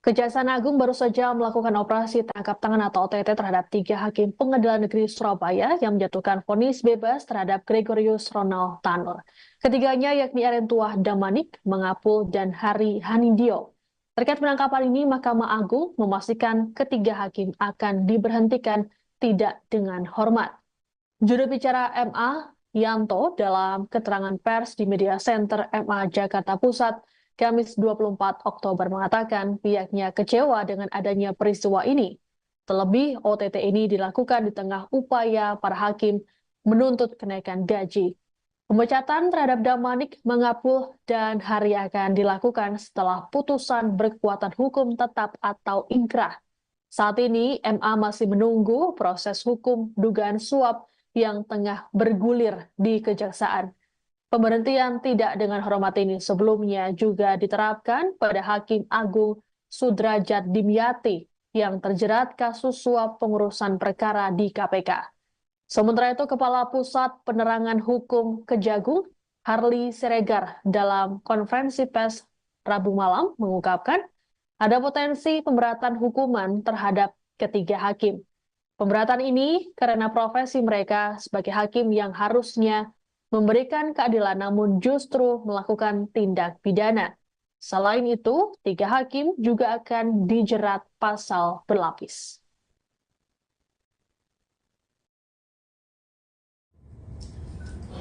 Kejaksaan Agung baru saja melakukan operasi tangkap tangan atau OTT terhadap 3 hakim Pengadilan Negeri Surabaya yang menjatuhkan vonis bebas terhadap Gregorius Ronald Tanur. Ketiganya yakni Erentuah Damanik, Mangapul, dan Hari Hanindyo. Terkait penangkapan ini, Mahkamah Agung memastikan ketiga hakim akan diberhentikan tidak dengan hormat. Juru bicara MA, Yanto, dalam keterangan pers di Media Center MA Jakarta Pusat, Kamis 24 Oktober mengatakan pihaknya kecewa dengan adanya peristiwa ini. Terlebih, OTT ini dilakukan di tengah upaya para hakim menuntut kenaikan gaji. Pemecatan terhadap Damanik, Mangapul, dan Hari akan dilakukan setelah putusan berkekuatan hukum tetap atau ingkrah. Saat ini, MA masih menunggu proses hukum dugaan suap yang tengah bergulir di Kejaksaan. Pemberhentian tidak dengan hormat ini sebelumnya juga diterapkan pada Hakim Agung Sudrajat Dimyati yang terjerat kasus suap pengurusan perkara di KPK. Sementara itu, Kepala Pusat Penerangan Hukum Kejagung, Harli Siregar, dalam konferensi pers Rabu malam mengungkapkan ada potensi pemberatan hukuman terhadap ketiga hakim. Pemberatan ini karena profesi mereka sebagai hakim yang harusnya memberikan keadilan namun justru melakukan tindak pidana. Selain itu, 3 hakim juga akan dijerat pasal berlapis.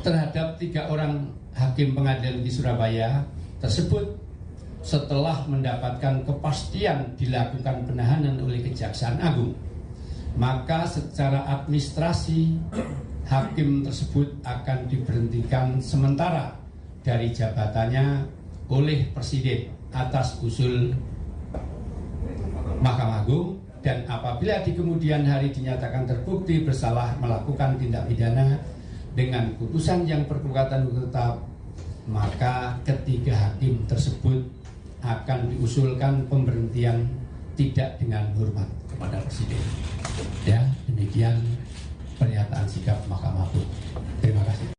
Terhadap 3 orang hakim pengadilan di Surabaya tersebut setelah mendapatkan kepastian dilakukan penahanan oleh Kejaksaan Agung, maka secara administrasi hakim tersebut akan diberhentikan sementara dari jabatannya oleh Presiden atas usul Mahkamah Agung, dan apabila di kemudian hari dinyatakan terbukti bersalah melakukan tindak pidana dengan putusan yang berkekuatan hukum tetap, maka ketiga hakim tersebut akan diusulkan pemberhentian tidak dengan hormat kepada Presiden. Ya, demikian pernyataan sikap Mahkamah Agung. Terima kasih.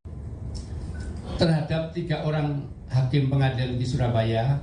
Terhadap 3 orang hakim pengadilan di Surabaya.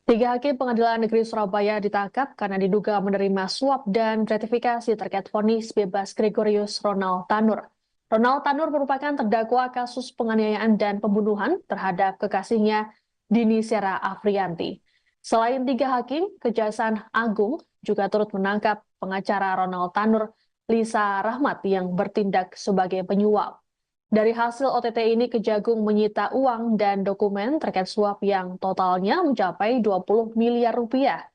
3 hakim Pengadilan Negeri Surabaya ditangkap karena diduga menerima suap dan gratifikasi terkait vonis bebas Gregorius Ronald Tanur. Ronald Tanur merupakan terdakwa kasus penganiayaan dan pembunuhan terhadap kekasihnya Dini Sera Afrianti. Selain 3 hakim, Kejaksaan Agung juga turut menangkap pengacara Ronald Tanur, Lisa Rahmat, yang bertindak sebagai penyuap. Dari hasil OTT ini, Kejagung menyita uang dan dokumen terkait suap yang totalnya mencapai 20 miliar rupiah.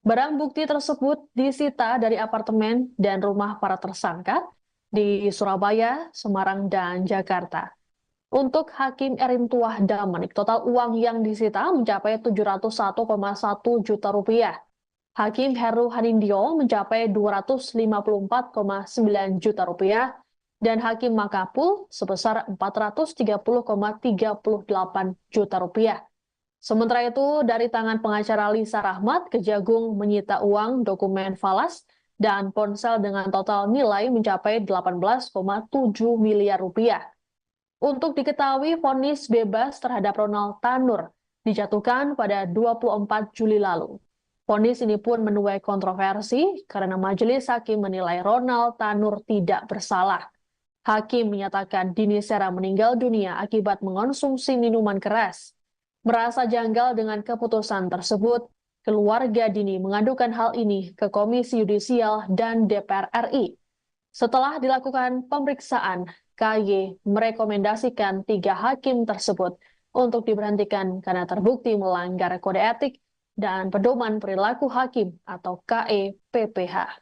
Barang bukti tersebut disita dari apartemen dan rumah para tersangka di Surabaya, Semarang, dan Jakarta. Untuk Hakim Erentuah Damanik, total uang yang disita mencapai 701,1 juta rupiah. Hakim Heru Hanindyo mencapai 254,9 juta rupiah, dan Hakim Mangapul sebesar 430,38 juta rupiah. Sementara itu, dari tangan pengacara Lisa Rahmat, Kejagung menyita uang, dokumen falas, dan ponsel dengan total nilai mencapai 18,7 miliar rupiah. Untuk diketahui, vonis bebas terhadap Ronald Tanur dijatuhkan pada 24 Juli lalu. Vonis ini pun menuai kontroversi karena majelis hakim menilai Ronald Tanur tidak bersalah. Hakim menyatakan Dini Sera meninggal dunia akibat mengonsumsi minuman keras. Merasa janggal dengan keputusan tersebut, keluarga Dini mengadukan hal ini ke Komisi Yudisial dan DPR RI. Setelah dilakukan pemeriksaan, KY merekomendasikan 3 hakim tersebut untuk diberhentikan karena terbukti melanggar kode etik dan pedoman perilaku hakim atau KEPPH.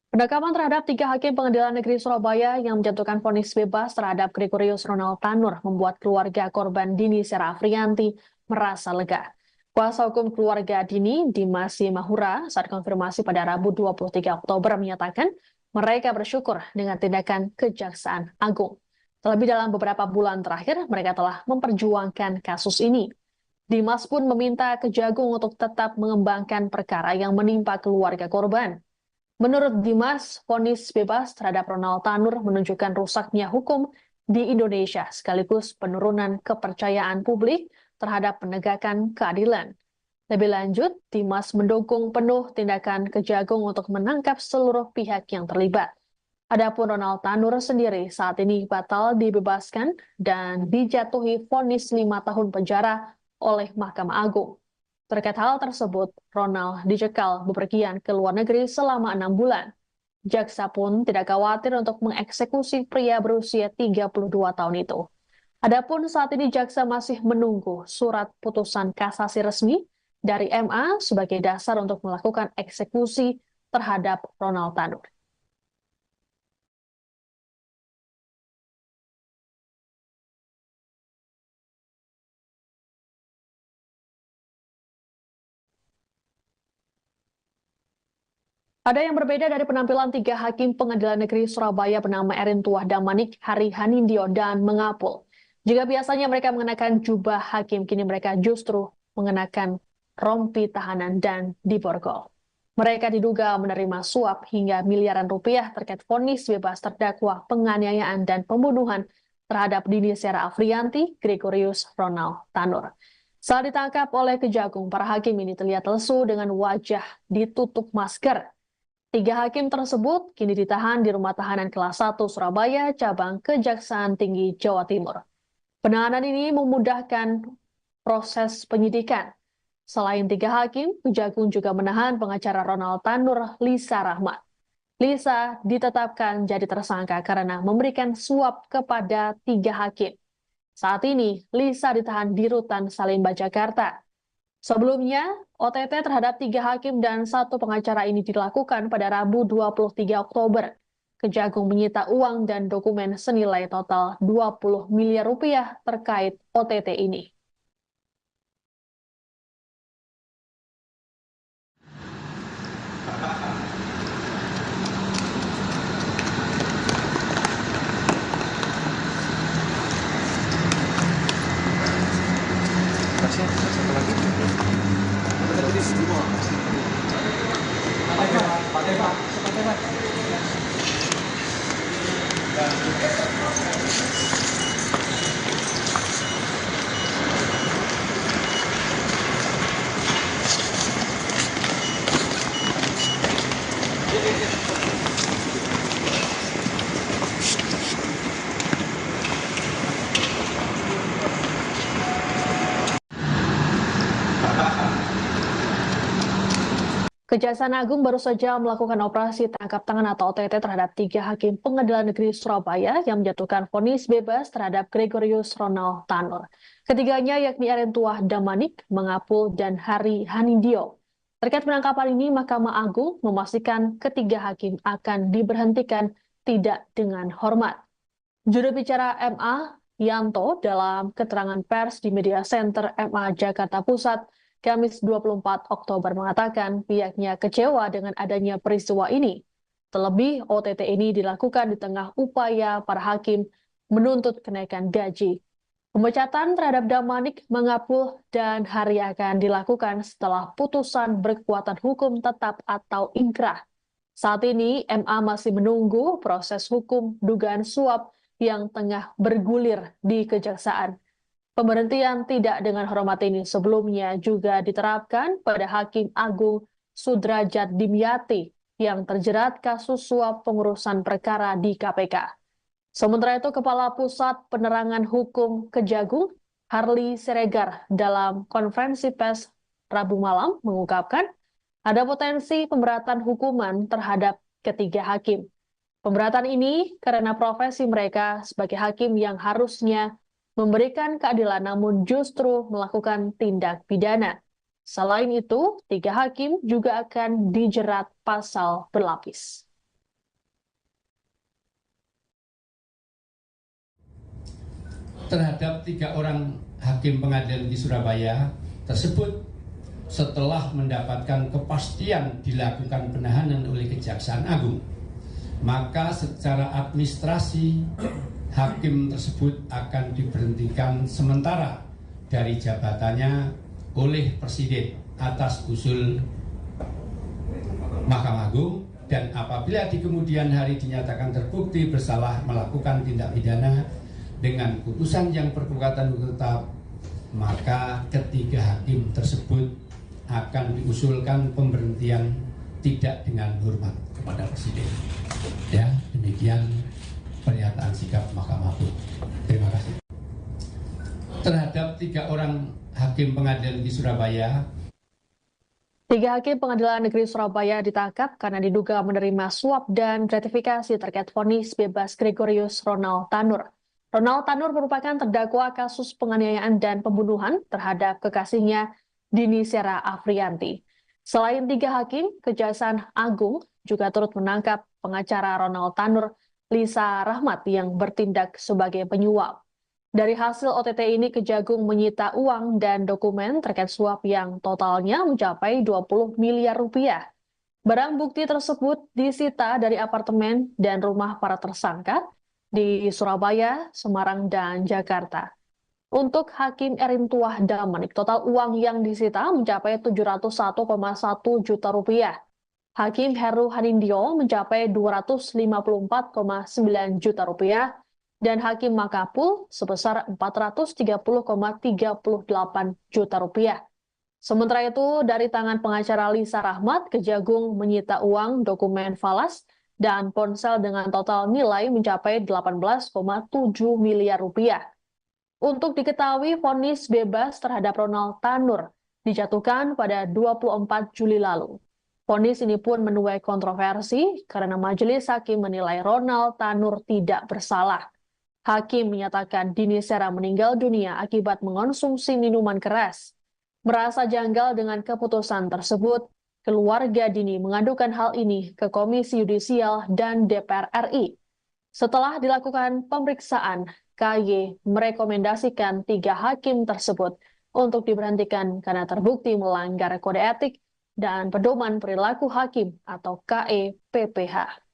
Penangkapan terhadap 3 hakim Pengadilan Negeri Surabaya yang menjatuhkan vonis bebas terhadap Gregorius Ronald Tanur membuat keluarga korban Dini Sera Afrianti merasa lega. Kuasa hukum keluarga Dini, Dimas Mahura, saat konfirmasi pada Rabu 23 Oktober menyatakan mereka bersyukur dengan tindakan Kejaksaan Agung. Terlebih dalam beberapa bulan terakhir, mereka telah memperjuangkan kasus ini. Dimas pun meminta Kejagung untuk tetap mengembangkan perkara yang menimpa keluarga korban. Menurut Dimas, vonis bebas terhadap Ronald Tanur menunjukkan rusaknya hukum di Indonesia sekaligus penurunan kepercayaan publik terhadap penegakan keadilan. Lebih lanjut, Dimas mendukung penuh tindakan Kejagung untuk menangkap seluruh pihak yang terlibat. Adapun Ronald Tanur sendiri saat ini batal dibebaskan dan dijatuhi vonis 5 tahun penjara oleh Mahkamah Agung. Terkait hal tersebut, Ronald dicekal bepergian ke luar negeri selama 6 bulan. Jaksa pun tidak khawatir untuk mengeksekusi pria berusia 32 tahun itu. Adapun saat ini jaksa masih menunggu surat putusan kasasi resmi dari MA sebagai dasar untuk melakukan eksekusi terhadap Ronald Tanur. Ada yang berbeda dari penampilan 3 hakim Pengadilan Negeri Surabaya bernama Erin Tuah Damanik, Hari Hanindyo, dan Mengapul. Jika biasanya mereka mengenakan jubah hakim, kini mereka justru mengenakan rompi tahanan dan diborgol. Mereka diduga menerima suap hingga miliaran rupiah terkait vonis bebas terdakwa penganiayaan dan pembunuhan terhadap Dini Sera Afrianti, Gregorius Ronald Tanur. Saat ditangkap oleh Kejagung, para hakim ini terlihat lesu dengan wajah ditutup masker. 3 hakim tersebut kini ditahan di Rumah Tahanan Kelas 1 Surabaya, cabang Kejaksaan Tinggi Jawa Timur. Penahanan ini memudahkan proses penyidikan. Selain 3 hakim, Kejagung juga menahan pengacara Ronald Tanur, Lisa Rahmat. Lisa ditetapkan jadi tersangka karena memberikan suap kepada 3 hakim. Saat ini, Lisa ditahan di Rutan Salemba, Jakarta. Sebelumnya, OTT terhadap 3 hakim dan 1 pengacara ini dilakukan pada Rabu 23 Oktober. Kejagung menyita uang dan dokumen senilai total 20 miliar rupiah terkait OTT ini. Kejaksaan Agung baru saja melakukan operasi tangkap tangan atau OTT terhadap 3 hakim Pengadilan Negeri Surabaya yang menjatuhkan vonis bebas terhadap Gregorius Ronald Tanur. Ketiganya yakni Erin Tuah Damanik, Mengapul, dan Hari Hanindyo. Terkait penangkapan ini, Mahkamah Agung memastikan ketiga hakim akan diberhentikan tidak dengan hormat. Juru bicara MA, Yanto, dalam keterangan pers di Media Center MA Jakarta Pusat, Kamis 24 Oktober mengatakan pihaknya kecewa dengan adanya peristiwa ini. Terlebih, OTT ini dilakukan di tengah upaya para hakim menuntut kenaikan gaji. Pemecatan terhadap Damanik, Mengapul, dan Hari akan dilakukan setelah putusan berkekuatan hukum tetap atau inkrah. Saat ini, MA masih menunggu proses hukum dugaan suap yang tengah bergulir di Kejaksaan. Pemberhentian tidak dengan hormat ini sebelumnya juga diterapkan pada Hakim Agung Sudrajat Dimyati yang terjerat kasus suap pengurusan perkara di KPK. Sementara itu, Kepala Pusat Penerangan Hukum Kejagung, Harli Siregar, dalam konferensi pers Rabu malam mengungkapkan ada potensi pemberatan hukuman terhadap ketiga hakim. Pemberatan ini karena profesi mereka sebagai hakim yang harusnya memberikan keadilan namun justru melakukan tindak pidana. Selain itu, 3 hakim juga akan dijerat pasal berlapis. Terhadap 3 orang hakim pengadilan di Surabaya tersebut setelah mendapatkan kepastian dilakukan penahanan oleh Kejaksaan Agung, maka secara administrasi hakim tersebut akan diberhentikan sementara dari jabatannya oleh Presiden atas usul Mahkamah Agung, dan apabila di kemudian hari dinyatakan terbukti bersalah melakukan tindak pidana dengan putusan yang berkekuatan hukum tetap, maka ketiga hakim tersebut akan diusulkan pemberhentian tidak dengan hormat kepada Presiden. Ya, demikian pernyataan sikap Mahkamah Agung. Terima kasih. Terhadap 3 orang hakim pengadilan di Surabaya, 3 hakim Pengadilan Negeri Surabaya ditangkap karena diduga menerima suap dan gratifikasi terkait vonis bebas Gregorius Ronald Tanur. Ronald Tanur merupakan terdakwa kasus penganiayaan dan pembunuhan terhadap kekasihnya Dini Sera Afrianti. Selain 3 hakim, Kejaksaan Agung juga turut menangkap pengacara Ronald Tanur, Lisa Rahmat, yang bertindak sebagai penyuap. Dari hasil OTT ini, Kejagung menyita uang dan dokumen terkait suap yang totalnya mencapai 20 miliar rupiah. Barang bukti tersebut disita dari apartemen dan rumah para tersangka di Surabaya, Semarang, dan Jakarta. Untuk Hakim Erin Tuah Damanik, total uang yang disita mencapai 701,1 juta rupiah. Hakim Heru Hanindyo mencapai 254,9 juta rupiah, dan Hakim Makapul sebesar 430,38 juta rupiah. Sementara itu, dari tangan pengacara Lisa Rahmat, Kejagung menyita uang, dokumen falas, dan ponsel dengan total nilai mencapai 18,7 miliar rupiah. Untuk diketahui, vonis bebas terhadap Ronald Tanur dijatuhkan pada 24 Juli lalu. Vonis ini pun menuai kontroversi karena majelis hakim menilai Ronald Tanur tidak bersalah. Hakim menyatakan Dini Sera meninggal dunia akibat mengonsumsi minuman keras. Merasa janggal dengan keputusan tersebut, keluarga Dini mengadukan hal ini ke Komisi Yudisial dan DPR RI. Setelah dilakukan pemeriksaan, KY merekomendasikan 3 hakim tersebut untuk diberhentikan karena terbukti melanggar kode etik dan pedoman perilaku hakim atau KEPPH.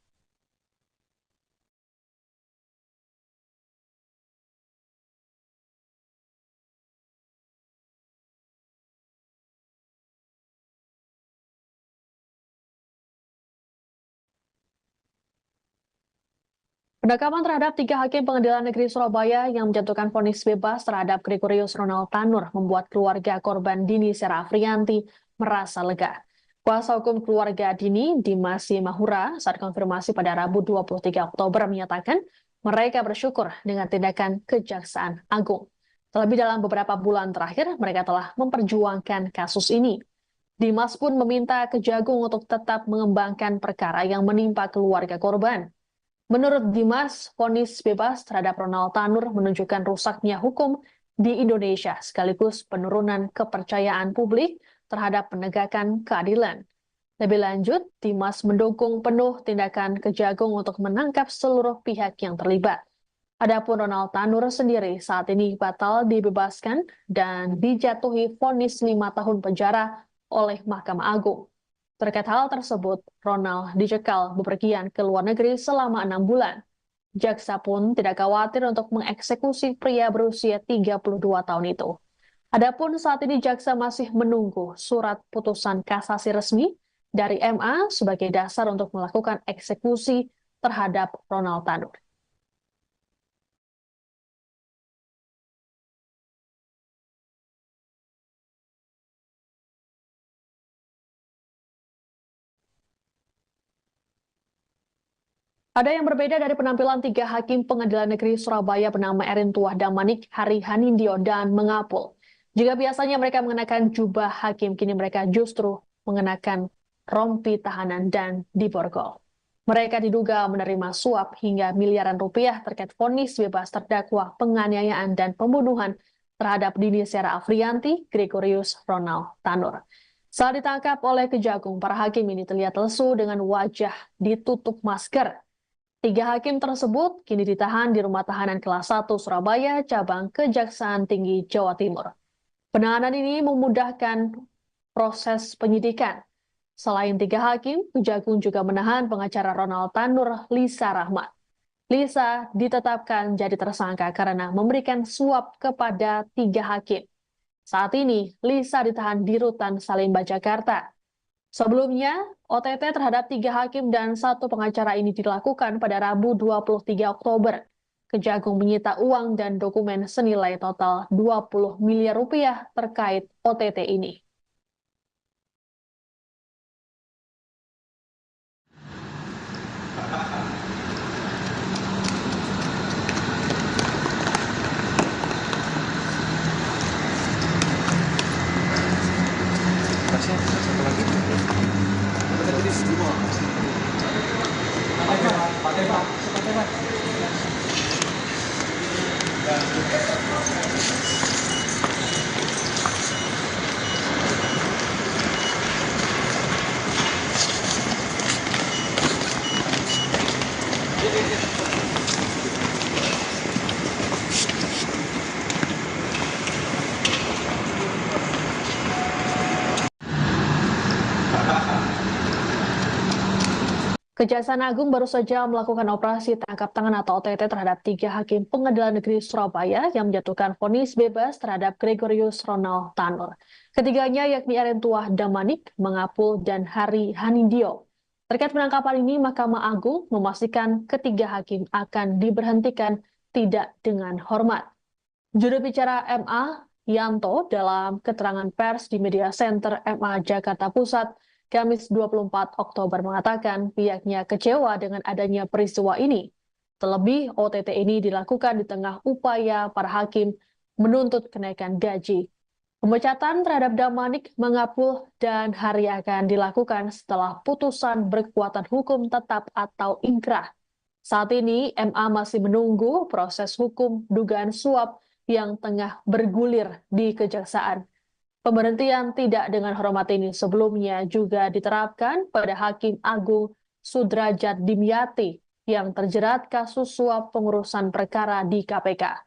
Penangkapan terhadap 3 hakim Pengadilan Negeri Surabaya yang menjatuhkan vonis bebas terhadap Gregorius Ronald Tanur membuat keluarga korban Dini Sera Afrianti merasa lega. Kuasa hukum keluarga Dini, Dimas Mahura, saat konfirmasi pada Rabu 23 Oktober menyatakan mereka bersyukur dengan tindakan Kejaksaan Agung. Terlebih dalam beberapa bulan terakhir, mereka telah memperjuangkan kasus ini. Dimas pun meminta Kejagung untuk tetap mengembangkan perkara yang menimpa keluarga korban. Menurut Dimas, vonis bebas terhadap Ronald Tanur menunjukkan rusaknya hukum di Indonesia sekaligus penurunan kepercayaan publik terhadap penegakan keadilan. Lebih lanjut, Dimas mendukung penuh tindakan Kejagung untuk menangkap seluruh pihak yang terlibat. Adapun Ronald Tanur sendiri saat ini batal dibebaskan dan dijatuhi vonis 5 tahun penjara oleh Mahkamah Agung. Terkait hal tersebut, Ronald dicekal bepergian ke luar negeri selama 6 bulan. Jaksa pun tidak khawatir untuk mengeksekusi pria berusia 32 tahun itu. Adapun saat ini jaksa masih menunggu surat putusan kasasi resmi dari MA sebagai dasar untuk melakukan eksekusi terhadap Ronald Tanur. Ada yang berbeda dari penampilan 3 hakim Pengadilan Negeri Surabaya bernama Erin Tuah Damanik, Hari Hanindyo, dan Mengapul. Jika biasanya mereka mengenakan jubah hakim, kini mereka justru mengenakan rompi tahanan dan diborgol. Mereka diduga menerima suap hingga miliaran rupiah terkait vonis bebas terdakwa penganiayaan dan pembunuhan terhadap Dini Sera Afrianti, Gregorius Ronald Tanur. Saat ditangkap oleh Kejagung, para hakim ini terlihat lesu dengan wajah ditutup masker. 3 hakim tersebut kini ditahan di Rumah Tahanan Kelas 1 Surabaya, cabang Kejaksaan Tinggi Jawa Timur. Penahanan ini memudahkan proses penyidikan. Selain 3 hakim, Kejagung juga menahan pengacara Ronald Tanur, Lisa Rahmat. Lisa ditetapkan jadi tersangka karena memberikan suap kepada 3 hakim. Saat ini, Lisa ditahan di Rutan Salemba, Jakarta. Sebelumnya, OTT terhadap 3 hakim dan 1 pengacara ini dilakukan pada Rabu 23 Oktober. Kejagung menyita uang dan dokumen senilai total 20 miliar rupiah terkait OTT ini. Kejaksaan Agung baru saja melakukan operasi tangkap tangan atau OTT terhadap 3 hakim Pengadilan Negeri Surabaya yang menjatuhkan vonis bebas terhadap Gregorius Ronald Tanur. Ketiganya yakni Erentuah Damanik, Mangapul, dan Hari Hanindyo. Terkait penangkapan ini, Mahkamah Agung memastikan ketiga hakim akan diberhentikan tidak dengan hormat. Juru bicara MA, Yanto, dalam keterangan pers di Media Center MA Jakarta Pusat, Kamis 24 Oktober mengatakan pihaknya kecewa dengan adanya peristiwa ini. Terlebih, OTT ini dilakukan di tengah upaya para hakim menuntut kenaikan gaji. Pemecatan terhadap Damanik, Mangapul, dan Hari akan dilakukan setelah putusan berkekuatan hukum tetap atau ingkrah. Saat ini, MA masih menunggu proses hukum dugaan suap yang tengah bergulir di Kejaksaan. Pemberhentian tidak dengan hormat ini sebelumnya juga diterapkan pada Hakim Agung Sudrajat Dimyati yang terjerat kasus suap pengurusan perkara di KPK.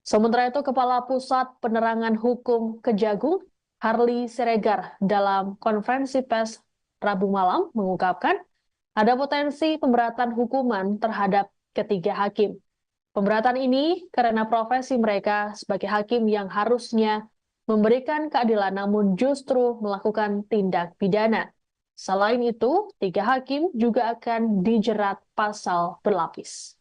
Sementara itu, Kepala Pusat Penerangan Hukum Kejagung, Harli Siregar, dalam konferensi pers Rabu malam mengungkapkan ada potensi pemberatan hukuman terhadap ketiga hakim. Pemberatan ini karena profesi mereka sebagai hakim yang harusnya memberikan keadilan namun justru melakukan tindak pidana. Selain itu, 3 hakim juga akan dijerat pasal berlapis.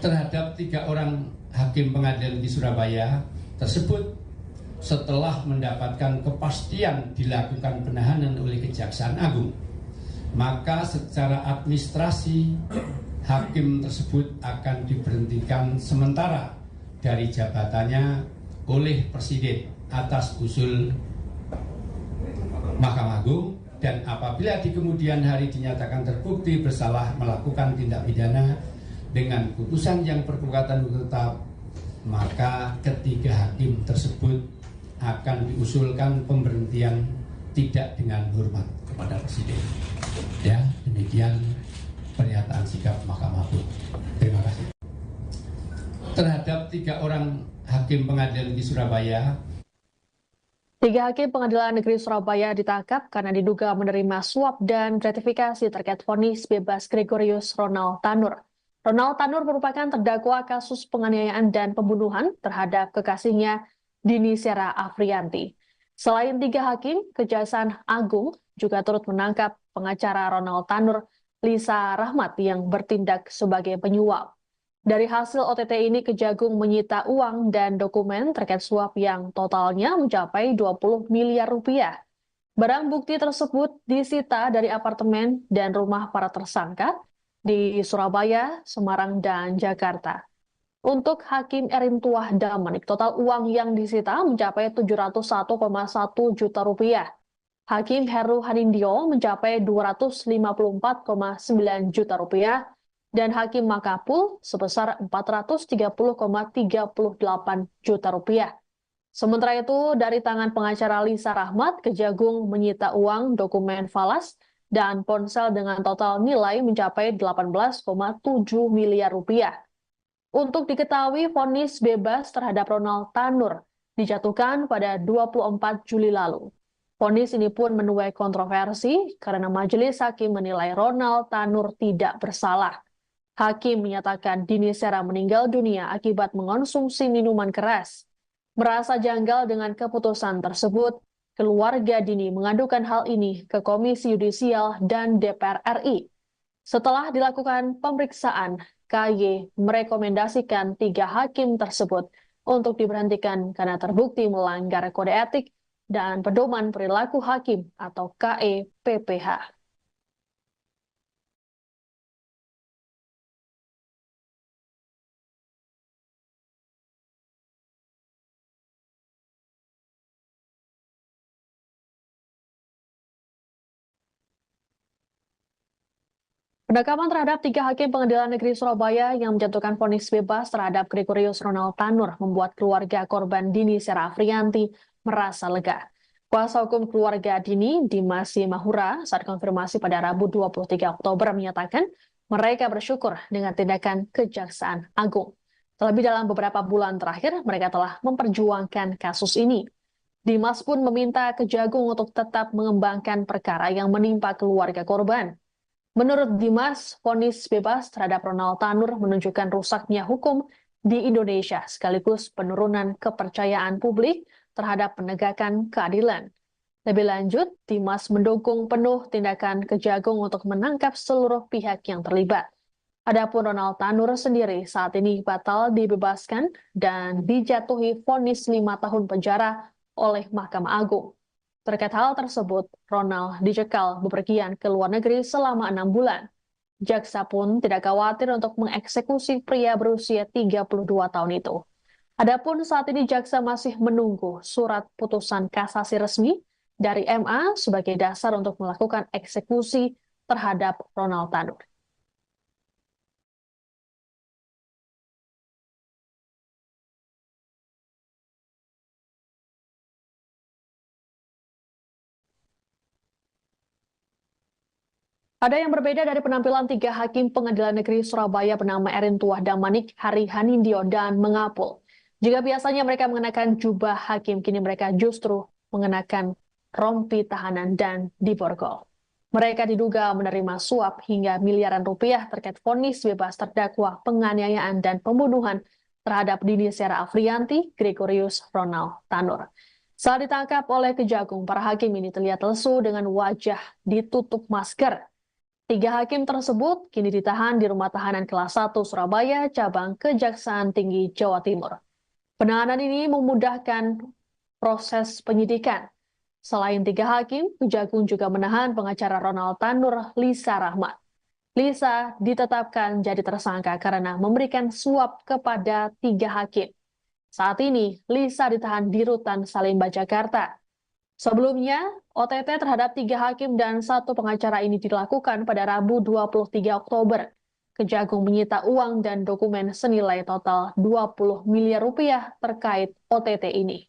Terhadap 3 orang hakim pengadilan di Surabaya tersebut setelah mendapatkan kepastian dilakukan penahanan oleh Kejaksaan Agung, maka secara administrasi hakim tersebut akan diberhentikan sementara dari jabatannya oleh Presiden atas usul Mahkamah Agung, dan apabila di kemudian hari dinyatakan terbukti bersalah melakukan tindak pidana dengan putusan yang berkekuatan hukum tetap, maka ketiga hakim tersebut akan diusulkan pemberhentian tidak dengan hormat kepada Presiden. Ya, demikian pernyataan sikap Mahkamah Agung. Terima kasih. Terhadap 3 orang hakim pengadilan di Surabaya. 3 hakim Pengadilan Negeri Surabaya ditangkap karena diduga menerima suap dan gratifikasi terkait vonis bebas Gregorius Ronald Tanur. Ronald Tanur merupakan terdakwa kasus penganiayaan dan pembunuhan terhadap kekasihnya Dini Sera Afrianti. Selain 3 hakim, Kejaksaan Agung juga turut menangkap pengacara Ronald Tanur, Lisa Rahmat, yang bertindak sebagai penyuap. Dari hasil OTT ini, Kejagung menyita uang dan dokumen terkait suap yang totalnya mencapai 20 miliar rupiah. Barang bukti tersebut disita dari apartemen dan rumah para tersangka di Surabaya, Semarang, dan Jakarta. Untuk Hakim Erentuah Damanik, total uang yang disita mencapai 701,1 juta rupiah. Hakim Heru Hanindyo mencapai 254,9 juta rupiah dan Hakim Mangapul sebesar 430,38 juta rupiah. Sementara itu, dari tangan pengacara Lisa Rahmat, Kejagung menyita uang, dokumen falas, dan ponsel dengan total nilai mencapai 18,7 miliar rupiah. Untuk diketahui, vonis bebas terhadap Ronald Tanur dijatuhkan pada 24 Juli lalu. Vonis ini pun menuai kontroversi karena majelis hakim menilai Ronald Tanur tidak bersalah. Hakim menyatakan Dini Sera meninggal dunia akibat mengonsumsi minuman keras. Merasa janggal dengan keputusan tersebut, keluarga Dini mengadukan hal ini ke Komisi Yudisial dan DPR RI. Setelah dilakukan pemeriksaan, KY merekomendasikan 3 hakim tersebut untuk diberhentikan karena terbukti melanggar kode etik dan pedoman perilaku hakim atau KEPPH. Penangkapan terhadap 3 hakim Pengadilan Negeri Surabaya yang menjatuhkan vonis bebas terhadap Gregorius Ronald Tanur membuat keluarga korban Dini Sera Afriyanti merasa lega. Kuasa hukum keluarga Dini, Dimas Mahura, saat konfirmasi pada Rabu 23 Oktober menyatakan mereka bersyukur dengan tindakan Kejaksaan Agung. Terlebih dalam beberapa bulan terakhir, mereka telah memperjuangkan kasus ini. Dimas pun meminta Kejagung untuk tetap mengembangkan perkara yang menimpa keluarga korban. Menurut Dimas, vonis bebas terhadap Ronald Tanur menunjukkan rusaknya hukum di Indonesia sekaligus penurunan kepercayaan publik terhadap penegakan keadilan. Lebih lanjut, Dimas mendukung penuh tindakan Kejagung untuk menangkap seluruh pihak yang terlibat. Adapun Ronald Tanur sendiri saat ini batal dibebaskan dan dijatuhi vonis 5 tahun penjara oleh Mahkamah Agung. Terkait hal tersebut, Ronald dicekal bepergian ke luar negeri selama 6 bulan. Jaksa pun tidak khawatir untuk mengeksekusi pria berusia 32 tahun itu. Adapun saat ini jaksa masih menunggu surat putusan kasasi resmi dari MA sebagai dasar untuk melakukan eksekusi terhadap Ronald Tanur. Ada yang berbeda dari penampilan 3 hakim Pengadilan Negeri Surabaya bernama Erin Tuah Damanik, Hari Hanindyo, dan Mengapul. Jika biasanya mereka mengenakan jubah hakim, kini mereka justru mengenakan rompi tahanan dan diborgol. Mereka diduga menerima suap hingga miliaran rupiah terkait vonis bebas terdakwa penganiayaan dan pembunuhan terhadap Dini Sera Afriyanti, Gregorius Ronald Tanur. Saat ditangkap oleh Kejagung, para hakim ini terlihat lesu dengan wajah ditutup masker. 3 hakim tersebut kini ditahan di Rumah Tahanan Kelas 1 Surabaya, cabang Kejaksaan Tinggi Jawa Timur. Penahanan ini memudahkan proses penyidikan. Selain 3 hakim, Kejagung juga menahan pengacara Ronald Tanur, Lisa Rahmat. Lisa ditetapkan jadi tersangka karena memberikan suap kepada 3 hakim. Saat ini, Lisa ditahan di Rutan Salemba, Jakarta. Sebelumnya, OTT terhadap 3 hakim dan 1 pengacara ini dilakukan pada Rabu 23 Oktober. Kejagung menyita uang dan dokumen senilai total 20 miliar rupiah terkait OTT ini.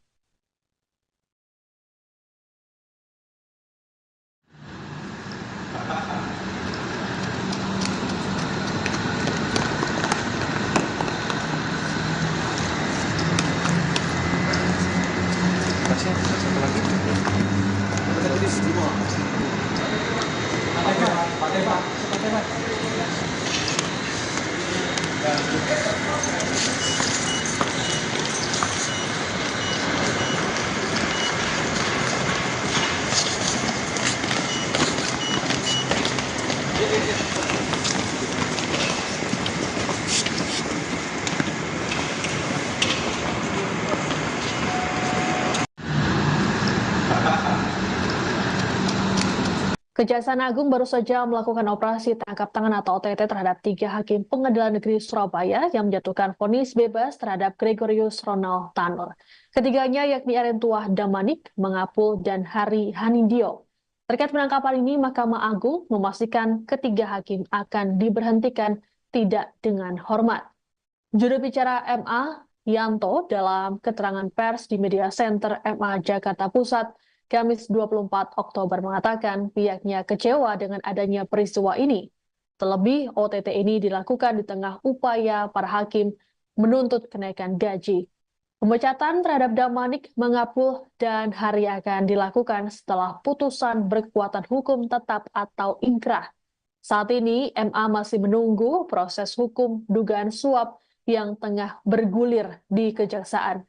Kejaksaan Agung baru saja melakukan operasi tangkap tangan atau OTT terhadap 3 hakim Pengadilan Negeri Surabaya yang menjatuhkan vonis bebas terhadap Gregorius Ronald Tanur. Ketiganya yakni Erin Tuah Damanik, Mengapul, dan Hari Hanindyo. Terkait penangkapan ini, Mahkamah Agung memastikan ketiga hakim akan diberhentikan tidak dengan hormat. Juru bicara MA, Yanto, dalam keterangan pers di Media Center MA Jakarta Pusat, Kamis 24 Oktober mengatakan pihaknya kecewa dengan adanya peristiwa ini. Terlebih, OTT ini dilakukan di tengah upaya para hakim menuntut kenaikan gaji. Pemecatan terhadap Damanik, Mengapul, dan Hari akan dilakukan setelah putusan berkekuatan hukum tetap atau ingkrah. Saat ini, MA masih menunggu proses hukum dugaan suap yang tengah bergulir di Kejaksaan.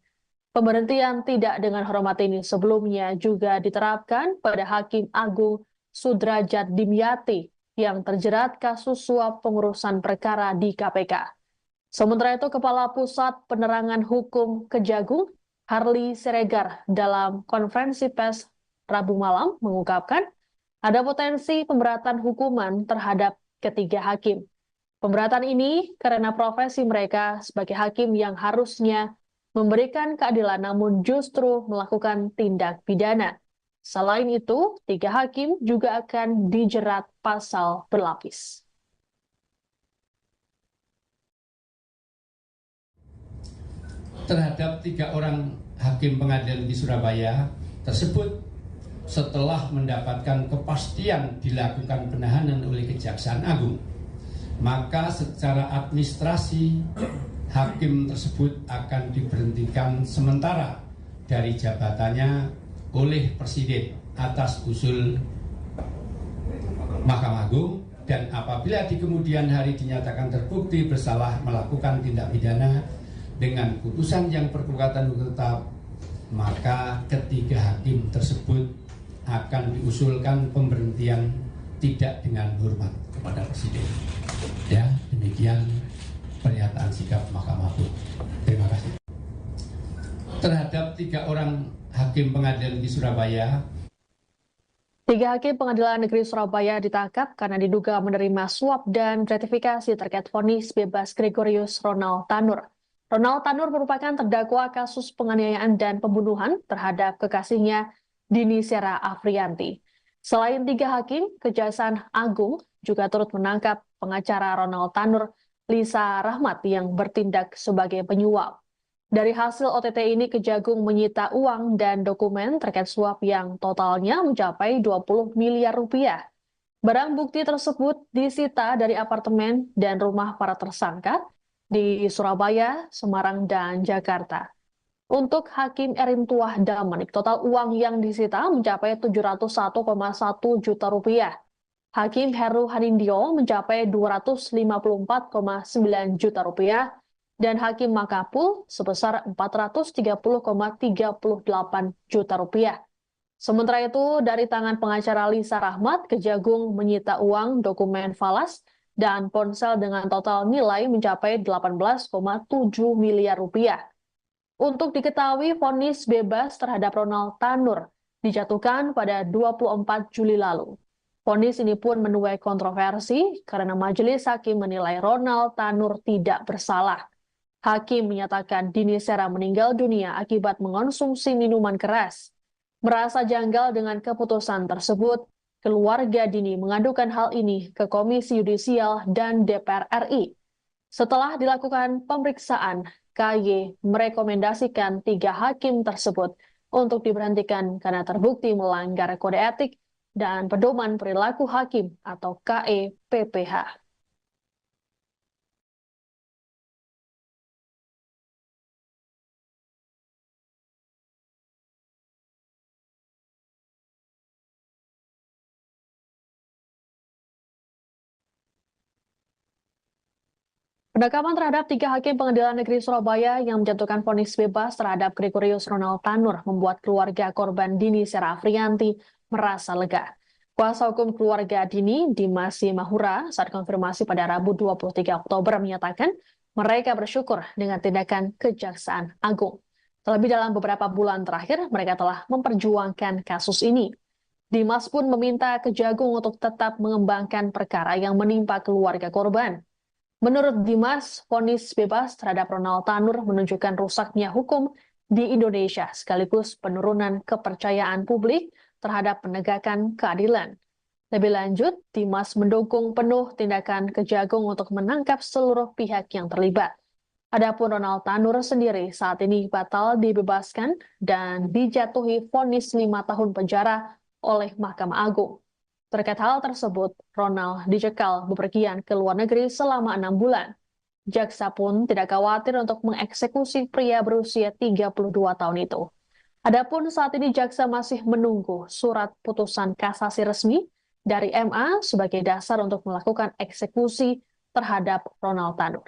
Pemberhentian tidak dengan hormat ini sebelumnya juga diterapkan pada Hakim Agung Sudrajat Dimyati yang terjerat kasus suap pengurusan perkara di KPK. Sementara itu, Kepala Pusat Penerangan Hukum Kejagung, Harli Siregar, dalam konferensi pers Rabu malam mengungkapkan ada potensi pemberatan hukuman terhadap ketiga hakim. Pemberatan ini karena profesi mereka sebagai hakim yang harusnya memberikan keadilan namun justru melakukan tindak pidana. Selain itu, tiga hakim juga akan dijerat pasal berlapis. Terhadap 3 orang hakim pengadilan di Surabaya tersebut setelah mendapatkan kepastian dilakukan penahanan oleh Kejaksaan Agung, maka secara administrasi hakim tersebut akan diberhentikan sementara dari jabatannya oleh Presiden atas usul Mahkamah Agung, dan apabila di kemudian hari dinyatakan terbukti bersalah melakukan tindak pidana dengan putusan yang berkekuatan hukum tetap, maka ketiga hakim tersebut akan diusulkan pemberhentian tidak dengan hormat kepada Presiden. Ya, demikian pernyataan sikap Mahkamah Agung. Terima kasih. Terhadap 3 orang hakim pengadilan di Surabaya, 3 hakim Pengadilan Negeri Surabaya ditangkap karena diduga menerima suap dan gratifikasi terkait vonis bebas Gregorius Ronald Tanur. Ronald Tanur merupakan terdakwa kasus penganiayaan dan pembunuhan terhadap kekasihnya Dini Sera Afrianti. Selain 3 hakim, Kejaksaan Agung juga turut menangkap pengacara Ronald Tanur, Lisa Rahmat, yang bertindak sebagai penyuap. Dari hasil OTT ini, Kejagung menyita uang dan dokumen terkait suap yang totalnya mencapai 20 miliar rupiah. Barang bukti tersebut disita dari apartemen dan rumah para tersangka di Surabaya, Semarang, dan Jakarta. Untuk Hakim Erintuah Damanik, total uang yang disita mencapai 701,1 juta rupiah. Hakim Heru Hanindyo mencapai 254,9 juta rupiah, dan Hakim Makapul sebesar 430,38 juta rupiah. Sementara itu, dari tangan pengacara Lisa Rahmat, Kejagung menyita uang, dokumen falas, dan ponsel dengan total nilai mencapai 18,7 miliar rupiah. Untuk diketahui, vonis bebas terhadap Ronald Tanur dijatuhkan pada 24 Juli lalu. Vonis ini pun menuai kontroversi karena majelis hakim menilai Ronald Tanur tidak bersalah. Hakim menyatakan Dini Sera meninggal dunia akibat mengonsumsi minuman keras. Merasa janggal dengan keputusan tersebut, keluarga Dini mengadukan hal ini ke Komisi Yudisial dan DPR RI. Setelah dilakukan pemeriksaan, KY merekomendasikan 3 hakim tersebut untuk diberhentikan karena terbukti melanggar kode etik dan pedoman perilaku hakim atau KEPPH. Penangkapan terhadap 3 hakim Pengadilan Negeri Surabaya yang menjatuhkan vonis bebas terhadap Gregorius Ronald Tanur membuat keluarga korban Dini Sera Afrianti merasa lega. Kuasa hukum keluarga Dini, Dimas Simahura, saat konfirmasi pada Rabu 23 Oktober menyatakan mereka bersyukur dengan tindakan Kejaksaan Agung. Terlebih dalam beberapa bulan terakhir, mereka telah memperjuangkan kasus ini. Dimas pun meminta Kejagung untuk tetap mengembangkan perkara yang menimpa keluarga korban. Menurut Dimas, vonis bebas terhadap Ronald Tanur menunjukkan rusaknya hukum di Indonesia sekaligus penurunan kepercayaan publik terhadap penegakan keadilan. Lebih lanjut, Dimas mendukung penuh tindakan Kejagung untuk menangkap seluruh pihak yang terlibat. Adapun Ronald Tanur sendiri saat ini batal dibebaskan dan dijatuhi vonis 5 tahun penjara oleh Mahkamah Agung. Terkait hal tersebut, Ronald dicekal bepergian ke luar negeri selama 6 bulan. Jaksa pun tidak khawatir untuk mengeksekusi pria berusia 32 tahun itu. Adapun saat ini jaksa masih menunggu surat putusan kasasi resmi dari MA sebagai dasar untuk melakukan eksekusi terhadap Ronald Tanur.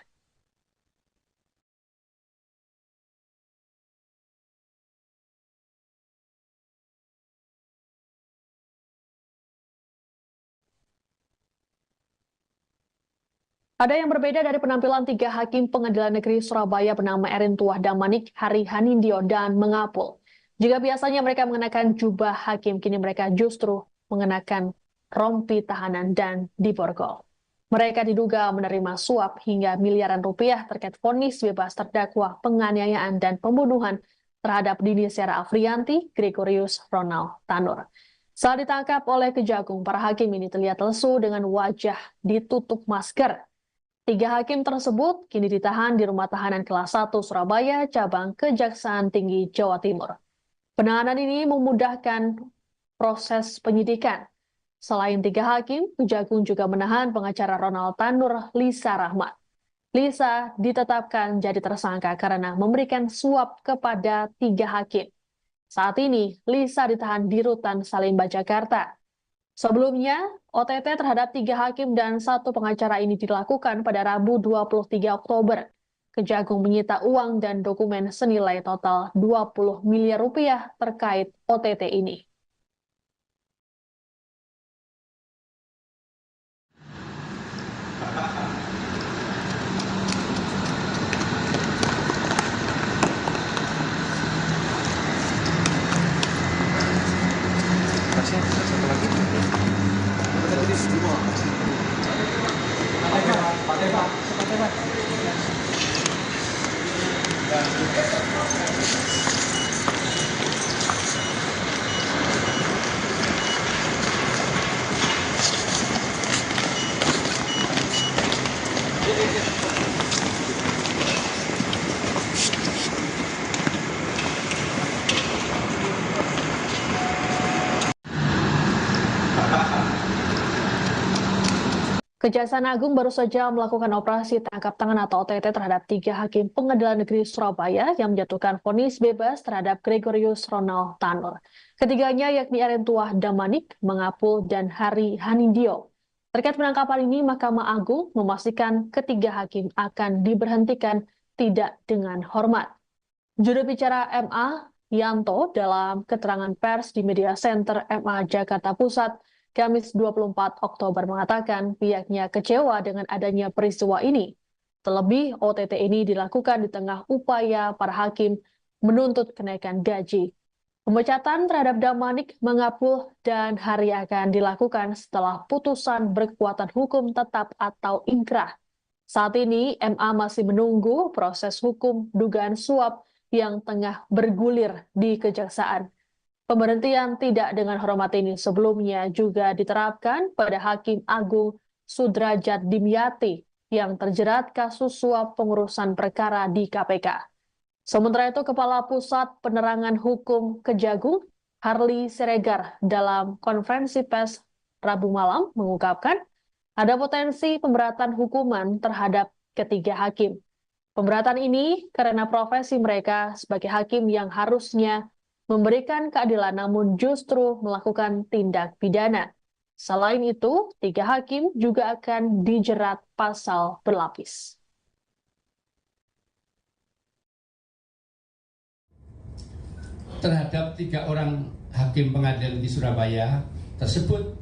Ada yang berbeda dari penampilan tiga hakim Pengadilan Negeri Surabaya bernama Erin Tuah Damanik, Hari Hanindyo, dan Mengapul. Jika biasanya mereka mengenakan jubah hakim, kini mereka justru mengenakan rompi tahanan dan diborgol. Mereka diduga menerima suap hingga miliaran rupiah terkait vonis bebas terdakwa penganiayaan dan pembunuhan terhadap Dini Sera Afrianti, Gregorius Ronald Tanur. Saat ditangkap oleh Kejagung, para hakim ini terlihat lesu dengan wajah ditutup masker. Tiga hakim tersebut kini ditahan di Rumah Tahanan Kelas 1 Surabaya, cabang Kejaksaan Tinggi Jawa Timur. Penahanan ini memudahkan proses penyidikan. Selain tiga hakim, Kejagung juga menahan pengacara Ronald Tanur, Lisa Rahmat. Lisa ditetapkan jadi tersangka karena memberikan suap kepada tiga hakim. Saat ini, Lisa ditahan di Rutan Salemba, Jakarta. Sebelumnya, OTT terhadap tiga hakim dan satu pengacara ini dilakukan pada Rabu 23 Oktober. Kejagung menyita uang dan dokumen senilai total 20 miliar rupiah terkait OTT ini. Satu lagi. Kejaksaan Agung baru saja melakukan operasi tangkap tangan atau OTT terhadap tiga hakim Pengadilan Negeri Surabaya yang menjatuhkan vonis bebas terhadap Gregorius Ronald Tanur. Ketiganya yakni Erin Tuah Damanik, Mengapul, dan Hari Hanindyo. Terkait penangkapan ini, Mahkamah Agung memastikan ketiga hakim akan diberhentikan tidak dengan hormat. Juru bicara MA, Yanto, dalam keterangan pers di Media Center MA Jakarta Pusat, Kamis 24 Oktober mengatakan pihaknya kecewa dengan adanya peristiwa ini. Terlebih, OTT ini dilakukan di tengah upaya para hakim menuntut kenaikan gaji. Pemecatan terhadap Damanik, Mengapul, dan Hari akan dilakukan setelah putusan berkekuatan hukum tetap atau ingkrah. Saat ini, MA masih menunggu proses hukum dugaan suap yang tengah bergulir di Kejaksaan. Pemberhentian tidak dengan hormat ini sebelumnya juga diterapkan pada Hakim Agung Sudrajat Dimyati yang terjerat kasus suap pengurusan perkara di KPK. Sementara itu, Kepala Pusat Penerangan Hukum Kejagung, Harli Siregar, dalam konferensi pers Rabu malam mengungkapkan ada potensi pemberatan hukuman terhadap ketiga hakim. Pemberatan ini karena profesi mereka sebagai hakim yang harusnya memberikan keadilan namun justru melakukan tindak pidana. Selain itu, tiga hakim juga akan dijerat pasal berlapis. Terhadap tiga orang hakim pengadilan di Surabaya tersebut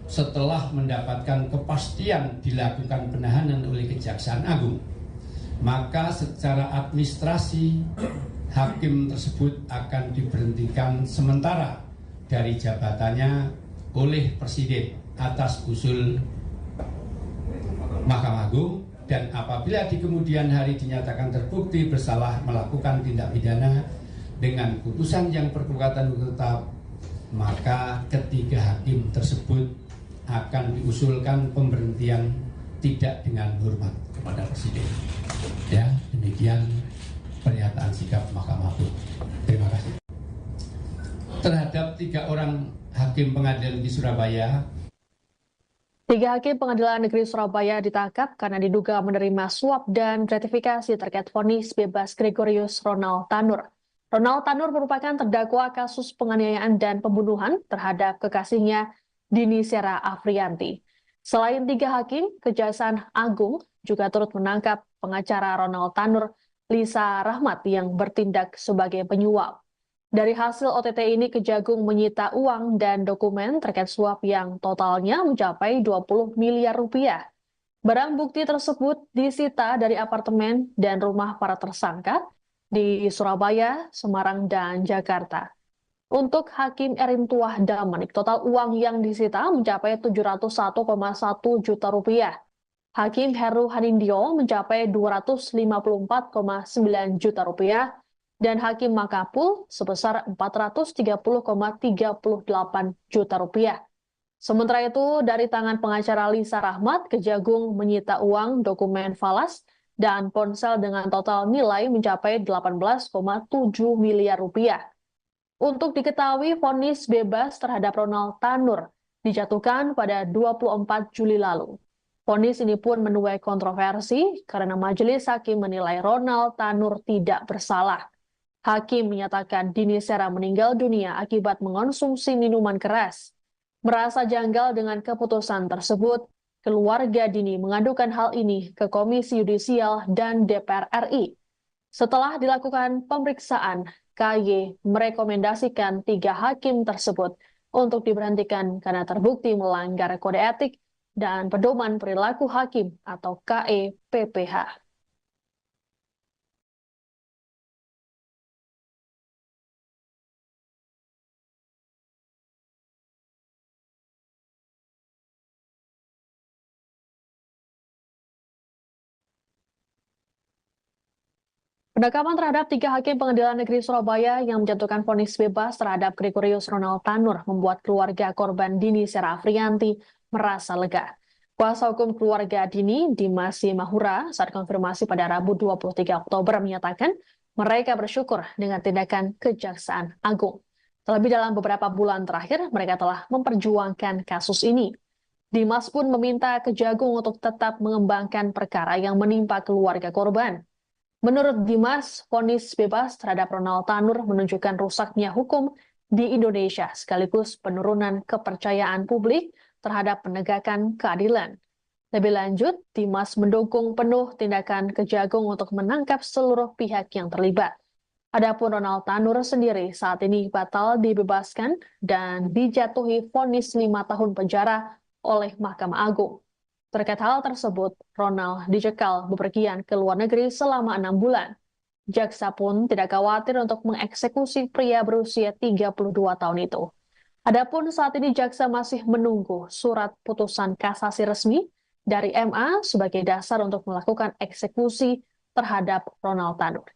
setelah mendapatkan kepastian dilakukan penahanan oleh Kejaksaan Agung, maka secara administrasi hakim tersebut akan diberhentikan sementara dari jabatannya oleh Presiden atas usul Mahkamah Agung, dan apabila di kemudian hari dinyatakan terbukti bersalah melakukan tindak pidana dengan putusan yang berkekuatan hukum tetap, maka ketiga hakim tersebut akan diusulkan pemberhentian tidak dengan hormat kepada Presiden. Ya, demikian pernyataan sikap Mahkamah Agung. Terima kasih. Terhadap tiga orang hakim pengadilan di Surabaya, tiga hakim Pengadilan Negeri Surabaya ditangkap karena diduga menerima suap dan gratifikasi terkait vonis bebas Gregorius Ronald Tanur. Ronald Tanur merupakan terdakwa kasus penganiayaan dan pembunuhan terhadap kekasihnya Dini Sera Afriyanti. Selain 3 hakim, Kejaksaan Agung juga turut menangkap pengacara Ronald Tanur, Lisa Rahmat yang bertindak sebagai penyuap. Dari hasil OTT ini, Kejagung menyita uang dan dokumen terkait suap yang totalnya mencapai 20 miliar rupiah. Barang bukti tersebut disita dari apartemen dan rumah para tersangka di Surabaya, Semarang, dan Jakarta. Untuk Hakim Erin Tuah Damanik, total uang yang disita mencapai 701,1 juta rupiah. Hakim Heru Hanindyo mencapai 254,9 juta rupiah dan Hakim Makapul sebesar 430,38 juta rupiah. Sementara itu, dari tangan pengacara Lisa Rahmat, Kejagung menyita uang, dokumen falas, dan ponsel dengan total nilai mencapai 18,7 miliar rupiah. Untuk diketahui, vonis bebas terhadap Ronald Tanur dijatuhkan pada 24 Juli lalu. Vonis ini pun menuai kontroversi karena majelis hakim menilai Ronald Tanur tidak bersalah. Hakim menyatakan Dini Sera meninggal dunia akibat mengonsumsi minuman keras. Merasa janggal dengan keputusan tersebut, keluarga Dini mengadukan hal ini ke Komisi Yudisial dan DPR RI. Setelah dilakukan pemeriksaan, KY merekomendasikan 3 hakim tersebut untuk diberhentikan karena terbukti melanggar kode etik dan pedoman perilaku hakim atau KEPPH. Penangkapan terhadap 3 hakim Pengadilan Negeri Surabaya yang menjatuhkan vonis bebas terhadap Gregorius Ronald Tanur membuat keluarga korban Dini Sera Afriyanti merasa lega. Kuasa hukum keluarga Dini, Dimas Mahura, saat konfirmasi pada Rabu 23 Oktober menyatakan mereka bersyukur dengan tindakan Kejaksaan Agung. Terlebih dalam beberapa bulan terakhir, mereka telah memperjuangkan kasus ini. Dimas pun meminta Kejagung untuk tetap mengembangkan perkara yang menimpa keluarga korban. Menurut Dimas, vonis bebas terhadap Ronald Tanur menunjukkan rusaknya hukum di Indonesia sekaligus penurunan kepercayaan publik terhadap penegakan keadilan. Lebih lanjut, Dimas mendukung penuh tindakan Kejagung untuk menangkap seluruh pihak yang terlibat. Adapun Ronald Tanur sendiri saat ini batal dibebaskan dan dijatuhi vonis 5 tahun penjara oleh Mahkamah Agung. Terkait hal tersebut, Ronald dicekal bepergian ke luar negeri selama 6 bulan. Jaksa pun tidak khawatir untuk mengeksekusi pria berusia 32 tahun itu. Adapun saat ini jaksa masih menunggu surat putusan kasasi resmi dari MA sebagai dasar untuk melakukan eksekusi terhadap Ronald Tanur.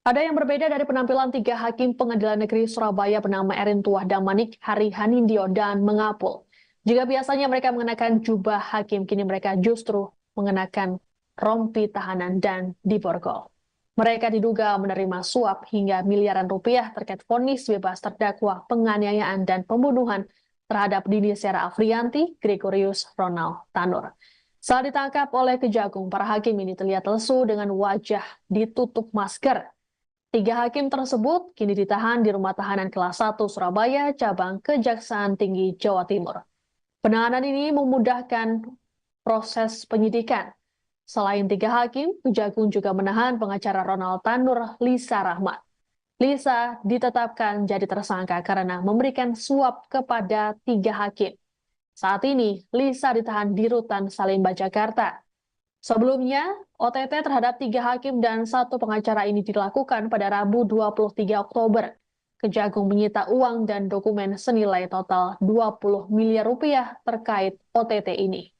Ada yang berbeda dari penampilan 3 hakim Pengadilan Negeri Surabaya bernama Erin Tuah Damanik, Hari Hanindyo, dan Mengapul. Jika biasanya mereka mengenakan jubah hakim, kini mereka justru mengenakan rompi tahanan dan diborgol. Mereka diduga menerima suap hingga miliaran rupiah terkait vonis bebas terdakwa penganiayaan dan pembunuhan terhadap Dini Sera Afriyanti, Gregorius Ronald Tanur. Saat ditangkap oleh Kejagung, para hakim ini terlihat lesu dengan wajah ditutup masker. 3 hakim tersebut kini ditahan di Rumah Tahanan Kelas 1 Surabaya, cabang Kejaksaan Tinggi Jawa Timur. Penahanan ini memudahkan proses penyidikan. Selain 3 hakim, Kejagung juga menahan pengacara Ronald Tanur, Lisa Rahmat. Lisa ditetapkan jadi tersangka karena memberikan suap kepada 3 hakim. Saat ini, Lisa ditahan di Rutan Salemba, Jakarta. Sebelumnya, OTT terhadap 3 hakim dan 1 pengacara ini dilakukan pada Rabu 23 Oktober. Kejagung menyita uang dan dokumen senilai total 20 miliar rupiah terkait OTT ini.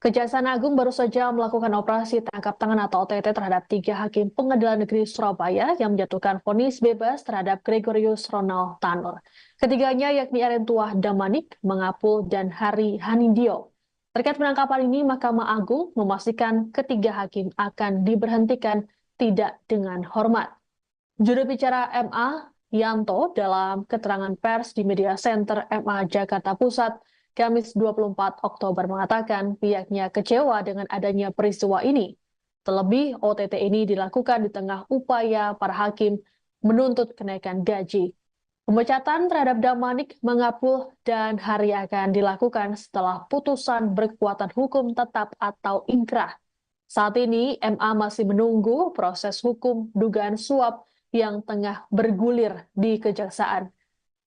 Kejaksaan Agung baru saja melakukan operasi tangkap tangan atau OTT terhadap 3 hakim Pengadilan Negeri Surabaya yang menjatuhkan vonis bebas terhadap Gregorius Ronald Tanur. Ketiganya yakni Erentuah Damanik, Mangapul, dan Hari Hanindyo. Terkait penangkapan ini, Mahkamah Agung memastikan ketiga hakim akan diberhentikan tidak dengan hormat. Juru bicara MA, Yanto, dalam keterangan pers di Media Center MA Jakarta Pusat, Kamis 24 Oktober mengatakan pihaknya kecewa dengan adanya peristiwa ini. Terlebih, OTT ini dilakukan di tengah upaya para hakim menuntut kenaikan gaji. Pemecatan terhadap Damanik, Mangapul, dan Hari akan dilakukan setelah putusan berkekuatan hukum tetap atau inkrah. Saat ini, MA masih menunggu proses hukum dugaan suap yang tengah bergulir di Kejaksaan.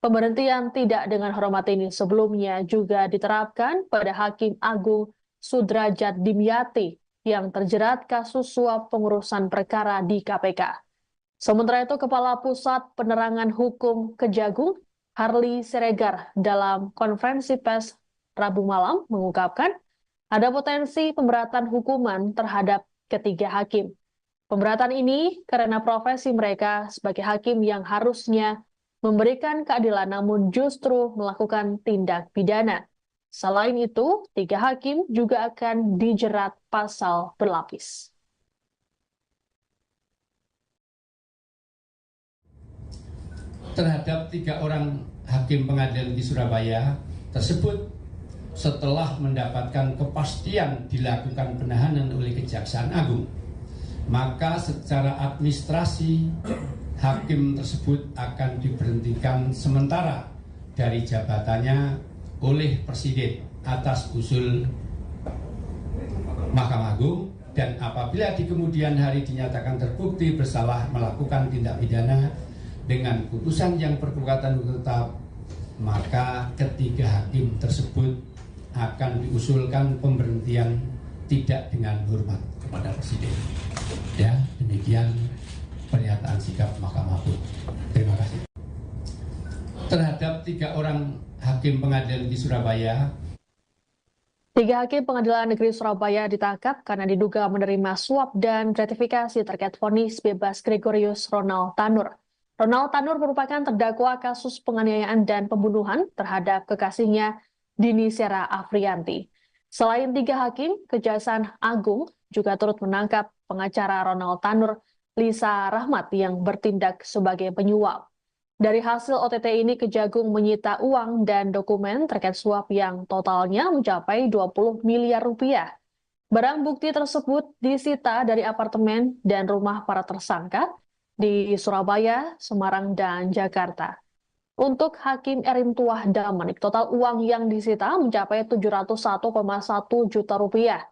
Pemberhentian tidak dengan hormat ini sebelumnya juga diterapkan pada Hakim Agung Sudrajat Dimyati yang terjerat kasus suap pengurusan perkara di KPK. Sementara itu, Kepala Pusat Penerangan Hukum Kejagung, Harli Siregar, dalam konferensi pers Rabu malam mengungkapkan ada potensi pemberatan hukuman terhadap ketiga hakim. Pemberatan ini karena profesi mereka sebagai hakim yang harusnya memberikan keadilan namun justru melakukan tindak pidana. Selain itu, 3 hakim juga akan dijerat pasal berlapis. Terhadap 3 orang hakim pengadilan di Surabaya tersebut setelah mendapatkan kepastian dilakukan penahanan oleh Kejaksaan Agung, maka secara administrasi hakim tersebut akan diberhentikan sementara dari jabatannya oleh Presiden atas usul Mahkamah Agung, dan apabila di kemudian hari dinyatakan terbukti bersalah melakukan tindak pidana dengan putusan yang berkekuatan hukum tetap, maka ketiga hakim tersebut akan diusulkan pemberhentian tidak dengan hormat kepada Presiden. Ya, demikian pernyataan sikap Mahkamah Agung. Terima kasih. Terhadap 3 orang hakim pengadilan di Surabaya, 3 hakim Pengadilan Negeri Surabaya ditangkap karena diduga menerima suap dan gratifikasi terkait vonis bebas Gregorius Ronald Tanur. Ronald Tanur merupakan terdakwa kasus penganiayaan dan pembunuhan terhadap kekasihnya Dini Sera Afrianti. Selain 3 hakim, Kejaksaan Agung juga turut menangkap pengacara Ronald Tanur, Lisa Rahmat, yang bertindak sebagai penyuap. Dari hasil OTT ini, Kejagung menyita uang dan dokumen terkait suap yang totalnya mencapai 20 miliar rupiah. Barang bukti tersebut disita dari apartemen dan rumah para tersangka di Surabaya, Semarang, dan Jakarta. Untuk Hakim Erentuah Damanik, total uang yang disita mencapai 701,1 juta rupiah.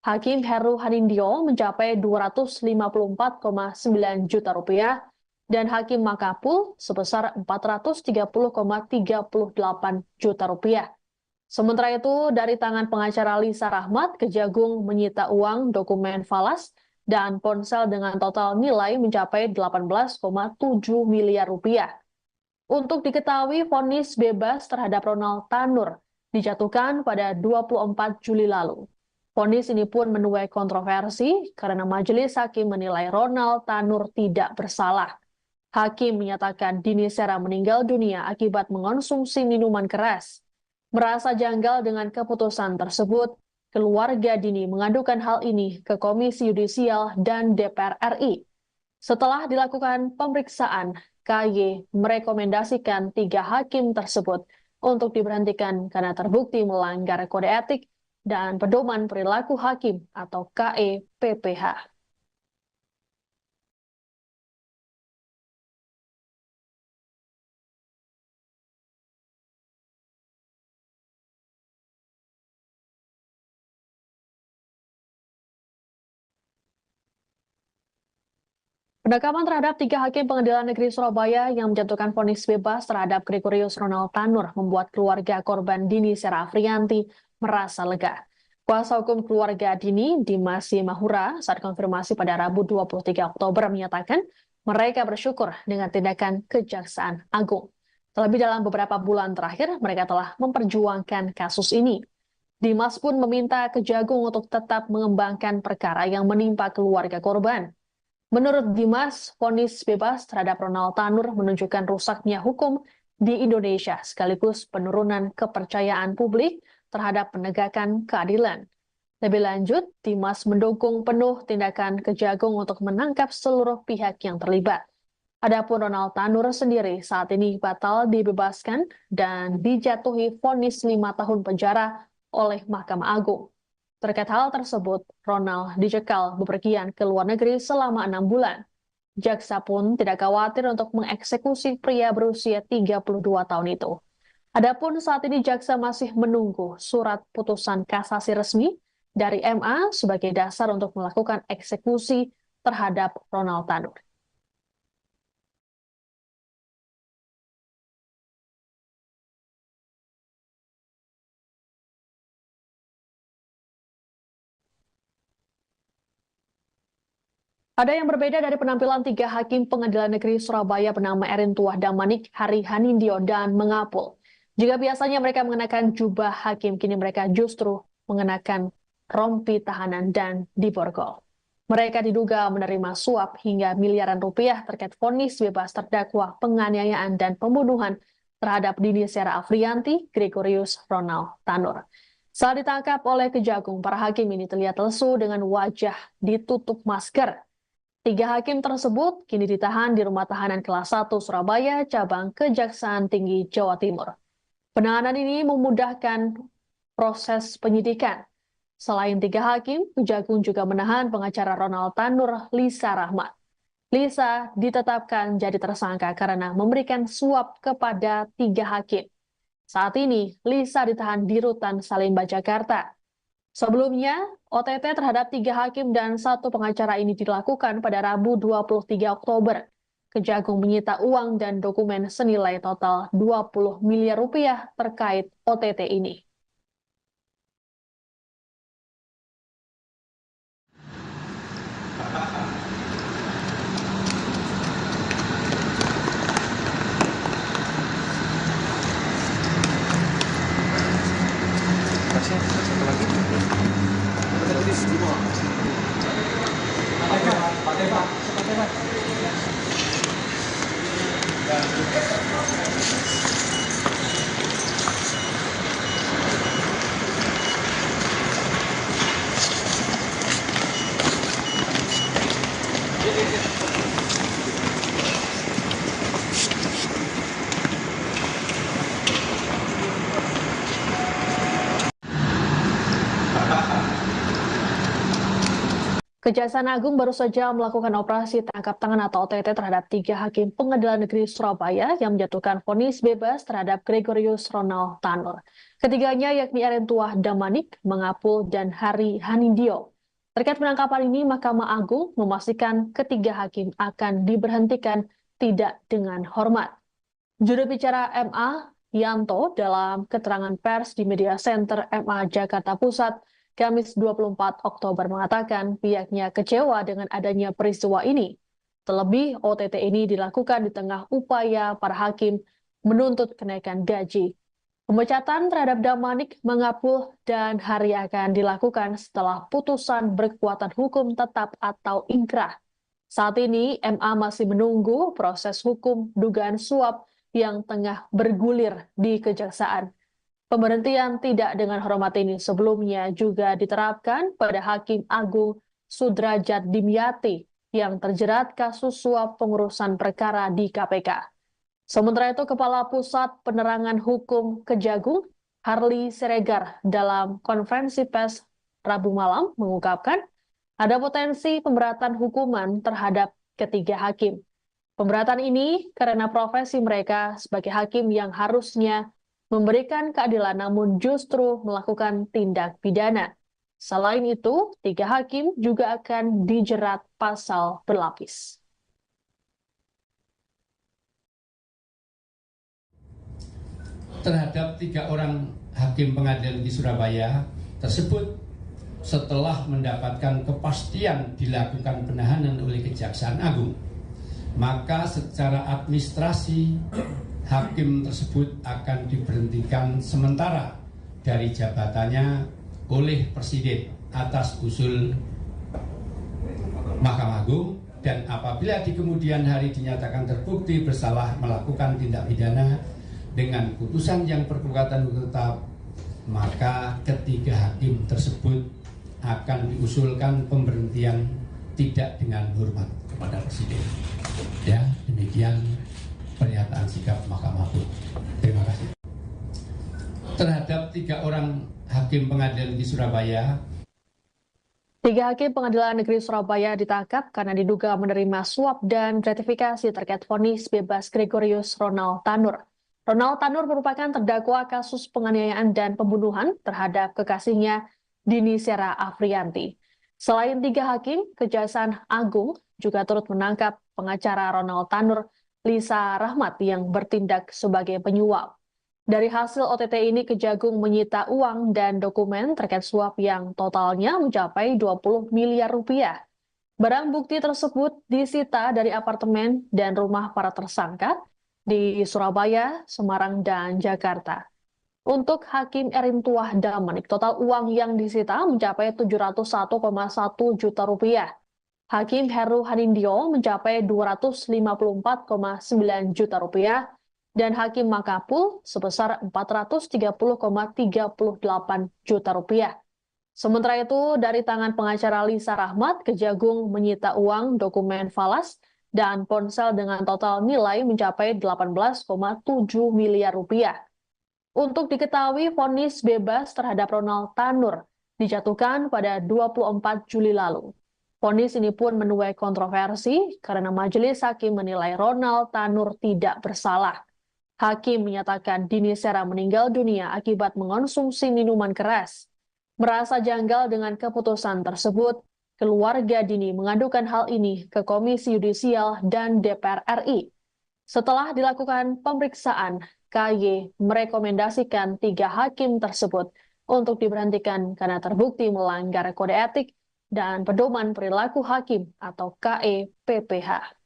Hakim Heru Hanindyo mencapai 254,9 juta rupiah, dan Hakim Mangapul sebesar 430,38 juta rupiah. Sementara itu, dari tangan pengacara Lisa Rahmat, Kejagung menyita uang, dokumen falas, dan ponsel dengan total nilai mencapai 18,7 miliar rupiah. Untuk diketahui, vonis bebas terhadap Ronald Tanur dijatuhkan pada 24 Juli lalu. Vonis ini pun menuai kontroversi karena majelis hakim menilai Ronald Tanur tidak bersalah. Hakim menyatakan Dini Sera meninggal dunia akibat mengonsumsi minuman keras. Merasa janggal dengan keputusan tersebut, keluarga Dini mengadukan hal ini ke Komisi Yudisial dan DPR RI. Setelah dilakukan pemeriksaan, KY merekomendasikan 3 hakim tersebut untuk diberhentikan karena terbukti melanggar kode etik dan pedoman perilaku hakim atau KEPPH. Penangkapan terhadap 3 hakim Pengadilan Negeri Surabaya yang menjatuhkan vonis bebas terhadap Gregorius Ronald Tanur membuat keluarga korban Dini Sera Afrianti merasa lega. Kuasa hukum keluarga Dini, Dimas Mahura, saat konfirmasi pada Rabu 23 Oktober menyatakan mereka bersyukur dengan tindakan Kejaksaan Agung. Terlebih dalam beberapa bulan terakhir, mereka telah memperjuangkan kasus ini. Dimas pun meminta Kejagung untuk tetap mengembangkan perkara yang menimpa keluarga korban. Menurut Dimas, vonis bebas terhadap Ronald Tanur menunjukkan rusaknya hukum di Indonesia sekaligus penurunan kepercayaan publik terhadap penegakan keadilan. Lebih lanjut, Dimas mendukung penuh tindakan Kejagung untuk menangkap seluruh pihak yang terlibat. Adapun Ronald Tanur sendiri saat ini batal dibebaskan dan dijatuhi vonis 5 tahun penjara oleh Mahkamah Agung. Terkait hal tersebut, Ronald dicekal bepergian ke luar negeri selama 6 bulan. Jaksa pun tidak khawatir untuk mengeksekusi pria berusia 32 tahun itu. Adapun saat ini jaksa masih menunggu surat putusan kasasi resmi dari MA sebagai dasar untuk melakukan eksekusi terhadap Ronald Tanur. Ada yang berbeda dari penampilan 3 hakim Pengadilan Negeri Surabaya bernama Erin Tuah Damanik, Hari Hanindyo, dan Mengapul. Jika biasanya mereka mengenakan jubah hakim, kini mereka justru mengenakan rompi tahanan dan diborgol. Mereka diduga menerima suap hingga miliaran rupiah terkait vonis bebas terdakwa penganiayaan dan pembunuhan terhadap Dini Sera Afrianti, Gregorius Ronald Tanur. Saat ditangkap oleh Kejagung, para hakim ini terlihat lesu dengan wajah ditutup masker. 3 hakim tersebut kini ditahan di Rumah Tahanan Kelas 1 Surabaya, cabang Kejaksaan Tinggi Jawa Timur. Penahanan ini memudahkan proses penyidikan. Selain 3 hakim, Kejagung juga menahan pengacara Ronald Tanur, Lisa Rahmat. Lisa ditetapkan jadi tersangka karena memberikan suap kepada 3 hakim. Saat ini, Lisa ditahan di Rutan Salemba, Jakarta. Sebelumnya, OTT terhadap 3 hakim dan 1 pengacara ini dilakukan pada Rabu 23 Oktober. Kejagung menyita uang dan dokumen senilai total 20 miliar rupiah terkait OTT ini. Kejaksaan Agung baru saja melakukan operasi tangkap tangan atau OTT terhadap 3 hakim Pengadilan Negeri Surabaya yang menjatuhkan vonis bebas terhadap Gregorius Ronald Tanur. Ketiganya yakni Erin Tuah Damanik, Mengapul, dan Hari Hanindyo. Terkait penangkapan ini, Mahkamah Agung memastikan ketiga hakim akan diberhentikan tidak dengan hormat. Juru bicara MA, Yanto, dalam keterangan pers di Media Center MA Jakarta Pusat, Kamis 24 Oktober mengatakan pihaknya kecewa dengan adanya peristiwa ini. Terlebih, OTT ini dilakukan di tengah upaya para hakim menuntut kenaikan gaji. Pemecatan terhadap Damanik, Mengapul, dan Hari akan dilakukan setelah putusan berkekuatan hukum tetap atau ingkrah. Saat ini, MA masih menunggu proses hukum dugaan suap yang tengah bergulir di Kejaksaan. Pemberhentian tidak dengan hormat ini sebelumnya juga diterapkan pada Hakim Agung Sudrajat Dimyati yang terjerat kasus suap pengurusan perkara di KPK. Sementara itu, Kepala Pusat Penerangan Hukum Kejagung, Harli Siregar, dalam konferensi pers Rabu malam mengungkapkan ada potensi pemberatan hukuman terhadap ketiga hakim. Pemberatan ini karena profesi mereka sebagai hakim yang harusnya memberikan keadilan namun justru melakukan tindak pidana. Selain itu, 3 hakim juga akan dijerat pasal berlapis. Terhadap 3 orang hakim pengadilan di Surabaya tersebut setelah mendapatkan kepastian dilakukan penahanan oleh Kejaksaan Agung, maka secara administrasi hakim tersebut akan diberhentikan sementara dari jabatannya oleh Presiden atas usul Mahkamah Agung, dan apabila di kemudian hari dinyatakan terbukti bersalah melakukan tindak pidana dengan putusan yang berkekuatan hukum tetap, maka ketiga hakim tersebut akan diusulkan pemberhentian tidak dengan hormat kepada Presiden. Ya, demikian pernyataan sikap Mahkamah Agung. Terima kasih. Terhadap 3 orang hakim pengadilan negeri Surabaya, 3 hakim pengadilan negeri Surabaya ditangkap karena diduga menerima suap dan gratifikasi terkait vonis bebas Gregorius Ronald Tanur. Ronald Tanur merupakan terdakwa kasus penganiayaan dan pembunuhan terhadap kekasihnya Dini Sera Afrianti. Selain 3 hakim, Kejaksaan Agung juga turut menangkap pengacara Ronald Tanur, Lisa Rahmat, yang bertindak sebagai penyuap. Dari hasil OTT ini, Kejagung menyita uang dan dokumen terkait suap yang totalnya mencapai 20 miliar rupiah. Barang bukti tersebut disita dari apartemen dan rumah para tersangka di Surabaya, Semarang, dan Jakarta. Untuk Hakim Erintuah Damanik, total uang yang disita mencapai 701,1 juta rupiah. Hakim Heru Hanindyo mencapai 254,9 juta rupiah, dan Hakim Makapul sebesar 430,38 juta rupiah. Sementara itu, dari tangan pengacara Lisa Rahmat, Kejagung menyita uang, dokumen falas, dan ponsel dengan total nilai mencapai 18,7 miliar rupiah. Untuk diketahui, vonis bebas terhadap Ronald Tanur dijatuhkan pada 24 Juli lalu. Vonis ini pun menuai kontroversi karena majelis hakim menilai Ronald Tanur tidak bersalah. Hakim menyatakan Dini Sera meninggal dunia akibat mengonsumsi minuman keras. Merasa janggal dengan keputusan tersebut, keluarga Dini mengadukan hal ini ke Komisi Yudisial dan DPR RI. Setelah dilakukan pemeriksaan, KY merekomendasikan 3 hakim tersebut untuk diberhentikan karena terbukti melanggar kode etik dan pedoman perilaku hakim atau KEPPH.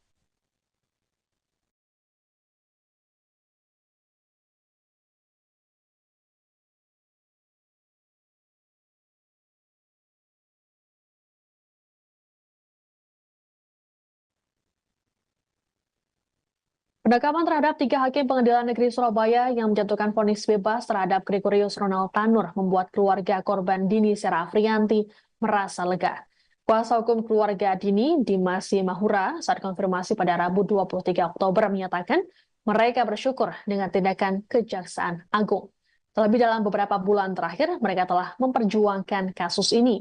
Penangkapan terhadap 3 hakim pengadilan negeri Surabaya yang menjatuhkan vonis bebas terhadap Gregorius Ronald Tanur membuat keluarga korban Dini Sera Afrianti merasa lega. Kuasa hukum keluarga Dini, Dimas Mahura, saat konfirmasi pada Rabu 23 Oktober menyatakan mereka bersyukur dengan tindakan Kejaksaan Agung. Terlebih dalam beberapa bulan terakhir, mereka telah memperjuangkan kasus ini.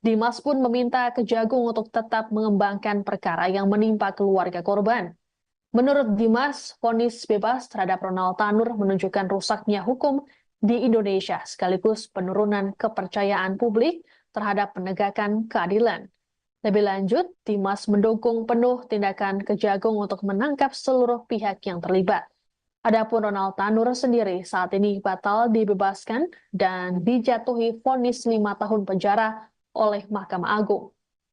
Dimas pun meminta Kejagung untuk tetap mengembangkan perkara yang menimpa keluarga korban. Menurut Dimas, vonis bebas terhadap Ronald Tanur menunjukkan rusaknya hukum di Indonesia sekaligus penurunan kepercayaan publik terhadap penegakan keadilan. Lebih lanjut, Dimas mendukung penuh tindakan Kejagung untuk menangkap seluruh pihak yang terlibat. Adapun Ronald Tanur sendiri saat ini batal dibebaskan dan dijatuhi vonis 5 tahun penjara oleh Mahkamah Agung.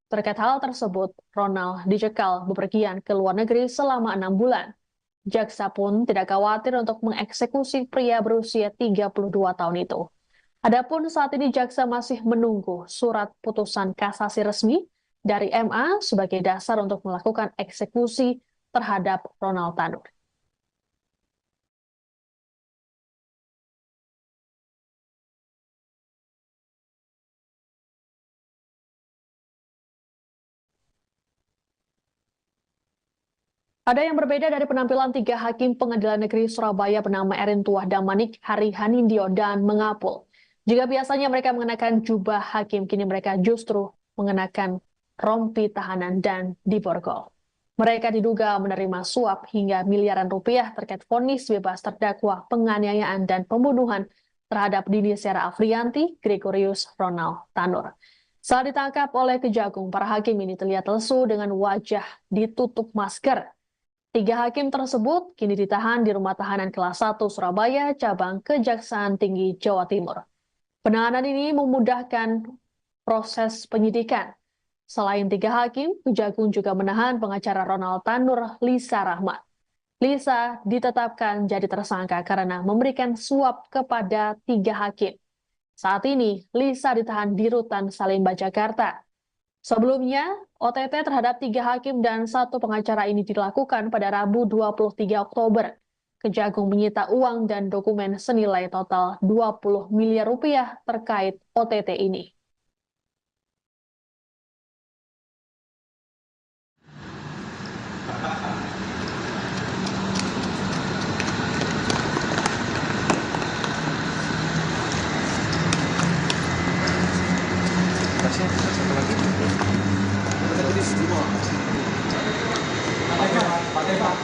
Terkait hal tersebut, Ronald dicekal bepergian ke luar negeri selama 6 bulan. Jaksa pun tidak khawatir untuk mengeksekusi pria berusia 32 tahun itu. Adapun saat ini jaksa masih menunggu surat putusan kasasi resmi dari MA sebagai dasar untuk melakukan eksekusi terhadap Ronald Tanur. Ada yang berbeda dari penampilan 3 hakim pengadilan negeri Surabaya bernama Erintuah Damanik, Hari Hanindyo, dan Mengapul. Jika biasanya mereka mengenakan jubah hakim, kini mereka justru mengenakan rompi tahanan dan diborgol. Mereka diduga menerima suap hingga miliaran rupiah terkait vonis bebas terdakwa penganiayaan dan pembunuhan terhadap Dini Sera Afrianti, Gregorius Ronald Tanur. Saat ditangkap oleh Kejagung, para hakim ini terlihat lesu dengan wajah ditutup masker. 3 hakim tersebut kini ditahan di Rumah Tahanan Kelas 1 Surabaya, cabang Kejaksaan Tinggi Jawa Timur. Penahanan ini memudahkan proses penyidikan. Selain 3 hakim, Kejagung juga menahan pengacara Ronald Tanur, Lisa Rahmat. Lisa ditetapkan jadi tersangka karena memberikan suap kepada 3 hakim. Saat ini, Lisa ditahan di Rutan Salemba, Jakarta. Sebelumnya, OTT terhadap 3 hakim dan 1 pengacara ini dilakukan pada Rabu 23 Oktober. Kejagung menyita uang dan dokumen senilai total 20 miliar rupiah terkait OTT ini. Satu lagi. Pakai Pak.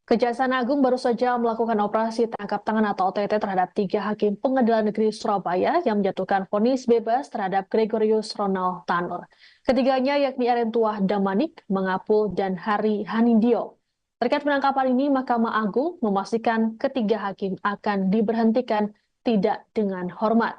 Kejaksaan Agung baru saja melakukan operasi tangkap tangan atau OTT terhadap 3 hakim Pengadilan Negeri Surabaya yang menjatuhkan vonis bebas terhadap Gregorius Ronald Tanur. Ketiganya yakni Erentuah Damanik, Mangapul, dan Hari Hanindyo. Terkait penangkapan ini, Mahkamah Agung memastikan ketiga hakim akan diberhentikan tidak dengan hormat.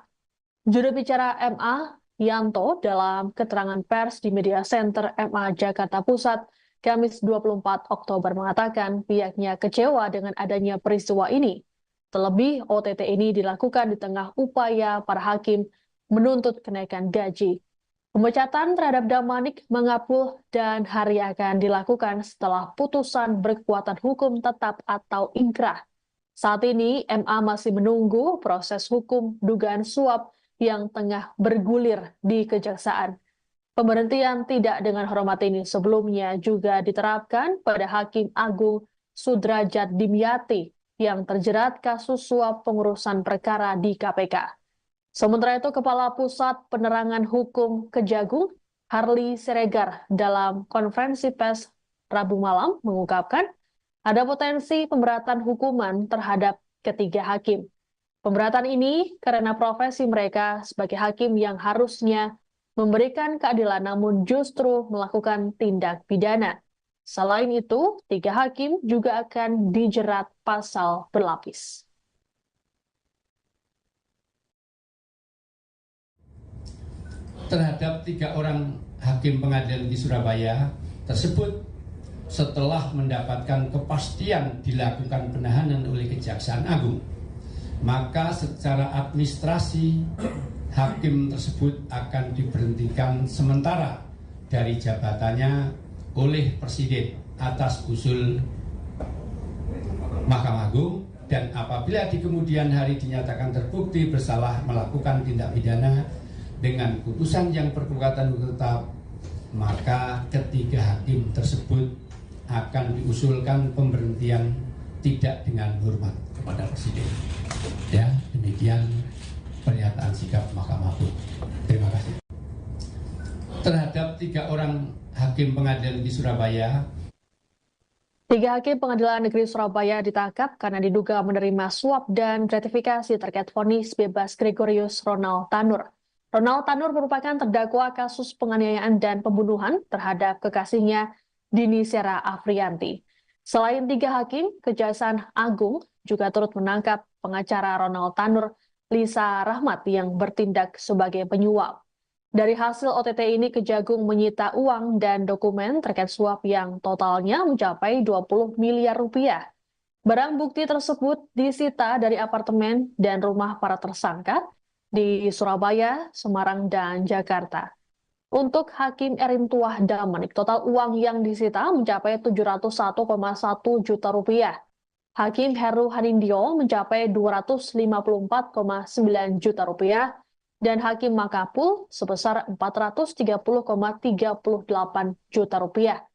Juru bicara MA, Yanto, dalam keterangan pers di Media Center MA Jakarta Pusat, Kamis 24 Oktober mengatakan pihaknya kecewa dengan adanya peristiwa ini. Terlebih, OTT ini dilakukan di tengah upaya para hakim menuntut kenaikan gaji. Pemecatan terhadap Damanik, Mangapul, dan Hari akan dilakukan setelah putusan berkekuatan hukum tetap atau ingkrah. Saat ini, MA masih menunggu proses hukum dugaan suap yang tengah bergulir di Kejaksaan. Pemberhentian tidak dengan hormat ini sebelumnya juga diterapkan pada Hakim Agung Sudrajat Dimyati yang terjerat kasus suap pengurusan perkara di KPK. Sementara itu, Kepala Pusat Penerangan Hukum Kejagung, Harli Siregar, dalam konferensi pers Rabu malam mengungkapkan ada potensi pemberatan hukuman terhadap ketiga hakim. Pemberatan ini karena profesi mereka sebagai hakim yang harusnya memberikan keadilan namun justru melakukan tindak pidana. Selain itu, 3 hakim juga akan dijerat pasal berlapis. Terhadap 3 orang hakim pengadilan di Surabaya tersebut setelah mendapatkan kepastian dilakukan penahanan oleh Kejaksaan Agung, maka secara administrasi hakim tersebut akan diberhentikan sementara dari jabatannya oleh Presiden atas usul Mahkamah Agung, dan apabila di kemudian hari dinyatakan terbukti bersalah melakukan tindak pidana dengan putusan yang berkekuatan hukum tetap, maka ketiga hakim tersebut akan diusulkan pemberhentian tidak dengan hormat kepada Presiden. Ya, demikian pernyataan sikap Mahkamah Agung. Terima kasih. Terhadap 3 orang hakim pengadilan di Surabaya, 3 hakim Pengadilan Negeri Surabaya ditangkap karena diduga menerima suap dan gratifikasi terkait vonis bebas Gregorius Ronald Tanur. Ronald Tanur merupakan terdakwa kasus penganiayaan dan pembunuhan terhadap kekasihnya Dini Sera Afrianti. Selain 3 hakim, Kejaksaan Agung juga turut menangkap pengacara Ronald Tanur, Lisa Rahmat, yang bertindak sebagai penyuap. Dari hasil OTT ini, Kejagung menyita uang dan dokumen terkait suap yang totalnya mencapai 20 miliar rupiah. Barang bukti tersebut disita dari apartemen dan rumah para tersangka di Surabaya, Semarang, dan Jakarta. Untuk Hakim Erentuah Damanik, total uang yang disita mencapai 701,1 juta rupiah. Hakim Heru Hanindyo mencapai 254,9 juta rupiah, dan Hakim Mangapul sebesar 430,38 juta rupiah.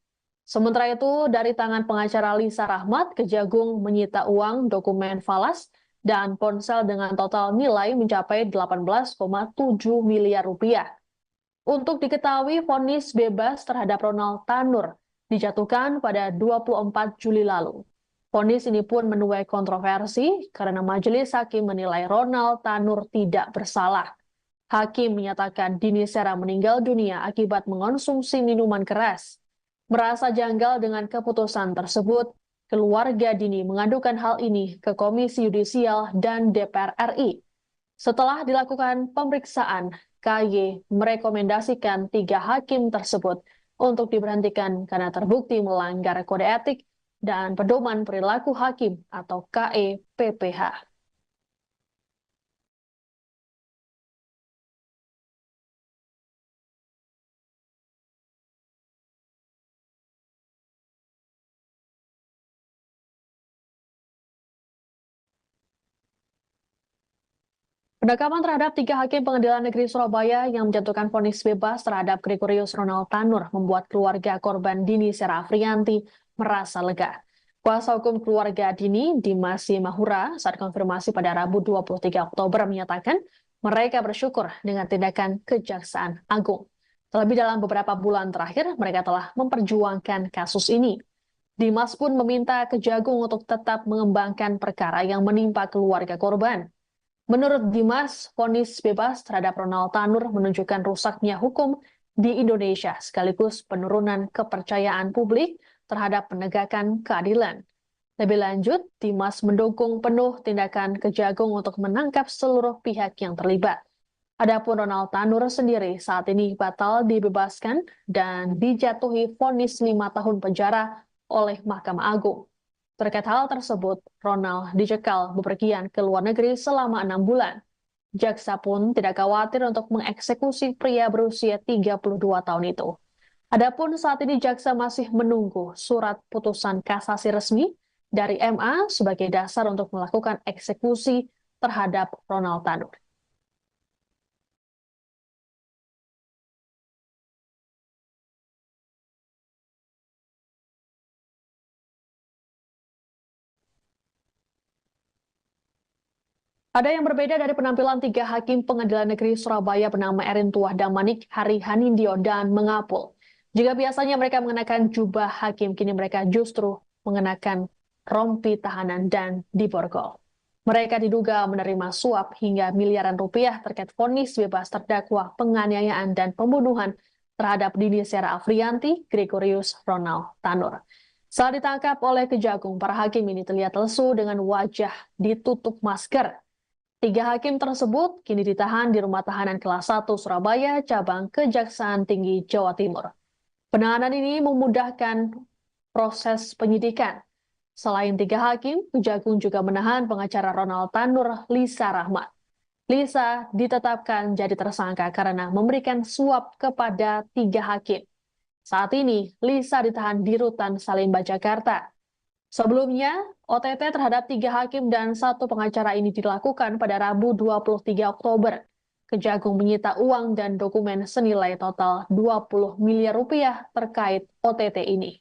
Sementara itu, dari tangan pengacara Lisa Rahmat, Kejagung menyita uang, dokumen falas, dan ponsel dengan total nilai mencapai 18,7 miliar rupiah. Untuk diketahui, vonis bebas terhadap Ronald Tanur dijatuhkan pada 24 Juli lalu. Vonis ini pun menuai kontroversi karena majelis hakim menilai Ronald Tanur tidak bersalah. Hakim menyatakan Dini Sera meninggal dunia akibat mengonsumsi minuman keras. Merasa janggal dengan keputusan tersebut, keluarga Dini mengadukan hal ini ke Komisi Yudisial dan DPR RI. Setelah dilakukan pemeriksaan, KY merekomendasikan 3 hakim tersebut untuk diberhentikan karena terbukti melanggar kode etik dan pedoman perilaku hakim atau KEPPH. Penekapan terhadap 3 hakim Pengadilan Negeri Surabaya yang menjatuhkan vonis bebas terhadap Gregorius Ronald Tanur membuat keluarga korban Dini Sera Afriyanti merasa lega. Kuasa hukum keluarga Dini, Dimas Mahura, saat konfirmasi pada Rabu 23 Oktober menyatakan mereka bersyukur dengan tindakan Kejaksaan Agung. Terlebih dalam beberapa bulan terakhir, mereka telah memperjuangkan kasus ini. Dimas pun meminta Kejagung untuk tetap mengembangkan perkara yang menimpa keluarga korban. Menurut Dimas, vonis bebas terhadap Ronald Tanur menunjukkan rusaknya hukum di Indonesia sekaligus penurunan kepercayaan publik terhadap penegakan keadilan. Lebih lanjut, Dimas mendukung penuh tindakan Kejagung untuk menangkap seluruh pihak yang terlibat. Adapun Ronald Tanur sendiri saat ini batal dibebaskan dan dijatuhi vonis 5 tahun penjara oleh Mahkamah Agung. Terkait hal tersebut, Ronald dicekal bepergian ke luar negeri selama 6 bulan. Jaksa pun tidak khawatir untuk mengeksekusi pria berusia 32 tahun itu. Adapun saat ini jaksa masih menunggu surat putusan kasasi resmi dari MA sebagai dasar untuk melakukan eksekusi terhadap Ronald Tanur. Ada yang berbeda dari penampilan 3 hakim Pengadilan Negeri Surabaya bernama Erin Tuah Damanik, Hari Hanindyo, dan Mengapul. Jika biasanya mereka mengenakan jubah hakim, kini mereka justru mengenakan rompi tahanan dan diborgol. Mereka diduga menerima suap hingga miliaran rupiah terkait vonis bebas terdakwa penganiayaan dan pembunuhan terhadap Dini Sera Afriyanti, Gregorius Ronald Tanur. Saat ditangkap oleh Kejagung, para hakim ini terlihat lesu dengan wajah ditutup masker. 3 hakim tersebut kini ditahan di Rumah Tahanan Kelas 1 Surabaya, cabang Kejaksaan Tinggi Jawa Timur. Penahanan ini memudahkan proses penyidikan. Selain 3 hakim, Kejagung juga menahan pengacara Ronald Tanur, Lisa Rahmat. Lisa ditetapkan jadi tersangka karena memberikan suap kepada 3 hakim. Saat ini, Lisa ditahan di Rutan Salemba, Jakarta. Sebelumnya, OTT terhadap 3 hakim dan 1 pengacara ini dilakukan pada Rabu 23 Oktober. Kejagung menyita uang dan dokumen senilai total 20 miliar rupiah terkait OTT ini.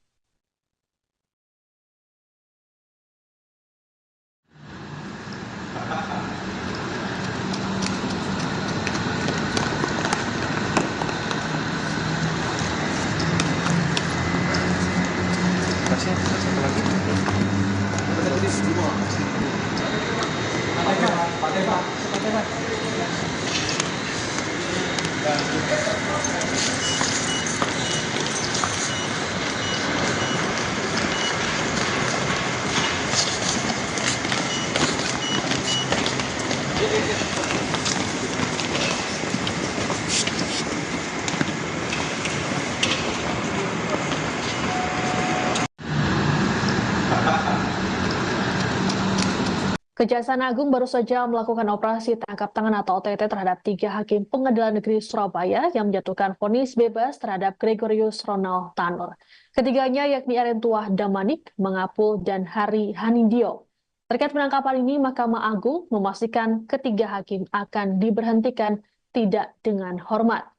Kejaksaan Agung baru saja melakukan operasi tangkap tangan atau OTT terhadap 3 hakim Pengadilan Negeri Surabaya yang menjatuhkan vonis bebas terhadap Gregorius Ronald Tanur. Ketiganya yakni Erin Tuah Damanik, Mengapul, dan Hari Hanindyo. Terkait penangkapan ini, Mahkamah Agung memastikan ketiga hakim akan diberhentikan tidak dengan hormat.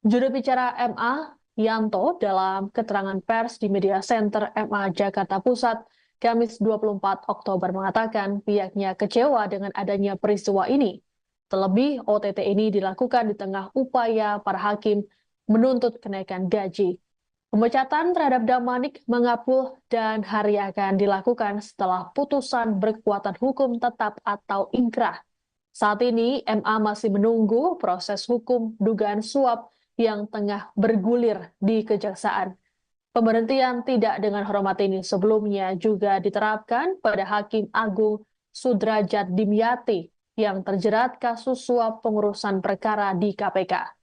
Juru bicara MA, Yanto, dalam keterangan pers di Media Center MA Jakarta Pusat, Kamis 24 Oktober mengatakan pihaknya kecewa dengan adanya peristiwa ini. Terlebih, OTT ini dilakukan di tengah upaya para hakim menuntut kenaikan gaji. Pemecatan terhadap Damanik, Mengapul, dan Hari akan dilakukan setelah putusan berkekuatan hukum tetap atau ingkrah. Saat ini, MA masih menunggu proses hukum dugaan suap yang tengah bergulir di Kejaksaan. Pemberhentian tidak dengan hormat ini sebelumnya juga diterapkan pada Hakim Agung Sudrajat Dimyati yang terjerat kasus suap pengurusan perkara di KPK.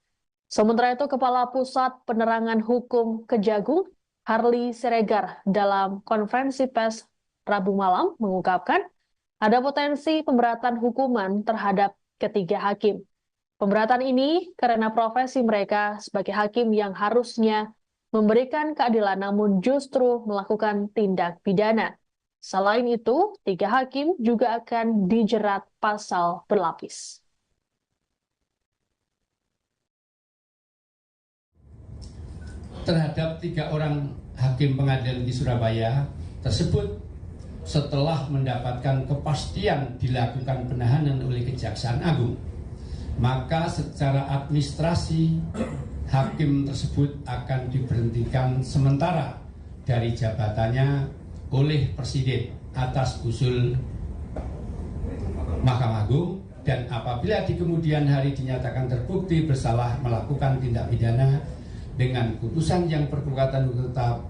Sementara itu, Kepala Pusat Penerangan Hukum Kejagung, Harli Siregar, dalam konferensi pers Rabu malam mengungkapkan ada potensi pemberatan hukuman terhadap ketiga hakim. Pemberatan ini karena profesi mereka sebagai hakim yang harusnya memberikan keadilan namun justru melakukan tindak pidana. Selain itu, tiga hakim juga akan dijerat pasal berlapis. Terhadap 3 orang hakim pengadilan di Surabaya tersebut, setelah mendapatkan kepastian dilakukan penahanan oleh Kejaksaan Agung, maka secara administrasi hakim tersebut akan diberhentikan sementara dari jabatannya oleh Presiden atas usul Mahkamah Agung, dan apabila di kemudian hari dinyatakan terbukti bersalah melakukan tindak pidana dengan putusan yang berkekuatan hukum tetap,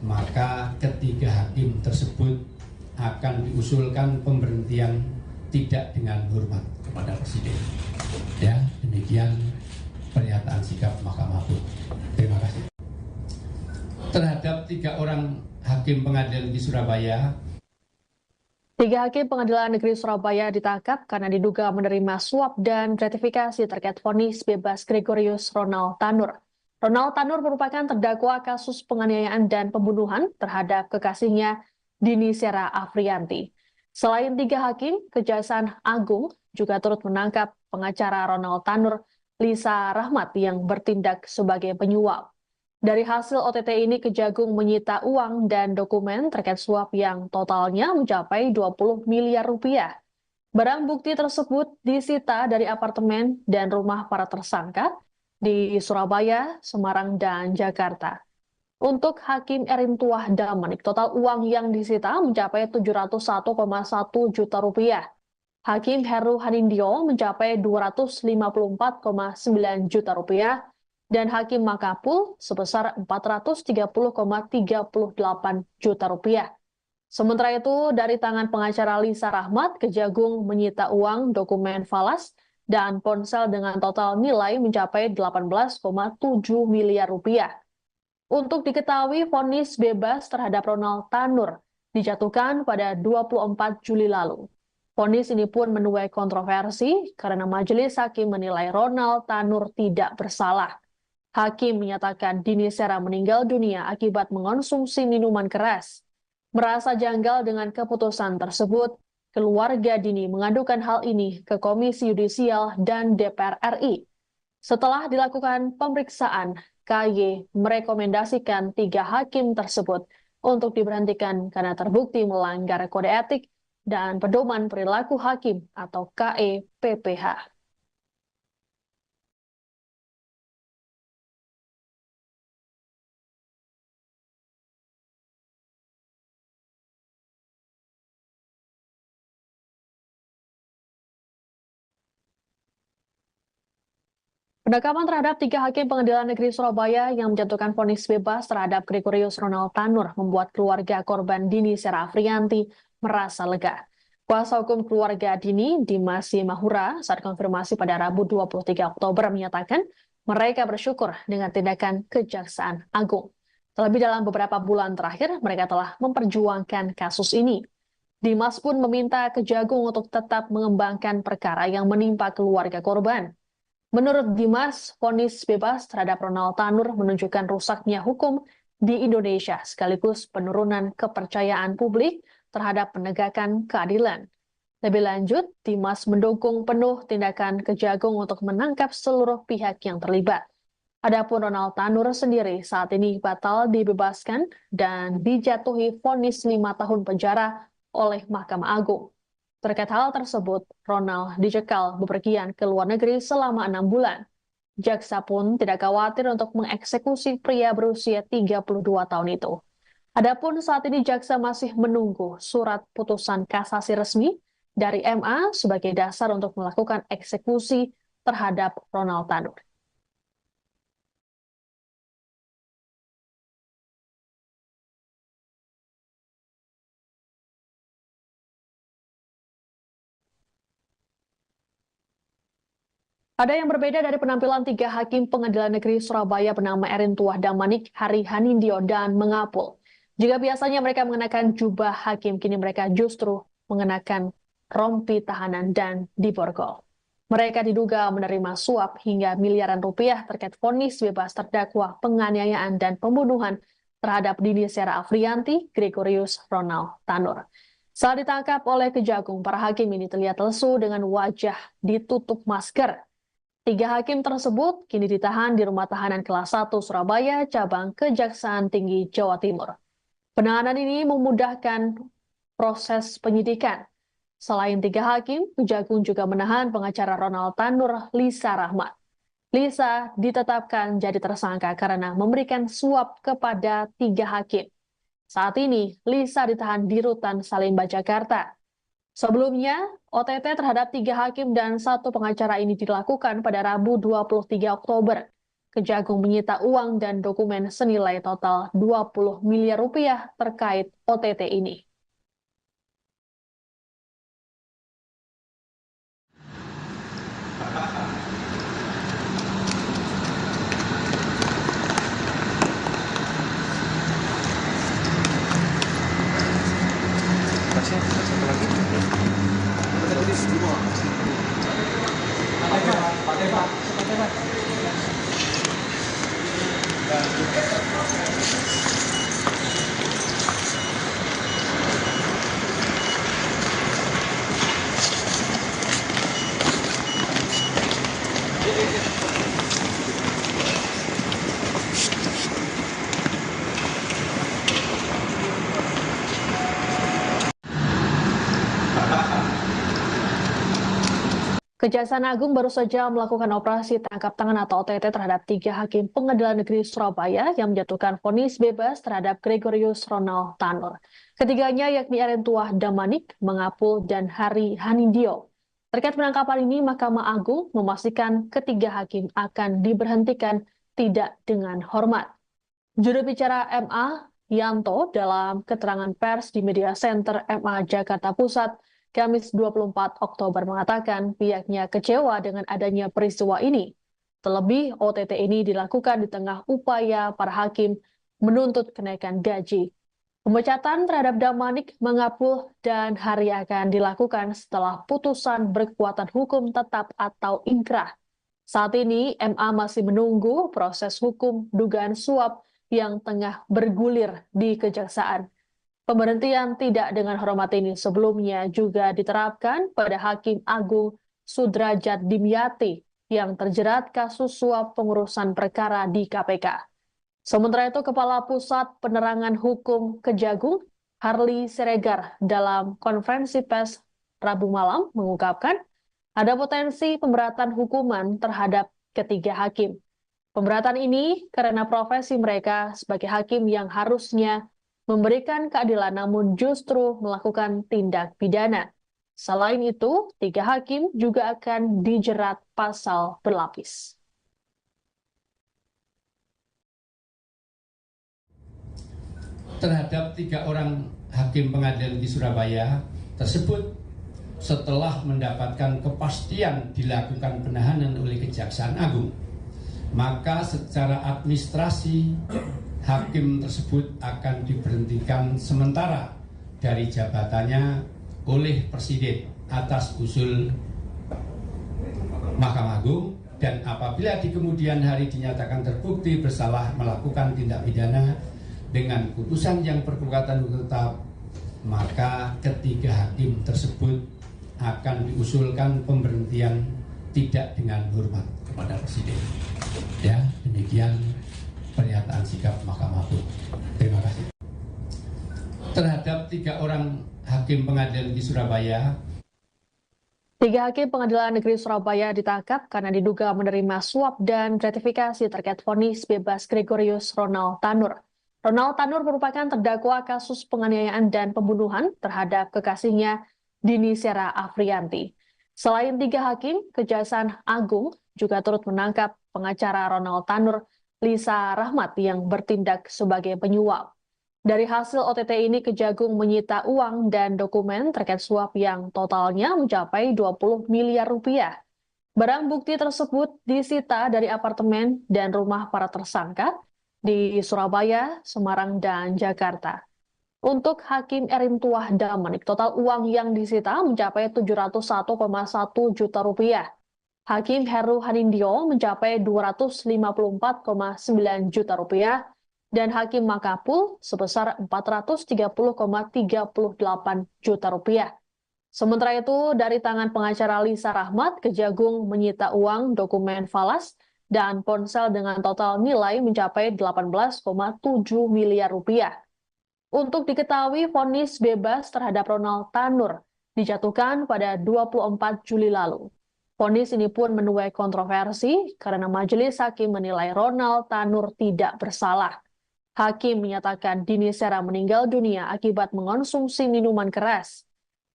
maka ketiga hakim tersebut akan diusulkan pemberhentian tidak dengan hormat kepada Presiden. Ya, demikian pernyataan sikap Mahkamah Agung. Terima kasih. Terhadap 3 orang hakim pengadilan di Surabaya, 3 hakim Pengadilan Negeri Surabaya ditangkap karena diduga menerima suap dan gratifikasi terkait vonis bebas Gregorius Ronald Tanur. Ronald Tanur merupakan terdakwa kasus penganiayaan dan pembunuhan terhadap kekasihnya Dini Sera Afrianti. Selain 3 hakim, Kejaksaan Agung juga turut menangkap pengacara Ronald Tanur, Lisa Rahmat, yang bertindak sebagai penyuap. Dari hasil OTT ini, Kejagung menyita uang dan dokumen terkait suap yang totalnya mencapai 20 miliar rupiah. Barang bukti tersebut disita dari apartemen dan rumah para tersangka di Surabaya, Semarang, dan Jakarta. Untuk Hakim Erin Tuah Damanik, total uang yang disita mencapai 701,1 juta rupiah. Hakim Heru Hanindyo mencapai 254,9 juta rupiah, dan Hakim Makapul sebesar 430,38 juta rupiah. Sementara itu, dari tangan pengacara Lisa Rahmat, Kejagung menyita uang, dokumen falas, dan ponsel dengan total nilai mencapai 18,7 miliar rupiah. Untuk diketahui, vonis bebas terhadap Ronald Tanur dijatuhkan pada 24 Juli lalu. Vonis ini pun menuai kontroversi karena majelis hakim menilai Ronald Tanur tidak bersalah. Hakim menyatakan Dini Sera meninggal dunia akibat mengonsumsi minuman keras. Merasa janggal dengan keputusan tersebut, keluarga Dini mengadukan hal ini ke Komisi Yudisial dan DPR RI. Setelah dilakukan pemeriksaan, KY merekomendasikan 3 hakim tersebut untuk diberhentikan karena terbukti melanggar kode etik dan pedoman perilaku hakim atau KEPPH. Penangkapan terhadap 3 hakim Pengadilan Negeri Surabaya yang menjatuhkan vonis bebas terhadap Gregorius Ronald Tanur membuat keluarga korban Dini Sera Afrianti merasa lega. Kuasa hukum keluarga Dini, Dimas Mahura, saat konfirmasi pada Rabu 23 Oktober menyatakan mereka bersyukur dengan tindakan Kejaksaan Agung. Terlebih dalam beberapa bulan terakhir, mereka telah memperjuangkan kasus ini. Dimas pun meminta Kejagung untuk tetap mengembangkan perkara yang menimpa keluarga korban. Menurut Dimas, vonis bebas terhadap Ronald Tanur menunjukkan rusaknya hukum di Indonesia sekaligus penurunan kepercayaan publik terhadap penegakan keadilan. Lebih lanjut, Dimas mendukung penuh tindakan Kejagung untuk menangkap seluruh pihak yang terlibat. Adapun Ronald Tanur sendiri saat ini batal dibebaskan dan dijatuhi vonis 5 tahun penjara oleh Mahkamah Agung. Terkait hal tersebut, Ronald dicekal bepergian ke luar negeri selama 6 bulan. Jaksa pun tidak khawatir untuk mengeksekusi pria berusia 32 tahun itu. Adapun saat ini jaksa masih menunggu surat putusan kasasi resmi dari MA sebagai dasar untuk melakukan eksekusi terhadap Ronald Tanur. Ada yang berbeda dari penampilan tiga hakim Pengadilan Negeri Surabaya bernama Erin Tuah Damanik, Hari Hanindyo, dan Mengapul. Jika biasanya mereka mengenakan jubah hakim, kini mereka justru mengenakan rompi tahanan dan diborgol. Mereka diduga menerima suap hingga miliaran rupiah terkait vonis bebas terdakwa penganiayaan dan pembunuhan terhadap Dini Sera Afrianti, Gregorius Ronald Tanur. Saat ditangkap oleh Kejagung, para hakim ini terlihat lesu dengan wajah ditutup masker. Tiga hakim tersebut kini ditahan di Rumah Tahanan Kelas 1 Surabaya, cabang Kejaksaan Tinggi Jawa Timur. Penahanan ini memudahkan proses penyidikan. Selain tiga hakim, Kejagung juga menahan pengacara Ronald Tanur, Lisa Rahmat. Lisa ditetapkan jadi tersangka karena memberikan suap kepada tiga hakim. Saat ini, Lisa ditahan di Rutan Salemba, Jakarta. Sebelumnya, OTT terhadap tiga hakim dan satu pengacara ini dilakukan pada Rabu 23 Oktober. Kejagung menyita uang dan dokumen senilai total 20 miliar rupiah terkait OTT ini. Satu lagi. Kita tulis dulu. Pakai Pak. Kejaksaan Agung baru saja melakukan operasi tangkap tangan atau OTT terhadap tiga hakim Pengadilan Negeri Surabaya yang menjatuhkan vonis bebas terhadap Gregorius Ronald Tanur. Ketiganya yakni Erin Tuah Damanik, Mengapul, dan Hari Hanindyo. Terkait penangkapan ini, Mahkamah Agung memastikan ketiga hakim akan diberhentikan tidak dengan hormat. Juru bicara MA, Yanto, dalam keterangan pers di Media Center MA Jakarta Pusat, Kamis 24 Oktober mengatakan pihaknya kecewa dengan adanya peristiwa ini. Terlebih, OTT ini dilakukan di tengah upaya para hakim menuntut kenaikan gaji. Pemecatan terhadap Damanik, Mengapul, dan Hari akan dilakukan setelah putusan berkekuatan hukum tetap atau inkrah. Saat ini, MA masih menunggu proses hukum dugaan suap yang tengah bergulir di Kejaksaan. Pemberhentian tidak dengan hormat ini sebelumnya juga diterapkan pada Hakim Agung Sudrajat Dimyati yang terjerat kasus suap pengurusan perkara di KPK. Sementara itu, Kepala Pusat Penerangan Hukum Kejagung, Harli Siregar, dalam konferensi pers Rabu malam mengungkapkan ada potensi pemberatan hukuman terhadap ketiga hakim. Pemberatan ini karena profesi mereka sebagai hakim yang harusnya memberikan keadilan namun justru melakukan tindak pidana. Selain itu, tiga hakim juga akan dijerat pasal berlapis. Terhadap tiga orang hakim pengadilan di Surabaya tersebut setelah mendapatkan kepastian dilakukan penahanan oleh Kejaksaan Agung, maka secara administrasi hakim tersebut akan diberhentikan sementara dari jabatannya oleh Presiden atas usul Mahkamah Agung, dan apabila di kemudian hari dinyatakan terbukti bersalah melakukan tindak pidana dengan putusan yang berkekuatan hukum tetap, maka ketiga hakim tersebut akan diusulkan pemberhentian tidak dengan hormat kepada Presiden. Ya, demikian pernyataan sikap Mahkamah Agung. Terima kasih. Terhadap tiga orang hakim pengadilan di Surabaya. Tiga hakim Pengadilan Negeri Surabaya ditangkap karena diduga menerima suap dan gratifikasi terkait vonis bebas Gregorius Ronald Tanur. Ronald Tanur merupakan terdakwa kasus penganiayaan dan pembunuhan terhadap kekasihnya Dini Sera Afriyanti. Selain 3 hakim, Kejaksaan Agung juga turut menangkap pengacara Ronald Tanur, Lisa Rahmat yang bertindak sebagai penyuap. Dari hasil OTT ini, Kejagung menyita uang dan dokumen terkait suap yang totalnya mencapai 20 miliar rupiah. Barang bukti tersebut disita dari apartemen dan rumah para tersangka di Surabaya, Semarang, dan Jakarta. Untuk Hakim Erin Tuah Damanik, total uang yang disita mencapai 701,1 juta rupiah. Hakim Heru Hanindyo mencapai 254,9 juta rupiah dan Hakim Makapul sebesar 430,38 juta rupiah. Sementara itu, dari tangan pengacara Lisa Rahmat, Kejagung menyita uang, dokumen falas, dan ponsel dengan total nilai mencapai 18,7 miliar rupiah. Untuk diketahui, vonis bebas terhadap Ronald Tanur dijatuhkan pada 24 Juli lalu. Vonis ini pun menuai kontroversi karena majelis hakim menilai Ronald Tanur tidak bersalah. Hakim menyatakan Dini Sera meninggal dunia akibat mengonsumsi minuman keras.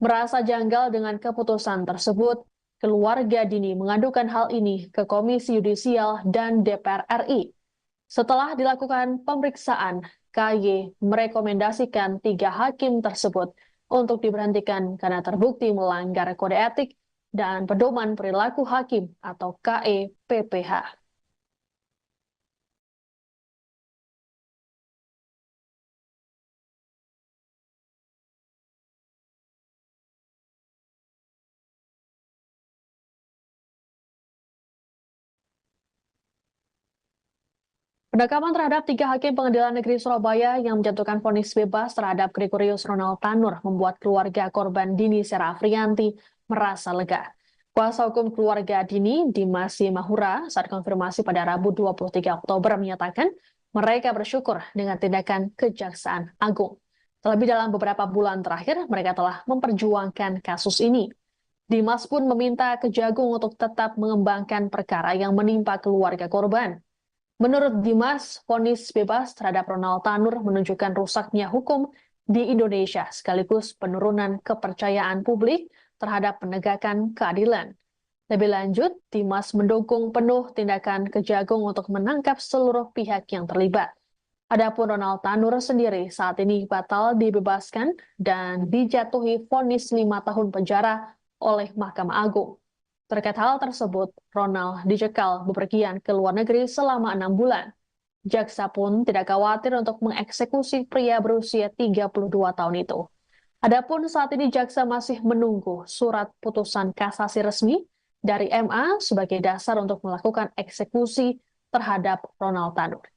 Merasa janggal dengan keputusan tersebut, keluarga Dini mengadukan hal ini ke Komisi Yudisial dan DPR RI. Setelah dilakukan pemeriksaan, KY merekomendasikan 3 hakim tersebut untuk diberhentikan karena terbukti melanggar kode etik dan pedoman perilaku hakim atau KEPPH. Penangkapan terhadap 3 hakim Pengadilan Negeri Surabaya yang menjatuhkan vonis bebas terhadap Gregorius Ronald Tanur membuat keluarga korban Dini Sera Afriyanti merasa lega. Kuasa hukum keluarga Dini, Dimas Mahura, saat konfirmasi pada Rabu 23 Oktober menyatakan mereka bersyukur dengan tindakan Kejaksaan Agung. Terlebih dalam beberapa bulan terakhir, mereka telah memperjuangkan kasus ini. Dimas pun meminta Kejagung untuk tetap mengembangkan perkara yang menimpa keluarga korban. Menurut Dimas, vonis bebas terhadap Ronald Tanur menunjukkan rusaknya hukum di Indonesia sekaligus penurunan kepercayaan publik terhadap penegakan keadilan. Lebih lanjut, Dimas mendukung penuh tindakan Kejagung untuk menangkap seluruh pihak yang terlibat. Adapun Ronald Tanur sendiri saat ini batal dibebaskan dan dijatuhi vonis 5 tahun penjara oleh Mahkamah Agung. Terkait hal tersebut, Ronald dicekal bepergian ke luar negeri selama 6 bulan. Jaksa pun tidak khawatir untuk mengeksekusi pria berusia 32 tahun itu. Adapun saat ini jaksa masih menunggu surat putusan kasasi resmi dari MA sebagai dasar untuk melakukan eksekusi terhadap Ronald Tanur.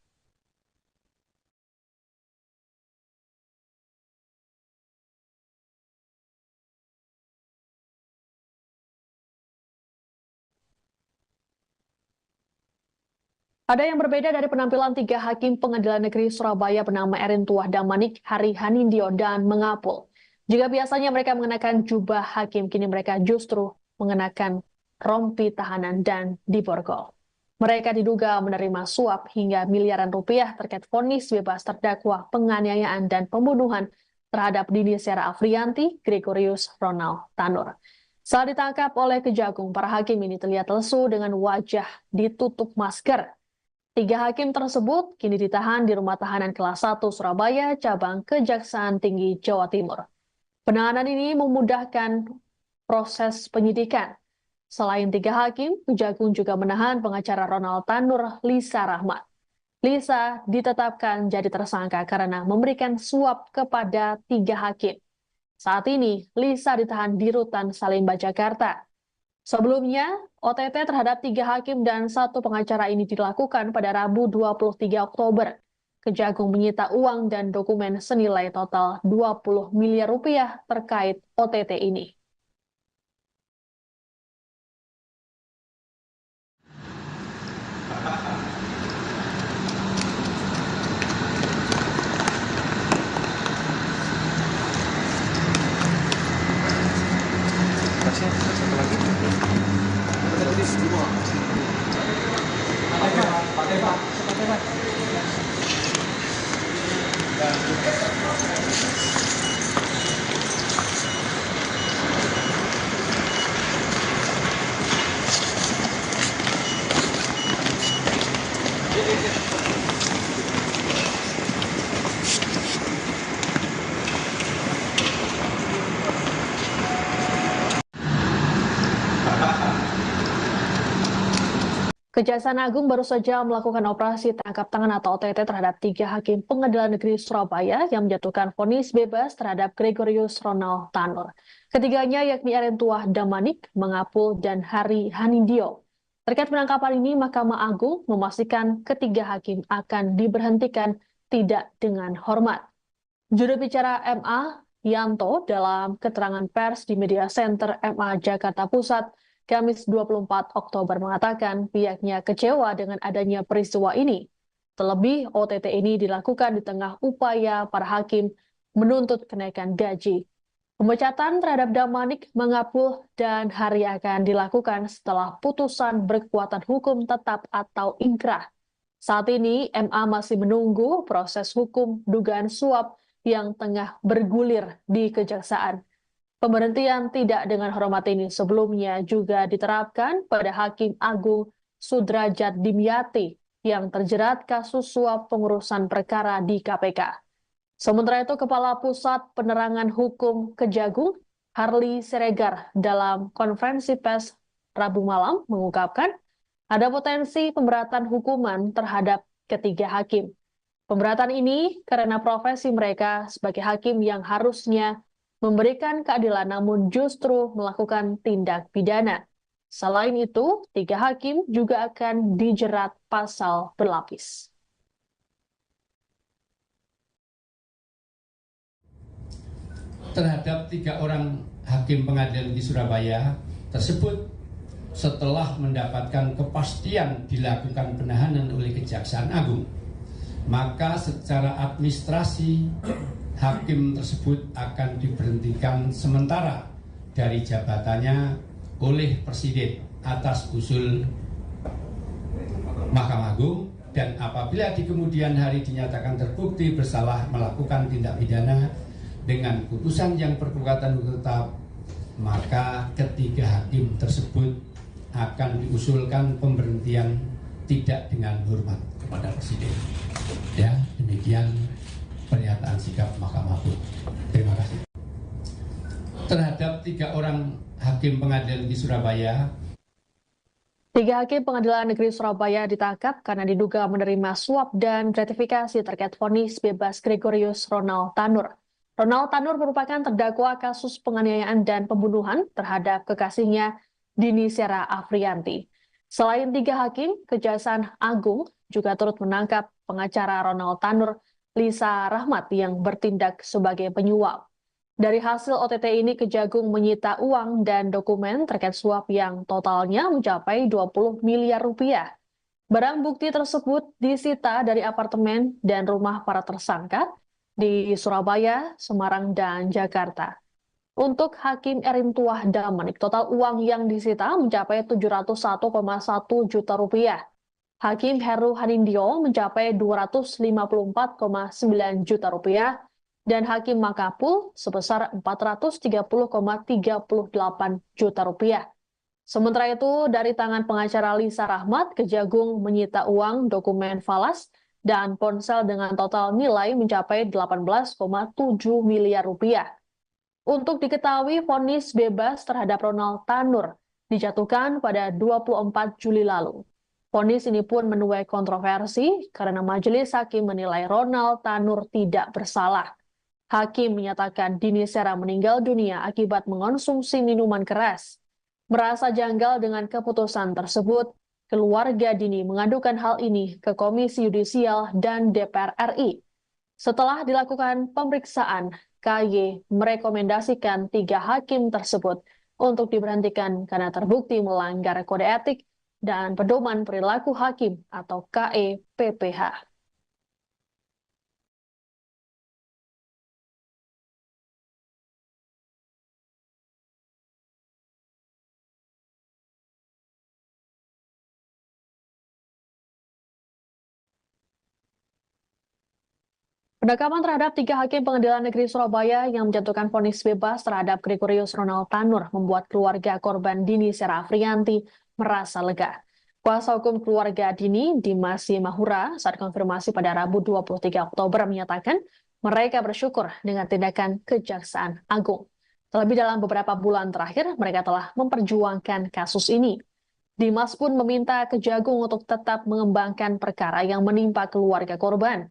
Ada yang berbeda dari penampilan 3 hakim Pengadilan Negeri Surabaya bernama Erin Tuah Damanik, Hari Hanindyo, dan Mengapul. Jika biasanya mereka mengenakan jubah hakim, kini mereka justru mengenakan rompi tahanan dan diborgol. Mereka diduga menerima suap hingga miliaran rupiah terkait vonis bebas terdakwa penganiayaan dan pembunuhan terhadap Dini Sera Afriyanti, Gregorius Ronald Tanur. Saat ditangkap oleh Kejagung, para hakim ini terlihat lesu dengan wajah ditutup masker. 3 hakim tersebut kini ditahan di Rumah Tahanan Kelas 1 Surabaya, cabang Kejaksaan Tinggi Jawa Timur. Penahanan ini memudahkan proses penyidikan. Selain 3 hakim, Kejagung juga menahan pengacara Ronald Tanur, Lisa Rahmat. Lisa ditetapkan jadi tersangka karena memberikan suap kepada 3 hakim. Saat ini, Lisa ditahan di Rutan Salemba, Jakarta. Sebelumnya, OTT terhadap 3 hakim dan 1 pengacara ini dilakukan pada Rabu 23 Oktober. Kejagung menyita uang dan dokumen senilai total 20 miliar rupiah terkait OTT ini. Tasnya satu lagi. Ada tulis semua. Pakai Pak. Kejaksaan Agung baru saja melakukan operasi tangkap tangan atau OTT terhadap 3 hakim Pengadilan Negeri Surabaya yang menjatuhkan vonis bebas terhadap Gregorius Ronald Tanur. Ketiganya yakni Erentuah Damanik, Mangapul, dan Hari Hanindyo. Terkait penangkapan ini, Mahkamah Agung memastikan ketiga hakim akan diberhentikan tidak dengan hormat. Juru bicara MA, Yanto, dalam keterangan pers di Media Center MA Jakarta Pusat, Kamis 24 Oktober mengatakan pihaknya kecewa dengan adanya peristiwa ini. Terlebih, OTT ini dilakukan di tengah upaya para hakim menuntut kenaikan gaji. Pemecatan terhadap Damanik, Mangapul, dan Hari akan dilakukan setelah putusan berkekuatan hukum tetap atau ingkrah. Saat ini, MA masih menunggu proses hukum dugaan suap yang tengah bergulir di Kejaksaan. Pemberhentian tidak dengan hormat ini sebelumnya juga diterapkan pada Hakim Agung Sudrajat Dimyati yang terjerat kasus suap pengurusan perkara di KPK. Sementara itu, Kepala Pusat Penerangan Hukum Kejagung, Harli Siregar, dalam konferensi pers Rabu malam mengungkapkan ada potensi pemberatan hukuman terhadap ketiga hakim. Pemberatan ini karena profesi mereka sebagai hakim yang harusnya memberikan keadilan namun justru melakukan tindak pidana. Selain itu, 3 hakim juga akan dijerat pasal berlapis. Terhadap 3 orang hakim pengadilan di Surabaya tersebut setelah mendapatkan kepastian dilakukan penahanan oleh Kejaksaan Agung, maka secara administrasi hakim tersebut akan diberhentikan sementara dari jabatannya oleh Presiden atas usul Mahkamah Agung, dan apabila di kemudian hari dinyatakan terbukti bersalah melakukan tindak pidana dengan putusan yang berkekuatan hukum tetap, maka ketiga hakim tersebut akan diusulkan pemberhentian tidak dengan hormat kepada Presiden. Ya, demikian pernyataan sikap Mahkamah Agung. Terima kasih. Terhadap 3 orang hakim pengadilan di Surabaya. 3 hakim Pengadilan Negeri Surabaya ditangkap karena diduga menerima suap dan gratifikasi terkait vonis bebas Gregorius Ronald Tanur. Ronald Tanur merupakan terdakwa kasus penganiayaan dan pembunuhan terhadap kekasihnya Dini Sera Afrianti. Selain 3 hakim, Kejaksaan Agung juga turut menangkap pengacara Ronald Tanur, Lisa Rahmat, yang bertindak sebagai penyuap. Dari hasil OTT ini, Kejagung menyita uang dan dokumen terkait suap yang totalnya mencapai 20 miliar rupiah. Barang bukti tersebut disita dari apartemen dan rumah para tersangka di Surabaya, Semarang, dan Jakarta. Untuk Hakim Erentuah Damanik, total uang yang disita mencapai 701,1 juta rupiah. Hakim Heru Hanindyo mencapai 254,9 juta rupiah dan Hakim Mangapul sebesar 430,38 juta rupiah. Sementara itu, dari tangan pengacara Lisa Rahmat, Kejagung menyita uang, dokumen falas, dan ponsel dengan total nilai mencapai 18,7 miliar rupiah. Untuk diketahui, vonis bebas terhadap Ronald Tanur dijatuhkan pada 24 Juli lalu. Vonis ini pun menuai kontroversi karena majelis hakim menilai Ronald Tanur tidak bersalah. Hakim menyatakan Dini Sera meninggal dunia akibat mengonsumsi minuman keras. Merasa janggal dengan keputusan tersebut, keluarga Dini mengadukan hal ini ke Komisi Yudisial dan DPR RI. Setelah dilakukan pemeriksaan, KY merekomendasikan 3 hakim tersebut untuk diberhentikan karena terbukti melanggar kode etik dan pedoman perilaku hakim atau KEPPH. Penangkapan terhadap 3 hakim Pengadilan Negeri Surabaya yang menjatuhkan vonis bebas terhadap Gregorius Ronald Tanur membuat keluarga korban Dini Sera Afrianti merasa lega. Kuasa hukum keluarga Dini, Dimas Mahura, saat konfirmasi pada Rabu 23 Oktober menyatakan mereka bersyukur dengan tindakan Kejaksaan Agung. Terlebih dalam beberapa bulan terakhir, mereka telah memperjuangkan kasus ini. Dimas pun meminta Kejagung untuk tetap mengembangkan perkara yang menimpa keluarga korban.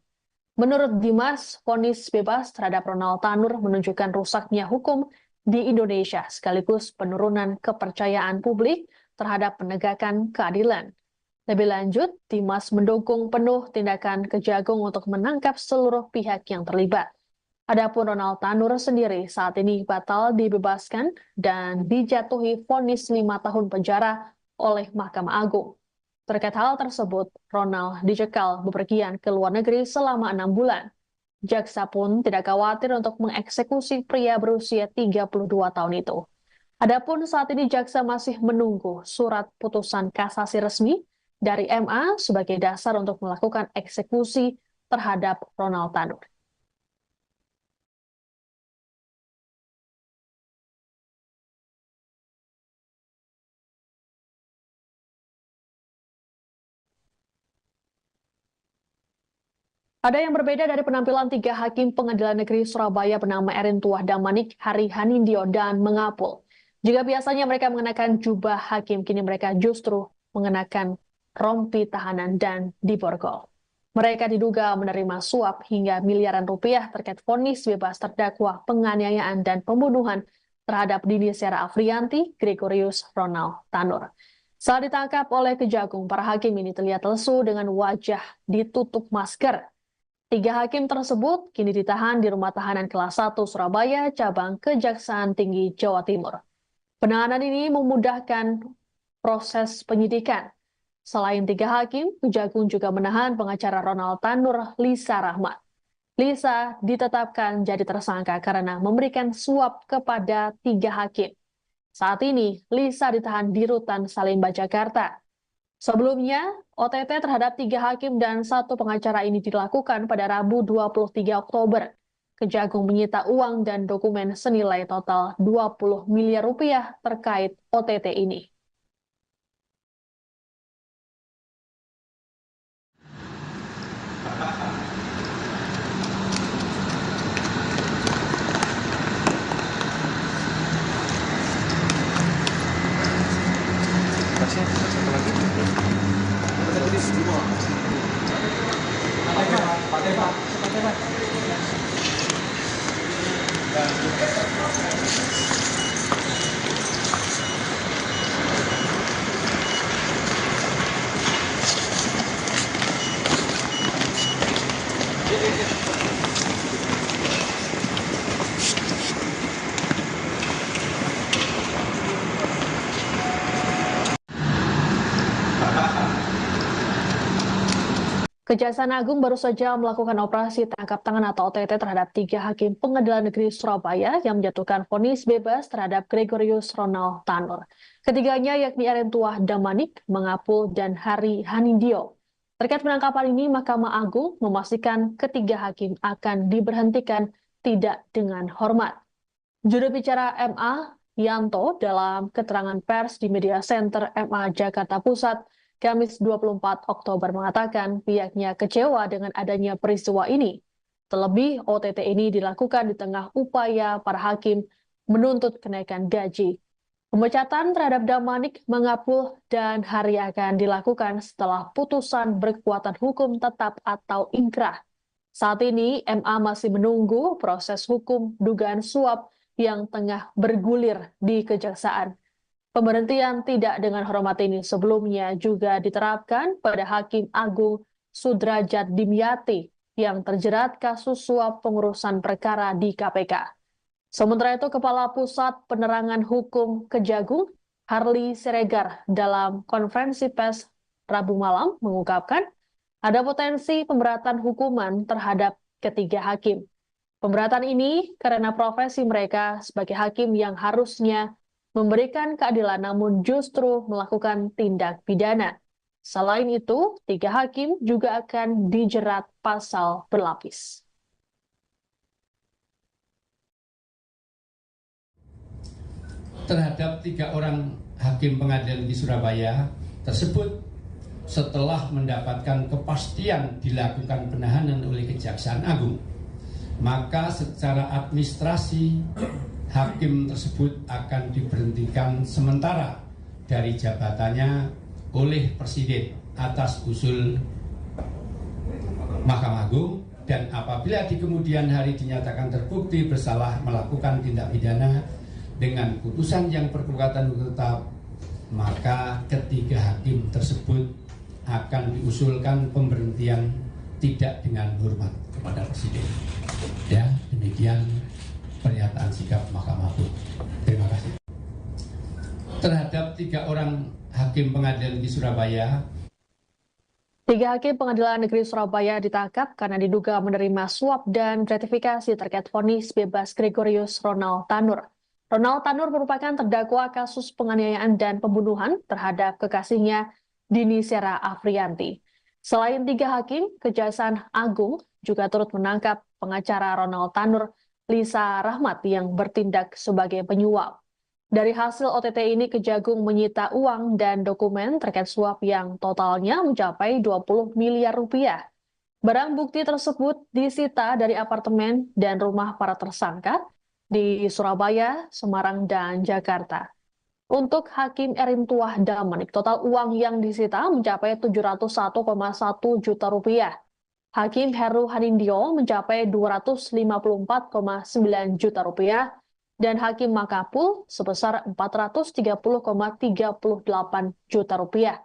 Menurut Dimas, vonis bebas terhadap Ronald Tanur menunjukkan rusaknya hukum di Indonesia sekaligus penurunan kepercayaan publik terhadap penegakan keadilan. Lebih lanjut, Dimas mendukung penuh tindakan Kejagung untuk menangkap seluruh pihak yang terlibat. Adapun Ronald Tanur sendiri saat ini batal dibebaskan dan dijatuhi vonis 5 tahun penjara oleh Mahkamah Agung. Terkait hal tersebut, Ronald dicekal bepergian ke luar negeri selama 6 bulan. Jaksa pun tidak khawatir untuk mengeksekusi pria berusia 32 tahun itu. Adapun saat ini jaksa masih menunggu surat putusan kasasi resmi dari MA sebagai dasar untuk melakukan eksekusi terhadap Ronald Tanur. Ada yang berbeda dari penampilan 3 hakim Pengadilan Negeri Surabaya bernama Erin Tuah Damanik, Hari Hanindyo, dan Mengapul. Jika biasanya mereka mengenakan jubah hakim, kini mereka justru mengenakan rompi tahanan dan diborgol. Mereka diduga menerima suap hingga miliaran rupiah terkait vonis bebas terdakwa penganiayaan dan pembunuhan terhadap Dini Sera Afrianti, Gregorius Ronald Tanur. Saat ditangkap oleh Kejagung, para hakim ini terlihat lesu dengan wajah ditutup masker. 3 hakim tersebut kini ditahan di Rumah Tahanan Kelas 1 Surabaya, cabang Kejaksaan Tinggi Jawa Timur. Penahanan ini memudahkan proses penyidikan. Selain 3 hakim, Kejagung juga menahan pengacara Ronald Tanur, Lisa Rahmat. Lisa ditetapkan jadi tersangka karena memberikan suap kepada 3 hakim. Saat ini, Lisa ditahan di Rutan Salemba, Jakarta. Sebelumnya, OTT terhadap 3 hakim dan 1 pengacara ini dilakukan pada Rabu 23 Oktober. Kejagung menyita uang dan dokumen senilai total 20 miliar rupiah terkait OTT ini. Tasnya satu lagi. Kita tulis semua. Pakai Pak. Kejaksaan Agung baru saja melakukan operasi tangkap tangan atau OTT terhadap 3 hakim Pengadilan Negeri Surabaya yang menjatuhkan vonis bebas terhadap Gregorius Ronald Tanur. Ketiganya yakni Erin Tuah Damanik, Mengapul, dan Hari Hanindyo. Terkait penangkapan ini, Mahkamah Agung memastikan ketiga hakim akan diberhentikan tidak dengan hormat. Juru bicara MA, Yanto, dalam keterangan pers di Media Center MA Jakarta Pusat, Kamis 24 Oktober mengatakan pihaknya kecewa dengan adanya peristiwa ini. Terlebih, OTT ini dilakukan di tengah upaya para hakim menuntut kenaikan gaji. Pemecatan terhadap Damanik, Mengapul, dan Hari akan dilakukan setelah putusan berkekuatan hukum tetap atau ingkrah. Saat ini, MA masih menunggu proses hukum dugaan suap yang tengah bergulir di Kejaksaan. Pemberhentian tidak dengan hormat ini sebelumnya juga diterapkan pada Hakim Agung Sudrajat Dimyati yang terjerat kasus suap pengurusan perkara di KPK. Sementara itu, Kepala Pusat Penerangan Hukum Kejagung, Harli Siregar, dalam konferensi pers Rabu malam mengungkapkan ada potensi pemberatan hukuman terhadap ketiga hakim. Pemberatan ini karena profesi mereka sebagai hakim yang harusnya memberikan keadilan namun justru melakukan tindak pidana. Selain itu, 3 hakim juga akan dijerat pasal berlapis. Terhadap 3 orang hakim pengadilan di Surabaya tersebut setelah mendapatkan kepastian dilakukan penahanan oleh Kejaksaan Agung, maka secara administrasi hakim tersebut akan diberhentikan sementara dari jabatannya oleh Presiden atas usul Mahkamah Agung, dan apabila di kemudian hari dinyatakan terbukti bersalah melakukan tindak pidana dengan putusan yang berkekuatan hukum tetap, maka ketiga hakim tersebut akan diusulkan pemberhentian tidak dengan hormat kepada Presiden. Ya, demikian pernyataan sikap Mahkamah Agung. Terima kasih. Terhadap 3 orang hakim pengadilan negeri Surabaya, 3 hakim pengadilan negeri Surabaya ditangkap karena diduga menerima suap dan gratifikasi terkait vonis bebas Gregorius Ronald Tanur. Ronald Tanur merupakan terdakwa kasus penganiayaan dan pembunuhan terhadap kekasihnya Dini Sera Afrianti. Selain 3 hakim, Kejaksaan Agung juga turut menangkap pengacara Ronald Tanur, Lisa Rahmat, yang bertindak sebagai penyuap. Dari hasil OTT ini, Kejagung menyita uang dan dokumen terkait suap yang totalnya mencapai 20 miliar rupiah. Barang bukti tersebut disita dari apartemen dan rumah para tersangka di Surabaya, Semarang, dan Jakarta. Untuk Hakim Erintuah Damanik, total uang yang disita mencapai 701,1 juta rupiah. Hakim Heru Hanindyo mencapai 254,9 juta rupiah, dan Hakim Makapul sebesar 430,38 juta rupiah.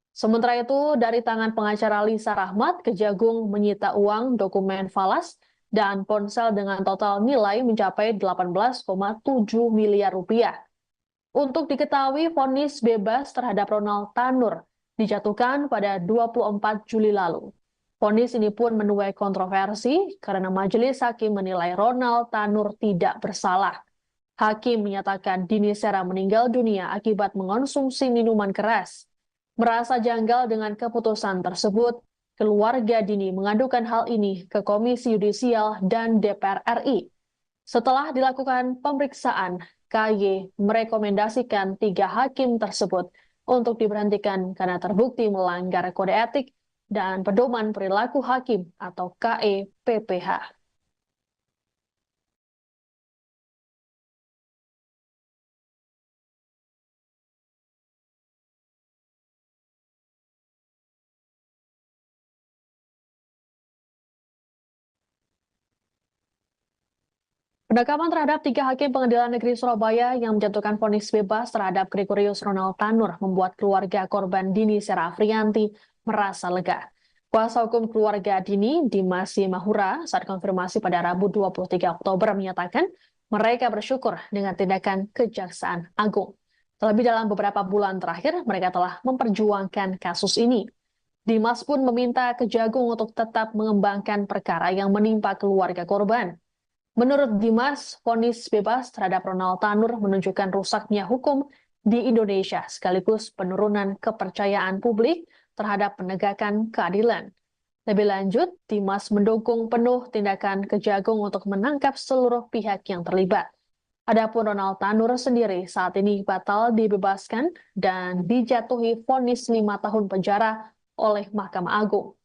Sementara itu, dari tangan pengacara Lisa Rahmat, Kejagung menyita uang, dokumen falas, dan ponsel dengan total nilai mencapai 18,7 miliar rupiah. Untuk diketahui, vonis bebas terhadap Ronald Tanur dijatuhkan pada 24 Juli lalu. Vonis ini pun menuai kontroversi karena majelis hakim menilai Ronald Tanur tidak bersalah. Hakim menyatakan Dini Sera meninggal dunia akibat mengonsumsi minuman keras. Merasa janggal dengan keputusan tersebut, keluarga Dini mengadukan hal ini ke Komisi Yudisial dan DPR RI. Setelah dilakukan pemeriksaan, KY merekomendasikan 3 hakim tersebut untuk diberhentikan karena terbukti melanggar kode etik dan pedoman perilaku hakim atau KEPPH. Penangkapan terhadap 3 hakim pengadilan negeri Surabaya yang menjatuhkan vonis bebas terhadap Gregorius Ronald Tanur membuat keluarga korban Dini Sera Afrianti merasa lega. Kuasa hukum keluarga Dini, Dimas Mahura, saat konfirmasi pada Rabu 23 Oktober menyatakan mereka bersyukur dengan tindakan Kejaksaan Agung. Terlebih dalam beberapa bulan terakhir, mereka telah memperjuangkan kasus ini. Dimas pun meminta Kejagung untuk tetap mengembangkan perkara yang menimpa keluarga korban. Menurut Dimas, vonis bebas terhadap Ronald Tanur menunjukkan rusaknya hukum di Indonesia sekaligus penurunan kepercayaan publik terhadap penegakan keadilan. Lebih lanjut, Dimas mendukung penuh tindakan Kejagung untuk menangkap seluruh pihak yang terlibat. Adapun Ronald Tanur sendiri saat ini batal dibebaskan dan dijatuhi vonis 5 tahun penjara oleh Mahkamah Agung.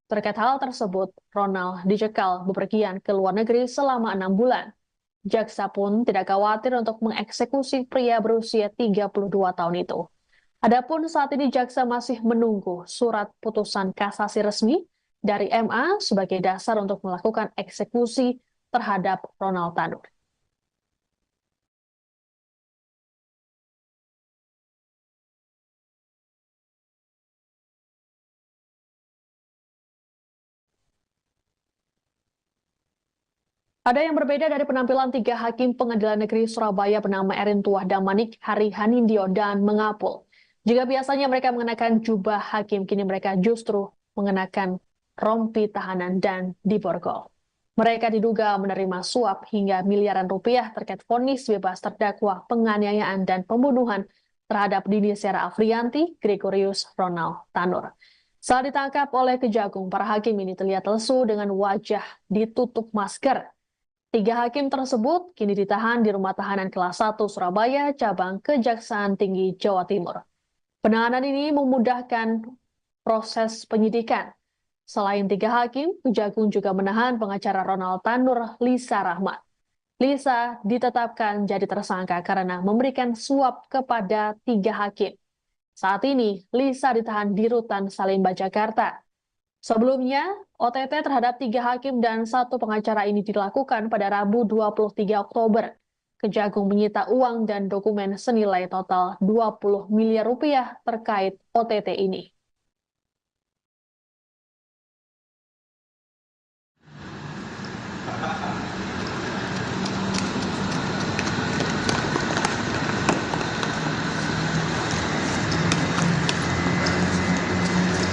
Terkait hal tersebut, Ronald dicekal bepergian ke luar negeri selama 6 bulan. Jaksa pun tidak khawatir untuk mengeksekusi pria berusia 32 tahun itu. Adapun saat ini jaksa masih menunggu surat putusan kasasi resmi dari MA sebagai dasar untuk melakukan eksekusi terhadap Ronald Tanur. Ada yang berbeda dari penampilan 3 hakim pengadilan negeri Surabaya bernama Erintuah Damanik, Hari Hanindyo, dan Mengapul. Jika biasanya mereka mengenakan jubah hakim, kini mereka justru mengenakan rompi tahanan dan diborgol. Mereka diduga menerima suap hingga miliaran rupiah terkait vonis bebas terdakwa penganiayaan dan pembunuhan terhadap Dini Sera Afrianti, Gregorius Ronald Tanur. Saat ditangkap oleh Kejagung, para hakim ini terlihat lesu dengan wajah ditutup masker. 3 hakim tersebut kini ditahan di Rumah Tahanan Kelas 1 Surabaya, cabang Kejaksaan Tinggi Jawa Timur. Penahanan ini memudahkan proses penyidikan. Selain 3 hakim, Kejagung juga menahan pengacara Ronald Tanur, Lisa Rahmat. Lisa ditetapkan jadi tersangka karena memberikan suap kepada 3 hakim. Saat ini, Lisa ditahan di Rutan Salemba, Jakarta. Sebelumnya, OTT terhadap 3 hakim dan 1 pengacara ini dilakukan pada Rabu 23 Oktober. Kejagung menyita uang dan dokumen senilai total 20 miliar rupiah terkait OTT ini.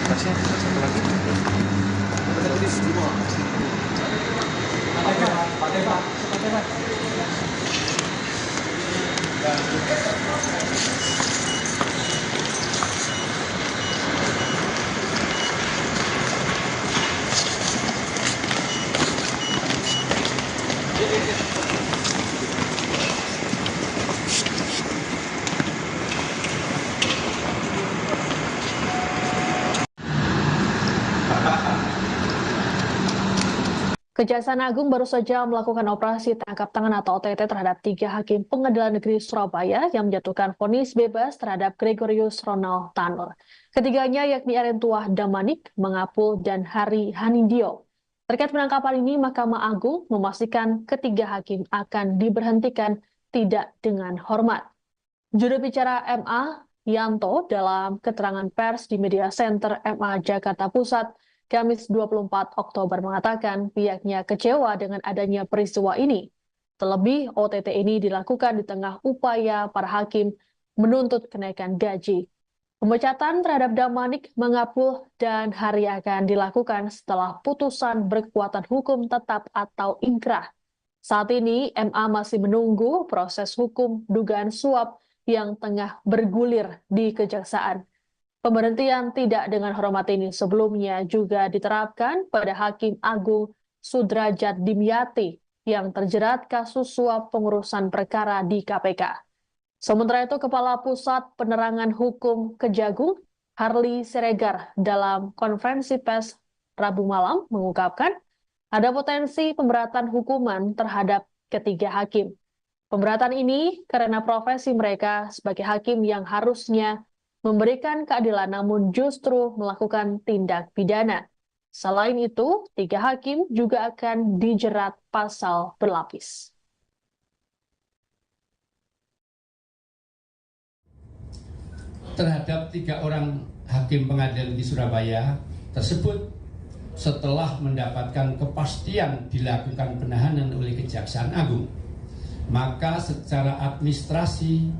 Tasnya satu lagi. Kita tulis semua. Pakai Pak. Kejaksaan Agung baru saja melakukan operasi tangkap tangan atau OTT terhadap 3 hakim Pengadilan Negeri Surabaya yang menjatuhkan vonis bebas terhadap Gregorius Ronald Tanur. Ketiganya yakni Erentuah Damanik, Mangapul, dan Hari Hanindyo. Terkait penangkapan ini, Mahkamah Agung memastikan ketiga hakim akan diberhentikan tidak dengan hormat. Juru bicara MA, Yanto, dalam keterangan pers di Media Center MA Jakarta Pusat, Kamis 24 Oktober mengatakan pihaknya kecewa dengan adanya peristiwa ini. Terlebih, OTT ini dilakukan di tengah upaya para hakim menuntut kenaikan gaji. Pemecatan terhadap Damanik, Mangapul, dan Hari akan dilakukan setelah putusan berkekuatan hukum tetap atau inkrah. Saat ini, MA masih menunggu proses hukum dugaan suap yang tengah bergulir di Kejaksaan. Pemberhentian tidak dengan hormat ini sebelumnya juga diterapkan pada Hakim Agung Sudrajat Dimyati yang terjerat kasus suap pengurusan perkara di KPK. Sementara itu, Kepala Pusat Penerangan Hukum Kejagung, Harli Siregar, dalam konferensi pers Rabu malam mengungkapkan ada potensi pemberatan hukuman terhadap ketiga hakim. Pemberatan ini karena profesi mereka sebagai hakim yang harusnya memberikan keadilan namun justru melakukan tindak pidana. Selain itu, 3 hakim juga akan dijerat pasal berlapis. Terhadap 3 orang hakim pengadilan di Surabaya tersebut setelah mendapatkan kepastian dilakukan penahanan oleh Kejaksaan Agung, maka secara administrasi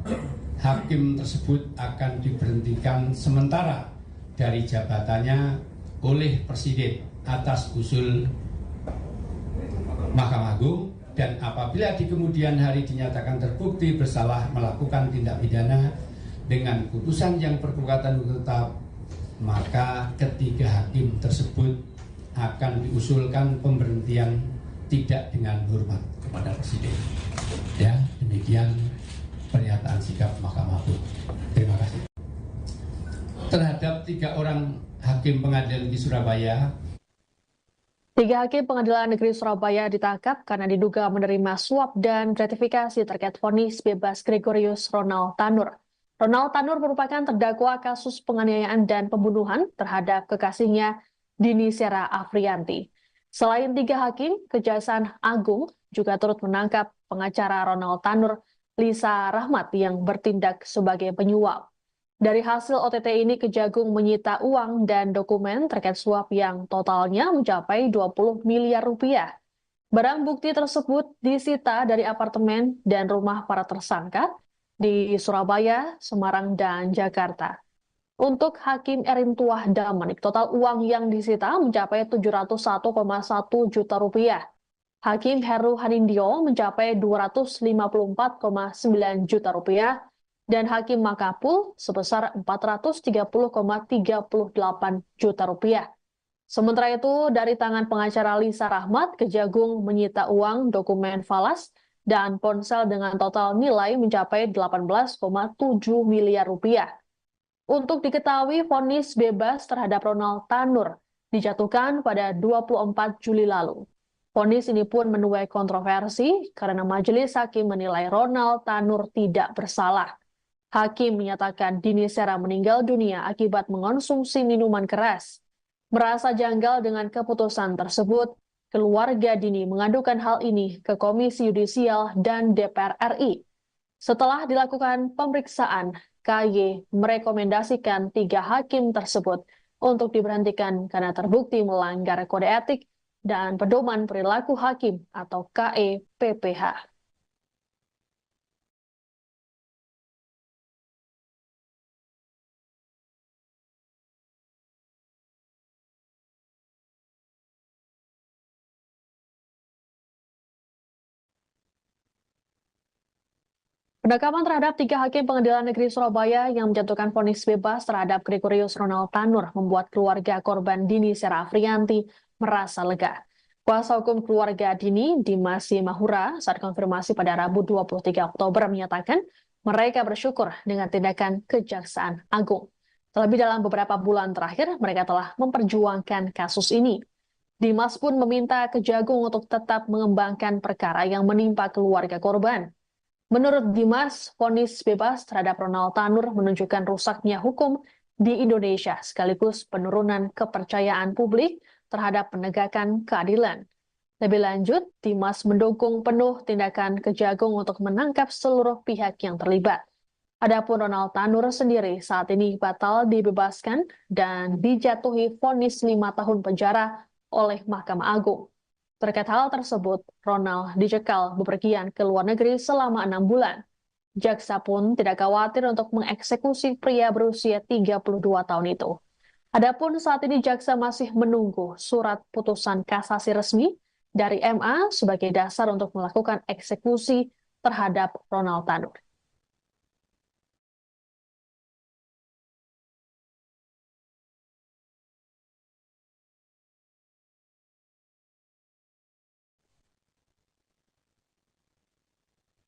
hakim tersebut akan diberhentikan sementara dari jabatannya oleh Presiden atas usul Mahkamah Agung, dan apabila di kemudian hari dinyatakan terbukti bersalah melakukan tindak pidana dengan putusan yang berkekuatan hukum tetap, maka ketiga hakim tersebut akan diusulkan pemberhentian tidak dengan hormat kepada Presiden. Ya, demikian pernyataan sikap Mahkamah Agung. Terima kasih. Terhadap 3 orang hakim pengadilan di Surabaya, 3 hakim Pengadilan Negeri Surabaya ditangkap karena diduga menerima suap dan gratifikasi terkait vonis bebas Gregorius Ronald Tanur. Ronald Tanur merupakan terdakwa kasus penganiayaan dan pembunuhan terhadap kekasihnya Dini Sera Afrianti. Selain 3 hakim, Kejaksaan Agung juga turut menangkap pengacara Ronald Tanur, Lisa Rahmat, yang bertindak sebagai penyuap. Dari hasil OTT ini, Kejagung menyita uang dan dokumen terkait suap yang totalnya mencapai 20 miliar rupiah. Barang bukti tersebut disita dari apartemen dan rumah para tersangka di Surabaya, Semarang, dan Jakarta. Untuk Hakim Erentuah Damanik, total uang yang disita mencapai 701,1 juta rupiah. Hakim Heru Hanindyo mencapai 254,9 juta rupiah, dan Hakim Mangapul sebesar 430,38 juta rupiah. Sementara itu, dari tangan pengacara Lisa Rahmat, Kejagung menyita uang, dokumen falas, dan ponsel dengan total nilai mencapai 18,7 miliar rupiah. Untuk diketahui, vonis bebas terhadap Ronald Tanur dijatuhkan pada 24 Juli lalu. Vonis ini pun menuai kontroversi karena majelis hakim menilai Ronald Tanur tidak bersalah. Hakim menyatakan Dini Sera meninggal dunia akibat mengonsumsi minuman keras. Merasa janggal dengan keputusan tersebut, keluarga Dini mengadukan hal ini ke Komisi Yudisial dan DPR RI. Setelah dilakukan pemeriksaan, KY merekomendasikan 3 hakim tersebut untuk diberhentikan karena terbukti melanggar kode etik dan pedoman perilaku hakim atau KEPPH. Penangkapan terhadap 3 hakim Pengadilan Negeri Surabaya yang menjatuhkan vonis bebas terhadap Gregorius Ronald Tanur membuat keluarga korban Dini Sera Afriyanti merasa lega. Kuasa hukum keluarga Dini, Dimas Mahura, saat konfirmasi pada Rabu 23 Oktober menyatakan mereka bersyukur dengan tindakan Kejaksaan Agung. Terlebih dalam beberapa bulan terakhir, mereka telah memperjuangkan kasus ini. Dimas pun meminta Kejagung untuk tetap mengembangkan perkara yang menimpa keluarga korban. Menurut Dimas, vonis bebas terhadap Ronald Tanur menunjukkan rusaknya hukum di Indonesia sekaligus penurunan kepercayaan publik terhadap penegakan keadilan. Lebih lanjut, Dimas mendukung penuh tindakan Kejagung untuk menangkap seluruh pihak yang terlibat. Adapun Ronald Tanur sendiri saat ini batal dibebaskan dan dijatuhi vonis 5 tahun penjara oleh Mahkamah Agung. Terkait hal tersebut, Ronald dicekal bepergian ke luar negeri selama 6 bulan. Jaksa pun tidak khawatir untuk mengeksekusi pria berusia 32 tahun itu. Adapun saat ini jaksa masih menunggu surat putusan kasasi resmi dari MA sebagai dasar untuk melakukan eksekusi terhadap Ronald Tanur.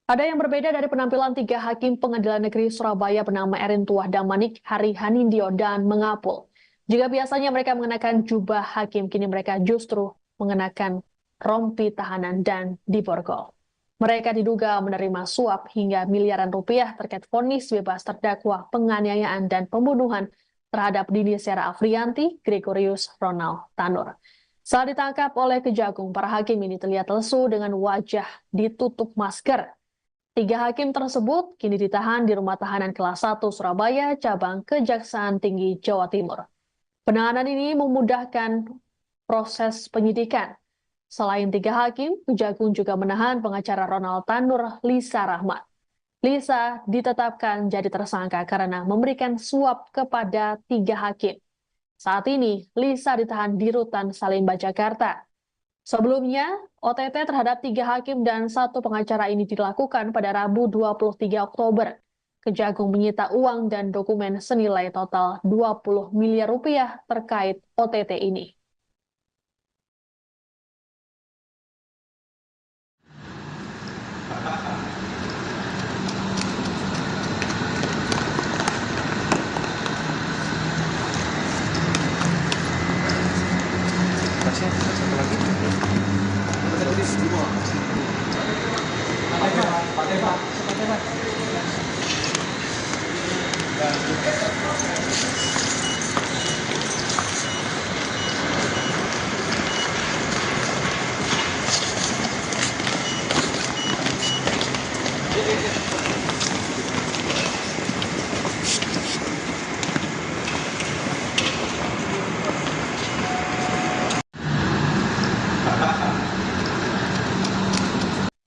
Ada yang berbeda dari penampilan 3 hakim Pengadilan Negeri Surabaya bernama Erin Tuah Damanik, Hari Hanindyo, dan Mengapul. Jika biasanya mereka mengenakan jubah hakim, kini mereka justru mengenakan rompi tahanan dan diborgol. Mereka diduga menerima suap hingga miliaran rupiah terkait vonis bebas terdakwa penganiayaan dan pembunuhan terhadap Dini Sera Afriyanti, Gregorius Ronald Tanur. Saat ditangkap oleh Kejagung, para hakim ini terlihat lesu dengan wajah ditutup masker. 3 hakim tersebut kini ditahan di Rumah Tahanan Kelas 1 Surabaya, cabang Kejaksaan Tinggi Jawa Timur. Penahanan ini memudahkan proses penyidikan. Selain 3 hakim, Kejagung juga menahan pengacara Ronald Tanur, Lisa Rahmat. Lisa ditetapkan jadi tersangka karena memberikan suap kepada 3 hakim. Saat ini, Lisa ditahan di Rutan Salemba, Jakarta. Sebelumnya, OTT terhadap 3 hakim dan 1 pengacara ini dilakukan pada Rabu 23 Oktober. Kejagung menyita uang dan dokumen senilai total 20 miliar rupiah terkait OTT ini. Satu lagi. Kita tulis semua. Pakai Pak.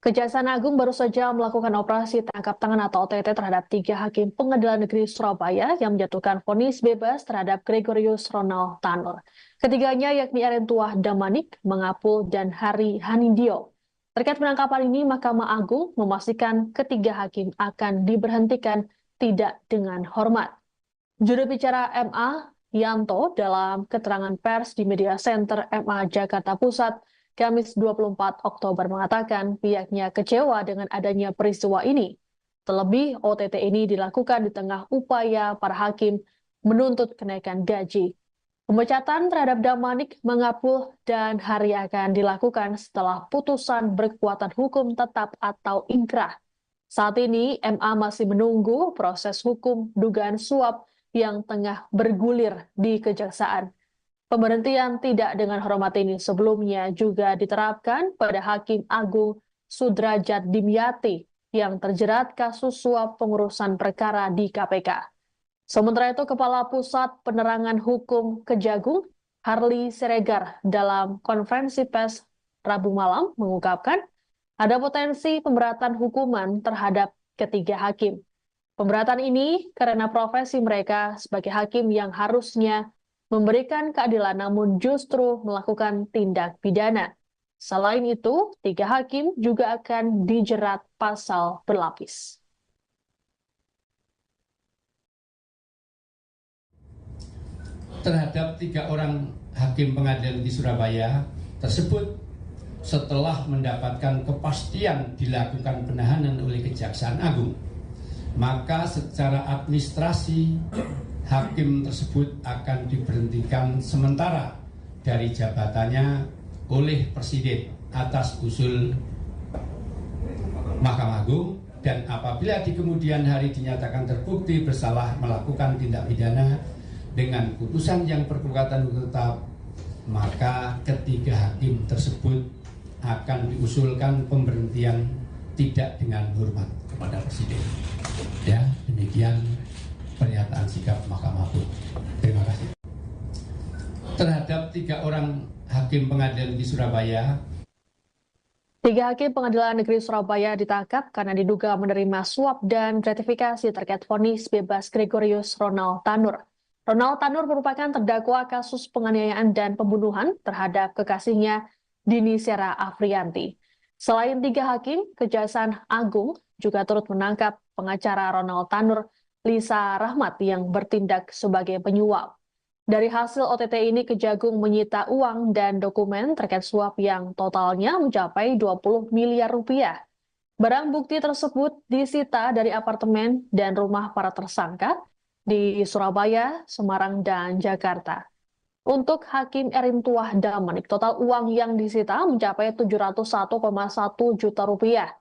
Kejaksaan Agung baru saja melakukan operasi tangkap tangan atau OTT terhadap 3 hakim Pengadilan Negeri Surabaya yang menjatuhkan vonis bebas terhadap Gregorius Ronald Tanur. Ketiganya yakni Erin Tuah Damanik, Mengapul, dan Hari Hanindyo. Terkait penangkapan ini, Mahkamah Agung memastikan ketiga hakim akan diberhentikan tidak dengan hormat. Juru bicara MA, Yanto, dalam keterangan pers di Media Center MA Jakarta Pusat, Kamis 24 Oktober mengatakan pihaknya kecewa dengan adanya peristiwa ini. Terlebih, OTT ini dilakukan di tengah upaya para hakim menuntut kenaikan gaji. Pemecatan terhadap Damanik mengapul dan hari akan dilakukan setelah putusan berkekuatan hukum tetap atau ingkrah. Saat ini MA masih menunggu proses hukum dugaan suap yang tengah bergulir di Kejaksaan. Pemberhentian tidak dengan hormat ini sebelumnya juga diterapkan pada Hakim Agung Sudrajat Dimyati yang terjerat kasus suap pengurusan perkara di KPK. Sementara itu, Kepala Pusat Penerangan Hukum Kejagung, Harli Siregar, dalam konferensi pers Rabu malam mengungkapkan ada potensi pemberatan hukuman terhadap ketiga hakim. Pemberatan ini karena profesi mereka sebagai hakim yang harusnya memberikan keadilan namun justru melakukan tindak pidana. Selain itu, tiga hakim juga akan dijerat pasal berlapis. Terhadap 3 orang hakim pengadilan di Surabaya tersebut setelah mendapatkan kepastian dilakukan penahanan oleh Kejaksaan Agung, maka secara administrasi hakim tersebut akan diberhentikan sementara dari jabatannya oleh Presiden atas usul Mahkamah Agung, dan apabila di kemudian hari dinyatakan terbukti bersalah melakukan tindak pidana dengan putusan yang berkekuatan hukum tetap, maka ketiga hakim tersebut akan diusulkan pemberhentian tidak dengan hormat kepada Presiden. Ya, demikian pernyataan sikap Mahkamah Agung. Terima kasih. Terhadap 3 orang hakim pengadilan di Surabaya, 3 hakim Pengadilan Negeri Surabaya ditangkap karena diduga menerima suap dan gratifikasi terkait vonis bebas Gregorius Ronald Tanur. Ronald Tanur merupakan terdakwa kasus penganiayaan dan pembunuhan terhadap kekasihnya Dini Sera Afrianti. Selain 3 hakim, Kejaksaan Agung juga turut menangkap pengacara Ronald Tanur, Lisa Rahmat, yang bertindak sebagai penyuap. Dari hasil OTT ini, Kejagung menyita uang dan dokumen terkait suap yang totalnya mencapai 20 miliar rupiah. Barang bukti tersebut disita dari apartemen dan rumah para tersangka di Surabaya, Semarang, dan Jakarta. Untuk Hakim Erintuah Damanik, total uang yang disita mencapai 701,1 juta rupiah.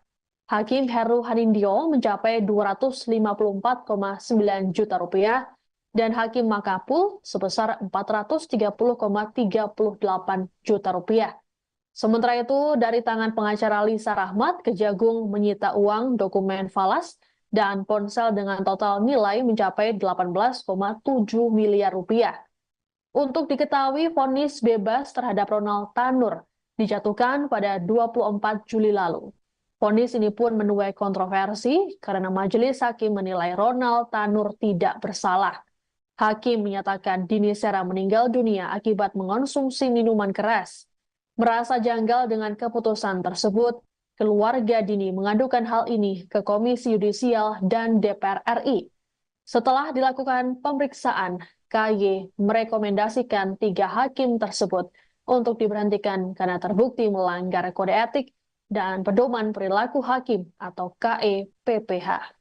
Hakim Heru Hanindyo mencapai 254,9 juta rupiah, dan Hakim Makapul sebesar 430,38 juta rupiah. Sementara itu, dari tangan pengacara Lisa Rahmat, Kejagung menyita uang, dokumen falas, dan ponsel dengan total nilai mencapai 18,7 miliar rupiah. Untuk diketahui, vonis bebas terhadap Ronald Tanur dijatuhkan pada 24 Juli lalu. Vonis ini pun menuai kontroversi karena majelis hakim menilai Ronald Tanur tidak bersalah. Hakim menyatakan Dini Sera meninggal dunia akibat mengonsumsi minuman keras. Merasa janggal dengan keputusan tersebut, keluarga Dini mengadukan hal ini ke Komisi Yudisial dan DPR RI. Setelah dilakukan pemeriksaan, KY merekomendasikan 3 hakim tersebut untuk diberhentikan karena terbukti melanggar kode etik dan pedoman perilaku hakim atau KE-PPH.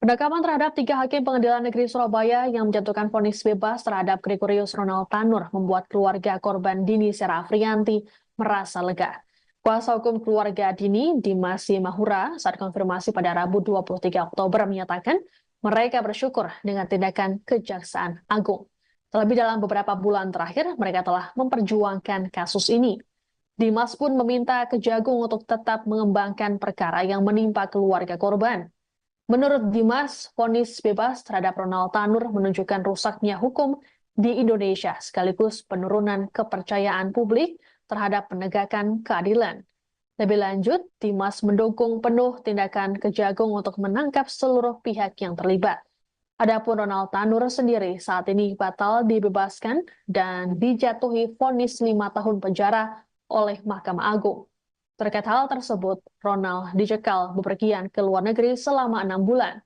Penangkapan terhadap 3 hakim Pengadilan Negeri Surabaya yang menjatuhkan vonis bebas terhadap Gregorius Ronald Tanur membuat keluarga korban Dini Sera Afrianti merasa lega. Kuasa hukum keluarga Dini, Dimas Mahura, saat konfirmasi pada Rabu 23 Oktober menyatakan mereka bersyukur dengan tindakan Kejaksaan Agung. Terlebih dalam beberapa bulan terakhir, mereka telah memperjuangkan kasus ini. Dimas pun meminta Kejagung untuk tetap mengembangkan perkara yang menimpa keluarga korban. Menurut Dimas, vonis bebas terhadap Ronald Tanur menunjukkan rusaknya hukum di Indonesia sekaligus penurunan kepercayaan publik terhadap penegakan keadilan. Lebih lanjut, Dimas mendukung penuh tindakan Kejagung untuk menangkap seluruh pihak yang terlibat. Adapun Ronald Tanur sendiri saat ini batal dibebaskan dan dijatuhi vonis 5 tahun penjara oleh Mahkamah Agung. Terkait hal tersebut, Ronald dicekal bepergian ke luar negeri selama 6 bulan.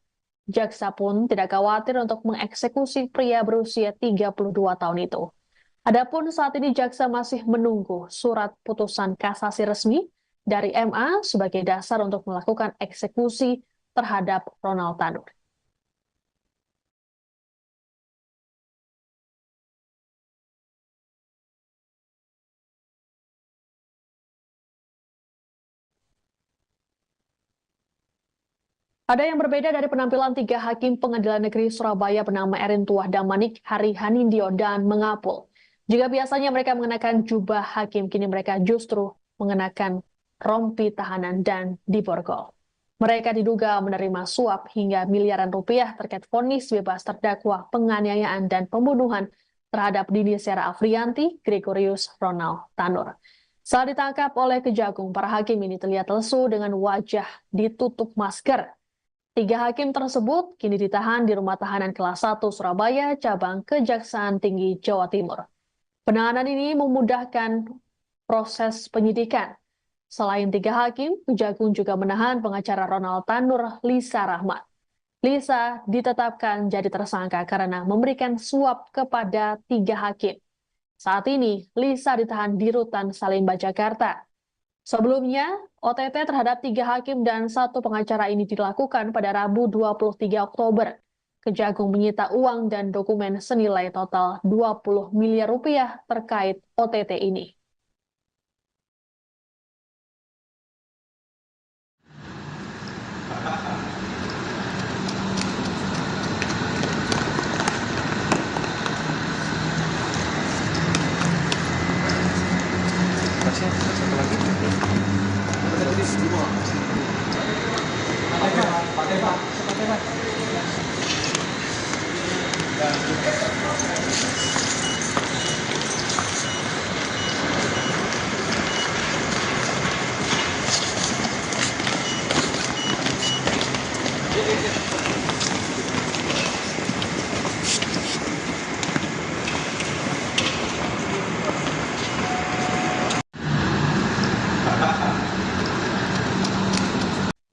Jaksa pun tidak khawatir untuk mengeksekusi pria berusia 32 tahun itu. Adapun saat ini jaksa masih menunggu surat putusan kasasi resmi dari MA sebagai dasar untuk melakukan eksekusi terhadap Ronald Tanur. Ada yang berbeda dari penampilan tiga hakim Pengadilan Negeri Surabaya bernama Erin Tuah Damanik, Hari Hanindyo, dan Mengapul. Jika biasanya mereka mengenakan jubah hakim, kini mereka justru mengenakan rompi tahanan dan diborgol. Mereka diduga menerima suap hingga miliaran rupiah terkait vonis bebas terdakwa penganiayaan dan pembunuhan terhadap Dini Sera Afrianti, Gregorius Ronald Tanur. Saat ditangkap oleh Kejagung, para hakim ini terlihat lesu dengan wajah ditutup masker. Tiga hakim tersebut kini ditahan di Rumah Tahanan Kelas 1 Surabaya, cabang Kejaksaan Tinggi Jawa Timur. Penahanan ini memudahkan proses penyidikan. Selain tiga hakim, Kejagung juga menahan pengacara Ronald Tanur, Lisa Rahmat. Lisa ditetapkan jadi tersangka karena memberikan suap kepada tiga hakim. Saat ini, Lisa ditahan di Rutan Salemba, Jakarta. Sebelumnya, OTT terhadap tiga hakim dan satu pengacara ini dilakukan pada Rabu 23 Oktober. Kejagung menyita uang dan dokumen senilai total 20 miliar rupiah terkait OTT ini. Satu lagi. Kita tulis semua. Pakai Pak.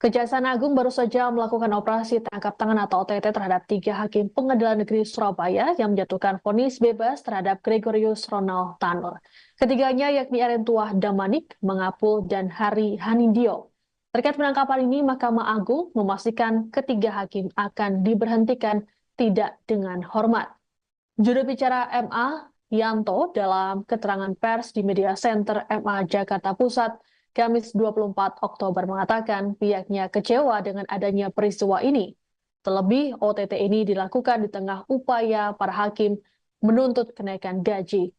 Kejaksaan Agung baru saja melakukan operasi tangkap tangan atau OTT terhadap tiga hakim Pengadilan Negeri Surabaya yang menjatuhkan vonis bebas terhadap Gregorius Ronald Tanur. Ketiganya yakni Erin Tuah Damanik, Mengapul, dan Hari Hanindyo. Terkait penangkapan ini, Mahkamah Agung memastikan ketiga hakim akan diberhentikan tidak dengan hormat. Juru bicara MA, Yanto, dalam keterangan pers di Media Center MA Jakarta Pusat, Kamis 24 Oktober mengatakan pihaknya kecewa dengan adanya peristiwa ini. Terlebih, OTT ini dilakukan di tengah upaya para hakim menuntut kenaikan gaji.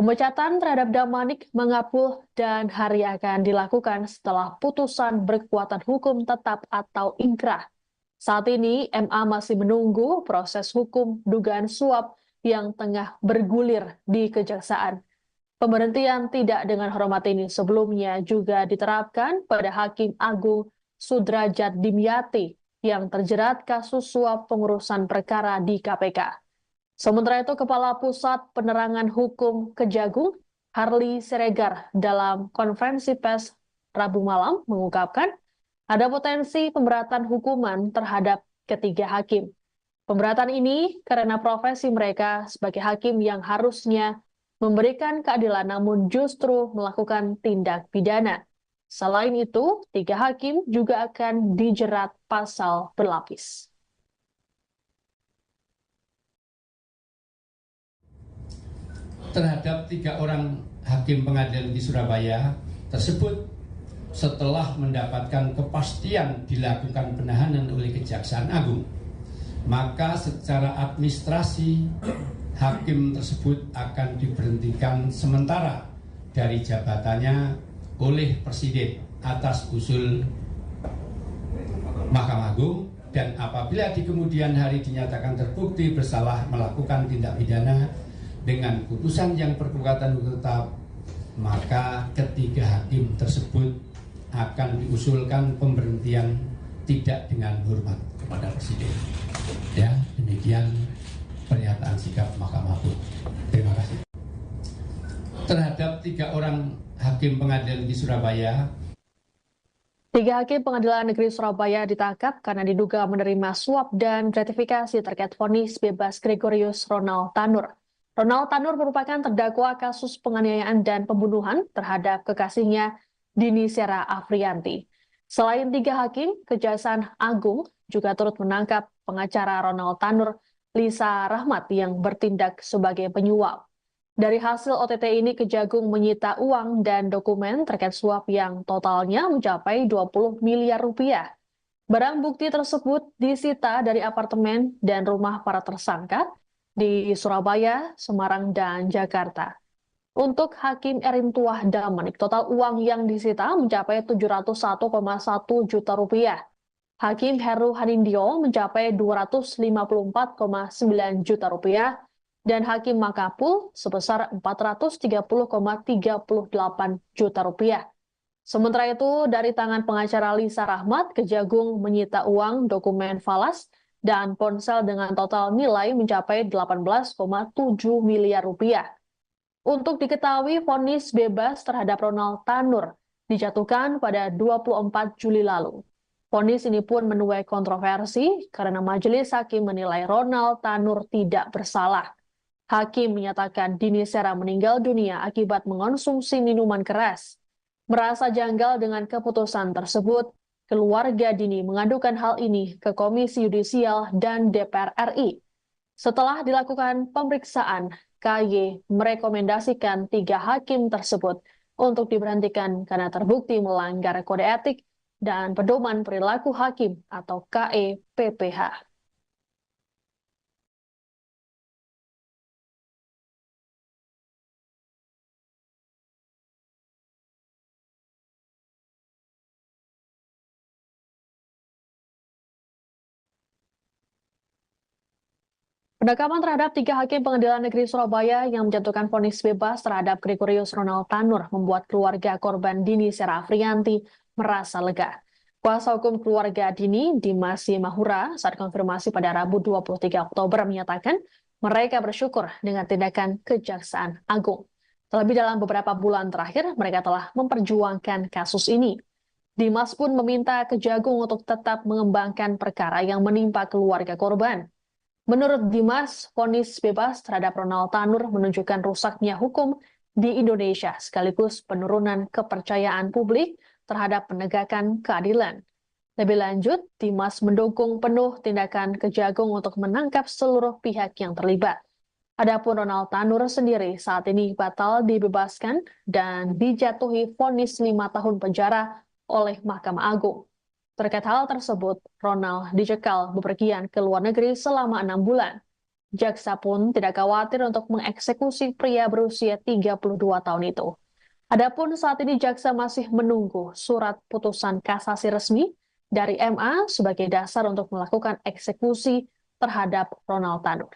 Pemecatan terhadap Damanik, Mengapul, dan Hari akan dilakukan setelah putusan berkekuatan hukum tetap atau inkrah. Saat ini, MA masih menunggu proses hukum dugaan suap yang tengah bergulir di Kejaksaan. Pemberhentian tidak dengan hormat ini sebelumnya juga diterapkan pada Hakim Agung Sudrajat Dimyati yang terjerat kasus suap pengurusan perkara di KPK. Sementara itu, Kepala Pusat Penerangan Hukum Kejagung, Harli Siregar, dalam konferensi pers Rabu malam mengungkapkan ada potensi pemberatan hukuman terhadap ketiga hakim. Pemberatan ini karena profesi mereka sebagai hakim yang harusnya memberikan keadilan namun justru melakukan tindak pidana. Selain itu, tiga hakim juga akan dijerat pasal berlapis. Terhadap tiga orang hakim pengadilan di Surabaya tersebut setelah mendapatkan kepastian dilakukan penahanan oleh Kejaksaan Agung, maka secara administrasi hakim tersebut akan diberhentikan sementara dari jabatannya oleh Presiden atas usul Mahkamah Agung, dan apabila di kemudian hari dinyatakan terbukti bersalah melakukan tindak pidana dengan putusan yang berkekuatan hukum tetap, maka ketiga hakim tersebut akan diusulkan pemberhentian tidak dengan hormat kepada Presiden. Ya, demikian pernyataan sikap Mahkamah Agung. Terima kasih. Terhadap tiga orang hakim pengadilan di Surabaya Tiga hakim Pengadilan Negeri Surabaya ditangkap karena diduga menerima suap dan gratifikasi terkait vonis bebas Gregorius Ronald Tanur. Ronald Tanur merupakan terdakwa kasus penganiayaan dan pembunuhan terhadap kekasihnya Dini Sera Afrianti. Selain tiga hakim, Kejaksaan Agung juga turut menangkap pengacara Ronald Tanur, Lisa Rahmat, yang bertindak sebagai penyuap. Dari hasil OTT ini, Kejagung menyita uang dan dokumen terkait suap yang totalnya mencapai 20 miliar rupiah. Barang bukti tersebut disita dari apartemen dan rumah para tersangka di Surabaya, Semarang, dan Jakarta. Untuk Hakim Erintuah Damanik, total uang yang disita mencapai 701,1 juta rupiah. Hakim Heru Hanindyo mencapai 254,9 juta rupiah, dan Hakim Makapul sebesar 430,38 juta rupiah. Sementara itu, dari tangan pengacara Lisa Rahmat, Kejagung menyita uang, dokumen falas, dan ponsel dengan total nilai mencapai 18,7 miliar rupiah. Untuk diketahui, vonis bebas terhadap Ronald Tanur dijatuhkan pada 24 Juli lalu. Vonis ini pun menuai kontroversi karena majelis hakim menilai Ronald Tanur tidak bersalah. Hakim menyatakan Dini Sera meninggal dunia akibat mengonsumsi minuman keras. Merasa janggal dengan keputusan tersebut, keluarga Dini mengadukan hal ini ke Komisi Yudisial dan DPR RI. Setelah dilakukan pemeriksaan, KY merekomendasikan tiga hakim tersebut untuk diberhentikan karena terbukti melanggar kode etik dan pedoman perilaku hakim atau KEPPH. Penangkapan terhadap tiga hakim Pengadilan Negeri Surabaya yang menjatuhkan vonis bebas terhadap Gregorius Ronald Tanur membuat keluarga korban Dini Sera Afrianti merasa lega. Kuasa hukum keluarga Dini, Dimas Mahura, saat konfirmasi pada Rabu 23 Oktober menyatakan mereka bersyukur dengan tindakan Kejaksaan Agung. Terlebih dalam beberapa bulan terakhir, mereka telah memperjuangkan kasus ini. Dimas pun meminta Kejagung untuk tetap mengembangkan perkara yang menimpa keluarga korban. Menurut Dimas, vonis bebas terhadap Ronald Tanur menunjukkan rusaknya hukum di Indonesia sekaligus penurunan kepercayaan publik terhadap penegakan keadilan. Lebih lanjut, Dimas mendukung penuh tindakan Kejagung untuk menangkap seluruh pihak yang terlibat. Adapun Ronald Tanur sendiri saat ini batal dibebaskan dan dijatuhi vonis 5 tahun penjara oleh Mahkamah Agung. Terkait hal tersebut, Ronald dicekal bepergian ke luar negeri selama 6 bulan. Jaksa pun tidak khawatir untuk mengeksekusi pria berusia 32 tahun itu. Adapun saat ini jaksa masih menunggu surat putusan kasasi resmi dari MA sebagai dasar untuk melakukan eksekusi terhadap Ronald Tanur.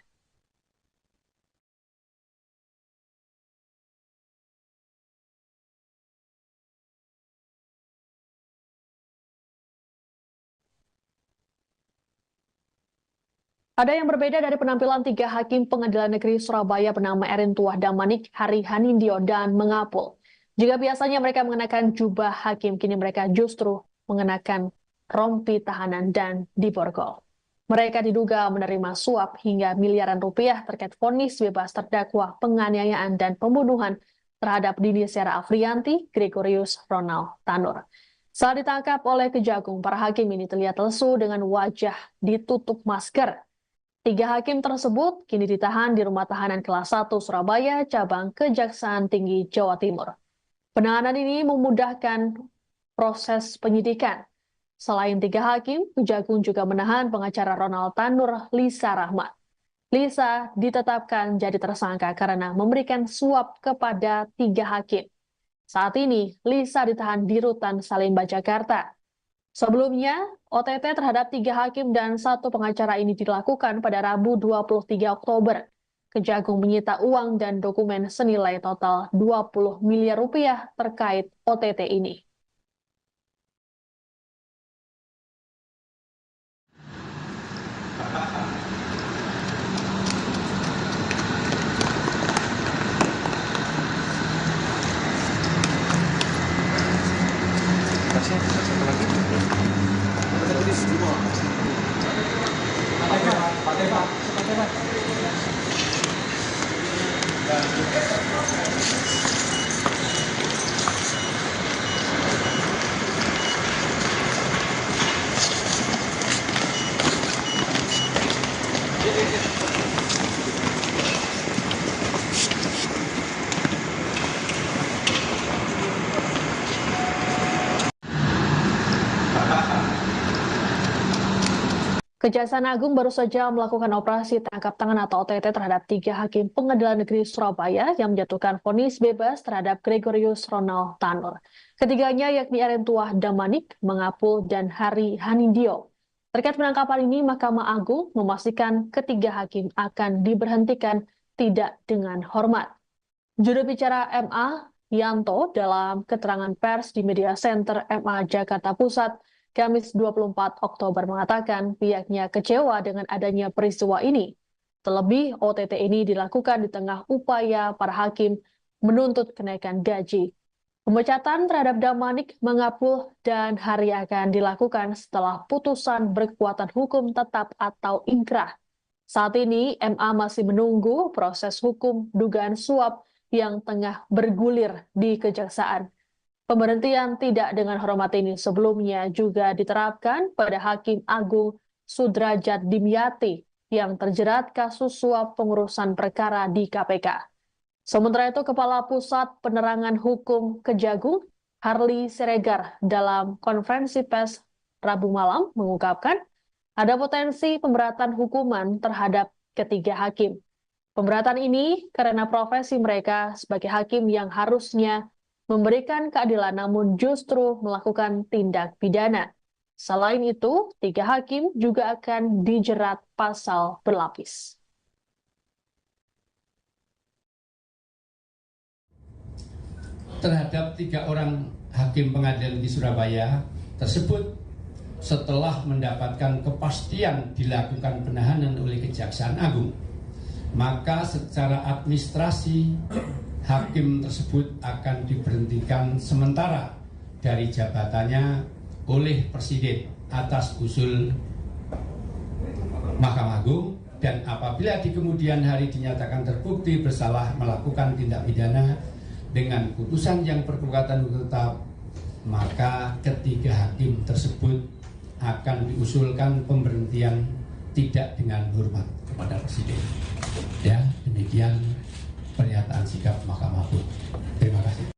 Ada yang berbeda dari penampilan tiga hakim Pengadilan Negeri Surabaya bernama Erintuah Damanik, Hari Hanindyo, dan Mengapul. Jika biasanya mereka mengenakan jubah hakim, kini mereka justru mengenakan rompi tahanan dan diborgol. Mereka diduga menerima suap hingga miliaran rupiah terkait vonis bebas terdakwa penganiayaan dan pembunuhan terhadap Dini Sera Afrianti, Gregorius Ronald Tanur. Saat ditangkap oleh Kejagung, para hakim ini terlihat lesu dengan wajah ditutup masker. Tiga hakim tersebut kini ditahan di Rumah Tahanan Kelas 1 Surabaya, cabang Kejaksaan Tinggi Jawa Timur. Penahanan ini memudahkan proses penyidikan. Selain tiga hakim, Kejagung juga menahan pengacara Ronald Tanur, Lisa Rahmat. Lisa ditetapkan jadi tersangka karena memberikan suap kepada tiga hakim. Saat ini, Lisa ditahan di Rutan Salemba, Jakarta. Sebelumnya, OTT terhadap tiga hakim dan satu pengacara ini dilakukan pada Rabu 23 Oktober. Kejagung menyita uang dan dokumen senilai total 20 miliar rupiah terkait OTT ini. Kasih satu lagi. Kejaksaan Agung baru saja melakukan operasi tangkap tangan atau OTT terhadap 3 hakim Pengadilan Negeri Surabaya yang menjatuhkan vonis bebas terhadap Gregorius Ronald Tanur. Ketiganya yakni Erentuah Damanik, Mangapul, dan Hari Hanindyo. Terkait penangkapan ini, Mahkamah Agung memastikan ketiga hakim akan diberhentikan tidak dengan hormat. Juru bicara MA, Yanto, dalam keterangan pers di Media Center MA Jakarta Pusat, Kamis 24 Oktober mengatakan pihaknya kecewa dengan adanya peristiwa ini. Terlebih, OTT ini dilakukan di tengah upaya para hakim menuntut kenaikan gaji. Pemecatan terhadap Damanik, Mangapul, dan Hari akan dilakukan setelah putusan berkekuatan hukum tetap atau ingkrah. Saat ini, MA masih menunggu proses hukum dugaan suap yang tengah bergulir di Kejaksaan. Pemberhentian tidak dengan hormat ini sebelumnya juga diterapkan pada Hakim Agung Sudrajat Dimyati yang terjerat kasus suap pengurusan perkara di KPK. Sementara itu, Kepala Pusat Penerangan Hukum Kejagung, Harli Siregar, dalam konferensi pers Rabu malam mengungkapkan ada potensi pemberatan hukuman terhadap ketiga hakim. Pemberatan ini karena profesi mereka sebagai hakim yang harusnya memberikan keadilan namun justru melakukan tindak pidana. Selain itu, 3 hakim juga akan dijerat pasal berlapis. Terhadap 3 orang hakim pengadilan di Surabaya tersebut setelah mendapatkan kepastian dilakukan penahanan oleh Kejaksaan Agung, maka secara administrasi hakim tersebut akan diberhentikan sementara dari jabatannya oleh Presiden atas usul Mahkamah Agung, dan apabila di kemudian hari dinyatakan terbukti bersalah melakukan tindak pidana dengan putusan yang berkekuatan hukum tetap, maka ketiga hakim tersebut akan diusulkan pemberhentian tidak dengan hormat kepada Presiden. Ya, demikian pernyataan sikap Mahkamah Agung. Terima kasih.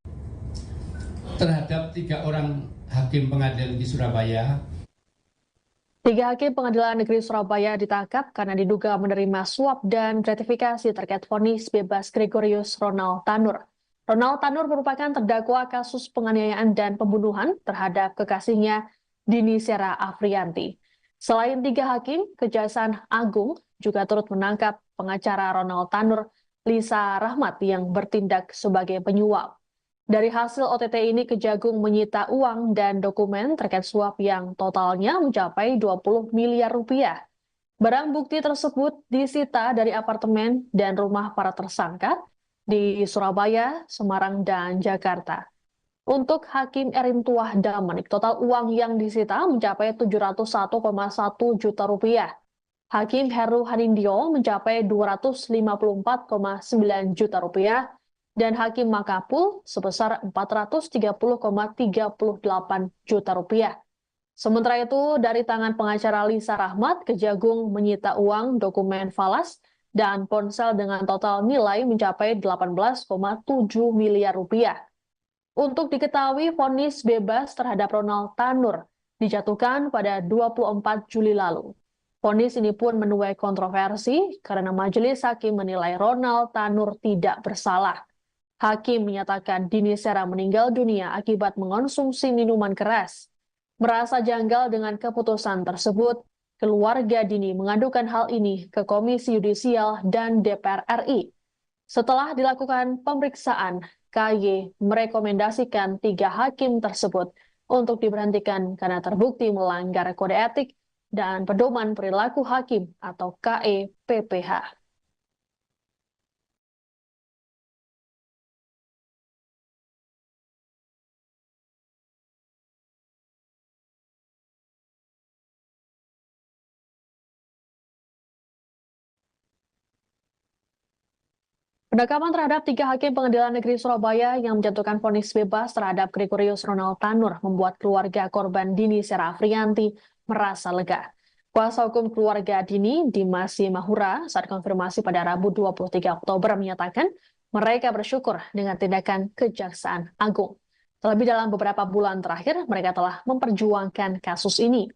Terhadap 3 orang hakim pengadilan di Surabaya, 3 hakim Pengadilan Negeri Surabaya ditangkap karena diduga menerima suap dan gratifikasi terkait vonis bebas Gregorius Ronald Tanur. Ronald Tanur merupakan terdakwa kasus penganiayaan dan pembunuhan terhadap kekasihnya Dini Sera Afrianti. Selain 3 hakim, Kejaksaan Agung juga turut menangkap pengacara Ronald Tanur, Lisa Rahmat, yang bertindak sebagai penyuap. Dari hasil OTT ini, Kejagung menyita uang dan dokumen terkait suap yang totalnya mencapai 20 miliar rupiah. Barang bukti tersebut disita dari apartemen dan rumah para tersangka di Surabaya, Semarang, dan Jakarta. Untuk Hakim Erentuah Damanik, total uang yang disita mencapai 701,1 juta rupiah. Hakim Heru Hanindyo mencapai 254,9 juta rupiah dan Hakim Mangapul sebesar 430,38 juta rupiah. Sementara itu, dari tangan pengacara Lisa Rahmat, Kejagung menyita uang, dokumen falas, dan ponsel dengan total nilai mencapai 18,7 miliar rupiah. Untuk diketahui, vonis bebas terhadap Ronald Tanur dijatuhkan pada 24 Juli lalu. Vonis ini pun menuai kontroversi karena majelis hakim menilai Ronald Tanur tidak bersalah. Hakim menyatakan Dini Sera meninggal dunia akibat mengonsumsi minuman keras. Merasa janggal dengan keputusan tersebut, keluarga Dini mengadukan hal ini ke Komisi Yudisial dan DPR RI. Setelah dilakukan pemeriksaan, KY merekomendasikan 3 hakim tersebut untuk diberhentikan karena terbukti melanggar kode etik dan pedoman perilaku hakim atau KEPPH. Penangkapan terhadap 3 hakim Pengadilan Negeri Surabaya yang menjatuhkan vonis bebas terhadap Gregorius Ronald Tanur membuat keluarga korban Dini Sera Afrianti merasa lega. Kuasa hukum keluarga Dini, Dimas Mahura, saat konfirmasi pada Rabu 23 Oktober menyatakan mereka bersyukur dengan tindakan Kejaksaan Agung. Terlebih dalam beberapa bulan terakhir, mereka telah memperjuangkan kasus ini.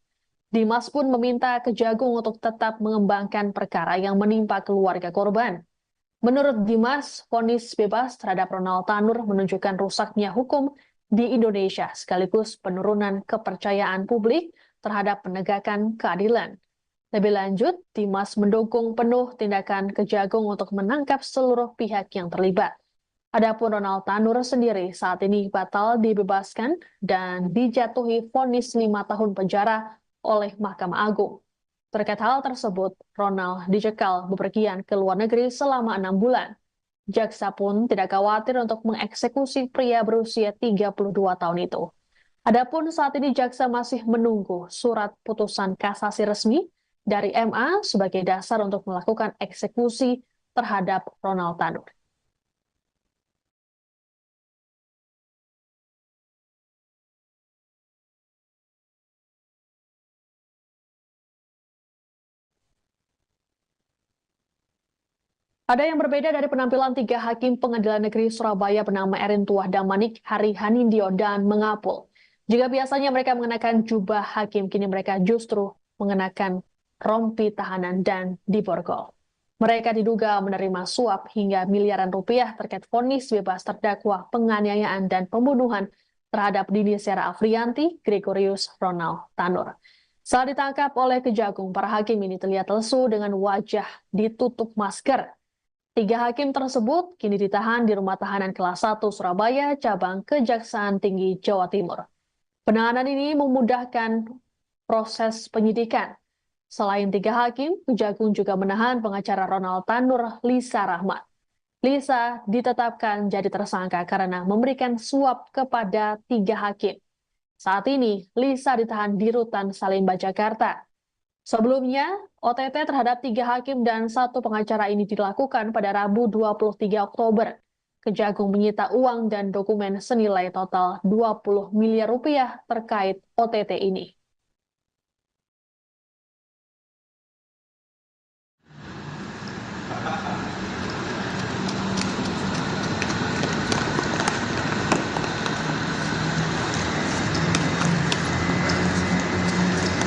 Dimas pun meminta Kejagung untuk tetap mengembangkan perkara yang menimpa keluarga korban. Menurut Dimas, vonis bebas terhadap Ronald Tanur menunjukkan rusaknya hukum di Indonesia sekaligus penurunan kepercayaan publik terhadap penegakan keadilan. Lebih lanjut, Dimas mendukung penuh tindakan Kejagung untuk menangkap seluruh pihak yang terlibat. Adapun Ronald Tanur sendiri saat ini batal dibebaskan dan dijatuhi vonis 5 tahun penjara oleh Mahkamah Agung. Terkait hal tersebut, Ronald dicekal bepergian ke luar negeri selama 6 bulan. Jaksa pun tidak khawatir untuk mengeksekusi pria berusia 32 tahun itu. Adapun saat ini jaksa masih menunggu surat putusan kasasi resmi dari MA sebagai dasar untuk melakukan eksekusi terhadap Ronald Tanur. Ada yang berbeda dari penampilan 3 hakim Pengadilan Negeri Surabaya bernama Erin Tuah Damanik, Hari Hanindyo, dan Mengapul. Jika biasanya mereka mengenakan jubah hakim, kini mereka justru mengenakan rompi tahanan dan diborgol. Mereka diduga menerima suap hingga miliaran rupiah terkait vonis bebas terdakwa penganiayaan dan pembunuhan terhadap Dini Sera Afrianti, Gregorius Ronald Tanur. Saat ditangkap oleh Kejagung, para hakim ini terlihat lesu dengan wajah ditutup masker. 3 hakim tersebut kini ditahan di Rumah Tahanan Kelas 1 Surabaya, cabang Kejaksaan Tinggi Jawa Timur. Penahanan ini memudahkan proses penyidikan. Selain 3 hakim, Kejagung juga menahan pengacara Ronald Tanur, Lisa Rahmat. Lisa ditetapkan jadi tersangka karena memberikan suap kepada 3 hakim. Saat ini, Lisa ditahan di Rutan Salemba, Jakarta. Sebelumnya, OTT terhadap 3 hakim dan 1 pengacara ini dilakukan pada Rabu 23 Oktober. Kejagung menyita uang dan dokumen senilai total 20 miliar rupiah terkait OTT ini.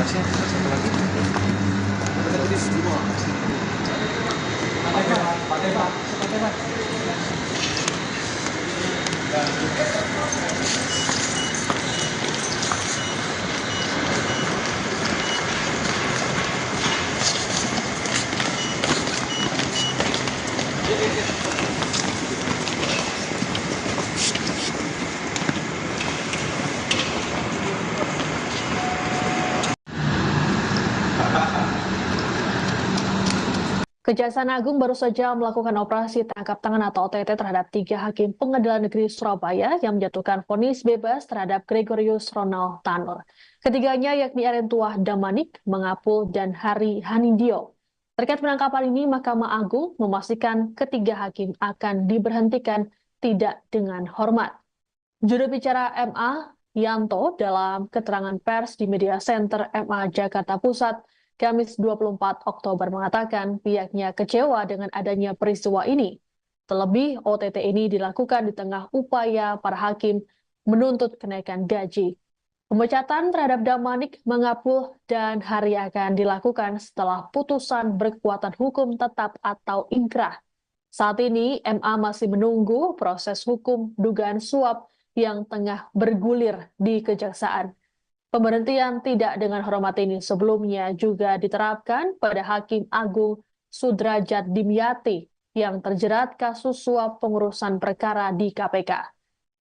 Satu lagi. Kita tulis semua. Pak. Kejaksaan Agung baru saja melakukan operasi tangkap tangan atau OTT terhadap 3 hakim Pengadilan Negeri Surabaya yang menjatuhkan vonis bebas terhadap Gregorius Ronald Tanur. Ketiganya yakni Erin Tuah Damanik, Mengapul, dan Hari Hanindyo. Terkait penangkapan ini, Mahkamah Agung memastikan ketiga hakim akan diberhentikan tidak dengan hormat. Juru bicara MA, Yanto, dalam keterangan pers di Media Center MA Jakarta Pusat, Kamis 24 Oktober mengatakan pihaknya kecewa dengan adanya peristiwa ini. Terlebih, OTT ini dilakukan di tengah upaya para hakim menuntut kenaikan gaji. Pemecatan terhadap Damanik, Mengapul, dan Hari akan dilakukan setelah putusan berkekuatan hukum tetap atau inkrah. Saat ini, MA masih menunggu proses hukum dugaan suap yang tengah bergulir di Kejaksaan. Pemberhentian tidak dengan hormat ini sebelumnya juga diterapkan pada Hakim Agung Sudrajat Dimyati yang terjerat kasus suap pengurusan perkara di KPK.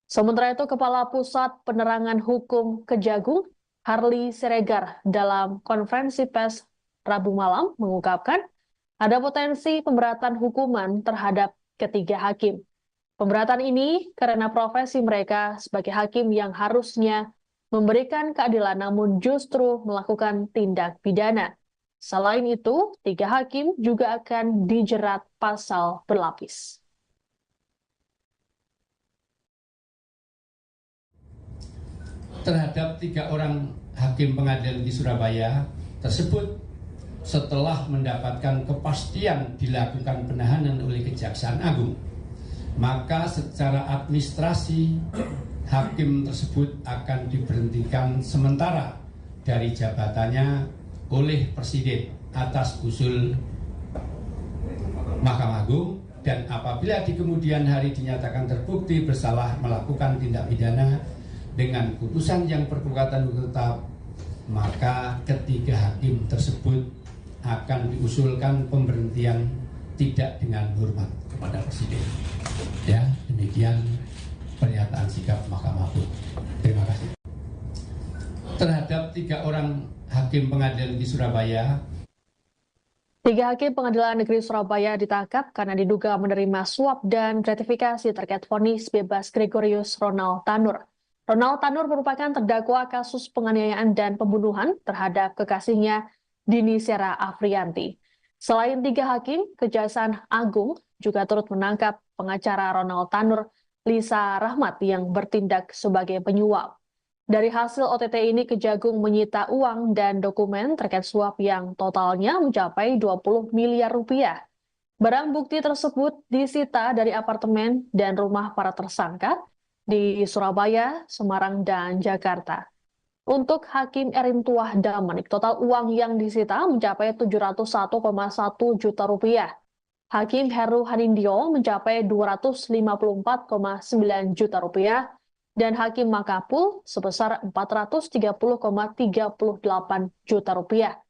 Sementara itu, Kepala Pusat Penerangan Hukum Kejagung, Harli Siregar, dalam konferensi pers Rabu malam mengungkapkan ada potensi pemberatan hukuman terhadap ketiga hakim. Pemberatan ini karena profesi mereka sebagai hakim yang harusnya memberikan keadilan namun justru melakukan tindak pidana. Selain itu, 3 hakim juga akan dijerat pasal berlapis. Terhadap 3 orang hakim pengadilan di Surabaya tersebut setelah mendapatkan kepastian dilakukan penahanan oleh Kejaksaan Agung, maka secara administrasi hakim tersebut akan diberhentikan sementara dari jabatannya oleh Presiden atas usul Mahkamah Agung, dan apabila di kemudian hari dinyatakan terbukti bersalah melakukan tindak pidana dengan putusan yang berkekuatan hukum tetap, maka ketiga hakim tersebut akan diusulkan pemberhentian tidak dengan hormat kepada Presiden. Ya, demikian pernyataan sikap Mahkamah Agung. Terima kasih. Terhadap 3 orang hakim pengadilan negeri Surabaya, 3 hakim pengadilan negeri Surabaya ditangkap karena diduga menerima suap dan gratifikasi terkait vonis bebas Gregorius Ronald Tanur. Ronald Tanur merupakan terdakwa kasus penganiayaan dan pembunuhan terhadap kekasihnya Dini Sera Afrianti. Selain 3 hakim, Kejaksaan Agung juga turut menangkap pengacara Ronald Tanur, Lisa Rahmat, yang bertindak sebagai penyuap. Dari hasil OTT ini, Kejagung menyita uang dan dokumen terkait suap yang totalnya mencapai 20 miliar rupiah. Barang bukti tersebut disita dari apartemen dan rumah para tersangka di Surabaya, Semarang, dan Jakarta. Untuk Hakim Erintuah Damanik, total uang yang disita mencapai 701,1 juta rupiah. Hakim Heru Hanindyo mencapai 254,9 juta rupiah, dan Hakim Makapul sebesar 430,38 juta rupiah.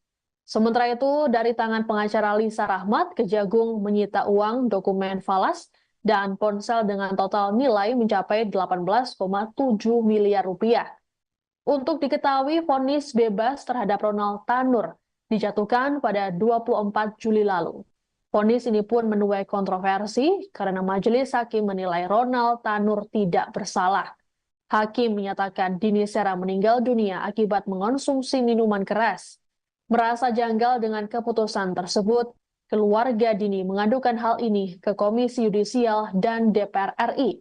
Sementara itu, dari tangan pengacara Lisa Rahmat, Kejagung menyita uang, dokumen falas, dan ponsel dengan total nilai mencapai 18,7 miliar rupiah. Untuk diketahui, vonis bebas terhadap Ronald Tanur dijatuhkan pada 24 Juli lalu. Vonis ini pun menuai kontroversi karena majelis hakim menilai Ronald Tanur tidak bersalah. Hakim menyatakan Dini Sera meninggal dunia akibat mengonsumsi minuman keras. Merasa janggal dengan keputusan tersebut, keluarga Dini mengadukan hal ini ke Komisi Yudisial dan DPR RI.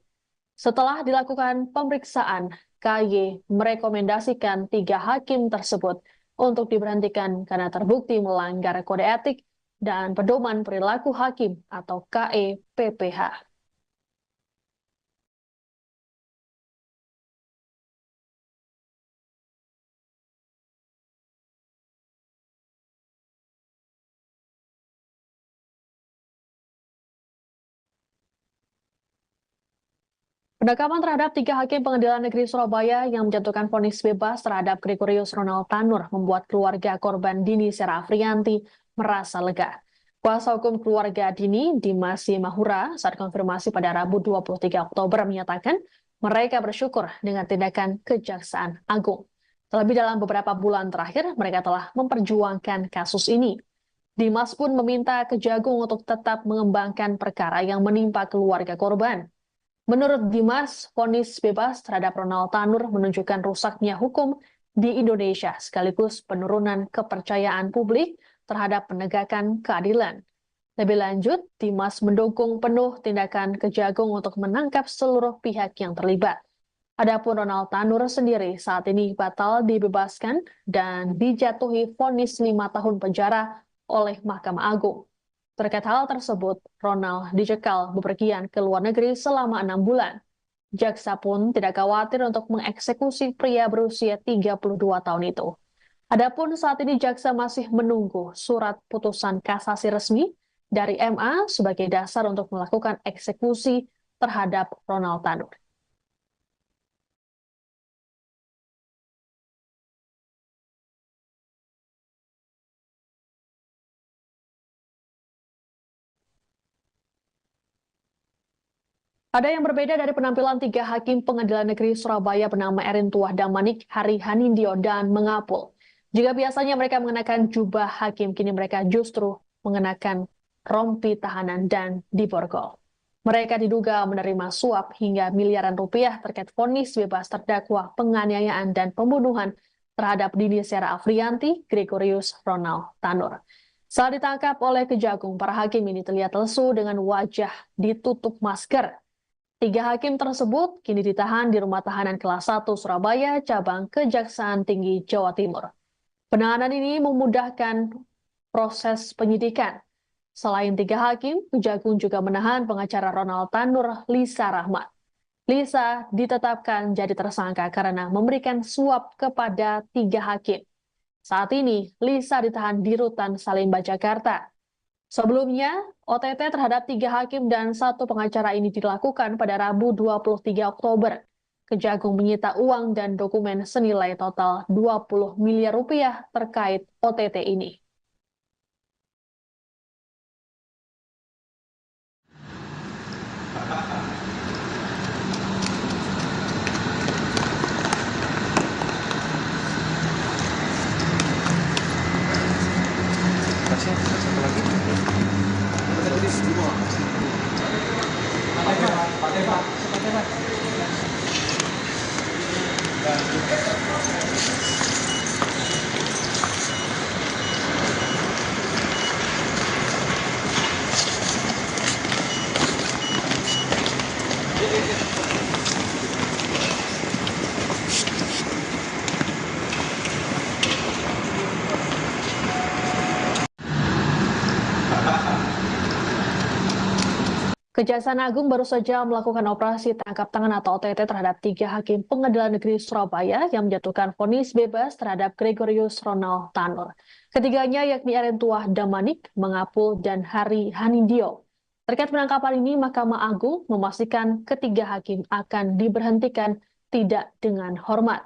Setelah dilakukan pemeriksaan, KY merekomendasikan 3 hakim tersebut untuk diberhentikan karena terbukti melanggar kode etik dan pedoman perilaku hakim atau KEPPH. Penangkapan terhadap 3 hakim pengadilan negeri Surabaya yang menjatuhkan vonis bebas terhadap Gregorius Ronald Tanur membuat keluarga korban Dini Sera Afrianti merasa lega. Kuasa hukum keluarga Dini, Dimas Mahura, saat konfirmasi pada Rabu 23 Oktober menyatakan mereka bersyukur dengan tindakan Kejaksaan Agung. Terlebih dalam beberapa bulan terakhir, mereka telah memperjuangkan kasus ini. Dimas pun meminta Kejagung untuk tetap mengembangkan perkara yang menimpa keluarga korban. Menurut Dimas, vonis bebas terhadap Ronald Tanur menunjukkan rusaknya hukum di Indonesia sekaligus penurunan kepercayaan publik terhadap penegakan keadilan. Lebih lanjut, Dimas mendukung penuh tindakan Kejagung untuk menangkap seluruh pihak yang terlibat. Adapun Ronald Tanur sendiri saat ini batal dibebaskan dan dijatuhi vonis 5 tahun penjara oleh Mahkamah Agung. Terkait hal tersebut, Ronald dicekal bepergian ke luar negeri selama 6 bulan. Jaksa pun tidak khawatir untuk mengeksekusi pria berusia 32 tahun itu. Adapun saat ini jaksa masih menunggu surat putusan kasasi resmi dari MA sebagai dasar untuk melakukan eksekusi terhadap Ronald Tanur. Ada yang berbeda dari penampilan 3 hakim pengadilan negeri Surabaya bernama Erintuah Damanik, Hari Hanindyo, dan Mengapul. Jika biasanya mereka mengenakan jubah hakim, kini mereka justru mengenakan rompi tahanan dan diborgol. Mereka diduga menerima suap hingga miliaran rupiah terkait vonis bebas terdakwa penganiayaan dan pembunuhan terhadap Dini Sera Afrianti, Gregorius Ronald Tanur. Saat ditangkap oleh Kejagung, para hakim ini terlihat lesu dengan wajah ditutup masker. 3 hakim tersebut kini ditahan di Rumah Tahanan Kelas 1 Surabaya, cabang Kejaksaan Tinggi Jawa Timur. Penahanan ini memudahkan proses penyidikan. Selain 3 hakim, Kejagung juga menahan pengacara Ronald Tanur, Lisa Rahmat. Lisa ditetapkan jadi tersangka karena memberikan suap kepada 3 hakim. Saat ini, Lisa ditahan di Rutan Salemba, Jakarta. Sebelumnya, OTT terhadap 3 hakim dan 1 pengacara ini dilakukan pada Rabu 23 Oktober. Kejagung menyita uang dan dokumen senilai total 20 miliar rupiah terkait OTT ini. Tasnya satu lagi. Kita tulis semua. Pakai Pak. Kejaksaan Agung baru saja melakukan operasi tangkap tangan atau OTT terhadap 3 hakim Pengadilan Negeri Surabaya yang menjatuhkan vonis bebas terhadap Gregorius Ronald Tanur. Ketiganya yakni Erentuah Damanik, Mangapul, dan Hari Hanindyo. Terkait penangkapan ini, Mahkamah Agung memastikan ketiga hakim akan diberhentikan tidak dengan hormat.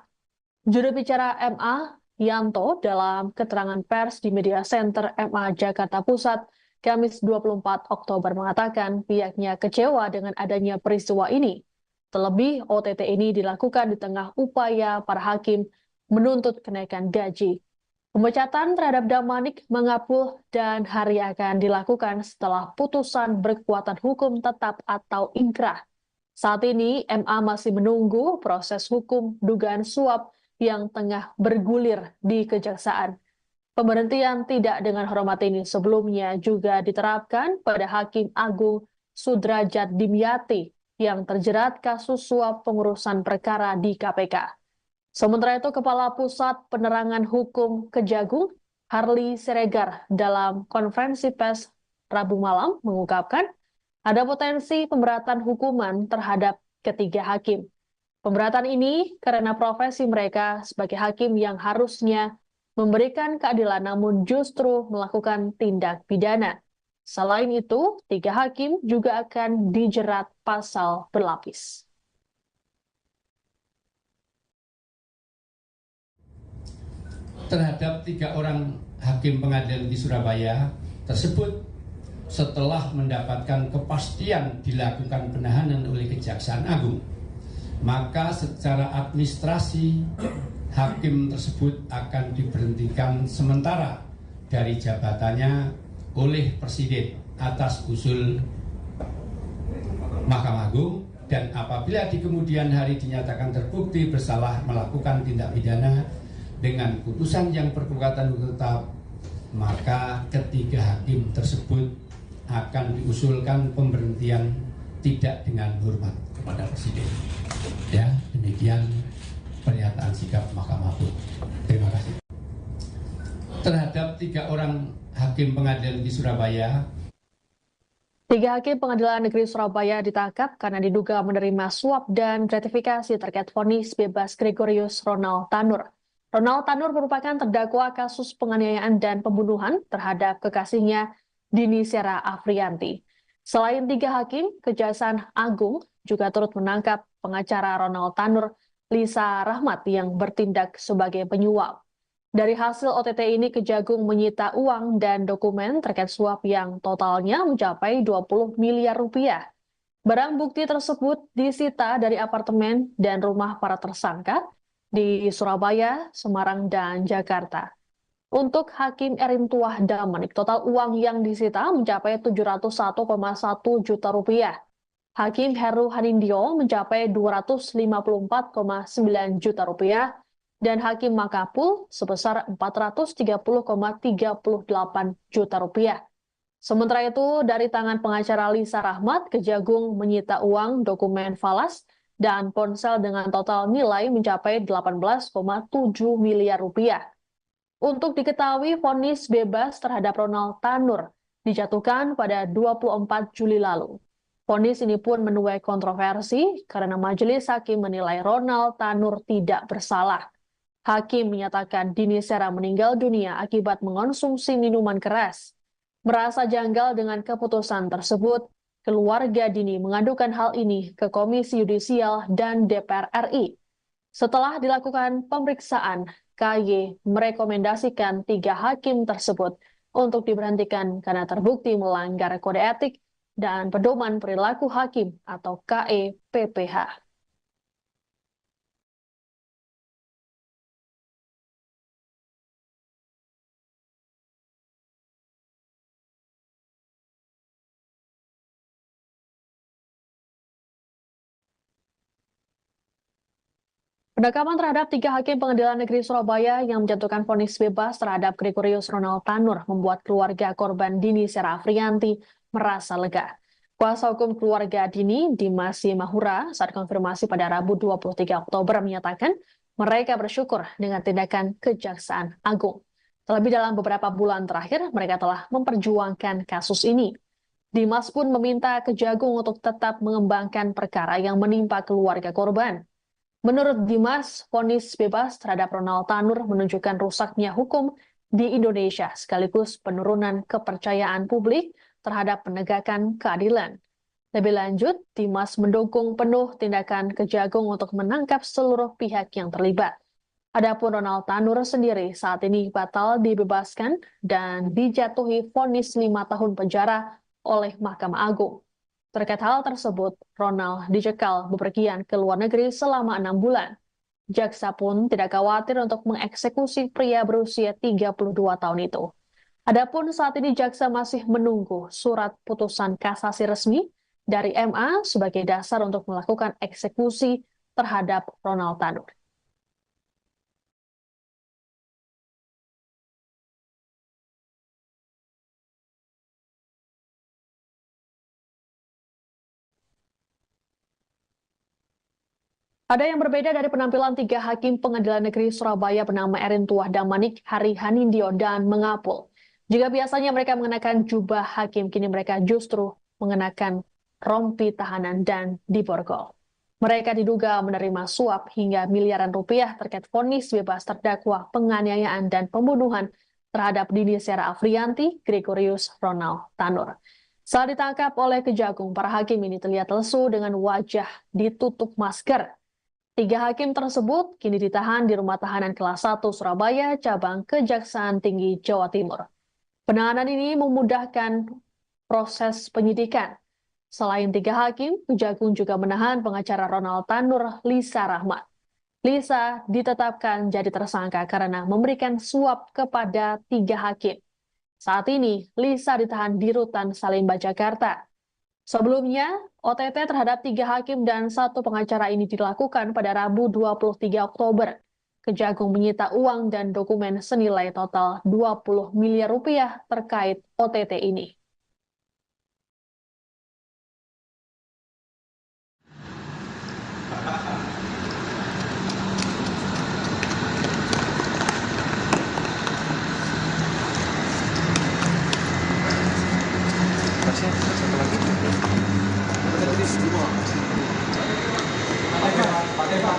Juru bicara MA, Yanto, dalam keterangan pers di Media Center MA Jakarta Pusat, Kamis 24 Oktober mengatakan pihaknya kecewa dengan adanya peristiwa ini. Terlebih, OTT ini dilakukan di tengah upaya para hakim menuntut kenaikan gaji. Pemecatan terhadap Damanik, Mangapul, dan Hari akan dilakukan setelah putusan berkekuatan hukum tetap atau inkrah. Saat ini, MA masih menunggu proses hukum dugaan suap yang tengah bergulir di Kejaksaan. Pemberhentian tidak dengan hormat ini sebelumnya juga diterapkan pada Hakim Agung Sudrajat Dimyati yang terjerat kasus suap pengurusan perkara di KPK. Sementara itu, Kepala Pusat Penerangan Hukum Kejagung, Harli Siregar, dalam konferensi pers Rabu malam mengungkapkan ada potensi pemberatan hukuman terhadap ketiga hakim. Pemberatan ini karena profesi mereka sebagai hakim yang harusnya memberikan keadilan namun justru melakukan tindak pidana. Selain itu, 3 hakim juga akan dijerat pasal berlapis. Terhadap 3 orang hakim pengadilan di Surabaya tersebut setelah mendapatkan kepastian dilakukan penahanan oleh Kejaksaan Agung, maka secara administrasi hakim tersebut akan diberhentikan sementara dari jabatannya oleh Presiden atas usul Mahkamah Agung, dan apabila di kemudian hari dinyatakan terbukti bersalah melakukan tindak pidana dengan putusan yang berkekuatan hukum tetap, maka ketiga hakim tersebut akan diusulkan pemberhentian tidak dengan hormat kepada Presiden. Ya, demikian pernyataan sikap Mahkamah Agung. Terima kasih. Terhadap 3 orang hakim pengadilan di Surabaya, 3 hakim Pengadilan Negeri Surabaya ditangkap karena diduga menerima suap dan gratifikasi terkait vonis bebas Gregorius Ronald Tanur. Ronald Tanur merupakan terdakwa kasus penganiayaan dan pembunuhan terhadap kekasihnya Dini Sera Afrianti. Selain 3 hakim, Kejaksaan Agung juga turut menangkap pengacara Ronald Tanur, Lisa Rahmat, yang bertindak sebagai penyuap. Dari hasil OTT ini, Kejagung menyita uang dan dokumen terkait suap yang totalnya mencapai 20 miliar rupiah. Barang bukti tersebut disita dari apartemen dan rumah para tersangka di Surabaya, Semarang, dan Jakarta. Untuk Hakim Erentuah Damanik, total uang yang disita mencapai 701,1 juta rupiah. Hakim Heru Hanindyo mencapai 254,9 juta rupiah, dan Hakim Mangapul sebesar 430,38 juta rupiah. Sementara itu, dari tangan pengacara Lisa Rahmat, Kejagung menyita uang, dokumen falas, dan ponsel dengan total nilai mencapai 18,7 miliar rupiah. Untuk diketahui, vonis bebas terhadap Ronald Tanur dijatuhkan pada 24 Juli lalu. Vonis ini pun menuai kontroversi karena majelis hakim menilai Ronald Tanur tidak bersalah. Hakim menyatakan Dini Sera meninggal dunia akibat mengonsumsi minuman keras. Merasa janggal dengan keputusan tersebut, keluarga Dini mengadukan hal ini ke Komisi Yudisial dan DPR RI. Setelah dilakukan pemeriksaan, KY merekomendasikan 3 hakim tersebut untuk diberhentikan karena terbukti melanggar kode etik dan pedoman perilaku hakim atau KEPPH. Penangkapan terhadap 3 hakim Pengadilan Negeri Surabaya yang menjatuhkan vonis bebas terhadap Gregorius Ronald Tanur membuat keluarga korban Dini Sera Afriyanti merasa lega. Kuasa hukum keluarga Dini, Dimas Mahura, saat konfirmasi pada Rabu 23 Oktober menyatakan mereka bersyukur dengan tindakan Kejaksaan Agung. Terlebih dalam beberapa bulan terakhir, mereka telah memperjuangkan kasus ini. Dimas pun meminta Kejagung untuk tetap mengembangkan perkara yang menimpa keluarga korban. Menurut Dimas, vonis bebas terhadap Ronald Tanur menunjukkan rusaknya hukum di Indonesia sekaligus penurunan kepercayaan publik terhadap penegakan keadilan. Lebih lanjut, Dimas mendukung penuh tindakan Kejagung untuk menangkap seluruh pihak yang terlibat. Adapun Ronald Tanur sendiri saat ini batal dibebaskan dan dijatuhi vonis 5 tahun penjara oleh Mahkamah Agung. Terkait hal tersebut, Ronald dicekal bepergian ke luar negeri selama 6 bulan. Jaksa pun tidak khawatir untuk mengeksekusi pria berusia 32 tahun itu. Adapun saat ini jaksa masih menunggu surat putusan kasasi resmi dari MA sebagai dasar untuk melakukan eksekusi terhadap Ronald Tanur. Ada yang berbeda dari penampilan 3 hakim Pengadilan Negeri Surabaya bernama Erin Tuah Damanik, Hari Hanindyo, dan Mengapul. Jika biasanya mereka mengenakan jubah hakim, kini mereka justru mengenakan rompi tahanan dan diborgol. Mereka diduga menerima suap hingga miliaran rupiah terkait vonis bebas terdakwa penganiayaan dan pembunuhan terhadap Dini Sera Afriyanti, Gregorius Ronald Tanur. Saat ditangkap oleh Kejagung, para hakim ini terlihat lesu dengan wajah ditutup masker. 3 hakim tersebut kini ditahan di Rumah Tahanan Kelas 1 Surabaya, cabang Kejaksaan Tinggi Jawa Timur. Penahanan ini memudahkan proses penyidikan. Selain 3 hakim, Kejagung juga menahan pengacara Ronald Tanur, Lisa Rahmat. Lisa ditetapkan jadi tersangka karena memberikan suap kepada 3 hakim. Saat ini, Lisa ditahan di Rutan Salemba, Jakarta. Sebelumnya, OTT terhadap 3 hakim dan 1 pengacara ini dilakukan pada Rabu 23 Oktober. Kejagung menyita uang dan dokumen senilai total 20 miliar rupiah terkait OTT ini. Masih satu lagi. Kita tulis semua. Pakai Pak.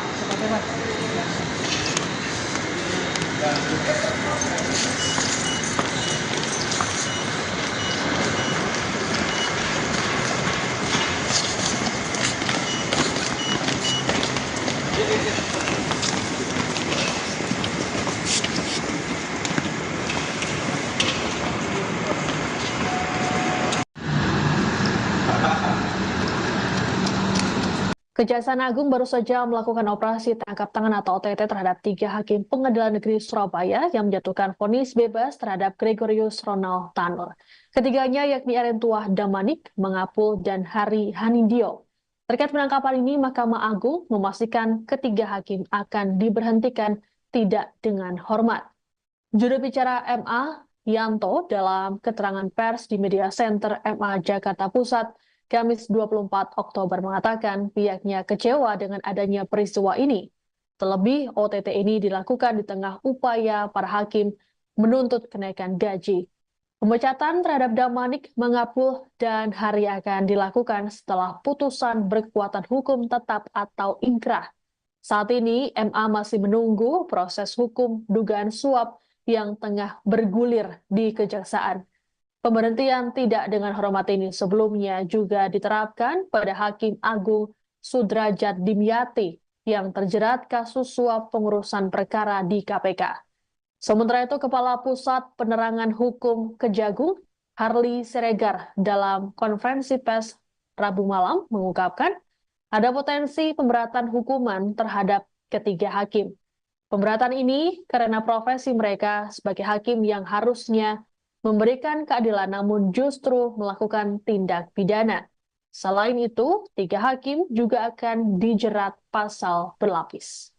Kejaksaan Agung baru saja melakukan operasi tangkap tangan atau OTT terhadap 3 hakim Pengadilan Negeri Surabaya yang menjatuhkan vonis bebas terhadap Gregorius Ronald Tanur. Ketiganya yakni Erin Tuah Damanik, Mengapul, dan Hari Hanindyo. Terkait penangkapan ini, Mahkamah Agung memastikan ketiga hakim akan diberhentikan tidak dengan hormat. Juru bicara MA, Yanto, dalam keterangan pers di Media Center MA Jakarta Pusat, Kamis 24 Oktober mengatakan pihaknya kecewa dengan adanya peristiwa ini. Terlebih, OTT ini dilakukan di tengah upaya para hakim menuntut kenaikan gaji. Pemecatan terhadap Damanik, Mengapul, dan Hari akan dilakukan setelah putusan berkekuatan hukum tetap atau ingkrah. Saat ini, MA masih menunggu proses hukum dugaan suap yang tengah bergulir di Kejaksaan. Pemberhentian tidak dengan hormat ini sebelumnya juga diterapkan pada Hakim Agung Sudrajat Dimyati yang terjerat kasus suap pengurusan perkara di KPK. Sementara itu, Kepala Pusat Penerangan Hukum Kejagung, Harli Siregar, dalam konferensi pers Rabu malam mengungkapkan ada potensi pemberatan hukuman terhadap ketiga hakim. Pemberatan ini karena profesi mereka sebagai hakim yang harusnya memberikan keadilan namun justru melakukan tindak pidana. Selain itu, tiga hakim juga akan dijerat pasal berlapis.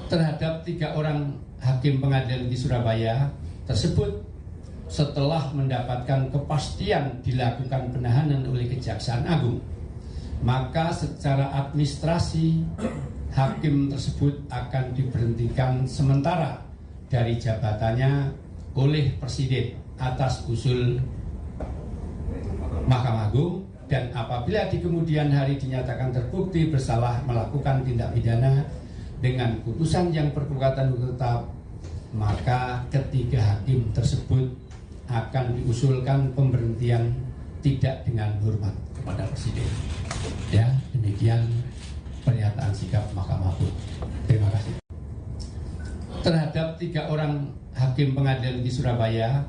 Terhadap 3 orang hakim pengadilan di Surabaya tersebut setelah mendapatkan kepastian dilakukan penahanan oleh Kejaksaan Agung, maka secara administrasi hakim tersebut akan diberhentikan sementara dari jabatannya oleh Presiden atas usul Mahkamah Agung, dan apabila di kemudian hari dinyatakan terbukti bersalah melakukan tindak pidana dengan putusan yang berkekuatan hukum tetap, maka ketiga hakim tersebut akan diusulkan pemberhentian tidak dengan hormat kepada Presiden. Ya, demikian pernyataan sikap Mahkamah Agung. Terima kasih. Terhadap 3 orang hakim pengadilan di Surabaya,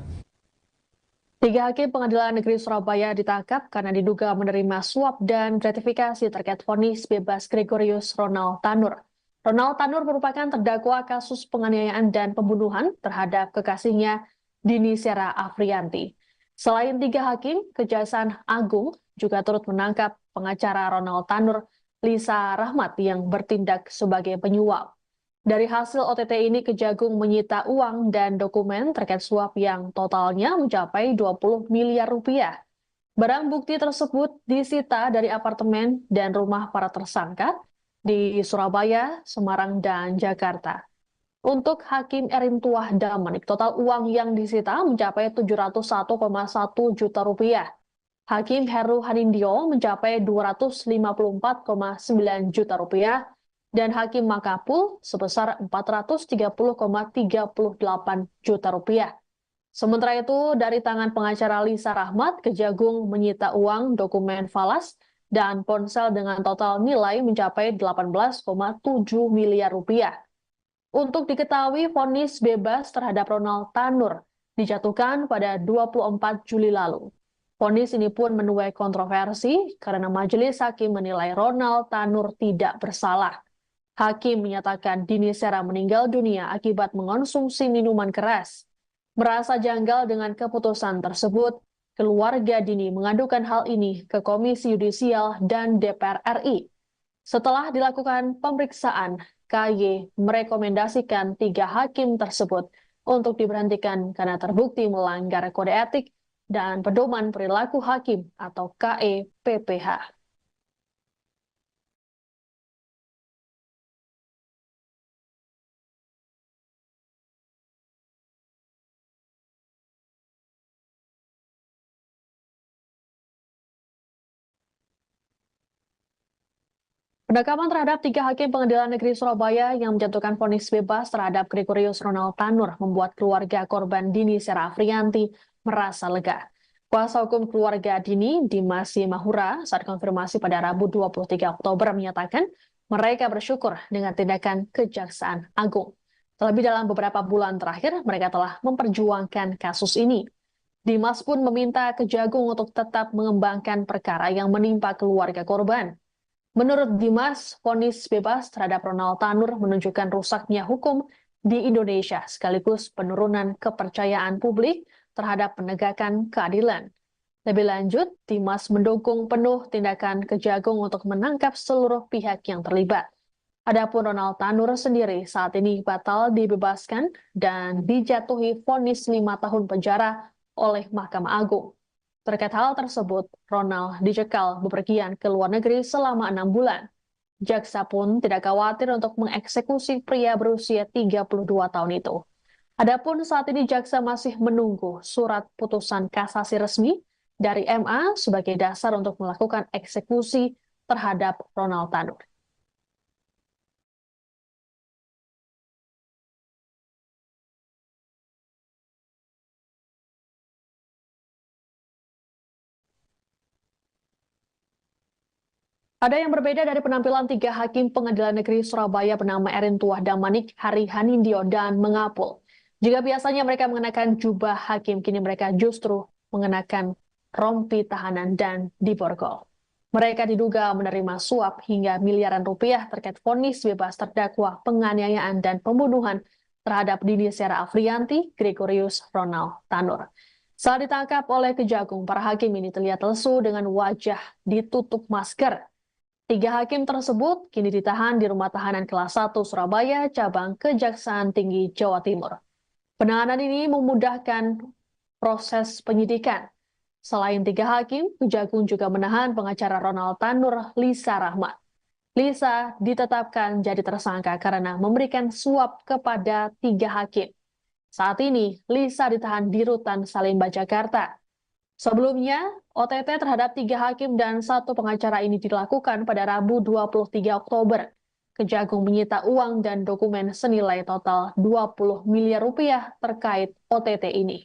3 hakim Pengadilan Negeri Surabaya ditangkap karena diduga menerima suap dan gratifikasi terkait vonis bebas Gregorius Ronald Tanur. Ronald Tanur merupakan terdakwa kasus penganiayaan dan pembunuhan terhadap kekasihnya Dini Sera Afrianti. Selain 3 hakim, Kejaksaan Agung juga turut menangkap pengacara Ronald Tanur, Lisa Rahmat, yang bertindak sebagai penyuap. Dari hasil OTT ini, Kejagung menyita uang dan dokumen terkait suap yang totalnya mencapai 20 miliar rupiah. Barang bukti tersebut disita dari apartemen dan rumah para tersangka di Surabaya, Semarang, dan Jakarta. Untuk Hakim Erin Tuah Damanik, total uang yang disita mencapai 701,1 juta rupiah. Hakim Heru Hanindyo mencapai 254,9 juta rupiah, dan Hakim Makapul sebesar 430,38 juta rupiah. Sementara itu, dari tangan pengacara Lisa Rahmat, Kejagung menyita uang, dokumen falas, dan ponsel dengan total nilai mencapai 18,7 miliar rupiah. Untuk diketahui, vonis bebas terhadap Ronald Tanur dijatuhkan pada 24 Juli lalu. Vonis ini pun menuai kontroversi karena majelis hakim menilai Ronald Tanur tidak bersalah. Hakim menyatakan Dini Sera meninggal dunia akibat mengonsumsi minuman keras. Merasa janggal dengan keputusan tersebut, keluarga Dini mengadukan hal ini ke Komisi Yudisial dan DPR RI. Setelah dilakukan pemeriksaan, KY merekomendasikan 3 hakim tersebut untuk diberhentikan karena terbukti melanggar kode etik dan pedoman perilaku hakim atau KEPPH. Penangkapan terhadap 3 hakim Pengadilan Negeri Surabaya yang menjatuhkan vonis bebas terhadap Gregorius Ronald Tanur membuat keluarga korban Dini Sera Afrianti merasa lega. Kuasa hukum keluarga Dini, Dimas Mahura, saat konfirmasi pada Rabu 23 Oktober menyatakan mereka bersyukur dengan tindakan Kejaksaan Agung. Terlebih dalam beberapa bulan terakhir, mereka telah memperjuangkan kasus ini. Dimas pun meminta Kejagung untuk tetap mengembangkan perkara yang menimpa keluarga korban. Menurut Dimas, vonis bebas terhadap Ronald Tanur menunjukkan rusaknya hukum di Indonesia sekaligus penurunan kepercayaan publik terhadap penegakan keadilan. Lebih lanjut, Dimas mendukung penuh tindakan Kejagung untuk menangkap seluruh pihak yang terlibat. Adapun Ronald Tanur sendiri saat ini batal dibebaskan dan dijatuhi vonis 5 tahun penjara oleh Mahkamah Agung. Terkait hal tersebut, Ronald dicekal bepergian ke luar negeri selama 6 bulan. Jaksa pun tidak khawatir untuk mengeksekusi pria berusia 32 tahun itu. Adapun saat ini jaksa masih menunggu surat putusan kasasi resmi dari MA sebagai dasar untuk melakukan eksekusi terhadap Ronald Tanur. Ada yang berbeda dari penampilan tiga hakim Pengadilan Negeri Surabaya bernama Erin Tuah Damanik, Hari Hanindyo, dan Mengapul. Jika biasanya mereka mengenakan jubah hakim, kini mereka justru mengenakan rompi tahanan dan diborgol. Mereka diduga menerima suap hingga miliaran rupiah terkait vonis bebas terdakwa penganiayaan dan pembunuhan terhadap Dini Sera Afriyanti, Gregorius Ronald Tanur. Saat ditangkap oleh Kejagung, para hakim ini terlihat lesu dengan wajah ditutup masker. Tiga hakim tersebut kini ditahan di Rumah Tahanan Kelas 1 Surabaya, cabang Kejaksaan Tinggi Jawa Timur. Penahanan ini memudahkan proses penyidikan. Selain tiga hakim, Kejagung juga menahan pengacara Ronald Tanur, Lisa Rahmat. Lisa ditetapkan jadi tersangka karena memberikan suap kepada tiga hakim. Saat ini, Lisa ditahan di Rutan Salemba, Jakarta. Sebelumnya, OTT terhadap tiga hakim dan satu pengacara ini dilakukan pada Rabu 23 Oktober. Kejagung menyita uang dan dokumen senilai total 20 miliar rupiah terkait OTT ini.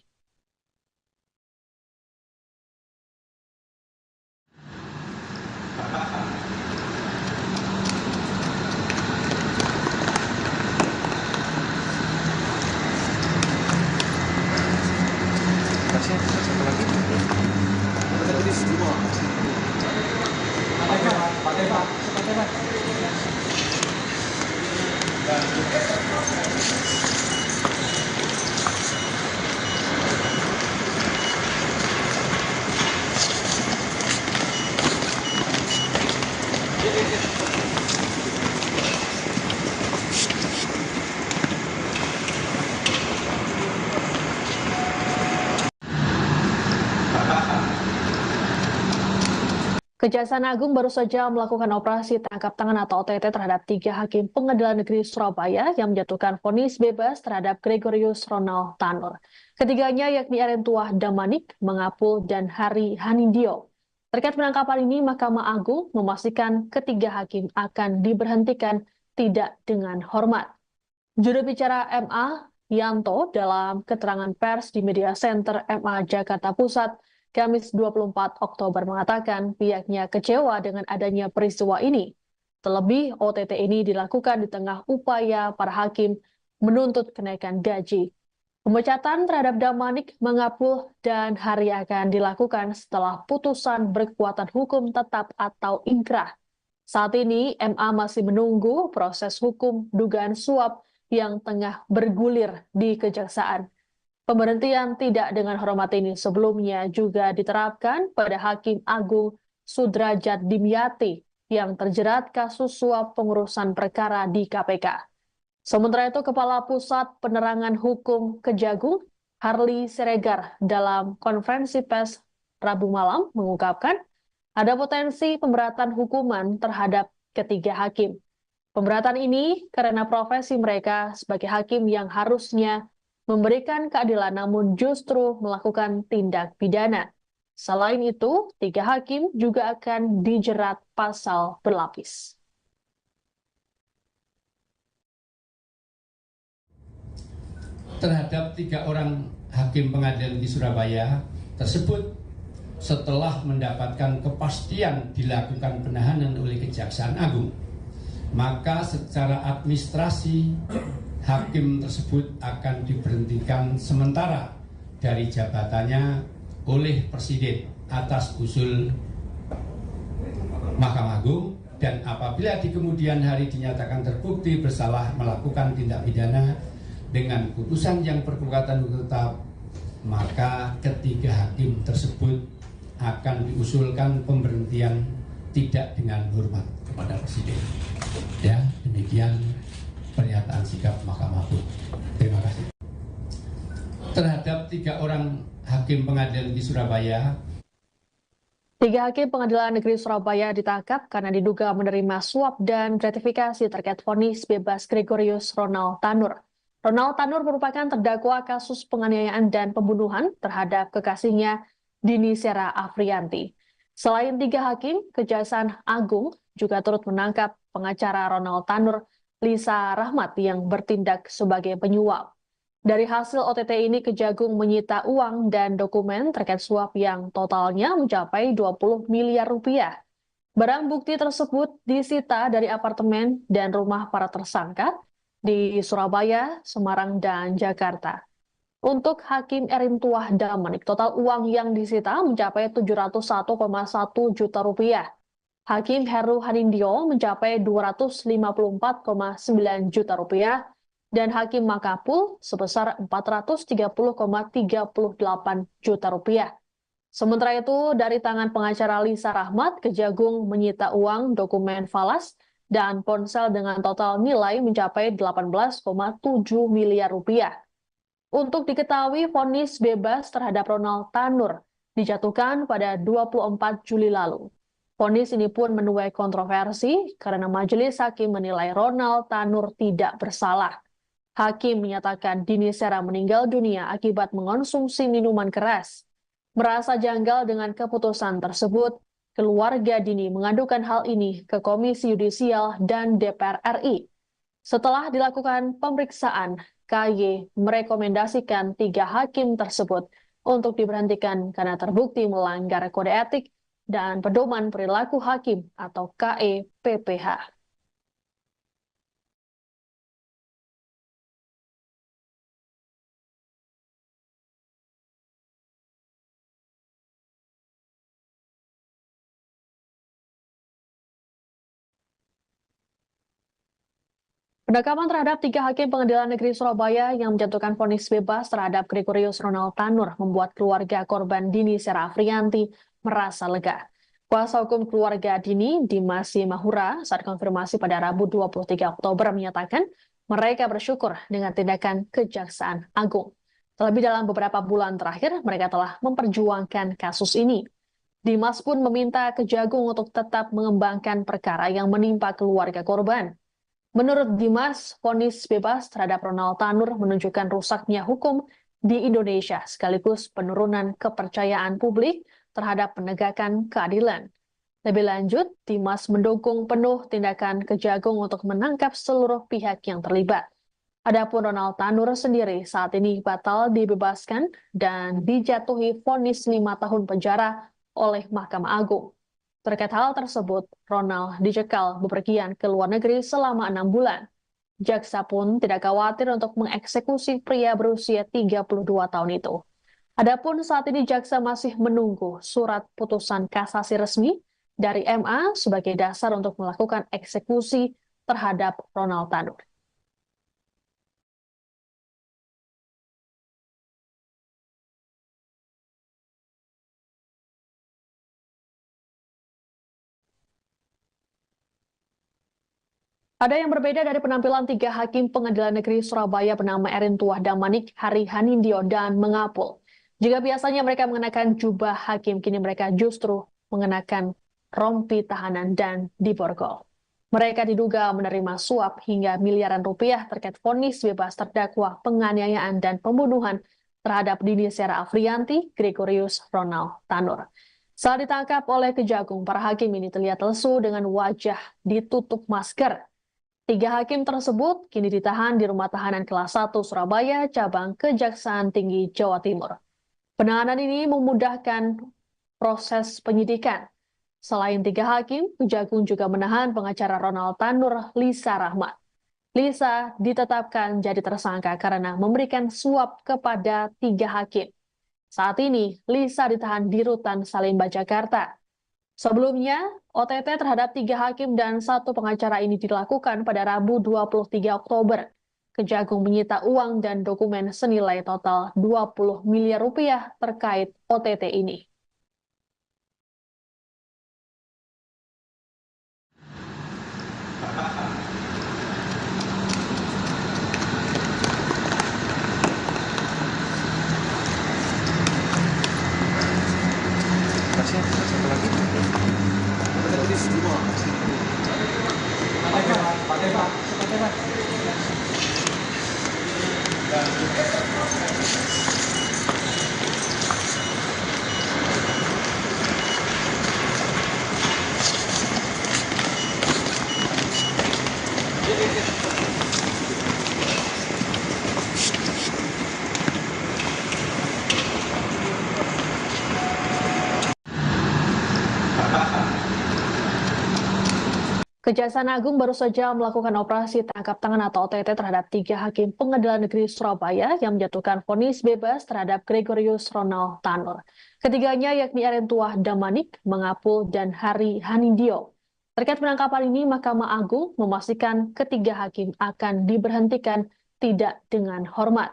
Kasih satu lagi. Kita tulis semua. Pakai Pak. Kejaksaan Agung baru saja melakukan operasi tangkap tangan atau OTT terhadap tiga hakim Pengadilan Negeri Surabaya yang menjatuhkan vonis bebas terhadap Gregorius Ronald Tanur. Ketiganya yakni Erin Tuah Damanik, Mengapul, dan Hari Hanindyo. Terkait penangkapan ini, Mahkamah Agung memastikan ketiga hakim akan diberhentikan tidak dengan hormat. Juru bicara MA, Yanto, dalam keterangan pers di Media Center MA Jakarta Pusat, Kamis 24 Oktober mengatakan pihaknya kecewa dengan adanya peristiwa ini. Terlebih, OTT ini dilakukan di tengah upaya para hakim menuntut kenaikan gaji. Pemecatan terhadap Damanik, Mengapul, dan Hari akan dilakukan setelah putusan berkekuatan hukum tetap atau inkrah. Saat ini, MA masih menunggu proses hukum dugaan suap yang tengah bergulir di Kejaksaan. Pemberhentian tidak dengan hormat ini sebelumnya juga diterapkan pada Hakim Agung Sudrajat Dimyati yang terjerat kasus suap pengurusan perkara di KPK. Sementara itu, Kepala Pusat Penerangan Hukum Kejagung, Harli Siregar, dalam konferensi pers Rabu malam mengungkapkan ada potensi pemberatan hukuman terhadap ketiga hakim. Pemberatan ini karena profesi mereka sebagai hakim yang harusnya memberikan keadilan namun justru melakukan tindak pidana. Selain itu, tiga hakim juga akan dijerat pasal berlapis. Terhadap tiga orang hakim pengadilan di Surabaya tersebut setelah mendapatkan kepastian dilakukan penahanan oleh Kejaksaan Agung, maka secara administrasi hakim tersebut akan diberhentikan sementara dari jabatannya oleh Presiden atas usul Mahkamah Agung, dan apabila di kemudian hari dinyatakan terbukti bersalah melakukan tindak pidana dengan putusan yang berkekuatan hukum tetap, maka ketiga hakim tersebut akan diusulkan pemberhentian tidak dengan hormat kepada Presiden. Ya, demikian pernyataan sikap Mahkamah Agung. Terima kasih. Terhadap tiga orang hakim pengadilan di Surabaya, tiga hakim Pengadilan Negeri Surabaya ditangkap karena diduga menerima suap dan gratifikasi terkait vonis bebas Gregorius Ronald Tanur. Ronald Tanur merupakan terdakwa kasus penganiayaan dan pembunuhan terhadap kekasihnya Dini Sera Afriyanti. Selain 3 hakim, Kejaksaan Agung juga turut menangkap pengacara Ronald Tanur, Lisa Rahmat yang bertindak sebagai penyuap. Dari hasil OTT ini, Kejagung menyita uang dan dokumen terkait suap yang totalnya mencapai 20 miliar rupiah. Barang bukti tersebut disita dari apartemen dan rumah para tersangka di Surabaya, Semarang, dan Jakarta. Untuk Hakim Erin Tuah Damanik, total uang yang disita mencapai 701,1 juta rupiah. Hakim Heru Hanindyo mencapai 254,9 juta rupiah dan Hakim Makapul sebesar 430,38 juta rupiah. Sementara itu, dari tangan pengacara Lisa Rahmat, Kejagung menyita uang, dokumen falas, dan ponsel dengan total nilai mencapai 18,7 miliar rupiah. Untuk diketahui, vonis bebas terhadap Ronald Tanur dijatuhkan pada 24 Juli lalu. Vonis ini pun menuai kontroversi karena majelis hakim menilai Ronald Tanur tidak bersalah. Hakim menyatakan Dini Sera meninggal dunia akibat mengonsumsi minuman keras. Merasa janggal dengan keputusan tersebut, keluarga Dini mengadukan hal ini ke Komisi Yudisial dan DPR RI. Setelah dilakukan pemeriksaan, KY merekomendasikan 3 hakim tersebut untuk diberhentikan karena terbukti melanggar kode etik dan pedoman perilaku hakim atau KEPPH. Penangkapan terhadap 3 hakim Pengadilan Negeri Surabaya yang menjatuhkan vonis bebas terhadap Gregorius Ronald Tanur membuat keluarga korban Dini Sera Afriyanti merasa lega. Kuasa hukum keluarga Dini, Dimas Mahura, saat konfirmasi pada Rabu 23 Oktober menyatakan mereka bersyukur dengan tindakan Kejaksaan Agung. Terlebih dalam beberapa bulan terakhir, mereka telah memperjuangkan kasus ini. Dimas pun meminta Kejagung untuk tetap mengembangkan perkara yang menimpa keluarga korban. Menurut Dimas, vonis bebas terhadap Ronald Tanur menunjukkan rusaknya hukum di Indonesia sekaligus penurunan kepercayaan publik terhadap penegakan keadilan. Lebih lanjut, Dimas mendukung penuh tindakan Kejagung untuk menangkap seluruh pihak yang terlibat. Adapun Ronald Tanur sendiri saat ini batal dibebaskan dan dijatuhi vonis 5 tahun penjara oleh Mahkamah Agung. Terkait hal tersebut, Ronald dicekal bepergian ke luar negeri selama 6 bulan. Jaksa pun tidak khawatir untuk mengeksekusi pria berusia 32 tahun itu. Adapun saat ini jaksa masih menunggu surat putusan kasasi resmi dari MA sebagai dasar untuk melakukan eksekusi terhadap Ronald Tanur. Ada yang berbeda dari penampilan 3 hakim Pengadilan Negeri Surabaya bernama Erin Tuah Damanik, Hari Hanindyo, dan Mengapul. Jika biasanya mereka mengenakan jubah hakim, kini mereka justru mengenakan rompi tahanan dan diborgol. Mereka diduga menerima suap hingga miliaran rupiah terkait vonis bebas terdakwa penganiayaan dan pembunuhan terhadap Dini Sera Afriyanti, Gregorius Ronald Tanur. Saat ditangkap oleh Kejagung, para hakim ini terlihat lesu dengan wajah ditutup masker. 3 hakim tersebut kini ditahan di Rumah Tahanan Kelas 1 Surabaya, cabang Kejaksaan Tinggi Jawa Timur. Penahanan ini memudahkan proses penyidikan. Selain 3 hakim, Kejagung juga menahan pengacara Ronald Tanur, Lisa Rahmat. Lisa ditetapkan jadi tersangka karena memberikan suap kepada 3 hakim. Saat ini, Lisa ditahan di Rutan Salemba, Jakarta. Sebelumnya, OTT terhadap 3 hakim dan 1 pengacara ini dilakukan pada Rabu 23 Oktober. Kejagung menyita uang dan dokumen senilai total 20 miliar rupiah terkait OTT ini. Kasih satu lagi. Ada tulis 2. Pakai Pak. Kejaksaan Agung baru saja melakukan operasi tangkap tangan atau OTT terhadap 3 hakim Pengadilan Negeri Surabaya yang menjatuhkan vonis bebas terhadap Gregorius Ronald Tanur. Ketiganya yakni Erentuah Damanik, Mangapul, dan Hari Hanindyo. Terkait penangkapan ini, Mahkamah Agung memastikan ketiga hakim akan diberhentikan tidak dengan hormat.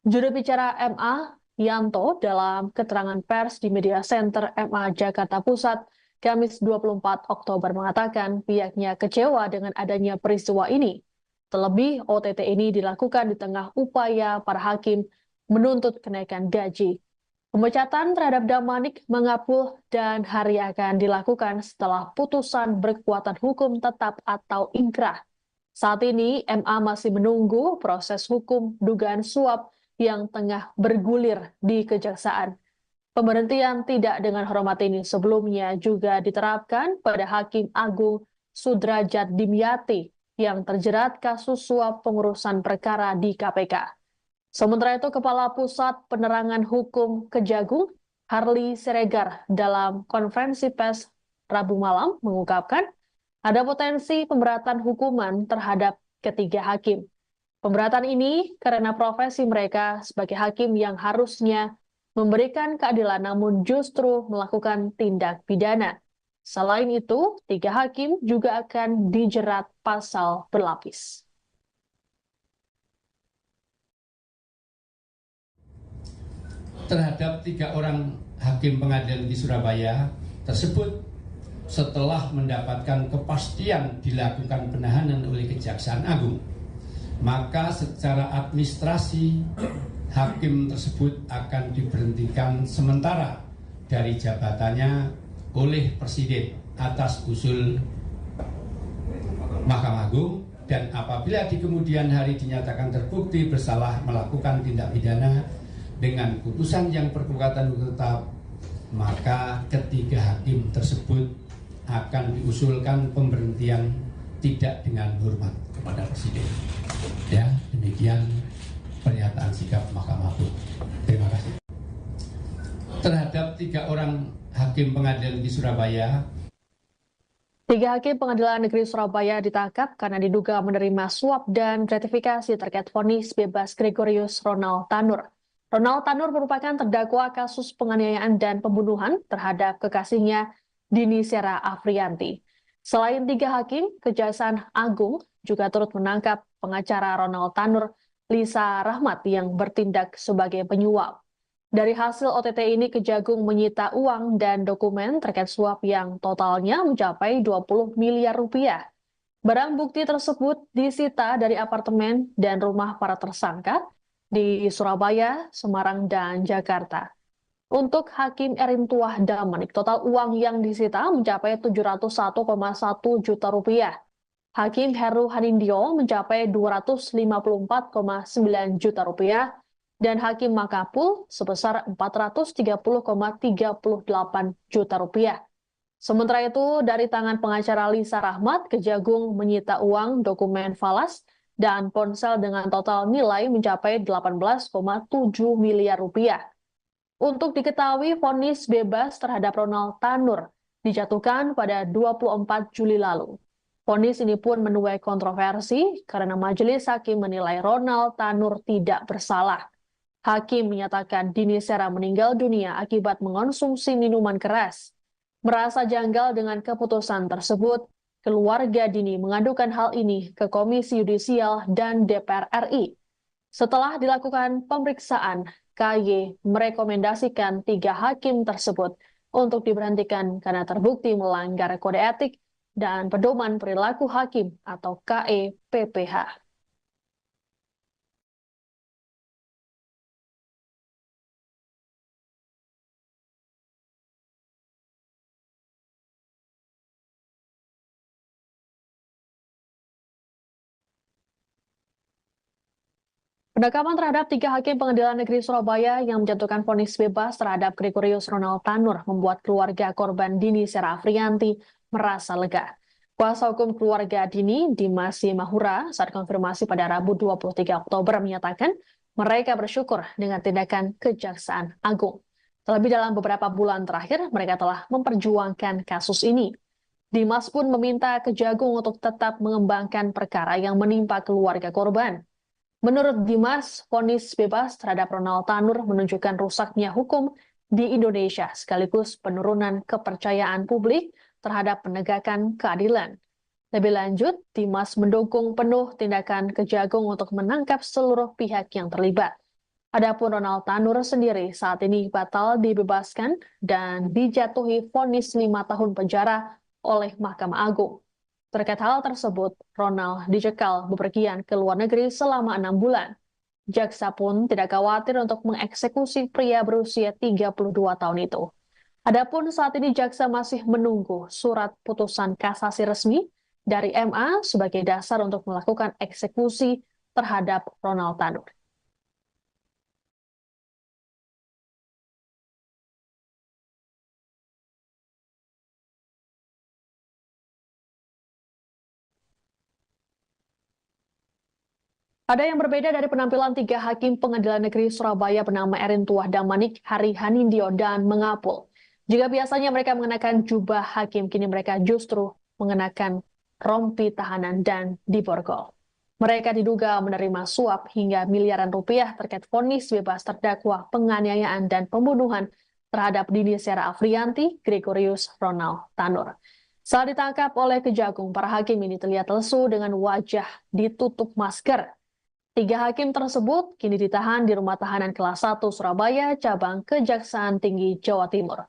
Juru bicara MA, Yanto, dalam keterangan pers di Media Center MA Jakarta Pusat, Kamis 24 Oktober mengatakan pihaknya kecewa dengan adanya peristiwa ini. Terlebih, OTT ini dilakukan di tengah upaya para hakim menuntut kenaikan gaji. Pemecatan terhadap Damanik, Mangapul, dan Hari akan dilakukan setelah putusan berkekuatan hukum tetap atau ingkrah. Saat ini, MA masih menunggu proses hukum dugaan suap yang tengah bergulir di Kejaksaan. Pemberhentian tidak dengan hormat ini sebelumnya juga diterapkan pada Hakim Agung Sudrajat Dimyati yang terjerat kasus suap pengurusan perkara di KPK. Sementara itu, Kepala Pusat Penerangan Hukum Kejagung, Harli Siregar, dalam konferensi pers Rabu malam mengungkapkan ada potensi pemberatan hukuman terhadap ketiga hakim. Pemberatan ini karena profesi mereka sebagai hakim yang harusnya memberikan keadilan namun justru melakukan tindak pidana. Selain itu, 3 hakim juga akan dijerat pasal berlapis. Terhadap 3 orang hakim pengadilan di Surabaya tersebut setelah mendapatkan kepastian dilakukan penahanan oleh Kejaksaan Agung, maka secara administrasi hakim tersebut akan diberhentikan sementara dari jabatannya oleh Presiden atas usul Mahkamah Agung, dan apabila di kemudian hari dinyatakan terbukti bersalah melakukan tindak pidana dengan putusan yang berkekuatan hukum tetap, maka ketiga hakim tersebut akan diusulkan pemberhentian tidak dengan hormat kepada Presiden. Ya, demikian pernyataan sikap Mahkamah Agung. Terima kasih. Terhadap 3 orang hakim pengadilan di Surabaya. 3 hakim Pengadilan Negeri Surabaya ditangkap karena diduga menerima suap dan gratifikasi terkait vonis bebas Gregorius Ronald Tanur. Ronald Tanur merupakan terdakwa kasus penganiayaan dan pembunuhan terhadap kekasihnya Dini Sera Afrianti. Selain 3 hakim, Kejaksaan Agung juga turut menangkap pengacara Ronald Tanur, Lisa Rahmat, yang bertindak sebagai penyuap. Dari hasil OTT ini, Kejagung menyita uang dan dokumen terkait suap yang totalnya mencapai 20 miliar rupiah. Barang bukti tersebut disita dari apartemen dan rumah para tersangka di Surabaya, Semarang, dan Jakarta. Untuk Hakim Erentuah Damanik, total uang yang disita mencapai 701,1 juta rupiah. Hakim Heru Hanindyo mencapai 254,9 juta rupiah dan Hakim Mangapul sebesar 430,38 juta rupiah. Sementara itu, dari tangan pengacara Lisa Rahmat, Kejagung menyita uang, dokumen falas, dan ponsel dengan total nilai mencapai 18,7 miliar rupiah. Untuk diketahui, vonis bebas terhadap Ronald Tanur dijatuhkan pada 24 Juli lalu. Vonis ini pun menuai kontroversi karena majelis hakim menilai Ronald Tanur tidak bersalah. Hakim menyatakan Dini Sera meninggal dunia akibat mengonsumsi minuman keras. Merasa janggal dengan keputusan tersebut, keluarga Dini mengadukan hal ini ke Komisi Yudisial dan DPR RI. Setelah dilakukan pemeriksaan, KY merekomendasikan 3 hakim tersebut untuk diberhentikan karena terbukti melanggar kode etik dan pedoman perilaku hakim atau KEPPH. Penangkapan terhadap 3 hakim Pengadilan Negeri Surabaya yang menjatuhkan vonis bebas terhadap Gregorius Ronald Tanur membuat keluarga korban Dini Sera Afrianti merasa lega. Kuasa hukum keluarga Dini, Dimas Mahura, saat konfirmasi pada Rabu 23 Oktober menyatakan mereka bersyukur dengan tindakan Kejaksaan Agung. Terlebih dalam beberapa bulan terakhir, mereka telah memperjuangkan kasus ini. Dimas pun meminta Kejagung untuk tetap mengembangkan perkara yang menimpa keluarga korban. Menurut Dimas, vonis bebas terhadap Ronald Tanur menunjukkan rusaknya hukum di Indonesia sekaligus penurunan kepercayaan publik terhadap penegakan keadilan. Lebih lanjut, Dimas mendukung penuh tindakan Kejagung untuk menangkap seluruh pihak yang terlibat. Adapun Ronald Tanur sendiri saat ini batal dibebaskan dan dijatuhi vonis 5 tahun penjara oleh Mahkamah Agung. Terkait hal tersebut, Ronald dicekal bepergian ke luar negeri selama 6 bulan. Jaksa pun tidak khawatir untuk mengeksekusi pria berusia 32 tahun itu. Adapun saat ini jaksa masih menunggu surat putusan kasasi resmi dari MA sebagai dasar untuk melakukan eksekusi terhadap Ronald Tanur. Ada yang berbeda dari penampilan 3 hakim Pengadilan Negeri Surabaya bernama Erin Tuah Damanik, Hari Hanindyo, dan Mengapul. Jika biasanya mereka mengenakan jubah hakim, kini mereka justru mengenakan rompi tahanan dan diborgol. Mereka diduga menerima suap hingga miliaran rupiah terkait vonis bebas terdakwa penganiayaan dan pembunuhan terhadap Dini Sera Afrianti, Gregorius Ronald Tanur. Saat ditangkap oleh Kejagung, para hakim ini terlihat lesu dengan wajah ditutup masker. 3 hakim tersebut kini ditahan di Rumah Tahanan Kelas 1 Surabaya, cabang Kejaksaan Tinggi Jawa Timur.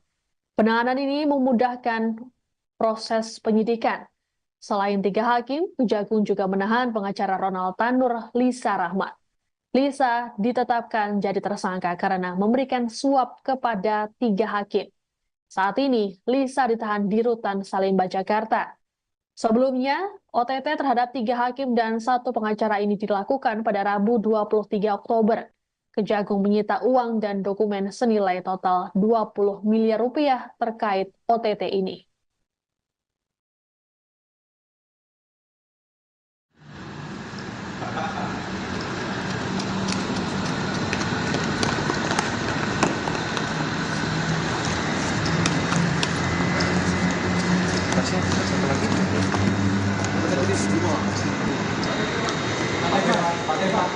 Penahanan ini memudahkan proses penyidikan. Selain 3 hakim, Kejagung juga menahan pengacara Ronald Tanur, Lisa Rahmat. Lisa ditetapkan jadi tersangka karena memberikan suap kepada 3 hakim. Saat ini, Lisa ditahan di Rutan Salemba, Jakarta. Sebelumnya, OTT terhadap 3 hakim dan 1 pengacara ini dilakukan pada Rabu 23 Oktober. Kejagung menyita uang dan dokumen senilai total 20 miliar rupiah terkait OTT ini. Satu lagi. Kita tulis dulu. Pakai Pak.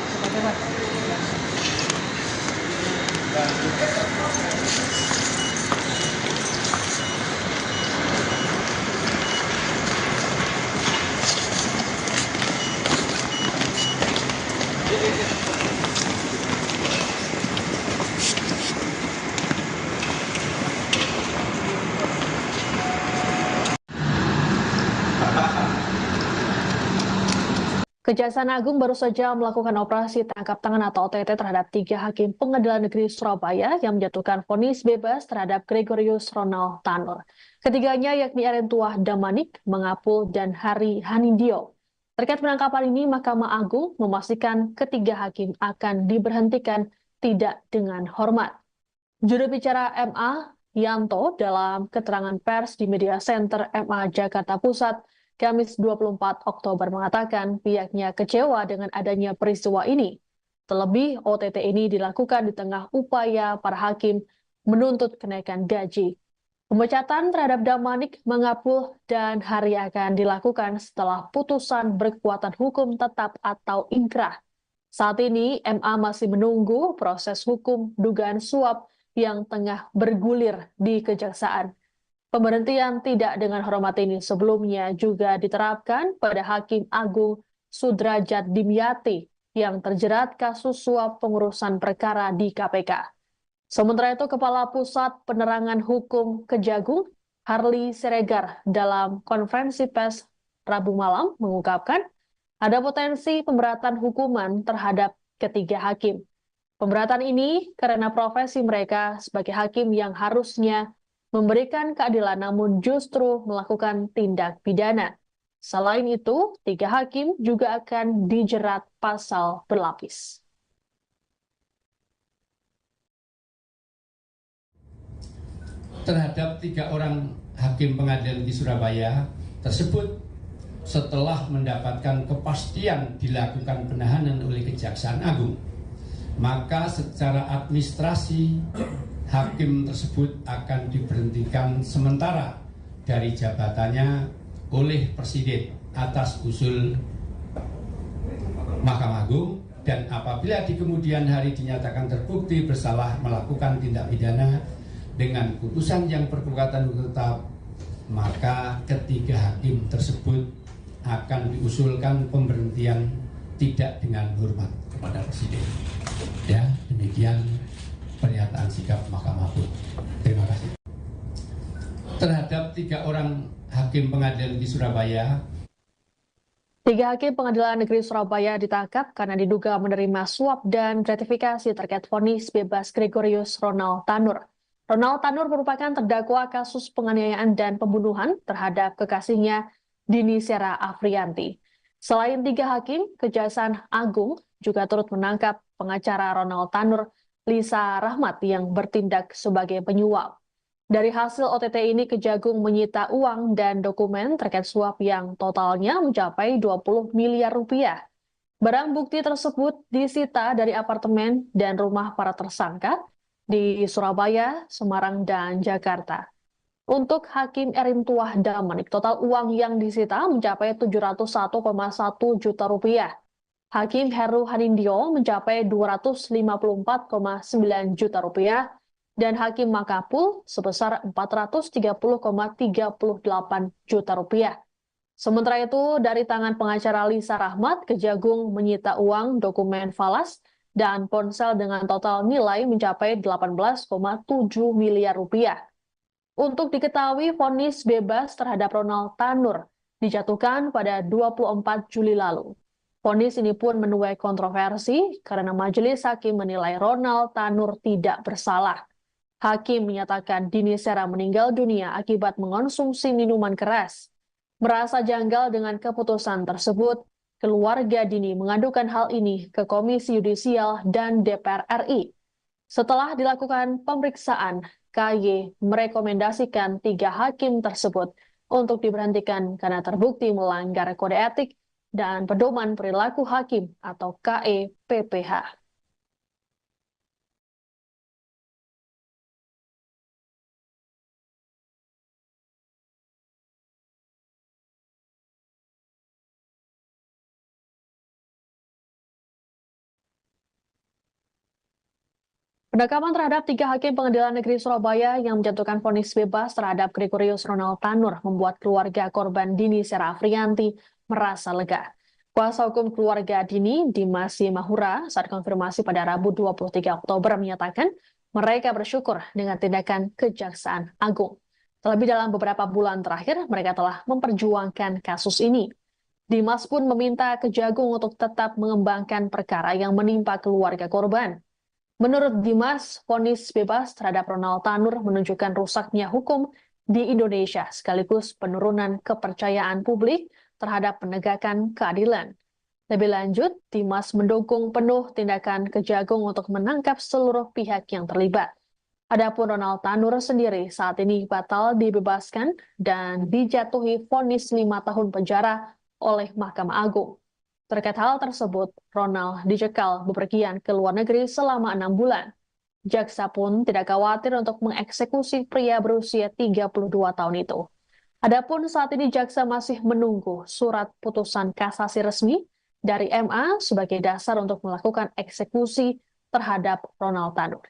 Kejaksaan Agung baru saja melakukan operasi tangkap tangan atau OTT terhadap 3 hakim Pengadilan Negeri Surabaya yang menjatuhkan vonis bebas terhadap Gregorius Ronald Tanur. Ketiganya yakni Erin Tuah Damanik, Mengapul, dan Hari Hanindyo. Terkait penangkapan ini, Mahkamah Agung memastikan ketiga hakim akan diberhentikan tidak dengan hormat. Juru bicara MA, Yanto, dalam keterangan pers di Media Center MA Jakarta Pusat, Kamis 24 Oktober mengatakan pihaknya kecewa dengan adanya peristiwa ini. Terlebih, OTT ini dilakukan di tengah upaya para hakim menuntut kenaikan gaji. Pemecatan terhadap Damanik, Mengapul, dan Hari akan dilakukan setelah putusan berkekuatan hukum tetap atau ingkrah. Saat ini, MA masih menunggu proses hukum dugaan suap yang tengah bergulir di Kejaksaan. Pemberhentian tidak dengan hormat ini sebelumnya juga diterapkan pada Hakim Agung Sudrajat Dimyati yang terjerat kasus suap pengurusan perkara di KPK. Sementara itu, Kepala Pusat Penerangan Hukum Kejagung, Harli Siregar, dalam konferensi pers Rabu malam mengungkapkan ada potensi pemberatan hukuman terhadap ketiga hakim. Pemberatan ini karena profesi mereka sebagai hakim yang harusnya memberikan keadilan namun justru melakukan tindak pidana. Selain itu, 3 hakim juga akan dijerat pasal berlapis. Terhadap 3 orang hakim pengadilan di Surabaya tersebut setelah mendapatkan kepastian dilakukan penahanan oleh Kejaksaan Agung, maka secara administrasi hakim tersebut akan diberhentikan sementara dari jabatannya oleh Presiden atas usul Mahkamah Agung, dan apabila di kemudian hari dinyatakan terbukti bersalah melakukan tindak pidana dengan putusan yang berkekuatan hukum tetap, maka ketiga hakim tersebut akan diusulkan pemberhentian tidak dengan hormat kepada Presiden. Ya, demikian pernyataan sikap Mahkamah Agung. Terima kasih. Terhadap 3 orang hakim pengadilan di Surabaya, 3 hakim Pengadilan Negeri Surabaya ditangkap karena diduga menerima suap dan gratifikasi terkait vonis bebas Gregorius Ronald Tanur. Ronald Tanur merupakan terdakwa kasus penganiayaan dan pembunuhan terhadap kekasihnya Dini Sera Afrianti. Selain 3 hakim, Kejaksaan Agung juga turut menangkap pengacara Ronald Tanur, Lisa Rahmat, yang bertindak sebagai penyuap. Dari hasil OTT ini, Kejagung menyita uang dan dokumen terkait suap yang totalnya mencapai 20 miliar rupiah. Barang bukti tersebut disita dari apartemen dan rumah para tersangka di Surabaya, Semarang, dan Jakarta. Untuk Hakim Erintuah Damanik, total uang yang disita mencapai 701,1 juta rupiah. Hakim Heru Hanindyo mencapai 254,9 juta rupiah, dan Hakim Makapul sebesar 430,38 juta rupiah. Sementara itu, dari tangan pengacara Lisa Rahmat, Kejagung menyita uang, dokumen falas, dan ponsel dengan total nilai mencapai 18,7 miliar rupiah. Untuk diketahui, vonis bebas terhadap Ronald Tanur dijatuhkan pada 24 Juli lalu. Vonis ini pun menuai kontroversi karena majelis hakim menilai Ronald Tanur tidak bersalah. Hakim menyatakan Dini Sera meninggal dunia akibat mengonsumsi minuman keras. Merasa janggal dengan keputusan tersebut, keluarga Dini mengadukan hal ini ke Komisi Yudisial dan DPR RI. Setelah dilakukan pemeriksaan, KY merekomendasikan 3 hakim tersebut untuk diberhentikan karena terbukti melanggar kode etik dan pedoman perilaku hakim atau KEPPH. Penangkapan terhadap 3 hakim Pengadilan Negeri Surabaya yang menjatuhkan vonis bebas terhadap Gregorius Ronald Tanur membuat keluarga korban Dini Sera Afrianti merasa lega. Kuasa hukum keluarga Dini, Dimas Mahura, saat konfirmasi pada Rabu 23 Oktober menyatakan mereka bersyukur dengan tindakan Kejaksaan Agung. Terlebih dalam beberapa bulan terakhir, mereka telah memperjuangkan kasus ini. Dimas pun meminta Kejagung untuk tetap mengembangkan perkara yang menimpa keluarga korban. Menurut Dimas, vonis bebas terhadap Ronald Tanur menunjukkan rusaknya hukum di Indonesia sekaligus penurunan kepercayaan publik terhadap penegakan keadilan. Lebih lanjut, Dimas mendukung penuh tindakan Kejagung untuk menangkap seluruh pihak yang terlibat. Adapun Ronald Tanur sendiri saat ini batal dibebaskan dan dijatuhi vonis 5 tahun penjara oleh Mahkamah Agung. Terkait hal tersebut, Ronald dicekal bepergian ke luar negeri selama 6 bulan. Jaksa pun tidak khawatir untuk mengeksekusi pria berusia 32 tahun itu. Adapun saat ini jaksa masih menunggu surat putusan kasasi resmi dari MA sebagai dasar untuk melakukan eksekusi terhadap Ronald Tanur.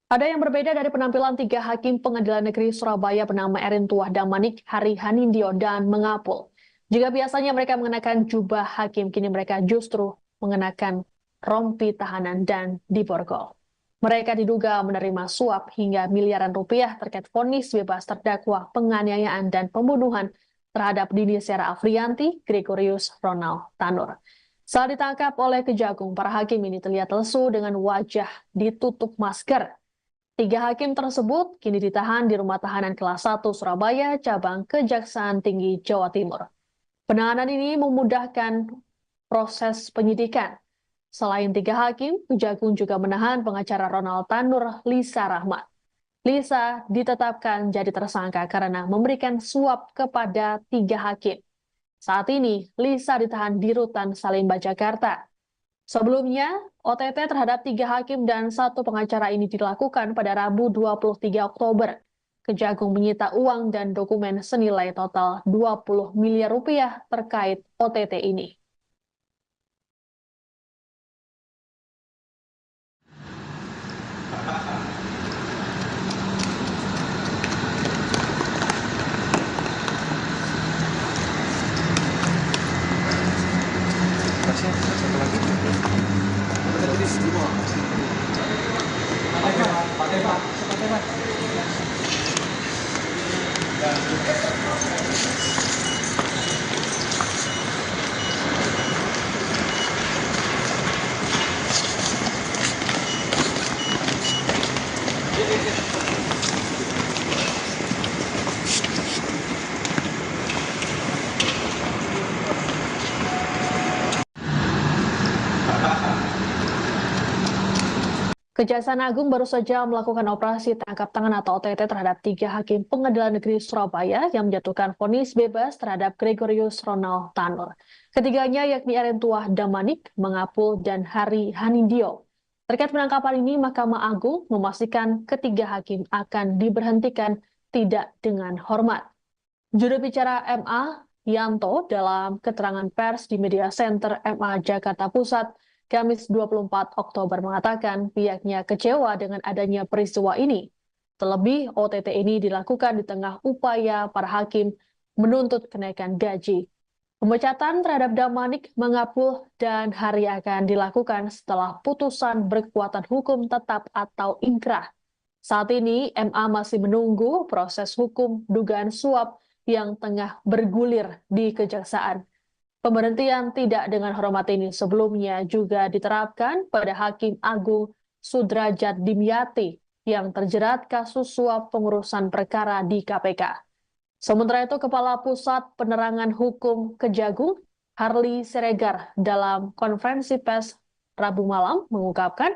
Ada yang berbeda dari penampilan 3 hakim Pengadilan Negeri Surabaya bernama Erintuah Damanik, Hari Hanindyo, dan Mengapul. Jika biasanya mereka mengenakan jubah hakim, kini mereka justru mengenakan rompi tahanan dan diborgol. Mereka diduga menerima suap hingga miliaran rupiah terkait vonis bebas terdakwa penganiayaan dan pembunuhan terhadap Dini Sera Afrianti, Gregorius Ronald Tanur. Saat ditangkap oleh Kejagung, para hakim ini terlihat lesu dengan wajah ditutup masker. 3 hakim tersebut kini ditahan di Rumah Tahanan Kelas 1 Surabaya, cabang Kejaksaan Tinggi Jawa Timur. Penahanan ini memudahkan proses penyidikan. Selain 3 hakim, Kejagung juga menahan pengacara Ronald Tanur, Lisa Rahmat. Lisa ditetapkan jadi tersangka karena memberikan suap kepada 3 hakim. Saat ini, Lisa ditahan di Rutan Salemba, Jakarta. Sebelumnya, OTT terhadap 3 hakim dan 1 pengacara ini dilakukan pada Rabu 23 Oktober. Kejagung menyita uang dan dokumen senilai total 20 miliar rupiah terkait OTT ini. Masih satu lagi. Kita tulis semua. Pakai Pak. Kejaksaan Agung baru saja melakukan operasi tangkap tangan atau OTT terhadap 3 hakim Pengadilan Negeri Surabaya yang menjatuhkan vonis bebas terhadap Gregorius Ronald Tanur. Ketiganya yakni Erentuah Damanik, Mangapul, dan Hari Hanindyo. Terkait penangkapan ini, Mahkamah Agung memastikan ketiga hakim akan diberhentikan tidak dengan hormat. Juru bicara MA, Yanto, dalam keterangan pers di Media Center MA Jakarta Pusat, Kamis 24 Oktober mengatakan pihaknya kecewa dengan adanya peristiwa ini. Terlebih, OTT ini dilakukan di tengah upaya para hakim menuntut kenaikan gaji. Pemecatan terhadap Damanik, Mangapul, dan Hari akan dilakukan setelah putusan berkekuatan hukum tetap atau inkrah. Saat ini, MA masih menunggu proses hukum dugaan suap yang tengah bergulir di Kejaksaan. Pemberhentian tidak dengan hormat ini sebelumnya juga diterapkan pada Hakim Agung Sudrajat Dimyati yang terjerat kasus suap pengurusan perkara di KPK. Sementara itu, Kepala Pusat Penerangan Hukum Kejagung, Harli Siregar, dalam konferensi pers Rabu malam mengungkapkan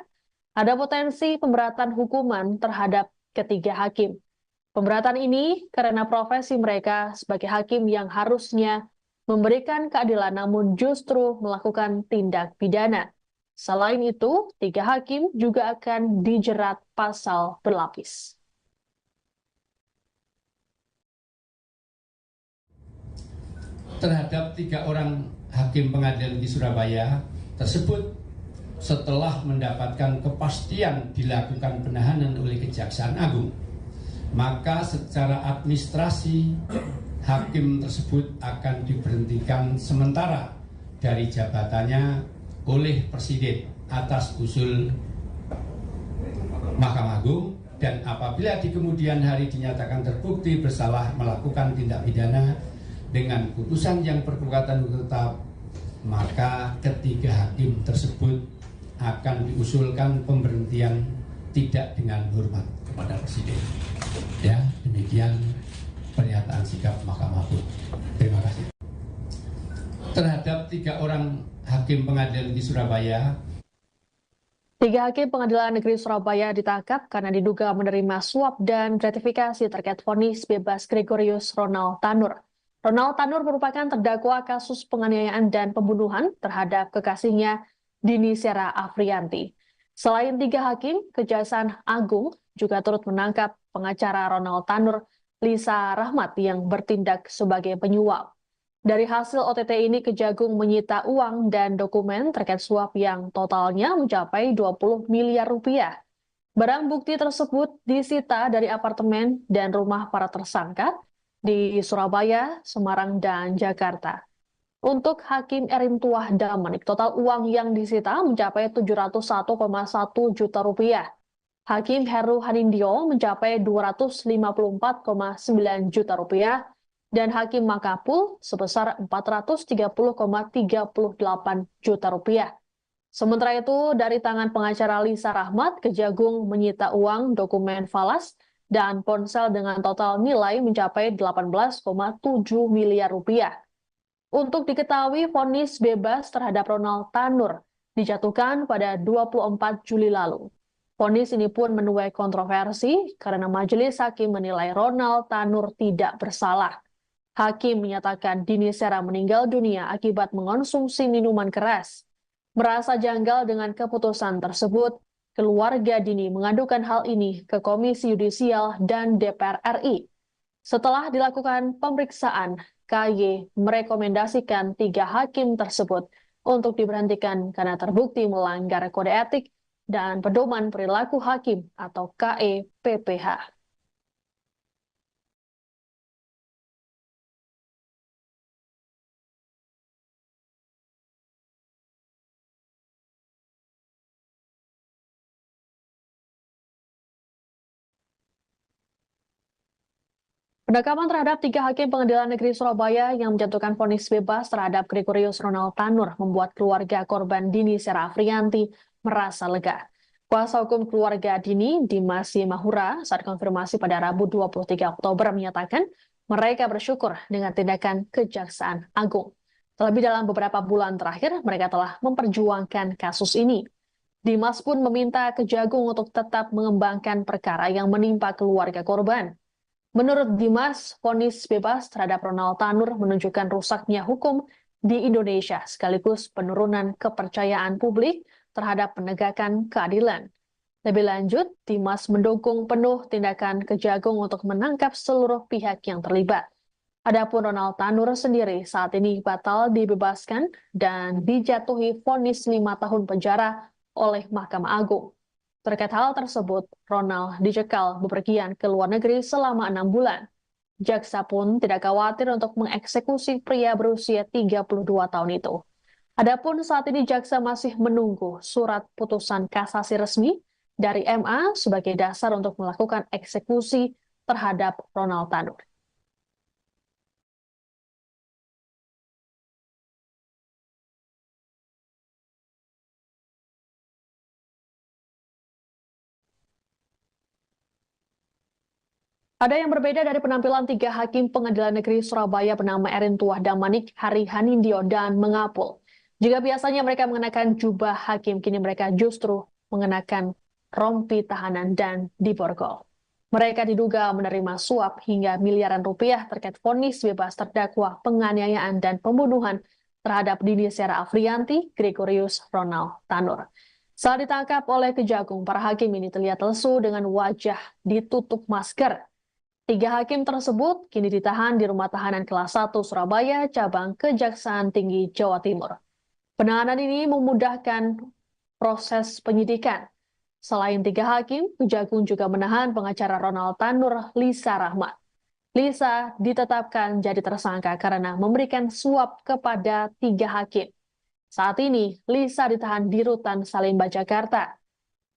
ada potensi pemberatan hukuman terhadap ketiga hakim. Pemberatan ini karena profesi mereka sebagai hakim yang harusnya memberikan keadilan namun justru melakukan tindak pidana. Selain itu, 3 hakim juga akan dijerat pasal berlapis. Terhadap 3 orang hakim pengadilan di Surabaya tersebut setelah mendapatkan kepastian dilakukan penahanan oleh Kejaksaan Agung, maka secara administrasi hakim tersebut akan diberhentikan sementara dari jabatannya oleh Presiden atas usul Mahkamah Agung, dan apabila di kemudian hari dinyatakan terbukti bersalah melakukan tindak pidana dengan putusan yang berkekuatan hukum tetap, maka ketiga hakim tersebut akan diusulkan pemberhentian tidak dengan hormat kepada Presiden. Ya, demikian pernyataan sikap Mahkamah Agung. Terima kasih. Terhadap 3 orang hakim pengadilan di Surabaya, 3 hakim Pengadilan Negeri Surabaya ditangkap karena diduga menerima suap dan gratifikasi terkait vonis bebas Gregorius Ronald Tanur. Ronald Tanur merupakan terdakwa kasus penganiayaan dan pembunuhan terhadap kekasihnya Dini Sera Afrianti. Selain 3 hakim, Kejaksaan Agung juga turut menangkap pengacara Ronald Tanur, Lisa Rahmat, yang bertindak sebagai penyuap. Dari hasil OTT ini, Kejagung menyita uang dan dokumen terkait suap yang totalnya mencapai 20 miliar rupiah. Barang bukti tersebut disita dari apartemen dan rumah para tersangka di Surabaya, Semarang, dan Jakarta. Untuk Hakim Erentuah Damanik, total uang yang disita mencapai 701,1 juta rupiah. Hakim Heru Hanindyo mencapai 254,9 juta rupiah dan Hakim Mangapul sebesar 430,38 juta rupiah. Sementara itu, dari tangan pengacara Lisa Rahmat, Kejagung menyita uang, dokumen falas, dan ponsel dengan total nilai mencapai 18,7 miliar rupiah. Untuk diketahui, vonis bebas terhadap Ronald Tanur dijatuhkan pada 24 Juli lalu. Vonis ini pun menuai kontroversi karena majelis hakim menilai Ronald Tanur tidak bersalah. Hakim menyatakan Dini Sera meninggal dunia akibat mengonsumsi minuman keras. Merasa janggal dengan keputusan tersebut, keluarga Dini mengadukan hal ini ke Komisi Yudisial dan DPR RI. Setelah dilakukan pemeriksaan, KY merekomendasikan 3 hakim tersebut untuk diberhentikan karena terbukti melanggar kode etik dan pedoman perilaku hakim atau KEPPH. Penekapan terhadap 3 hakim Pengadilan Negeri Surabaya yang menjatuhkan vonis bebas terhadap Gregorius Ronald Tanur membuat keluarga korban Dini Sera Afriyanti merasa lega. Kuasa hukum keluarga Dini, Dimas Mahura, saat konfirmasi pada Rabu 23 Oktober menyatakan mereka bersyukur dengan tindakan Kejaksaan Agung. Terlebih dalam beberapa bulan terakhir, mereka telah memperjuangkan kasus ini. Dimas pun meminta Kejagung untuk tetap mengembangkan perkara yang menimpa keluarga korban. Menurut Dimas, vonis bebas terhadap Ronald Tanur menunjukkan rusaknya hukum di Indonesia sekaligus penurunan kepercayaan publik terhadap penegakan keadilan. Lebih lanjut, Dimas mendukung penuh tindakan Kejagung untuk menangkap seluruh pihak yang terlibat. Adapun Ronald Tanur sendiri saat ini batal dibebaskan dan dijatuhi vonis 5 tahun penjara oleh Mahkamah Agung. Terkait hal tersebut, Ronald dicekal bepergian ke luar negeri selama 6 bulan. Jaksa pun tidak khawatir untuk mengeksekusi pria berusia 32 tahun itu. Adapun saat ini jaksa masih menunggu surat putusan kasasi resmi dari MA sebagai dasar untuk melakukan eksekusi terhadap Ronald Tanur. Ada yang berbeda dari penampilan 3 hakim Pengadilan Negeri Surabaya bernama Erin Tuah Damanik, Hari Hanindyo, dan Mengapul. Jika biasanya mereka mengenakan jubah hakim, kini mereka justru mengenakan rompi tahanan dan diborgol. Mereka diduga menerima suap hingga miliaran rupiah terkait vonis bebas terdakwa penganiayaan dan pembunuhan terhadap Dini Sera Afriyanti, Gregorius Ronald Tanur. Saat ditangkap oleh Kejagung, para hakim ini terlihat lesu dengan wajah ditutup masker. 3 hakim tersebut kini ditahan di Rumah Tahanan Kelas 1 Surabaya, cabang Kejaksaan Tinggi Jawa Timur. Penahanan ini memudahkan proses penyidikan. Selain 3 hakim, Kejagung juga menahan pengacara Ronald Tanur, Lisa Rahmat. Lisa ditetapkan jadi tersangka karena memberikan suap kepada 3 hakim. Saat ini, Lisa ditahan di Rutan Salemba, Jakarta.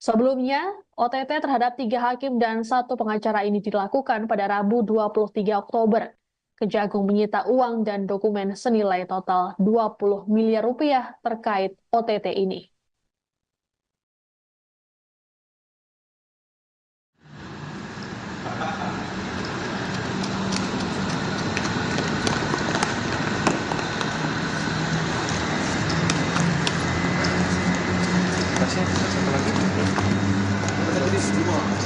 Sebelumnya, OTT terhadap 3 hakim dan 1 pengacara ini dilakukan pada Rabu 23 Oktober. Kejagung menyita uang dan dokumen senilai total 20 miliar rupiah terkait OTT ini. Satu lagi. Tetris 2.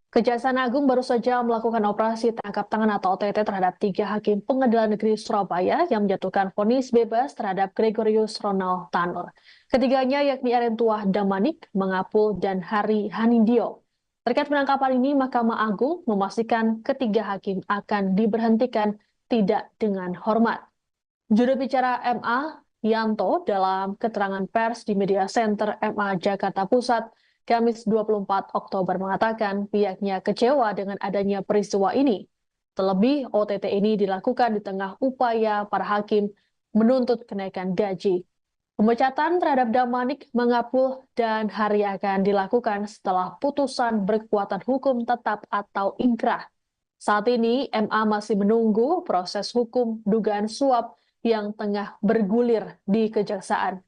Kejaksaan Agung baru saja melakukan operasi tangkap tangan atau OTT terhadap 3 hakim Pengadilan Negeri Surabaya yang menjatuhkan vonis bebas terhadap Gregorius Ronald Tanur. Ketiganya yakni Erin Tuah Damanik, Mengapul, dan Hari Hanindyo. Terkait penangkapan ini, Mahkamah Agung memastikan ketiga hakim akan diberhentikan tidak dengan hormat. Juru bicara MA, Yanto, dalam keterangan pers di Media Center MA Jakarta Pusat, Kamis 24 Oktober mengatakan pihaknya kecewa dengan adanya peristiwa ini. Terlebih, OTT ini dilakukan di tengah upaya para hakim menuntut kenaikan gaji. Pemecatan terhadap Damanik, Mengapul, dan Hari akan dilakukan setelah putusan berkekuatan hukum tetap atau ingkrah. Saat ini, MA masih menunggu proses hukum dugaan suap yang tengah bergulir di Kejaksaan.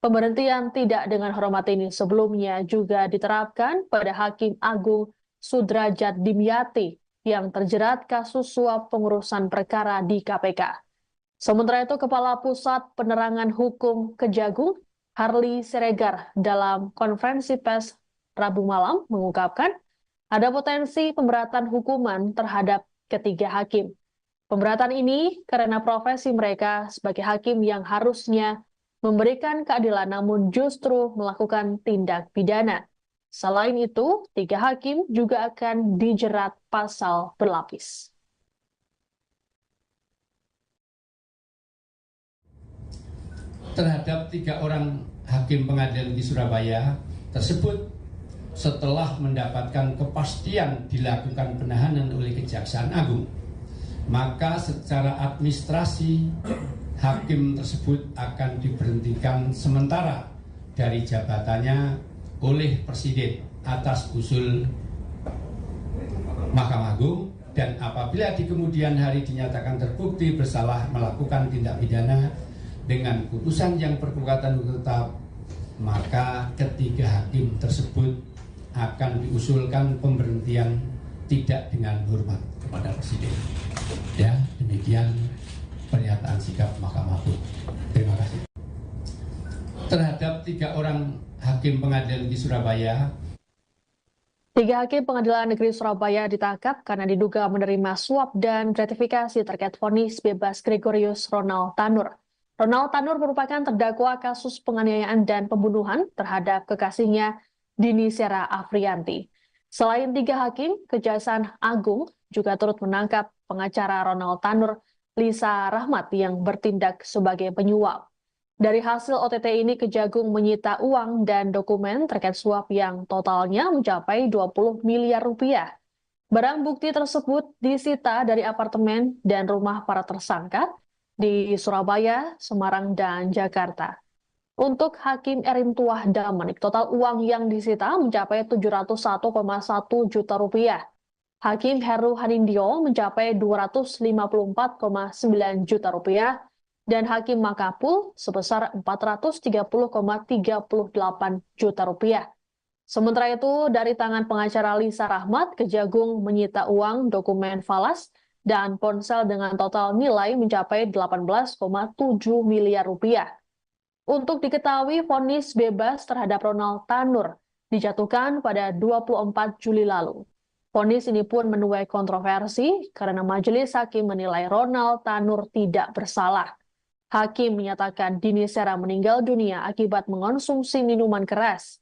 Pemberhentian tidak dengan hormat ini sebelumnya juga diterapkan pada Hakim Agung Sudrajat Dimyati yang terjerat kasus suap pengurusan perkara di KPK. Sementara itu, Kepala Pusat Penerangan Hukum Kejagung, Harli Siregar, dalam konferensi pers Rabu malam mengungkapkan ada potensi pemberatan hukuman terhadap ketiga hakim. Pemberatan ini karena profesi mereka sebagai hakim yang harusnya memberikan keadilan namun justru melakukan tindak pidana. Selain itu, tiga hakim juga akan dijerat pasal berlapis. Terhadap 3 orang hakim pengadilan di Surabaya tersebut setelah mendapatkan kepastian dilakukan penahanan oleh Kejaksaan Agung, maka secara administrasi hakim tersebut akan diberhentikan sementara dari jabatannya oleh Presiden atas usul Mahkamah Agung, dan apabila di kemudian hari dinyatakan terbukti bersalah melakukan tindak pidana dengan putusan yang berkekuatan hukum tetap, maka ketiga hakim tersebut akan diusulkan pemberhentian tidak dengan hormat kepada Presiden. Ya, demikian pernyataan sikap Mahkamah Agung. Terima kasih. Terhadap 3 orang hakim pengadilan di Surabaya, 3 hakim Pengadilan Negeri Surabaya ditangkap karena diduga menerima suap dan gratifikasi terkait vonis bebas Gregorius Ronald Tanur. Ronald Tanur merupakan terdakwa kasus penganiayaan dan pembunuhan terhadap kekasihnya Dini Sera Afrianti. Selain 3 hakim, Kejaksaan Agung juga turut menangkap pengacara Ronald Tanur, Lisa Rahmat, yang bertindak sebagai penyuap. Dari hasil OTT ini, Kejagung menyita uang dan dokumen terkait suap yang totalnya mencapai 20 miliar rupiah. Barang bukti tersebut disita dari apartemen dan rumah para tersangka di Surabaya, Semarang, dan Jakarta. Untuk Hakim Erin Tuah Damanik, total uang yang disita mencapai 701,1 juta rupiah. Hakim Heru Hanindyo mencapai 254,9 juta rupiah, dan Hakim Makapul sebesar 430,38 juta rupiah. Sementara itu, dari tangan pengacara Lisa Rahmat, Kejagung menyita uang, dokumen falas, dan ponsel dengan total nilai mencapai 18,7 miliar rupiah. Untuk diketahui, vonis bebas terhadap Ronald Tanur dijatuhkan pada 24 Juli lalu. Vonis ini pun menuai kontroversi karena majelis hakim menilai Ronald Tanur tidak bersalah. Hakim menyatakan Dini Sera meninggal dunia akibat mengonsumsi minuman keras.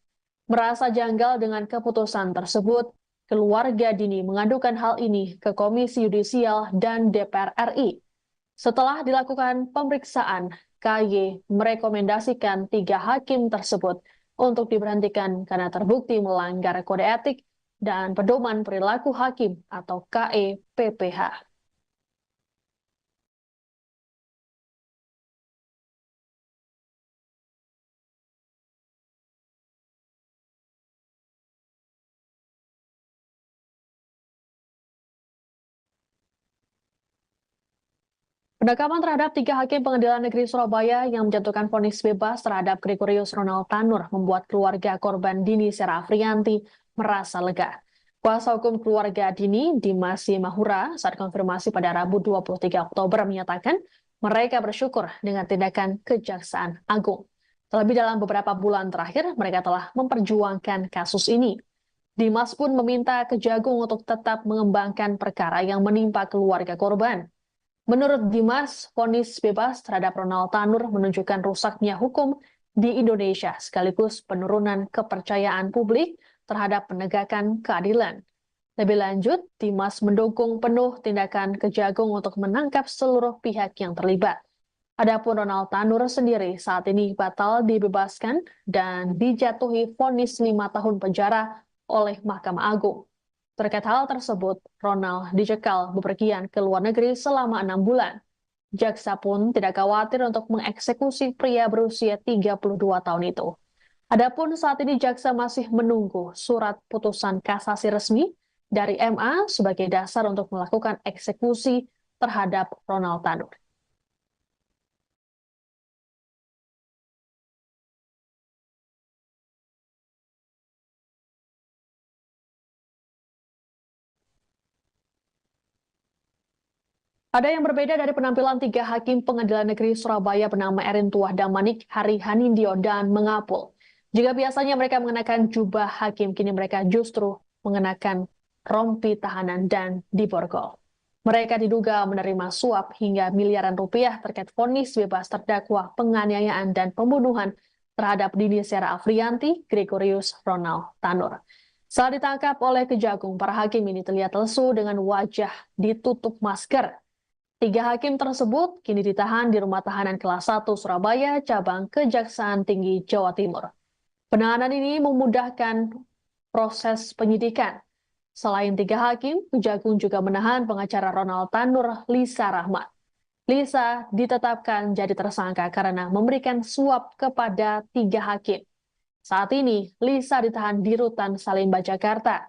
Merasa janggal dengan keputusan tersebut, keluarga Dini mengadukan hal ini ke Komisi Yudisial dan DPR RI. Setelah dilakukan pemeriksaan, KY merekomendasikan 3 hakim tersebut untuk diberhentikan karena terbukti melanggar kode etik dan pedoman perilaku hakim atau KEPPH. Penangkapan terhadap 3 hakim Pengadilan Negeri Surabaya yang menjatuhkan vonis bebas terhadap Gregorius Ronald Tanur membuat keluarga korban Dini Sera Afrianti merasa lega. Kuasa hukum keluarga Dini, Dimas Mahura, saat konfirmasi pada Rabu 23 Oktober menyatakan mereka bersyukur dengan tindakan Kejaksaan Agung. Terlebih dalam beberapa bulan terakhir, mereka telah memperjuangkan kasus ini. Dimas pun meminta Kejagung untuk tetap mengembangkan perkara yang menimpa keluarga korban. Menurut Dimas, vonis bebas terhadap Ronald Tanur menunjukkan rusaknya hukum di Indonesia sekaligus penurunan kepercayaan publik terhadap penegakan keadilan. Lebih lanjut, Dimas mendukung penuh tindakan Kejagung untuk menangkap seluruh pihak yang terlibat. Adapun Ronald Tanur sendiri saat ini batal dibebaskan dan dijatuhi vonis 5 tahun penjara oleh Mahkamah Agung. Terkait hal tersebut, Ronald dicekal bepergian ke luar negeri selama 6 bulan. Jaksa pun tidak khawatir untuk mengeksekusi pria berusia 32 tahun itu. Adapun saat ini jaksa masih menunggu surat putusan kasasi resmi dari MA sebagai dasar untuk melakukan eksekusi terhadap Ronald Tanur. Ada yang berbeda dari penampilan tiga hakim Pengadilan Negeri Surabaya bernama Erin Tuah Damanik, Hari Hanindyo, dan Mengapul. Jika biasanya mereka mengenakan jubah hakim, kini mereka justru mengenakan rompi tahanan dan diborgol. Mereka diduga menerima suap hingga miliaran rupiah terkait vonis bebas terdakwa penganiayaan dan pembunuhan terhadap Dini Sera Afriyanti, Gregorius Ronald Tanur. Saat ditangkap oleh Kejagung, para hakim ini terlihat lesu dengan wajah ditutup masker. Tiga hakim tersebut kini ditahan di Rumah Tahanan Kelas 1 Surabaya, cabang Kejaksaan Tinggi Jawa Timur. Penahanan ini memudahkan proses penyidikan. Selain tiga hakim, Kejagung juga menahan pengacara Ronald Tanur, Lisa Rahmat. Lisa ditetapkan jadi tersangka karena memberikan suap kepada tiga hakim. Saat ini, Lisa ditahan di Rutan Salemba, Jakarta.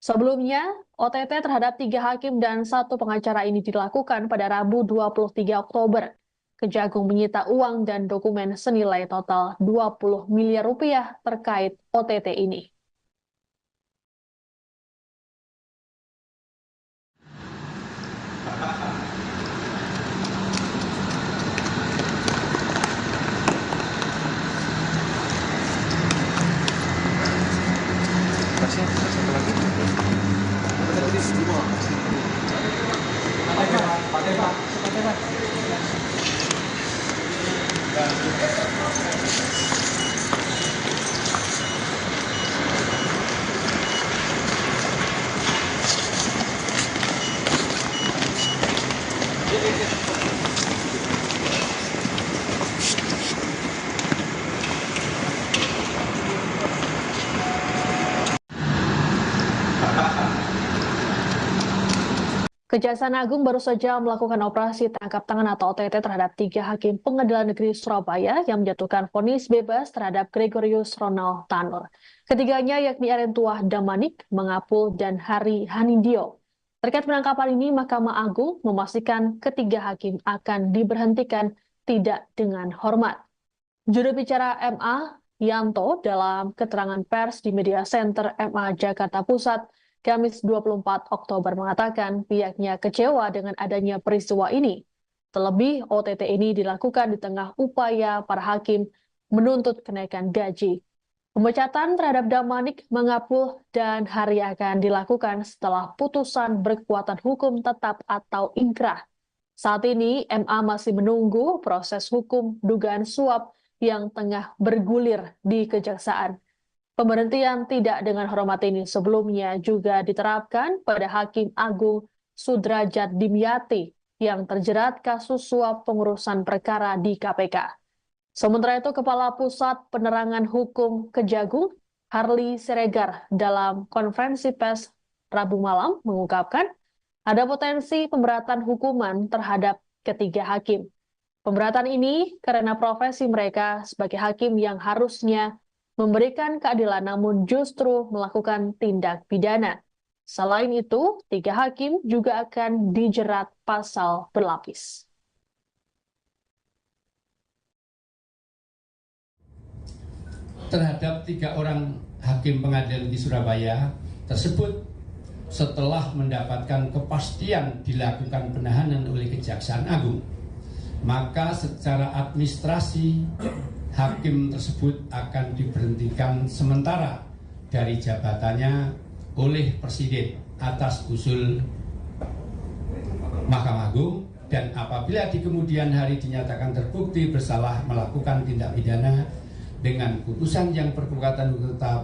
Sebelumnya, OTT terhadap tiga hakim dan satu pengacara ini dilakukan pada Rabu 23 Oktober. Kejagung menyita uang dan dokumen senilai total 20 miliar rupiah terkait OTT ini. Masih satu lagi. Ada tulis 5. Kejaksaan Agung baru saja melakukan operasi tangkap tangan atau OTT terhadap tiga hakim Pengadilan Negeri Surabaya yang menjatuhkan vonis bebas terhadap Gregorius Ronald Tanur. Ketiganya yakni Erin Tuah Damanik, Mengapul, dan Hari Hanindyo. Terkait penangkapan ini, Mahkamah Agung memastikan ketiga hakim akan diberhentikan tidak dengan hormat. Juru bicara MA, Yanto, dalam keterangan pers di Media Center MA Jakarta Pusat, Kamis 24 Oktober mengatakan pihaknya kecewa dengan adanya peristiwa ini. Terlebih, OTT ini dilakukan di tengah upaya para hakim menuntut kenaikan gaji. Pemecatan terhadap Damanik, Mengapul, dan Hari akan dilakukan setelah putusan berkekuatan hukum tetap atau inkrah. Saat ini, MA masih menunggu proses hukum dugaan suap yang tengah bergulir di Kejaksaan. Pemberhentian tidak dengan hormat ini sebelumnya juga diterapkan pada Hakim Agung Sudrajat Dimyati yang terjerat kasus suap pengurusan perkara di KPK. Sementara itu, Kepala Pusat Penerangan Hukum Kejagung, Harli Siregar, dalam konferensi pers Rabu malam mengungkapkan ada potensi pemberatan hukuman terhadap ketiga hakim. Pemberatan ini karena profesi mereka sebagai hakim yang harusnya memberikan keadilan namun justru melakukan tindak pidana. Selain itu, tiga hakim juga akan dijerat pasal berlapis. Terhadap tiga orang hakim pengadilan di Surabaya tersebut setelah mendapatkan kepastian dilakukan penahanan oleh Kejaksaan Agung, maka secara administrasi hakim tersebut akan diberhentikan sementara dari jabatannya oleh Presiden atas usul Mahkamah Agung, dan apabila di kemudian hari dinyatakan terbukti bersalah melakukan tindak pidana dengan putusan yang berkekuatan hukum tetap,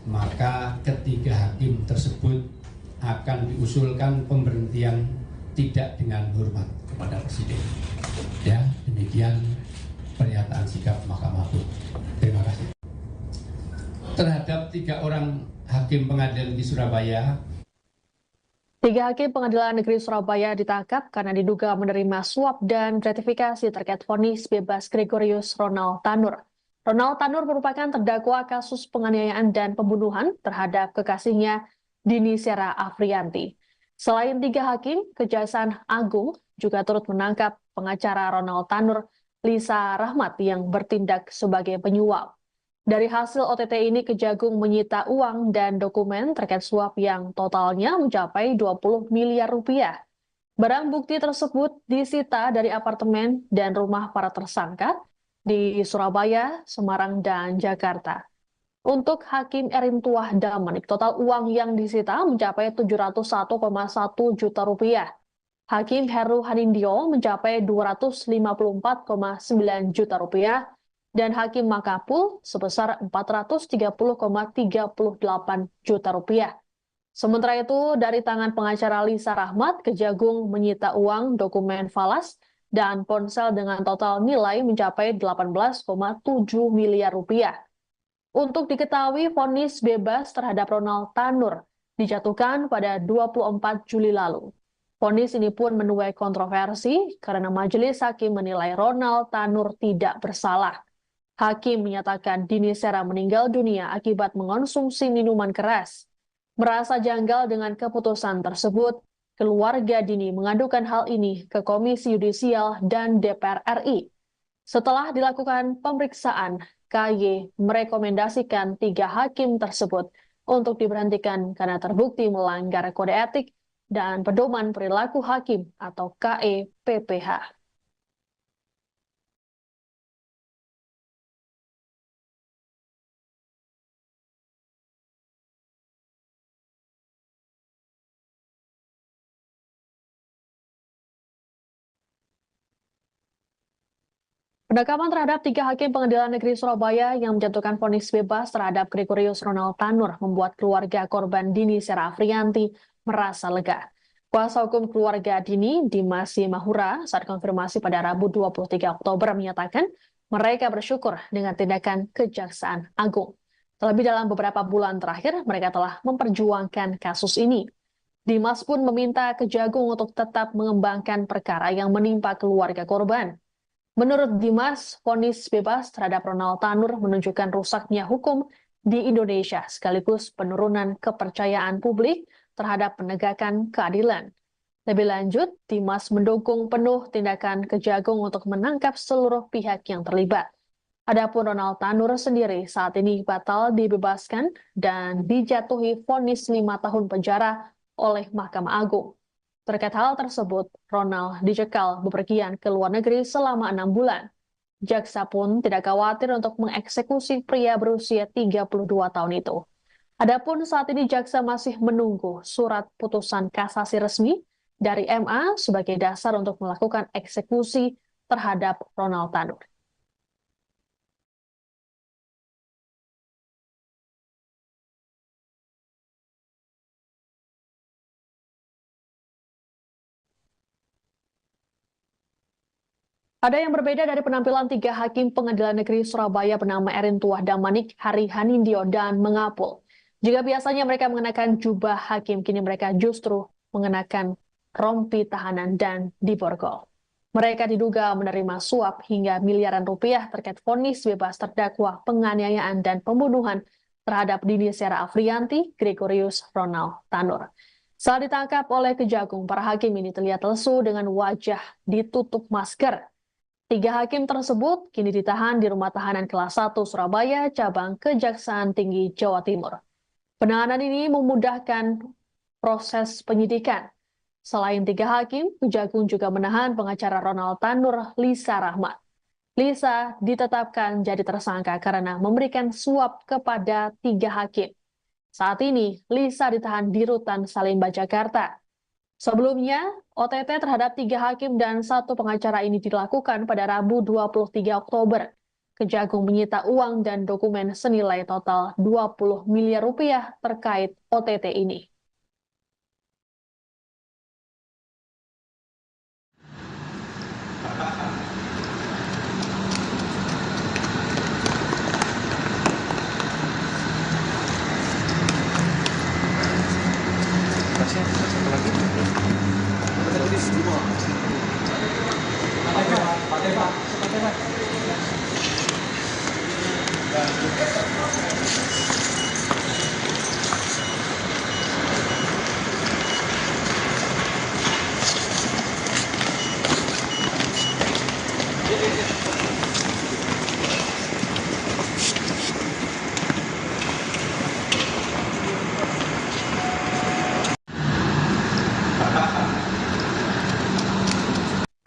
maka ketiga hakim tersebut akan diusulkan pemberhentian tidak dengan hormat kepada Presiden. Ya, demikian pernyataan sikap Mahkamah Agung. Terima kasih. Terhadap tiga orang hakim pengadilan di Surabaya, tiga hakim Pengadilan Negeri Surabaya ditangkap karena diduga menerima suap dan gratifikasi terkait vonis bebas Gregorius Ronald Tanur. Ronald Tanur merupakan terdakwa kasus penganiayaan dan pembunuhan terhadap kekasihnya Dini Sera Afriyanti. Selain 3 hakim, Kejaksaan Agung juga turut menangkap pengacara Ronald Tanur, Lisa Rahmat yang bertindak sebagai penyuap. Dari hasil OTT ini, Kejagung menyita uang dan dokumen terkait suap yang totalnya mencapai 20 miliar rupiah. Barang bukti tersebut disita dari apartemen dan rumah para tersangka di Surabaya, Semarang, dan Jakarta. Untuk Hakim Erin Tuah Damanik, total uang yang disita mencapai 701,1 juta rupiah. Hakim Heru Hanindyo mencapai 254,9 juta rupiah dan Hakim Makapul sebesar 430,38 juta rupiah. Sementara itu, dari tangan pengacara Lisa Rahmat, Kejagung menyita uang, dokumen falas, dan ponsel dengan total nilai mencapai 18,7 miliar rupiah. Untuk diketahui, vonis bebas terhadap Ronald Tanur dijatuhkan pada 24 Juli lalu. Vonis ini pun menuai kontroversi karena majelis hakim menilai Ronald Tanur tidak bersalah. Hakim menyatakan Dini Sera meninggal dunia akibat mengonsumsi minuman keras. Merasa janggal dengan keputusan tersebut, keluarga Dini mengadukan hal ini ke Komisi Yudisial dan DPR RI. Setelah dilakukan pemeriksaan, KY merekomendasikan 3 hakim tersebut untuk diberhentikan karena terbukti melanggar kode etik dan pedoman perilaku hakim atau KEPPH. Penangkapan terhadap 3 hakim Pengadilan Negeri Surabaya yang menjatuhkan vonis bebas terhadap Gregorius Ronald Tanur membuat keluarga korban Dini Sera Afriyanti merasa lega. Kuasa hukum keluarga Dini, Dimas Mahura, saat konfirmasi pada Rabu 23 Oktober menyatakan mereka bersyukur dengan tindakan Kejaksaan Agung. Terlebih dalam beberapa bulan terakhir, mereka telah memperjuangkan kasus ini. Dimas pun meminta Kejagung untuk tetap mengembangkan perkara yang menimpa keluarga korban. Menurut Dimas, vonis bebas terhadap Ronald Tanur menunjukkan rusaknya hukum di Indonesia sekaligus penurunan kepercayaan publik terhadap penegakan keadilan. Lebih lanjut, Dimas mendukung penuh tindakan Kejagung untuk menangkap seluruh pihak yang terlibat. Adapun Ronald Tanur sendiri saat ini batal dibebaskan dan dijatuhi vonis 5 tahun penjara oleh Mahkamah Agung. Terkait hal tersebut, Ronald dicekal bepergian ke luar negeri selama 6 bulan. Jaksa pun tidak khawatir untuk mengeksekusi pria berusia 32 tahun itu. Adapun saat ini jaksa masih menunggu surat putusan kasasi resmi dari MA sebagai dasar untuk melakukan eksekusi terhadap Ronald Tanur. Ada yang berbeda dari penampilan 3 hakim Pengadilan Negeri Surabaya bernama Erin Tuah Damanik, Hari Hanindyo, dan Mengapul. Jika biasanya mereka mengenakan jubah hakim, kini mereka justru mengenakan rompi tahanan dan diborgol. Mereka diduga menerima suap hingga miliaran rupiah terkait vonis bebas terdakwa penganiayaan dan pembunuhan terhadap Dini Sera Afriyanti, Gregorius Ronald Tanur. Saat ditangkap oleh Kejagung, para hakim ini terlihat lesu dengan wajah ditutup masker. 3 hakim tersebut kini ditahan di Rumah Tahanan Kelas 1 Surabaya, cabang Kejaksaan Tinggi Jawa Timur. Penahanan ini memudahkan proses penyidikan. Selain 3 hakim, Kejagung juga menahan pengacara Ronald Tanur, Lisa Rahmat. Lisa ditetapkan jadi tersangka karena memberikan suap kepada 3 hakim. Saat ini, Lisa ditahan di Rutan Salemba, Jakarta. Sebelumnya, OTT terhadap 3 hakim dan 1 pengacara ini dilakukan pada Rabu 23 Oktober. Kejagung menyita uang dan dokumen senilai total 20 miliar rupiah terkait OTT ini.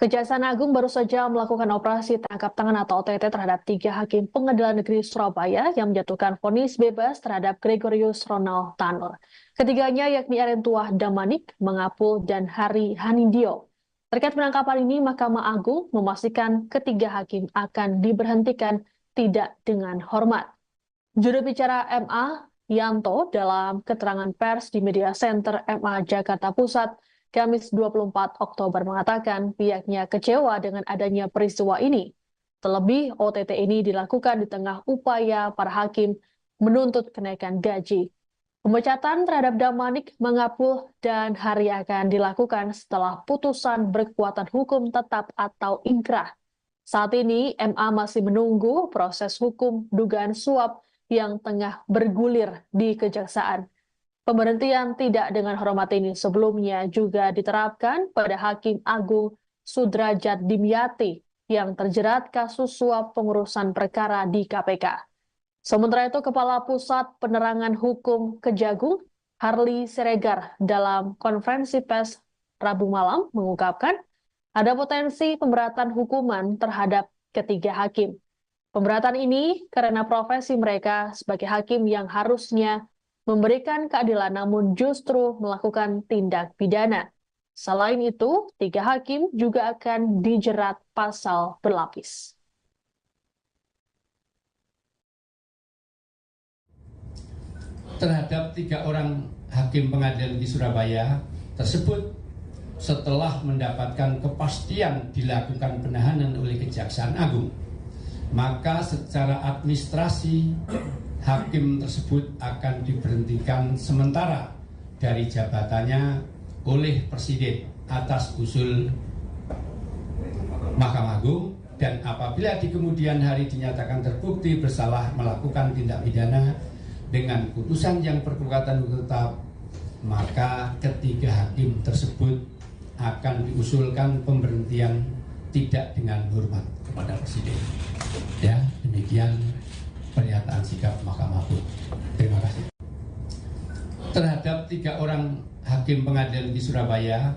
Kejaksaan Agung baru saja melakukan operasi tangkap tangan atau OTT terhadap 3 hakim Pengadilan Negeri Surabaya yang menjatuhkan vonis bebas terhadap Gregorius Ronald Tanur. Ketiganya yakni Erentuah Damanik, Mangapul, dan Hari Hanindyo. Terkait penangkapan ini, Mahkamah Agung memastikan ketiga hakim akan diberhentikan tidak dengan hormat. Juru bicara MA, Yanto, dalam keterangan pers di Media Center MA Jakarta Pusat, Kamis 24 Oktober mengatakan pihaknya kecewa dengan adanya peristiwa ini. Terlebih, OTT ini dilakukan di tengah upaya para hakim menuntut kenaikan gaji. Pemecatan terhadap Damanik, Mangapul, dan Hari akan dilakukan setelah putusan berkekuatan hukum tetap atau ingkrah. Saat ini, MA masih menunggu proses hukum dugaan suap yang tengah bergulir di Kejaksaan. Pemberhentian tidak dengan hormat ini sebelumnya juga diterapkan pada Hakim Agung Sudrajat Dimyati yang terjerat kasus suap pengurusan perkara di KPK. Sementara itu, Kepala Pusat Penerangan Hukum Kejagung, Harli Siregar, dalam konferensi pers Rabu malam mengungkapkan ada potensi pemberatan hukuman terhadap ketiga hakim. Pemberatan ini karena profesi mereka sebagai hakim yang harusnya memberikan keadilan namun justru melakukan tindak pidana. Selain itu, 3 hakim juga akan dijerat pasal berlapis. Terhadap 3 orang hakim pengadilan di Surabaya tersebut setelah mendapatkan kepastian dilakukan penahanan oleh Kejaksaan Agung, maka secara administrasi hakim tersebut akan diberhentikan sementara dari jabatannya oleh Presiden atas usul Mahkamah Agung, dan apabila di kemudian hari dinyatakan terbukti bersalah melakukan tindak pidana dengan putusan yang berkekuatan hukum tetap, maka ketiga hakim tersebut akan diusulkan pemberhentian tidak dengan hormat kepada Presiden. Ya, demikian pernyataan sikap Mahkamah Agung. Terima kasih. Terhadap 3 orang hakim pengadilan di Surabaya.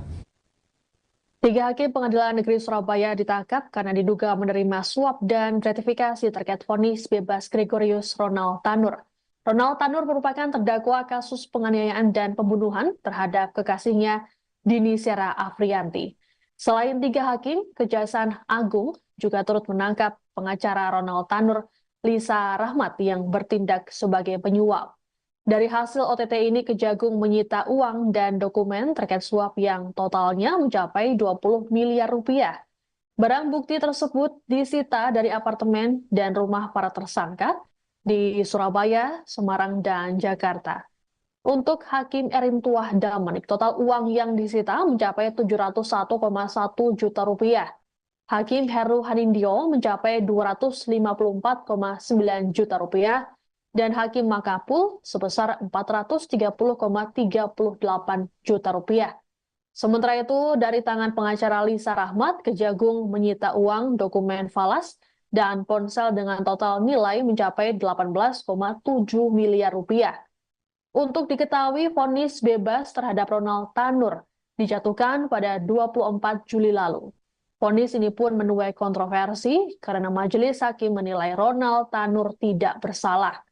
3 hakim Pengadilan Negeri Surabaya ditangkap karena diduga menerima suap dan gratifikasi terkait vonis bebas Gregorius Ronald Tanur. Ronald Tanur merupakan terdakwa kasus penganiayaan dan pembunuhan terhadap kekasihnya Dini Sera Afrianti. Selain 3 hakim, Kejaksaan Agung juga turut menangkap pengacara Ronald Tanur, Lisa Rahmat, yang bertindak sebagai penyuap. Dari hasil OTT ini, Kejagung menyita uang dan dokumen terkait suap yang totalnya mencapai 20 miliar rupiah. Barang bukti tersebut disita dari apartemen dan rumah para tersangka di Surabaya, Semarang, dan Jakarta. Untuk Hakim Erentuah Damanik, total uang yang disita mencapai 701,1 juta rupiah. Hakim Heru Hanindyo mencapai 254,9 juta rupiah, dan Hakim Mangapul sebesar 430,38 juta rupiah. Sementara itu, dari tangan pengacara Lisa Rahmat, Kejagung menyita uang, dokumen falas, dan ponsel dengan total nilai mencapai 18,7 miliar rupiah. Untuk diketahui, vonis bebas terhadap Ronald Tanur dijatuhkan pada 24 Juli lalu. Vonis ini pun menuai kontroversi karena majelis hakim menilai Ronald Tanur tidak bersalah.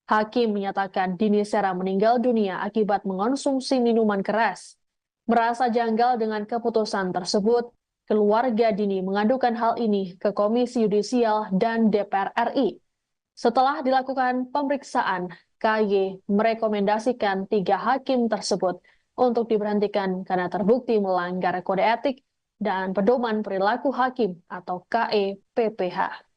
Hakim menyatakan Dini Sera meninggal dunia akibat mengonsumsi minuman keras. Merasa janggal dengan keputusan tersebut, keluarga Dini mengadukan hal ini ke Komisi Yudisial dan DPR RI. Setelah dilakukan pemeriksaan, KY merekomendasikan 3 hakim tersebut untuk diberhentikan karena terbukti melanggar kode etik dan pedoman perilaku hakim atau KEPPH.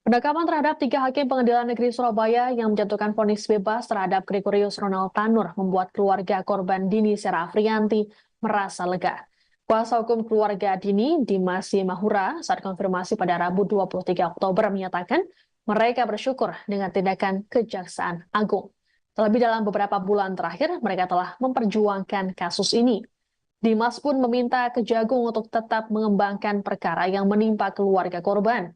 Penangkapan terhadap 3 hakim Pengadilan Negeri Surabaya yang menjatuhkan vonis bebas terhadap Gregorius Ronald Tanur membuat keluarga korban Dini Sera Afrianti merasa lega. Kuasa hukum keluarga Dini, Dimas Mahura, saat konfirmasi pada Rabu 23 Oktober menyatakan mereka bersyukur dengan tindakan Kejaksaan Agung. Terlebih dalam beberapa bulan terakhir, mereka telah memperjuangkan kasus ini. Dimas pun meminta Kejagung untuk tetap mengembangkan perkara yang menimpa keluarga korban.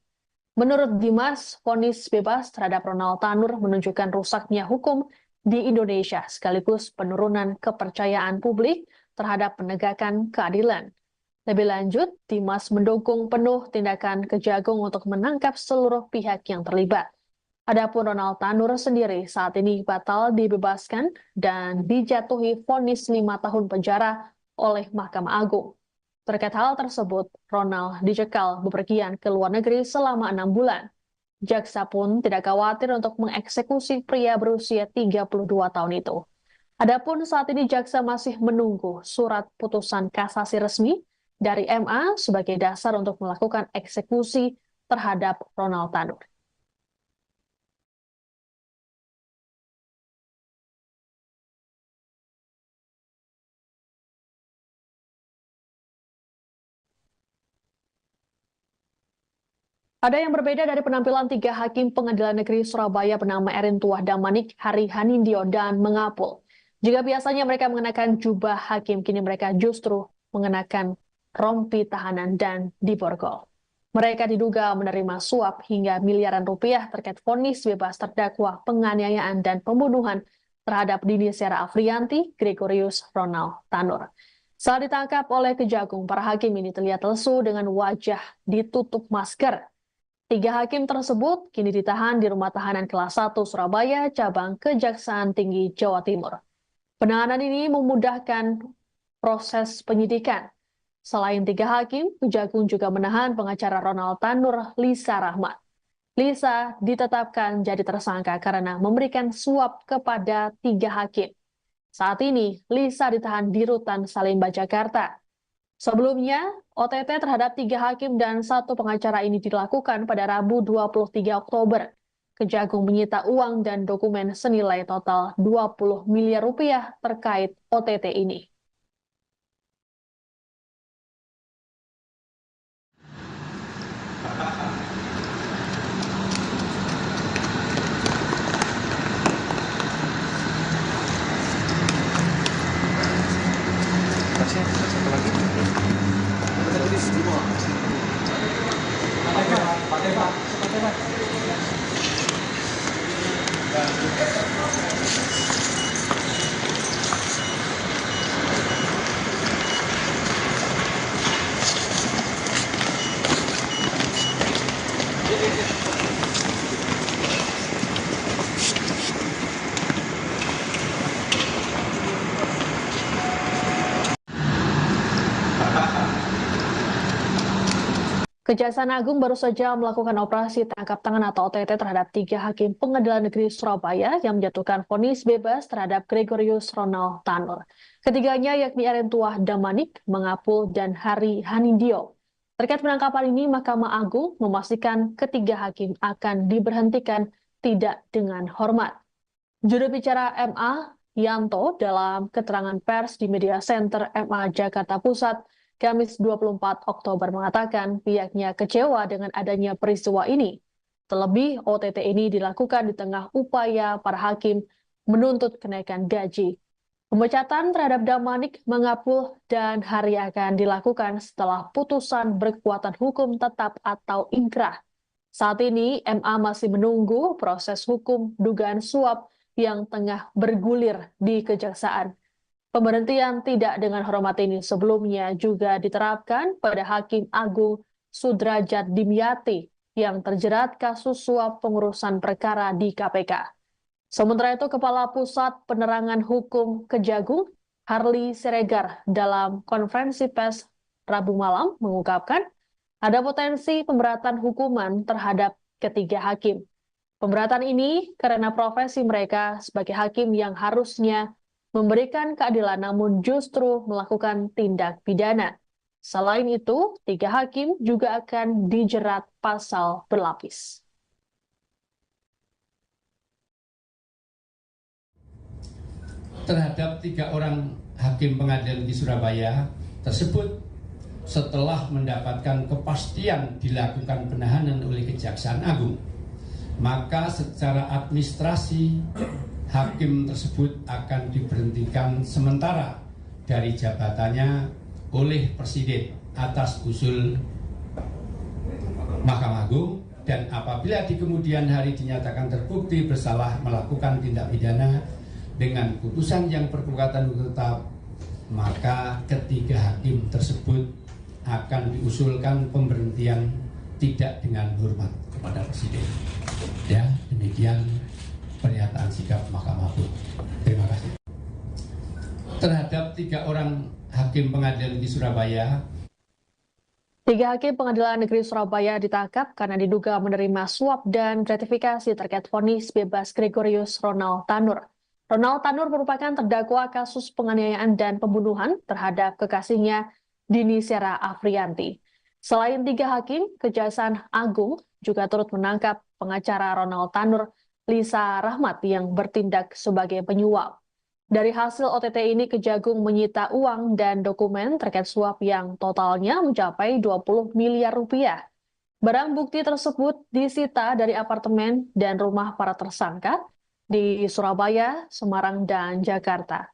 Menurut Dimas, vonis bebas terhadap Ronald Tanur menunjukkan rusaknya hukum di Indonesia sekaligus penurunan kepercayaan publik terhadap penegakan keadilan. Lebih lanjut, Dimas mendukung penuh tindakan Kejagung untuk menangkap seluruh pihak yang terlibat. Adapun Ronald Tanur sendiri saat ini batal dibebaskan dan dijatuhi vonis 5 tahun penjara oleh Mahkamah Agung. Terkait hal tersebut, Ronald dicekal bepergian ke luar negeri selama 6 bulan. Jaksa pun tidak khawatir untuk mengeksekusi pria berusia 32 tahun itu. Adapun saat ini jaksa masih menunggu surat putusan kasasi resmi dari MA sebagai dasar untuk melakukan eksekusi terhadap Ronald Tanur. Ada yang berbeda dari penampilan 3 hakim Pengadilan Negeri Surabaya bernama Erin Tuah Damanik, Hari Hanindyo, dan Mengapul. Jika biasanya mereka mengenakan jubah hakim, kini mereka justru mengenakan rompi tahanan dan diborgol. Mereka diduga menerima suap hingga miliaran rupiah terkait vonis bebas terdakwa penganiayaan dan pembunuhan terhadap Dini Sera Afrianti, Gregorius Ronald Tanur. Saat ditangkap oleh Kejagung, para hakim ini terlihat lesu dengan wajah ditutup masker. 3 hakim tersebut kini ditahan di Rumah Tahanan Kelas 1 Surabaya, cabang Kejaksaan Tinggi Jawa Timur. Penahanan ini memudahkan proses penyidikan. Selain 3 hakim, Kejagung juga menahan pengacara Ronald Tanur, Lisa Rahmat. Lisa ditetapkan jadi tersangka karena memberikan suap kepada 3 hakim. Saat ini, Lisa ditahan di Rutan Salemba, Jakarta. Sebelumnya, OTT terhadap 3 hakim dan 1 pengacara ini dilakukan pada Rabu 23 Oktober. Kejagung menyita uang dan dokumen senilai total 20 miliar rupiah terkait OTT ini. Satu lagi. Tertulis semua. Kejaksaan Agung baru saja melakukan operasi tangkap tangan atau OTT terhadap 3 hakim Pengadilan Negeri Surabaya yang menjatuhkan vonis bebas terhadap Gregorius Ronald Tanur. Ketiganya yakni Erin Tuah Damanik, Mengapul, dan Hari Hanindyo. Terkait penangkapan ini, Mahkamah Agung memastikan ketiga hakim akan diberhentikan tidak dengan hormat. Juru bicara MA, Yanto, dalam keterangan pers di Media Center MA Jakarta Pusat, Kamis 24 Oktober mengatakan pihaknya kecewa dengan adanya peristiwa ini. Terlebih, OTT ini dilakukan di tengah upaya para hakim menuntut kenaikan gaji. Pemecatan terhadap Damanik, Mengapul, dan Hari akan dilakukan setelah putusan berkekuatan hukum tetap atau inkrah. Saat ini, MA masih menunggu proses hukum dugaan suap yang tengah bergulir di Kejaksaan. Pemberhentian tidak dengan hormat ini sebelumnya juga diterapkan pada Hakim Agung Sudrajat Dimyati yang terjerat kasus suap pengurusan perkara di KPK. Sementara itu, Kepala Pusat Penerangan Hukum Kejagung, Harli Siregar, dalam konferensi pers Rabu malam mengungkapkan ada potensi pemberatan hukuman terhadap ketiga hakim. Pemberatan ini karena profesi mereka sebagai hakim yang harusnya memberikan keadilan namun justru melakukan tindak pidana. Selain itu, 3 hakim juga akan dijerat pasal berlapis. Terhadap 3 orang hakim pengadilan di Surabaya tersebut setelah mendapatkan kepastian dilakukan penahanan oleh Kejaksaan Agung, maka secara administrasi hakim tersebut akan diberhentikan sementara dari jabatannya oleh Presiden atas usul Mahkamah Agung, dan apabila di kemudian hari dinyatakan terbukti bersalah melakukan tindak pidana dengan putusan yang berkekuatan hukum tetap, maka ketiga hakim tersebut akan diusulkan pemberhentian tidak dengan hormat kepada Presiden. Ya, demikian pernyataan sikap Mahkamah Agung. Terima kasih. Terhadap 3 orang hakim pengadilan negeri Surabaya, 3 hakim pengadilan negeri Surabaya ditangkap karena diduga menerima suap dan gratifikasi terkait vonis bebas Gregorius Ronald Tanur. Ronald Tanur merupakan terdakwa kasus penganiayaan dan pembunuhan terhadap kekasihnya Dini Sera Afrianti. Selain 3 hakim, Kejaksaan Agung juga turut menangkap pengacara Ronald Tanur, Lisa Rahmat, yang bertindak sebagai penyuap. Dari hasil OTT ini, Kejagung menyita uang dan dokumen terkait suap yang totalnya mencapai 20 miliar rupiah. Barang bukti tersebut disita dari apartemen dan rumah para tersangka di Surabaya, Semarang, dan Jakarta.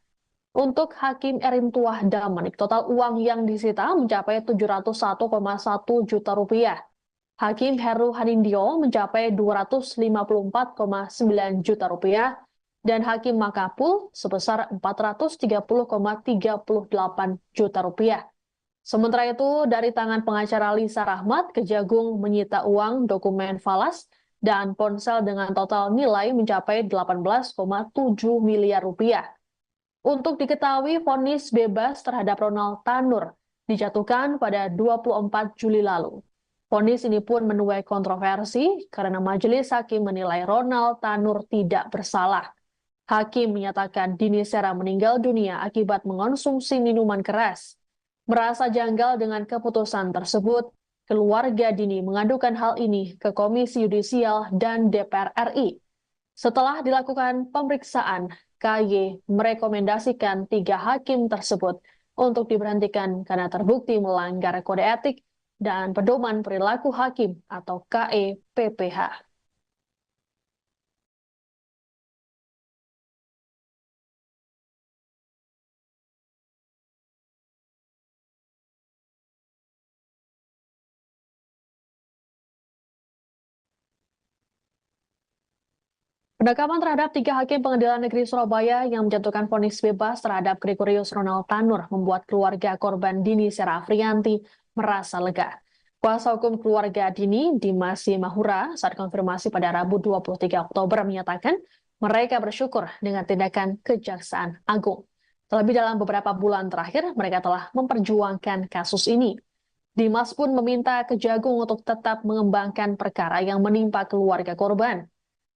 Untuk Hakim Erintuah Damanik, total uang yang disita mencapai 701,1 juta rupiah. Hakim Heru Hanindyo mencapai 254,9 juta rupiah, dan Hakim Makapul sebesar 430,38 juta rupiah. Sementara itu, dari tangan pengacara Lisa Rahmat, Kejagung menyita uang, dokumen falas, dan ponsel dengan total nilai mencapai 18,7 miliar rupiah. Untuk diketahui, vonis bebas terhadap Ronald Tanur dijatuhkan pada 24 Juli lalu. Vonis ini pun menuai kontroversi karena majelis hakim menilai Ronald Tanur tidak bersalah. Hakim menyatakan Dini Sera meninggal dunia akibat mengonsumsi minuman keras. Merasa janggal dengan keputusan tersebut, keluarga Dini mengadukan hal ini ke Komisi Yudisial dan DPR RI. Setelah dilakukan pemeriksaan, KY merekomendasikan 3 hakim tersebut untuk diberhentikan karena terbukti melanggar kode etik dan pedoman perilaku hakim atau KEPPH. Penangkapan terhadap 3 hakim pengadilan negeri Surabaya yang menjatuhkan vonis bebas terhadap Gregorius Ronald Tanur membuat keluarga korban Dini Sera Afrianti merasa lega. Kuasa hukum keluarga Dini, Dimas Mahura, saat konfirmasi pada Rabu 23 Oktober menyatakan mereka bersyukur dengan tindakan Kejaksaan Agung. Terlebih dalam beberapa bulan terakhir, mereka telah memperjuangkan kasus ini. Dimas pun meminta Kejagung untuk tetap mengembangkan perkara yang menimpa keluarga korban.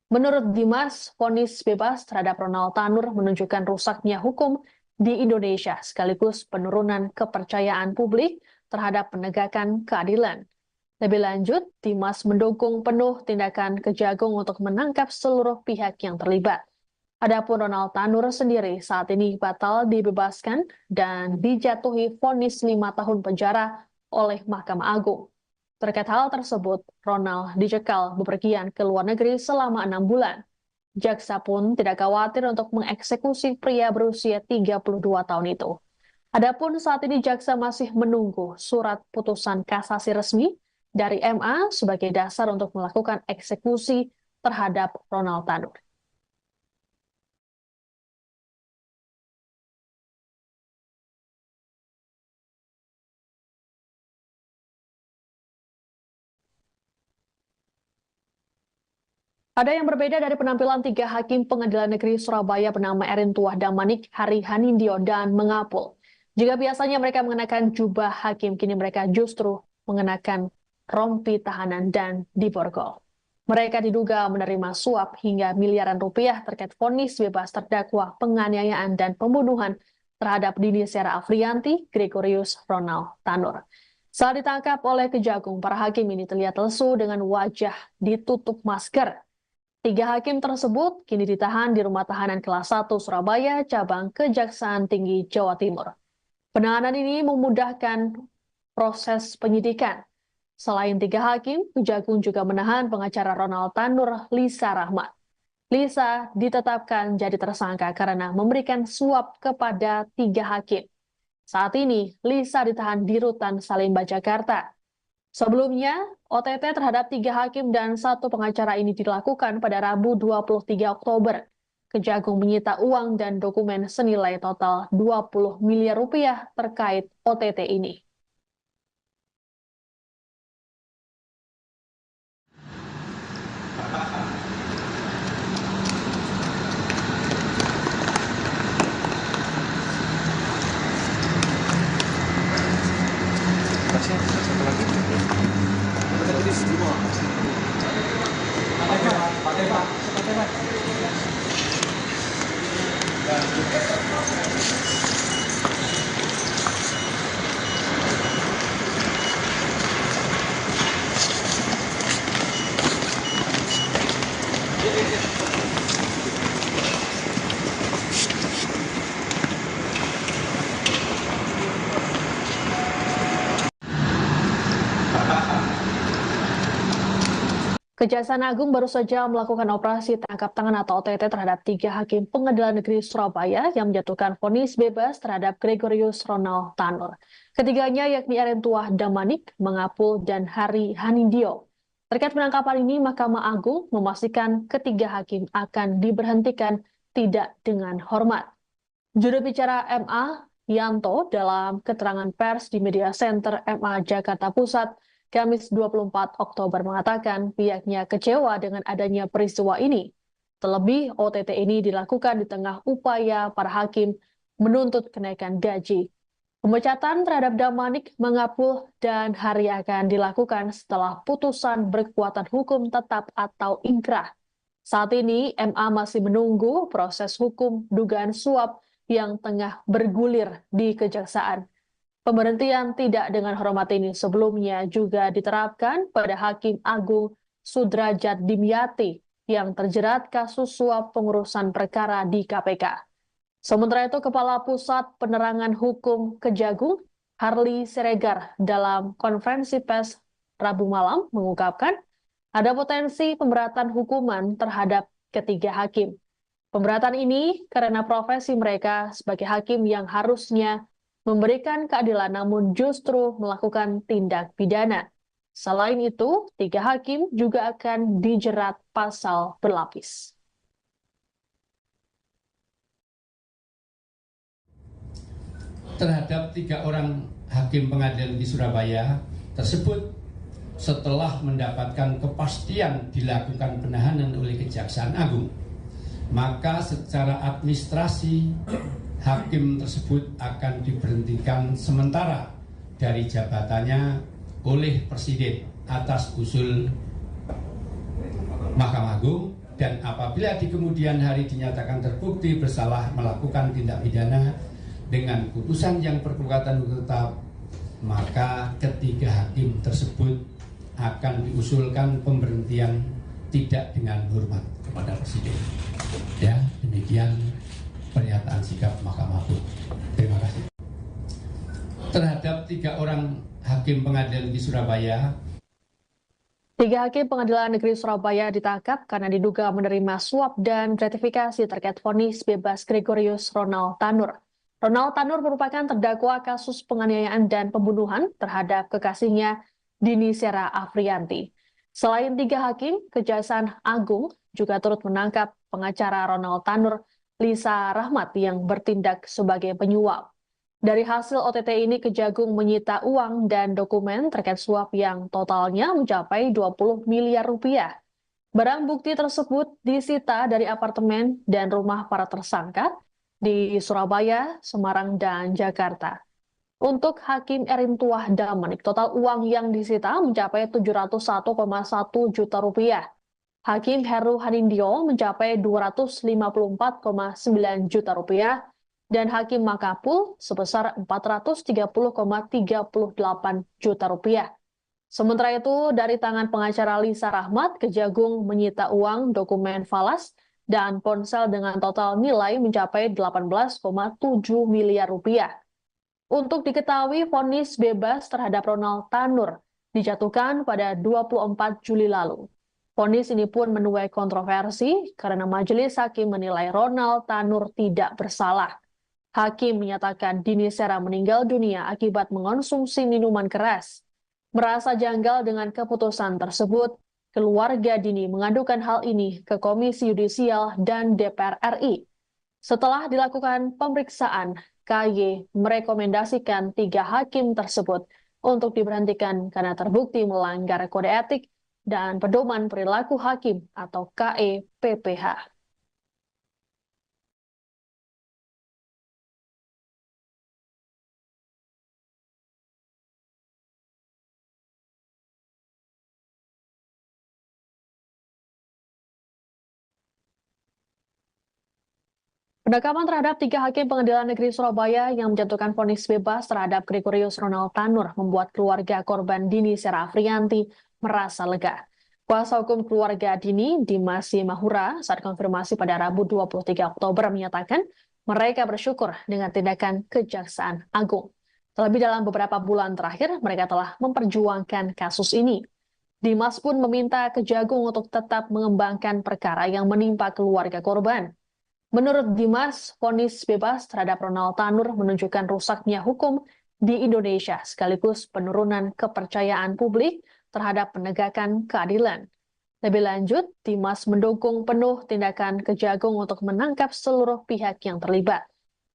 Menurut Dimas, vonis bebas terhadap Ronald Tanur menunjukkan rusaknya hukum di Indonesia sekaligus penurunan kepercayaan publik terhadap penegakan keadilan. Lebih lanjut, Dimas mendukung penuh tindakan Kejagung untuk menangkap seluruh pihak yang terlibat. Adapun Ronald Tanur sendiri saat ini batal dibebaskan dan dijatuhi vonis 5 tahun penjara oleh Mahkamah Agung. Terkait hal tersebut, Ronald dicekal bepergian ke luar negeri selama 6 bulan. Jaksa pun tidak khawatir untuk mengeksekusi pria berusia 32 tahun itu. Adapun saat ini jaksa masih menunggu surat putusan kasasi resmi dari MA sebagai dasar untuk melakukan eksekusi terhadap Ronald Tanur. Ada yang berbeda dari penampilan 3 hakim pengadilan negeri Surabaya bernama Erintuah Damanik, Hari Hanindyo, dan Mengapul. Jika biasanya mereka mengenakan jubah hakim, kini mereka justru mengenakan rompi tahanan dan diborgol. Mereka diduga menerima suap hingga miliaran rupiah terkait vonis bebas terdakwa penganiayaan dan pembunuhan terhadap Dini Sera Afrianti, Gregorius Ronald Tanur. Saat ditangkap oleh Kejagung, para hakim ini terlihat lesu dengan wajah ditutup masker. 3 hakim tersebut kini ditahan di Rumah Tahanan Kelas 1 Surabaya, cabang Kejaksaan Tinggi Jawa Timur. Penahanan ini memudahkan proses penyidikan. Selain 3 hakim, Kejagung juga menahan pengacara Ronald Tanur, Lisa Rahmat. Lisa ditetapkan jadi tersangka karena memberikan suap kepada 3 hakim. Saat ini, Lisa ditahan di Rutan Salemba, Jakarta. Sebelumnya, OTT terhadap 3 hakim dan 1 pengacara ini dilakukan pada Rabu 23 Oktober. Kejagung menyita uang dan dokumen senilai total 20 miliar rupiah terkait OTT ini. Kasih satu lagi. Tertulis 5. Kejaksaan Agung baru saja melakukan operasi tangkap tangan atau OTT terhadap 3 hakim Pengadilan Negeri Surabaya yang menjatuhkan vonis bebas terhadap Gregorius Ronald Tanur. Ketiganya yakni Erentuah Damanik, Mangapul, dan Hari Hanindyo. Terkait penangkapan ini, Mahkamah Agung memastikan ketiga hakim akan diberhentikan tidak dengan hormat. Juru bicara MA, Yanto, dalam keterangan pers di Media Center MA Jakarta Pusat, Kamis 24 Oktober mengatakan pihaknya kecewa dengan adanya peristiwa ini. Terlebih, OTT ini dilakukan di tengah upaya para hakim menuntut kenaikan gaji. Pemecatan terhadap Damanik, Mangapul, dan Hari akan dilakukan setelah putusan berkekuatan hukum tetap atau ingkrah. Saat ini, MA masih menunggu proses hukum dugaan suap yang tengah bergulir di Kejaksaan. Pemberhentian tidak dengan hormat ini sebelumnya juga diterapkan pada Hakim Agung Sudrajat Dimyati yang terjerat kasus suap pengurusan perkara di KPK. Sementara itu, Kepala Pusat Penerangan Hukum Kejagung, Harli Siregar, dalam konferensi pers Rabu malam mengungkapkan ada potensi pemberatan hukuman terhadap ketiga hakim. Pemberatan ini karena profesi mereka sebagai hakim yang harusnya memberikan keadilan namun justru melakukan tindak pidana. Selain itu, 3 hakim juga akan dijerat pasal berlapis. Terhadap 3 orang hakim pengadilan di Surabaya tersebut setelah mendapatkan kepastian dilakukan penahanan oleh Kejaksaan Agung, maka secara administrasi hakim tersebut akan diberhentikan sementara dari jabatannya oleh Presiden atas usul Mahkamah Agung, dan apabila di kemudian hari dinyatakan terbukti bersalah melakukan tindak pidana dengan putusan yang berkekuatan hukum tetap, maka ketiga hakim tersebut akan diusulkan pemberhentian tidak dengan hormat kepada Presiden. Ya, demikian pernyataan sikap Mahkamah Agung. Terima kasih. Terhadap 3 orang hakim pengadilan di Surabaya, 3 hakim Pengadilan Negeri Surabaya ditangkap karena diduga menerima suap dan gratifikasi terkait vonis bebas Gregorius Ronald Tanur. Ronald Tanur merupakan terdakwa kasus penganiayaan dan pembunuhan terhadap kekasihnya Dini Sera Afrianti. Selain 3 hakim, Kejaksaan Agung juga turut menangkap pengacara Ronald Tanur, Lisa Rahmat, yang bertindak sebagai penyuap. Dari hasil OTT ini, Kejagung menyita uang dan dokumen terkait suap yang totalnya mencapai 20 miliar rupiah. Barang bukti tersebut disita dari apartemen dan rumah para tersangka di Surabaya, Semarang, dan Jakarta. Untuk Hakim Erentuah Damanik, total uang yang disita mencapai 701,1 juta rupiah. Hakim Heru Hanindyo mencapai 254,9 juta rupiah, dan Hakim Mangapul sebesar 430,38 juta rupiah. Sementara itu, dari tangan pengacara Lisa Rahmat, Kejagung menyita uang, dokumen falas, dan ponsel dengan total nilai mencapai 18,7 miliar rupiah. Untuk diketahui, vonis bebas terhadap Ronald Tanur dijatuhkan pada 24 Juli lalu. Vonis ini pun menuai kontroversi karena majelis hakim menilai Ronald Tanur tidak bersalah. Hakim menyatakan Dini Sera meninggal dunia akibat mengonsumsi minuman keras. Merasa janggal dengan keputusan tersebut, keluarga Dini mengadukan hal ini ke Komisi Yudisial dan DPR RI. Setelah dilakukan pemeriksaan, KY merekomendasikan 3 hakim tersebut untuk diberhentikan karena terbukti melanggar kode etik dan pedoman perilaku hakim atau KEPPH. Penekapan terhadap 3 hakim Pengadilan Negeri Surabaya yang menjatuhkan vonis bebas terhadap Gregorius Ronald Tanur membuat keluarga korban Dini Sera Afriyanti merasa lega. Kuasa hukum keluarga Dini, Dimas Mahura, saat konfirmasi pada Rabu 23 Oktober menyatakan mereka bersyukur dengan tindakan Kejaksaan Agung. Terlebih dalam beberapa bulan terakhir, mereka telah memperjuangkan kasus ini. Dimas pun meminta Kejagung untuk tetap mengembangkan perkara yang menimpa keluarga korban. Menurut Dimas, vonis bebas terhadap Ronald Tanur menunjukkan rusaknya hukum di Indonesia sekaligus penurunan kepercayaan publik terhadap penegakan keadilan. Lebih lanjut, Dimas mendukung penuh tindakan Kejagung untuk menangkap seluruh pihak yang terlibat.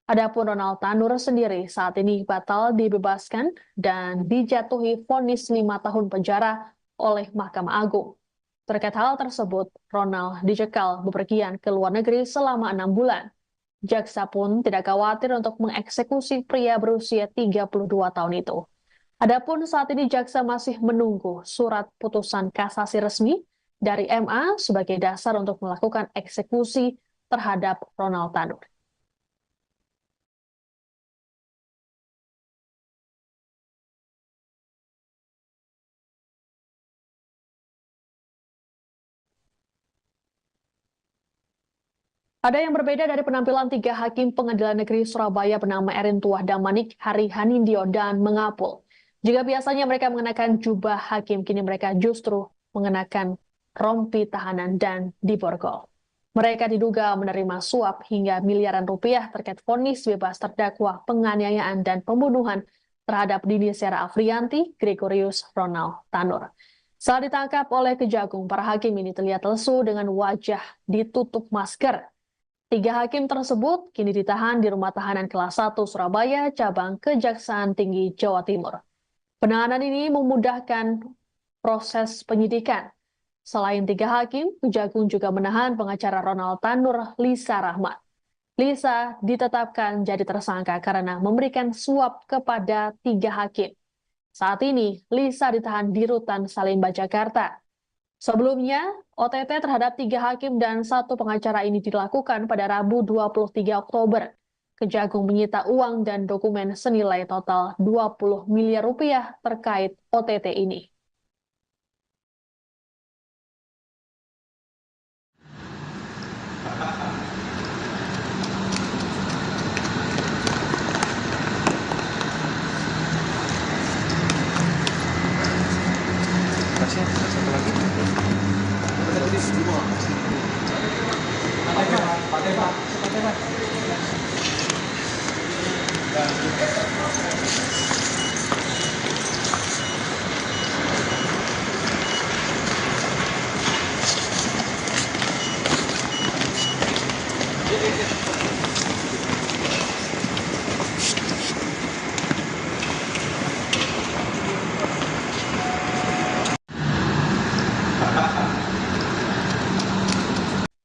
Adapun Ronald Tanur sendiri saat ini batal dibebaskan dan dijatuhi vonis 5 tahun penjara oleh Mahkamah Agung. Terkait hal tersebut, Ronald dicekal bepergian ke luar negeri selama 6 bulan. Jaksa pun tidak khawatir untuk mengeksekusi pria berusia 32 tahun itu. Adapun saat ini jaksa masih menunggu surat putusan kasasi resmi dari MA sebagai dasar untuk melakukan eksekusi terhadap Ronald Tanur. Ada yang berbeda dari penampilan 3 hakim Pengadilan Negeri Surabaya bernama Erin Tuah Damanik, Hari Hanindyo, dan Mengapul. Jika biasanya mereka mengenakan jubah hakim, kini mereka justru mengenakan rompi tahanan dan diborgol. Mereka diduga menerima suap hingga miliaran rupiah terkait vonis bebas terdakwa penganiayaan dan pembunuhan terhadap Dini Sera Afriyanti, Gregorius Ronald Tanur. Saat ditangkap oleh Kejagung, para hakim ini terlihat lesu dengan wajah ditutup masker. 3 hakim tersebut kini ditahan di Rumah Tahanan Kelas 1 Surabaya, cabang Kejaksaan Tinggi Jawa Timur. Penahanan ini memudahkan proses penyidikan. Selain 3 hakim, Kejagung juga menahan pengacara Ronald Tanur, Lisa Rahmat. Lisa ditetapkan jadi tersangka karena memberikan suap kepada 3 hakim. Saat ini, Lisa ditahan di Rutan Salemba, Jakarta. Sebelumnya, OTT terhadap 3 hakim dan 1 pengacara ini dilakukan pada Rabu 23 Oktober. Kejagung menyita uang dan dokumen senilai total 20 miliar rupiah terkait OTT ini. Satu lagi. Tertulis 2.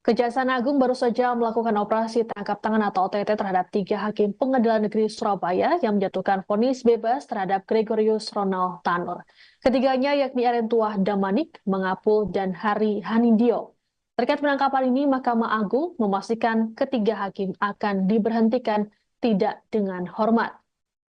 Kejaksaan Agung baru saja melakukan operasi tangkap tangan atau OTT terhadap 3 hakim Pengadilan Negeri Surabaya yang menjatuhkan vonis bebas terhadap Gregorius Ronald Tanur. Ketiganya yakni Erin Tuah Damanik, Mengapul, dan Hari Hanindyo. Terkait penangkapan ini, Mahkamah Agung memastikan ketiga hakim akan diberhentikan tidak dengan hormat.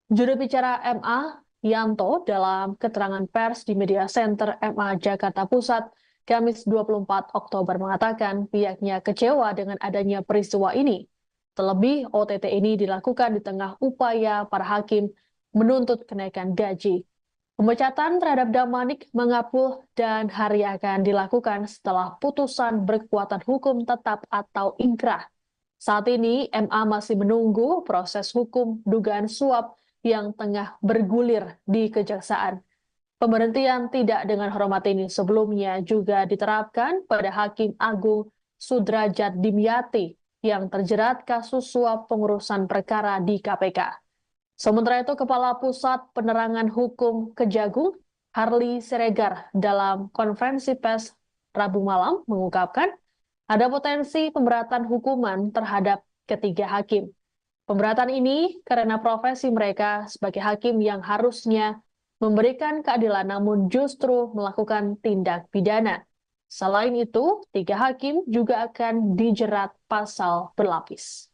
Juru bicara MA, Yanto, dalam keterangan pers di Media Center MA Jakarta Pusat, Kamis 24 Oktober mengatakan pihaknya kecewa dengan adanya peristiwa ini. Terlebih, OTT ini dilakukan di tengah upaya para hakim menuntut kenaikan gaji. Pemecatan terhadap Damanik, Mengapul, dan Hari akan dilakukan setelah putusan berkekuatan hukum tetap atau ingkrah. Saat ini, MA masih menunggu proses hukum dugaan suap yang tengah bergulir di Kejaksaan. Pemberhentian tidak dengan hormat ini sebelumnya juga diterapkan pada Hakim Agung Sudrajat Dimyati yang terjerat kasus suap pengurusan perkara di KPK. Sementara itu, Kepala Pusat Penerangan Hukum Kejagung, Harli Siregar, dalam konferensi pers Rabu malam mengungkapkan ada potensi pemberatan hukuman terhadap ketiga hakim. Pemberatan ini karena profesi mereka sebagai hakim yang harusnya memberikan keadilan namun justru melakukan tindak pidana. Selain itu, tiga hakim juga akan dijerat pasal berlapis.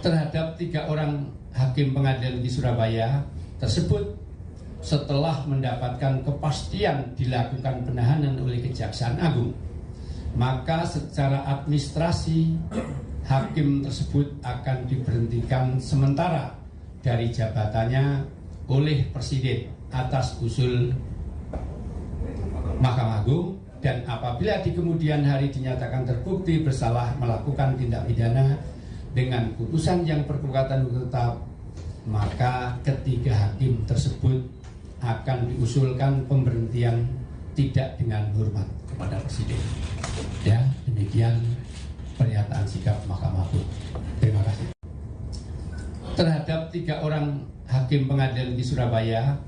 Terhadap 3 orang hakim pengadilan di Surabaya tersebut setelah mendapatkan kepastian dilakukan penahanan oleh Kejaksaan Agung, maka secara administrasi hakim tersebut akan diberhentikan sementara dari jabatannya oleh Presiden atas usul Mahkamah Agung, dan apabila di kemudian hari dinyatakan terbukti bersalah melakukan tindak pidana dengan putusan yang berkekuatan hukum tetap, maka ketiga hakim tersebut akan diusulkan pemberhentian tidak dengan hormat kepada Presiden. Ya, demikian pernyataan sikap Mahkamah Agung. Terima kasih. Terhadap 3 orang hakim pengadilan di Surabaya,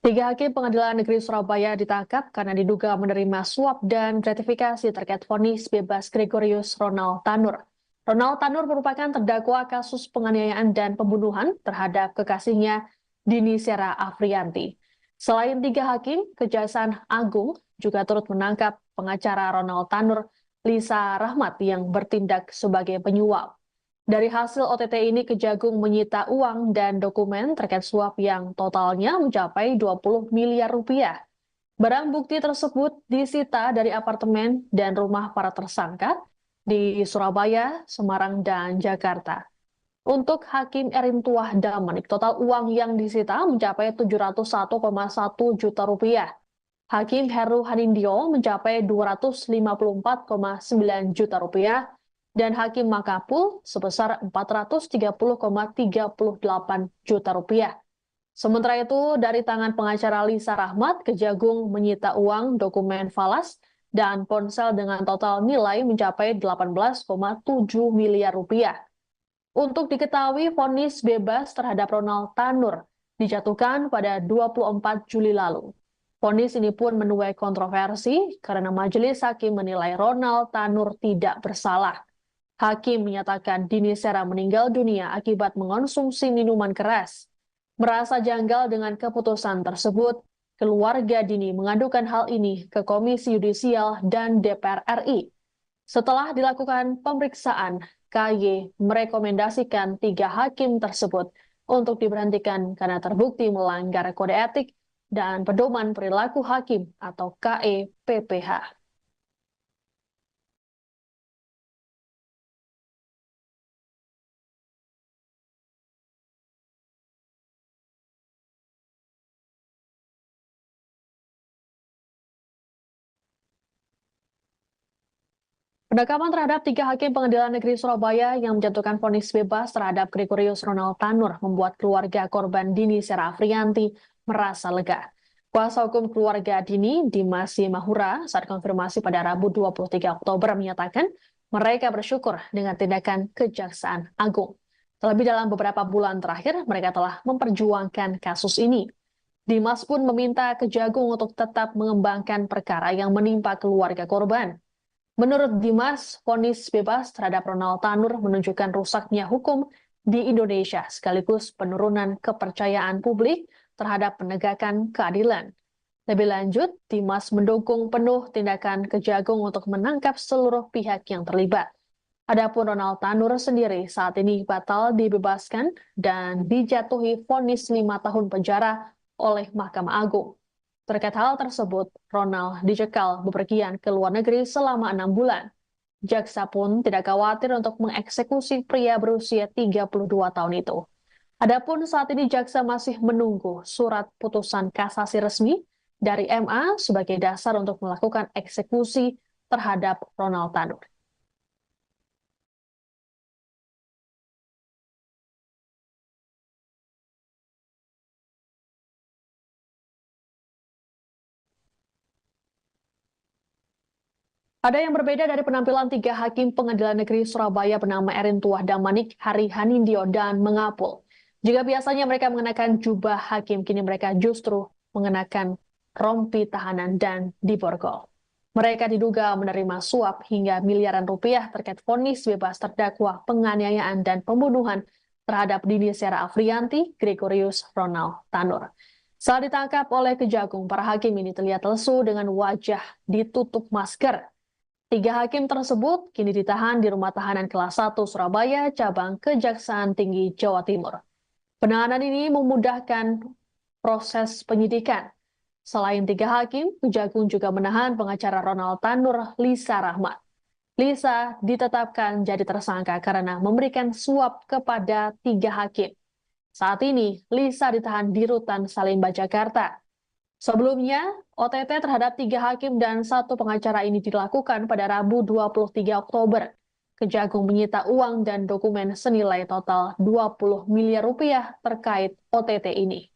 3 hakim Pengadilan Negeri Surabaya ditangkap karena diduga menerima suap dan gratifikasi terkait vonis bebas Gregorius Ronald Tanur. Ronald Tanur merupakan terdakwa kasus penganiayaan dan pembunuhan terhadap kekasihnya Dini Sera Afrianti. Selain 3 hakim, Kejaksaan Agung juga turut menangkap pengacara Ronald Tanur, Lisa Rahmat, yang bertindak sebagai penyuap. Dari hasil OTT ini, Kejagung menyita uang dan dokumen terkait suap yang totalnya mencapai 20 miliar rupiah. Barang bukti tersebut disita dari apartemen dan rumah para tersangka di Surabaya, Semarang, dan Jakarta. Untuk Hakim Erintuah Damanik, total uang yang disita mencapai 701,1 juta rupiah. Hakim Heru Hanindyo mencapai 254,9 juta rupiah, dan Hakim Makapul sebesar 430,38 juta rupiah. Sementara itu, dari tangan pengacara Lisa Rahmat, Kejagung menyita uang, dokumen falas, dan ponsel dengan total nilai mencapai 18,7 miliar rupiah. Untuk diketahui, vonis bebas terhadap Ronald Tanur dijatuhkan pada 24 Juli lalu. Vonis ini pun menuai kontroversi karena majelis hakim menilai Ronald Tanur tidak bersalah. Hakim menyatakan Dini Sera meninggal dunia akibat mengonsumsi minuman keras. Merasa janggal dengan keputusan tersebut, keluarga Dini mengadukan hal ini ke Komisi Yudisial dan DPR RI. Setelah dilakukan pemeriksaan, KY merekomendasikan 3 hakim tersebut untuk diberhentikan karena terbukti melanggar kode etik dan pedoman perilaku hakim atau KEPPH. Penangkapan terhadap 3 hakim Pengadilan Negeri Surabaya yang menjatuhkan vonis bebas terhadap Gregorius Ronald Tanur membuat keluarga korban Dini Sera Afrianti merasa lega. Kuasa hukum keluarga Dini, Dimas Mahura, saat konfirmasi pada Rabu 23 Oktober menyatakan mereka bersyukur dengan tindakan Kejaksaan Agung. Terlebih dalam beberapa bulan terakhir, mereka telah memperjuangkan kasus ini. Dimas pun meminta Kejagung untuk tetap mengembangkan perkara yang menimpa keluarga korban. Menurut Dimas, vonis bebas terhadap Ronald Tanur menunjukkan rusaknya hukum di Indonesia sekaligus penurunan kepercayaan publik terhadap penegakan keadilan. Lebih lanjut, Dimas mendukung penuh tindakan Kejagung untuk menangkap seluruh pihak yang terlibat. Adapun Ronald Tanur sendiri saat ini batal dibebaskan dan dijatuhi vonis 5 tahun penjara oleh Mahkamah Agung. Terkait hal tersebut, Ronald dicekal bepergian ke luar negeri selama 6 bulan. Jaksa pun tidak khawatir untuk mengeksekusi pria berusia 32 tahun itu. Adapun saat ini jaksa masih menunggu surat putusan kasasi resmi dari MA sebagai dasar untuk melakukan eksekusi terhadap Ronald Tanur. Ada yang berbeda dari penampilan tiga hakim Pengadilan Negeri Surabaya bernama Erin Tuah Damanik, Hari Hanindyo, dan Mengapul. Jika biasanya mereka mengenakan jubah hakim, kini mereka justru mengenakan rompi tahanan dan diborgol. Mereka diduga menerima suap hingga miliaran rupiah terkait vonis bebas terdakwa penganiayaan dan pembunuhan terhadap Dini Sera Afrianti, Gregorius Ronald Tanur. Saat ditangkap oleh Kejagung, para hakim ini terlihat lesu dengan wajah ditutup masker. Tiga hakim tersebut kini ditahan di Rumah Tahanan Kelas 1 Surabaya, cabang Kejaksaan Tinggi Jawa Timur. Penahanan ini memudahkan proses penyidikan. Selain tiga hakim, Kejagung juga menahan pengacara Ronald Tanur, Lisa Rahmat. Lisa ditetapkan jadi tersangka karena memberikan suap kepada tiga hakim. Saat ini, Lisa ditahan di Rutan Salemba, Jakarta. Sebelumnya, OTT terhadap tiga hakim dan satu pengacara ini dilakukan pada Rabu 23 Oktober. Kejagung menyita uang dan dokumen senilai total 20 miliar rupiah terkait OTT ini.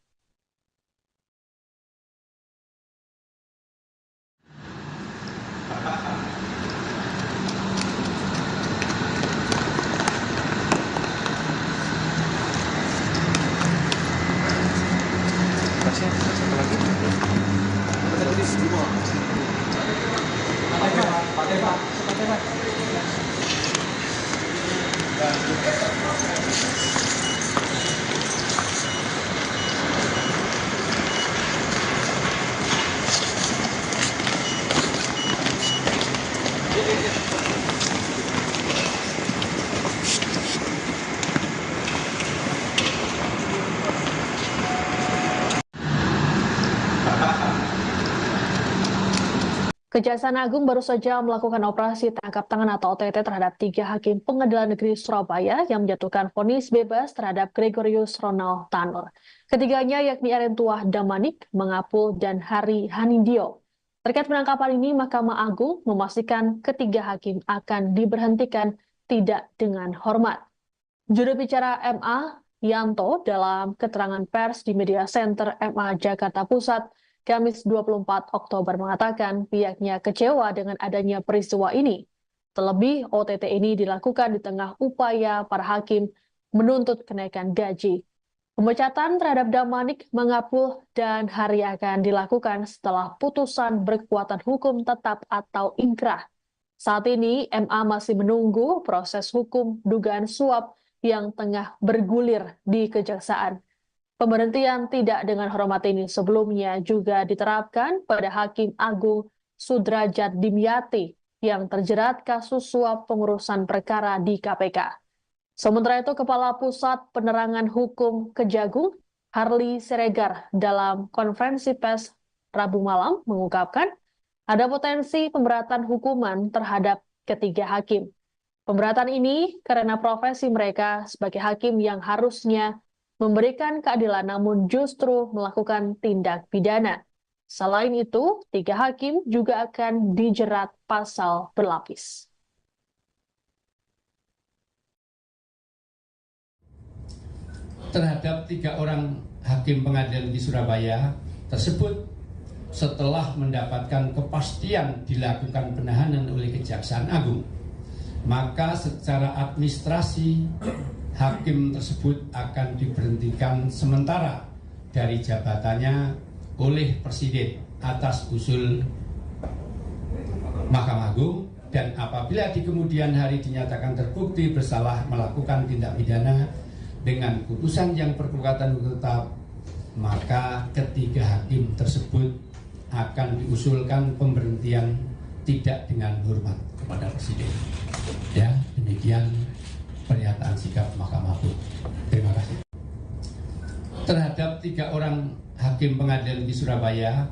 Masih ada satu lagi. Tertulis 5. Kejaksaan Agung baru saja melakukan operasi tangkap tangan atau OTT terhadap tiga hakim Pengadilan Negeri Surabaya yang menjatuhkan vonis bebas terhadap Gregorius Ronald Tanur. Ketiganya yakni Erin Tuah Damanik, Mengapul, dan Hari Hanindyo. Terkait penangkapan ini, Mahkamah Agung memastikan ketiga hakim akan diberhentikan tidak dengan hormat. Juru bicara MA, Yanto, dalam keterangan pers di Media Center MA Jakarta Pusat, Kamis 24 Oktober mengatakan pihaknya kecewa dengan adanya peristiwa ini. Terlebih, OTT ini dilakukan di tengah upaya para hakim menuntut kenaikan gaji. Pemecatan terhadap Damanik, Mengapul, dan Hari akan dilakukan setelah putusan berkekuatan hukum tetap atau inkrah. Saat ini, MA masih menunggu proses hukum dugaan suap yang tengah bergulir di Kejaksaan. Pemberhentian tidak dengan hormat ini sebelumnya juga diterapkan pada Hakim Agung Sudrajat Dimyati yang terjerat kasus suap pengurusan perkara di KPK. Sementara itu, Kepala Pusat Penerangan Hukum Kejagung, Harli Siregar, dalam konferensi pers Rabu malam mengungkapkan ada potensi pemberatan hukuman terhadap ketiga hakim. Pemberatan ini karena profesi mereka sebagai hakim yang harusnya memberikan keadilan namun justru melakukan tindak pidana. Selain itu, tiga hakim juga akan dijerat pasal berlapis. Terhadap tiga orang hakim pengadilan di Surabaya tersebut setelah mendapatkan kepastian dilakukan penahanan oleh Kejaksaan Agung, maka secara administrasi hakim tersebut akan diberhentikan sementara dari jabatannya oleh Presiden atas usul Mahkamah Agung, dan apabila di kemudian hari dinyatakan terbukti bersalah melakukan tindak pidana dengan putusan yang berkekuatan hukum tetap, maka ketiga hakim tersebut akan diusulkan pemberhentian tidak dengan hormat kepada Presiden. Ya, demikian pernyataan sikap Mahkamah Agung. Terima kasih. Terhadap tiga orang hakim pengadilan di Surabaya.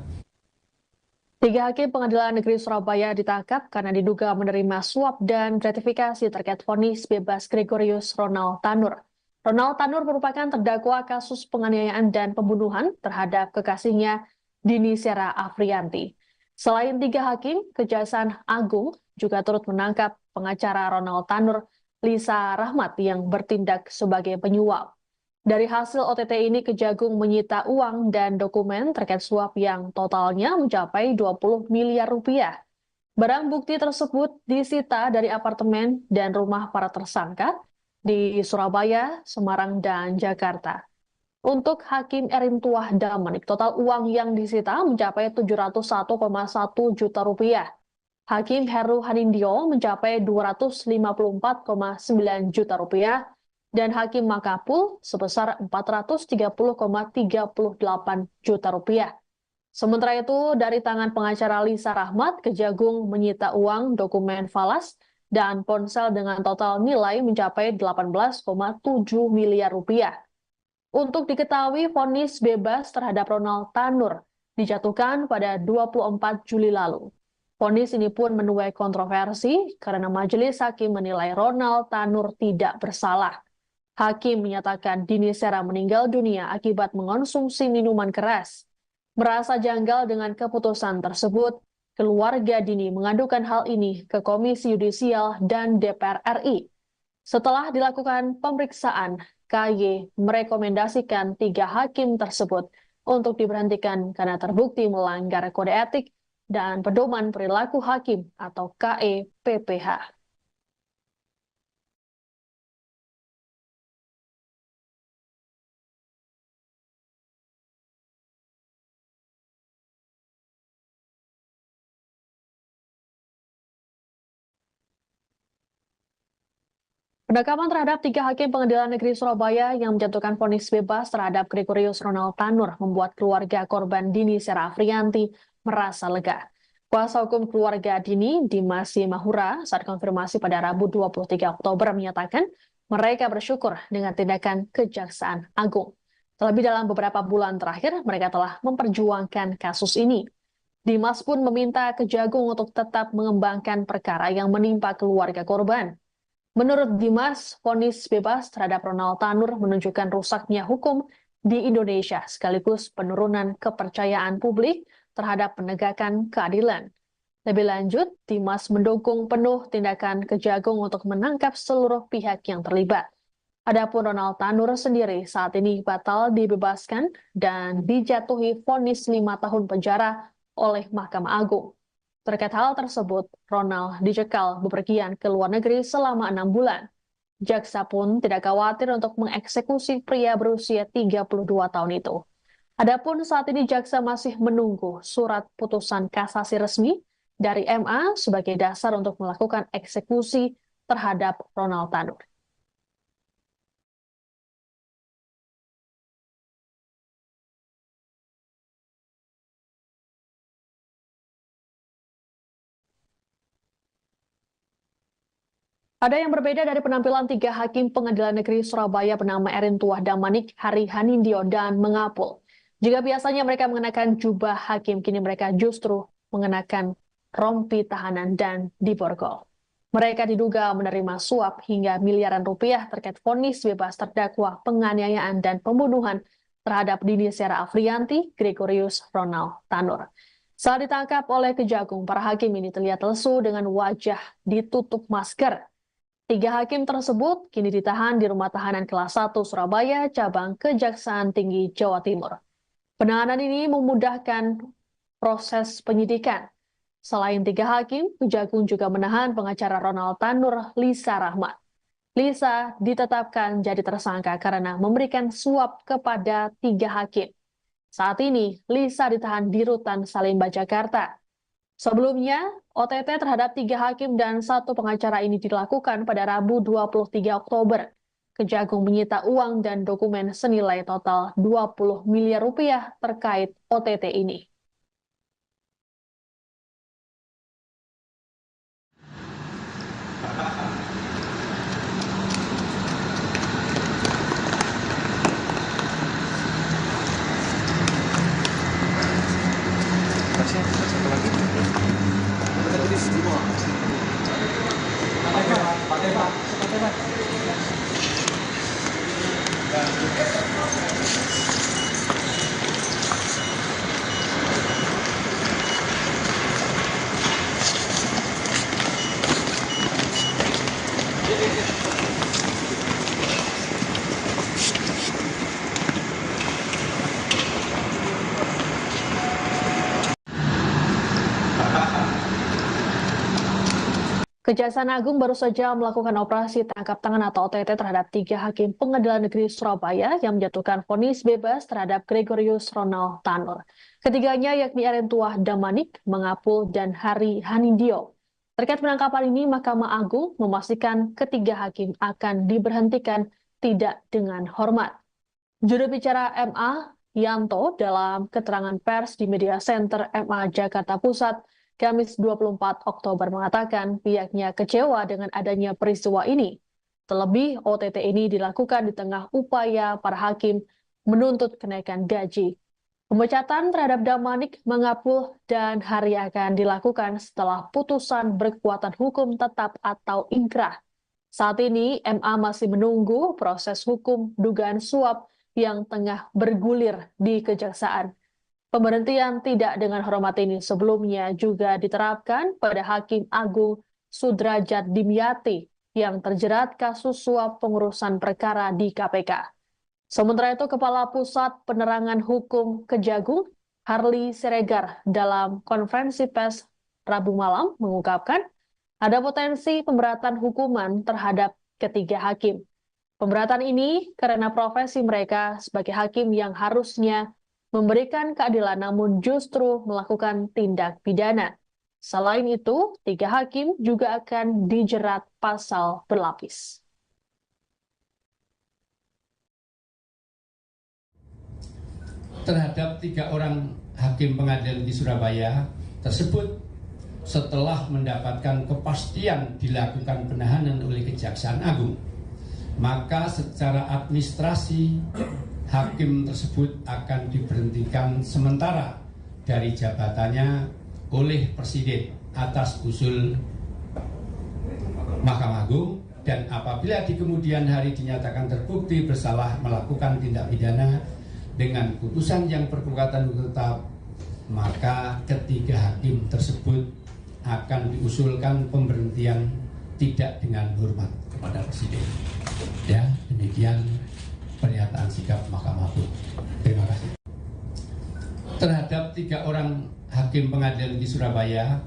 Tiga hakim Pengadilan Negeri Surabaya ditangkap karena diduga menerima suap dan gratifikasi terkait vonis bebas Gregorius Ronald Tanur. Ronald Tanur merupakan terdakwa kasus penganiayaan dan pembunuhan terhadap kekasihnya Dini Sera Afriyanti. Selain 3 hakim, Kejaksaan Agung juga turut menangkap pengacara Ronald Tanur, Lisa Rahmat yang bertindak sebagai penyuap. Dari hasil OTT ini, Kejagung menyita uang dan dokumen terkait suap yang totalnya mencapai 20 miliar rupiah. Barang bukti tersebut disita dari apartemen dan rumah para tersangka di Surabaya, Semarang, dan Jakarta. Untuk Hakim Erin Tuah Damanik, total uang yang disita mencapai 701,1 juta rupiah. Hakim Heru Hanindyo mencapai 254,9 juta rupiah dan Hakim Makapul sebesar 430,38 juta rupiah. Sementara itu, dari tangan pengacara Lisa Rahmat, Kejagung menyita uang, dokumen falas, dan ponsel dengan total nilai mencapai 18,7 miliar rupiah. Untuk diketahui, vonis bebas terhadap Ronald Tanur dijatuhkan pada 24 Juli lalu. Vonis ini pun menuai kontroversi karena majelis hakim menilai Ronald Tanur tidak bersalah. Hakim menyatakan Dini Sera meninggal dunia akibat mengonsumsi minuman keras. Merasa janggal dengan keputusan tersebut, keluarga Dini mengadukan hal ini ke Komisi Yudisial dan DPR RI. Setelah dilakukan pemeriksaan, KY merekomendasikan 3 hakim tersebut untuk diberhentikan karena terbukti melanggar kode etik dan pedoman perilaku hakim atau KEPPH. Penangkapan terhadap 3 hakim Pengadilan Negeri Surabaya yang menjatuhkan vonis bebas terhadap Gregorius Ronald Tanur membuat keluarga korban Dini Sera Afriyanti merasa lega. Kuasa hukum keluarga Dini, Dimas Mahura, saat konfirmasi pada Rabu 23 Oktober menyatakan mereka bersyukur dengan tindakan Kejaksaan Agung. Terlebih dalam beberapa bulan terakhir, mereka telah memperjuangkan kasus ini. Dimas pun meminta Kejagung untuk tetap mengembangkan perkara yang menimpa keluarga korban. Menurut Dimas, vonis bebas terhadap Ronald Tanur menunjukkan rusaknya hukum di Indonesia sekaligus penurunan kepercayaan publik terhadap penegakan keadilan. Lebih lanjut, Dimas mendukung penuh tindakan Kejagung untuk menangkap seluruh pihak yang terlibat. Adapun Ronald Tanur sendiri saat ini batal dibebaskan dan dijatuhi vonis 5 tahun penjara oleh Mahkamah Agung. Terkait hal tersebut, Ronald dicekal bepergian ke luar negeri selama 6 bulan. Jaksa pun tidak khawatir untuk mengeksekusi pria berusia 32 tahun itu. Adapun saat ini jaksa masih menunggu surat putusan kasasi resmi dari MA sebagai dasar untuk melakukan eksekusi terhadap Ronald Tanur. Ada yang berbeda dari penampilan 3 hakim Pengadilan Negeri Surabaya bernama Erin Tuah Damanik, Hari Hanindyo, dan Mengapul. Jika biasanya mereka mengenakan jubah hakim, kini mereka justru mengenakan rompi tahanan dan diborgol. Mereka diduga menerima suap hingga miliaran rupiah terkait vonis bebas terdakwa penganiayaan dan pembunuhan terhadap Dini Sera Afriyanti, Gregorius Ronald Tanur. Saat ditangkap oleh Kejagung, para hakim ini terlihat lesu dengan wajah ditutup masker. 3 hakim tersebut kini ditahan di Rumah Tahanan Kelas 1 Surabaya, cabang Kejaksaan Tinggi Jawa Timur. Penahanan ini memudahkan proses penyidikan. Selain 3 hakim, Kejagung juga menahan pengacara Ronald Tanur, Lisa Rahmat. Lisa ditetapkan jadi tersangka karena memberikan suap kepada 3 hakim. Saat ini, Lisa ditahan di Rutan Salemba, Jakarta. Sebelumnya, OTT terhadap 3 hakim dan 1 pengacara ini dilakukan pada Rabu 23 Oktober. Kejagung menyita uang dan dokumen senilai total 20 miliar rupiah terkait OTT ini. Satu lagi. Kita tulis semua. Kejaksaan Agung baru saja melakukan operasi tangkap tangan atau OTT terhadap 3 hakim Pengadilan Negeri Surabaya yang menjatuhkan vonis bebas terhadap Gregorius Ronald Tanur. Ketiganya yakni Erentuah Damanik, Mangapul, dan Hari Hanindyo. Terkait penangkapan ini, Mahkamah Agung memastikan ketiga hakim akan diberhentikan tidak dengan hormat. Juru bicara MA, Yanto, dalam keterangan pers di Media Center MA Jakarta Pusat, Kamis 24 Oktober mengatakan pihaknya kecewa dengan adanya peristiwa ini. Terlebih, OTT ini dilakukan di tengah upaya para hakim menuntut kenaikan gaji. Pemecatan terhadap Damanik, Mangapul, dan Hari akan dilakukan setelah putusan berkekuatan hukum tetap atau ingkrah. Saat ini, MA masih menunggu proses hukum dugaan suap yang tengah bergulir di Kejaksaan. Pemberhentian tidak dengan hormat ini sebelumnya juga diterapkan pada Hakim Agung Sudrajat Dimyati yang terjerat kasus suap pengurusan perkara di KPK. Sementara itu, Kepala Pusat Penerangan Hukum Kejagung, Harli Siregar, dalam konferensi pers Rabu malam mengungkapkan ada potensi pemberatan hukuman terhadap ketiga hakim. Pemberatan ini karena profesi mereka sebagai hakim yang harusnya memberikan keadilan namun justru melakukan tindak pidana. Selain itu, 3 hakim juga akan dijerat pasal berlapis. Terhadap 3 orang hakim pengadilan di Surabaya tersebut setelah mendapatkan kepastian dilakukan penahanan oleh Kejaksaan Agung, maka secara administrasi hakim tersebut akan diberhentikan sementara dari jabatannya oleh Presiden atas usul Mahkamah Agung, dan apabila di kemudian hari dinyatakan terbukti bersalah melakukan tindak pidana dengan putusan yang berkekuatan hukum tetap, maka ketiga hakim tersebut akan diusulkan pemberhentian tidak dengan hormat kepada Presiden. Ya, demikian pernyataan sikap Mahkamah Agung. Terima kasih. Terhadap 3 orang hakim pengadilan di Surabaya.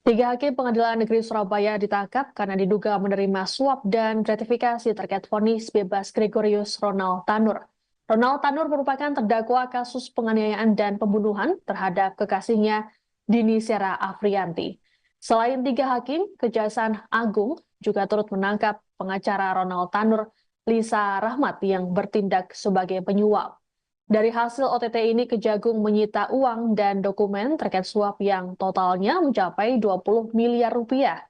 3 hakim Pengadilan Negeri Surabaya ditangkap karena diduga menerima suap dan gratifikasi terkait vonis bebas Gregorius Ronald Tanur. Ronald Tanur merupakan terdakwa kasus penganiayaan dan pembunuhan terhadap kekasihnya Dini Sera Afrianti. Selain 3 hakim, Kejaksaan Agung juga turut menangkap pengacara Ronald Tanur, Lisa Rahmat, yang bertindak sebagai penyuap. Dari hasil OTT ini, Kejagung menyita uang dan dokumen terkait suap yang totalnya mencapai 20 miliar rupiah.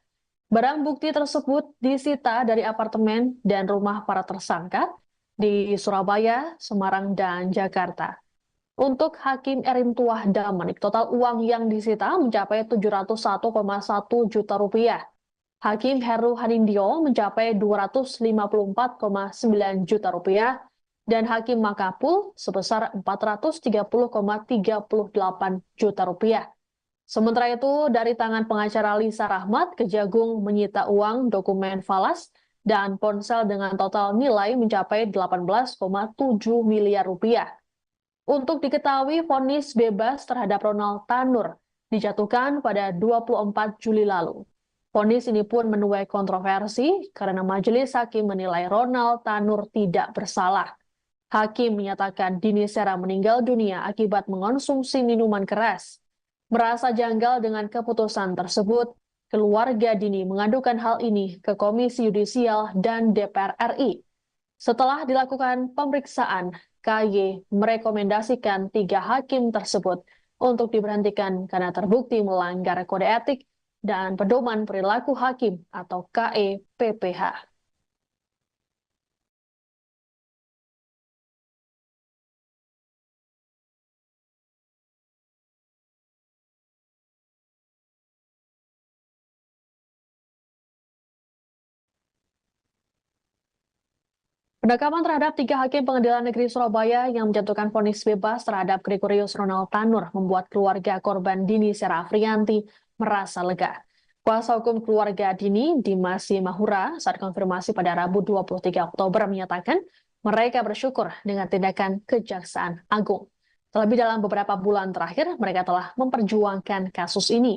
Barang bukti tersebut disita dari apartemen dan rumah para tersangka di Surabaya, Semarang, dan Jakarta. Untuk Hakim Erentuah Damanik, total uang yang disita mencapai 701,1 juta rupiah. Hakim Heru Hanindyo mencapai 254,9 juta rupiah, dan Hakim Mangapul sebesar 430,38 juta rupiah. Sementara itu, dari tangan pengacara Lisa Rahmat, Kejagung menyita uang, dokumen falas, dan ponsel dengan total nilai mencapai 18,7 miliar rupiah. Untuk diketahui, vonis bebas terhadap Ronald Tanur dijatuhkan pada 24 Juli lalu. Vonis ini pun menuai kontroversi karena majelis hakim menilai Ronald Tanur tidak bersalah. Hakim menyatakan Dini Sera meninggal dunia akibat mengonsumsi minuman keras. Merasa janggal dengan keputusan tersebut, keluarga Dini mengadukan hal ini ke Komisi Yudisial dan DPR RI. Setelah dilakukan pemeriksaan, KY merekomendasikan 3 hakim tersebut untuk diberhentikan karena terbukti melanggar kode etik dan pedoman perilaku hakim atau KEPPH. Penangkapan terhadap 3 hakim Pengadilan Negeri Surabaya yang menjatuhkan vonis bebas terhadap Gregorius Ronald Tanur membuat keluarga korban Dini Sera Afrianti merasa lega. Kuasa hukum keluarga Dini, Dimas Mahura, saat konfirmasi pada Rabu 23 Oktober menyatakan mereka bersyukur dengan tindakan Kejaksaan Agung. Terlebih dalam beberapa bulan terakhir, mereka telah memperjuangkan kasus ini.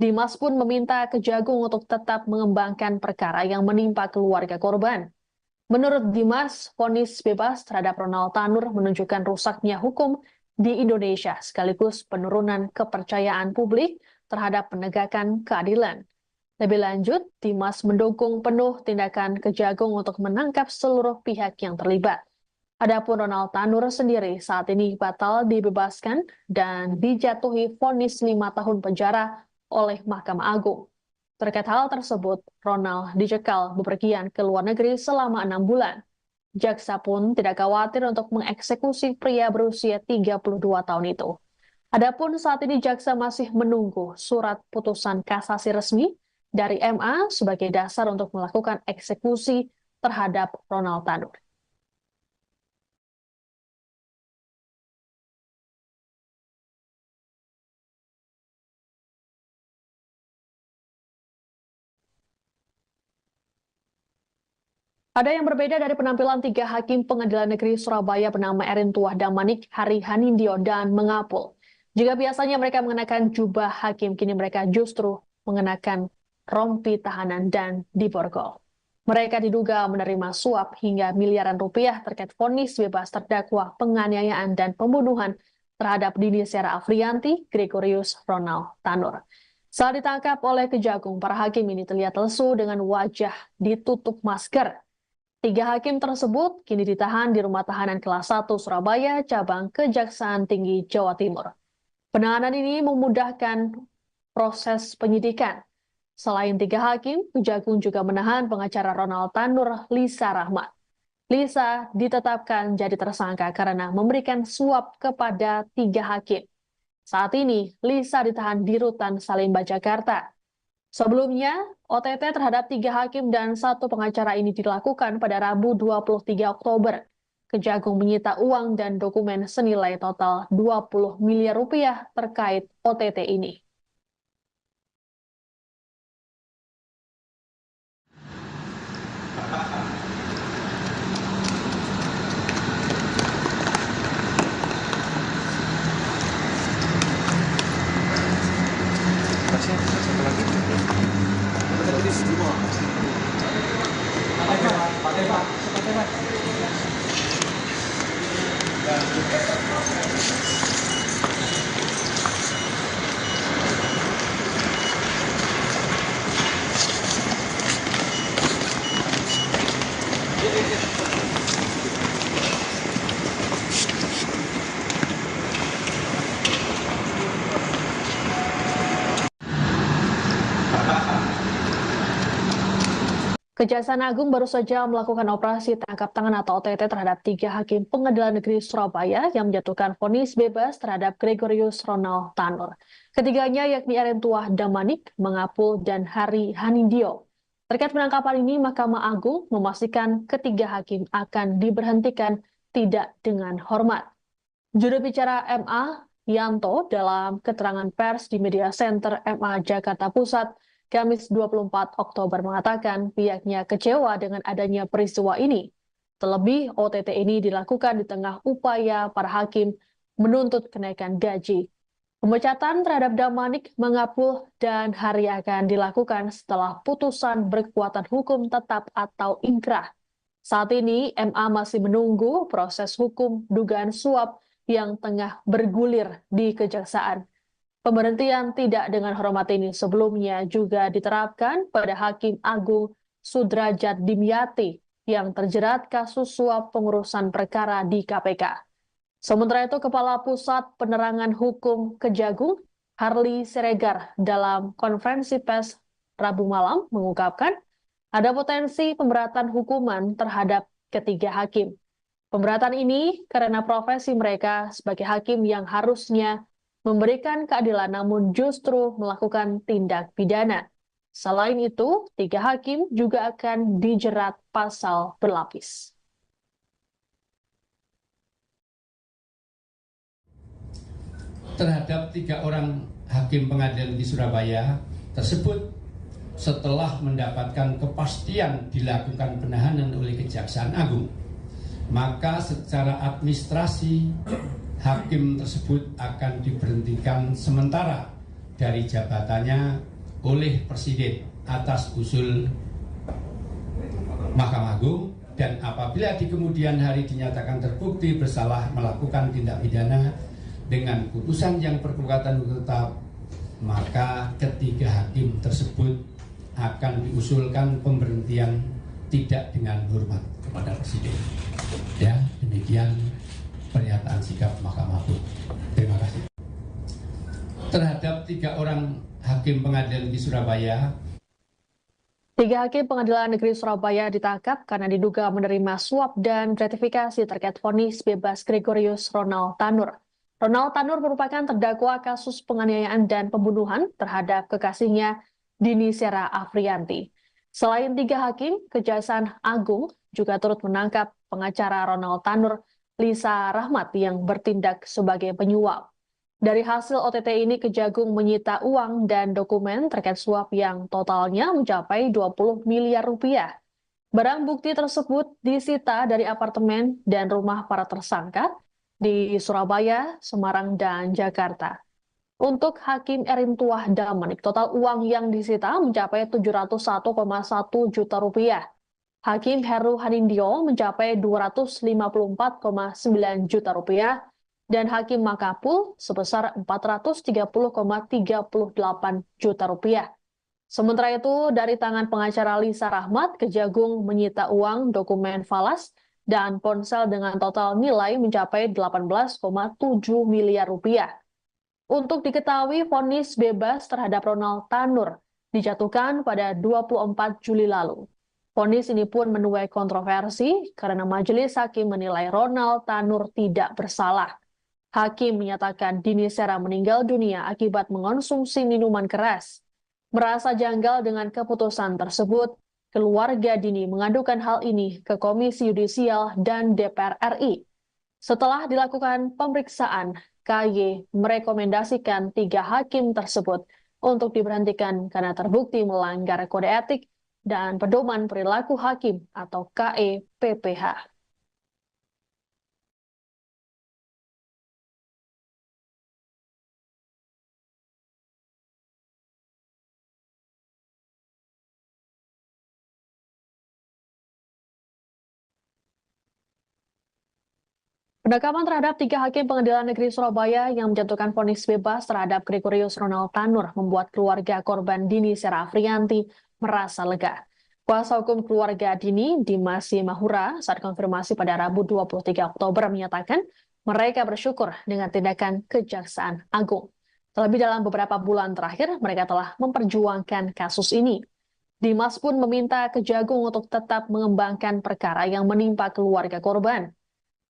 Dimas pun meminta Kejagung untuk tetap mengembangkan perkara yang menimpa keluarga korban. Menurut Dimas, vonis bebas terhadap Ronald Tanur menunjukkan rusaknya hukum di Indonesia sekaligus penurunan kepercayaan publik terhadap penegakan keadilan. Lebih lanjut, Dimas mendukung penuh tindakan Kejagung untuk menangkap seluruh pihak yang terlibat. Adapun Ronald Tanur sendiri saat ini batal dibebaskan dan dijatuhi vonis 5 tahun penjara oleh Mahkamah Agung. Terkait hal tersebut, Ronald dicekal bepergian ke luar negeri selama 6 bulan. Jaksa pun tidak khawatir untuk mengeksekusi pria berusia 32 tahun itu. Adapun saat ini jaksa masih menunggu surat putusan kasasi resmi dari MA sebagai dasar untuk melakukan eksekusi terhadap Ronald Tanur. Ada yang berbeda dari penampilan 3 hakim pengadilan negeri Surabaya bernama Erin Tuah Damanik, Hari Hanindyo, dan Mengapul. Jika biasanya mereka mengenakan jubah hakim, kini mereka justru mengenakan rompi tahanan dan diborgol. Mereka diduga menerima suap hingga miliaran rupiah terkait vonis bebas terdakwa penganiayaan dan pembunuhan terhadap Dini Sera Afrianti, Gregorius Ronald Tanur. Saat ditangkap oleh Kejagung, para hakim ini terlihat lesu dengan wajah ditutup masker. 3 hakim tersebut kini ditahan di Rumah Tahanan Kelas 1 Surabaya, cabang Kejaksaan Tinggi Jawa Timur. Penahanan ini memudahkan proses penyidikan. Selain 3 hakim, Kejagung juga menahan pengacara Ronald Tanur, Lisa Rahmat. Lisa ditetapkan jadi tersangka karena memberikan suap kepada 3 hakim. Saat ini, Lisa ditahan di Rutan Salemba, Jakarta. Sebelumnya, OTT terhadap 3 hakim dan 1 pengacara ini dilakukan pada Rabu 23 Oktober. Kejagung menyita uang dan dokumen senilai total 20 miliar rupiah terkait OTT ini. Satu lagi. Tetris 2. Kejaksaan Agung baru saja melakukan operasi tangkap tangan atau OTT terhadap 3 hakim pengadilan negeri Surabaya yang menjatuhkan vonis bebas terhadap Gregorius Ronald Tanur. Ketiganya yakni Erin Tuah Damanik, Mengapul, dan Hari Hanindyo. Terkait penangkapan ini, Mahkamah Agung memastikan ketiga hakim akan diberhentikan tidak dengan hormat. Juru bicara MA, Yanto, dalam keterangan pers di Media Center MA Jakarta Pusat, Kamis 24 Oktober mengatakan pihaknya kecewa dengan adanya peristiwa ini. Terlebih, OTT ini dilakukan di tengah upaya para hakim menuntut kenaikan gaji. Pemecatan terhadap Damanik, Mengapul, dan Hari akan dilakukan setelah putusan berkekuatan hukum tetap atau ingkrah. Saat ini, MA masih menunggu proses hukum dugaan suap yang tengah bergulir di Kejaksaan. Pemberhentian tidak dengan hormat ini sebelumnya juga diterapkan pada Hakim Agung Sudrajat Dimyati yang terjerat kasus suap pengurusan perkara di KPK. Sementara itu, Kepala Pusat Penerangan Hukum Kejagung, Harli Siregar, dalam konferensi pers Rabu malam mengungkapkan ada potensi pemberatan hukuman terhadap ketiga hakim. Pemberatan ini karena profesi mereka sebagai hakim yang harusnya memberikan keadilan namun justru melakukan tindak pidana. Selain itu, 3 hakim juga akan dijerat pasal berlapis. Terhadap 3 orang hakim pengadilan di Surabaya tersebut setelah mendapatkan kepastian dilakukan penahanan oleh Kejaksaan Agung, maka secara administrasi hakim tersebut akan diberhentikan sementara dari jabatannya oleh Presiden atas usul Mahkamah Agung, dan apabila di kemudian hari dinyatakan terbukti bersalah melakukan tindak pidana dengan putusan yang berkekuatan hukum tetap, maka ketiga hakim tersebut akan diusulkan pemberhentian tidak dengan hormat kepada Presiden. Ya, demikian pernyataan sikap Mahkamah Agung. Terima kasih. Terhadap 3 orang hakim pengadilan negeri Surabaya, 3 hakim pengadilan negeri Surabaya ditangkap karena diduga menerima suap dan gratifikasi terkait vonis bebas Gregorius Ronald Tanur. Ronald Tanur merupakan terdakwa kasus penganiayaan dan pembunuhan terhadap kekasihnya Dini Sera Afrianti. Selain 3 hakim, Kejaksaan Agung juga turut menangkap pengacara Ronald Tanur, Lisa Rahmat, yang bertindak sebagai penyuap. Dari hasil OTT ini, Kejagung menyita uang dan dokumen terkait suap yang totalnya mencapai 20 miliar rupiah. Barang bukti tersebut disita dari apartemen dan rumah para tersangka di Surabaya, Semarang, dan Jakarta. Untuk Hakim Erintuah Damanik, total uang yang disita mencapai 701,1 juta rupiah. Hakim Heru Hanindyo mencapai 254,9 juta rupiah, dan Hakim Makapul sebesar 430,38 juta rupiah. Sementara itu, dari tangan pengacara Lisa Rahmat, Kejagung menyita uang, dokumen falas, dan ponsel dengan total nilai mencapai 18,7 miliar rupiah. Untuk diketahui, vonis bebas terhadap Ronald Tanur dijatuhkan pada 24 Juli lalu. Vonis ini pun menuai kontroversi karena majelis hakim menilai Ronald Tanur tidak bersalah. Hakim menyatakan Dini Sera meninggal dunia akibat mengonsumsi minuman keras. Merasa janggal dengan keputusan tersebut, keluarga Dini mengadukan hal ini ke Komisi Yudisial dan DPR RI. Setelah dilakukan pemeriksaan, KY merekomendasikan 3 hakim tersebut untuk diberhentikan karena terbukti melanggar kode etik dan pedoman perilaku hakim atau KEPPH. Penangkapan terhadap 3 hakim pengadilan negeri Surabaya yang menjatuhkan vonis bebas terhadap Gregorius Ronald Tanur membuat keluarga korban Dini Sera Afrianti merasa lega. Kuasa hukum keluarga Dini, Dimas Mahura, saat konfirmasi pada Rabu 23 Oktober menyatakan mereka bersyukur dengan tindakan Kejaksaan Agung. Terlebih dalam beberapa bulan terakhir, mereka telah memperjuangkan kasus ini. Dimas pun meminta Kejagung untuk tetap mengembangkan perkara yang menimpa keluarga korban.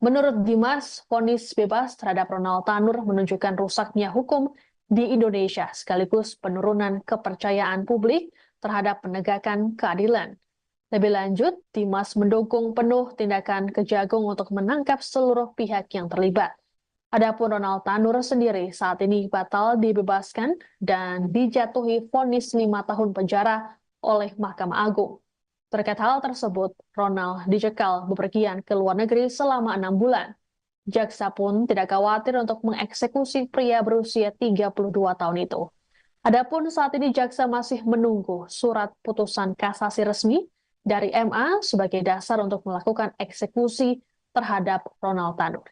Menurut Dimas, vonis bebas terhadap Ronald Tanur menunjukkan rusaknya hukum di Indonesia sekaligus penurunan kepercayaan publik terhadap penegakan keadilan. Lebih lanjut, Dimas mendukung penuh tindakan Kejagung untuk menangkap seluruh pihak yang terlibat. Adapun Ronald Tanur sendiri saat ini batal dibebaskan dan dijatuhi vonis 5 tahun penjara oleh Mahkamah Agung. Terkait hal tersebut, Ronald dicekal bepergian ke luar negeri selama 6 bulan. Jaksa pun tidak khawatir untuk mengeksekusi pria berusia 32 tahun itu. Adapun saat ini jaksa masih menunggu surat putusan kasasi resmi dari MA sebagai dasar untuk melakukan eksekusi terhadap Ronald Tanur.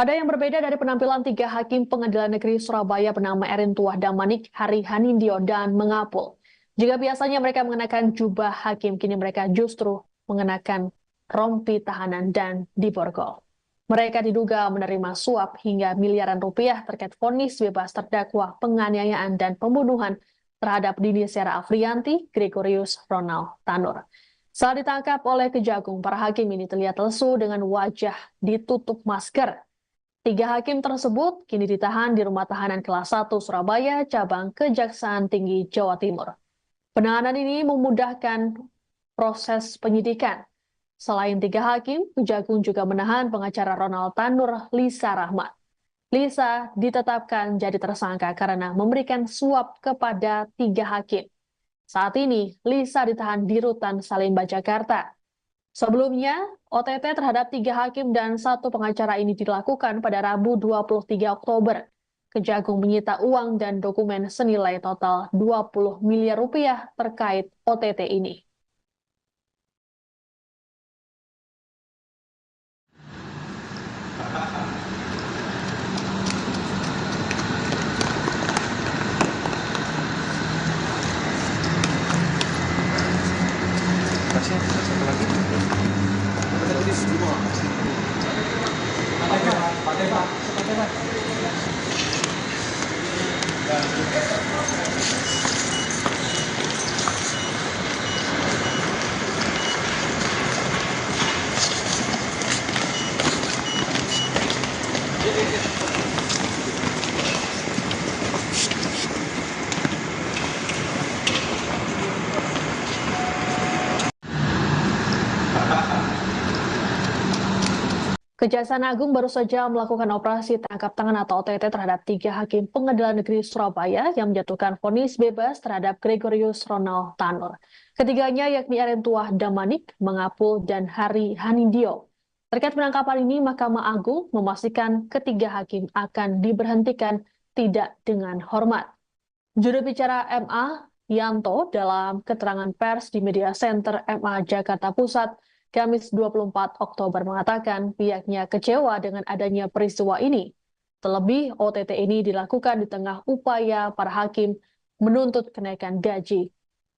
Ada yang berbeda dari penampilan 3 hakim pengadilan negeri Surabaya bernama Erintuah Damanik, Hari Hanindyo, dan Mengapul. Jika biasanya mereka mengenakan jubah hakim, kini mereka justru mengenakan rompi tahanan dan diborgol. Mereka diduga menerima suap hingga miliaran rupiah terkait vonis bebas terdakwa penganiayaan dan pembunuhan terhadap Dini Sera Afrianti, Gregorius Ronald Tanur. Saat ditangkap oleh Kejagung, para hakim ini terlihat lesu dengan wajah ditutup masker. 3 hakim tersebut kini ditahan di Rumah Tahanan Kelas 1 Surabaya, cabang Kejaksaan Tinggi Jawa Timur. Penahanan ini memudahkan proses penyidikan. Selain 3 hakim, Kejagung juga menahan pengacara Ronald Tanur, Lisa Rahmat. Lisa ditetapkan jadi tersangka karena memberikan suap kepada 3 hakim. Saat ini, Lisa ditahan di Rutan Salemba, Jakarta. Sebelumnya, OTT terhadap 3 hakim dan 1 pengacara ini dilakukan pada Rabu 23 Oktober. Kejagung menyita uang dan dokumen senilai total 20 miliar rupiah terkait OTT ini. Kasih satu lagi. Tertulis 5. Kejaksaan Agung baru saja melakukan operasi tangkap tangan atau OTT terhadap 3 hakim Pengadilan Negeri Surabaya yang menjatuhkan vonis bebas terhadap Gregorius Ronald Tanur. Ketiganya yakni Erentuah Damanik, Mangapul, dan Hari Hanindyo. Terkait penangkapan ini, Mahkamah Agung memastikan ketiga hakim akan diberhentikan tidak dengan hormat. Juru bicara MA, Yanto, dalam keterangan pers di Media Center MA Jakarta Pusat, Kamis 24 Oktober mengatakan pihaknya kecewa dengan adanya peristiwa ini. Terlebih, OTT ini dilakukan di tengah upaya para hakim menuntut kenaikan gaji.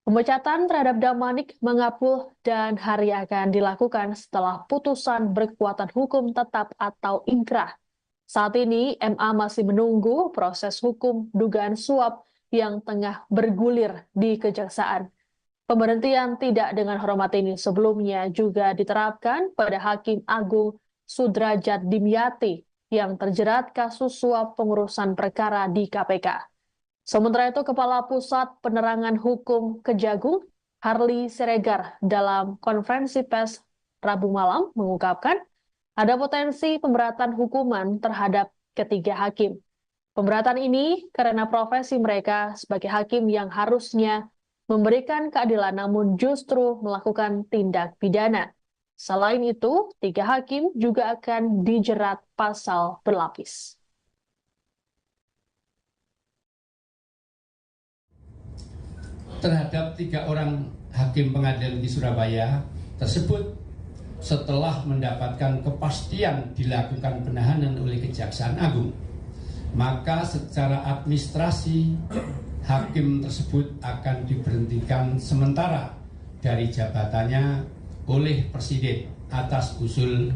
Pemecatan terhadap Damanik, Mangapul, dan Hari akan dilakukan setelah putusan berkekuatan hukum tetap atau inkrah. Saat ini, MA masih menunggu proses hukum dugaan suap yang tengah bergulir di Kejaksaan. Pemberhentian tidak dengan hormat ini sebelumnya juga diterapkan pada Hakim Agung Sudrajat Dimyati yang terjerat kasus suap pengurusan perkara di KPK. Sementara itu, Kepala Pusat Penerangan Hukum Kejagung, Harli Siregar, dalam konferensi pers Rabu malam mengungkapkan ada potensi pemberatan hukuman terhadap ketiga hakim. Pemberatan ini karena profesi mereka sebagai hakim yang harusnya memberikan keadilan namun justru melakukan tindak pidana. Selain itu, 3 hakim juga akan dijerat pasal berlapis. Terhadap 3 orang hakim pengadilan di Surabaya tersebut setelah mendapatkan kepastian dilakukan penahanan oleh Kejaksaan Agung, maka secara administrasi hakim tersebut akan diberhentikan sementara dari jabatannya oleh Presiden atas usul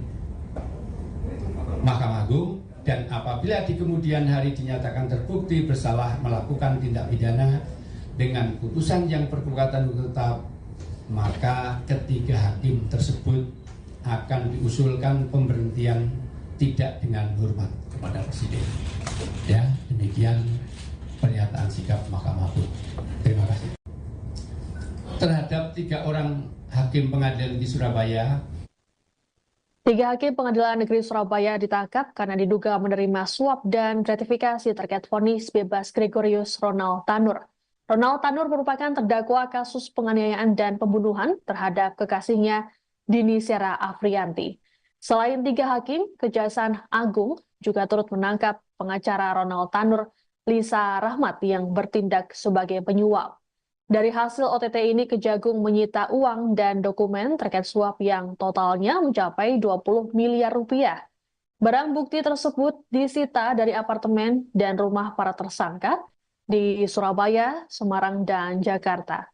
Mahkamah Agung, dan apabila di kemudian hari dinyatakan terbukti bersalah melakukan tindak pidana dengan putusan yang berkekuatan hukum tetap, maka ketiga hakim tersebut akan diusulkan pemberhentian tidak dengan hormat kepada Presiden. Ya, demikian pernyataan sikap Mahkamah Agung. Terima kasih. Terhadap 3 orang hakim pengadilan di Surabaya, 3 hakim Pengadilan Negeri Surabaya ditangkap karena diduga menerima suap dan gratifikasi terkait vonis bebas Gregorius Ronald Tanur. Ronald Tanur merupakan terdakwa kasus penganiayaan dan pembunuhan terhadap kekasihnya Dini Sera Afrianti. Selain 3 hakim, Kejaksaan Agung juga turut menangkap pengacara Ronald Tanur, Lisa Rahmat, yang bertindak sebagai penyuap. Dari hasil OTT ini, Kejagung menyita uang dan dokumen terkait suap yang totalnya mencapai 20 miliar rupiah. Barang bukti tersebut disita dari apartemen dan rumah para tersangka di Surabaya, Semarang, dan Jakarta.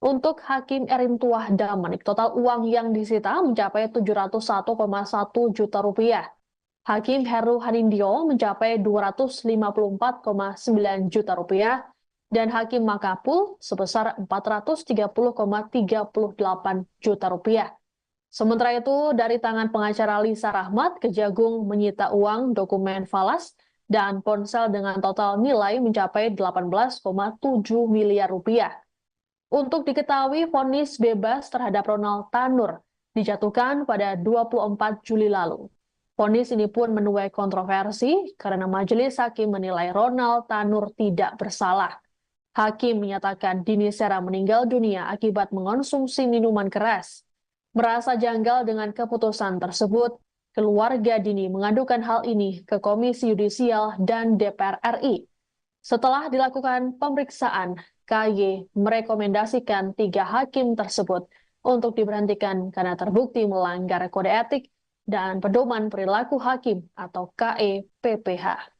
Untuk Hakim Erentuah Damanik, total uang yang disita mencapai 701,1 juta rupiah. Hakim Heru Hanindyo mencapai 254,9 juta rupiah, dan Hakim Mangapul sebesar 430,38 juta rupiah. Sementara itu, dari tangan pengacara Lisa Rahmat, Kejagung menyita uang, dokumen falas, dan ponsel dengan total nilai mencapai 18,7 miliar rupiah. Untuk diketahui, vonis bebas terhadap Ronald Tanur dijatuhkan pada 24 Juli lalu. Vonis ini pun menuai kontroversi karena majelis hakim menilai Ronald Tanur tidak bersalah. Hakim menyatakan Dini Sera meninggal dunia akibat mengonsumsi minuman keras. Merasa janggal dengan keputusan tersebut, keluarga Dini mengadukan hal ini ke Komisi Yudisial dan DPR RI. Setelah dilakukan pemeriksaan, KY merekomendasikan 3 hakim tersebut untuk diberhentikan karena terbukti melanggar kode etik dan pedoman perilaku hakim atau KEPPH.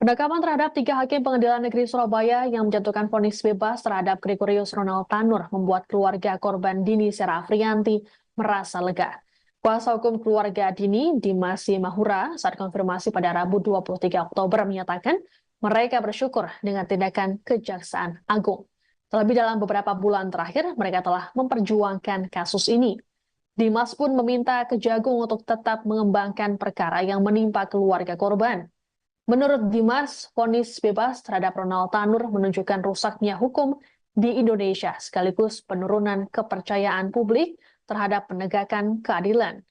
Penangkapan terhadap 3 hakim Pengadilan Negeri Surabaya yang menjatuhkan vonis bebas terhadap Gregorius Ronald Tanur membuat keluarga korban Dini Sera Afriyanti merasa lega. Kuasa hukum keluarga Dini, Dimas Mahura, saat konfirmasi pada Rabu 23 Oktober menyatakan mereka bersyukur dengan tindakan Kejaksaan Agung. Terlebih dalam beberapa bulan terakhir, mereka telah memperjuangkan kasus ini. Dimas pun meminta Kejagung untuk tetap mengembangkan perkara yang menimpa keluarga korban. Menurut Dimas, vonis bebas terhadap Ronald Tanur menunjukkan rusaknya hukum di Indonesia sekaligus penurunan kepercayaan publik terhadap penegakan keadilan.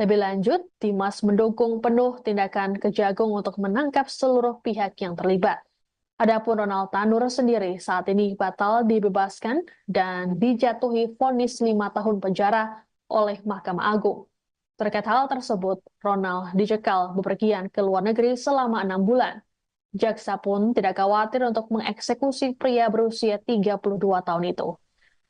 Lebih lanjut, Dimas mendukung penuh tindakan Kejagung untuk menangkap seluruh pihak yang terlibat. Adapun Ronald Tanur sendiri saat ini batal dibebaskan dan dijatuhi vonis 5 tahun penjara oleh Mahkamah Agung. Terkait hal tersebut, Ronald dicekal bepergian ke luar negeri selama 6 bulan. Jaksa pun tidak khawatir untuk mengeksekusi pria berusia 32 tahun itu.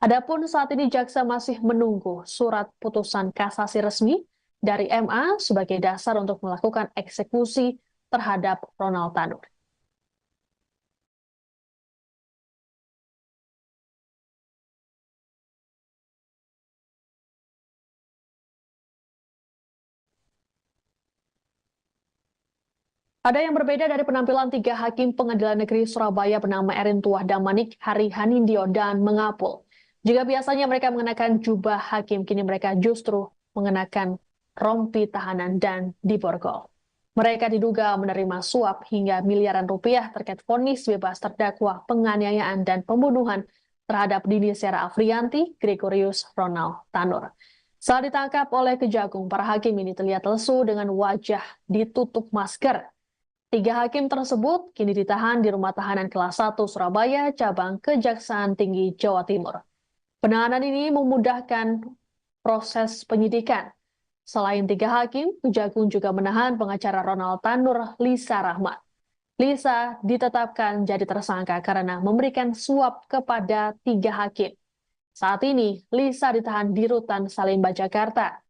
Adapun saat ini jaksa masih menunggu surat putusan kasasi resmi dari MA sebagai dasar untuk melakukan eksekusi terhadap Ronald Tanur. Ada yang berbeda dari penampilan 3 hakim Pengadilan Negeri Surabaya bernama Erin Tuah Damanik, Hari Hanindyo, dan Mengapul. Jika biasanya mereka mengenakan jubah hakim, kini mereka justru mengenakan rompi tahanan dan diborgol. Mereka diduga menerima suap hingga miliaran rupiah terkait vonis bebas terdakwa penganiayaan dan pembunuhan terhadap Dini Sera Afriyanti, Gregorius Ronald Tanur. Saat ditangkap oleh Kejagung, para hakim ini terlihat lesu dengan wajah ditutup masker. 3 hakim tersebut kini ditahan di Rumah Tahanan Kelas 1 Surabaya, cabang Kejaksaan Tinggi Jawa Timur. Penahanan ini memudahkan proses penyidikan. Selain 3 hakim, Kejagung juga menahan pengacara Ronald Tanur, Lisa Rahmat. Lisa ditetapkan jadi tersangka karena memberikan suap kepada 3 hakim. Saat ini, Lisa ditahan di Rutan Salemba, Jakarta.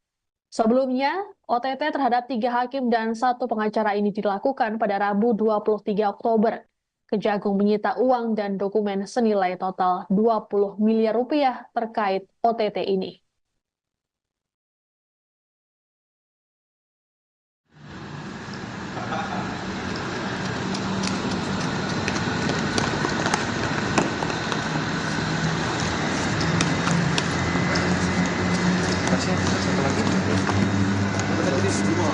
Sebelumnya, OTT terhadap 3 hakim dan 1 pengacara ini dilakukan pada Rabu 23 Oktober. Kejagung menyita uang dan dokumen senilai total 20 miliar rupiah terkait OTT ini. Kasih satu lagi. Tertulis semua.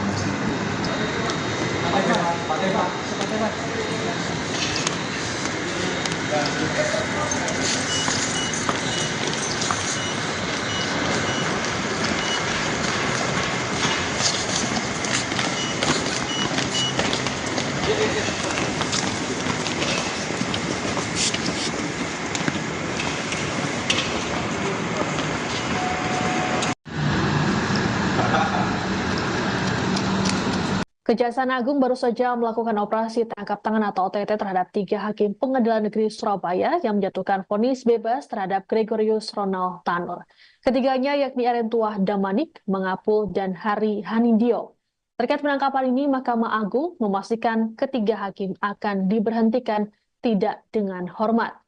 Kejaksaan Agung baru saja melakukan operasi tangkap tangan atau OTT terhadap 3 hakim Pengadilan Negeri Surabaya yang menjatuhkan vonis bebas terhadap Gregorius Ronald Tanur. Ketiganya yakni Erin Tuah Damanik, Mengapul, dan Hari Hanindyo. Terkait penangkapan ini, Mahkamah Agung memastikan ketiga hakim akan diberhentikan tidak dengan hormat.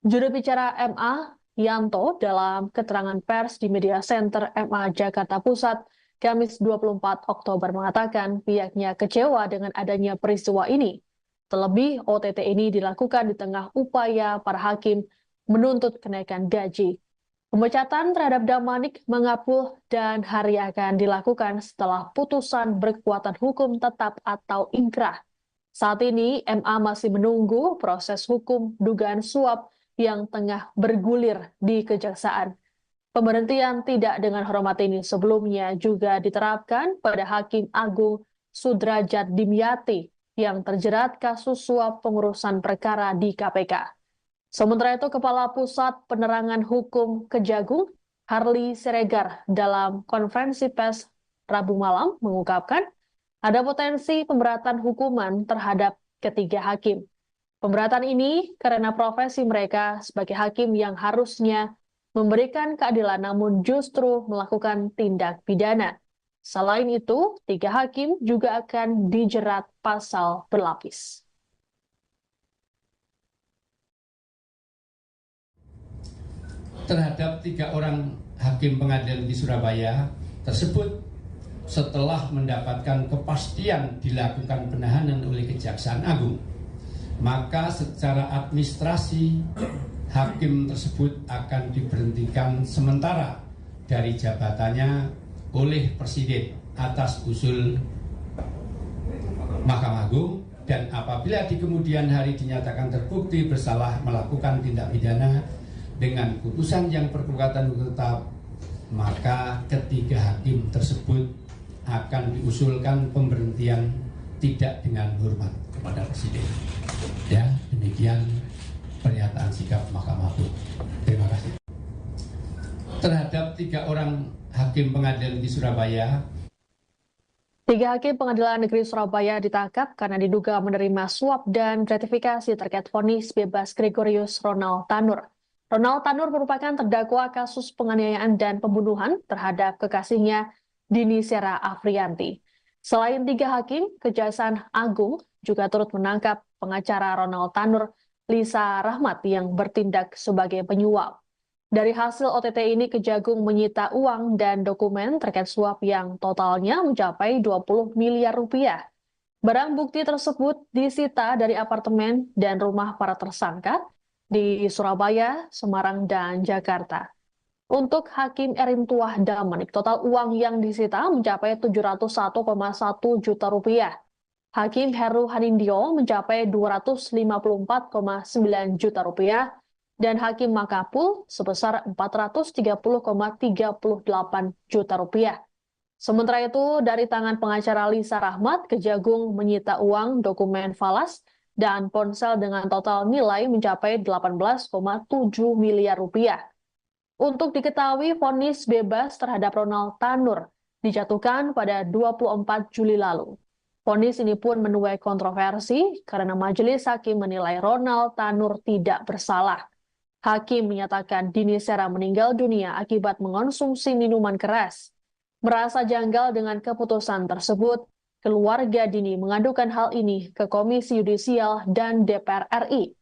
Juru bicara MA, Yanto, dalam keterangan pers di Media Center MA Jakarta Pusat, Kamis 24 Oktober mengatakan pihaknya kecewa dengan adanya peristiwa ini. Terlebih, OTT ini dilakukan di tengah upaya para hakim menuntut kenaikan gaji. Pemecatan terhadap Damanik, Mengapul, dan Hari akan dilakukan setelah putusan berkekuatan hukum tetap atau ingkrah. Saat ini, MA masih menunggu proses hukum dugaan suap yang tengah bergulir di Kejaksaan. Pemberhentian tidak dengan hormat ini sebelumnya juga diterapkan pada Hakim Agung Sudrajat Dimyati yang terjerat kasus suap pengurusan perkara di KPK. Sementara itu, Kepala Pusat Penerangan Hukum Kejagung, Harli Siregar, dalam konferensi pers Rabu malam mengungkapkan ada potensi pemberatan hukuman terhadap ketiga hakim. Pemberatan ini karena profesi mereka sebagai hakim yang harusnya memberikan keadilan namun justru melakukan tindak pidana. Selain itu, tiga hakim juga akan dijerat pasal berlapis. Terhadap 3 orang hakim pengadilan di Surabaya tersebut, setelah mendapatkan kepastian dilakukan penahanan oleh Kejaksaan Agung, maka secara administrasi hakim tersebut akan diberhentikan sementara dari jabatannya oleh Presiden atas usul Mahkamah Agung, dan apabila di kemudian hari dinyatakan terbukti bersalah melakukan tindak pidana dengan putusan yang berkekuatan hukum tetap, maka ketiga hakim tersebut akan diusulkan pemberhentian tidak dengan hormat kepada Presiden. Ya, demikian pernyataan sikap Mahkamah Agung. Terima kasih. Terhadap 3 orang hakim pengadilan di Surabaya, 3 hakim Pengadilan Negeri Surabaya ditangkap karena diduga menerima suap dan gratifikasi terkait vonis bebas Gregorius Ronald Tanur. Ronald Tanur merupakan terdakwa kasus penganiayaan dan pembunuhan terhadap kekasihnya Dini Sera Afrianti. Selain 3 hakim, Kejaksaan Agung juga turut menangkap pengacara Ronald Tanur, Lisa Rahmat, yang bertindak sebagai penyuap. Dari hasil OTT ini, Kejagung menyita uang dan dokumen terkait suap yang totalnya mencapai 20 miliar rupiah. Barang bukti tersebut disita dari apartemen dan rumah para tersangka di Surabaya, Semarang, dan Jakarta. Untuk Hakim Erin Tuah Damanik, total uang yang disita mencapai 701,1 juta rupiah. Hakim Heru Hanindyo mencapai 254,9 juta rupiah, dan Hakim Makapul sebesar 430,38 juta rupiah. Sementara itu, dari tangan pengacara Lisa Rahmat, Kejagung menyita uang, dokumen falas, dan ponsel dengan total nilai mencapai 18,7 miliar rupiah. Untuk diketahui, vonis bebas terhadap Ronald Tanur dijatuhkan pada 24 Juli lalu. Vonis ini pun menuai kontroversi karena majelis hakim menilai Ronald Tanur tidak bersalah. Hakim menyatakan Dini Sera meninggal dunia akibat mengonsumsi minuman keras. Merasa janggal dengan keputusan tersebut, keluarga Dini mengadukan hal ini ke Komisi Yudisial dan DPR RI.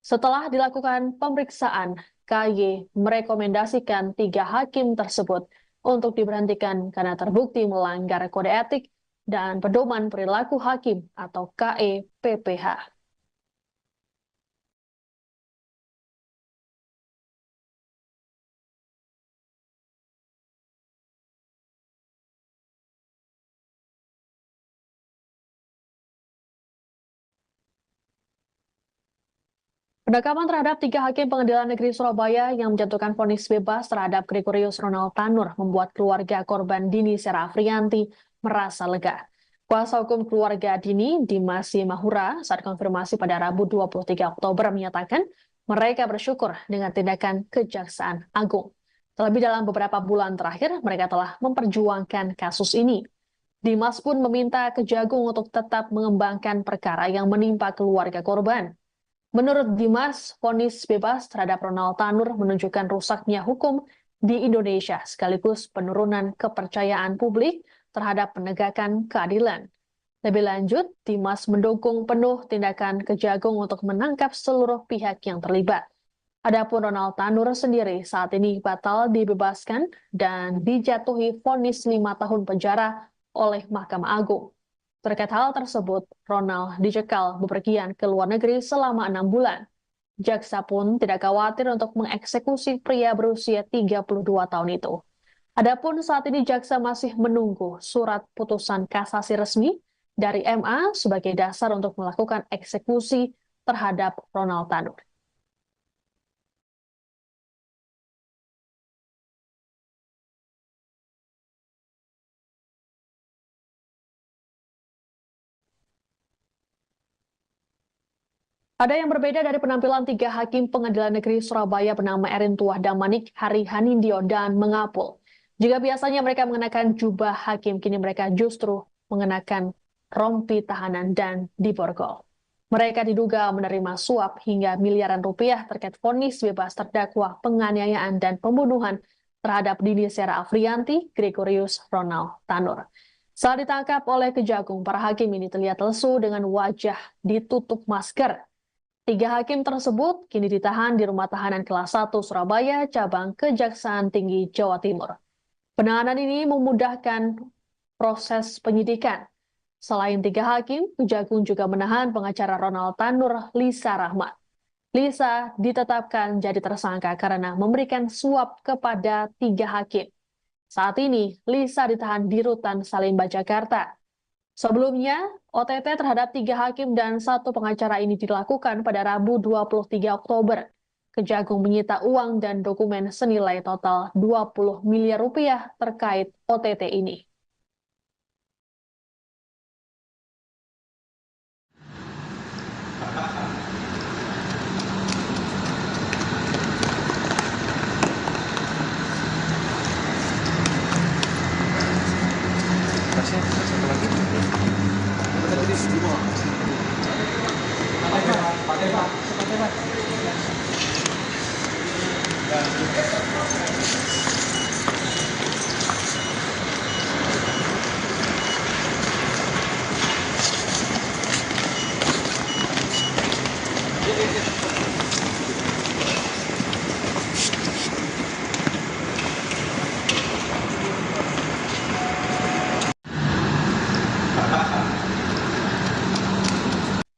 Setelah dilakukan pemeriksaan, KY merekomendasikan 3 hakim tersebut untuk diberhentikan karena terbukti melanggar kode etik dan pedoman perilaku hakim atau KEPPH. Penangkapan terhadap 3 hakim Pengadilan Negeri Surabaya yang menjatuhkan vonis bebas terhadap Gregorius Ronald Tanur membuat keluarga korban Dini Sera Afrianti merasa lega. Kuasa hukum keluarga Dini, Dimas Mahura, saat konfirmasi pada Rabu 23 Oktober menyatakan mereka bersyukur dengan tindakan Kejaksaan Agung. Terlebih dalam beberapa bulan terakhir, mereka telah memperjuangkan kasus ini. Dimas pun meminta Kejagung untuk tetap mengembangkan perkara yang menimpa keluarga korban. Menurut Dimas, vonis bebas terhadap Ronald Tanur menunjukkan rusaknya hukum di Indonesia sekaligus penurunan kepercayaan publik terhadap penegakan keadilan. Lebih lanjut, Dimas mendukung penuh tindakan Kejagung untuk menangkap seluruh pihak yang terlibat. Adapun Ronald Tanur sendiri saat ini batal dibebaskan dan dijatuhi vonis 5 tahun penjara oleh Mahkamah Agung. Terkait hal tersebut, Ronald dicekal bepergian ke luar negeri selama 6 bulan. Jaksa pun tidak khawatir untuk mengeksekusi pria berusia 32 tahun itu. Adapun saat ini jaksa masih menunggu surat putusan kasasi resmi dari MA sebagai dasar untuk melakukan eksekusi terhadap Ronald Tanur. Ada yang berbeda dari penampilan tiga hakim Pengadilan Negeri Surabaya bernama Erin Tuah Damanik, Hari Hanindyo, dan Mengapul. Jika biasanya mereka mengenakan jubah hakim, kini mereka justru mengenakan rompi tahanan dan diborgol. Mereka diduga menerima suap hingga miliaran rupiah terkait vonis bebas terdakwa penganiayaan dan pembunuhan terhadap Dini Sera Afriyanti, Gregorius Ronald Tanur. Saat ditangkap oleh Kejagung, para hakim ini terlihat lesu dengan wajah ditutup masker. Tiga hakim tersebut kini ditahan di Rumah Tahanan Kelas 1 Surabaya, cabang Kejaksaan Tinggi Jawa Timur. Penahanan ini memudahkan proses penyidikan. Selain tiga hakim, Kejagung juga menahan pengacara Ronald Tanur, Lisa Rahmat. Lisa ditetapkan jadi tersangka karena memberikan suap kepada tiga hakim. Saat ini, Lisa ditahan di Rutan Salemba, Jakarta. Sebelumnya, OTT terhadap tiga hakim dan satu pengacara ini dilakukan pada Rabu 23 Oktober. Kejagung menyita uang dan dokumen senilai total 20 miliar rupiah terkait OTT ini. Satu lagi. Majelis 5.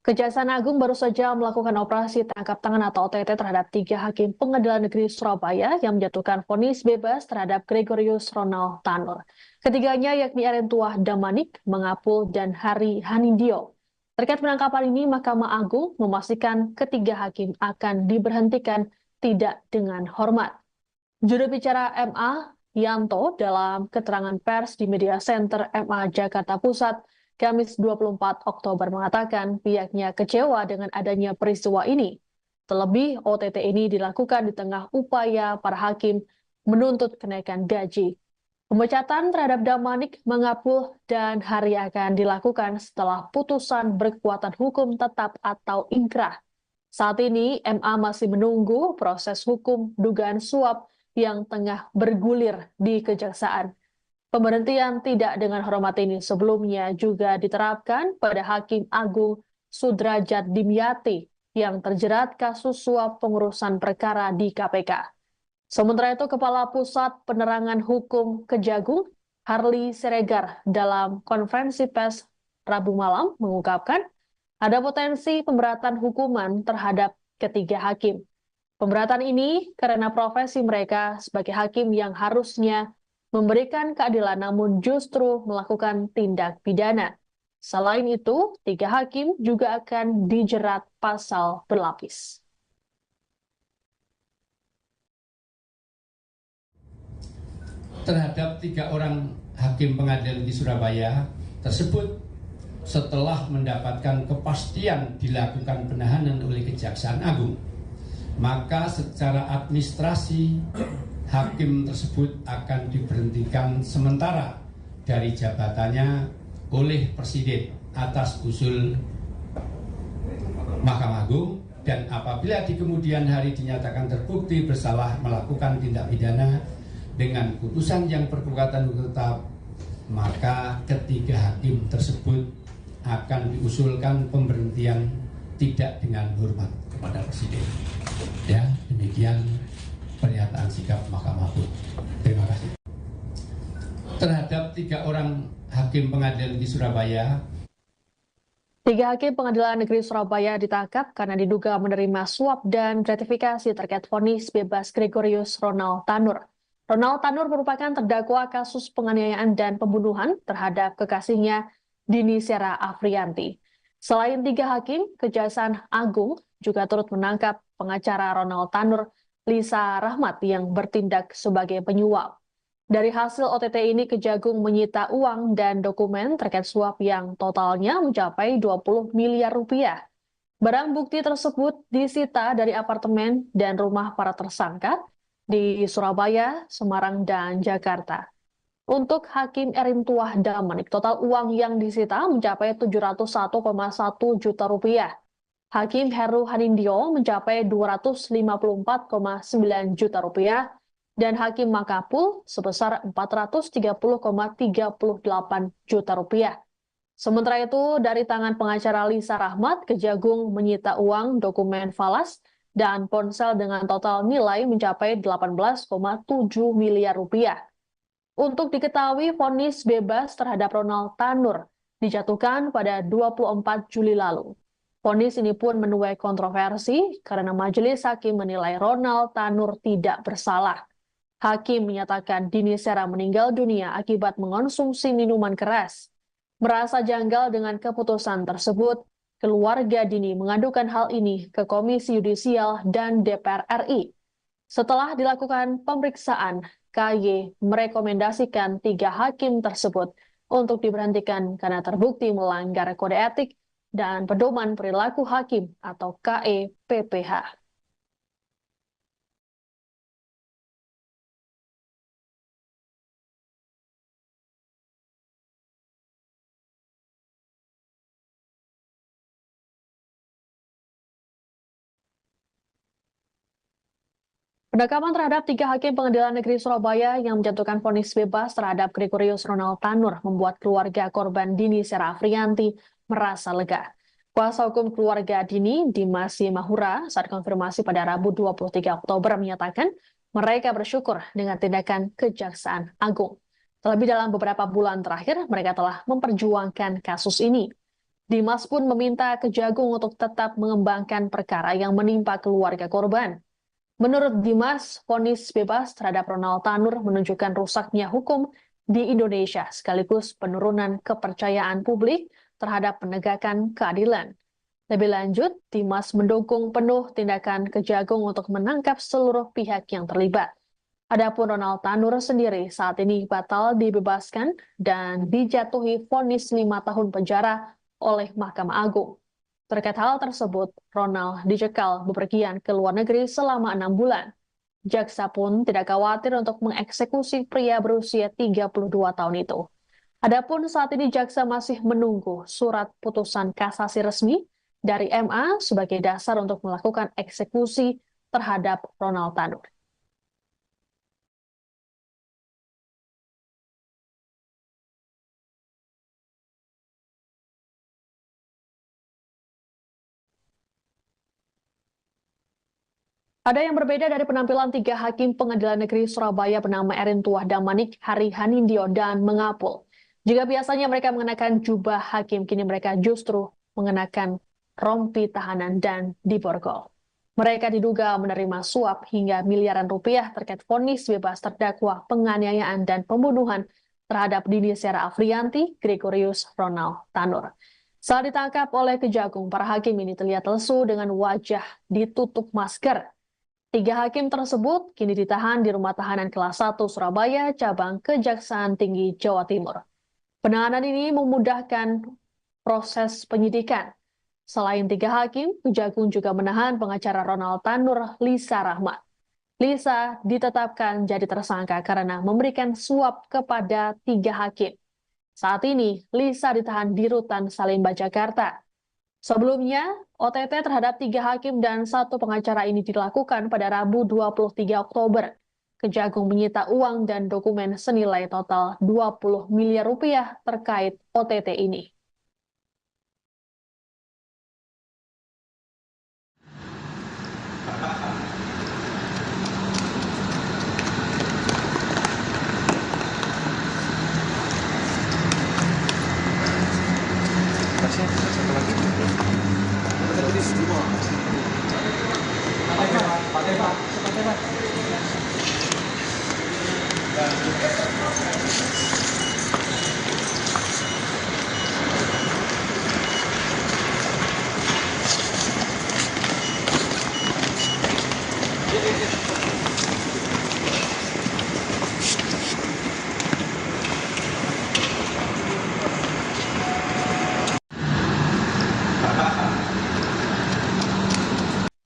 Kejaksaan Agung baru saja melakukan operasi tangkap tangan atau OTT terhadap tiga hakim Pengadilan Negeri Surabaya yang menjatuhkan vonis bebas terhadap Gregorius Ronald Tanur. Ketiganya yakni Erin Tuah Damanik, Mengapul, dan Hari Hanindyo. Terkait penangkapan ini, Mahkamah Agung memastikan ketiga hakim akan diberhentikan tidak dengan hormat. Juru bicara MA, Yanto, dalam keterangan pers di Media Center MA Jakarta Pusat, Kamis 24 Oktober mengatakan pihaknya kecewa dengan adanya peristiwa ini. Terlebih, OTT ini dilakukan di tengah upaya para hakim menuntut kenaikan gaji. Pemecatan terhadap Damanik, Mengapul, dan Hari akan dilakukan setelah putusan berkekuatan hukum tetap atau inkrah. Saat ini, MA masih menunggu proses hukum dugaan suap yang tengah bergulir di Kejaksaan. Pemberhentian tidak dengan hormat ini sebelumnya juga diterapkan pada Hakim Agung Sudrajat Dimyati yang terjerat kasus suap pengurusan perkara di KPK. Sementara itu, Kepala Pusat Penerangan Hukum Kejagung, Harli Siregar, dalam konferensi pers Rabu malam mengungkapkan ada potensi pemberatan hukuman terhadap ketiga hakim. Pemberatan ini karena profesi mereka sebagai hakim yang harusnya memberikan keadilan namun justru melakukan tindak pidana. Selain itu, tiga hakim juga akan dijerat pasal berlapis. Terhadap tiga orang hakim pengadilan di Surabaya tersebut setelah mendapatkan kepastian dilakukan penahanan oleh Kejaksaan Agung, maka secara administrasi hakim tersebut akan diberhentikan sementara dari jabatannya oleh Presiden atas usul Mahkamah Agung, dan apabila di kemudian hari dinyatakan terbukti bersalah melakukan tindak pidana dengan putusan yang berkekuatan hukum tetap, maka ketiga hakim tersebut akan diusulkan pemberhentian tidak dengan hormat kepada Presiden. Ya, demikian pernyataan sikap Mahkamah Agung. Terima kasih. Terhadap tiga orang hakim pengadilan di Surabaya, tiga hakim Pengadilan Negeri Surabaya ditangkap karena diduga menerima suap dan gratifikasi terkait vonis bebas Gregorius Ronald Tanur. Ronald Tanur merupakan terdakwa kasus penganiayaan dan pembunuhan terhadap kekasihnya Dini Sera Afriyanti. Selain 3 hakim, Kejaksaan Agung juga turut menangkap pengacara Ronald Tanur, Lisa Rahmat yang bertindak sebagai penyuap. Dari hasil OTT ini, Kejagung menyita uang dan dokumen terkait suap yang totalnya mencapai 20 miliar rupiah. Barang bukti tersebut disita dari apartemen dan rumah para tersangka di Surabaya, Semarang, dan Jakarta. Untuk Hakim Erin Tuah Damanik, total uang yang disita mencapai 701,1 juta rupiah. Hakim Heru Hanindyo mencapai 254,9 juta rupiah dan Hakim Makapul sebesar 430,38 juta rupiah. Sementara itu, dari tangan pengacara Lisa Rahmat, Kejagung menyita uang, dokumen falas, dan ponsel dengan total nilai mencapai 18,7 miliar rupiah. Untuk diketahui, vonis bebas terhadap Ronald Tanur dijatuhkan pada 24 Juli lalu. Vonis ini pun menuai kontroversi karena majelis hakim menilai Ronald Tanur tidak bersalah. Hakim menyatakan Dini Sera meninggal dunia akibat mengonsumsi minuman keras. Merasa janggal dengan keputusan tersebut, keluarga Dini mengadukan hal ini ke Komisi Yudisial dan DPR RI. Setelah dilakukan pemeriksaan, KY merekomendasikan 3 hakim tersebut untuk diberhentikan karena terbukti melanggar kode etik dan pedoman perilaku hakim atau KEPPH. Penangkapan terhadap 3 hakim Pengadilan Negeri Surabaya yang menjatuhkan vonis bebas terhadap Gregorius Ronald Tanur membuat keluarga korban Dini Sera Afriyanti merasa lega. Kuasa hukum keluarga Dini, Dimas Mahura, saat konfirmasi pada Rabu 23 Oktober menyatakan mereka bersyukur dengan tindakan Kejaksaan Agung. Terlebih dalam beberapa bulan terakhir, mereka telah memperjuangkan kasus ini. Dimas pun meminta Kejagung untuk tetap mengembangkan perkara yang menimpa keluarga korban. Menurut Dimas, vonis bebas terhadap Ronald Tanur menunjukkan rusaknya hukum di Indonesia sekaligus penurunan kepercayaan publik terhadap penegakan keadilan. Lebih lanjut, Dimas mendukung penuh tindakan Kejagung untuk menangkap seluruh pihak yang terlibat. Adapun Ronald Tanur sendiri saat ini batal dibebaskan dan dijatuhi vonis 5 tahun penjara oleh Mahkamah Agung. Terkait hal tersebut, Ronald dicekal bepergian ke luar negeri selama 6 bulan. Jaksa pun tidak khawatir untuk mengeksekusi pria berusia 32 tahun itu. Adapun saat ini jaksa masih menunggu surat putusan kasasi resmi dari MA sebagai dasar untuk melakukan eksekusi terhadap Ronald Tanur. Ada yang berbeda dari penampilan 3 hakim Pengadilan Negeri Surabaya bernama Erin Tuah Damanik, Hari Hanindyo, dan Mengapul. Jika biasanya mereka mengenakan jubah hakim, kini mereka justru mengenakan rompi tahanan dan diborgol. Mereka diduga menerima suap hingga miliaran rupiah terkait vonis bebas terdakwa penganiayaan dan pembunuhan terhadap Dini Sera Afriyanti, Gregorius Ronald Tanur. Saat ditangkap oleh Kejagung, para hakim ini terlihat lesu dengan wajah ditutup masker. 3 hakim tersebut kini ditahan di Rumah Tahanan Kelas 1 Surabaya, cabang Kejaksaan Tinggi Jawa Timur. Penahanan ini memudahkan proses penyidikan. Selain 3 hakim, Kejagung juga menahan pengacara Ronald Tanur, Lisa Rahmat. Lisa ditetapkan jadi tersangka karena memberikan suap kepada 3 hakim. Saat ini, Lisa ditahan di Rutan Salemba, Jakarta. Sebelumnya, OTT terhadap 3 hakim dan 1 pengacara ini dilakukan pada Rabu 23 Oktober. Kejagung menyita uang dan dokumen senilai total 20 miliar rupiah terkait OTT ini. Satu lagi. Tertulis 2.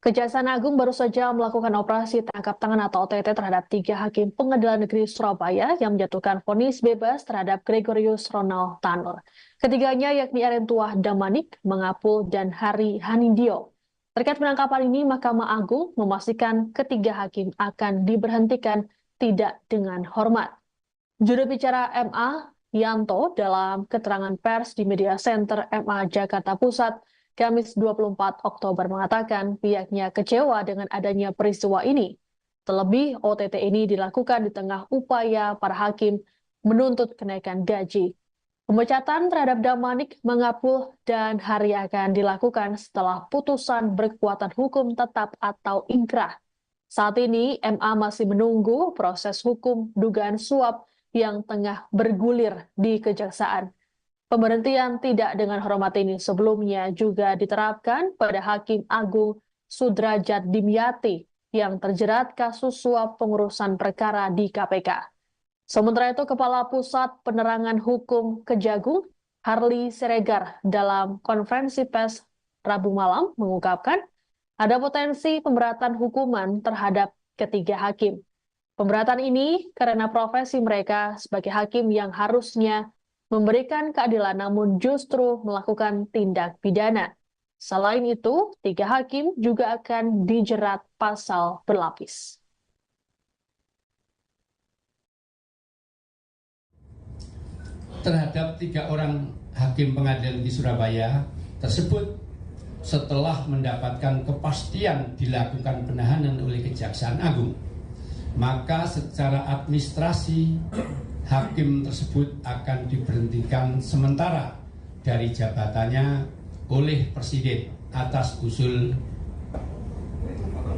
Kejaksaan Agung baru saja melakukan operasi tangkap tangan atau OTT terhadap 3 hakim Pengadilan Negeri Surabaya yang menjatuhkan vonis bebas terhadap Gregorius Ronald Tanur. Ketiganya yakni Erentuah Damanik, Mangapul, dan Hari Hanindyo. Terkait penangkapan ini, Mahkamah Agung memastikan ketiga hakim akan diberhentikan tidak dengan hormat. Juru bicara MA, Yanto, dalam keterangan pers di Media Center MA Jakarta Pusat, Kamis 24 Oktober mengatakan pihaknya kecewa dengan adanya peristiwa ini. Terlebih, OTT ini dilakukan di tengah upaya para hakim menuntut kenaikan gaji. Pemecatan terhadap Damanik, Mangapul, dan Hari akan dilakukan setelah putusan berkekuatan hukum tetap atau ingkrah. Saat ini, MA masih menunggu proses hukum dugaan suap yang tengah bergulir di Kejaksaan. Pemberhentian tidak dengan hormat ini sebelumnya juga diterapkan pada Hakim Agung Sudrajat Dimyati yang terjerat kasus suap pengurusan perkara di KPK. Sementara itu, Kepala Pusat Penerangan Hukum Kejagung, Harli Siregar, dalam konferensi pers Rabu malam mengungkapkan ada potensi pemberatan hukuman terhadap ketiga hakim. Pemberatan ini karena profesi mereka sebagai hakim yang harusnya memberikan keadilan namun justru melakukan tindak pidana. Selain itu, 3 hakim juga akan dijerat pasal berlapis. Terhadap 3 orang hakim pengadilan di Surabaya tersebut setelah mendapatkan kepastian dilakukan penahanan oleh Kejaksaan Agung, maka secara administrasi hakim tersebut akan diberhentikan sementara dari jabatannya oleh Presiden atas usul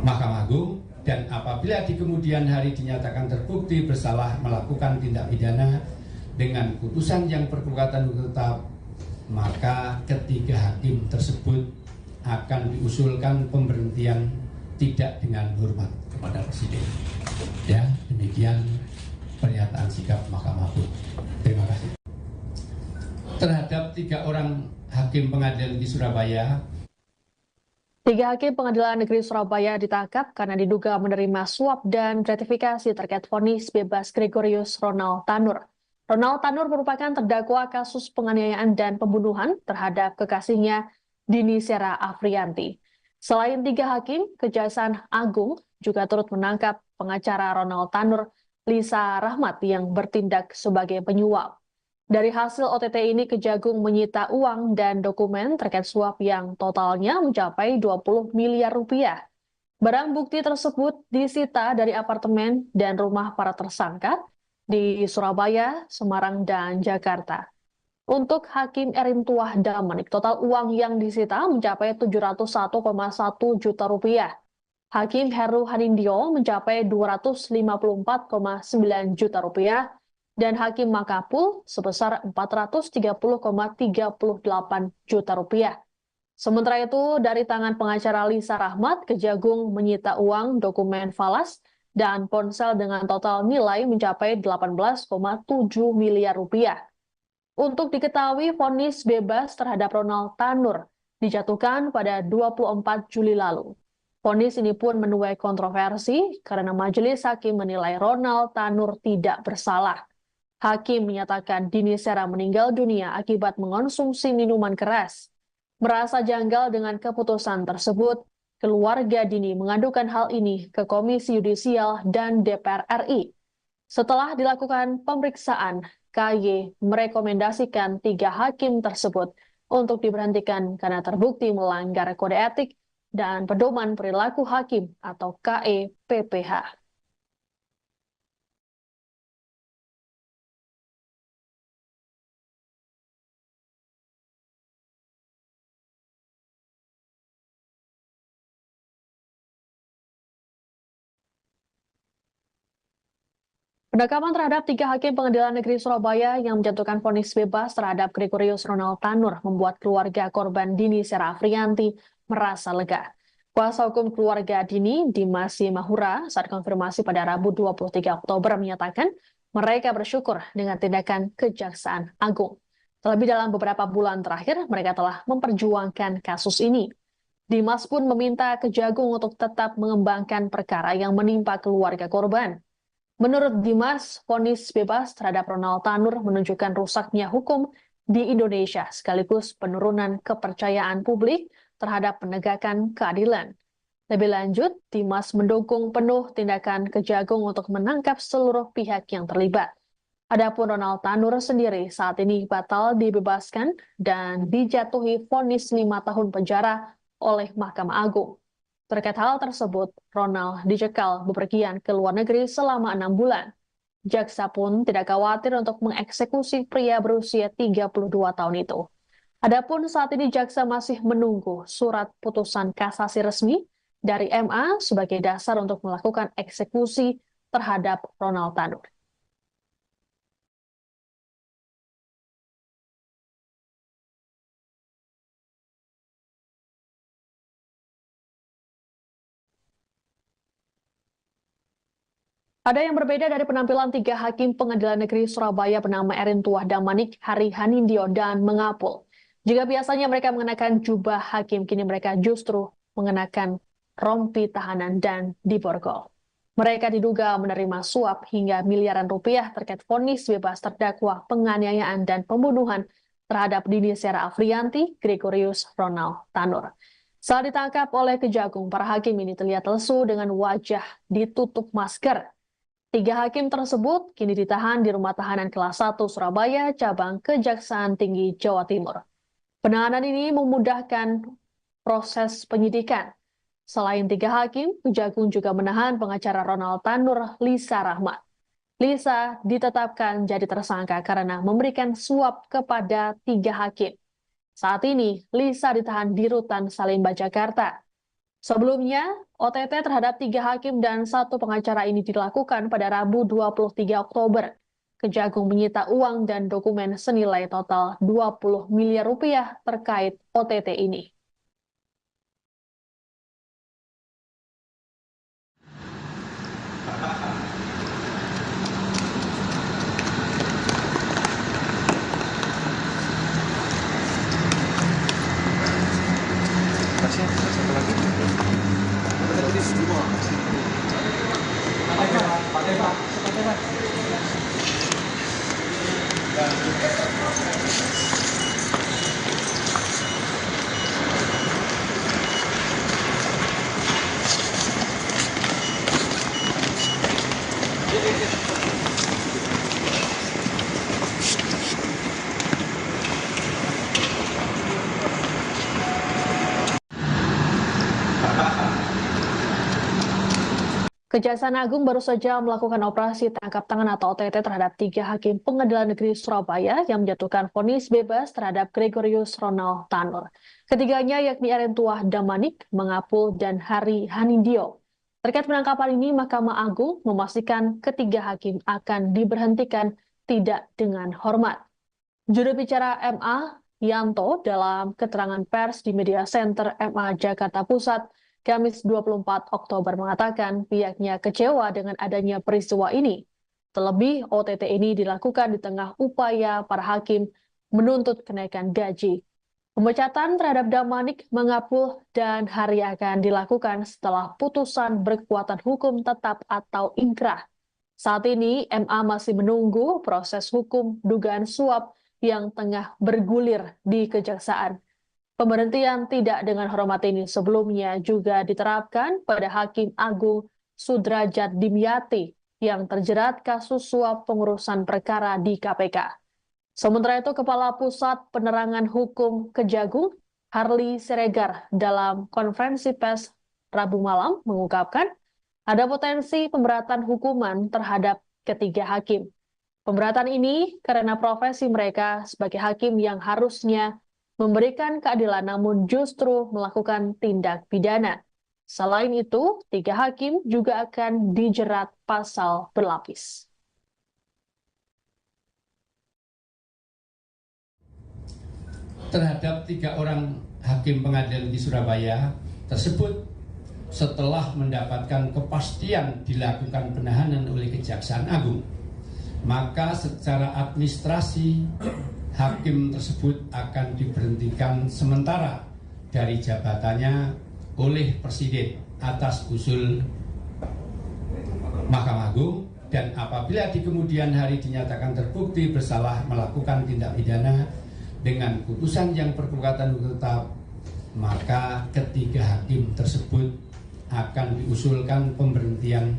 Mahkamah Agung, dan apabila di kemudian hari dinyatakan terbukti bersalah melakukan tindak pidana dengan putusan yang berkekuatan hukum tetap, maka ketiga hakim tersebut akan diusulkan pemberhentian tidak dengan hormat kepada Presiden. Ya, demikian pernyataan sikap Mahkamah Agung. Terima kasih. Terhadap 3 orang hakim pengadilan di Surabaya. 3 hakim Pengadilan Negeri Surabaya ditangkap karena diduga menerima suap dan gratifikasi terkait vonis bebas Gregorius Ronald Tanur. Ronald Tanur merupakan terdakwa kasus penganiayaan dan pembunuhan terhadap kekasihnya Dini Sera Afrianti. Selain 3 hakim, Kejaksaan Agung juga turut menangkap pengacara Ronald Tanur, Lisa Rahmat, yang bertindak sebagai penyuap. Dari hasil OTT ini, Kejagung menyita uang dan dokumen terkait suap yang totalnya mencapai 20 miliar rupiah. Barang bukti tersebut disita dari apartemen dan rumah para tersangka di Surabaya, Semarang, dan Jakarta. Untuk Hakim Erentuah Damanik, total uang yang disita mencapai 701,1 juta rupiah. Hakim Heru Hanindyo mencapai 254,9 juta rupiah dan Hakim Mangapul sebesar 430,38 juta rupiah. Sementara itu, dari tangan pengacara Lisa Rahmat, Kejagung menyita uang, dokumen falas, dan ponsel dengan total nilai mencapai 18,7 miliar rupiah. Untuk diketahui, vonis bebas terhadap Ronald Tanur dijatuhkan pada 24 Juli lalu. Vonis ini pun menuai kontroversi karena majelis hakim menilai Ronald Tanur tidak bersalah. Hakim menyatakan Dini Sera meninggal dunia akibat mengonsumsi minuman keras. Merasa janggal dengan keputusan tersebut, keluarga Dini mengadukan hal ini ke Komisi Yudisial dan DPR RI. Setelah dilakukan pemeriksaan, KY merekomendasikan 3 hakim tersebut untuk diberhentikan karena terbukti melanggar kode etik dan pedoman perilaku hakim atau KEPPH. Penangkapan terhadap 3 hakim Pengadilan Negeri Surabaya yang menjatuhkan vonis bebas terhadap Gregorius Ronald Tanur membuat keluarga korban Dini Sera Afrianti merasa lega. Kuasa hukum keluarga Dini, Dimas Simahura, saat konfirmasi pada Rabu 23 Oktober menyatakan mereka bersyukur dengan tindakan Kejaksaan Agung. Terlebih dalam beberapa bulan terakhir, mereka telah memperjuangkan kasus ini. Dimas pun meminta Kejagung untuk tetap mengembangkan perkara yang menimpa keluarga korban. Menurut Dimas, vonis bebas terhadap Ronald Tanur menunjukkan rusaknya hukum di Indonesia sekaligus penurunan kepercayaan publik terhadap penegakan keadilan. Lebih lanjut, Dimas mendukung penuh tindakan Kejagung untuk menangkap seluruh pihak yang terlibat. Adapun Ronald Tanur sendiri saat ini batal dibebaskan dan dijatuhi vonis 5 tahun penjara oleh Mahkamah Agung. Terkait hal tersebut, Ronald dicekal bepergian ke luar negeri selama 6 bulan. Jaksa pun tidak khawatir untuk mengeksekusi pria berusia 32 tahun itu. Adapun saat ini jaksa masih menunggu surat putusan kasasi resmi dari MA sebagai dasar untuk melakukan eksekusi terhadap Ronald Tanur. Ada yang berbeda dari penampilan 3 hakim Pengadilan Negeri Surabaya bernama Erin Tuah Damanik, Hari Hanindyo, dan Mengapul. Jika biasanya mereka mengenakan jubah hakim, kini mereka justru mengenakan rompi tahanan dan diborgol. Mereka diduga menerima suap hingga miliaran rupiah terkait vonis bebas terdakwa penganiayaan dan pembunuhan terhadap Dini Sera Afrianti, Gregorius Ronald Tanur. Saat ditangkap oleh Kejagung, para hakim ini terlihat lesu dengan wajah ditutup masker. 3 hakim tersebut kini ditahan di Rumah Tahanan Kelas 1 Surabaya, cabang Kejaksaan Tinggi Jawa Timur. Penahanan ini memudahkan proses penyidikan. Selain 3 hakim, Kejagung juga menahan pengacara Ronald Tanur, Lisa Rahmat. Lisa ditetapkan jadi tersangka karena memberikan suap kepada 3 hakim. Saat ini, Lisa ditahan di Rutan Salemba, Jakarta. Sebelumnya, OTT terhadap 3 hakim dan 1 pengacara ini dilakukan pada Rabu 23 Oktober. Kejagung menyita uang dan dokumen senilai total 20 miliar rupiah terkait OTT ini. Kasih satu lagi. Ketulis 2. Kejaksaan Agung baru saja melakukan operasi tangkap tangan atau OTT terhadap 3 hakim Pengadilan Negeri Surabaya yang menjatuhkan vonis bebas terhadap Gregorius Ronald Tanur. Ketiganya yakni Erin Tuah Damanik, Mengapul, dan Hari Hanindyo. Terkait penangkapan ini, Mahkamah Agung memastikan ketiga hakim akan diberhentikan tidak dengan hormat. Juru bicara MA, Yanto, dalam keterangan pers di Media Center MA Jakarta Pusat, Kamis 24 Oktober mengatakan pihaknya kecewa dengan adanya peristiwa ini. Terlebih, OTT ini dilakukan di tengah upaya para hakim menuntut kenaikan gaji. Pemecatan terhadap Damanik, Mengapul, dan Hari akan dilakukan setelah putusan berkekuatan hukum tetap atau inkrah. Saat ini, MA masih menunggu proses hukum dugaan suap yang tengah bergulir di Kejaksaan. Pemberhentian tidak dengan hormat ini sebelumnya juga diterapkan pada Hakim Agung Sudrajat Dimyati yang terjerat kasus suap pengurusan perkara di KPK. Sementara itu, Kepala Pusat Penerangan Hukum Kejagung, Harli Siregar, dalam konferensi pers Rabu malam mengungkapkan ada potensi pemberatan hukuman terhadap ketiga hakim. Pemberatan ini karena profesi mereka sebagai hakim yang harusnya memberikan keadilan namun justru melakukan tindak pidana. Selain itu, 3 hakim juga akan dijerat pasal berlapis. Terhadap 3 orang hakim pengadilan di Surabaya tersebut setelah mendapatkan kepastian dilakukan penahanan oleh Kejaksaan Agung, maka secara administrasi hakim tersebut akan diberhentikan sementara dari jabatannya oleh Presiden atas usul Mahkamah Agung, dan apabila di kemudian hari dinyatakan terbukti bersalah melakukan tindak pidana dengan putusan yang berkekuatan hukum tetap, maka ketiga hakim tersebut akan diusulkan pemberhentian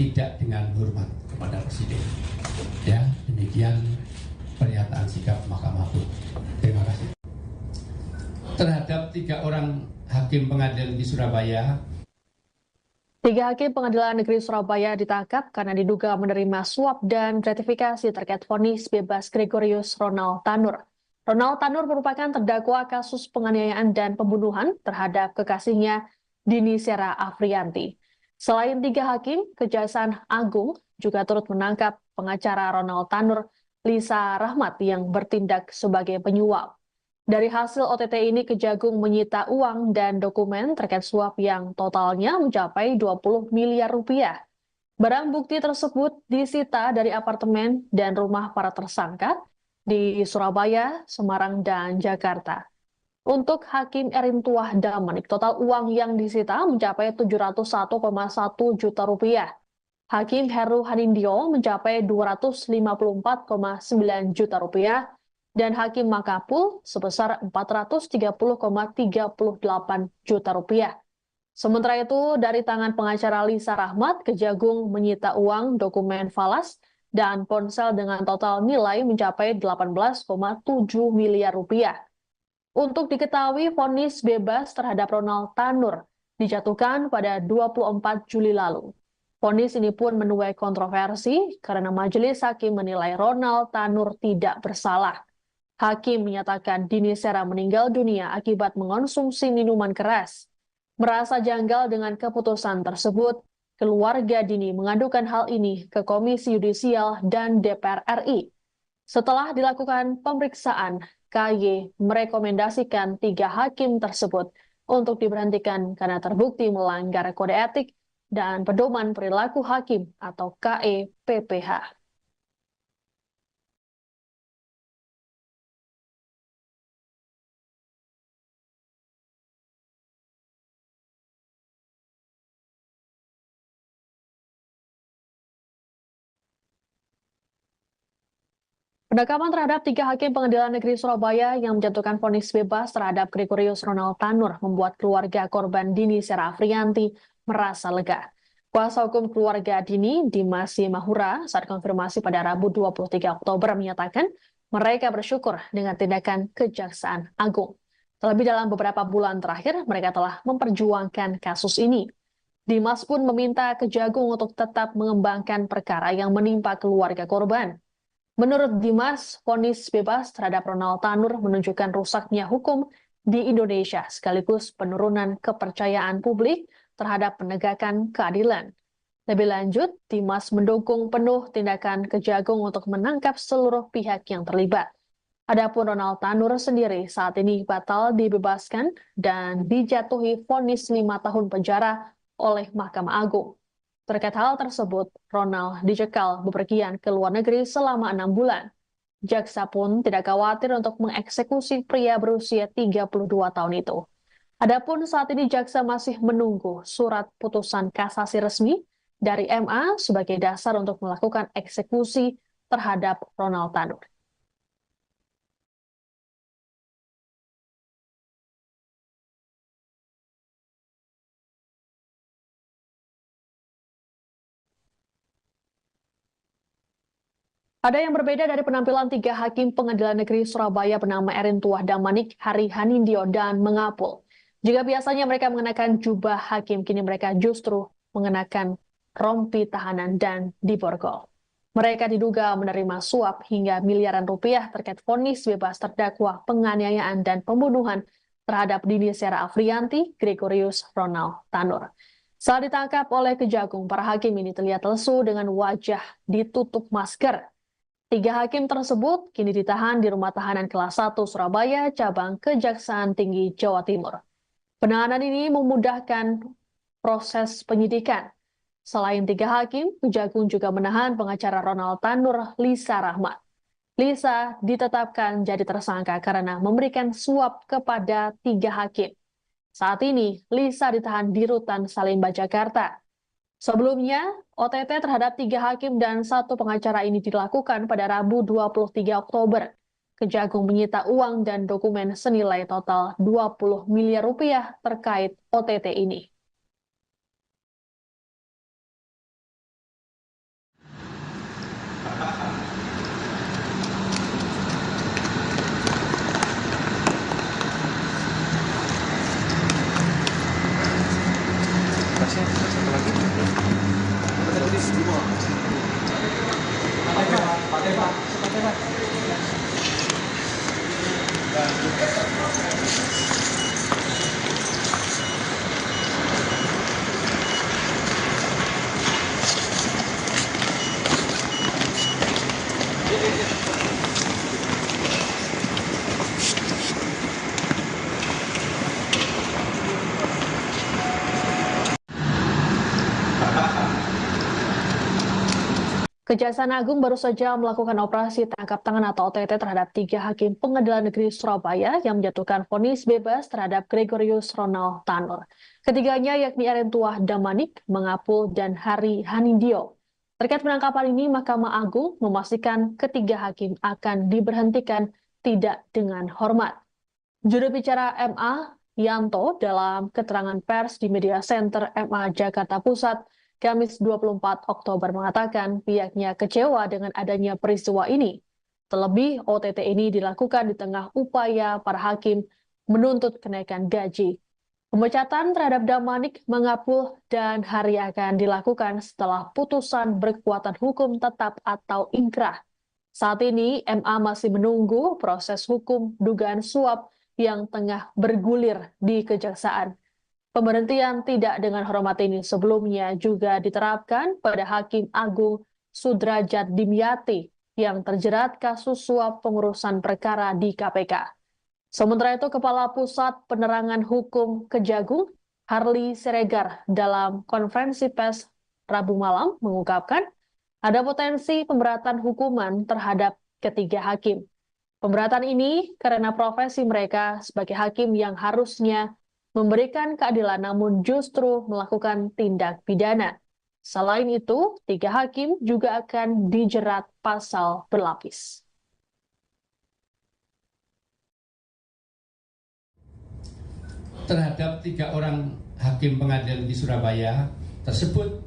tidak dengan hormat kepada Presiden. Ya, demikian pernyataan sikap Mahkamah Agung. Terima kasih. Terhadap 3 orang hakim pengadilan di Surabaya, 3 hakim Pengadilan Negeri Surabaya ditangkap karena diduga menerima suap dan gratifikasi terkait vonis bebas Gregorius Ronald Tanur. Ronald Tanur merupakan terdakwa kasus penganiayaan dan pembunuhan terhadap kekasihnya Dini Sera Afrianti. Selain 3 hakim, Kejaksaan Agung juga turut menangkap pengacara Ronald Tanur, Lisa Rahmat, yang bertindak sebagai penyuap. Dari hasil OTT ini, Kejagung menyita uang dan dokumen terkait suap yang totalnya mencapai 20 miliar rupiah. Barang bukti tersebut disita dari apartemen dan rumah para tersangka di Surabaya, Semarang, dan Jakarta. Untuk Hakim Erintuah Damanik, total uang yang disita mencapai 701,1 juta rupiah. Hakim Heru Hanindyo mencapai 254,9 juta rupiah, dan Hakim Makapul sebesar 430,38 juta rupiah. Sementara itu, dari tangan pengacara Lisa Rahmat, Kejagung menyita uang, dokumen falas, dan ponsel dengan total nilai mencapai 18,7 miliar rupiah. Untuk diketahui, vonis bebas terhadap Ronald Tanur dijatuhkan pada 24 Juli lalu. Vonis ini pun menuai kontroversi karena majelis hakim menilai Ronald Tanur tidak bersalah. Hakim menyatakan Dini Sera meninggal dunia akibat mengonsumsi minuman keras. Merasa janggal dengan keputusan tersebut, keluarga Dini mengadukan hal ini ke Komisi Yudisial dan DPR RI. Setelah dilakukan pemeriksaan, KY merekomendasikan 3 hakim tersebut untuk diberhentikan karena terbukti melanggar kode etik dan pedoman perilaku hakim atau KEPPH. Penangkapan terhadap 3 hakim Pengadilan Negeri Surabaya yang menjatuhkan vonis bebas terhadap Gregorius Ronald Tanur membuat keluarga korban Dini Sera Afrianti merasa lega. Kuasa hukum keluarga Dini, Dimas Mahura, saat konfirmasi pada Rabu 23 Oktober menyatakan mereka bersyukur dengan tindakan Kejaksaan Agung. Terlebih dalam beberapa bulan terakhir, mereka telah memperjuangkan kasus ini. Dimas pun meminta Kejagung untuk tetap mengembangkan perkara yang menimpa keluarga korban. Menurut Dimas, vonis bebas terhadap Ronald Tanur menunjukkan rusaknya hukum di Indonesia sekaligus penurunan kepercayaan publik terhadap penegakan keadilan. Lebih lanjut, Dimas mendukung penuh tindakan Kejagung untuk menangkap seluruh pihak yang terlibat. Adapun Ronald Tanur sendiri saat ini batal dibebaskan dan dijatuhi vonis 5 tahun penjara oleh Mahkamah Agung. Terkait hal tersebut, Ronald dicekal bepergian ke luar negeri selama 6 bulan. Jaksa pun tidak khawatir untuk mengeksekusi pria berusia 32 tahun itu. Adapun saat ini jaksa masih menunggu surat putusan kasasi resmi dari MA sebagai dasar untuk melakukan eksekusi terhadap Ronald Tanur. Ada yang berbeda dari penampilan 3 hakim Pengadilan Negeri Surabaya bernama Erintuah Damanik, Hari Hanindyo, dan Mengapul. Jika biasanya mereka mengenakan jubah hakim, kini mereka justru mengenakan rompi tahanan dan diborgol. Mereka diduga menerima suap hingga miliaran rupiah terkait vonis bebas terdakwa penganiayaan dan pembunuhan terhadap Dini Sera Afrianti, Gregorius Ronald Tanur. Saat ditangkap oleh Kejagung, para hakim ini terlihat lesu dengan wajah ditutup masker. 3 hakim tersebut kini ditahan di Rumah Tahanan Kelas 1 Surabaya, cabang Kejaksaan Tinggi Jawa Timur. Penahanan ini memudahkan proses penyidikan. Selain 3 hakim, Kejagung juga menahan pengacara Ronald Tanur, Lisa Rahmat. Lisa ditetapkan jadi tersangka karena memberikan suap kepada 3 hakim. Saat ini, Lisa ditahan di Rutan Salemba, Jakarta. Sebelumnya, OTT terhadap 3 hakim dan 1 pengacara ini dilakukan pada Rabu 23 Oktober. Kejagung menyita uang dan dokumen senilai total 20 miliar rupiah terkait OTT ini. Kasih satu lagi. Tertulis 5. Kejaksaan Agung baru saja melakukan operasi tangkap tangan atau OTT terhadap 3 hakim Pengadilan Negeri Surabaya yang menjatuhkan vonis bebas terhadap Gregorius Ronald Tanur. Ketiganya yakni Erentuah Damanik, Mangapul, dan Hari Hanindyo. Terkait penangkapan ini, Mahkamah Agung memastikan ketiga hakim akan diberhentikan tidak dengan hormat. Juru bicara MA, Yanto, dalam keterangan pers di Media Center MA Jakarta Pusat, Kamis 24 Oktober mengatakan pihaknya kecewa dengan adanya peristiwa ini. Terlebih, OTT ini dilakukan di tengah upaya para hakim menuntut kenaikan gaji. Pemecatan terhadap Damanik, Mangapul, dan Hari akan dilakukan setelah putusan berkekuatan hukum tetap atau ingkrah. Saat ini, MA masih menunggu proses hukum dugaan suap yang tengah bergulir di Kejaksaan. Pemberhentian tidak dengan hormat ini sebelumnya juga diterapkan pada Hakim Agung Sudrajat Dimyati yang terjerat kasus suap pengurusan perkara di KPK. Sementara itu, Kepala Pusat Penerangan Hukum Kejagung, Harli Siregar, dalam konferensi pers Rabu malam mengungkapkan ada potensi pemberatan hukuman terhadap ketiga hakim. Pemberatan ini karena profesi mereka sebagai hakim yang harusnya memberikan keadilan namun justru melakukan tindak pidana. Selain itu, 3 hakim juga akan dijerat pasal berlapis. Terhadap 3 orang hakim pengadilan di Surabaya tersebut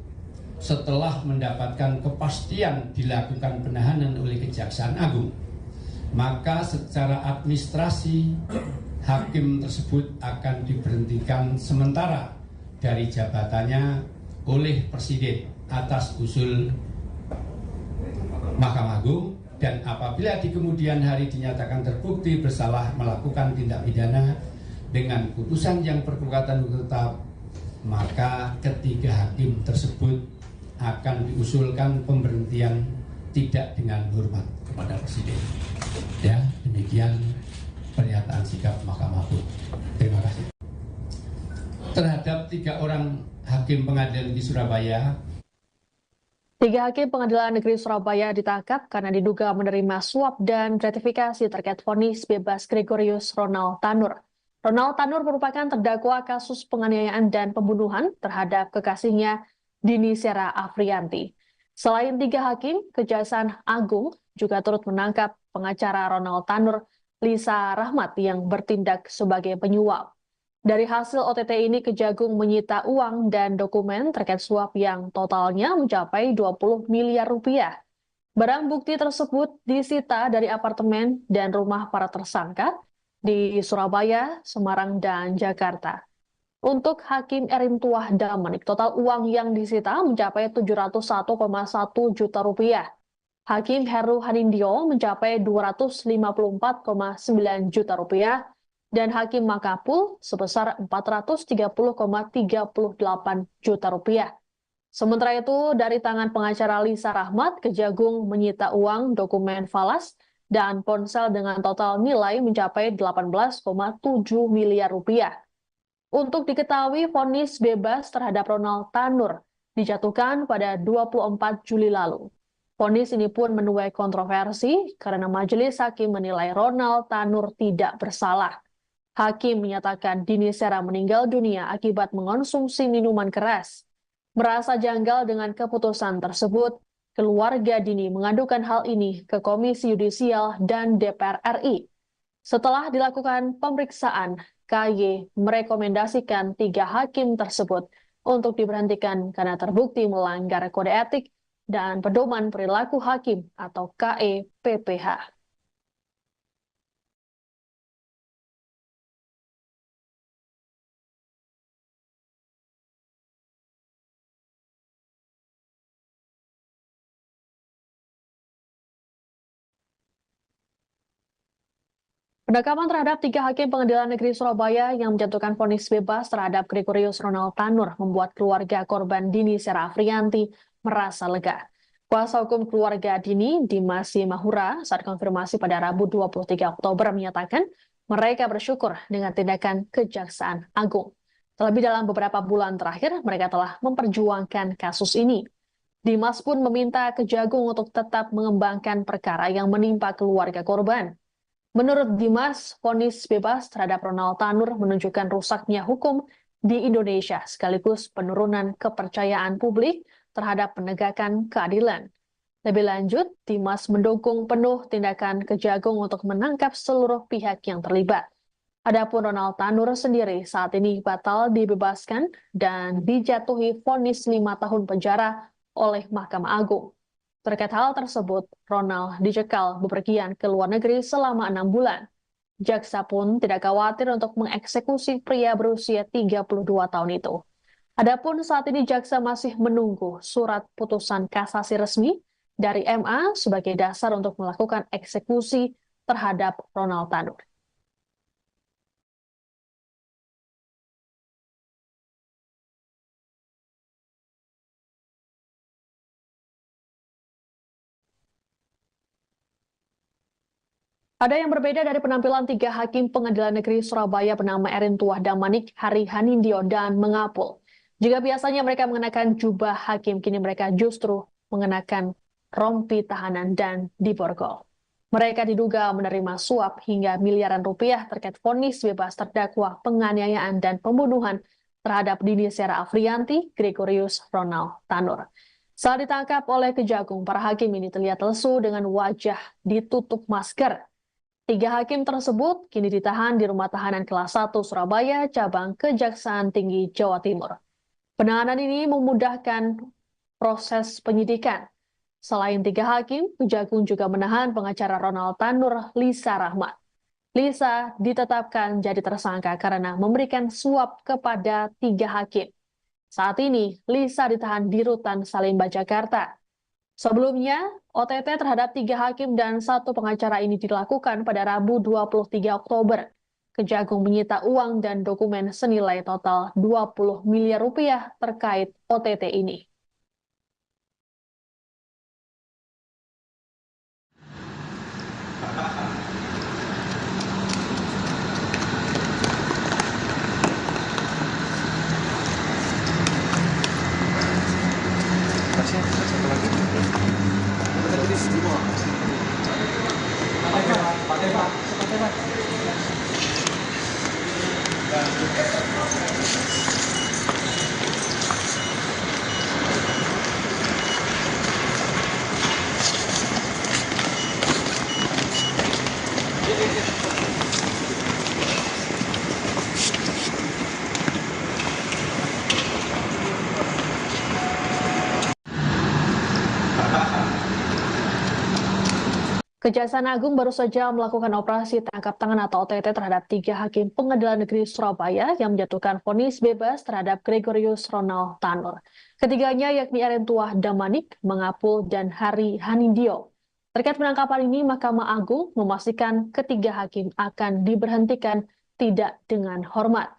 setelah mendapatkan kepastian dilakukan penahanan oleh Kejaksaan Agung, maka secara administrasi hakim tersebut akan diberhentikan sementara dari jabatannya oleh Presiden atas usul Mahkamah Agung, dan apabila di kemudian hari dinyatakan terbukti bersalah melakukan tindak pidana dengan putusan yang berkekuatan hukum tetap, maka ketiga hakim tersebut akan diusulkan pemberhentian tidak dengan hormat kepada Presiden. Ya, demikian pernyataan sikap Mahkamah Agung. Terima kasih. Terhadap 3 orang hakim pengadilan di Surabaya, 3 hakim Pengadilan Negeri Surabaya ditangkap karena diduga menerima suap dan gratifikasi terkait vonis bebas Gregorius Ronald Tanur. Ronald Tanur merupakan terdakwa kasus penganiayaan dan pembunuhan terhadap kekasihnya Dini Sera Afrianti. Selain 3 hakim, Kejaksaan Agung juga turut menangkap pengacara Ronald Tanur, Lisa Rahmat, yang bertindak sebagai penyuap. Dari hasil OTT ini, Kejagung menyita uang dan dokumen terkait suap yang totalnya mencapai 20 miliar rupiah. Barang bukti tersebut disita dari apartemen dan rumah para tersangka di Surabaya, Semarang, dan Jakarta. Untuk Hakim Erentuah Damanik, total uang yang disita mencapai 701,1 juta rupiah. Hakim Heru Hanindyo mencapai 254,9 juta rupiah dan Hakim Mangapul sebesar 430,38 juta rupiah. Sementara itu, dari tangan pengacara Lisa Rahmat, Kejagung menyita uang, dokumen falas, dan ponsel dengan total nilai mencapai 18,7 miliar rupiah. Untuk diketahui, vonis bebas terhadap Ronald Tanur dijatuhkan pada 24 Juli lalu. Vonis ini pun menuai kontroversi karena majelis hakim menilai Ronald Tanur tidak bersalah. Hakim menyatakan Dini Sera meninggal dunia akibat mengonsumsi minuman keras. Merasa janggal dengan keputusan tersebut, keluarga Dini mengadukan hal ini ke Komisi Yudisial dan DPR RI. Setelah dilakukan pemeriksaan, KY merekomendasikan 3 hakim tersebut untuk diberhentikan karena terbukti melanggar kode etik dan pedoman perilaku hakim atau KE-PPH. Penangkapan terhadap 3 hakim Pengadilan Negeri Surabaya yang menjatuhkan vonis bebas terhadap Gregorius Ronald Tanur membuat keluarga korban Dini Sera Afriyanti merasa lega. Kuasa hukum keluarga Dini, Dimas Mahura, saat konfirmasi pada Rabu 23 Oktober menyatakan mereka bersyukur dengan tindakan Kejaksaan Agung. Terlebih dalam beberapa bulan terakhir, mereka telah memperjuangkan kasus ini. Dimas pun meminta Kejagung untuk tetap mengembangkan perkara yang menimpa keluarga korban. Menurut Dimas, vonis bebas terhadap Ronald Tanur menunjukkan rusaknya hukum di Indonesia sekaligus penurunan kepercayaan publik terhadap penegakan keadilan. Lebih lanjut, Dimas mendukung penuh tindakan Kejagung untuk menangkap seluruh pihak yang terlibat. Adapun Ronald Tanur sendiri saat ini batal dibebaskan dan dijatuhi vonis 5 tahun penjara oleh Mahkamah Agung. Terkait hal tersebut, Ronald dicekal bepergian ke luar negeri selama 6 bulan. Jaksa pun tidak khawatir untuk mengeksekusi pria berusia 32 tahun itu. Adapun saat ini jaksa masih menunggu surat putusan kasasi resmi dari MA sebagai dasar untuk melakukan eksekusi terhadap Ronald Tanur. Ada yang berbeda dari penampilan 3 hakim Pengadilan Negeri Surabaya bernama Erin Tuah Damanik, Hari Hanindyo, dan Mengapul. Jika biasanya mereka mengenakan jubah hakim, kini mereka justru mengenakan rompi tahanan dan diborgol. Mereka diduga menerima suap hingga miliaran rupiah terkait vonis bebas terdakwa penganiayaan dan pembunuhan terhadap Dini Sera Afriyanti, Gregorius Ronald Tanur. Saat ditangkap oleh Kejagung, para hakim ini terlihat lesu dengan wajah ditutup masker. 3 hakim tersebut kini ditahan di Rumah Tahanan Kelas 1 Surabaya, cabang Kejaksaan Tinggi Jawa Timur. Penahanan ini memudahkan proses penyidikan. Selain 3 hakim, Kejagung juga menahan pengacara Ronald Tanur, Lisa Rahmat. Lisa ditetapkan jadi tersangka karena memberikan suap kepada 3 hakim. Saat ini, Lisa ditahan di Rutan Salemba, Jakarta. Sebelumnya, OTT terhadap 3 hakim dan 1 pengacara ini dilakukan pada Rabu 23 Oktober. Kejagung menyita uang dan dokumen senilai total 20 miliar rupiah terkait OTT ini. Satu lagi. Majelis Juma. Kejaksaan Agung baru saja melakukan operasi tangkap tangan atau OTT terhadap 3 hakim Pengadilan Negeri Surabaya yang menjatuhkan vonis bebas terhadap Gregorius Ronald Tanur. Ketiganya yakni Erin Tuah Damanik, Mengapul, dan Hari Hanindyo. Terkait penangkapan ini, Mahkamah Agung memastikan ketiga hakim akan diberhentikan tidak dengan hormat.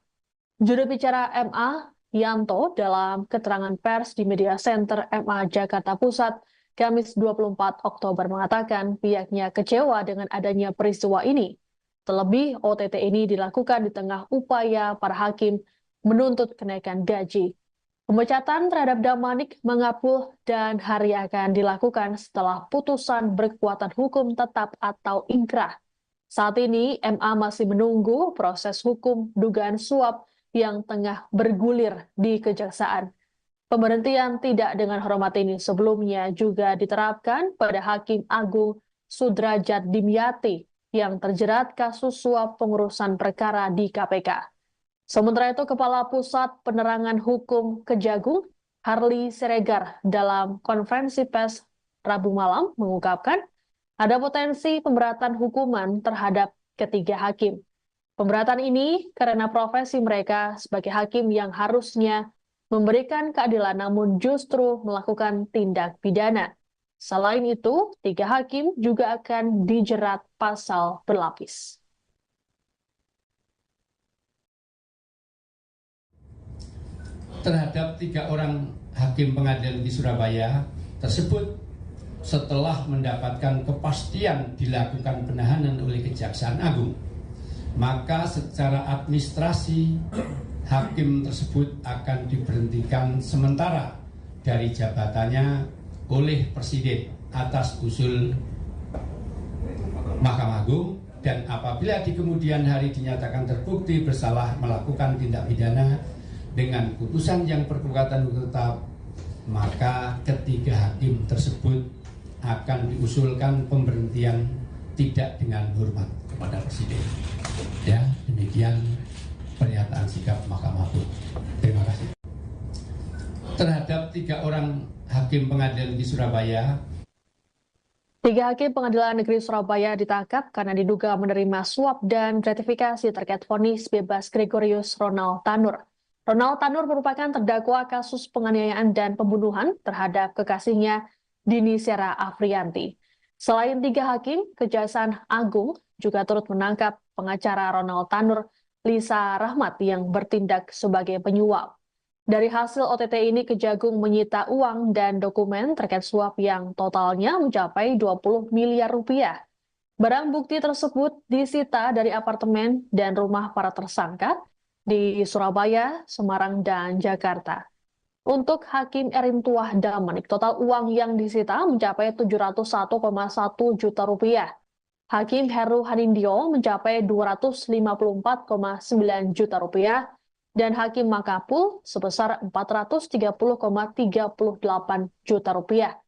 Juru bicara MA, Yanto, dalam keterangan pers di Media Center MA Jakarta Pusat, Kamis 24 Oktober mengatakan pihaknya kecewa dengan adanya peristiwa ini. Terlebih, OTT ini dilakukan di tengah upaya para hakim menuntut kenaikan gaji. Pemecatan terhadap Damanik mengapul dan hari akan dilakukan setelah putusan berkekuatan hukum tetap atau ingkrah. Saat ini, MA masih menunggu proses hukum dugaan suap yang tengah bergulir di Kejaksaan. Pemberhentian tidak dengan hormat ini sebelumnya juga diterapkan pada Hakim Agung Sudrajat Dimyati yang terjerat kasus suap pengurusan perkara di KPK. Sementara itu, Kepala Pusat Penerangan Hukum Kejagung, Harli Siregar, dalam konferensi pers Rabu malam mengungkapkan ada potensi pemberatan hukuman terhadap ketiga hakim. Pemberatan ini karena profesi mereka sebagai hakim yang harusnya memberikan keadilan namun justru melakukan tindak pidana. Selain itu, tiga hakim juga akan dijerat pasal berlapis. Terhadap 3 orang hakim pengadilan di Surabaya tersebut setelah mendapatkan kepastian dilakukan penahanan oleh Kejaksaan Agung, maka secara administrasi hakim tersebut akan diberhentikan sementara dari jabatannya oleh Presiden atas usul Mahkamah Agung, dan apabila di kemudian hari dinyatakan terbukti bersalah melakukan tindak pidana dengan putusan yang berkekuatan hukum tetap, maka ketiga hakim tersebut akan diusulkan pemberhentian tidak dengan hormat kepada Presiden. Ya, demikian pernyataan sikap Mahkamah Agung. Terima kasih. Terhadap 3 orang hakim pengadilan di Surabaya, 3 hakim Pengadilan Negeri Surabaya ditangkap karena diduga menerima suap dan gratifikasi terkait vonis bebas Gregorius Ronald Tanur. Ronald Tanur merupakan terdakwa kasus penganiayaan dan pembunuhan terhadap kekasihnya Dini Sera Afrianti. Selain 3 hakim, Kejaksaan Agung juga turut menangkap pengacara Ronald Tanur, Lisa Rahmat, yang bertindak sebagai penyuap. Dari hasil OTT ini, Kejagung menyita uang dan dokumen terkait suap yang totalnya mencapai 20 miliar rupiah. Barang bukti tersebut disita dari apartemen dan rumah para tersangka di Surabaya, Semarang, dan Jakarta. Untuk Hakim Erintuah Damanik, total uang yang disita mencapai 701,1 juta rupiah. Hakim Heru Hanindyo mencapai 254,9 juta rupiah, dan Hakim Makapul sebesar 430,38 juta rupiah.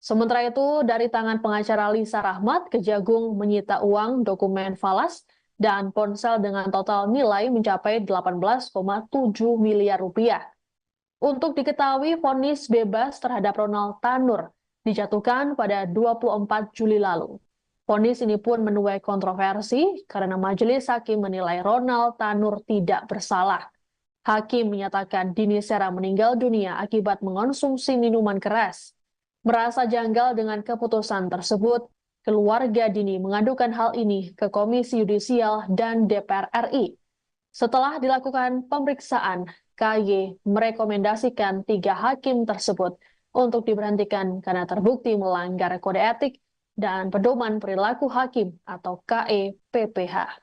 Sementara itu, dari tangan pengacara Lisa Rahmat, Kejagung menyita uang, dokumen falas, dan ponsel dengan total nilai mencapai 18,7 miliar rupiah. Untuk diketahui, vonis bebas terhadap Ronald Tanur dijatuhkan pada 24 Juli lalu. Vonis ini pun menuai kontroversi karena majelis hakim menilai Ronald Tanur tidak bersalah. Hakim menyatakan Dini Sera meninggal dunia akibat mengonsumsi minuman keras. Merasa janggal dengan keputusan tersebut, keluarga Dini mengadukan hal ini ke Komisi Yudisial dan DPR RI. Setelah dilakukan pemeriksaan, KY merekomendasikan 3 hakim tersebut untuk diberhentikan karena terbukti melanggar kode etik dan pedoman perilaku hakim atau KE-PPH.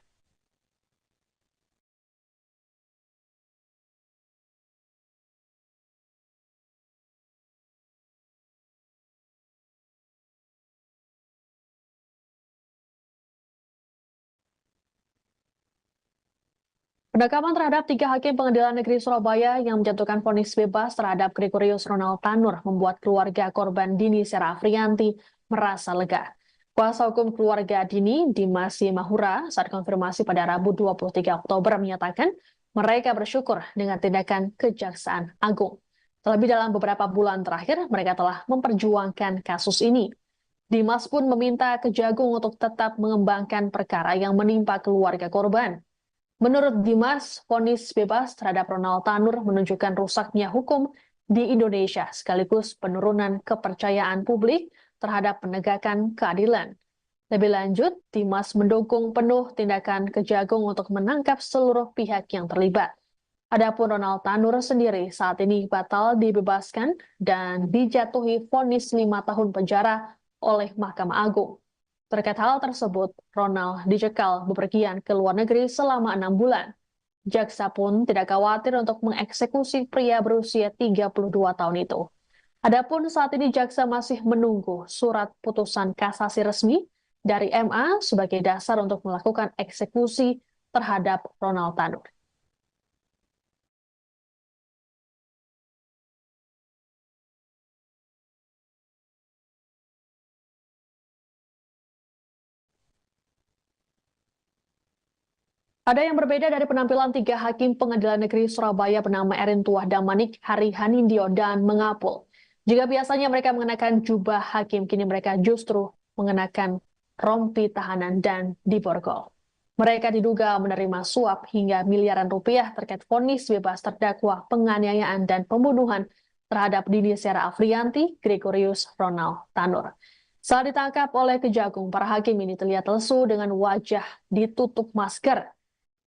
Penangkapan terhadap 3 hakim Pengadilan Negeri Surabaya yang menjatuhkan vonis bebas terhadap Gregorius Ronald Tanur membuat keluarga korban Dini Sera Afrianti merasa lega. Kuasa hukum keluarga Dini, Dimas Mahura, saat konfirmasi pada Rabu 23 Oktober menyatakan mereka bersyukur dengan tindakan Kejaksaan Agung. Terlebih dalam beberapa bulan terakhir, mereka telah memperjuangkan kasus ini. Dimas pun meminta Kejagung untuk tetap mengembangkan perkara yang menimpa keluarga korban. Menurut Dimas, vonis bebas terhadap Ronald Tanur menunjukkan rusaknya hukum di Indonesia sekaligus penurunan kepercayaan publik terhadap penegakan keadilan. Lebih lanjut, Dimas mendukung penuh tindakan Kejagung untuk menangkap seluruh pihak yang terlibat. Adapun Ronald Tanur sendiri saat ini batal dibebaskan dan dijatuhi vonis 5 tahun penjara oleh Mahkamah Agung. Terkait hal tersebut, Ronald dicekal bepergian ke luar negeri selama 6 bulan. Jaksa pun tidak khawatir untuk mengeksekusi pria berusia 32 tahun itu. Adapun saat ini jaksa masih menunggu surat putusan kasasi resmi dari MA sebagai dasar untuk melakukan eksekusi terhadap Ronald Tanur. Ada yang berbeda dari penampilan tiga hakim Pengadilan Negeri Surabaya bernama Erin Tuah Damanik, Hari Hanindyo, dan Mengapul. Jika biasanya mereka mengenakan jubah hakim, kini mereka justru mengenakan rompi tahanan dan diborgol. Mereka diduga menerima suap hingga miliaran rupiah terkait vonis bebas terdakwa penganiayaan dan pembunuhan terhadap Dini Sera Afrianti, Gregorius Ronald Tanur. Saat ditangkap oleh Kejagung, para hakim ini terlihat lesu dengan wajah ditutup masker.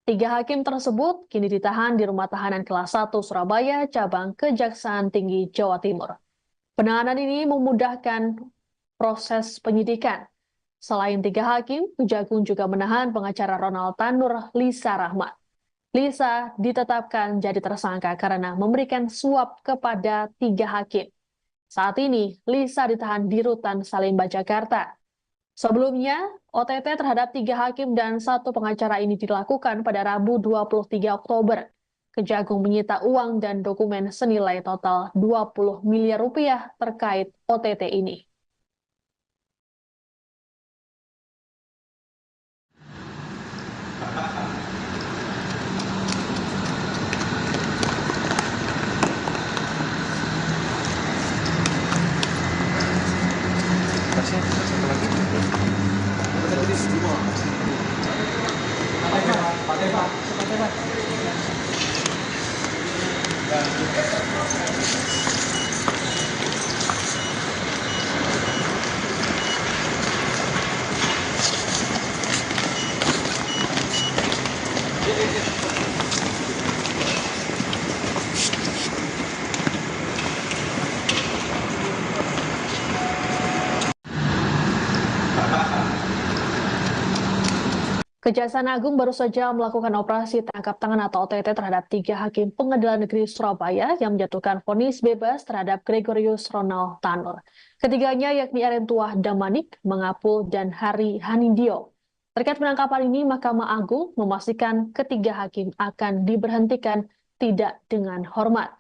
Tiga hakim tersebut kini ditahan di Rumah Tahanan Kelas 1 Surabaya, cabang Kejaksaan Tinggi Jawa Timur. Penahanan ini memudahkan proses penyidikan. Selain tiga hakim, Kejagung juga menahan pengacara Ronald Tanur, Lisa Rahmat. Lisa ditetapkan jadi tersangka karena memberikan suap kepada tiga hakim. Saat ini, Lisa ditahan di Rutan Salemba, Jakarta. Sebelumnya, OTT terhadap tiga hakim dan satu pengacara ini dilakukan pada Rabu 23 Oktober. Kejagung menyita uang dan dokumen senilai total 20 miliar rupiah terkait OTT ini. Satu lagi. Majelis Juma. Kejaksaan Agung baru saja melakukan operasi tangkap tangan atau OTT terhadap tiga hakim Pengadilan Negeri Surabaya yang menjatuhkan vonis bebas terhadap Gregorius Ronald Tanur. Ketiganya yakni Erin Tuah Damanik, Mengapul, dan Hari Hanindyo. Terkait penangkapan ini, Mahkamah Agung memastikan ketiga hakim akan diberhentikan tidak dengan hormat.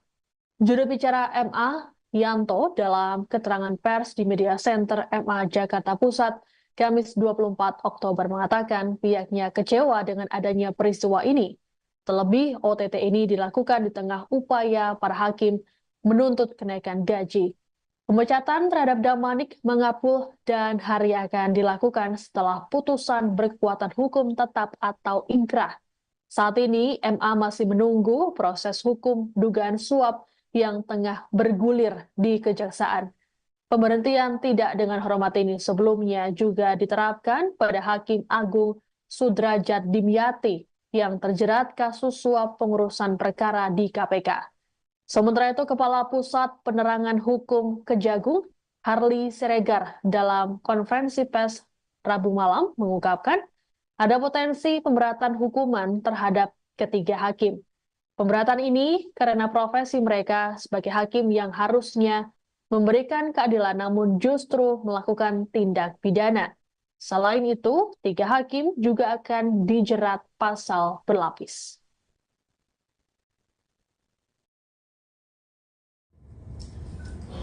Juru bicara MA, Yanto, dalam keterangan pers di Media Center MA Jakarta Pusat, Kamis 24 Oktober mengatakan pihaknya kecewa dengan adanya peristiwa ini. Terlebih, OTT ini dilakukan di tengah upaya para hakim menuntut kenaikan gaji. Pemecatan terhadap Damanik, Mengapul, dan Hari akan dilakukan setelah putusan berkekuatan hukum tetap atau inkrah. Saat ini, MA masih menunggu proses hukum dugaan suap yang tengah bergulir di Kejaksaan. Pemberhentian tidak dengan hormat ini sebelumnya juga diterapkan pada Hakim Agung Sudrajat Dimyati yang terjerat kasus suap pengurusan perkara di KPK. Sementara itu, Kepala Pusat Penerangan Hukum Kejagung, Harli Siregar, dalam konferensi pers Rabu malam mengungkapkan ada potensi pemberatan hukuman terhadap ketiga hakim. Pemberatan ini karena profesi mereka sebagai hakim yang harusnya memberikan keadilan namun justru melakukan tindak pidana. Selain itu, tiga hakim juga akan dijerat pasal berlapis.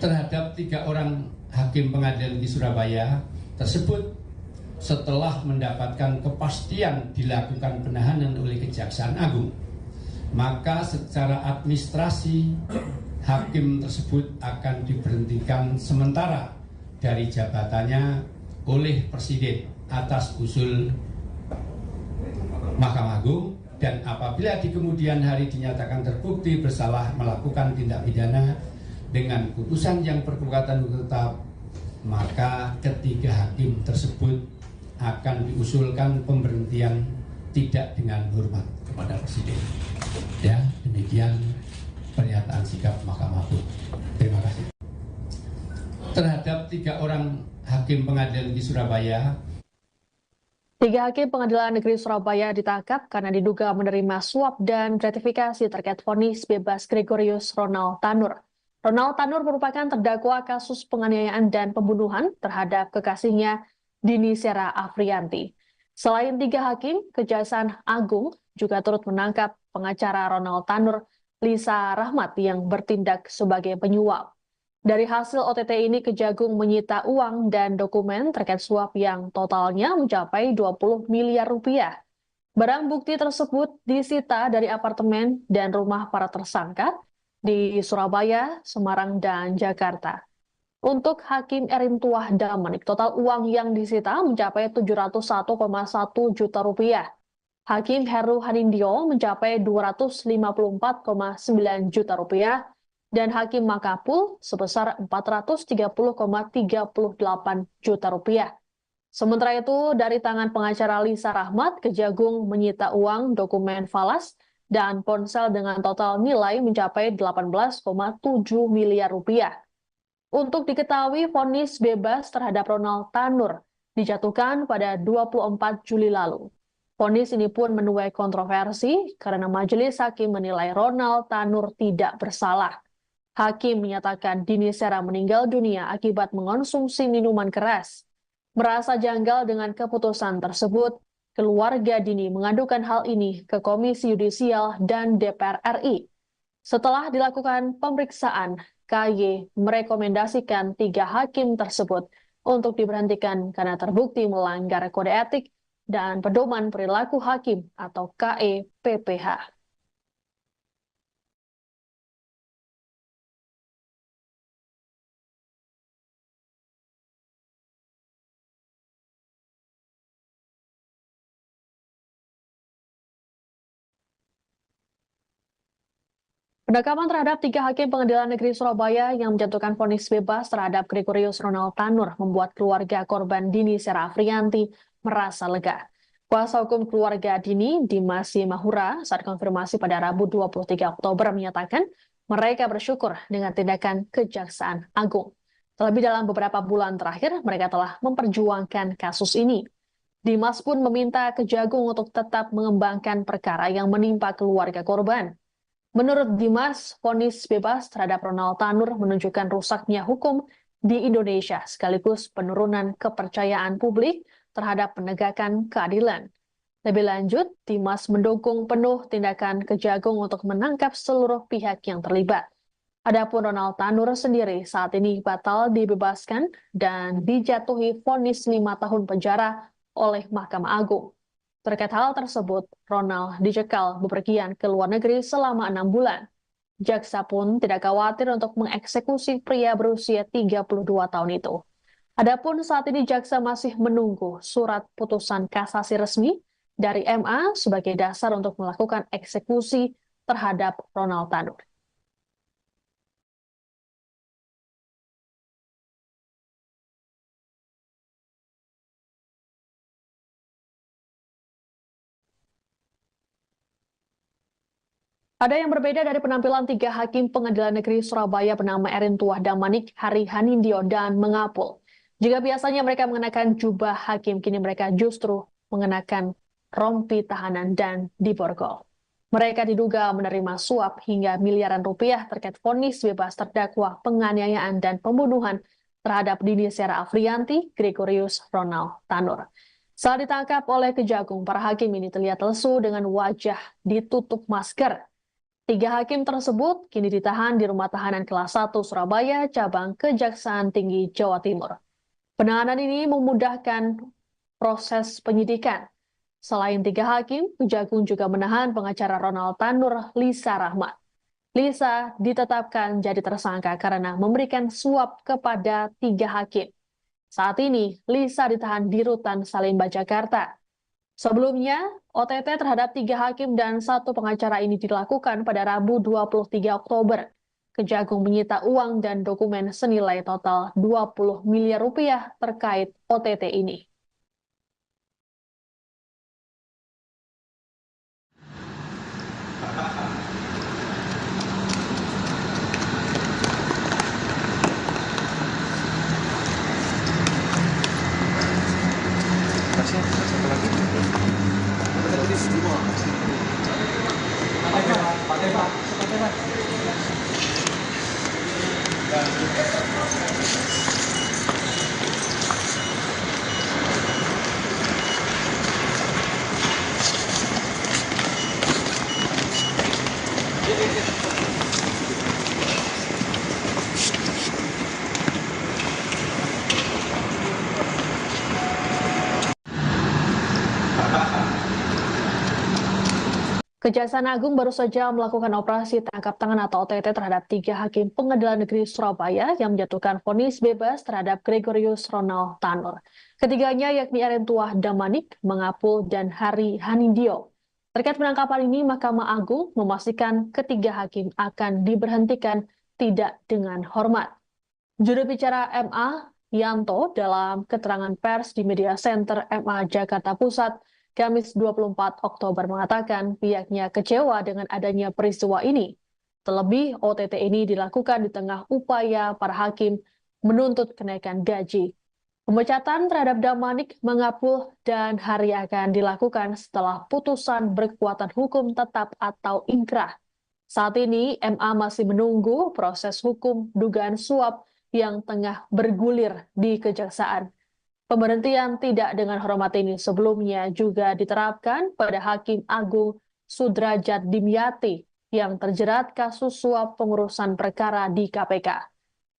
Terhadap tiga orang hakim pengadilan di Surabaya tersebut setelah mendapatkan kepastian dilakukan penahanan oleh Kejaksaan Agung, maka secara administrasi hakim tersebut akan diberhentikan sementara dari jabatannya oleh Presiden atas usul Mahkamah Agung, dan apabila di kemudian hari dinyatakan terbukti bersalah melakukan tindak pidana dengan putusan yang berkekuatan hukum tetap, maka ketiga hakim tersebut akan diusulkan pemberhentian tidak dengan hormat kepada Presiden. Ya, demikian pernyataan sikap Mahkamah Agung. Terima kasih. Terhadap tiga orang hakim pengadilan di Surabaya Tiga hakim Pengadilan Negeri Surabaya ditangkap karena diduga menerima suap dan gratifikasi terkait vonis bebas Gregorius Ronald Tanur. Ronald Tanur merupakan terdakwa kasus penganiayaan dan pembunuhan terhadap kekasihnya Dini Sera Afrianti. Selain tiga hakim, Kejaksaan Agung juga turut menangkap pengacara Ronald Tanur, Lisa Rahmat, yang bertindak sebagai penyuap. Dari hasil OTT ini, Kejagung menyita uang dan dokumen terkait suap yang totalnya mencapai 20 miliar rupiah. Barang bukti tersebut disita dari apartemen dan rumah para tersangka di Surabaya, Semarang, dan Jakarta. Untuk Hakim Erintuah Damanik, total uang yang disita mencapai 701,1 juta rupiah. Hakim Heru Hanindyo mencapai 254,9 juta rupiah, dan Hakim Makapul sebesar 430,38 juta rupiah. Sementara itu, dari tangan pengacara Lisa Rahmat, Kejagung menyita uang, dokumen falas, dan ponsel dengan total nilai mencapai 18,7 miliar rupiah. Untuk diketahui, vonis bebas terhadap Ronald Tanur dijatuhkan pada 24 Juli lalu. Vonis ini pun menuai kontroversi karena majelis hakim menilai Ronald Tanur tidak bersalah. Hakim menyatakan Dini Sera meninggal dunia akibat mengonsumsi minuman keras. Merasa janggal dengan keputusan tersebut, keluarga Dini mengadukan hal ini ke Komisi Yudisial dan DPR RI. Setelah dilakukan pemeriksaan, KY merekomendasikan tiga hakim tersebut untuk diberhentikan karena terbukti melanggar kode etik dan pedoman perilaku hakim atau KEPPH. Penangkapan terhadap tiga hakim Pengadilan Negeri Surabaya yang menjatuhkan vonis bebas terhadap Gregorius Ronald Tanur membuat keluarga korban Dini Sera Afrianti merasa lega. Kuasa hukum keluarga Dini, Dimas Mahura, saat konfirmasi pada Rabu 23 Oktober menyatakan mereka bersyukur dengan tindakan Kejaksaan Agung. Terlebih dalam beberapa bulan terakhir, mereka telah memperjuangkan kasus ini. Dimas pun meminta Kejagung untuk tetap mengembangkan perkara yang menimpa keluarga korban. Menurut Dimas, vonis bebas terhadap Ronald Tanur menunjukkan rusaknya hukum di Indonesia sekaligus penurunan kepercayaan publik terhadap penegakan keadilan. Lebih lanjut, Dimas mendukung penuh tindakan Kejagung untuk menangkap seluruh pihak yang terlibat. Adapun Ronald Tanur sendiri saat ini batal dibebaskan dan dijatuhi vonis 5 tahun penjara oleh Mahkamah Agung. Terkait hal tersebut, Ronald dicekal bepergian ke luar negeri selama 6 bulan. Jaksa pun tidak khawatir untuk mengeksekusi pria berusia 32 tahun itu. Adapun saat ini jaksa masih menunggu surat putusan kasasi resmi dari MA sebagai dasar untuk melakukan eksekusi terhadap Ronald Tanur. Ada yang berbeda dari penampilan tiga hakim Pengadilan Negeri Surabaya bernama Erintuah Damanik, Hari Hanindyo, dan Mengapul. Jika biasanya mereka mengenakan jubah hakim, kini mereka justru mengenakan rompi tahanan dan diborgol. Mereka diduga menerima suap hingga miliaran rupiah terkait vonis bebas terdakwa penganiayaan dan pembunuhan terhadap Dini Sera Afrianti, Gregorius Ronald Tanur. Saat ditangkap oleh Kejagung, para hakim ini terlihat lesu dengan wajah ditutup masker. Tiga hakim tersebut kini ditahan di Rumah Tahanan Kelas 1 Surabaya, cabang Kejaksaan Tinggi Jawa Timur. Penahanan ini memudahkan proses penyidikan. Selain tiga hakim, Kejagung juga menahan pengacara Ronald Tanur, Lisa Rahmat. Lisa ditetapkan jadi tersangka karena memberikan suap kepada tiga hakim. Saat ini, Lisa ditahan di Rutan Salemba, Jakarta. Sebelumnya, OTT terhadap tiga hakim dan satu pengacara ini dilakukan pada Rabu 23 Oktober. Kejagung menyita uang dan dokumen senilai total 20 miliar rupiah terkait OTT ini. Kasih satu lagi. Kejaksaan Agung baru saja melakukan operasi tangkap tangan atau OTT terhadap 3 hakim Pengadilan Negeri Surabaya yang menjatuhkan vonis bebas terhadap Gregorius Ronald Tanur. Ketiganya yakni Erentuah Damanik, Mangapul, dan Hari Hanindyo. Terkait penangkapan ini, Mahkamah Agung memastikan ketiga hakim akan diberhentikan tidak dengan hormat. Juru bicara MA, Yanto, dalam keterangan pers di Media Center MA Jakarta Pusat, Kamis 24 Oktober mengatakan pihaknya kecewa dengan adanya peristiwa ini. Terlebih, OTT ini dilakukan di tengah upaya para hakim menuntut kenaikan gaji. Pemecatan terhadap Damanik, Mangapul, dan Hari akan dilakukan setelah putusan berkekuatan hukum tetap atau inkrah. Saat ini, MA masih menunggu proses hukum dugaan suap yang tengah bergulir di Kejaksaan. Pemberhentian tidak dengan hormat ini sebelumnya juga diterapkan pada Hakim Agung Sudrajat Dimyati yang terjerat kasus suap pengurusan perkara di KPK.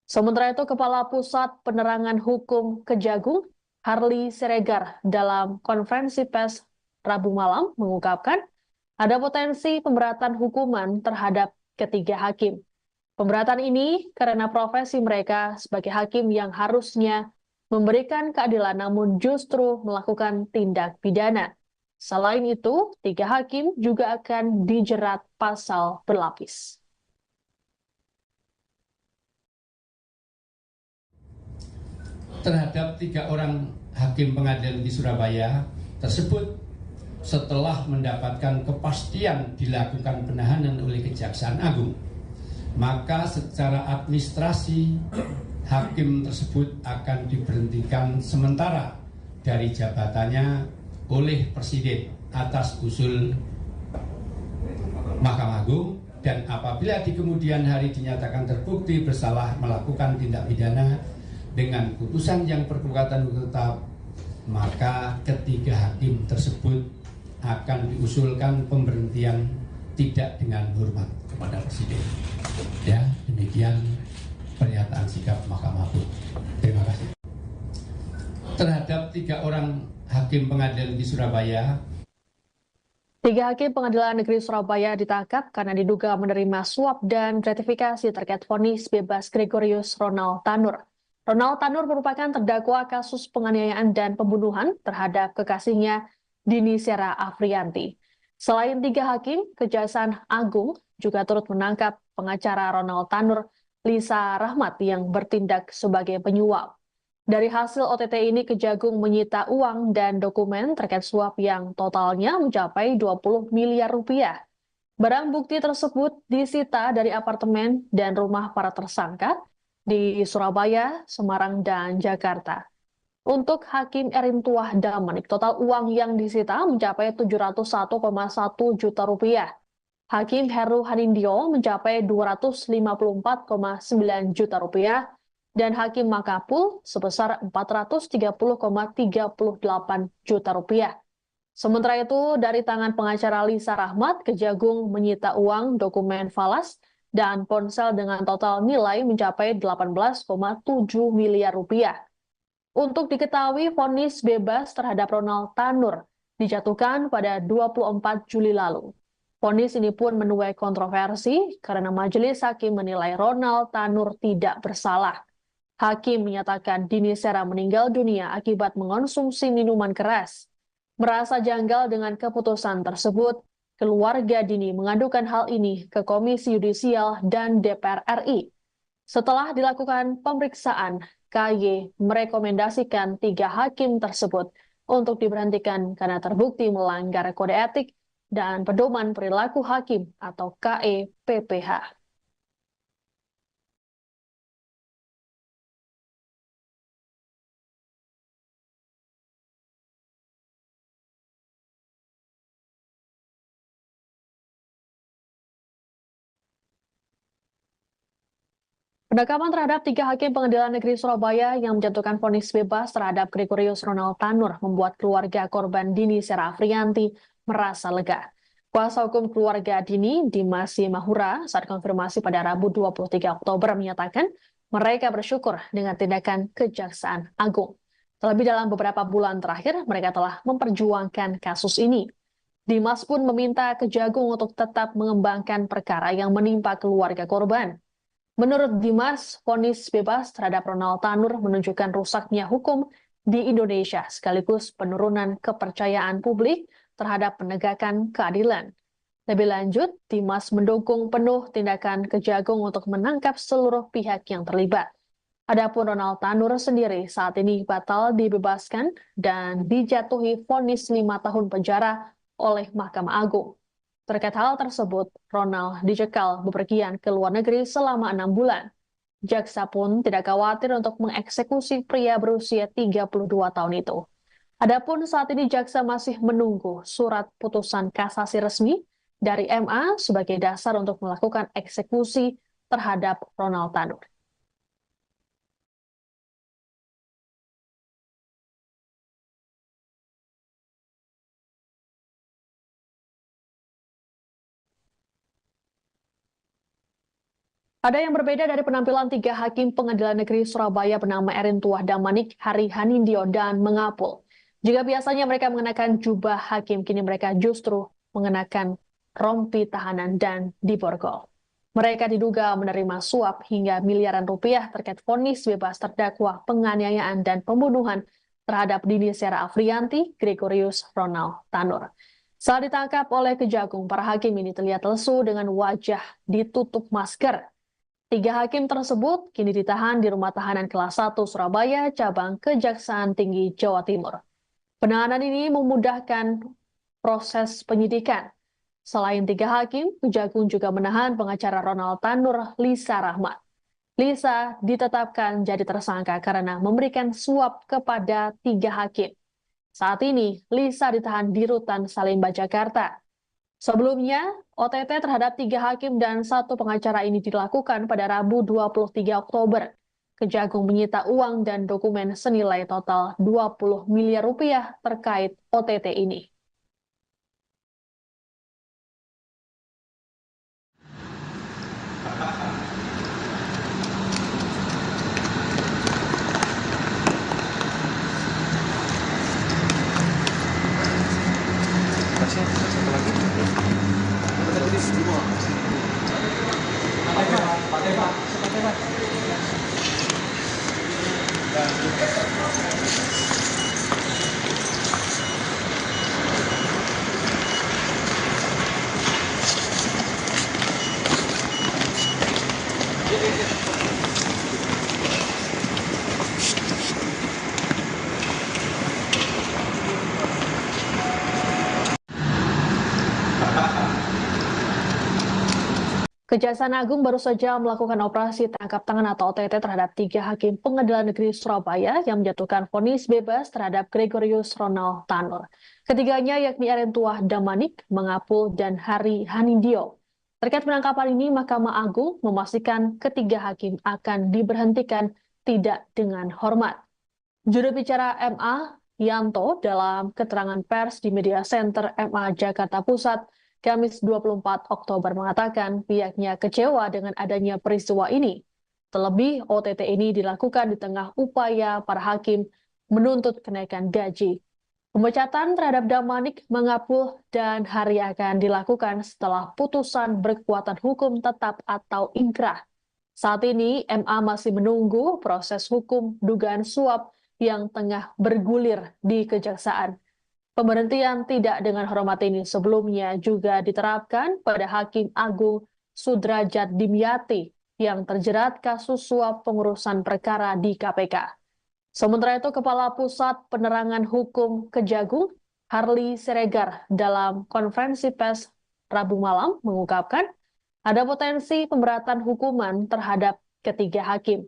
Sementara itu, Kepala Pusat Penerangan Hukum Kejagung, Harli Siregar, dalam konferensi pers Rabu malam mengungkapkan ada potensi pemberatan hukuman terhadap ketiga hakim. Pemberatan ini karena profesi mereka sebagai hakim yang harusnya memberikan keadilan namun justru melakukan tindak pidana. Selain itu, 3 hakim juga akan dijerat pasal berlapis. Terhadap 3 orang hakim pengadilan di Surabaya tersebut setelah mendapatkan kepastian dilakukan penahanan oleh Kejaksaan Agung, maka secara administrasi hakim tersebut akan diberhentikan sementara dari jabatannya oleh Presiden atas usul Mahkamah Agung, dan apabila di kemudian hari dinyatakan terbukti bersalah melakukan tindak pidana dengan putusan yang berkekuatan hukum tetap, maka ketiga hakim tersebut akan diusulkan pemberhentian tidak dengan hormat kepada Presiden. Ya, demikian pernyataan sikap Mahkamah Agung. Terima kasih. Terhadap 3 orang hakim pengadilan di Surabaya. 3 hakim Pengadilan Negeri Surabaya ditangkap karena diduga menerima suap dan gratifikasi terkait vonis bebas Gregorius Ronald Tanur. Ronald Tanur merupakan terdakwa kasus penganiayaan dan pembunuhan terhadap kekasihnya Dini Sera Afrianti. Selain 3 hakim, Kejaksaan Agung juga turut menangkap pengacara Ronald Tanur, Lisa Rahmat, yang bertindak sebagai penyuap. Dari hasil OTT ini, Kejagung menyita uang dan dokumen terkait suap yang totalnya mencapai 20 miliar rupiah. Barang bukti tersebut disita dari apartemen dan rumah para tersangka di Surabaya, Semarang, dan Jakarta. Untuk Hakim Erentuah Damanik, total uang yang disita mencapai 701,1 juta rupiah. Hakim Heru Hanindyo mencapai 254,9 juta rupiah, dan Hakim Mangapul sebesar 430,38 juta rupiah. Sementara itu, dari tangan pengacara Lisa Rahmat, Kejagung menyita uang, dokumen falas, dan ponsel dengan total nilai mencapai 18,7 miliar rupiah. Untuk diketahui, vonis bebas terhadap Ronald Tanur dijatuhkan pada 24 Juli lalu. Vonis ini pun menuai kontroversi karena majelis hakim menilai Ronald Tanur tidak bersalah. Hakim menyatakan Dini Sera meninggal dunia akibat mengonsumsi minuman keras. Merasa janggal dengan keputusan tersebut, keluarga Dini mengadukan hal ini ke Komisi Yudisial dan DPR RI. Setelah dilakukan pemeriksaan, KY merekomendasikan 3 hakim tersebut untuk diberhentikan karena terbukti melanggar kode etik dan pedoman perilaku hakim atau KEPPH. Penangkapan terhadap 3 hakim Pengadilan Negeri Surabaya yang menjatuhkan vonis bebas terhadap Gregorius Ronald Tanur membuat keluarga korban Dini Sera Afrianti merasa lega. Kuasa hukum keluarga Dini, Dimas Mahura, saat konfirmasi pada Rabu 23 Oktober menyatakan mereka bersyukur dengan tindakan Kejaksaan Agung. Terlebih dalam beberapa bulan terakhir, mereka telah memperjuangkan kasus ini. Dimas pun meminta Kejagung untuk tetap mengembangkan perkara yang menimpa keluarga korban. Menurut Dimas, vonis bebas terhadap Ronald Tanur menunjukkan rusaknya hukum di Indonesia sekaligus penurunan kepercayaan publik terhadap penegakan keadilan. Lebih lanjut, Dimas mendukung penuh tindakan Kejagung untuk menangkap seluruh pihak yang terlibat. Adapun Ronald Tanur sendiri saat ini batal dibebaskan dan dijatuhi vonis 5 tahun penjara oleh Mahkamah Agung. Terkait hal tersebut, Ronald dicekal bepergian ke luar negeri selama 6 bulan. Jaksa pun tidak khawatir untuk mengeksekusi pria berusia 32 tahun itu. Adapun saat ini jaksa masih menunggu surat putusan kasasi resmi dari MA sebagai dasar untuk melakukan eksekusi terhadap Ronald Tanur. Ada yang berbeda dari penampilan 3 hakim Pengadilan Negeri Surabaya bernama Erin Tuah Damanik, Hari Hanindyo, dan Mengapul. Jika biasanya mereka mengenakan jubah hakim, kini mereka justru mengenakan rompi tahanan dan diborgol. Mereka diduga menerima suap hingga miliaran rupiah terkait vonis bebas terdakwa penganiayaan dan pembunuhan terhadap Dini Sera Afrianti, Gregorius Ronald Tanur. Saat ditangkap oleh Kejagung, para hakim ini terlihat lesu dengan wajah ditutup masker. 3 hakim tersebut kini ditahan di Rumah Tahanan Kelas 1 Surabaya, cabang Kejaksaan Tinggi Jawa Timur. Penahanan ini memudahkan proses penyidikan. Selain 3 hakim, Kejagung juga menahan pengacara Ronald Tanur, Lisa Rahmat. Lisa ditetapkan jadi tersangka karena memberikan suap kepada 3 hakim. Saat ini, Lisa ditahan di Rutan Salemba, Jakarta. Sebelumnya, OTT terhadap 3 hakim dan 1 pengacara ini dilakukan pada Rabu 23 Oktober. Kejagung menyita uang dan dokumen senilai total 20 miliar rupiah terkait OTT ini. Satu lagi. Kita tulis semua. Kejaksaan Agung baru saja melakukan operasi tangkap tangan atau OTT terhadap 3 hakim Pengadilan Negeri Surabaya yang menjatuhkan vonis bebas terhadap Gregorius Ronald Tanur. Ketiganya yakni Erin Tuah Damanik, Mengapul, dan Hari Hanindyo. Terkait penangkapan ini, Mahkamah Agung memastikan ketiga hakim akan diberhentikan tidak dengan hormat. Juru bicara MA, Yanto, dalam keterangan pers di Media Center MA Jakarta Pusat, Kamis 24 Oktober mengatakan pihaknya kecewa dengan adanya peristiwa ini. Terlebih, OTT ini dilakukan di tengah upaya para hakim menuntut kenaikan gaji. Pemecatan terhadap Damanik, Mengapul, dan Hari akan dilakukan setelah putusan berkekuatan hukum tetap atau inkrah. Saat ini, MA masih menunggu proses hukum dugaan suap yang tengah bergulir di Kejaksaan. Pemberhentian tidak dengan hormat ini sebelumnya juga diterapkan pada Hakim Agung Sudrajat Dimyati yang terjerat kasus suap pengurusan perkara di KPK. Sementara itu, Kepala Pusat Penerangan Hukum Kejagung, Harli Siregar, dalam konferensi pers Rabu malam mengungkapkan ada potensi pemberatan hukuman terhadap ketiga hakim.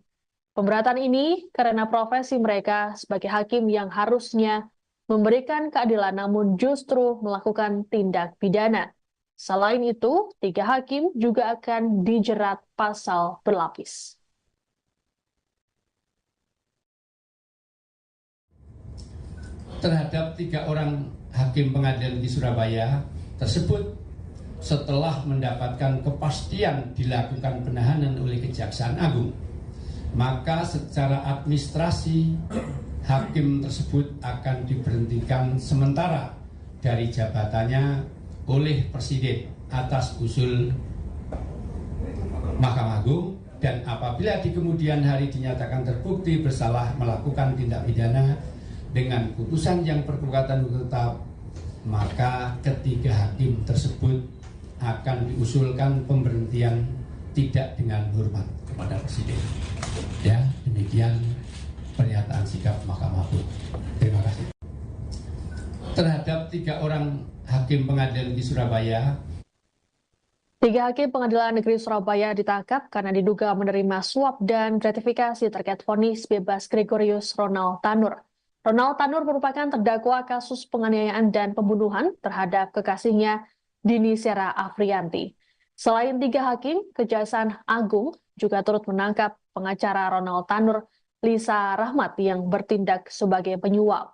Pemberatan ini karena profesi mereka sebagai hakim yang harusnya memberikan keadilan namun justru melakukan tindak pidana. Selain itu, 3 hakim juga akan dijerat pasal berlapis. Terhadap 3 orang hakim pengadilan di Surabaya tersebut setelah mendapatkan kepastian dilakukan penahanan oleh Kejaksaan Agung, maka secara administrasi hakim tersebut akan diberhentikan sementara dari jabatannya oleh Presiden atas usul Mahkamah Agung, dan apabila di kemudian hari dinyatakan terbukti bersalah melakukan tindak pidana dengan putusan yang berkekuatan hukum tetap, maka ketiga hakim tersebut akan diusulkan pemberhentian tidak dengan hormat kepada Presiden. Ya, demikian pernyataan sikap Mahkamah Agung. Terima kasih. Terhadap 3 orang hakim pengadilan negeri Surabaya, 3 hakim pengadilan negeri Surabaya ditangkap karena diduga menerima suap dan gratifikasi terkait vonis bebas Gregorius Ronald Tanur. Ronald Tanur merupakan terdakwa kasus penganiayaan dan pembunuhan terhadap kekasihnya Dini Sera Afrianti. Selain 3 hakim, Kejaksaan Agung juga turut menangkap pengacara Ronald Tanur, Lisa Rahmat, yang bertindak sebagai penyuap.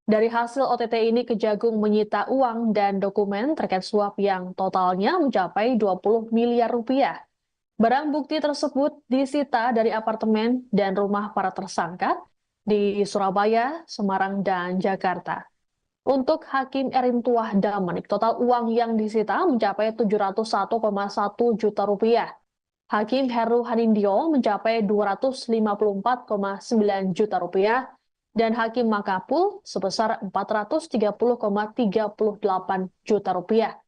Dari hasil OTT ini, Kejagung menyita uang dan dokumen terkait suap yang totalnya mencapai 20 miliar rupiah. Barang bukti tersebut disita dari apartemen dan rumah para tersangka di Surabaya, Semarang, dan Jakarta. Untuk Hakim Erintuah Damanik, total uang yang disita mencapai 701,1 juta rupiah. Hakim Heru Hanindyo mencapai 254,9 juta rupiah, dan Hakim Makapul sebesar 430,38 juta rupiah.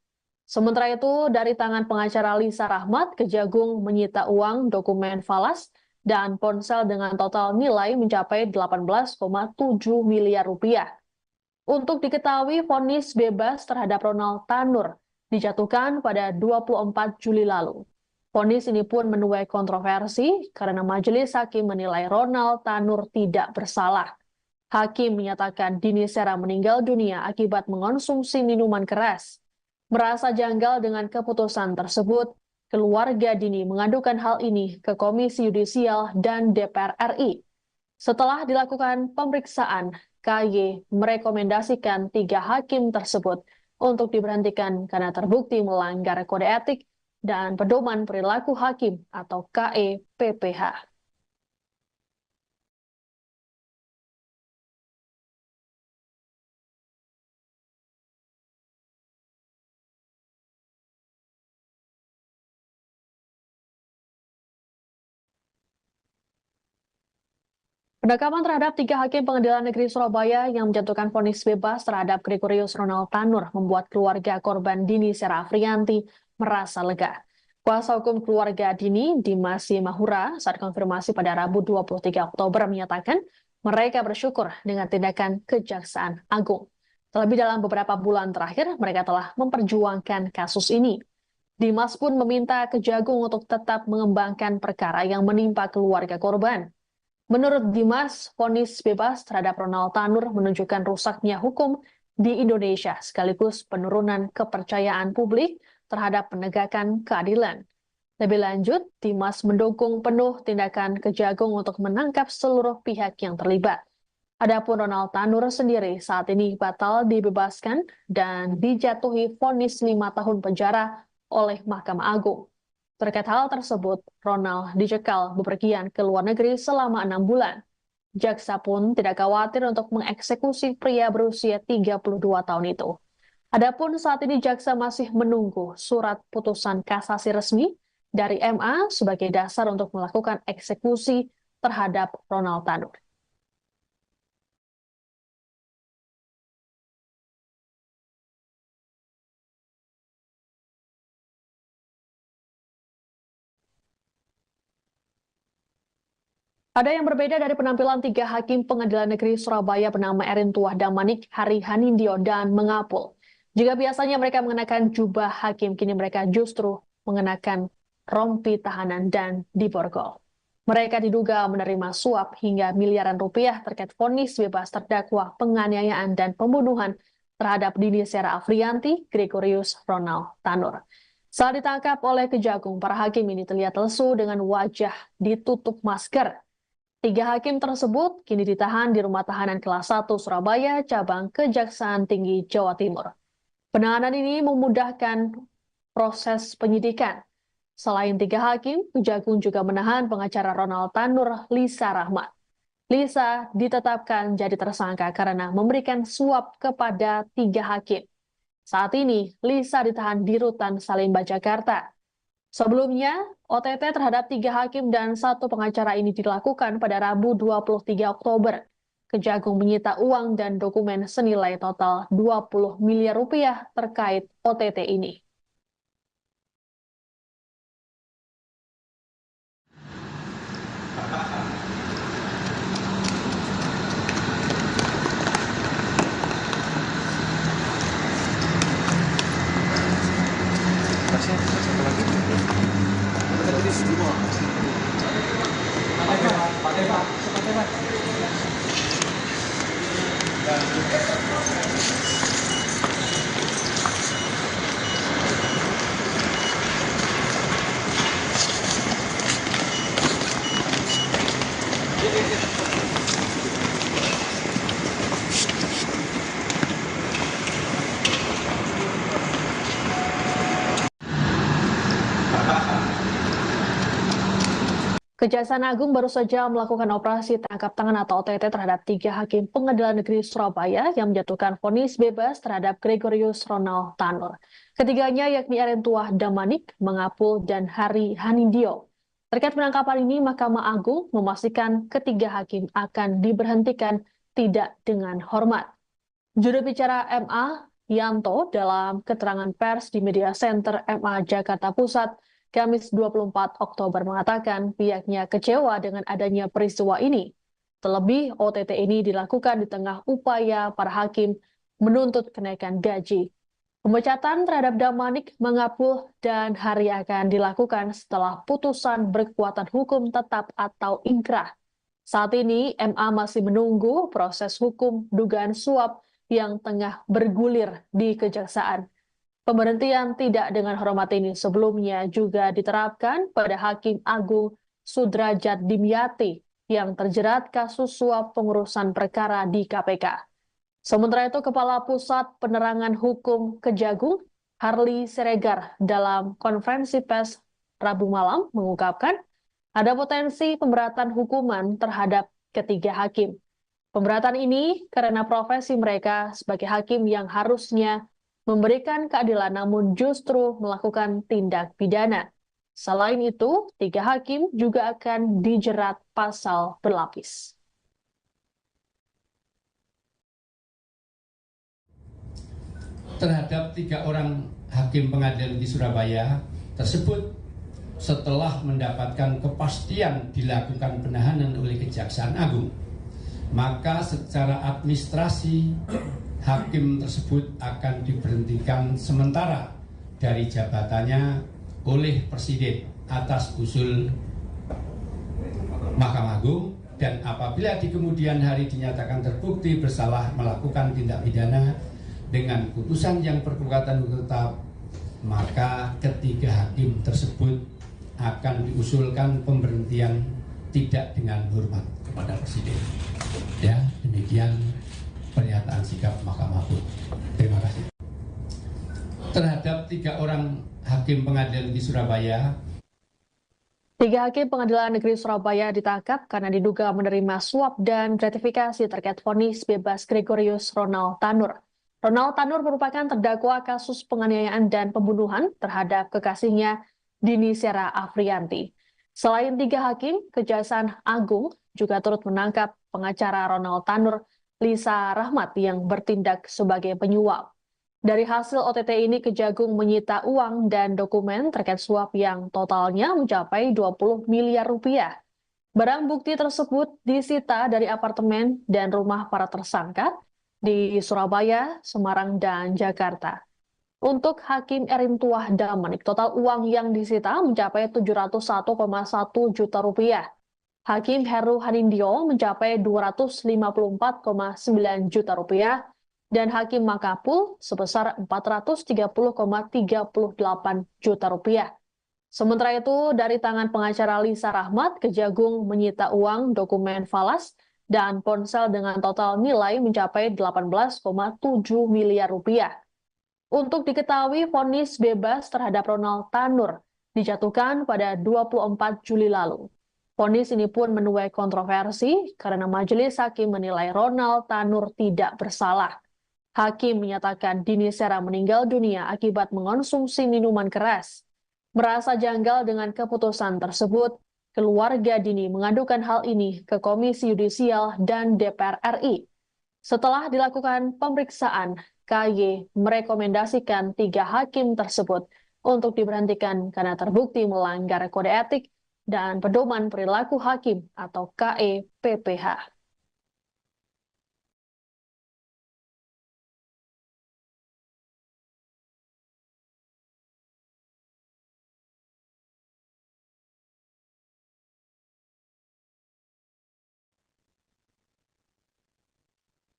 Sementara itu, dari tangan pengacara Lisa Rahmat, Kejagung menyita uang, dokumen falas, dan ponsel dengan total nilai mencapai 18,7 miliar rupiah. Untuk diketahui, vonis bebas terhadap Ronald Tanur dijatuhkan pada 24 Juli lalu. Vonis ini pun menuai kontroversi karena majelis hakim menilai Ronald Tanur tidak bersalah. Hakim menyatakan Dini Sera meninggal dunia akibat mengonsumsi minuman keras. Merasa janggal dengan keputusan tersebut, keluarga Dini mengadukan hal ini ke Komisi Yudisial dan DPR RI. Setelah dilakukan pemeriksaan, KY merekomendasikan 3 hakim tersebut untuk diberhentikan karena terbukti melanggar kode etik dan pedoman perilaku hakim atau KEPPH. Penangkapan terhadap 3 hakim pengadilan negeri Surabaya yang menjatuhkan vonis bebas terhadap Gregorius Ronald Tanur membuat keluarga korban Dini Sera Afrianti merasa lega. Kuasa hukum keluarga Dini, Dimas Mahura, saat konfirmasi pada Rabu 23 Oktober menyatakan mereka bersyukur dengan tindakan Kejaksaan Agung. Terlebih dalam beberapa bulan terakhir, mereka telah memperjuangkan kasus ini. Dimas pun meminta Kejagung untuk tetap mengembangkan perkara yang menimpa keluarga korban. Menurut Dimas, vonis bebas terhadap Ronald Tanur menunjukkan rusaknya hukum di Indonesia sekaligus penurunan kepercayaan publik terhadap penegakan keadilan. Lebih lanjut, Dimas mendukung penuh tindakan Kejagung untuk menangkap seluruh pihak yang terlibat. Adapun Ronald Tanur sendiri saat ini batal dibebaskan dan dijatuhi vonis 5 tahun penjara oleh Mahkamah Agung. Terkait hal tersebut, Ronald dicekal bepergian ke luar negeri selama 6 bulan. Jaksa pun tidak khawatir untuk mengeksekusi pria berusia 32 tahun itu. Adapun saat ini jaksa masih menunggu surat putusan kasasi resmi dari MA sebagai dasar untuk melakukan eksekusi terhadap Ronald Tanur. Ada yang berbeda dari penampilan 3 hakim pengadilan negeri Surabaya bernama Erintuah Damanik, Hari Hanindyo, dan Mengapul. Jika biasanya mereka mengenakan jubah hakim, kini mereka justru mengenakan rompi tahanan dan diborgol. Mereka diduga menerima suap hingga miliaran rupiah terkait vonis bebas terdakwa penganiayaan dan pembunuhan terhadap Dini Sera Afrianti, Gregorius Ronald Tanur. Saat ditangkap oleh Kejagung, para hakim ini terlihat lesu dengan wajah ditutup masker. 3 hakim tersebut kini ditahan di Rumah Tahanan Kelas 1 Surabaya, cabang Kejaksaan Tinggi Jawa Timur. Penahanan ini memudahkan proses penyidikan. Selain 3 hakim, Kejagung juga menahan pengacara Ronald Tanur, Lisa Rahmat. Lisa ditetapkan jadi tersangka karena memberikan suap kepada 3 hakim. Saat ini, Lisa ditahan di Rutan Salemba, Jakarta. Sebelumnya, OTT terhadap 3 hakim dan 1 pengacara ini dilakukan pada Rabu 23 Oktober. Kejagung menyita uang dan dokumen senilai total 20 miliar rupiah terkait OTT ini. Masih ada satu lagi. Tertulis 2. Kejaksaan Agung baru saja melakukan operasi tangkap tangan atau OTT terhadap 3 hakim Pengadilan Negeri Surabaya yang menjatuhkan vonis bebas terhadap Gregorius Ronald Tanur. Ketiganya yakni Erentuah Damanik, Mangapul, dan Hari Hanindyo. Terkait penangkapan ini, Mahkamah Agung memastikan ketiga hakim akan diberhentikan tidak dengan hormat. Juru bicara MA, Yanto, dalam keterangan pers di Media Center MA Jakarta Pusat, Kamis 24 Oktober mengatakan pihaknya kecewa dengan adanya peristiwa ini. Terlebih, OTT ini dilakukan di tengah upaya para hakim menuntut kenaikan gaji. Pemecatan terhadap Damanik, Mangapul, dan Hari akan dilakukan setelah putusan berkekuatan hukum tetap atau ingkrah. Saat ini, MA masih menunggu proses hukum dugaan suap yang tengah bergulir di Kejaksaan. Pemberhentian tidak dengan hormat ini sebelumnya juga diterapkan pada Hakim Agung Sudrajat Dimyati yang terjerat kasus suap pengurusan perkara di KPK. Sementara itu, Kepala Pusat Penerangan Hukum Kejagung, Harli Siregar, dalam konferensi pers Rabu malam mengungkapkan ada potensi pemberatan hukuman terhadap ketiga hakim. Pemberatan ini karena profesi mereka sebagai hakim yang harusnya memberikan keadilan namun justru melakukan tindak pidana. Selain itu, 3 hakim juga akan dijerat pasal berlapis. Terhadap 3 orang hakim pengadilan di Surabaya tersebut setelah mendapatkan kepastian dilakukan penahanan oleh Kejaksaan Agung, maka secara administrasi hakim tersebut akan diberhentikan sementara dari jabatannya oleh Presiden atas usul Mahkamah Agung, dan apabila di kemudian hari dinyatakan terbukti bersalah melakukan tindak pidana dengan putusan yang berkekuatan hukum tetap, maka ketiga hakim tersebut akan diusulkan pemberhentian tidak dengan hormat kepada Presiden. Ya, demikian pernyataan sikap Mahkamah Agung. Terima kasih. Terhadap 3 orang hakim pengadilan di Surabaya, 3 hakim Pengadilan Negeri Surabaya ditangkap karena diduga menerima suap dan gratifikasi terkait vonis bebas Gregorius Ronald Tanur. Ronald Tanur merupakan terdakwa kasus penganiayaan dan pembunuhan terhadap kekasihnya Dini Sera Afrianti. Selain 3 hakim, Kejaksaan Agung juga turut menangkap pengacara Ronald Tanur, Lisa Rahmat, yang bertindak sebagai penyuap. Dari hasil OTT ini, Kejagung menyita uang dan dokumen terkait suap yang totalnya mencapai 20 miliar rupiah. Barang bukti tersebut disita dari apartemen dan rumah para tersangka di Surabaya, Semarang, dan Jakarta. Untuk Hakim Erentuah Damanik, total uang yang disita mencapai 701,1 juta rupiah. Hakim Heru Hanindyo mencapai 254,9 juta rupiah, dan Hakim Mangapul sebesar 430,38 juta rupiah. Sementara itu, dari tangan pengacara Lisa Rahmat, Kejagung menyita uang, dokumen falas, dan ponsel dengan total nilai mencapai 18,7 miliar rupiah. Untuk diketahui, vonis bebas terhadap Ronald Tanur dijatuhkan pada 24 Juli lalu. Vonis ini pun menuai kontroversi karena majelis hakim menilai Ronald Tanur tidak bersalah. Hakim menyatakan Dini Sera meninggal dunia akibat mengonsumsi minuman keras. Merasa janggal dengan keputusan tersebut, keluarga Dini mengadukan hal ini ke Komisi Yudisial dan DPR RI. Setelah dilakukan pemeriksaan, KY merekomendasikan 3 hakim tersebut untuk diberhentikan karena terbukti melanggar kode etik dan pedoman perilaku hakim atau KEPPH.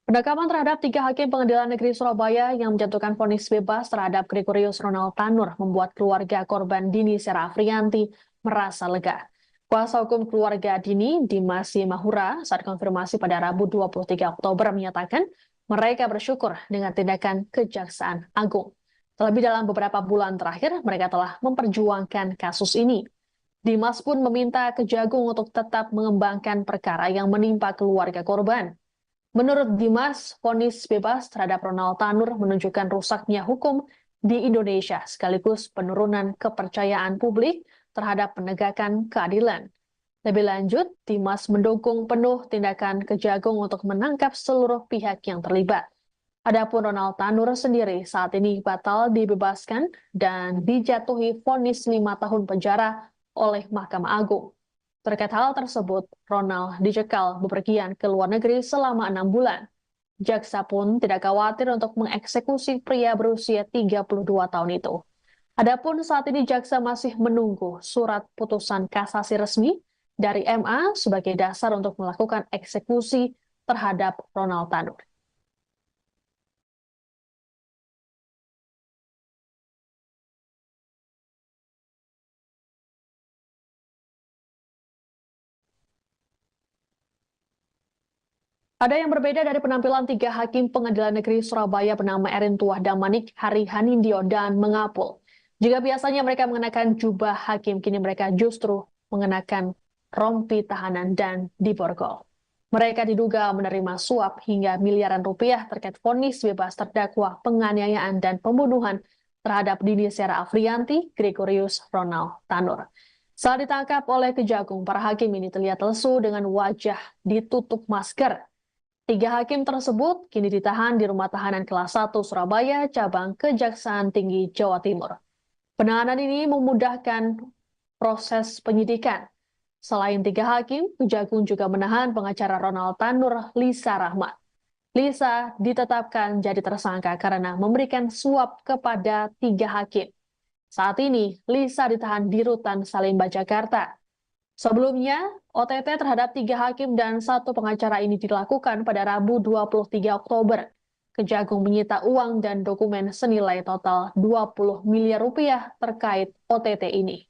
Penekapan terhadap 3 hakim Pengadilan Negeri Surabaya yang menjatuhkan vonis bebas terhadap Gregorius Ronald Tanur membuat keluarga korban Dini Sera Afriyanti merasa lega. Kuasa hukum keluarga Dini, Dimas Mahura, saat konfirmasi pada Rabu 23 Oktober menyatakan mereka bersyukur dengan tindakan Kejaksaan Agung. Terlebih dalam beberapa bulan terakhir, mereka telah memperjuangkan kasus ini. Dimas pun meminta Kejagung untuk tetap mengembangkan perkara yang menimpa keluarga korban. Menurut Dimas, vonis bebas terhadap Ronald Tanur menunjukkan rusaknya hukum di Indonesia sekaligus penurunan kepercayaan publik terhadap penegakan keadilan. Lebih lanjut, Dimas mendukung penuh tindakan Kejagung untuk menangkap seluruh pihak yang terlibat. Adapun Ronald Tanur sendiri saat ini batal dibebaskan dan dijatuhi vonis 5 tahun penjara oleh Mahkamah Agung. Terkait hal tersebut, Ronald dicekal bepergian ke luar negeri selama 6 bulan. Jaksa pun tidak khawatir untuk mengeksekusi pria berusia 32 tahun itu. Adapun saat ini jaksa masih menunggu surat putusan kasasi resmi dari MA sebagai dasar untuk melakukan eksekusi terhadap Ronald Tanur. Ada yang berbeda dari penampilan 3 hakim Pengadilan Negeri Surabaya bernama Erin Tuah Damanik, Hari Hanindyo, dan Mengapul. Jika biasanya mereka mengenakan jubah hakim, kini mereka justru mengenakan rompi tahanan dan diborgol. Mereka diduga menerima suap hingga miliaran rupiah terkait vonis bebas terdakwa penganiayaan dan pembunuhan terhadap Dini Sera Afriyanti, Gregorius Ronald Tanur. Saat ditangkap oleh Kejagung, para hakim ini terlihat lesu dengan wajah ditutup masker. 3 hakim tersebut kini ditahan di Rumah Tahanan Kelas 1 Surabaya, cabang Kejaksaan Tinggi Jawa Timur. Penahanan ini memudahkan proses penyidikan. Selain 3 hakim, Kejagung juga menahan pengacara Ronald Tanur, Lisa Rahmat. Lisa ditetapkan jadi tersangka karena memberikan suap kepada 3 hakim. Saat ini, Lisa ditahan di Rutan Salemba, Jakarta. Sebelumnya, OTT terhadap 3 hakim dan 1 pengacara ini dilakukan pada Rabu 23 Oktober. Kejagung menyita uang dan dokumen senilai total 20 miliar rupiah terkait OTT ini.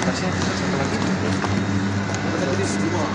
Satu lagi. Kategori semua.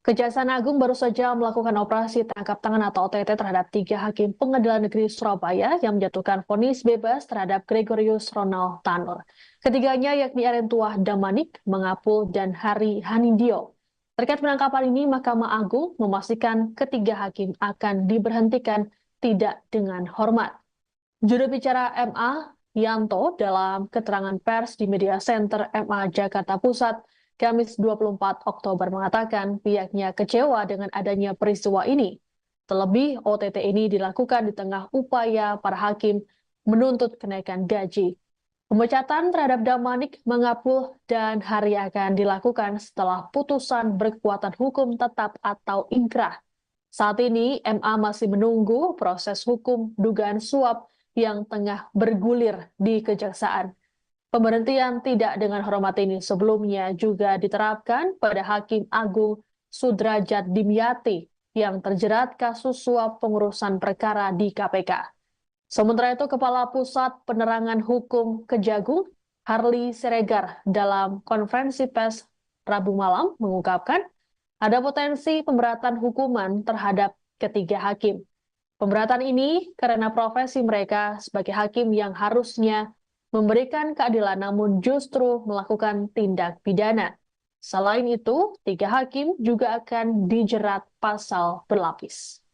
Kejaksaan Agung baru saja melakukan operasi tangkap tangan atau OTT terhadap 3 hakim Pengadilan Negeri Surabaya yang menjatuhkan vonis bebas terhadap Gregorius Ronald Tanur. Ketiganya yakni Erin Tuah Damanik, Mengapul, dan Hari Hanindyo. Terkait penangkapan ini, Mahkamah Agung memastikan ketiga hakim akan diberhentikan tidak dengan hormat. Juru bicara MA, Yanto, dalam keterangan pers di Media Center MA Jakarta Pusat, Kamis 24 Oktober mengatakan pihaknya kecewa dengan adanya peristiwa ini. Terlebih, OTT ini dilakukan di tengah upaya para hakim menuntut kenaikan gaji. Pemecatan terhadap Damanik, Mengapul, dan Hari akan dilakukan setelah putusan berkekuatan hukum tetap atau ingkrah. Saat ini, MA masih menunggu proses hukum dugaan suap yang tengah bergulir di Kejaksaan. Pemberhentian tidak dengan hormat ini sebelumnya juga diterapkan pada Hakim Agung Sudrajat Dimyati yang terjerat kasus suap pengurusan perkara di KPK. Sementara itu, Kepala Pusat Penerangan Hukum Kejagung, Harli Siregar, dalam konferensi pers Rabu malam mengungkapkan ada potensi pemberatan hukuman terhadap ketiga hakim. Pemberatan ini karena profesi mereka sebagai hakim yang harusnya memberikan keadilan namun justru melakukan tindak pidana. Selain itu, tiga hakim juga akan dijerat pasal berlapis.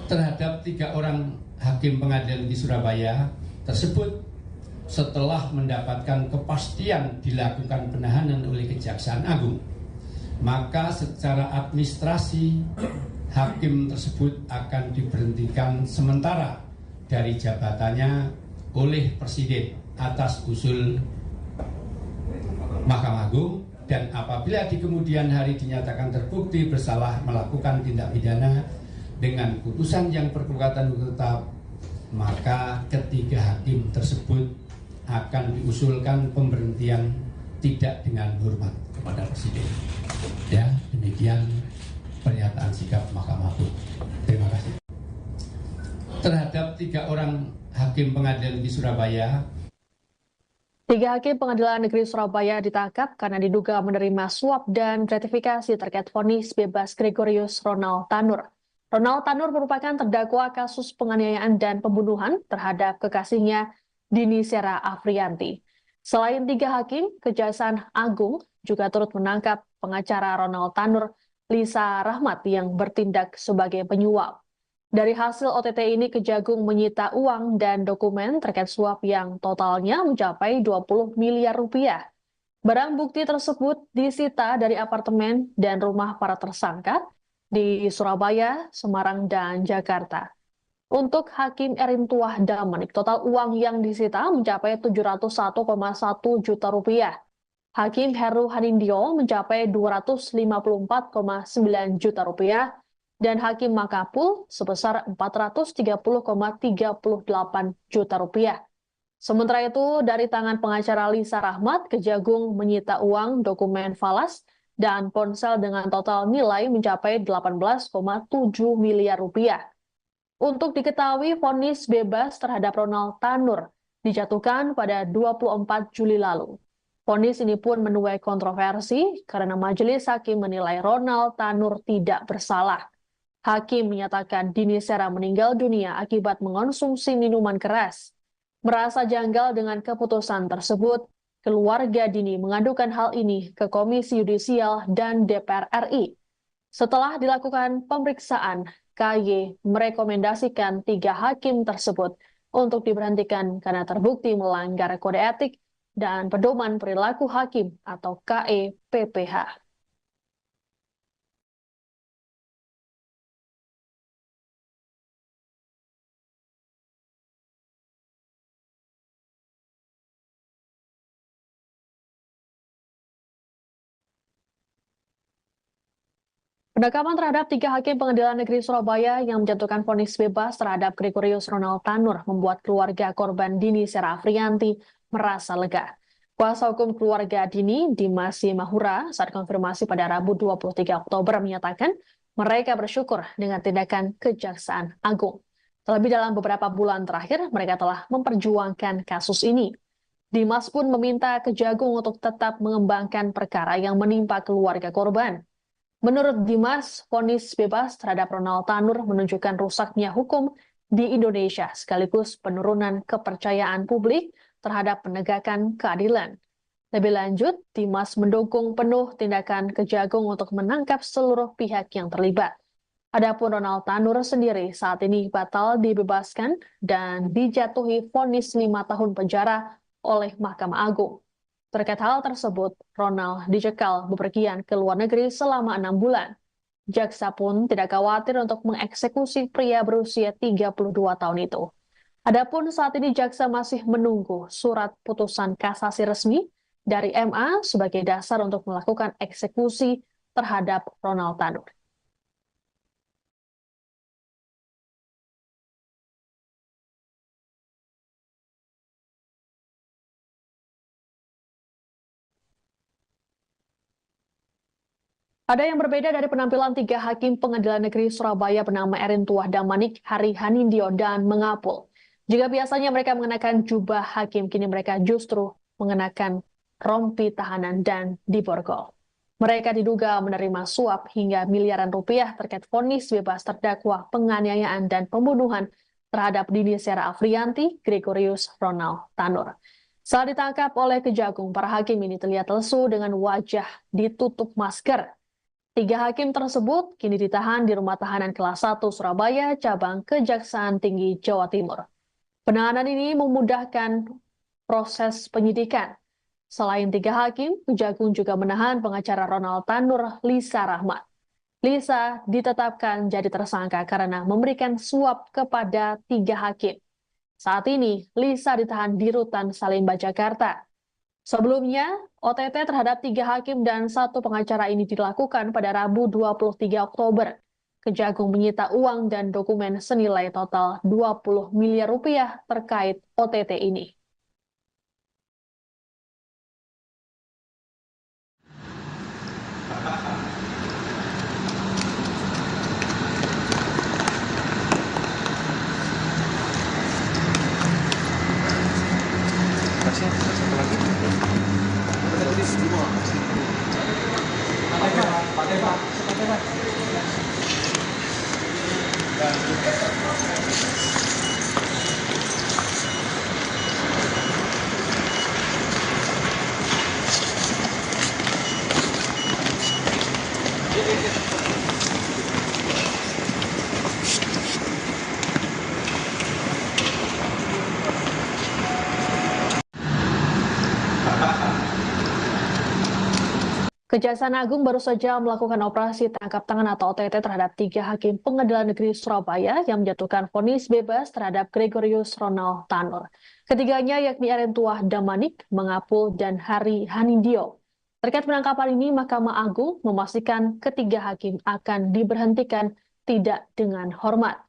Terhadap 3 orang hakim pengadilan di Surabaya tersebut, setelah mendapatkan kepastian dilakukan penahanan oleh Kejaksaan Agung, maka secara administrasi hakim tersebut akan diberhentikan sementara dari jabatannya oleh Presiden atas usul Mahkamah Agung, dan apabila di kemudian hari dinyatakan terbukti bersalah melakukan tindak pidana dengan putusan yang berkekuatan hukum tetap, maka ketiga hakim tersebut akan diusulkan pemberhentian tidak dengan hormat kepada Presiden. Ya, demikian pernyataan sikap Mahkamah Agung. Terima kasih. Terhadap 3 orang hakim pengadilan di Surabaya, 3 hakim Pengadilan Negeri Surabaya ditangkap karena diduga menerima suap dan gratifikasi terkait vonis bebas Gregorius Ronald Tanur. Ronald Tanur merupakan terdakwa kasus penganiayaan dan pembunuhan terhadap kekasihnya Dini Sera Afrianti. Selain 3 hakim, Kejaksaan Agung juga turut menangkap pengacara Ronald Tanur, Lisa Rahmat, yang bertindak sebagai penyuap. Dari hasil OTT ini, Kejagung menyita uang dan dokumen terkait suap yang totalnya mencapai 20 miliar rupiah. Barang bukti tersebut disita dari apartemen dan rumah para tersangka di Surabaya, Semarang, dan Jakarta. Untuk Hakim Erin Tuah Damanik, total uang yang disita mencapai 701,1 juta rupiah. Hakim Heru Hanindyo mencapai 254,9 juta rupiah, dan Hakim Makapul sebesar 430,38 juta rupiah. Sementara itu, dari tangan pengacara Lisa Rahmat, Kejagung menyita uang, dokumen falas, dan ponsel dengan total nilai mencapai 18,7 miliar rupiah. Untuk diketahui, vonis bebas terhadap Ronald Tanur dijatuhkan pada 24 Juli lalu. Vonis ini pun menuai kontroversi karena majelis hakim menilai Ronald Tanur tidak bersalah. Hakim menyatakan Dini Sera meninggal dunia akibat mengonsumsi minuman keras. Merasa janggal dengan keputusan tersebut, keluarga Dini mengadukan hal ini ke Komisi Yudisial dan DPR RI. Setelah dilakukan pemeriksaan, KY merekomendasikan 3 hakim tersebut untuk diberhentikan karena terbukti melanggar kode etik dan pedoman perilaku hakim atau KEPPH. Penangkapan terhadap 3 hakim Pengadilan Negeri Surabaya yang menjatuhkan vonis bebas terhadap Gregorius Ronald Tanur membuat keluarga korban Dini Sera Afrianti merasa lega. Kuasa hukum keluarga Dini, Dimas Mahura, saat konfirmasi pada Rabu 23 Oktober menyatakan mereka bersyukur dengan tindakan Kejaksaan Agung. Terlebih dalam beberapa bulan terakhir, mereka telah memperjuangkan kasus ini. Dimas pun meminta Kejagung untuk tetap mengembangkan perkara yang menimpa keluarga korban. Menurut Dimas, vonis bebas terhadap Ronald Tanur menunjukkan rusaknya hukum di Indonesia sekaligus penurunan kepercayaan publik terhadap penegakan keadilan. Lebih lanjut, Dimas mendukung penuh tindakan Kejagung untuk menangkap seluruh pihak yang terlibat. Adapun Ronald Tanur sendiri saat ini batal dibebaskan dan dijatuhi vonis 5 tahun penjara oleh Mahkamah Agung. Terkait hal tersebut, Ronald dicekal bepergian ke luar negeri selama 6 bulan. Jaksa pun tidak khawatir untuk mengeksekusi pria berusia 32 tahun itu. Adapun saat ini jaksa masih menunggu surat putusan kasasi resmi dari MA sebagai dasar untuk melakukan eksekusi terhadap Ronald Tanur. Ada yang berbeda dari penampilan tiga hakim Pengadilan Negeri Surabaya bernama Erin Tuah Damanik, Hari Hanindyo, dan Mengapul. Jika biasanya mereka mengenakan jubah hakim, kini mereka justru mengenakan rompi tahanan dan diborgol. Mereka diduga menerima suap hingga miliaran rupiah terkait vonis bebas terdakwa penganiayaan dan pembunuhan terhadap Dini Sera Afriyanti, Gregorius Ronald Tanur. Saat ditangkap oleh Kejagung, para hakim ini terlihat lesu dengan wajah ditutup masker. Tiga hakim tersebut kini ditahan di Rumah Tahanan Kelas 1 Surabaya, cabang Kejaksaan Tinggi Jawa Timur. Penahanan ini memudahkan proses penyidikan. Selain tiga hakim, Kejagung juga menahan pengacara Ronald Tanur, Lisa Rahmat. Lisa ditetapkan jadi tersangka karena memberikan suap kepada tiga hakim. Saat ini, Lisa ditahan di Rutan Salemba, Jakarta. Sebelumnya, OTT terhadap tiga hakim dan satu pengacara ini dilakukan pada Rabu 23 Oktober. Kejagung menyita uang dan dokumen senilai total 20 miliar rupiah terkait OTT ini. Kasih satu lagi. Kita tulis semua. Pakai Pak. Kejaksaan Agung baru saja melakukan operasi tangkap tangan atau OTT terhadap tiga hakim Pengadilan Negeri Surabaya yang menjatuhkan vonis bebas terhadap Gregorius Ronald Tanur. Ketiganya yakni Erin Tuah Damanik, Mengapul, dan Hari Hanindyo. Terkait penangkapan ini, Mahkamah Agung memastikan ketiga hakim akan diberhentikan tidak dengan hormat.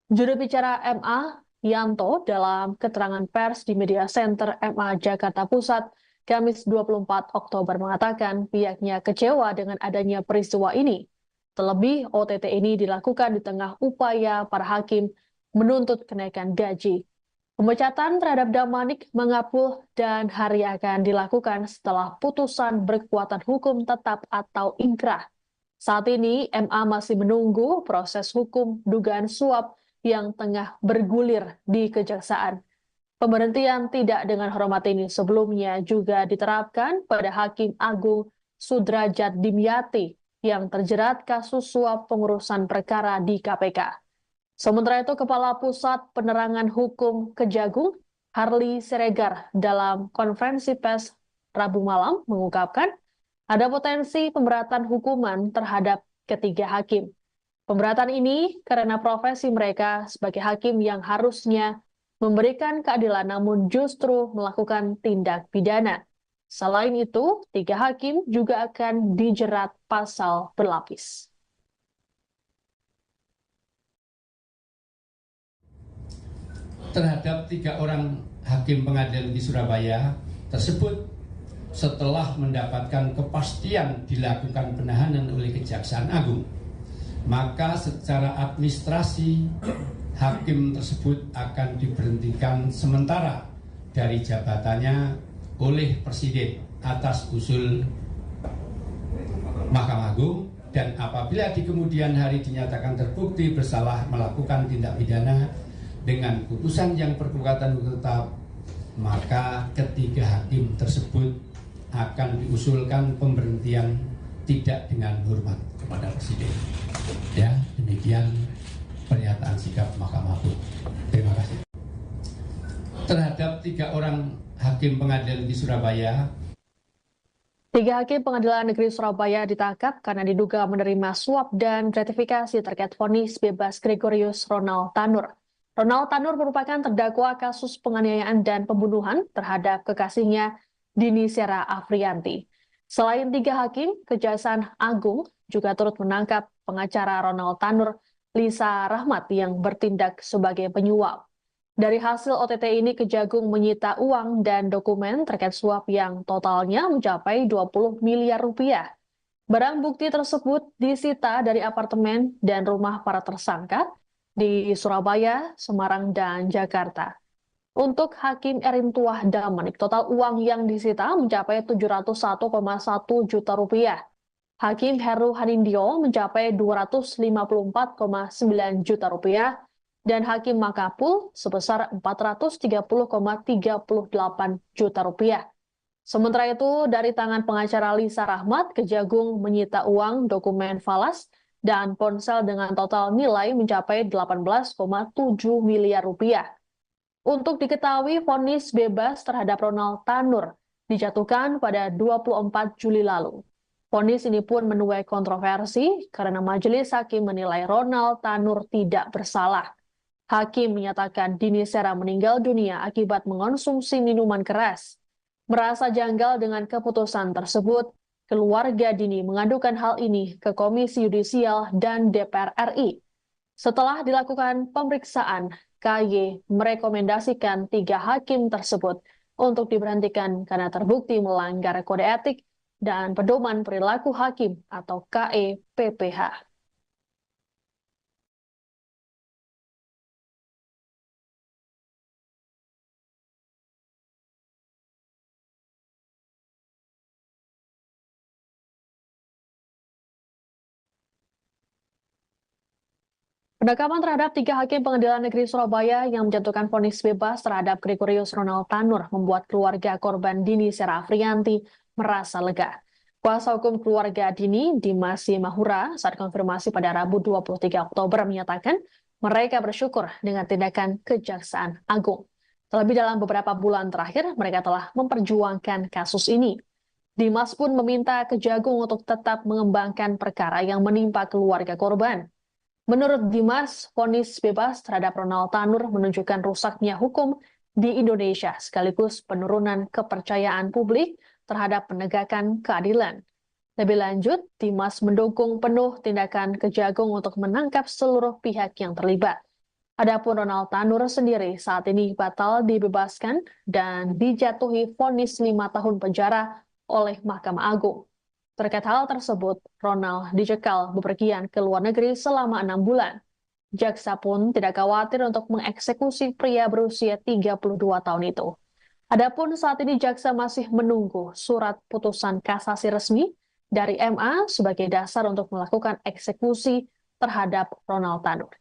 Juru bicara MA, Yanto, dalam keterangan pers di Media Center MA Jakarta Pusat, Kamis 24 Oktober mengatakan pihaknya kecewa dengan adanya peristiwa ini. Terlebih, OTT ini dilakukan di tengah upaya para hakim menuntut kenaikan gaji. Pemecatan terhadap Damanik, Mengapul, dan Hari akan dilakukan setelah putusan berkekuatan hukum tetap atau inkrah. Saat ini, MA masih menunggu proses hukum dugaan suap yang tengah bergulir di Kejaksaan. Pemberhentian tidak dengan hormat ini sebelumnya juga diterapkan pada Hakim Agung Sudrajat Dimyati yang terjerat kasus suap pengurusan perkara di KPK. Sementara itu, Kepala Pusat Penerangan Hukum Kejagung, Harli Siregar, dalam konferensi pers Rabu malam mengungkapkan ada potensi pemberatan hukuman terhadap ketiga hakim. Pemberatan ini karena profesi mereka sebagai hakim yang harusnya memberikan keadilan namun justru melakukan tindak pidana. Selain itu, tiga hakim juga akan dijerat pasal berlapis. Terhadap tiga orang hakim pengadilan di Surabaya tersebut setelah mendapatkan kepastian dilakukan penahanan oleh Kejaksaan Agung, maka secara administrasi hakim tersebut akan diberhentikan sementara dari jabatannya oleh Presiden atas usul Mahkamah Agung, dan apabila di kemudian hari dinyatakan terbukti bersalah melakukan tindak pidana dengan putusan yang berkekuatan hukum tetap, maka ketiga hakim tersebut akan diusulkan pemberhentian tidak dengan hormat kepada Presiden. Ya, demikian pernyataan sikap Mahkamah Agung. Terima kasih. Terhadap tiga orang hakim pengadilan di Surabaya. Tiga hakim Pengadilan Negeri Surabaya ditangkap karena diduga menerima suap dan gratifikasi terkait vonis bebas Gregorius Ronald Tanur. Ronald Tanur merupakan terdakwa kasus penganiayaan dan pembunuhan terhadap kekasihnya Dini Sera Afriyanti. Selain 3 hakim, Kejaksaan Agung juga turut menangkap pengacara Ronald Tanur, Lisa Rahmat yang bertindak sebagai penyuap. Dari hasil OTT ini, Kejagung menyita uang dan dokumen terkait suap yang totalnya mencapai 20 miliar rupiah. Barang bukti tersebut disita dari apartemen dan rumah para tersangka di Surabaya, Semarang, dan Jakarta. Untuk Hakim Erintuah Damanik, total uang yang disita mencapai 701,1 juta rupiah. Hakim Heru Hanindyo mencapai 254,9 juta rupiah dan Hakim Makapul sebesar 430,38 juta rupiah. Sementara itu, dari tangan pengacara Lisa Rahmat, Kejagung menyita uang, dokumen falas, dan ponsel dengan total nilai mencapai 18,7 miliar rupiah. Untuk diketahui, vonis bebas terhadap Ronald Tanur dijatuhkan pada 24 Juli lalu. Vonis ini pun menuai kontroversi karena majelis hakim menilai Ronald Tanur tidak bersalah. Hakim menyatakan Dini Sera meninggal dunia akibat mengonsumsi minuman keras. Merasa janggal dengan keputusan tersebut, keluarga Dini mengadukan hal ini ke Komisi Yudisial dan DPR RI. Setelah dilakukan pemeriksaan, KY merekomendasikan 3 hakim tersebut untuk diberhentikan karena terbukti melanggar kode etik dan pedoman perilaku hakim atau KEPPH. Penangkapan terhadap 3 hakim Pengadilan Negeri Surabaya yang menjatuhkan vonis bebas terhadap Gregorius Ronald Tanur membuat keluarga korban Dini Sera Afriyanti merasa lega. Kuasa hukum keluarga Dini, Dimas Mahura, saat konfirmasi pada Rabu 23 Oktober menyatakan mereka bersyukur dengan tindakan Kejaksaan Agung. Terlebih dalam beberapa bulan terakhir, mereka telah memperjuangkan kasus ini. Dimas pun meminta Kejagung untuk tetap mengembangkan perkara yang menimpa keluarga korban. Menurut Dimas, vonis bebas terhadap Ronald Tanur menunjukkan rusaknya hukum di Indonesia sekaligus penurunan kepercayaan publik terhadap penegakan keadilan. Lebih lanjut, Dimas mendukung penuh tindakan Kejagung untuk menangkap seluruh pihak yang terlibat. Adapun Ronald Tanur sendiri saat ini batal dibebaskan dan dijatuhi vonis 5 tahun penjara oleh Mahkamah Agung. Terkait hal tersebut, Ronald dicekal bepergian ke luar negeri selama 6 bulan. Jaksa pun tidak khawatir untuk mengeksekusi pria berusia 32 tahun itu. Adapun saat ini jaksa masih menunggu surat putusan kasasi resmi dari MA sebagai dasar untuk melakukan eksekusi terhadap Ronald Tanur.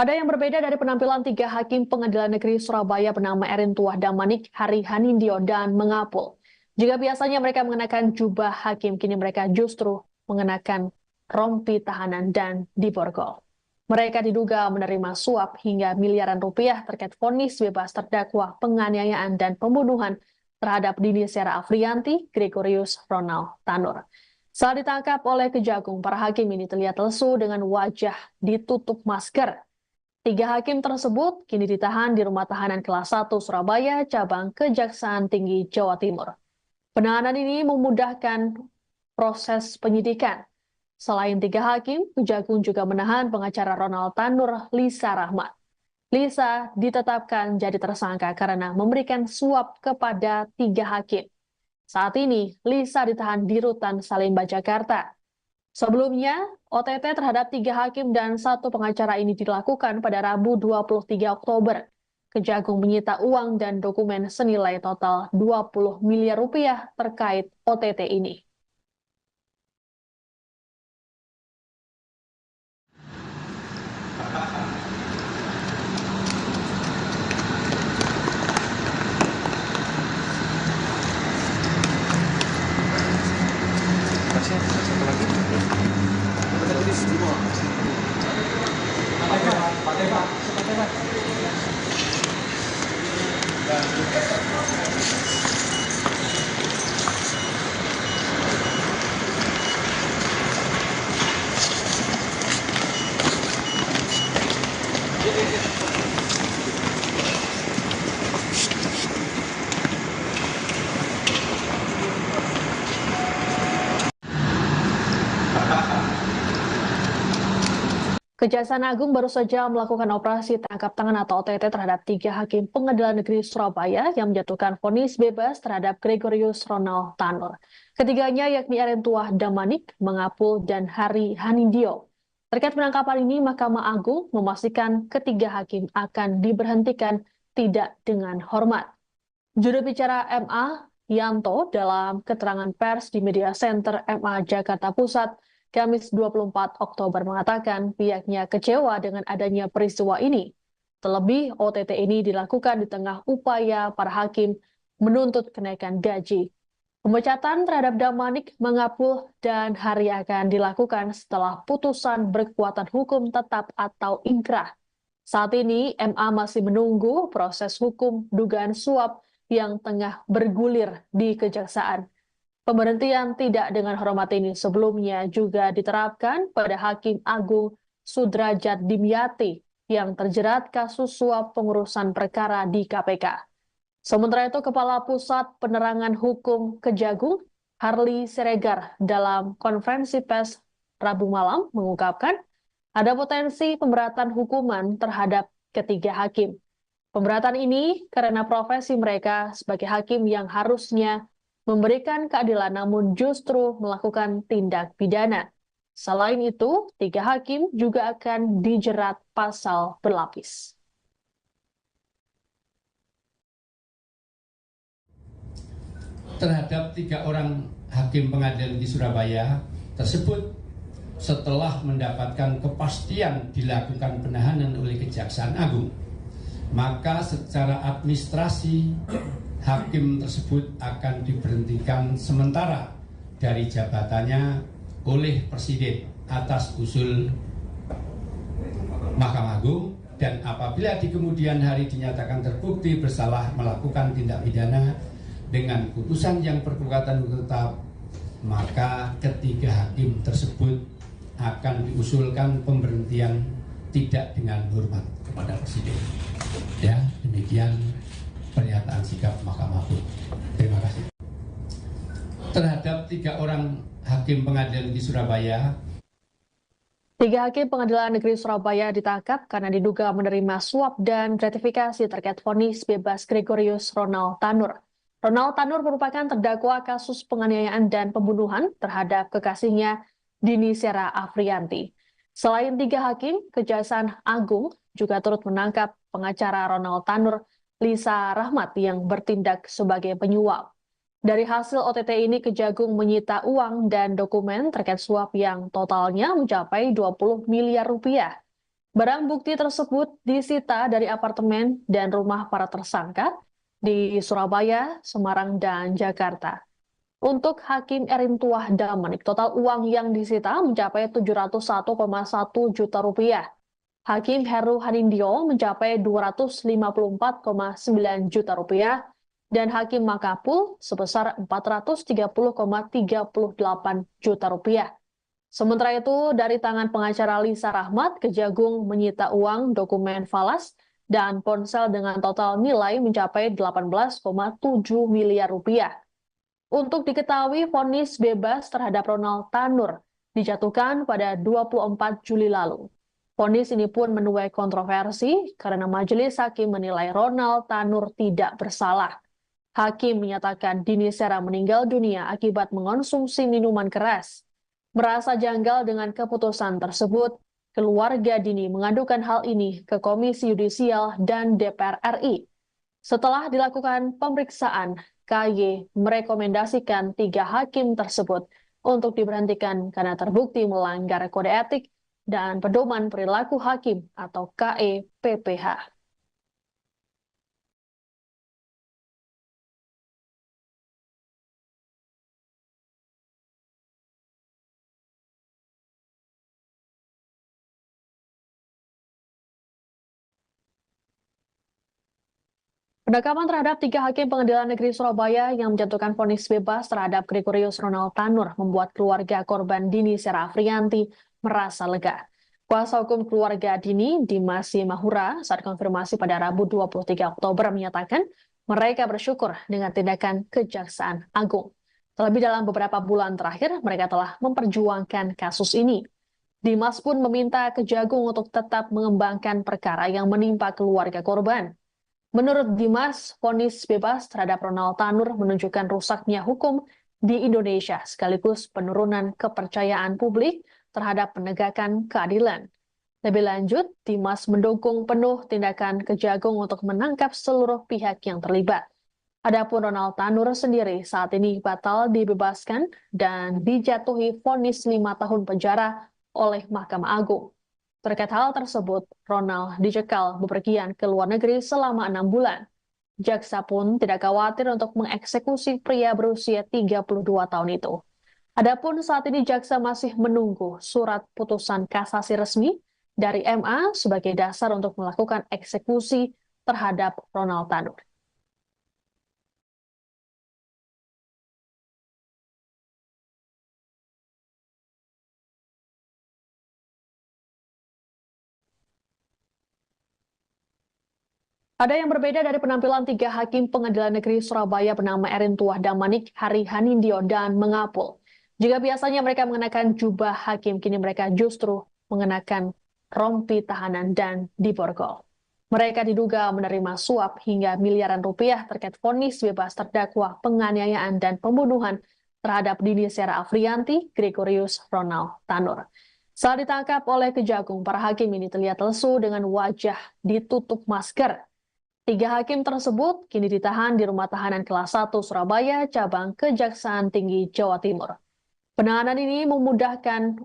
Ada yang berbeda dari penampilan 3 hakim Pengadilan Negeri Surabaya bernama Erintuah Damanik, Hari Hanindyo, dan Mengapul. Jika biasanya mereka mengenakan jubah hakim, kini mereka justru mengenakan rompi tahanan dan diborgol. Mereka diduga menerima suap hingga miliaran rupiah terkait vonis bebas terdakwa penganiayaan dan pembunuhan terhadap Dini Sera Afriyanti, Gregorius Ronald Tanur. Saat ditangkap oleh Kejagung, para hakim ini terlihat lesu dengan wajah ditutup masker. 3 hakim tersebut kini ditahan di Rumah Tahanan Kelas 1 Surabaya, cabang Kejaksaan Tinggi Jawa Timur. Penahanan ini memudahkan proses penyidikan. Selain 3 hakim, Kejagung juga menahan pengacara Ronald Tanur, Lisa Rahmat. Lisa ditetapkan jadi tersangka karena memberikan suap kepada 3 hakim. Saat ini, Lisa ditahan di Rutan Salemba, Jakarta. Sebelumnya, OTT terhadap 3 hakim dan 1 pengacara ini dilakukan pada Rabu 23 Oktober. Kejagung menyita uang dan dokumen senilai total 20 miliar rupiah terkait OTT ini. Satu lagi. Majelis 5. Kejaksaan Agung baru saja melakukan operasi tangkap tangan atau OTT terhadap 3 hakim Pengadilan Negeri Surabaya yang menjatuhkan vonis bebas terhadap Gregorius Ronald Tanur. Ketiganya yakni Erentuah Damanik, Mangapul, dan Hari Hanindyo. Terkait penangkapan ini, Mahkamah Agung memastikan ketiga hakim akan diberhentikan tidak dengan hormat. Juru bicara MA, Yanto, dalam keterangan pers di Media Center MA Jakarta Pusat, Kamis 24 Oktober mengatakan pihaknya kecewa dengan adanya peristiwa ini. Terlebih, OTT ini dilakukan di tengah upaya para hakim menuntut kenaikan gaji. Pemecatan terhadap Damanik, Mangapul, dan Hari akan dilakukan setelah putusan berkekuatan hukum tetap atau inkrah. Saat ini, MA masih menunggu proses hukum dugaan suap yang tengah bergulir di Kejaksaan. Pemberhentian tidak dengan hormat ini sebelumnya juga diterapkan pada Hakim Agung Sudrajat Dimyati yang terjerat kasus suap pengurusan perkara di KPK. Sementara itu, Kepala Pusat Penerangan Hukum Kejagung, Harli Siregar, dalam konferensi pers Rabu malam mengungkapkan ada potensi pemberatan hukuman terhadap ketiga hakim. Pemberatan ini karena profesi mereka sebagai hakim yang harusnya memberikan keadilan namun justru melakukan tindak pidana. Selain itu, 3 hakim juga akan dijerat pasal berlapis. Terhadap 3 orang hakim pengadilan di Surabaya tersebut setelah mendapatkan kepastian dilakukan penahanan oleh Kejaksaan Agung, maka secara administrasi hakim tersebut akan diberhentikan sementara dari jabatannya oleh Presiden atas usul Mahkamah Agung, dan apabila di kemudian hari dinyatakan terbukti bersalah melakukan tindak pidana dengan putusan yang berkekuatan hukum tetap, maka ketiga hakim tersebut akan diusulkan pemberhentian tidak dengan hormat kepada Presiden. Ya, demikian pernyataan sikap Mahkamah Agung. Terima kasih. Terhadap 3 orang hakim pengadilan di Surabaya, 3 hakim Pengadilan Negeri Surabaya ditangkap karena diduga menerima suap dan gratifikasi terkait vonis bebas Gregorius Ronald Tanur. Ronald Tanur merupakan terdakwa kasus penganiayaan dan pembunuhan terhadap kekasihnya Dini Sera Afrianti. Selain 3 hakim, Kejaksaan Agung juga turut menangkap pengacara Ronald Tanur, Lisa Rahmat, yang bertindak sebagai penyuap. Dari hasil OTT ini, Kejagung menyita uang dan dokumen terkait suap yang totalnya mencapai 20 miliar rupiah. Barang bukti tersebut disita dari apartemen dan rumah para tersangka di Surabaya, Semarang, dan Jakarta. Untuk Hakim Erentuah Damanik, total uang yang disita mencapai 701,1 juta rupiah. Hakim Heru Hanindyo mencapai 254,9 juta rupiah, dan Hakim Mangapul sebesar 430,38 juta rupiah. Sementara itu, dari tangan pengacara Lisa Rahmat, Kejagung menyita uang, dokumen falas, dan ponsel dengan total nilai mencapai 18,7 miliar rupiah. Untuk diketahui, vonis bebas terhadap Ronald Tanur dijatuhkan pada 24 Juli lalu. Vonis ini pun menuai kontroversi karena majelis hakim menilai Ronald Tanur tidak bersalah. Hakim menyatakan Dini Sera meninggal dunia akibat mengonsumsi minuman keras. Merasa janggal dengan keputusan tersebut, keluarga Dini mengadukan hal ini ke Komisi Yudisial dan DPR RI. Setelah dilakukan pemeriksaan, KY merekomendasikan 3 hakim tersebut untuk diberhentikan karena terbukti melanggar kode etik dan pedoman perilaku hakim atau KEPPH. Penangkapan terhadap 3 hakim Pengadilan Negeri Surabaya yang menjatuhkan vonis bebas terhadap Gregorius Ronald Tanur membuat keluarga korban Dini Sera Afrianti merasa lega. Kuasa hukum keluarga Dini, Dimas Mahura, saat konfirmasi pada Rabu 23 Oktober menyatakan mereka bersyukur dengan tindakan Kejaksaan Agung. Terlebih dalam beberapa bulan terakhir, mereka telah memperjuangkan kasus ini. Dimas pun meminta Kejagung untuk tetap mengembangkan perkara yang menimpa keluarga korban. Menurut Dimas, vonis bebas terhadap Ronald Tanur menunjukkan rusaknya hukum di Indonesia sekaligus penurunan kepercayaan publik terhadap penegakan keadilan. Lebih lanjut, Dimas mendukung penuh tindakan Kejagung untuk menangkap seluruh pihak yang terlibat. Adapun Ronald Tanur sendiri saat ini batal dibebaskan dan dijatuhi vonis 5 tahun penjara oleh Mahkamah Agung. Terkait hal tersebut, Ronald dicekal bepergian ke luar negeri selama 6 bulan. Jaksa pun tidak khawatir untuk mengeksekusi pria berusia 32 tahun itu. Adapun saat ini jaksa masih menunggu surat putusan kasasi resmi dari MA sebagai dasar untuk melakukan eksekusi terhadap Ronald Tanur. Ada yang berbeda dari penampilan 3 hakim Pengadilan Negeri Surabaya bernama Erin Tuah Damanik, Hari Hanindyo, dan Mengapul. Jika biasanya mereka mengenakan jubah hakim, kini mereka justru mengenakan rompi tahanan dan diborgol. Mereka diduga menerima suap hingga miliaran rupiah terkait vonis bebas terdakwa penganiayaan dan pembunuhan terhadap Dini Sera Afrianti, Gregorius Ronald Tanur. Saat ditangkap oleh Kejagung, para hakim ini terlihat lesu dengan wajah ditutup masker. 3 hakim tersebut kini ditahan di Rumah Tahanan Kelas 1 Surabaya, cabang Kejaksaan Tinggi Jawa Timur. Penahanan ini memudahkan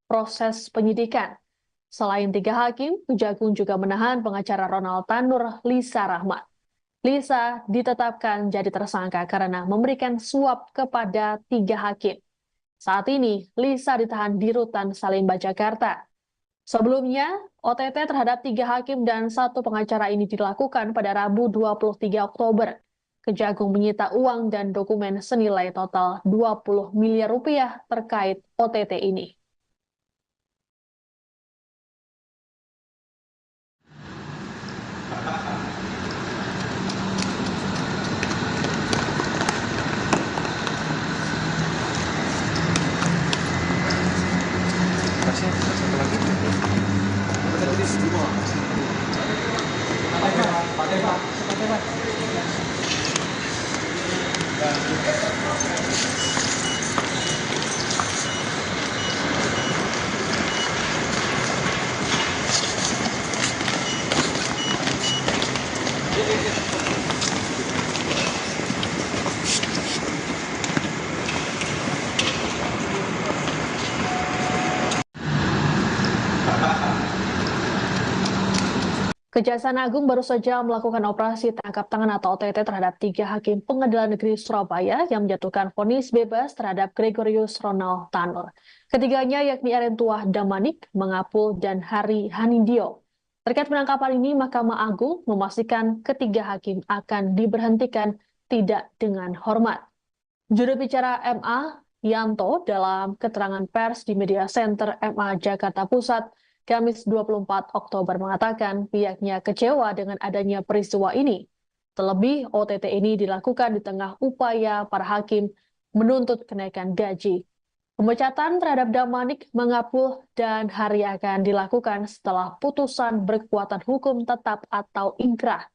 proses penyidikan. Selain 3 hakim, Kejagung juga menahan pengacara Ronald Tanur, Lisa Rahmat. Lisa ditetapkan jadi tersangka karena memberikan suap kepada 3 hakim. Saat ini, Lisa ditahan di Rutan Salemba, Jakarta. Sebelumnya, OTT terhadap 3 hakim dan 1 pengacara ini dilakukan pada Rabu 23 Oktober. Kejagung menyita uang dan dokumen senilai total 20 miliar rupiah terkait OTT ini. Satu lagi. Tertulis semua. Kejaksaan Agung baru saja melakukan operasi tangkap tangan atau OTT terhadap 3 hakim Pengadilan Negeri Surabaya yang menjatuhkan vonis bebas terhadap Gregorius Ronald Tanur. Ketiganya yakni Erin Tuah Damanik, Mengapul, dan Hari Hanindyo. Terkait penangkapan ini, Mahkamah Agung memastikan ketiga hakim akan diberhentikan tidak dengan hormat. Juru bicara MA, Yanto, dalam keterangan pers di Media Center MA Jakarta Pusat, Kamis 24 Oktober mengatakan pihaknya kecewa dengan adanya peristiwa ini. Terlebih, OTT ini dilakukan di tengah upaya para hakim menuntut kenaikan gaji. Pemecatan terhadap Damanik, Mengapul, dan Hari akan dilakukan setelah putusan berkekuatan hukum tetap atau ingkrah.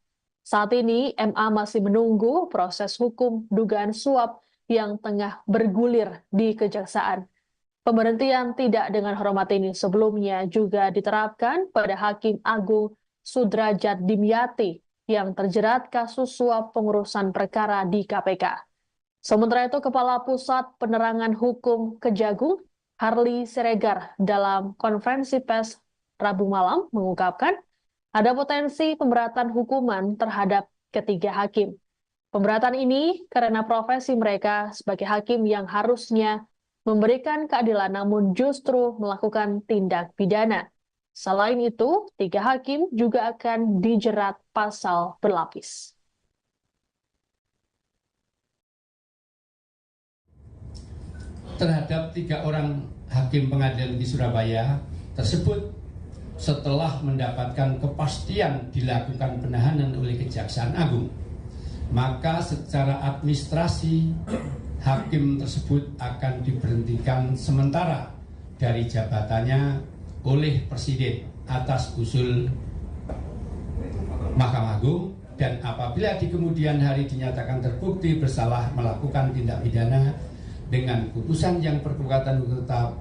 Saat ini, MA masih menunggu proses hukum dugaan suap yang tengah bergulir di Kejaksaan. Pemberhentian tidak dengan hormat ini sebelumnya juga diterapkan pada Hakim Agung Sudrajat Dimyati yang terjerat kasus suap pengurusan perkara di KPK. Sementara itu, Kepala Pusat Penerangan Hukum Kejagung, Harli Siregar, dalam konferensi pers Rabu malam mengungkapkan ada potensi pemberatan hukuman terhadap ketiga hakim. Pemberatan ini karena profesi mereka sebagai hakim yang harusnya memberikan keadilan namun justru melakukan tindak pidana. Selain itu, 3 hakim juga akan dijerat pasal berlapis. Terhadap 3 orang hakim pengadilan di Surabaya tersebut setelah mendapatkan kepastian dilakukan penahanan oleh Kejaksaan Agung, maka secara administrasi hakim tersebut akan diberhentikan sementara dari jabatannya oleh Presiden atas usul Mahkamah Agung, dan apabila di kemudian hari dinyatakan terbukti bersalah melakukan tindak pidana dengan putusan yang berkekuatan hukum tetap,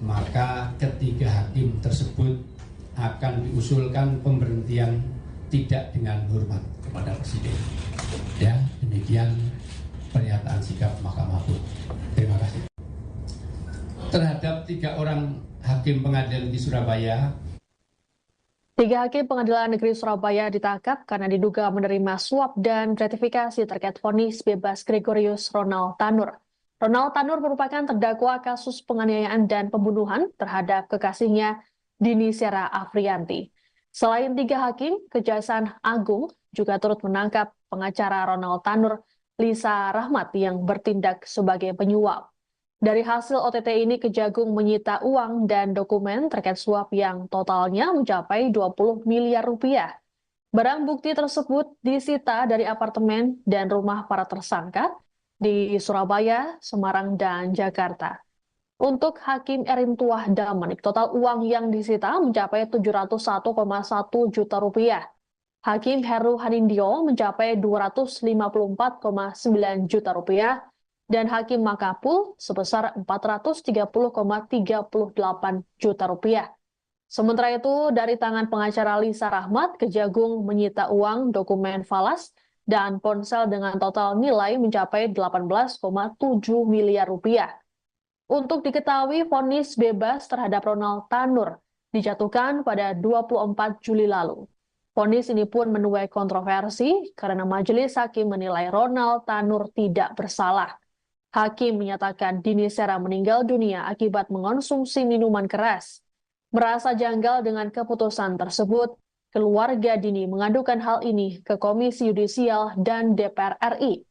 maka ketiga hakim tersebut akan diusulkan pemberhentian tidak dengan hormat kepada Presiden. Ya, demikian pernyataan sikap Mahkamah Agung. Terima kasih. Terhadap 3 orang hakim pengadilan di Surabaya, 3 hakim Pengadilan Negeri Surabaya ditangkap karena diduga menerima suap dan gratifikasi terkait vonis bebas Gregorius Ronald Tanur. Ronald Tanur merupakan terdakwa kasus penganiayaan dan pembunuhan terhadap kekasihnya Dini Sera Afriyanti. Selain 3 hakim, Kejaksaan Agung juga turut menangkap pengacara Ronald Tanur, Lisa Rahmat, yang bertindak sebagai penyuap. Dari hasil OTT ini, Kejagung menyita uang dan dokumen terkait suap yang totalnya mencapai 20 miliar rupiah. Barang bukti tersebut disita dari apartemen dan rumah para tersangka di Surabaya, Semarang, dan Jakarta. Untuk Hakim Erin Tuah Damanik, total uang yang disita mencapai 701,1 juta rupiah. Hakim Heru Hanindyo mencapai 254,9 juta rupiah, dan Hakim Makapul sebesar 430,38 juta rupiah. Sementara itu, dari tangan pengacara Lisa Rahmat, Kejagung menyita uang, dokumen falas, dan ponsel dengan total nilai mencapai 18,7 miliar rupiah. Untuk diketahui, vonis bebas terhadap Ronald Tanur dijatuhkan pada 24 Juli lalu. Vonis ini pun menuai kontroversi karena majelis hakim menilai Ronald Tanur tidak bersalah. Hakim menyatakan Dini Sera meninggal dunia akibat mengonsumsi minuman keras. Merasa janggal dengan keputusan tersebut, keluarga Dini mengadukan hal ini ke Komisi Yudisial dan DPR RI.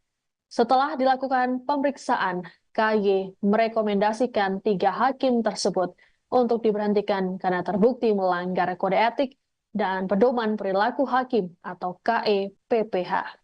Setelah dilakukan pemeriksaan, KY merekomendasikan 3 hakim tersebut untuk diberhentikan karena terbukti melanggar kode etik dan pedoman perilaku hakim atau KEPPH.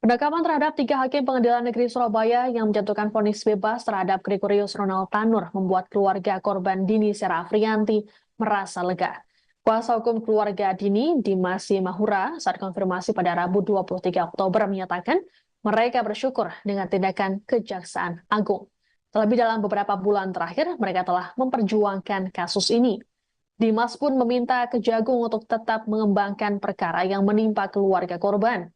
Penangkapan terhadap 3 hakim Pengadilan Negeri Surabaya yang menjatuhkan vonis bebas terhadap Gregorius Ronald Tanur membuat keluarga korban Dini Sera Afriyanti merasa lega. Kuasa hukum keluarga Dini, Dimas Mahura, saat konfirmasi pada Rabu 23 Oktober menyatakan mereka bersyukur dengan tindakan Kejaksaan Agung. Terlebih dalam beberapa bulan terakhir, mereka telah memperjuangkan kasus ini. Dimas pun meminta Kejagung untuk tetap mengembangkan perkara yang menimpa keluarga korban.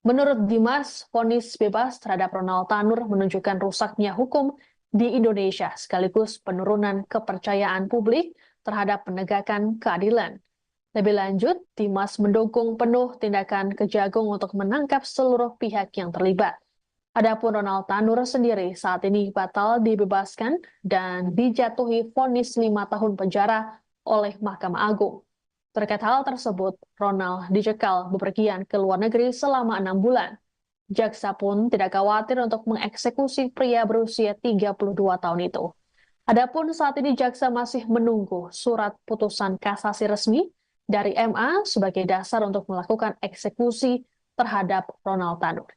Menurut Dimas, vonis bebas terhadap Ronald Tanur menunjukkan rusaknya hukum di Indonesia sekaligus penurunan kepercayaan publik terhadap penegakan keadilan. Lebih lanjut, Dimas mendukung penuh tindakan Kejagung untuk menangkap seluruh pihak yang terlibat. Adapun Ronald Tanur sendiri saat ini batal dibebaskan dan dijatuhi vonis 5 tahun penjara oleh Mahkamah Agung. Terkait hal tersebut, Ronald dicekal bepergian ke luar negeri selama 6 bulan. Jaksa pun tidak khawatir untuk mengeksekusi pria berusia 32 tahun itu. Adapun saat ini jaksa masih menunggu surat putusan kasasi resmi dari MA sebagai dasar untuk melakukan eksekusi terhadap Ronald Tanur.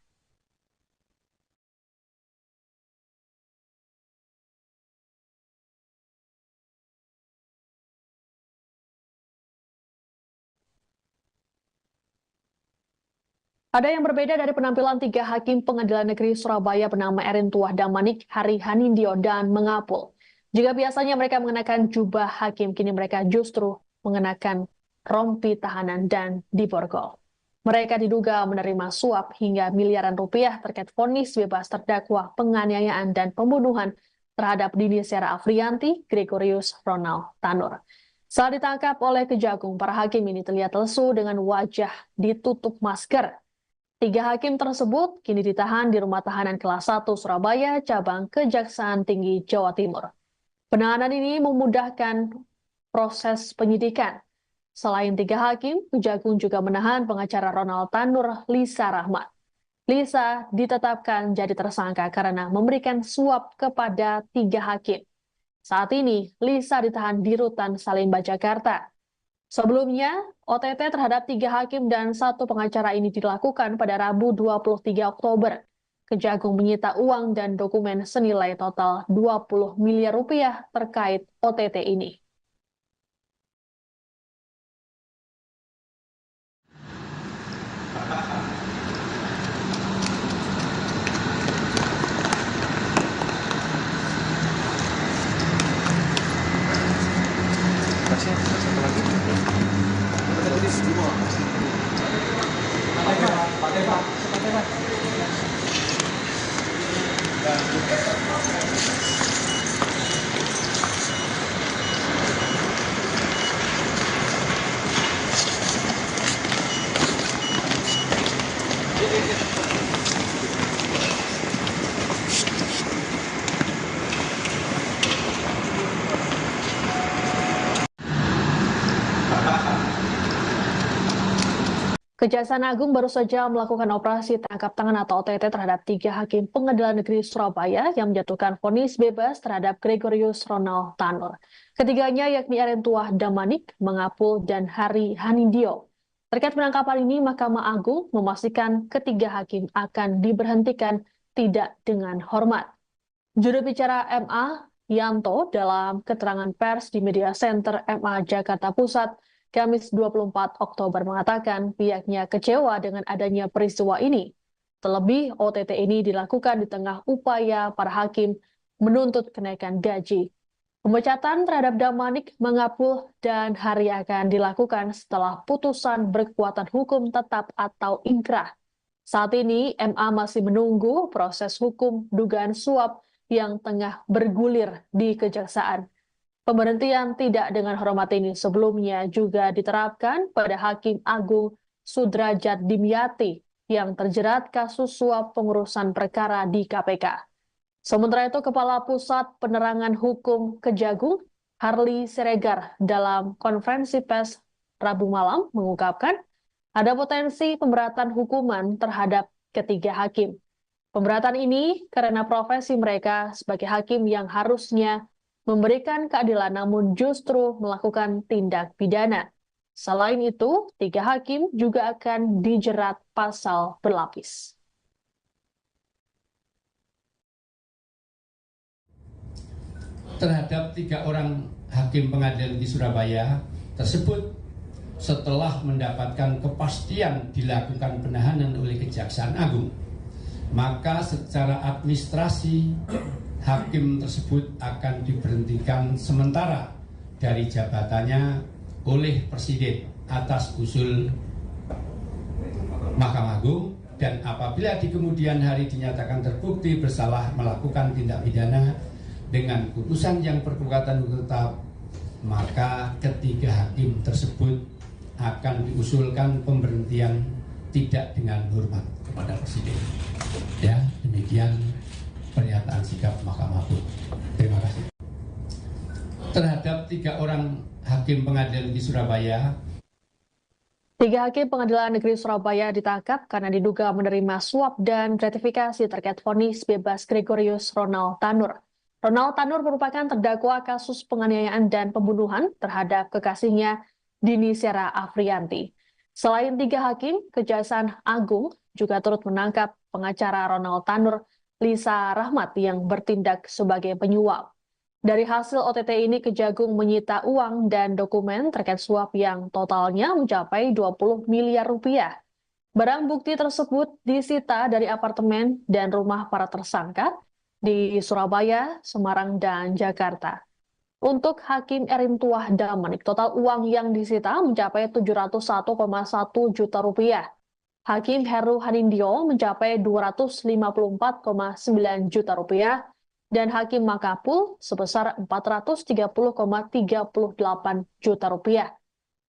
Ada yang berbeda dari penampilan 3 hakim Pengadilan Negeri Surabaya bernama Erin Tuah Damanik, Hari Hanindyo, dan Mengapul. Jika biasanya mereka mengenakan jubah hakim, kini mereka justru mengenakan rompi tahanan dan diborgol. Mereka diduga menerima suap hingga miliaran rupiah terkait vonis bebas terdakwa penganiayaan dan pembunuhan terhadap Dini Sera Afriyanti, Gregorius Ronald Tanur. Saat ditangkap oleh Kejagung, para hakim ini terlihat lesu dengan wajah ditutup masker. 3 hakim tersebut kini ditahan di Rumah Tahanan Kelas 1 Surabaya, cabang Kejaksaan Tinggi Jawa Timur. Penahanan ini memudahkan proses penyidikan. Selain 3 hakim, Kejagung juga menahan pengacara Ronald Tanur, Lisa Rahmat. Lisa ditetapkan jadi tersangka karena memberikan suap kepada 3 hakim. Saat ini, Lisa ditahan di Rutan Salemba, Jakarta. Sebelumnya, OTT terhadap 3 hakim dan 1 pengacara ini dilakukan pada Rabu 23 Oktober. Kejagung menyita uang dan dokumen senilai total 20 miliar rupiah terkait OTT ini. Kasih satu lagi. Kita tulis 5. Kejaksaan Agung baru saja melakukan operasi tangkap tangan atau OTT terhadap 3 hakim Pengadilan Negeri Surabaya yang menjatuhkan vonis bebas terhadap Gregorius Ronald Tanur. Ketiganya yakni Erentuah Damanik, Mangapul, dan Hari Hanindyo. Terkait penangkapan ini, Mahkamah Agung memastikan ketiga hakim akan diberhentikan tidak dengan hormat. Juru bicara MA, Yanto, dalam keterangan pers di Media Center MA Jakarta Pusat, Kamis 24 Oktober mengatakan pihaknya kecewa dengan adanya peristiwa ini. Terlebih, OTT ini dilakukan di tengah upaya para hakim menuntut kenaikan gaji. Pemecatan terhadap Damanik, Mangapul, dan Hari akan dilakukan setelah putusan berkekuatan hukum tetap atau inkrah. Saat ini, MA masih menunggu proses hukum dugaan suap yang tengah bergulir di Kejaksaan. Pemberhentian tidak dengan hormat ini sebelumnya juga diterapkan pada Hakim Agung Sudrajat Dimyati yang terjerat kasus suap pengurusan perkara di KPK. Sementara itu, Kepala Pusat Penerangan Hukum Kejagung, Harli Siregar, dalam konferensi pers Rabu malam mengungkapkan ada potensi pemberatan hukuman terhadap ketiga hakim. Pemberatan ini karena profesi mereka sebagai hakim yang harusnya memberikan keadilan namun justru melakukan tindak pidana. Selain itu, 3 hakim juga akan dijerat pasal berlapis. Terhadap 3 orang hakim pengadilan di Surabaya tersebut setelah mendapatkan kepastian dilakukan penahanan oleh Kejaksaan Agung, maka secara administrasi hakim tersebut akan diberhentikan sementara dari jabatannya oleh Presiden atas usul Mahkamah Agung, dan apabila di kemudian hari dinyatakan terbukti bersalah melakukan tindak pidana dengan putusan yang berkekuatan hukum tetap, maka ketiga hakim tersebut akan diusulkan pemberhentian tidak dengan hormat kepada Presiden. Ya, demikian pernyataan sikap Mahkamah Agung. Terima kasih. Terhadap 3 orang hakim pengadilan di Surabaya, 3 hakim Pengadilan Negeri Surabaya ditangkap karena diduga menerima suap dan gratifikasi terkait vonis bebas Gregorius Ronald Tanur. Ronald Tanur merupakan terdakwa kasus penganiayaan dan pembunuhan terhadap kekasihnya Dini Sera Afrianti. Selain 3 hakim, Kejaksaan Agung juga turut menangkap pengacara Ronald Tanur, Lisa Rahmat, yang bertindak sebagai penyuap. Dari hasil OTT ini, Kejagung menyita uang dan dokumen terkait suap yang totalnya mencapai 20 miliar rupiah. Barang bukti tersebut disita dari apartemen dan rumah para tersangka di Surabaya, Semarang, dan Jakarta. Untuk Hakim Erentuah Damanik, total uang yang disita mencapai 701,1 juta rupiah. Hakim Heru Hanindyo mencapai 254,9 juta rupiah, dan Hakim Mangapul sebesar 430,38 juta rupiah.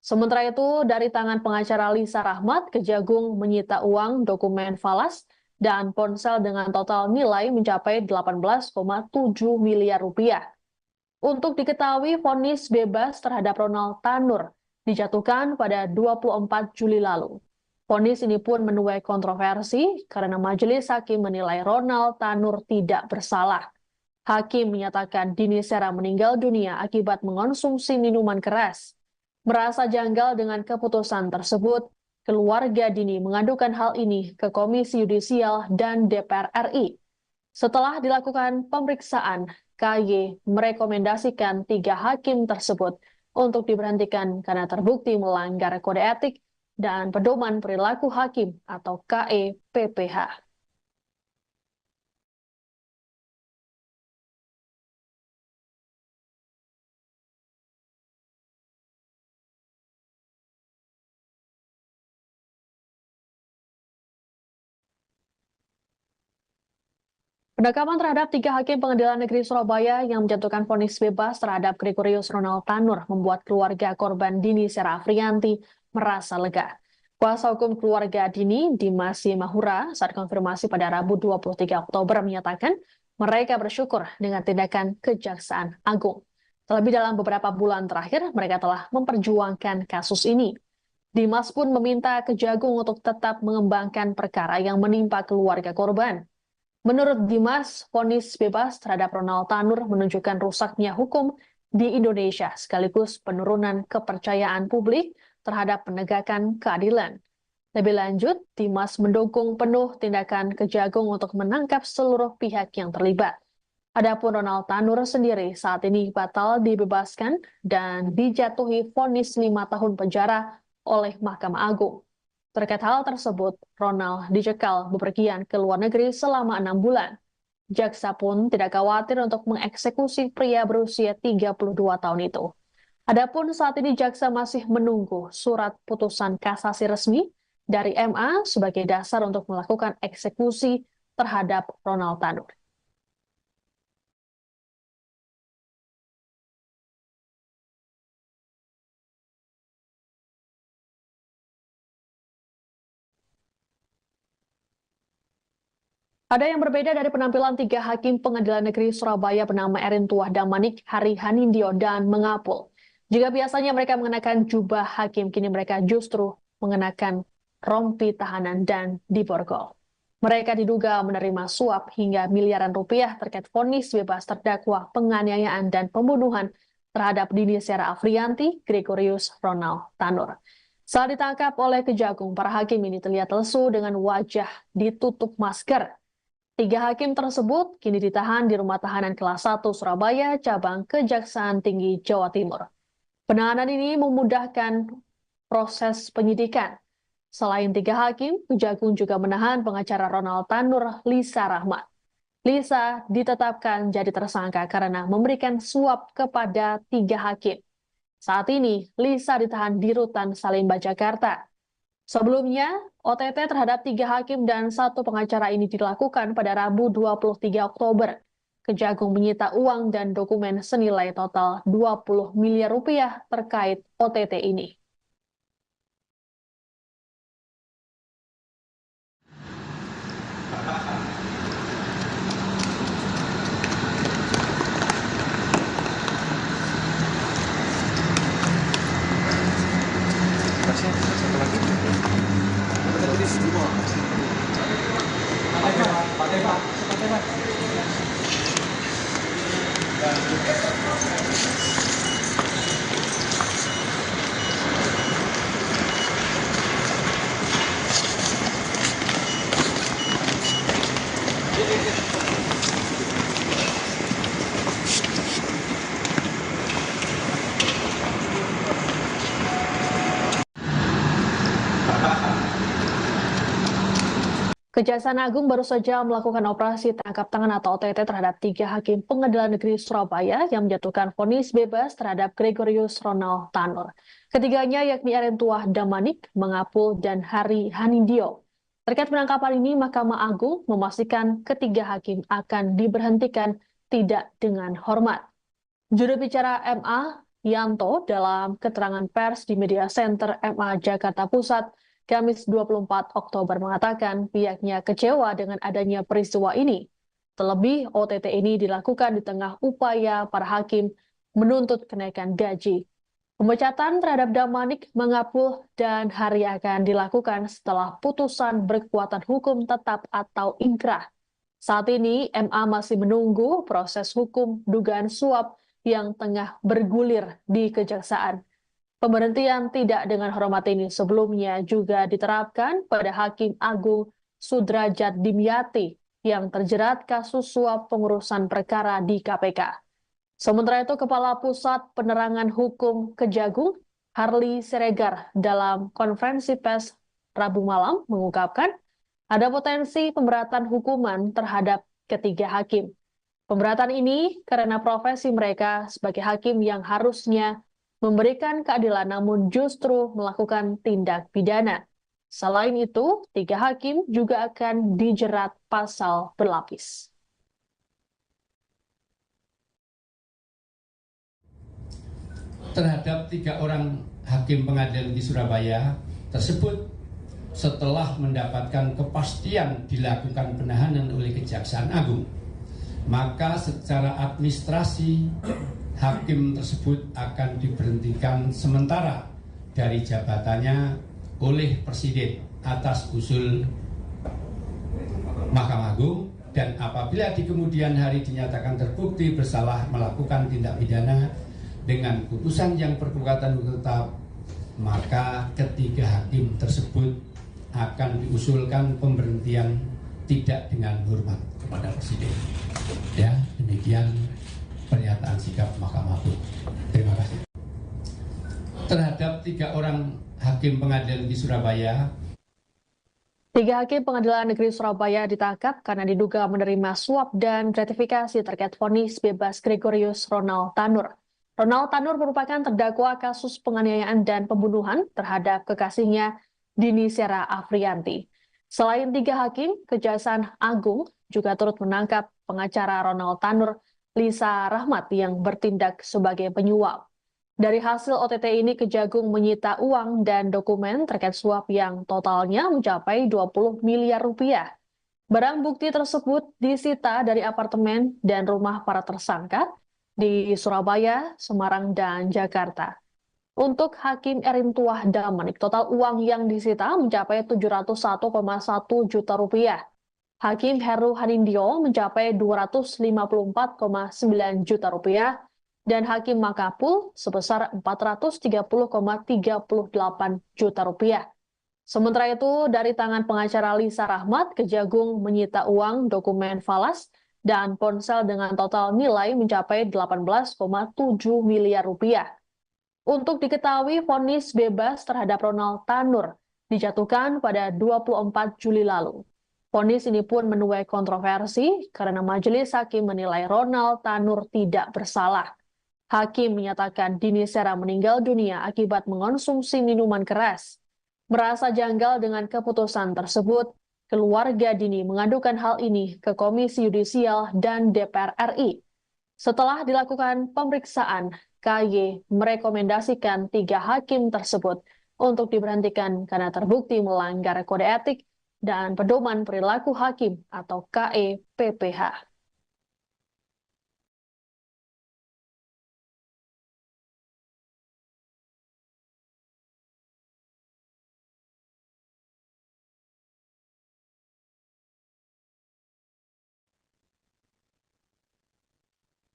Sementara itu, dari tangan pengacara Lisa Rahmat, Kejagung menyita uang, dokumen falas, dan ponsel dengan total nilai mencapai 18,7 miliar rupiah. Untuk diketahui, vonis bebas terhadap Ronald Tanur dijatuhkan pada 24 Juli lalu. Vonis ini pun menuai kontroversi karena majelis hakim menilai Ronald Tanur tidak bersalah. Hakim menyatakan Dini Sera meninggal dunia akibat mengonsumsi minuman keras. Merasa janggal dengan keputusan tersebut, keluarga Dini mengadukan hal ini ke Komisi Yudisial dan DPR RI. Setelah dilakukan pemeriksaan, KY merekomendasikan 3 hakim tersebut untuk diberhentikan karena terbukti melanggar kode etik dan pedoman perilaku hakim atau KEPPH. Penangkapan terhadap 3 hakim Pengadilan Negeri Surabaya yang menjatuhkan vonis bebas terhadap Gregorius Ronald Tanur membuat keluarga korban Dini Sera Afriyanti merasa lega. Kuasa hukum keluarga Dini, Dimas Mahura, saat konfirmasi pada Rabu 23 Oktober menyatakan mereka bersyukur dengan tindakan Kejaksaan Agung. Terlebih dalam beberapa bulan terakhir, mereka telah memperjuangkan kasus ini. Dimas pun meminta Kejagung untuk tetap mengembangkan perkara yang menimpa keluarga korban. Menurut Dimas, vonis bebas terhadap Ronald Tanur menunjukkan rusaknya hukum di Indonesia sekaligus penurunan kepercayaan publik terhadap penegakan keadilan. Lebih lanjut, Dimas mendukung penuh tindakan Kejagung untuk menangkap seluruh pihak yang terlibat. Adapun Ronald Tanur sendiri saat ini batal dibebaskan dan dijatuhi vonis 5 tahun penjara oleh Mahkamah Agung. Terkait hal tersebut, Ronald dicekal bepergian ke luar negeri selama 6 bulan. Jaksa pun tidak khawatir untuk mengeksekusi pria berusia 32 tahun itu. Adapun saat ini jaksa masih menunggu surat putusan kasasi resmi dari MA sebagai dasar untuk melakukan eksekusi terhadap Ronald Tanur. Ada yang berbeda dari penampilan 3 hakim Pengadilan Negeri Surabaya bernama Erin Tuah Damanik, Hari Hanindyo, dan Mengapul. Jika biasanya mereka mengenakan jubah hakim, kini mereka justru mengenakan rompi tahanan dan diborgol. Mereka diduga menerima suap hingga miliaran rupiah terkait vonis bebas terdakwa penganiayaan dan pembunuhan terhadap Dini Sera Afriyanti, Gregorius Ronald Tanur. Saat ditangkap oleh Kejagung, para hakim ini terlihat lesu dengan wajah ditutup masker. 3 hakim tersebut kini ditahan di Rumah Tahanan Kelas 1 Surabaya, cabang Kejaksaan Tinggi Jawa Timur. Penahanan ini memudahkan proses penyidikan. Selain 3 hakim, Kejagung juga menahan pengacara Ronald Tanur, Lisa Rahmat. Lisa ditetapkan jadi tersangka karena memberikan suap kepada 3 hakim. Saat ini, Lisa ditahan di Rutan Salemba, Jakarta. Sebelumnya, OTT terhadap 3 hakim dan 1 pengacara ini dilakukan pada Rabu 23 Oktober. Kejagung menyita uang dan dokumen senilai total 20 miliar rupiah terkait OTT ini. Kasih satu lagi. Kita tulis 5. Pak Teva. Kejaksaan Agung baru saja melakukan operasi tangkap tangan atau OTT terhadap 3 hakim Pengadilan Negeri Surabaya yang menjatuhkan vonis bebas terhadap Gregorius Ronald Tanur. Ketiganya yakni Erin Tuah Damanik, Mengapul, dan Hari Hanindyo. Terkait penangkapan ini, Mahkamah Agung memastikan ketiga hakim akan diberhentikan tidak dengan hormat. Juru bicara MA, Yanto, dalam keterangan pers di Media Center MA Jakarta Pusat, Kamis 24 Oktober mengatakan pihaknya kecewa dengan adanya peristiwa ini. Terlebih, OTT ini dilakukan di tengah upaya para hakim menuntut kenaikan gaji. Pemecatan terhadap Damanik, Mengapul, dan Hari akan dilakukan setelah putusan berkekuatan hukum tetap atau inkrah. Saat ini, MA masih menunggu proses hukum dugaan suap yang tengah bergulir di Kejaksaan. Pemberhentian tidak dengan hormat ini sebelumnya juga diterapkan pada Hakim Agung Sudrajat Dimyati yang terjerat kasus suap pengurusan perkara di KPK. Sementara itu, Kepala Pusat Penerangan Hukum Kejagung, Harli Siregar, dalam konferensi pers Rabu malam mengungkapkan ada potensi pemberatan hukuman terhadap ketiga hakim. Pemberatan ini karena profesi mereka sebagai hakim yang harusnya memberikan keadilan namun justru melakukan tindak pidana. Selain itu, 3 hakim juga akan dijerat pasal berlapis. Terhadap 3 orang hakim pengadilan di Surabaya tersebut setelah mendapatkan kepastian dilakukan penahanan oleh Kejaksaan Agung, maka secara administrasi hakim tersebut akan diberhentikan sementara dari jabatannya oleh Presiden atas usul Mahkamah Agung, dan apabila di kemudian hari dinyatakan terbukti bersalah melakukan tindak pidana dengan putusan yang berkekuatan hukum tetap, maka ketiga hakim tersebut akan diusulkan pemberhentian tidak dengan hormat kepada Presiden. Ya, demikian pernyataan sikap Mahkamah Agung. Terima kasih. Terhadap 3 orang hakim pengadilan di Surabaya, 3 hakim Pengadilan Negeri Surabaya ditangkap karena diduga menerima suap dan gratifikasi terkait vonis bebas Gregorius Ronald Tanur. Ronald Tanur merupakan terdakwa kasus penganiayaan dan pembunuhan terhadap kekasihnya Dini Sera Afrianti. Selain 3 hakim, Kejaksaan Agung juga turut menangkap pengacara Ronald Tanur, Lisa Rahmat, yang bertindak sebagai penyuap. Dari hasil OTT ini, Kejagung menyita uang dan dokumen terkait suap yang totalnya mencapai 20 miliar rupiah. Barang bukti tersebut disita dari apartemen dan rumah para tersangka di Surabaya, Semarang, dan Jakarta. Untuk Hakim Erin Tuah Damanik, total uang yang disita mencapai 701,1 juta rupiah. Hakim Heru Hanindyo mencapai 254,9 juta rupiah, dan Hakim Makapul sebesar 430,38 juta rupiah. Sementara itu, dari tangan pengacara Lisa Rahmat, Kejagung menyita uang, dokumen falas, dan ponsel dengan total nilai mencapai 18,7 miliar rupiah. Untuk diketahui, vonis bebas terhadap Ronald Tanur dijatuhkan pada 24 Juli lalu. Vonis ini pun menuai kontroversi karena majelis hakim menilai Ronald Tanur tidak bersalah. Hakim menyatakan Dini Sera meninggal dunia akibat mengonsumsi minuman keras. Merasa janggal dengan keputusan tersebut, keluarga Dini mengadukan hal ini ke Komisi Yudisial dan DPR RI. Setelah dilakukan pemeriksaan, KY merekomendasikan 3 hakim tersebut untuk diberhentikan karena terbukti melanggar kode etik dan pedoman perilaku hakim atau KEPPH.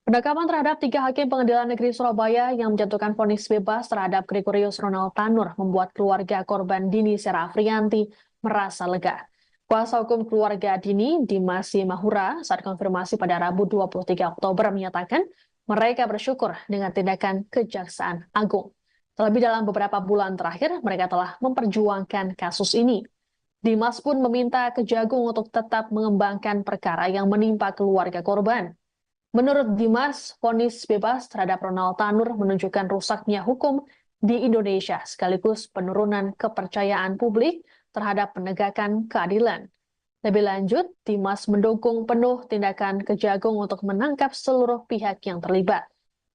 Penangkapan terhadap 3 hakim Pengadilan Negeri Surabaya yang menjatuhkan vonis bebas terhadap Gregorius Ronald Tanur membuat keluarga korban Dini Sera Afrianti merasa lega. Kuasa hukum keluarga Dini, Dimas Mahura, saat konfirmasi pada Rabu 23 Oktober menyatakan mereka bersyukur dengan tindakan Kejaksaan Agung. Terlebih dalam beberapa bulan terakhir, mereka telah memperjuangkan kasus ini. Dimas pun meminta Kejagung untuk tetap mengembangkan perkara yang menimpa keluarga korban. Menurut Dimas, vonis bebas terhadap Ronald Tanur menunjukkan rusaknya hukum di Indonesia sekaligus penurunan kepercayaan publik terhadap penegakan keadilan. Lebih lanjut, Dimas mendukung penuh tindakan Kejagung untuk menangkap seluruh pihak yang terlibat.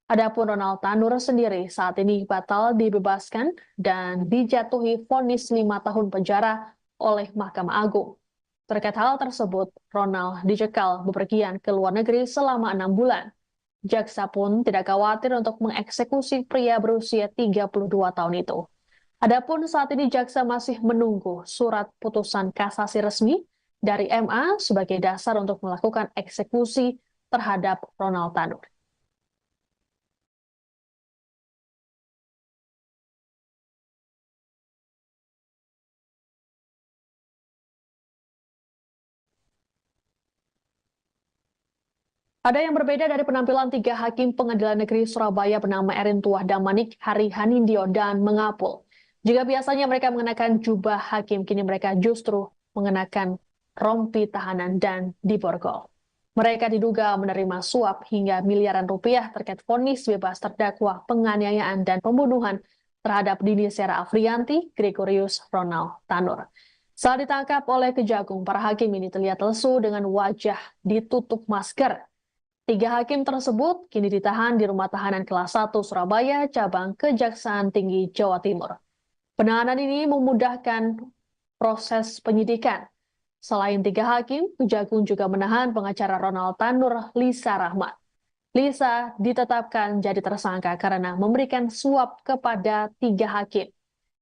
Adapun Ronald Tanur sendiri saat ini batal dibebaskan dan dijatuhi vonis 5 tahun penjara oleh Mahkamah Agung. Terkait hal tersebut, Ronald dicekal bepergian ke luar negeri selama 6 bulan. Jaksa pun tidak khawatir untuk mengeksekusi pria berusia 32 tahun itu. Adapun saat ini jaksa masih menunggu surat putusan kasasi resmi dari MA sebagai dasar untuk melakukan eksekusi terhadap Ronald Tanur. Ada yang berbeda dari penampilan tiga hakim Pengadilan Negeri Surabaya bernama Erin Tuah Damanik, Hari Hanindyo, dan Mengapul. Jika biasanya mereka mengenakan jubah hakim, kini mereka justru mengenakan rompi tahanan dan diborgol. Mereka diduga menerima suap hingga miliaran rupiah terkait vonis bebas terdakwa penganiayaan dan pembunuhan terhadap Dini Sera Afrianti, Gregorius Ronald Tanur. Saat ditangkap oleh Kejagung, para hakim ini terlihat lesu dengan wajah ditutup masker. Tiga hakim tersebut kini ditahan di Rumah Tahanan Kelas 1 Surabaya, cabang Kejaksaan Tinggi Jawa Timur. Penahanan ini memudahkan proses penyidikan. Selain tiga hakim, Kejagung juga menahan pengacara Ronald Tanur, Lisa Rahmat. Lisa ditetapkan jadi tersangka karena memberikan suap kepada tiga hakim.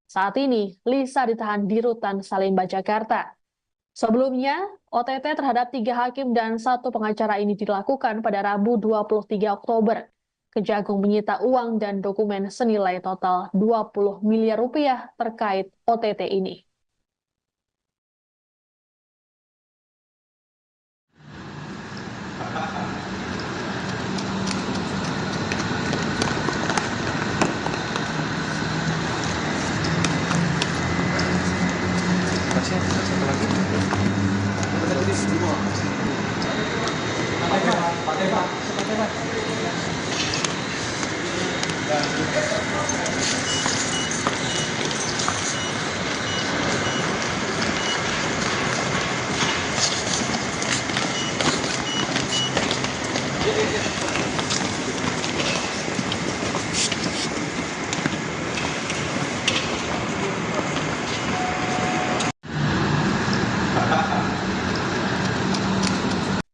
Saat ini, Lisa ditahan di Rutan Salemba, Jakarta. Sebelumnya, OTT terhadap tiga hakim dan satu pengacara ini dilakukan pada Rabu 23 Oktober. Kejagung menyita uang dan dokumen senilai total 20 miliar rupiah terkait OTT ini. Kasih satu lagi. Kita tulis semua.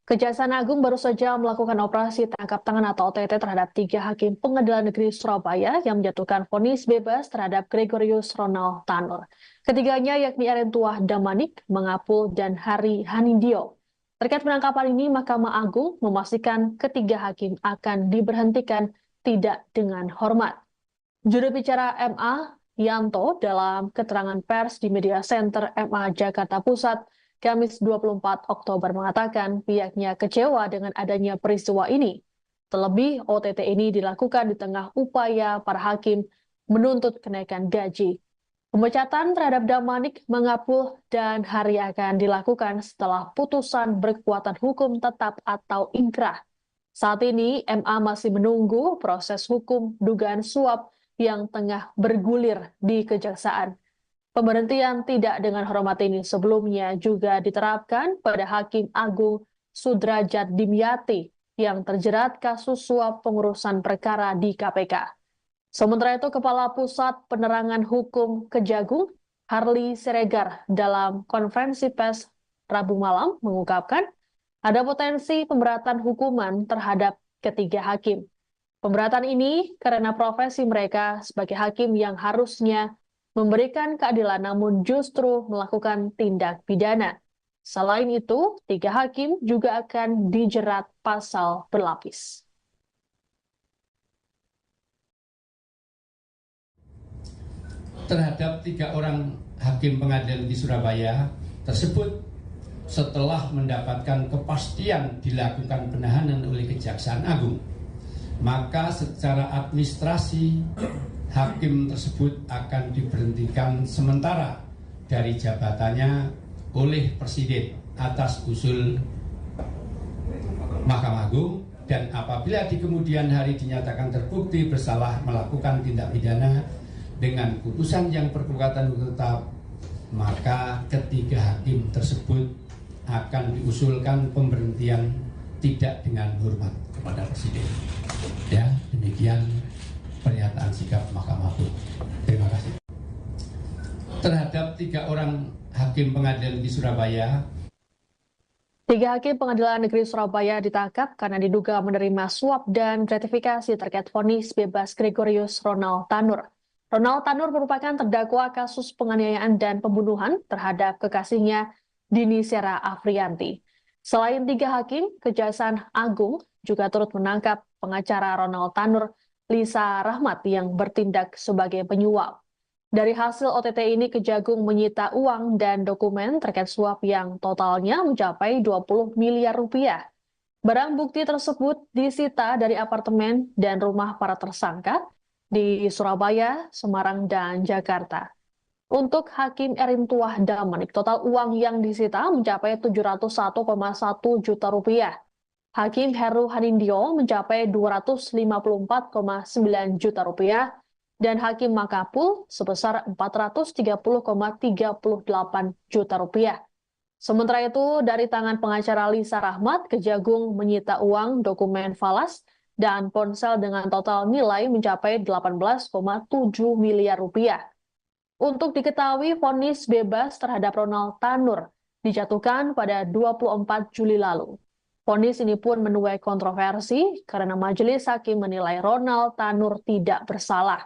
Kejaksaan Agung baru saja melakukan operasi tangkap tangan atau OTT terhadap tiga hakim Pengadilan Negeri Surabaya yang menjatuhkan vonis bebas terhadap Gregorius Ronald Tanur. Ketiganya yakni Erin Tuah Damanik, Mengapul, dan Hari Hanindyo. Terkait penangkapan ini, Mahkamah Agung memastikan ketiga hakim akan diberhentikan tidak dengan hormat. Juru bicara MA, Yanto, dalam keterangan pers di Media Center MA Jakarta Pusat, Kamis 24 Oktober mengatakan pihaknya kecewa dengan adanya peristiwa ini. Terlebih, OTT ini dilakukan di tengah upaya para hakim menuntut kenaikan gaji. Pemecatan terhadap Damanik, Mengapul, dan Hari akan dilakukan setelah putusan berkekuatan hukum tetap atau inkrah. Saat ini, MA masih menunggu proses hukum dugaan suap yang tengah bergulir di Kejaksaan. Pemberhentian tidak dengan hormat ini sebelumnya juga diterapkan pada Hakim Agung Sudrajat Dimyati yang terjerat kasus suap pengurusan perkara di KPK. Sementara itu, Kepala Pusat Penerangan Hukum Kejagung, Harli Siregar, dalam konferensi pers Rabu malam mengungkapkan ada potensi pemberatan hukuman terhadap ketiga hakim. Pemberatan ini karena profesi mereka sebagai hakim yang harusnya memberikan keadilan namun justru melakukan tindak pidana. Selain itu, tiga hakim juga akan dijerat pasal berlapis. Terhadap tiga orang hakim pengadilan di Surabaya tersebut setelah mendapatkan kepastian dilakukan penahanan oleh Kejaksaan Agung, maka secara administrasi hakim tersebut akan diberhentikan sementara dari jabatannya oleh Presiden atas usul Mahkamah Agung, dan apabila di kemudian hari dinyatakan terbukti bersalah melakukan tindak pidana dengan putusan yang berkekuatan hukum tetap, maka ketiga hakim tersebut akan diusulkan pemberhentian tidak dengan hormat kepada Presiden. Ya, demikian pernyataan sikap Mahkamah Agung. Terima kasih. Terhadap tiga orang hakim pengadilan di Surabaya. Tiga hakim Pengadilan Negeri Surabaya ditangkap karena diduga menerima suap dan gratifikasi terkait vonis bebas Gregorius Ronald Tanur. Ronald Tanur merupakan terdakwa kasus penganiayaan dan pembunuhan terhadap kekasihnya Dini Sera Afriyanti. Selain 3 hakim, Kejaksaan Agung juga turut menangkap pengacara Ronald Tanur, Lisa Rahmat yang bertindak sebagai penyuap. Dari hasil OTT ini, Kejagung menyita uang dan dokumen terkait suap yang totalnya mencapai 20 miliar rupiah. Barang bukti tersebut disita dari apartemen dan rumah para tersangka di Surabaya, Semarang, dan Jakarta. Untuk Hakim Erin Tuah Damanik, total uang yang disita mencapai 701,1 juta rupiah. Hakim Heru Hanindyo mencapai 254,9 juta rupiah dan Hakim Makapul sebesar 430,38 juta rupiah. Sementara itu, dari tangan pengacara Lisa Rahmat, Kejagung menyita uang, dokumen falas, dan ponsel dengan total nilai mencapai 18,7 miliar rupiah. Untuk diketahui, vonis bebas terhadap Ronald Tanur dijatuhkan pada 24 Juli lalu. Vonis ini pun menuai kontroversi karena majelis hakim menilai Ronald Tanur tidak bersalah.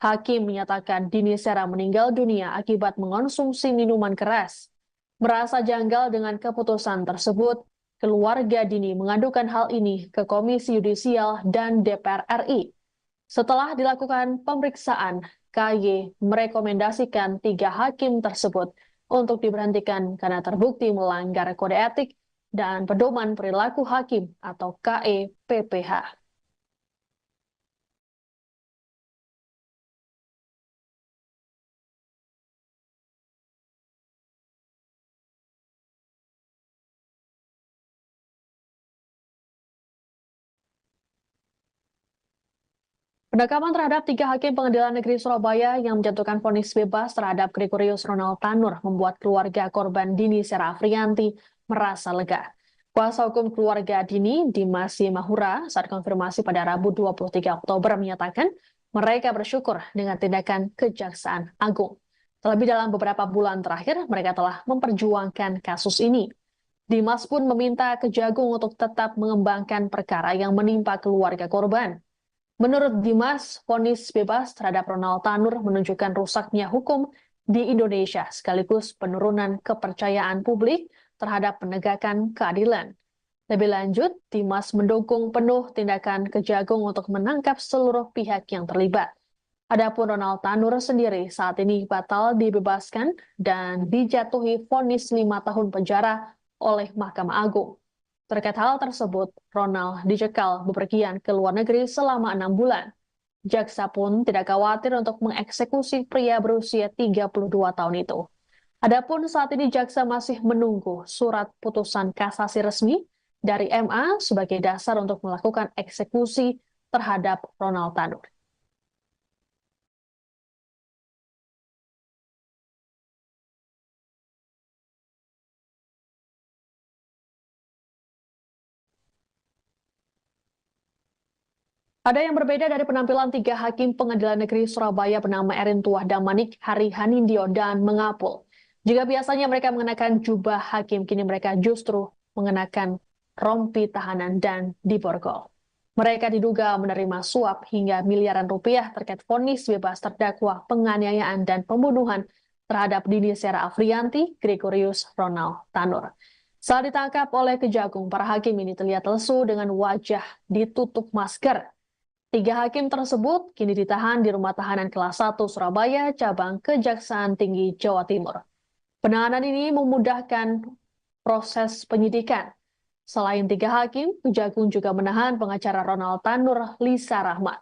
Hakim menyatakan Dini Sera meninggal dunia akibat mengonsumsi minuman keras. Merasa janggal dengan keputusan tersebut, keluarga Dini mengadukan hal ini ke Komisi Yudisial dan DPR RI. Setelah dilakukan pemeriksaan, KY merekomendasikan 3 hakim tersebut untuk diberhentikan karena terbukti melanggar kode etik dan pedoman perilaku hakim atau KE-PPH. Penangkapan terhadap 3 hakim Pengadilan Negeri Surabaya yang menjatuhkan vonis bebas terhadap Gregorius Ronald Tanur membuat keluarga korban Dini Sera Afriyanti merasa lega. Kuasa hukum keluarga Dini, Dimas Mahura, saat konfirmasi pada Rabu 23 Oktober menyatakan mereka bersyukur dengan tindakan Kejaksaan Agung. Terlebih dalam beberapa bulan terakhir, mereka telah memperjuangkan kasus ini. Dimas pun meminta Kejagung untuk tetap mengembangkan perkara yang menimpa keluarga korban. Menurut Dimas, vonis bebas terhadap Ronald Tanur menunjukkan rusaknya hukum di Indonesia sekaligus penurunan kepercayaan publik terhadap penegakan keadilan. Lebih lanjut, Dimas mendukung penuh tindakan Kejagung untuk menangkap seluruh pihak yang terlibat. Adapun Ronald Tanur sendiri saat ini batal dibebaskan dan dijatuhi vonis 5 tahun penjara oleh Mahkamah Agung. Terkait hal tersebut, Ronald dicekal bepergian ke luar negeri selama 6 bulan. Jaksa pun tidak khawatir untuk mengeksekusi pria berusia 32 tahun itu. Adapun saat ini jaksa masih menunggu surat putusan kasasi resmi dari MA sebagai dasar untuk melakukan eksekusi terhadap Ronald Tanur. Ada yang berbeda dari penampilan 3 hakim Pengadilan Negeri Surabaya bernama Erin Tuah Damanik, Hari Hanindyo, dan Mengapul. Jika biasanya mereka mengenakan jubah hakim, kini mereka justru mengenakan rompi tahanan dan diborgol. Mereka diduga menerima suap hingga miliaran rupiah terkait vonis bebas terdakwa penganiayaan dan pembunuhan terhadap Dini Sera Afriyanti, Gregorius Ronald Tanur. Saat ditangkap oleh Kejagung, para hakim ini terlihat lesu dengan wajah ditutup masker. 3 hakim tersebut kini ditahan di Rumah Tahanan Kelas 1 Surabaya, cabang Kejaksaan Tinggi Jawa Timur. Penahanan ini memudahkan proses penyidikan. Selain 3 hakim, Kejagung juga menahan pengacara Ronald Tanur, Lisa Rahmat.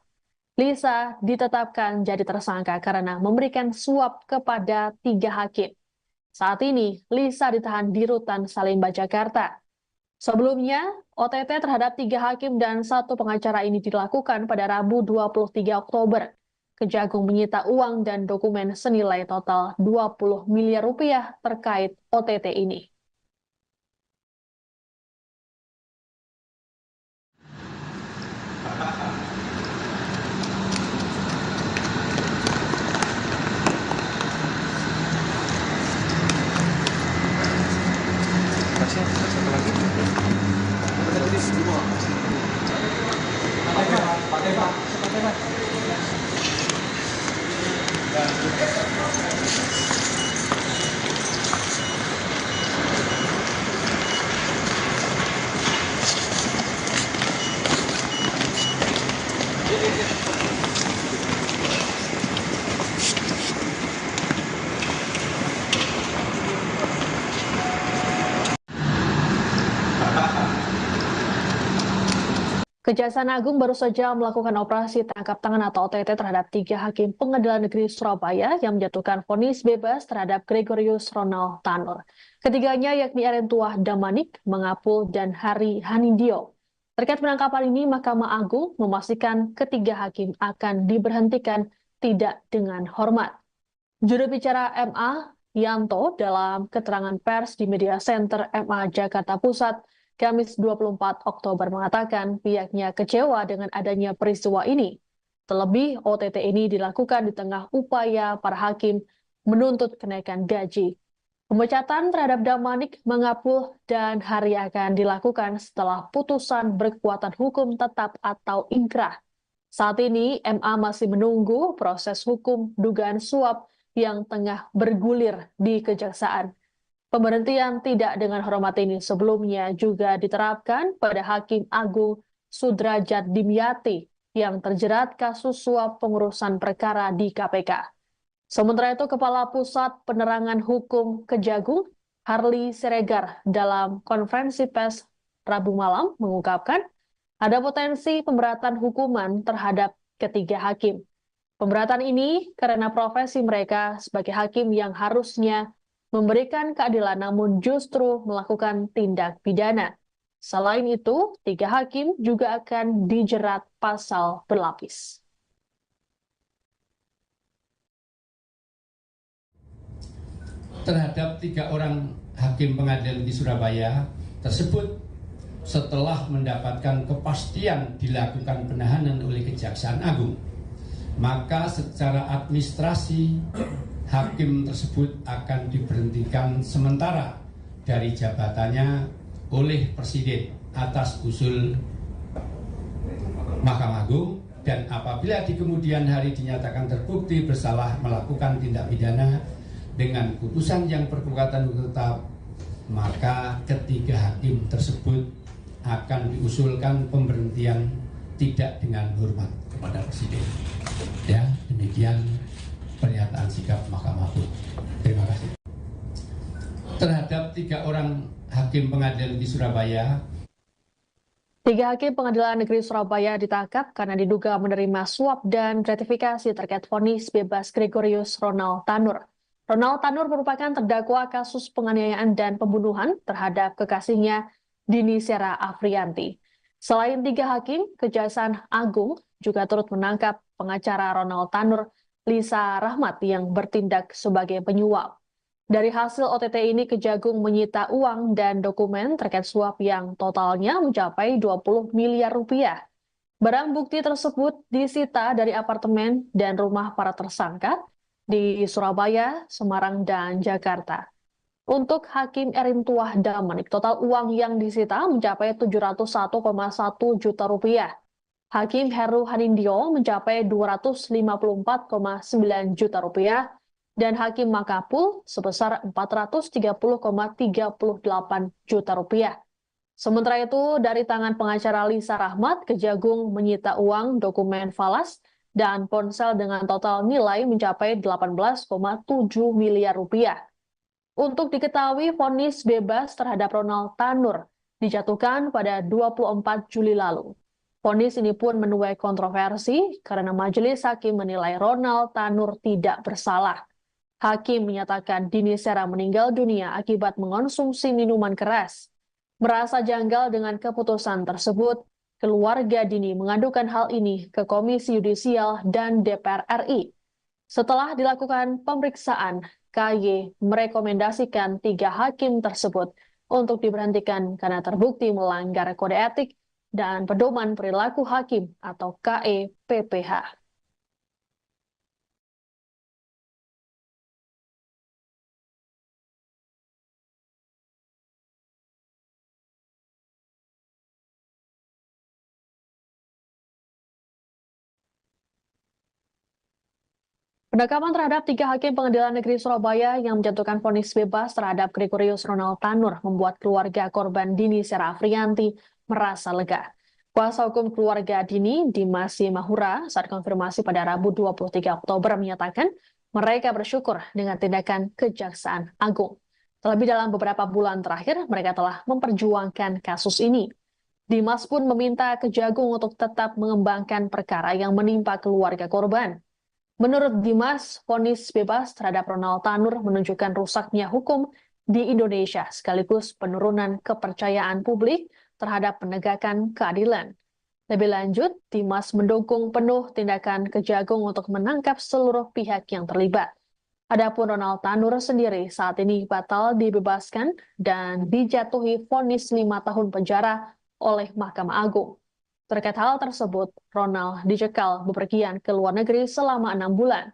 Lisa ditetapkan jadi tersangka karena memberikan suap kepada 3 hakim. Saat ini, Lisa ditahan di Rutan Salemba, Jakarta. Sebelumnya, OTT terhadap 3 hakim dan 1 pengacara ini dilakukan pada Rabu 23 Oktober. Kejagung menyita uang dan dokumen senilai total 20 miliar rupiah terkait OTT ini. Satu lagi. Kita tulis semua. Pak. Kejaksaan Agung baru saja melakukan operasi tangkap tangan atau OTT terhadap 3 hakim Pengadilan Negeri Surabaya yang menjatuhkan vonis bebas terhadap Gregorius Ronald Tanur. Ketiganya yakni Erentuah Damanik, Mangapul, dan Hari Hanindyo. Terkait penangkapan ini, Mahkamah Agung memastikan ketiga hakim akan diberhentikan tidak dengan hormat. Juru bicara MA, Yanto, dalam keterangan pers di Media Center MA Jakarta Pusat, Kamis 24 Oktober mengatakan pihaknya kecewa dengan adanya peristiwa ini. Terlebih, OTT ini dilakukan di tengah upaya para hakim menuntut kenaikan gaji. Pemecatan terhadap Damanik, Mangapul, dan Hari akan dilakukan setelah putusan berkekuatan hukum tetap atau ingkrah. Saat ini, MA masih menunggu proses hukum dugaan suap yang tengah bergulir di Kejaksaan. Pemberhentian tidak dengan hormat ini sebelumnya juga diterapkan pada Hakim Agung Sudrajat Dimyati yang terjerat kasus suap pengurusan perkara di KPK. Sementara itu, Kepala Pusat Penerangan Hukum Kejagung, Harli Siregar, dalam konferensi pers Rabu malam mengungkapkan ada potensi pemberatan hukuman terhadap ketiga hakim. Pemberatan ini karena profesi mereka sebagai hakim yang harusnya memberikan keadilan namun justru melakukan tindak pidana. Selain itu, 3 hakim juga akan dijerat pasal berlapis. Terhadap 3 orang hakim pengadilan di Surabaya tersebut setelah mendapatkan kepastian dilakukan penahanan oleh Kejaksaan Agung, maka secara administrasi hakim tersebut akan diberhentikan sementara dari jabatannya oleh Presiden atas usul Mahkamah Agung, dan apabila di kemudian hari dinyatakan terbukti bersalah melakukan tindak pidana dengan putusan yang berkekuatan hukum tetap, maka ketiga hakim tersebut akan diusulkan pemberhentian tidak dengan hormat kepada Presiden. Ya, demikian pernyataan sikap Mahkamah Agung. Terima kasih. Terhadap 3 orang hakim pengadilan di Surabaya. 3 hakim Pengadilan Negeri Surabaya ditangkap karena diduga menerima suap dan gratifikasi terkait vonis bebas Gregorius Ronald Tanur. Ronald Tanur merupakan terdakwa kasus penganiayaan dan pembunuhan terhadap kekasihnya Dini Sera Afrianti. Selain 3 hakim, Kejaksaan Agung juga turut menangkap pengacara Ronald Tanur, Lisa Rahmat, yang bertindak sebagai penyuap. Dari hasil OTT ini, Kejagung menyita uang dan dokumen terkait suap yang totalnya mencapai 20 miliar rupiah. Barang bukti tersebut disita dari apartemen dan rumah para tersangka di Surabaya, Semarang, dan Jakarta. Untuk Hakim Erentuah Damanik, total uang yang disita mencapai 701,1 juta rupiah. Hakim Heru Hanindyo mencapai 254,9 juta rupiah, dan Hakim Mangapul sebesar 430,38 juta rupiah. Sementara itu, dari tangan pengacara Lisa Rahmat, Kejagung menyita uang, dokumen falas, dan ponsel dengan total nilai mencapai 18,7 miliar rupiah. Untuk diketahui, vonis bebas terhadap Ronald Tanur dijatuhkan pada 24 Juli lalu. Vonis ini pun menuai kontroversi karena majelis hakim menilai Ronald Tanur tidak bersalah. Hakim menyatakan Dini Sera meninggal dunia akibat mengonsumsi minuman keras. Merasa janggal dengan keputusan tersebut, keluarga Dini mengadukan hal ini ke Komisi Yudisial dan DPR RI. Setelah dilakukan pemeriksaan, KY merekomendasikan 3 hakim tersebut untuk diberhentikan karena terbukti melanggar kode etik dan pedoman perilaku hakim atau KEPPH. Penangkapan terhadap 3 hakim Pengadilan Negeri Surabaya yang menjatuhkan vonis bebas terhadap Gregorius Ronald Tanur membuat keluarga korban Dini Sera Afrianti merasa lega. Kuasa hukum keluarga Dini, Dimas Mahura, saat konfirmasi pada Rabu 23 Oktober menyatakan mereka bersyukur dengan tindakan Kejaksaan Agung. Terlebih dalam beberapa bulan terakhir, mereka telah memperjuangkan kasus ini. Dimas pun meminta Kejagung untuk tetap mengembangkan perkara yang menimpa keluarga korban. Menurut Dimas, vonis bebas terhadap Ronald Tanur menunjukkan rusaknya hukum di Indonesia sekaligus penurunan kepercayaan publik terhadap penegakan keadilan. Lebih lanjut, Dimas mendukung penuh tindakan Kejagung untuk menangkap seluruh pihak yang terlibat. Adapun Ronald Tanur sendiri saat ini batal dibebaskan dan dijatuhi vonis 5 tahun penjara oleh Mahkamah Agung. Terkait hal tersebut, Ronald dicekal bepergian ke luar negeri selama 6 bulan.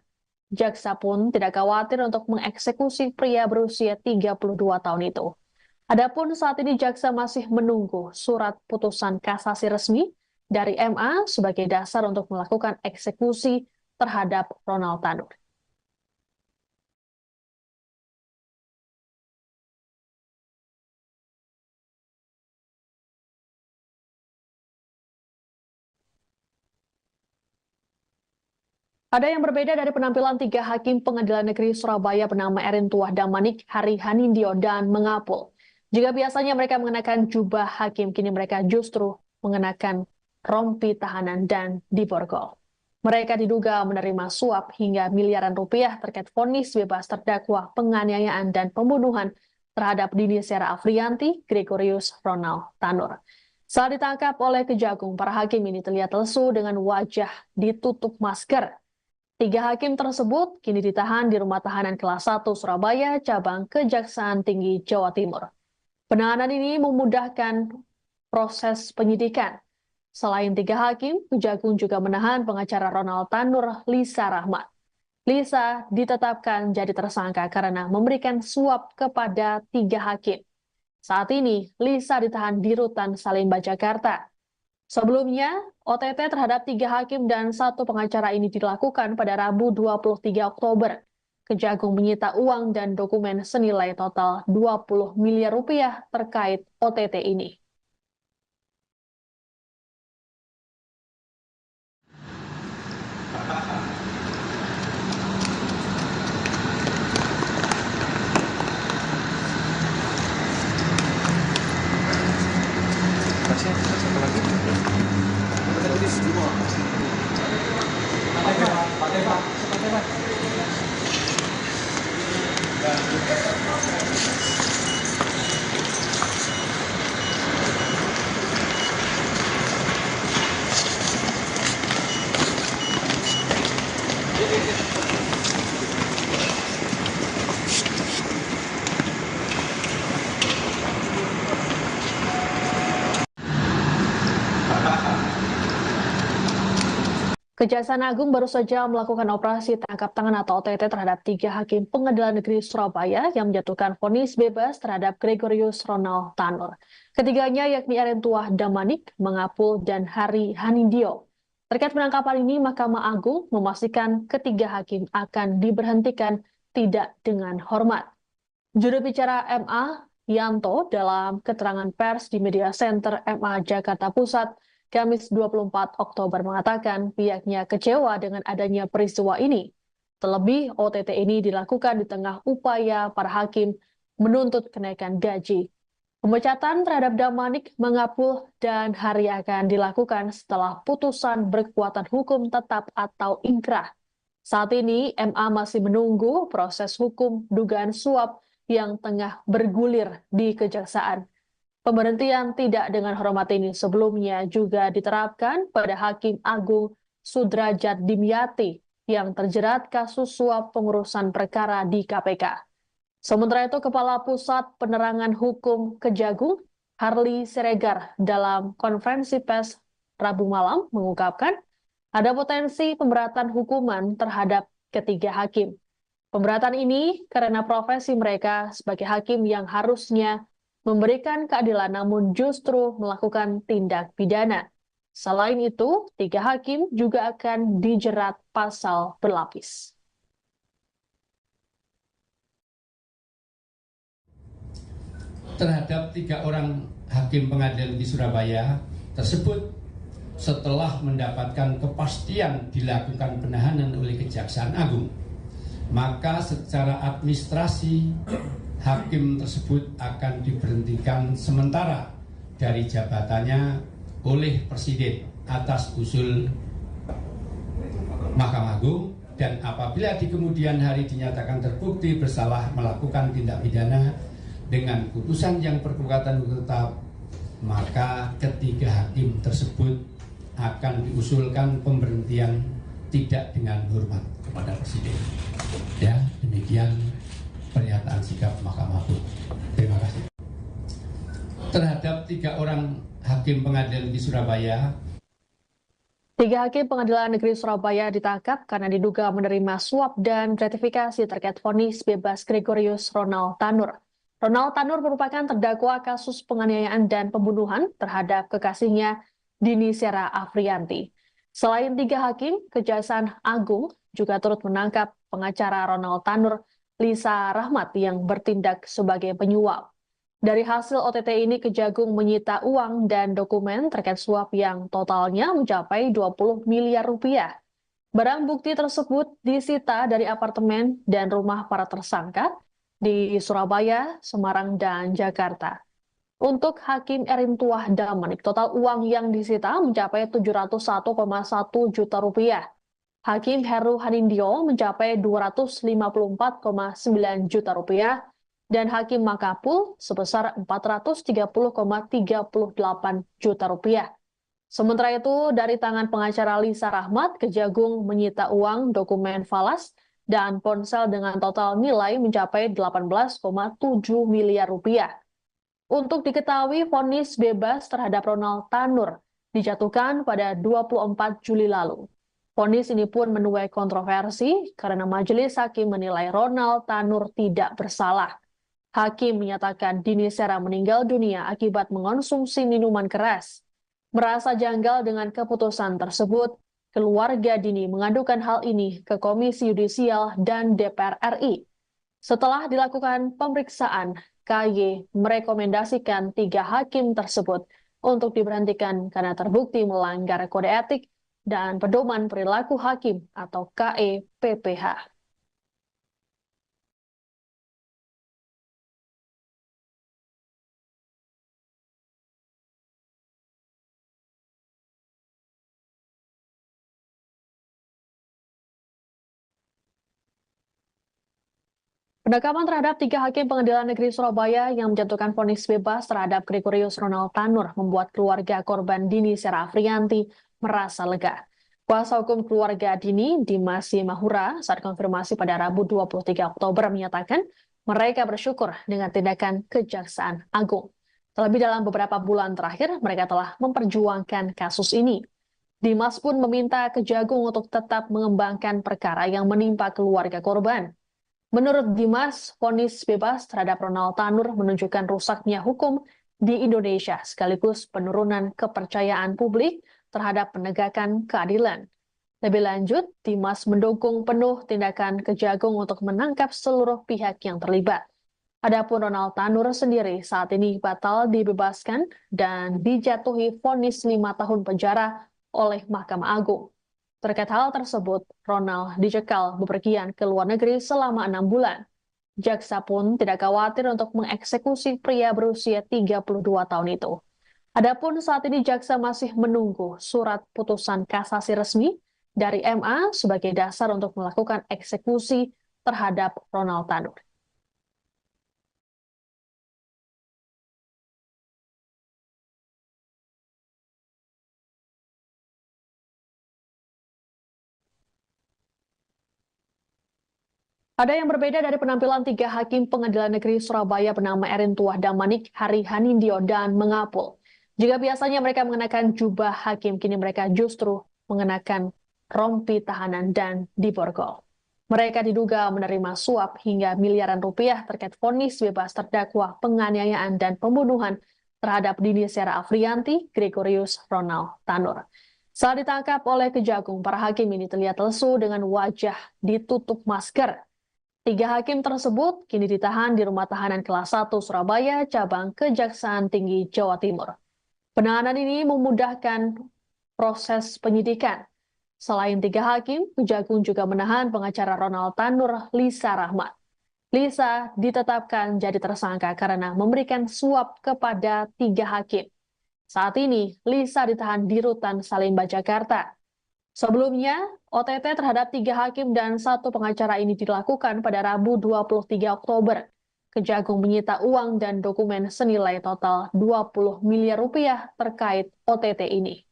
Jaksa pun tidak khawatir untuk mengeksekusi pria berusia 32 tahun itu. Adapun saat ini jaksa masih menunggu surat putusan kasasi resmi dari MA sebagai dasar untuk melakukan eksekusi terhadap Ronald Tanur. Ada yang berbeda dari penampilan 3 hakim Pengadilan Negeri Surabaya bernama Erin Tuah Damanik, Hari Hanindyo, dan Mengapul. Jika biasanya mereka mengenakan jubah hakim, kini mereka justru mengenakan rompi tahanan dan diborgol. Mereka diduga menerima suap hingga miliaran rupiah terkait vonis bebas terdakwa penganiayaan dan pembunuhan terhadap Dini Sera Afrianti, Gregorius Ronald Tanur. Saat ditangkap oleh Kejagung, para hakim ini terlihat lesu dengan wajah ditutup masker. 3 hakim tersebut kini ditahan di Rumah Tahanan Kelas 1 Surabaya, cabang Kejaksaan Tinggi Jawa Timur. Penahanan ini memudahkan proses penyidikan. Selain 3 hakim, Kejagung juga menahan pengacara Ronald Tanur, Lisa Rahmat. Lisa ditetapkan jadi tersangka karena memberikan suap kepada 3 hakim. Saat ini, Lisa ditahan di Rutan Salemba, Jakarta. Sebelumnya, OTT terhadap 3 hakim dan 1 pengacara ini dilakukan pada Rabu 23 Oktober. Kejagung menyita uang dan dokumen senilai total 20 miliar rupiah terkait OTT ini. Satu lagi. Kita tulis 2. Kejaksaan Agung baru saja melakukan operasi tangkap tangan atau OTT terhadap 3 hakim Pengadilan Negeri Surabaya yang menjatuhkan vonis bebas terhadap Gregorius Ronald Tanur. Ketiganya yakni Erin Tuah Damanik, Mengapul, dan Hari Hanindyo. Terkait penangkapan ini, Mahkamah Agung memastikan ketiga hakim akan diberhentikan tidak dengan hormat. Juru bicara MA, Yanto, dalam keterangan pers di Media Center MA Jakarta Pusat, Kamis 24 Oktober mengatakan pihaknya kecewa dengan adanya peristiwa ini. Terlebih, OTT ini dilakukan di tengah upaya para hakim menuntut kenaikan gaji. Pemecatan terhadap Damanik, Mengapul, dan Hari akan dilakukan setelah putusan berkekuatan hukum tetap atau inkrah. Saat ini, MA masih menunggu proses hukum dugaan suap yang tengah bergulir di Kejaksaan. Pemberhentian tidak dengan hormat ini sebelumnya juga diterapkan pada Hakim Agung Sudrajat Dimyati yang terjerat kasus suap pengurusan perkara di KPK. Sementara itu, Kepala Pusat Penerangan Hukum Kejagung, Harli Siregar, dalam konferensi pers Rabu malam mengungkapkan ada potensi pemberatan hukuman terhadap ketiga hakim. Pemberatan ini karena profesi mereka sebagai hakim yang harusnya memberikan keadilan namun justru melakukan tindak pidana. Selain itu, 3 hakim juga akan dijerat pasal berlapis. Terhadap 3 orang hakim pengadilan di Surabaya tersebut setelah mendapatkan kepastian dilakukan penahanan oleh Kejaksaan Agung, maka secara administrasi hakim tersebut akan diberhentikan sementara dari jabatannya oleh Presiden atas usul Mahkamah Agung, dan apabila di kemudian hari dinyatakan terbukti bersalah melakukan tindak pidana dengan putusan yang berkekuatan hukum tetap, maka ketiga hakim tersebut akan diusulkan pemberhentian tidak dengan hormat kepada Presiden. Ya, demikian pernyataan sikap Mahkamah Agung. Terima kasih. Terhadap 3 orang hakim pengadilan di Surabaya, 3 hakim Pengadilan Negeri Surabaya ditangkap karena diduga menerima suap dan gratifikasi terkait vonis bebas Gregorius Ronald Tanur. Ronald Tanur merupakan terdakwa kasus penganiayaan dan pembunuhan terhadap kekasihnya Dini Sera Afrianti. Selain 3 hakim, Kejaksaan Agung juga turut menangkap pengacara Ronald Tanur, Lisa Rahmat, yang bertindak sebagai penyuap. Dari hasil OTT ini, Kejagung menyita uang dan dokumen terkait suap yang totalnya mencapai 20 miliar rupiah. Barang bukti tersebut disita dari apartemen dan rumah para tersangka di Surabaya, Semarang, dan Jakarta. Untuk Hakim Erin Tuah Damanik, total uang yang disita mencapai 701,1 juta rupiah. Hakim Heru Hanindyo mencapai 254,9 juta rupiah, dan Hakim Makapul sebesar 430,38 juta rupiah. Sementara itu, dari tangan pengacara Lisa Rahmat, Kejagung menyita uang, dokumen falas, dan ponsel dengan total nilai mencapai 18,7 miliar rupiah. Untuk diketahui, vonis bebas terhadap Ronald Tanur dijatuhkan pada 24 Juli lalu. Vonis ini pun menuai kontroversi karena majelis hakim menilai Ronald Tanur tidak bersalah. Hakim menyatakan Dini Sera meninggal dunia akibat mengonsumsi minuman keras. Merasa janggal dengan keputusan tersebut, keluarga Dini mengadukan hal ini ke Komisi Yudisial dan DPR RI. Setelah dilakukan pemeriksaan, KY merekomendasikan 3 hakim tersebut untuk diberhentikan karena terbukti melanggar kode etik dan pedoman perilaku hakim atau KEPPH. Penangkapan terhadap 3 hakim Pengadilan Negeri Surabaya yang menjatuhkan vonis bebas terhadap Gregorius Ronald Tanur membuat keluarga korban Dini Sera Afrianti merasa lega. Kuasa hukum keluarga Dini, Dimas Mahura, saat konfirmasi pada Rabu 23 Oktober menyatakan mereka bersyukur dengan tindakan Kejaksaan Agung. Terlebih dalam beberapa bulan terakhir, mereka telah memperjuangkan kasus ini. Dimas pun meminta Kejagung untuk tetap mengembangkan perkara yang menimpa keluarga korban. Menurut Dimas, vonis bebas terhadap Ronald Tanur menunjukkan rusaknya hukum di Indonesia sekaligus penurunan kepercayaan publik terhadap penegakan keadilan. Lebih lanjut, Dimas mendukung penuh tindakan Kejagung untuk menangkap seluruh pihak yang terlibat. Adapun Ronald Tanur sendiri saat ini batal dibebaskan dan dijatuhi vonis 5 tahun penjara oleh Mahkamah Agung. Terkait hal tersebut, Ronald dicekal bepergian ke luar negeri selama 6 bulan. Jaksa pun tidak khawatir untuk mengeksekusi pria berusia 32 tahun itu. Adapun saat ini jaksa masih menunggu surat putusan kasasi resmi dari MA sebagai dasar untuk melakukan eksekusi terhadap Ronald Tanur. Ada yang berbeda dari penampilan 3 hakim Pengadilan Negeri Surabaya bernama Erin Tuah Damanik, Hari Hanindyo, dan Mengapul. Jika biasanya mereka mengenakan jubah hakim, kini mereka justru mengenakan rompi tahanan dan diborgol. Mereka diduga menerima suap hingga miliaran rupiah terkait vonis bebas terdakwa penganiayaan dan pembunuhan terhadap Dini Sera Afrianti, Gregorius Ronald Tanur. Saat ditangkap oleh Kejagung, para hakim ini terlihat lesu dengan wajah ditutup masker. 3 hakim tersebut kini ditahan di Rumah Tahanan Kelas 1 Surabaya, cabang Kejaksaan Tinggi Jawa Timur. Penahanan ini memudahkan proses penyidikan. Selain 3 hakim, Kejagung juga menahan pengacara Ronald Tanur, Lisa Rahmat. Lisa ditetapkan jadi tersangka karena memberikan suap kepada 3 hakim. Saat ini, Lisa ditahan di Rutan Salemba, Jakarta. Sebelumnya, OTT terhadap 3 hakim dan 1 pengacara ini dilakukan pada Rabu 23 Oktober. Kejagung menyita uang dan dokumen senilai total 20 miliar rupiah terkait OTT ini.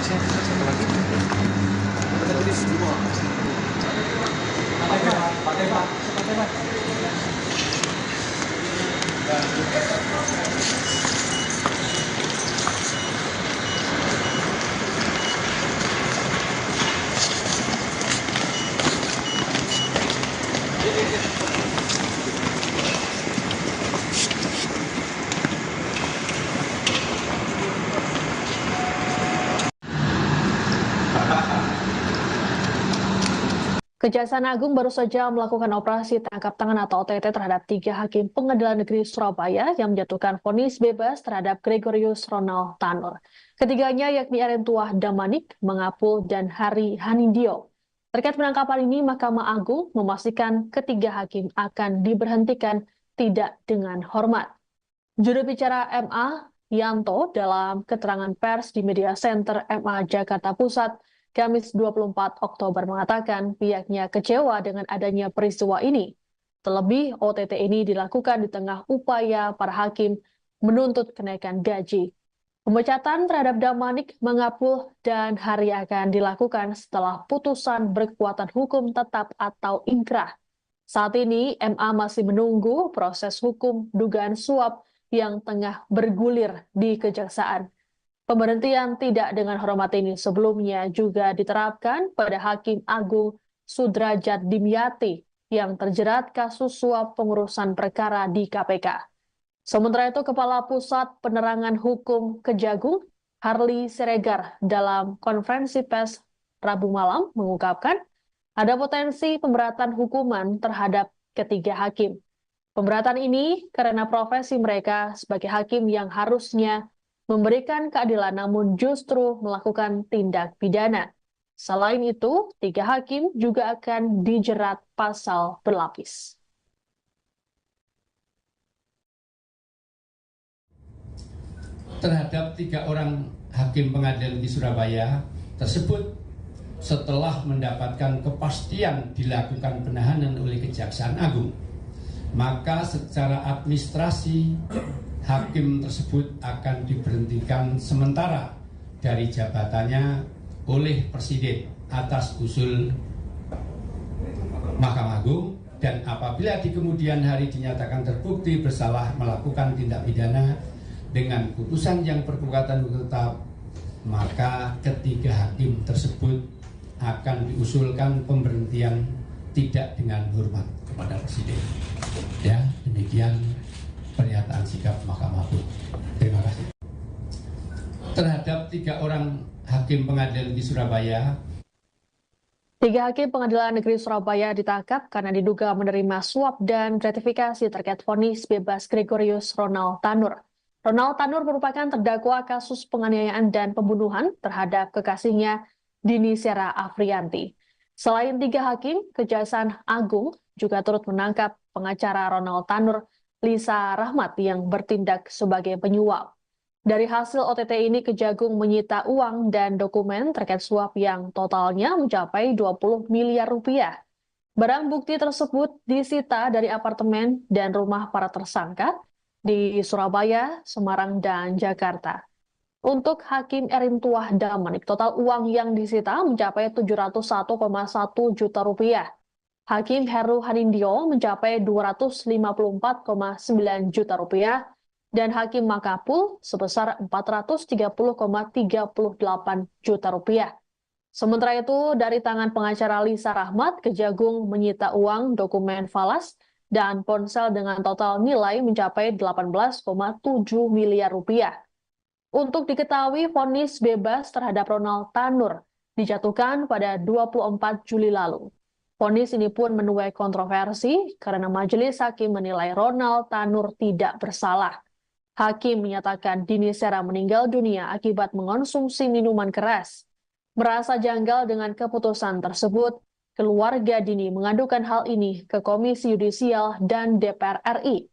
Satu lagi. Kita tulis semua. Kejaksaan Agung baru saja melakukan operasi tangkap tangan atau OTT terhadap 3 hakim Pengadilan Negeri Surabaya yang menjatuhkan vonis bebas terhadap Gregorius Ronald Tanur. Ketiganya yakni Erentuah Damanik, Mangapul, dan Hari Hanindyo. Terkait penangkapan ini, Mahkamah Agung memastikan ketiga hakim akan diberhentikan tidak dengan hormat. Juru bicara MA, Yanto, dalam keterangan pers di Media Center MA Jakarta Pusat, Kamis 24 Oktober mengatakan pihaknya kecewa dengan adanya peristiwa ini. Terlebih, OTT ini dilakukan di tengah upaya para hakim menuntut kenaikan gaji. Pemecatan terhadap Damanik, Mangapul, dan Hari akan dilakukan setelah putusan berkekuatan hukum tetap atau ingkrah. Saat ini, MA masih menunggu proses hukum dugaan suap yang tengah bergulir di Kejaksaan. Pemberhentian tidak dengan hormat ini sebelumnya juga diterapkan pada Hakim Agung Sudrajat Dimyati yang terjerat kasus suap pengurusan perkara di KPK. Sementara itu, Kepala Pusat Penerangan Hukum Kejagung, Harli Siregar, dalam konferensi pers Rabu malam mengungkapkan ada potensi pemberatan hukuman terhadap ketiga hakim. Pemberatan ini karena profesi mereka sebagai hakim yang harusnya memberikan keadilan namun justru melakukan tindak pidana. Selain itu, 3 hakim juga akan dijerat pasal berlapis. Terhadap 3 orang hakim pengadilan di Surabaya tersebut setelah mendapatkan kepastian dilakukan penahanan oleh Kejaksaan Agung, maka secara administrasi hakim tersebut akan diberhentikan sementara dari jabatannya oleh Presiden atas usul Mahkamah Agung, dan apabila di kemudian hari dinyatakan terbukti bersalah melakukan tindak pidana dengan putusan yang berkekuatan hukum tetap, maka ketiga hakim tersebut akan diusulkan pemberhentian tidak dengan hormat kepada Presiden. Ya, demikian pernyataan sikap Mahkamah Agung. Terima kasih. Terhadap 3 orang hakim pengadilan di Surabaya. 3 hakim Pengadilan Negeri Surabaya ditangkap karena diduga menerima suap dan gratifikasi terkait vonis bebas Gregorius Ronald Tanur. Ronald Tanur merupakan terdakwa kasus penganiayaan dan pembunuhan terhadap kekasihnya Dini Sera Afrianti. Selain 3 hakim, Kejaksaan Agung juga turut menangkap pengacara Ronald Tanur, Lisa Rahmat, yang bertindak sebagai penyuap. Dari hasil OTT ini, Kejagung menyita uang dan dokumen terkait suap yang totalnya mencapai 20 miliar rupiah. Barang bukti tersebut disita dari apartemen dan rumah para tersangka di Surabaya, Semarang, dan Jakarta. Untuk Hakim Erentuah Damanik, total uang yang disita mencapai 701,1 juta rupiah. Hakim Heru Hanindyo mencapai 254,9 juta rupiah dan Hakim Mangapul sebesar 430,38 juta rupiah. Sementara itu, dari tangan pengacara Lisa Rahmat, Kejagung menyita uang, dokumen falas, dan ponsel dengan total nilai mencapai 18,7 miliar rupiah. Untuk diketahui, vonis bebas terhadap Ronald Tanur dijatuhkan pada 24 Juli lalu. Vonis ini pun menuai kontroversi karena majelis hakim menilai Ronald Tanur tidak bersalah. Hakim menyatakan Dini Sera meninggal dunia akibat mengonsumsi minuman keras. Merasa janggal dengan keputusan tersebut, keluarga Dini mengadukan hal ini ke Komisi Yudisial dan DPR RI.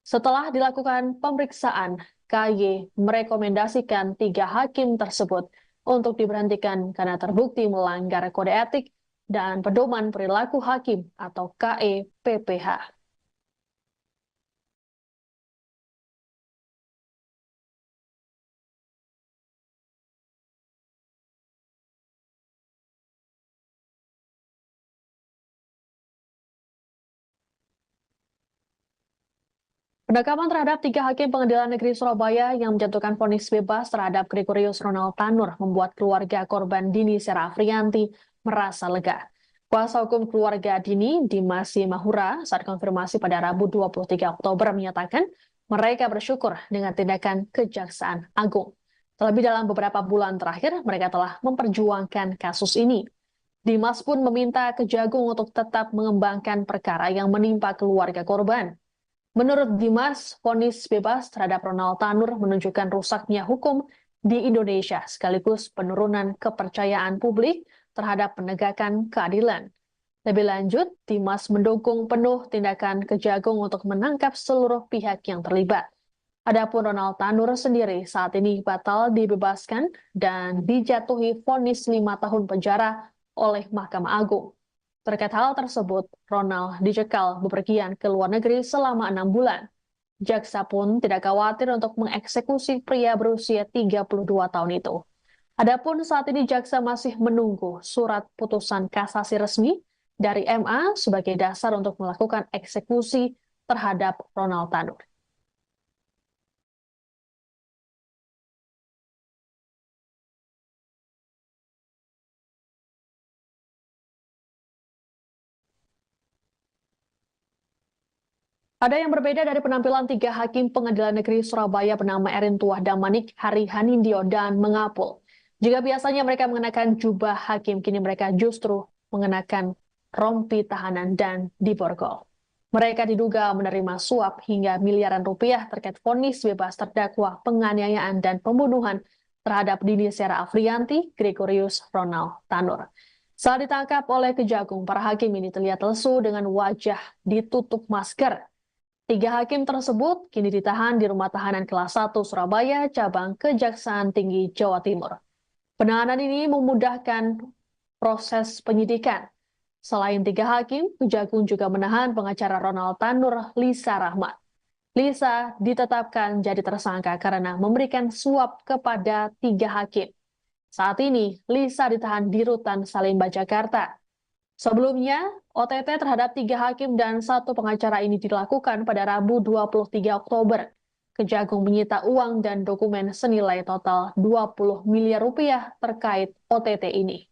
Setelah dilakukan pemeriksaan, KY merekomendasikan 3 hakim tersebut untuk diberhentikan karena terbukti melanggar kode etik dan pedoman perilaku hakim atau KEPPH. Penangkapan terhadap 3 hakim Pengadilan Negeri Surabaya yang menjatuhkan vonis bebas terhadap Gregorius Ronald Tanur membuat keluarga korban Dini Sera Afriyanti merasa lega. Kuasa hukum keluarga Dini, Dimas Mahura, saat konfirmasi pada Rabu 23 Oktober menyatakan mereka bersyukur dengan tindakan Kejaksaan Agung. Terlebih dalam beberapa bulan terakhir, mereka telah memperjuangkan kasus ini. Dimas pun meminta Kejagung untuk tetap mengembangkan perkara yang menimpa keluarga korban. Menurut Dimas, vonis bebas terhadap Ronald Tanur menunjukkan rusaknya hukum di Indonesia sekaligus penurunan kepercayaan publik terhadap penegakan keadilan. Lebih lanjut, Dimas mendukung penuh tindakan Kejagung untuk menangkap seluruh pihak yang terlibat. Adapun Ronald Tanur sendiri saat ini batal dibebaskan dan dijatuhi vonis 5 tahun penjara oleh Mahkamah Agung. Terkait hal tersebut, Ronald dicekal bepergian ke luar negeri selama 6 bulan. Jaksa pun tidak khawatir untuk mengeksekusi pria berusia 32 tahun itu. Adapun saat ini jaksa masih menunggu surat putusan kasasi resmi dari MA sebagai dasar untuk melakukan eksekusi terhadap Ronald Tanur. Ada yang berbeda dari penampilan 3 hakim Pengadilan Negeri Surabaya bernama Erin Tuah Damanik, Hari Hanindyo, dan Mengapul. Jika biasanya mereka mengenakan jubah hakim, kini mereka justru mengenakan rompi tahanan dan diborgol. Mereka diduga menerima suap hingga miliaran rupiah terkait vonis bebas terdakwa penganiayaan dan pembunuhan terhadap Dini Sera Afriyanti, Gregorius Ronald Tanur. Saat ditangkap oleh Kejagung, para hakim ini terlihat lesu dengan wajah ditutup masker. 3 hakim tersebut kini ditahan di Rumah Tahanan Kelas 1 Surabaya, cabang Kejaksaan Tinggi Jawa Timur. Penahanan ini memudahkan proses penyidikan. Selain 3 hakim, Kejagung juga menahan pengacara Ronald Tanur, Lisa Rahmat. Lisa ditetapkan jadi tersangka karena memberikan suap kepada 3 hakim. Saat ini, Lisa ditahan di Rutan Salemba, Jakarta. Sebelumnya, OTT terhadap 3 hakim dan 1 pengacara ini dilakukan pada Rabu 23 Oktober. Kejagung menyita uang dan dokumen senilai total 20 miliar rupiah terkait OTT ini.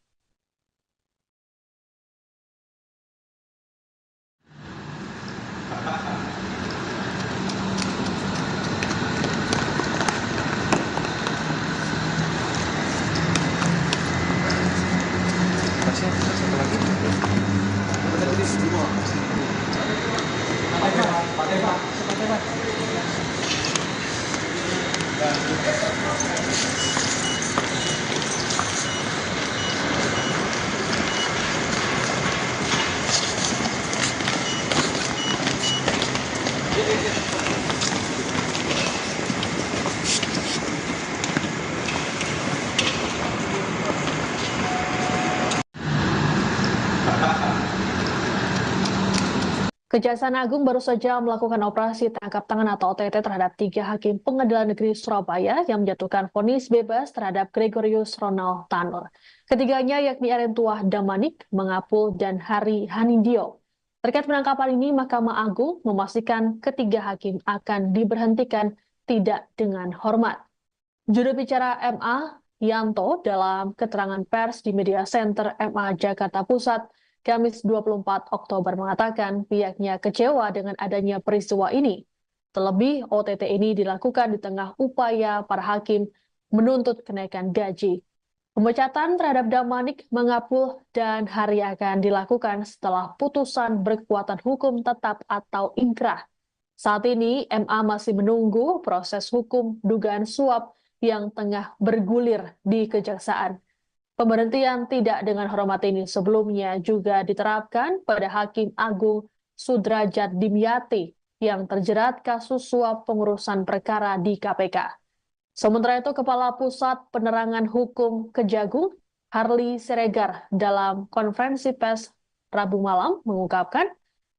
Masih satu lagi. Kita tulis semua. Kejaksaan Agung baru saja melakukan operasi tangkap tangan atau OTT terhadap 3 hakim Pengadilan Negeri Surabaya yang menjatuhkan vonis bebas terhadap Gregorius Ronald Tanur. Ketiganya yakni Erin Tuah Damanik, Mengapul, dan Hari Hanindyo. Terkait penangkapan ini, Mahkamah Agung memastikan ketiga hakim akan diberhentikan tidak dengan hormat. Juru bicara MA, Yanto, dalam keterangan pers di Media Center MA Jakarta Pusat, Kamis 24 Oktober mengatakan pihaknya kecewa dengan adanya peristiwa ini. Terlebih, OTT ini dilakukan di tengah upaya para hakim menuntut kenaikan gaji. Pemecatan terhadap Damanik, Mengapul, dan Hari akan dilakukan setelah putusan berkekuatan hukum tetap atau inkrah Saat ini, MA masih menunggu proses hukum dugaan suap yang tengah bergulir di Kejaksaan. Pemberhentian tidak dengan hormat ini sebelumnya juga diterapkan pada Hakim Agung Sudrajat Dimyati yang terjerat kasus suap pengurusan perkara di KPK. Sementara itu, Kepala Pusat Penerangan Hukum Kejagung, Harli Siregar, dalam konferensi pers Rabu malam mengungkapkan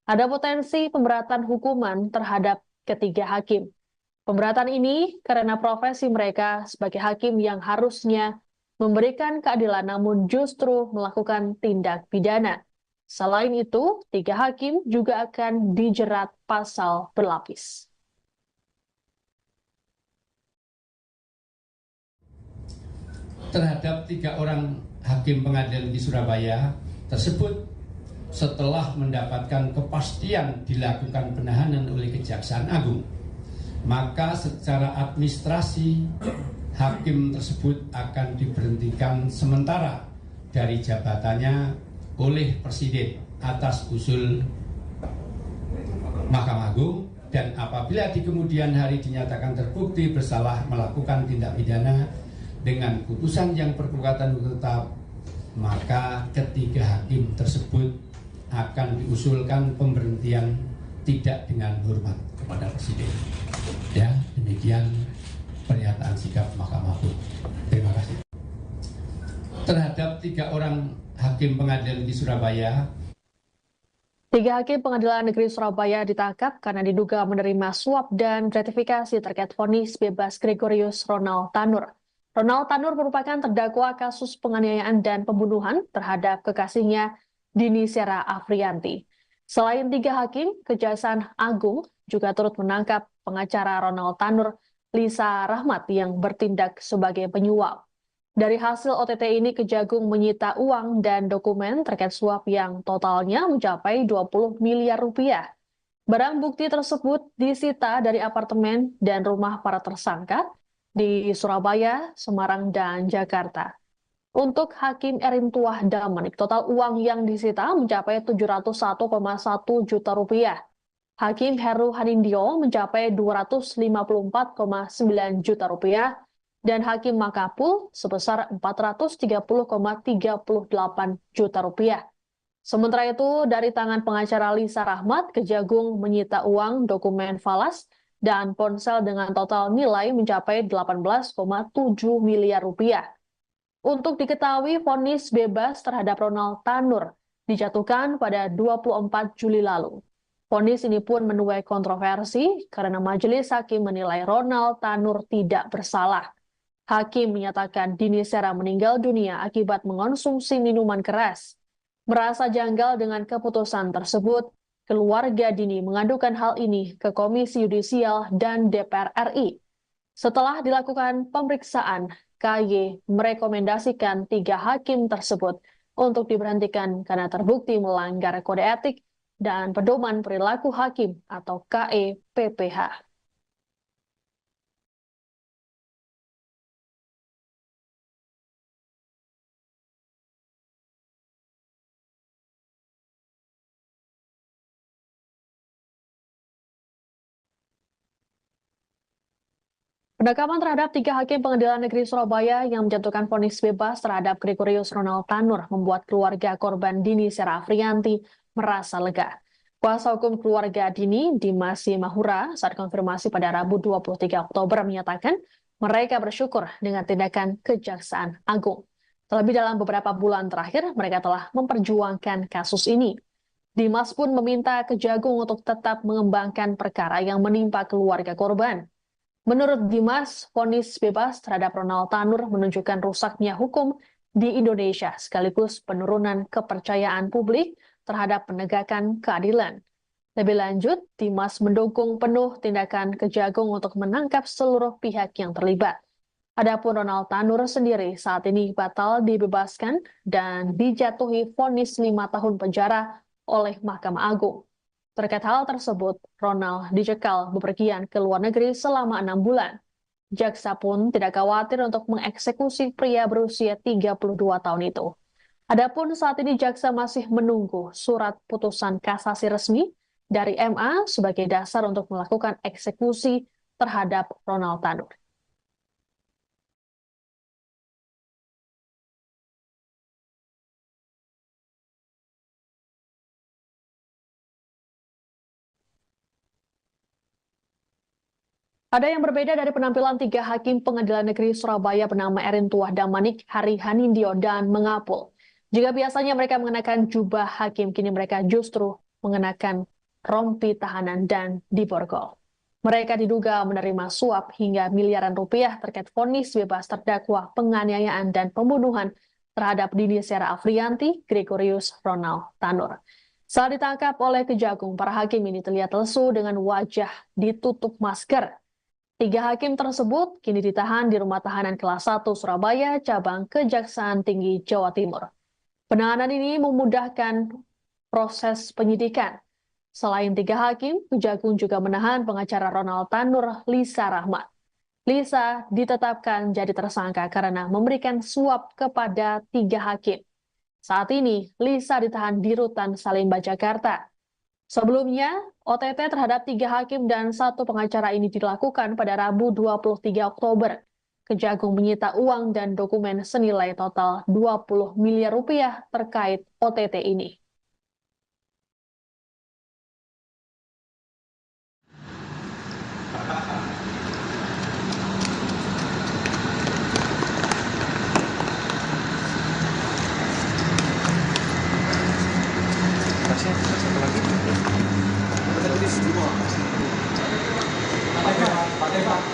ada potensi pemberatan hukuman terhadap ketiga hakim. Pemberatan ini karena profesi mereka sebagai hakim yang harusnya memberikan keadilan namun justru melakukan tindak pidana. Selain itu, tiga hakim juga akan dijerat pasal berlapis. Terhadap 3 orang hakim pengadilan di Surabaya tersebut setelah mendapatkan kepastian dilakukan penahanan oleh Kejaksaan Agung, maka secara administrasi hakim tersebut akan diberhentikan sementara dari jabatannya oleh Presiden atas usul Mahkamah Agung, dan apabila di kemudian hari dinyatakan terbukti bersalah melakukan tindak pidana dengan putusan yang berkekuatan hukum tetap, maka ketiga hakim tersebut akan diusulkan pemberhentian tidak dengan hormat kepada Presiden. Ya, demikian pernyataan sikap Mahkamah Agung. Terima kasih. Terhadap 3 orang hakim pengadilan di Surabaya, 3 hakim Pengadilan Negeri Surabaya ditangkap karena diduga menerima suap dan gratifikasi terkait vonis bebas Gregorius Ronald Tanur. Ronald Tanur merupakan terdakwa kasus penganiayaan dan pembunuhan terhadap kekasihnya Dini Sera Afrianti. Selain 3 hakim, Kejaksaan Agung juga turut menangkap pengacara Ronald Tanur, Lisa Rahmat, yang bertindak sebagai penyuap. Dari hasil OTT ini, Kejagung menyita uang dan dokumen terkait suap yang totalnya mencapai 20 miliar rupiah. Barang bukti tersebut disita dari apartemen dan rumah para tersangka di Surabaya, Semarang, dan Jakarta. Untuk Hakim Erin Tuah Damanik, total uang yang disita mencapai 701,1 juta rupiah. Hakim Heru Hanindyo mencapai 254,9 juta rupiah, dan Hakim Makapul sebesar 430,38 juta rupiah. Sementara itu, dari tangan pengacara Lisa Rahmat, Kejagung menyita uang, dokumen falas, dan ponsel dengan total nilai mencapai 18,7 miliar rupiah. Untuk diketahui, vonis bebas terhadap Ronald Tanur dijatuhkan pada 24 Juli lalu. Vonis ini pun menuai kontroversi karena majelis hakim menilai Ronald Tanur tidak bersalah. Hakim menyatakan Dini Sera meninggal dunia akibat mengonsumsi minuman keras. Merasa janggal dengan keputusan tersebut, keluarga Dini mengadukan hal ini ke Komisi Yudisial dan DPR RI. Setelah dilakukan pemeriksaan, KY merekomendasikan 3 hakim tersebut untuk diberhentikan karena terbukti melanggar kode etik dan pedoman perilaku hakim atau KEPPH. Penangkapan terhadap 3 hakim Pengadilan Negeri Surabaya yang menjatuhkan vonis bebas terhadap Gregorius Ronald Tanur membuat keluarga korban Dini Sera Afrianti merasa lega. Kuasa hukum keluarga Dini, Dimas Mahura, saat konfirmasi pada Rabu 23 Oktober menyatakan mereka bersyukur dengan tindakan Kejaksaan Agung. Terlebih dalam beberapa bulan terakhir, mereka telah memperjuangkan kasus ini. Dimas pun meminta Kejagung untuk tetap mengembangkan perkara yang menimpa keluarga korban. Menurut Dimas, vonis bebas terhadap Ronald Tanur menunjukkan rusaknya hukum di Indonesia sekaligus penurunan kepercayaan publik terhadap penegakan keadilan. Lebih lanjut, Dimas mendukung penuh tindakan Kejagung untuk menangkap seluruh pihak yang terlibat. Adapun Ronald Tanur sendiri saat ini batal dibebaskan dan dijatuhi vonis 5 tahun penjara oleh Mahkamah Agung. Terkait hal tersebut, Ronald dicekal bepergian ke luar negeri selama 6 bulan. Jaksa pun tidak khawatir untuk mengeksekusi pria berusia 32 tahun itu. Adapun saat ini jaksa masih menunggu surat putusan kasasi resmi dari MA sebagai dasar untuk melakukan eksekusi terhadap Ronald Tanur. Ada yang berbeda dari penampilan tiga hakim Pengadilan Negeri Surabaya bernama Erin Tuah Damanik, Hari Hanindyo, dan Mengapul. Jika biasanya mereka mengenakan jubah hakim, kini mereka justru mengenakan rompi tahanan dan diborgol. Mereka diduga menerima suap hingga miliaran rupiah terkait vonis bebas terdakwa penganiayaan dan pembunuhan terhadap Dini Sera Afrianti, Gregorius Ronald Tanur. Saat ditangkap oleh Kejagung, para hakim ini terlihat lesu dengan wajah ditutup masker. Tiga hakim tersebut kini ditahan di Rumah Tahanan Kelas 1 Surabaya, cabang Kejaksaan Tinggi Jawa Timur. Penahanan ini memudahkan proses penyidikan. Selain tiga hakim, Kejagung juga menahan pengacara Ronald Tanur, Lisa Rahmat. Lisa ditetapkan jadi tersangka karena memberikan suap kepada tiga hakim. Saat ini, Lisa ditahan di Rutan Salemba, Jakarta. Sebelumnya, OTT terhadap tiga hakim dan satu pengacara ini dilakukan pada Rabu 23 Oktober. Kejagung menyita uang dan dokumen senilai total 20 miliar rupiah terkait OTT ini. Tasnya satu lagi. Kita tulis semua. Pakai Pak.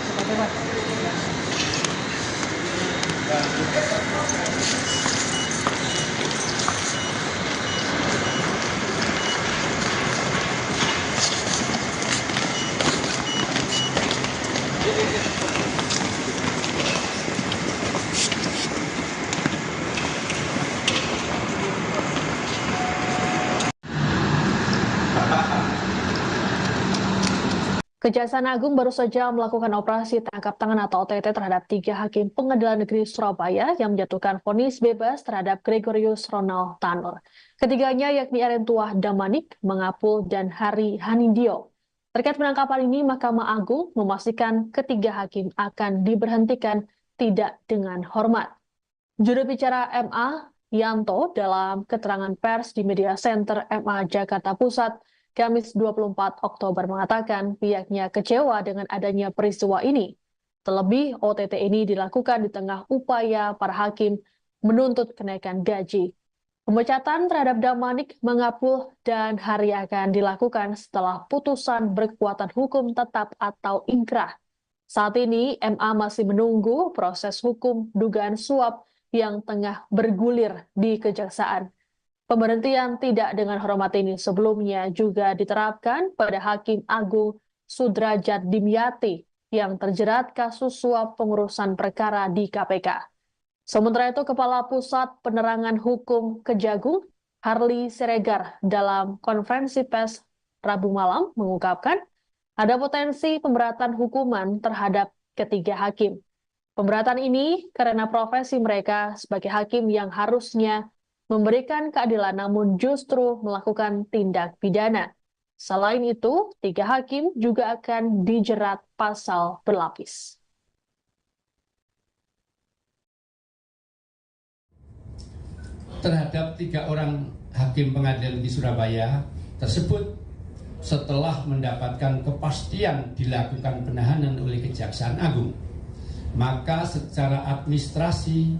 Kejaksaan Agung baru saja melakukan operasi tangkap tangan atau OTT terhadap tiga hakim Pengadilan Negeri Surabaya yang menjatuhkan vonis bebas terhadap Gregorius Ronald Tanur. Ketiganya yakni Erin Tuah Damanik, Mengapul, dan Hari Hanindyo. Terkait penangkapan ini, Mahkamah Agung memastikan ketiga hakim akan diberhentikan tidak dengan hormat. Juru bicara MA, Yanto, dalam keterangan pers di Media Center MA Jakarta Pusat, Kamis 24 Oktober mengatakan pihaknya kecewa dengan adanya peristiwa ini. Terlebih, OTT ini dilakukan di tengah upaya para hakim menuntut kenaikan gaji. Pemecatan terhadap Damanik, Mengapul, dan Hari akan dilakukan setelah putusan berkekuatan hukum tetap atau inkrah. Saat ini, MA masih menunggu proses hukum dugaan suap yang tengah bergulir di Kejaksaan. Pemberhentian tidak dengan hormat ini sebelumnya juga diterapkan pada Hakim Agung Sudrajat Dimyati yang terjerat kasus suap pengurusan perkara di KPK. Sementara itu, Kepala Pusat Penerangan Hukum Kejagung, Harli Siregar, dalam konferensi pers Rabu malam mengungkapkan ada potensi pemberatan hukuman terhadap ketiga hakim. Pemberatan ini karena profesi mereka sebagai hakim yang harusnya memberikan keadilan namun justru melakukan tindak pidana. Selain itu, tiga hakim juga akan dijerat pasal berlapis. Terhadap tiga orang hakim Pengadilan Negeri Surabaya tersebut setelah mendapatkan kepastian dilakukan penahanan oleh Kejaksaan Agung, maka secara administrasi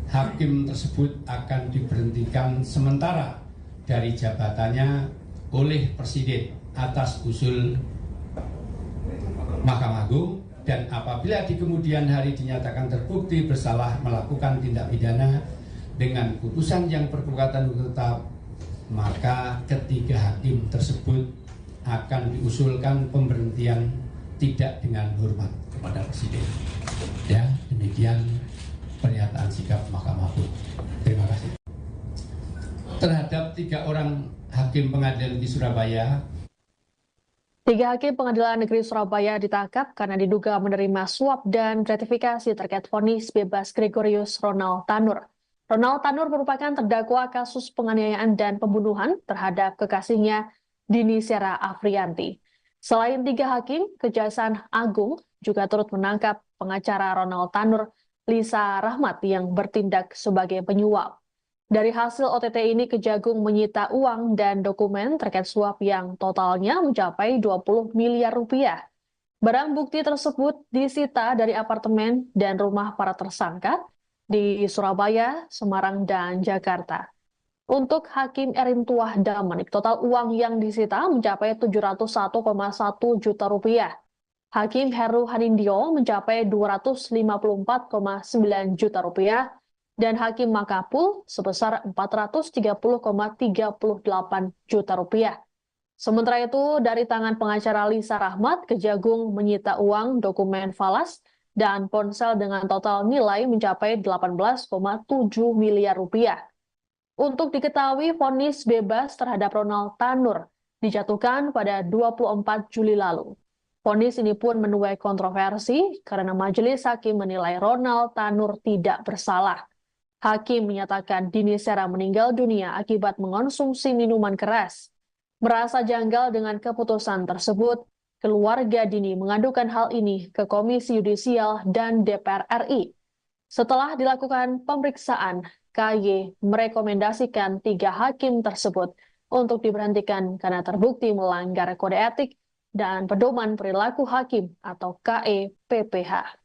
hakim tersebut akan diberhentikan sementara dari jabatannya oleh Presiden atas usul Mahkamah Agung, dan apabila di kemudian hari dinyatakan terbukti bersalah melakukan tindak pidana dengan putusan yang berkekuatan hukum tetap, maka ketiga hakim tersebut akan diusulkan pemberhentian tidak dengan hormat kepada Presiden. Ya, demikian pernyataan sikap Mahkamah Agung. Terima kasih. Terhadap tiga orang hakim Pengadilan Negeri Surabaya. Tiga hakim Pengadilan Negeri Surabaya ditangkap karena diduga menerima suap dan gratifikasi terkait vonis bebas Gregorius Ronald Tanur. Ronald Tanur merupakan terdakwa kasus penganiayaan dan pembunuhan terhadap kekasihnya Dini Sera Afriyanti. Selain 3 hakim, Kejaksaan Agung juga turut menangkap pengacara Ronald Tanur, Lisa Rahmat yang bertindak sebagai penyuap. Dari hasil OTT ini, Kejagung menyita uang dan dokumen terkait suap yang totalnya mencapai 20 miliar rupiah. Barang bukti tersebut disita dari apartemen dan rumah para tersangka di Surabaya, Semarang, dan Jakarta. Untuk Hakim Erin Tuah Damanik, total uang yang disita mencapai 701,1 juta rupiah. Hakim Heru Hanindyo mencapai 254,9 juta rupiah dan Hakim Makapul sebesar 430,38 juta rupiah. Sementara itu, dari tangan pengacara Lisa Rahmat, Kejagung menyita uang, dokumen falas, dan ponsel dengan total nilai mencapai 18,7 miliar rupiah. Untuk diketahui, vonis bebas terhadap Ronald Tanur dijatuhkan pada 24 Juli lalu. Vonis ini pun menuai kontroversi karena majelis hakim menilai Ronald Tanur tidak bersalah. Hakim menyatakan Dini Sera meninggal dunia akibat mengonsumsi minuman keras. Merasa janggal dengan keputusan tersebut, keluarga Dini mengadukan hal ini ke Komisi Yudisial dan DPR RI. Setelah dilakukan pemeriksaan, KY merekomendasikan 3 hakim tersebut untuk diberhentikan karena terbukti melanggar kode etik dan pedoman perilaku hakim atau KEPPH.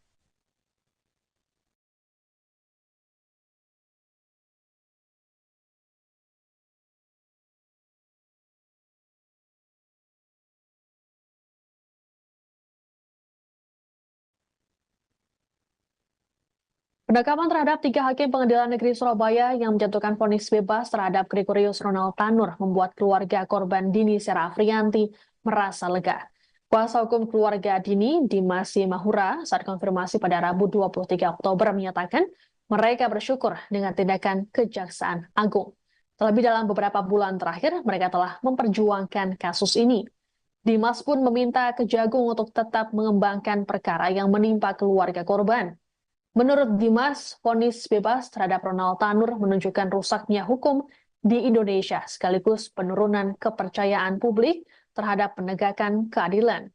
Penangkapan terhadap 3 hakim Pengadilan Negeri Surabaya yang menjatuhkan vonis bebas terhadap Gregorius Ronald Tanur membuat keluarga korban Dini Sera Afriyanti merasa lega. Kuasa hukum keluarga Dini, Dimas Mahura, saat konfirmasi pada Rabu 23 Oktober menyatakan mereka bersyukur dengan tindakan Kejaksaan Agung. Terlebih dalam beberapa bulan terakhir, mereka telah memperjuangkan kasus ini. Dimas pun meminta Kejagung untuk tetap mengembangkan perkara yang menimpa keluarga korban. Menurut Dimas, vonis bebas terhadap Ronald Tanur menunjukkan rusaknya hukum di Indonesia sekaligus penurunan kepercayaan publik terhadap penegakan keadilan.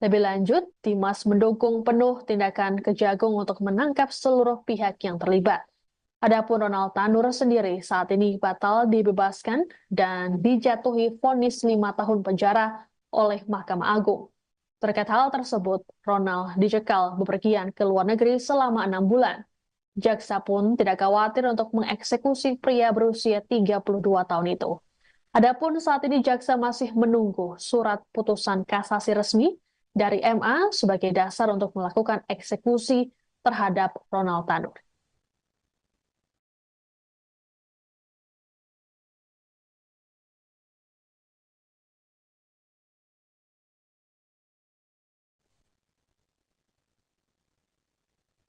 Lebih lanjut, Dimas mendukung penuh tindakan Kejagung untuk menangkap seluruh pihak yang terlibat. Adapun Ronald Tanur sendiri saat ini batal dibebaskan dan dijatuhi vonis 5 tahun penjara oleh Mahkamah Agung. Terkait hal tersebut, Ronald dicekal bepergian ke luar negeri selama 6 bulan. Jaksa pun tidak khawatir untuk mengeksekusi pria berusia 32 tahun itu. Adapun saat ini jaksa masih menunggu surat putusan kasasi resmi dari MA sebagai dasar untuk melakukan eksekusi terhadap Ronald Tanur.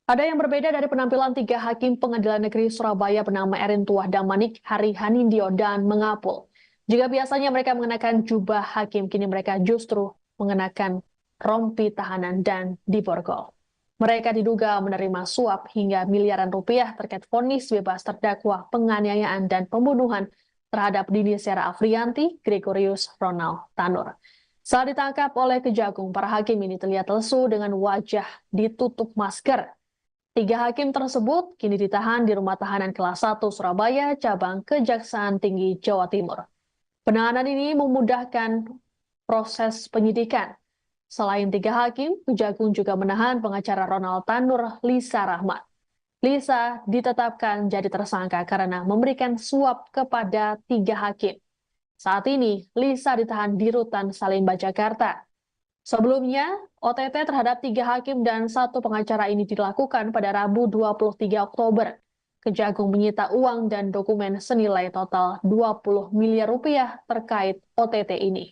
Ada yang berbeda dari penampilan 3 hakim Pengadilan Negeri Surabaya bernama Erin Tuah Damanik, Hari Hanindyo, dan Mengapul. Jika biasanya mereka mengenakan jubah hakim, kini mereka justru mengenakan rompi tahanan dan diborgol. Mereka diduga menerima suap hingga miliaran rupiah terkait vonis bebas terdakwa penganiayaan dan pembunuhan terhadap Dini Sera Afriyanti, Gregorius Ronald Tanur. Saat ditangkap oleh Kejagung, para hakim ini terlihat lesu dengan wajah ditutup masker. 3 hakim tersebut kini ditahan di Rumah Tahanan Kelas 1 Surabaya, cabang Kejaksaan Tinggi Jawa Timur. Penahanan ini memudahkan proses penyidikan. Selain 3 hakim, Kejagung juga menahan pengacara Ronald Tanur, Lisa Rahmat. Lisa ditetapkan jadi tersangka karena memberikan suap kepada 3 hakim. Saat ini, Lisa ditahan di Rutan Salemba, Jakarta. Sebelumnya, OTT terhadap 3 hakim dan 1 pengacara ini dilakukan pada Rabu 23 Oktober. Kejagung menyita uang dan dokumen senilai total 20 miliar rupiah terkait OTT ini.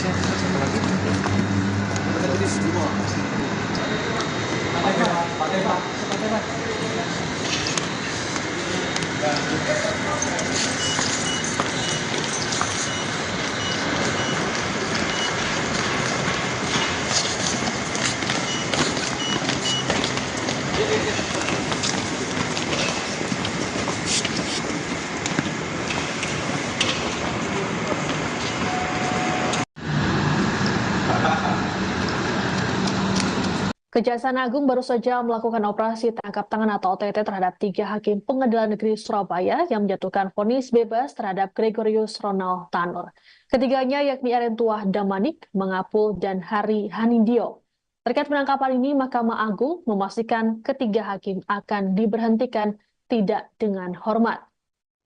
Satu lagi. Kita tulis semua. Kejaksaan Agung baru saja melakukan operasi tangkap tangan atau OTT terhadap 3 hakim Pengadilan Negeri Surabaya yang menjatuhkan vonis bebas terhadap Gregorius Ronald Tanur. Ketiganya yakni Erentuah Damanik, Mangapul, dan Hari Hanindyo. Terkait penangkapan ini, Mahkamah Agung memastikan ketiga hakim akan diberhentikan tidak dengan hormat.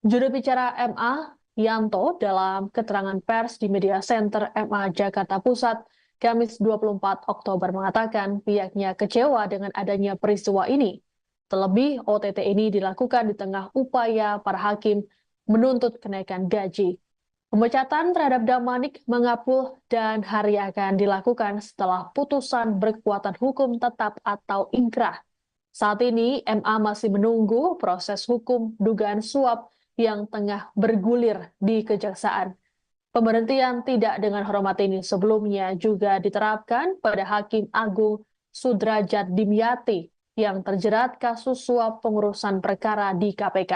Juru bicara MA, Yanto, dalam keterangan pers di Media Center MA Jakarta Pusat, Kamis 24 Oktober mengatakan pihaknya kecewa dengan adanya peristiwa ini. Terlebih, OTT ini dilakukan di tengah upaya para hakim menuntut kenaikan gaji. Pemecatan terhadap Damanik, Mangapul, dan Hari akan dilakukan setelah putusan berkekuatan hukum tetap atau ingkrah. Saat ini, MA masih menunggu proses hukum dugaan suap yang tengah bergulir di Kejaksaan. Pemberhentian tidak dengan hormat ini sebelumnya juga diterapkan pada Hakim Agung Sudrajat Dimyati yang terjerat kasus suap pengurusan perkara di KPK.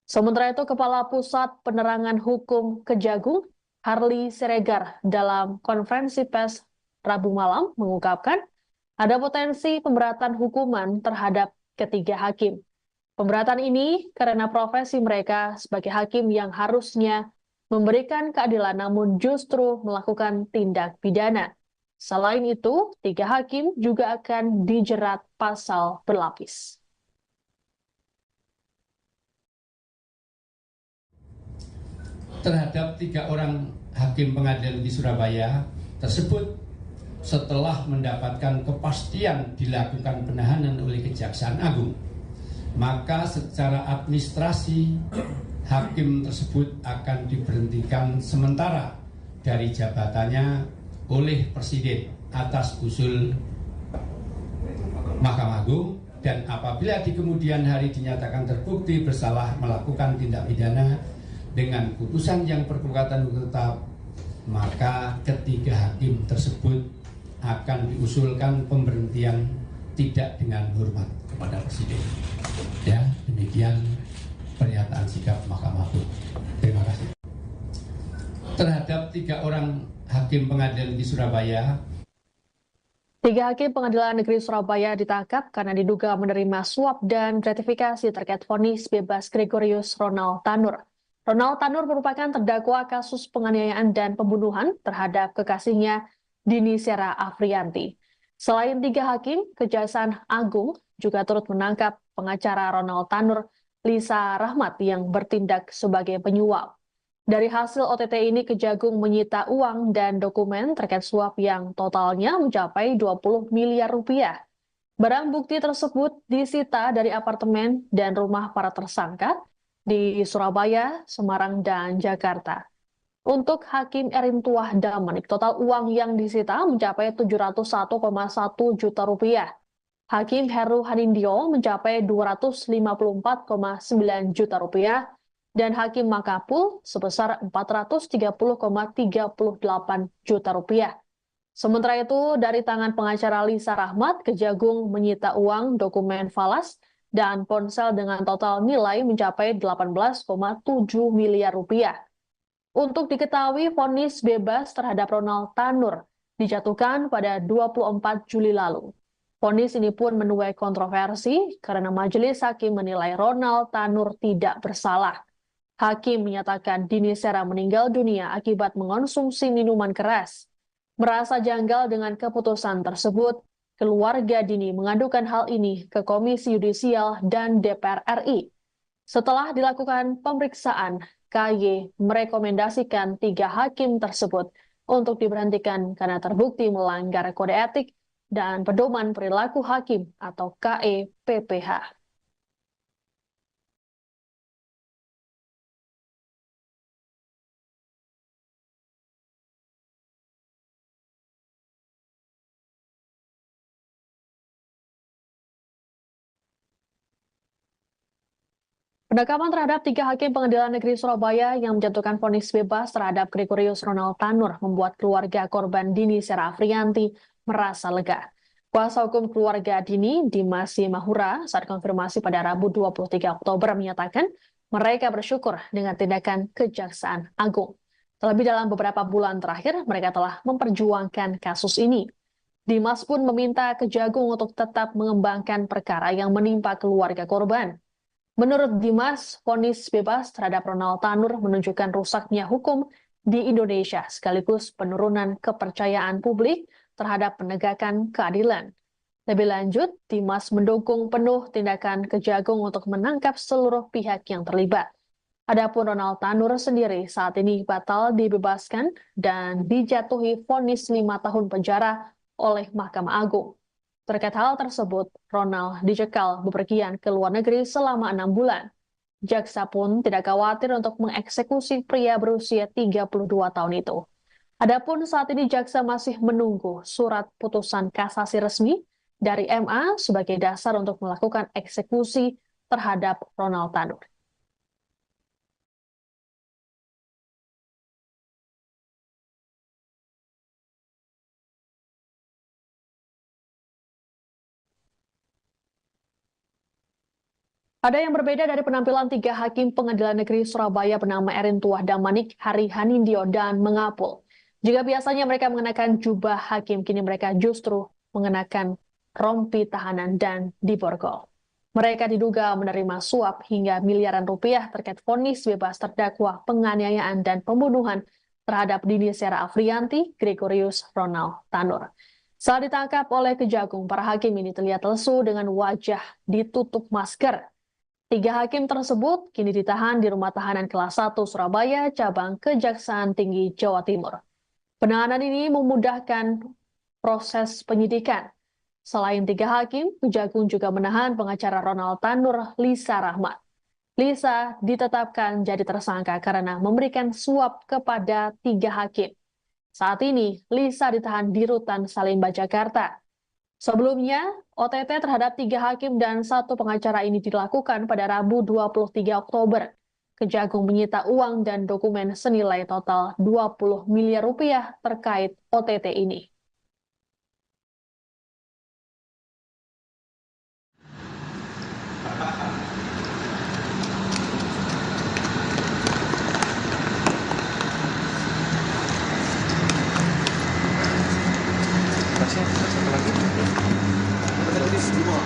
Sementara itu, Kepala Pusat Penerangan Hukum Kejagung, Harli Siregar, dalam konferensi pers Rabu malam mengungkapkan ada potensi pemberatan hukuman terhadap ketiga hakim. Pemberatan ini karena profesi mereka sebagai hakim yang harusnya memberikan keadilan namun justru melakukan tindak pidana. Selain itu, 3 hakim juga akan dijerat pasal berlapis. Terhadap 3 orang hakim pengadilan di Surabaya tersebut setelah mendapatkan kepastian dilakukan penahanan oleh Kejaksaan Agung, maka secara administrasi hakim tersebut akan diberhentikan sementara dari jabatannya oleh Presiden atas usul Mahkamah Agung, dan apabila di kemudian hari dinyatakan terbukti bersalah melakukan tindak pidana dengan putusan yang berkekuatan hukum tetap, maka ketiga hakim tersebut akan diusulkan pemberhentian tidak dengan hormat kepada Presiden. Ya, demikian pernyataan sikap Mahkamah Agung. Terima kasih. Terhadap 3 orang hakim pengadilan di Surabaya. 3 hakim Pengadilan Negeri Surabaya ditangkap karena diduga menerima suap dan gratifikasi terkait vonis bebas Gregorius Ronald Tanur. Ronald Tanur merupakan terdakwa kasus penganiayaan dan pembunuhan terhadap kekasihnya Dini Sera Afrianti. Selain 3 hakim, Kejaksaan Agung juga turut menangkap pengacara Ronald Tanur, Lisa Rahmat, yang bertindak sebagai penyuap. Dari hasil OTT ini, Kejagung menyita uang dan dokumen terkait suap yang totalnya mencapai 20 miliar rupiah. Barang bukti tersebut disita dari apartemen dan rumah para tersangka di Surabaya, Semarang, dan Jakarta. Untuk Hakim Erentuah Damanik, total uang yang disita mencapai 701,1 juta rupiah. Hakim Heru Hanindyo mencapai 254,9 juta rupiah dan Hakim Mangapul sebesar 430,38 juta rupiah. Sementara itu, dari tangan pengacara Lisa Rahmat, Kejagung menyita uang, dokumen falas, dan ponsel dengan total nilai mencapai 18,7 miliar rupiah. Untuk diketahui, vonis bebas terhadap Ronald Tanur dijatuhkan pada 24 Juli lalu. Vonis ini pun menuai kontroversi karena majelis hakim menilai Ronald Tanur tidak bersalah. Hakim menyatakan Dini Sera meninggal dunia akibat mengonsumsi minuman keras. Merasa janggal dengan keputusan tersebut, keluarga Dini mengadukan hal ini ke Komisi Yudisial dan DPR RI. Setelah dilakukan pemeriksaan, KY merekomendasikan 3 hakim tersebut untuk diberhentikan karena terbukti melanggar kode etik dan pedoman perilaku hakim atau KEPPH. Penangkapan terhadap 3 hakim Pengadilan Negeri Surabaya yang menjatuhkan vonis bebas terhadap Gregorius Ronald Tanur membuat keluarga korban Dini Sera Afrianti merasa lega. Kuasa hukum keluarga Dini, Dimas Mahura, saat konfirmasi pada Rabu 23 Oktober menyatakan mereka bersyukur dengan tindakan Kejaksaan Agung. Terlebih dalam beberapa bulan terakhir, mereka telah memperjuangkan kasus ini. Dimas pun meminta Kejagung untuk tetap mengembangkan perkara yang menimpa keluarga korban. Menurut Dimas, vonis bebas terhadap Ronald Tanur menunjukkan rusaknya hukum di Indonesia sekaligus penurunan kepercayaan publik terhadap penegakan keadilan. Lebih lanjut, Dimas mendukung penuh tindakan Kejagung untuk menangkap seluruh pihak yang terlibat. Adapun Ronald Tanur sendiri saat ini batal dibebaskan dan dijatuhi vonis 5 tahun penjara oleh Mahkamah Agung. Terkait hal tersebut, Ronald dicekal bepergian ke luar negeri selama 6 bulan. Jaksa pun tidak khawatir untuk mengeksekusi pria berusia 32 tahun itu. Adapun saat ini jaksa masih menunggu surat putusan kasasi resmi dari MA sebagai dasar untuk melakukan eksekusi terhadap Ronald Tanur. Ada yang berbeda dari penampilan 3 hakim Pengadilan Negeri Surabaya bernama Erin Tuah Damanik, Hari Hanindyo, dan Mengapul. Jika biasanya mereka mengenakan jubah hakim, kini mereka justru mengenakan rompi tahanan dan diborgol. Mereka diduga menerima suap hingga miliaran rupiah terkait vonis bebas terdakwa penganiayaan dan pembunuhan terhadap Dini Sera Afrianti, Gregorius Ronald Tanur. Saat ditangkap oleh Kejagung, para hakim ini terlihat lesu dengan wajah ditutup masker. 3 hakim tersebut kini ditahan di Rumah Tahanan Kelas 1 Surabaya, cabang Kejaksaan Tinggi Jawa Timur. Penahanan ini memudahkan proses penyidikan. Selain 3 hakim, Kejagung juga menahan pengacara Ronald Tanur, Lisa Rahmat. Lisa ditetapkan jadi tersangka karena memberikan suap kepada 3 hakim. Saat ini, Lisa ditahan di Rutan Salemba, Jakarta. Sebelumnya, OTT terhadap 3 hakim dan 1 pengacara ini dilakukan pada Rabu 23 Oktober. Kejagung menyita uang dan dokumen senilai total 20 miliar rupiah terkait OTT ini. Satu lagi. Kita tadi semua.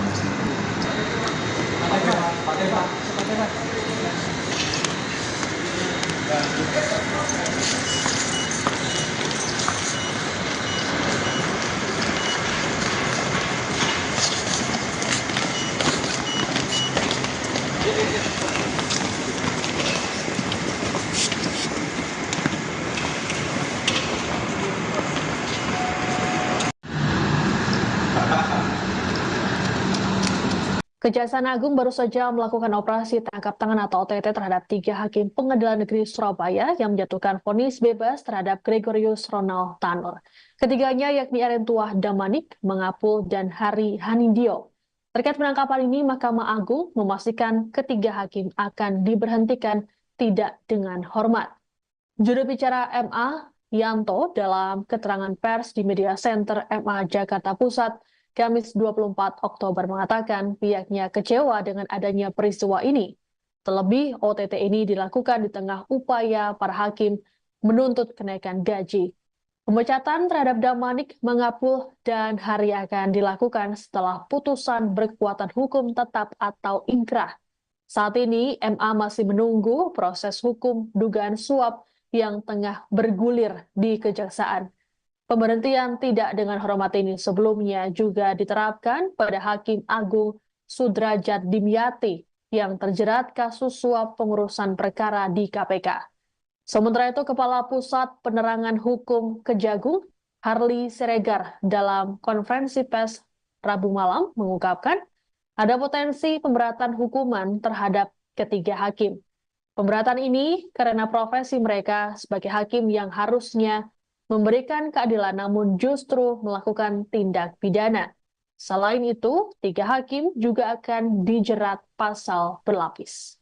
Kejaksaan Agung baru saja melakukan operasi tangkap tangan atau OTT terhadap 3 hakim Pengadilan Negeri Surabaya yang menjatuhkan vonis bebas terhadap Gregorius Ronald Tanur. Ketiganya yakni Erin Tuah Damanik, Mengapul, dan Hari Hanindyo. Terkait penangkapan ini, Mahkamah Agung memastikan ketiga hakim akan diberhentikan tidak dengan hormat. Juru bicara MA, Yanto, dalam keterangan pers di Media Center MA Jakarta Pusat, Kamis 24 Oktober mengatakan pihaknya kecewa dengan adanya peristiwa ini. Terlebih, OTT ini dilakukan di tengah upaya para hakim menuntut kenaikan gaji. Pemecatan terhadap Damanik, Mengapul, dan Hari akan dilakukan setelah putusan berkekuatan hukum tetap atau inkrah. Saat ini, MA masih menunggu proses hukum dugaan suap yang tengah bergulir di Kejaksaan. Pemberhentian tidak dengan hormat ini sebelumnya juga diterapkan pada Hakim Agung Sudrajat Dimyati yang terjerat kasus suap pengurusan perkara di KPK. Sementara itu, Kepala Pusat Penerangan Hukum Kejagung, Harli Siregar, dalam konferensi pers Rabu malam mengungkapkan ada potensi pemberatan hukuman terhadap ketiga hakim. Pemberatan ini karena profesi mereka sebagai hakim yang harusnya memberikan keadilan namun justru melakukan tindak pidana. Selain itu, 3 hakim juga akan dijerat pasal berlapis.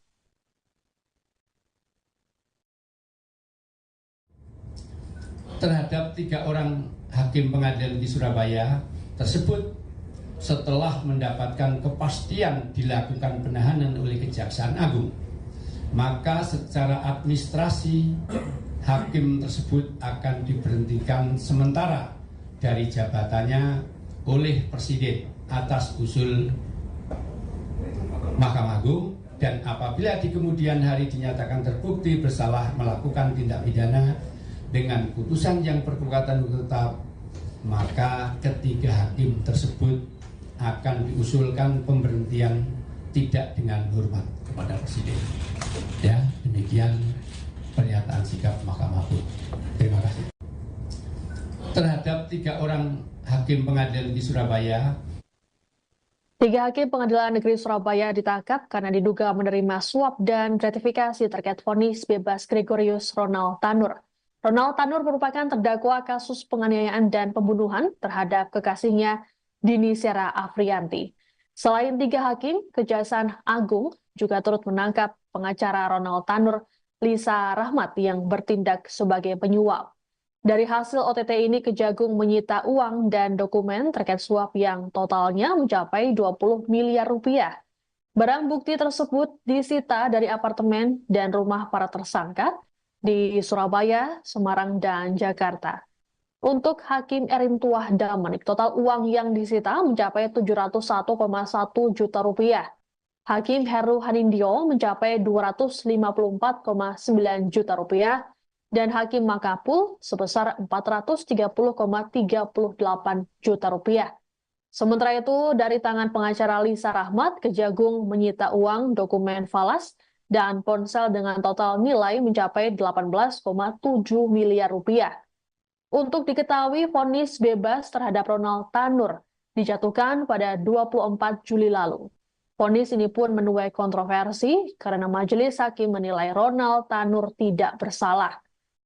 Terhadap 3 orang hakim pengadilan di Surabaya tersebut setelah mendapatkan kepastian dilakukan penahanan oleh Kejaksaan Agung, maka secara administrasi hakim tersebut akan diberhentikan sementara dari jabatannya oleh Presiden atas usul Mahkamah Agung, dan apabila di kemudian hari dinyatakan terbukti bersalah melakukan tindak pidana dengan putusan yang berkekuatan hukum tetap, maka ketiga hakim tersebut akan diusulkan pemberhentian tidak dengan hormat kepada Presiden. Ya, demikian pernyataan sikap Mahkamah Agung. Terima kasih. Terhadap 3 orang hakim pengadilan negeri Surabaya, 3 hakim pengadilan negeri Surabaya ditangkap karena diduga menerima suap dan gratifikasi terkait vonis bebas Gregorius Ronald Tanur. Ronald Tanur merupakan terdakwa kasus penganiayaan dan pembunuhan terhadap kekasihnya Dini Sera Afrianti. Selain 3 hakim, Kejaksaan Agung juga turut menangkap pengacara Ronald Tanur, Lisa Rahmat, yang bertindak sebagai penyuap. Dari hasil OTT ini, Kejagung menyita uang dan dokumen terkait suap yang totalnya mencapai 20 miliar rupiah. Barang bukti tersebut disita dari apartemen dan rumah para tersangka di Surabaya, Semarang, dan Jakarta. Untuk Hakim Erin Tuah Damanik, total uang yang disita mencapai 701,1 juta rupiah. Hakim Heru Hanindyo mencapai 254,9 juta rupiah, dan Hakim Makapul sebesar 430,38 juta rupiah. Sementara itu, dari tangan pengacara Lisa Rahmat, Kejagung menyita uang, dokumen falas, dan ponsel dengan total nilai mencapai 18,7 miliar rupiah. Untuk diketahui, vonis bebas terhadap Ronald Tanur dijatuhkan pada 24 Juli lalu. Vonis ini pun menuai kontroversi karena majelis hakim menilai Ronald Tanur tidak bersalah.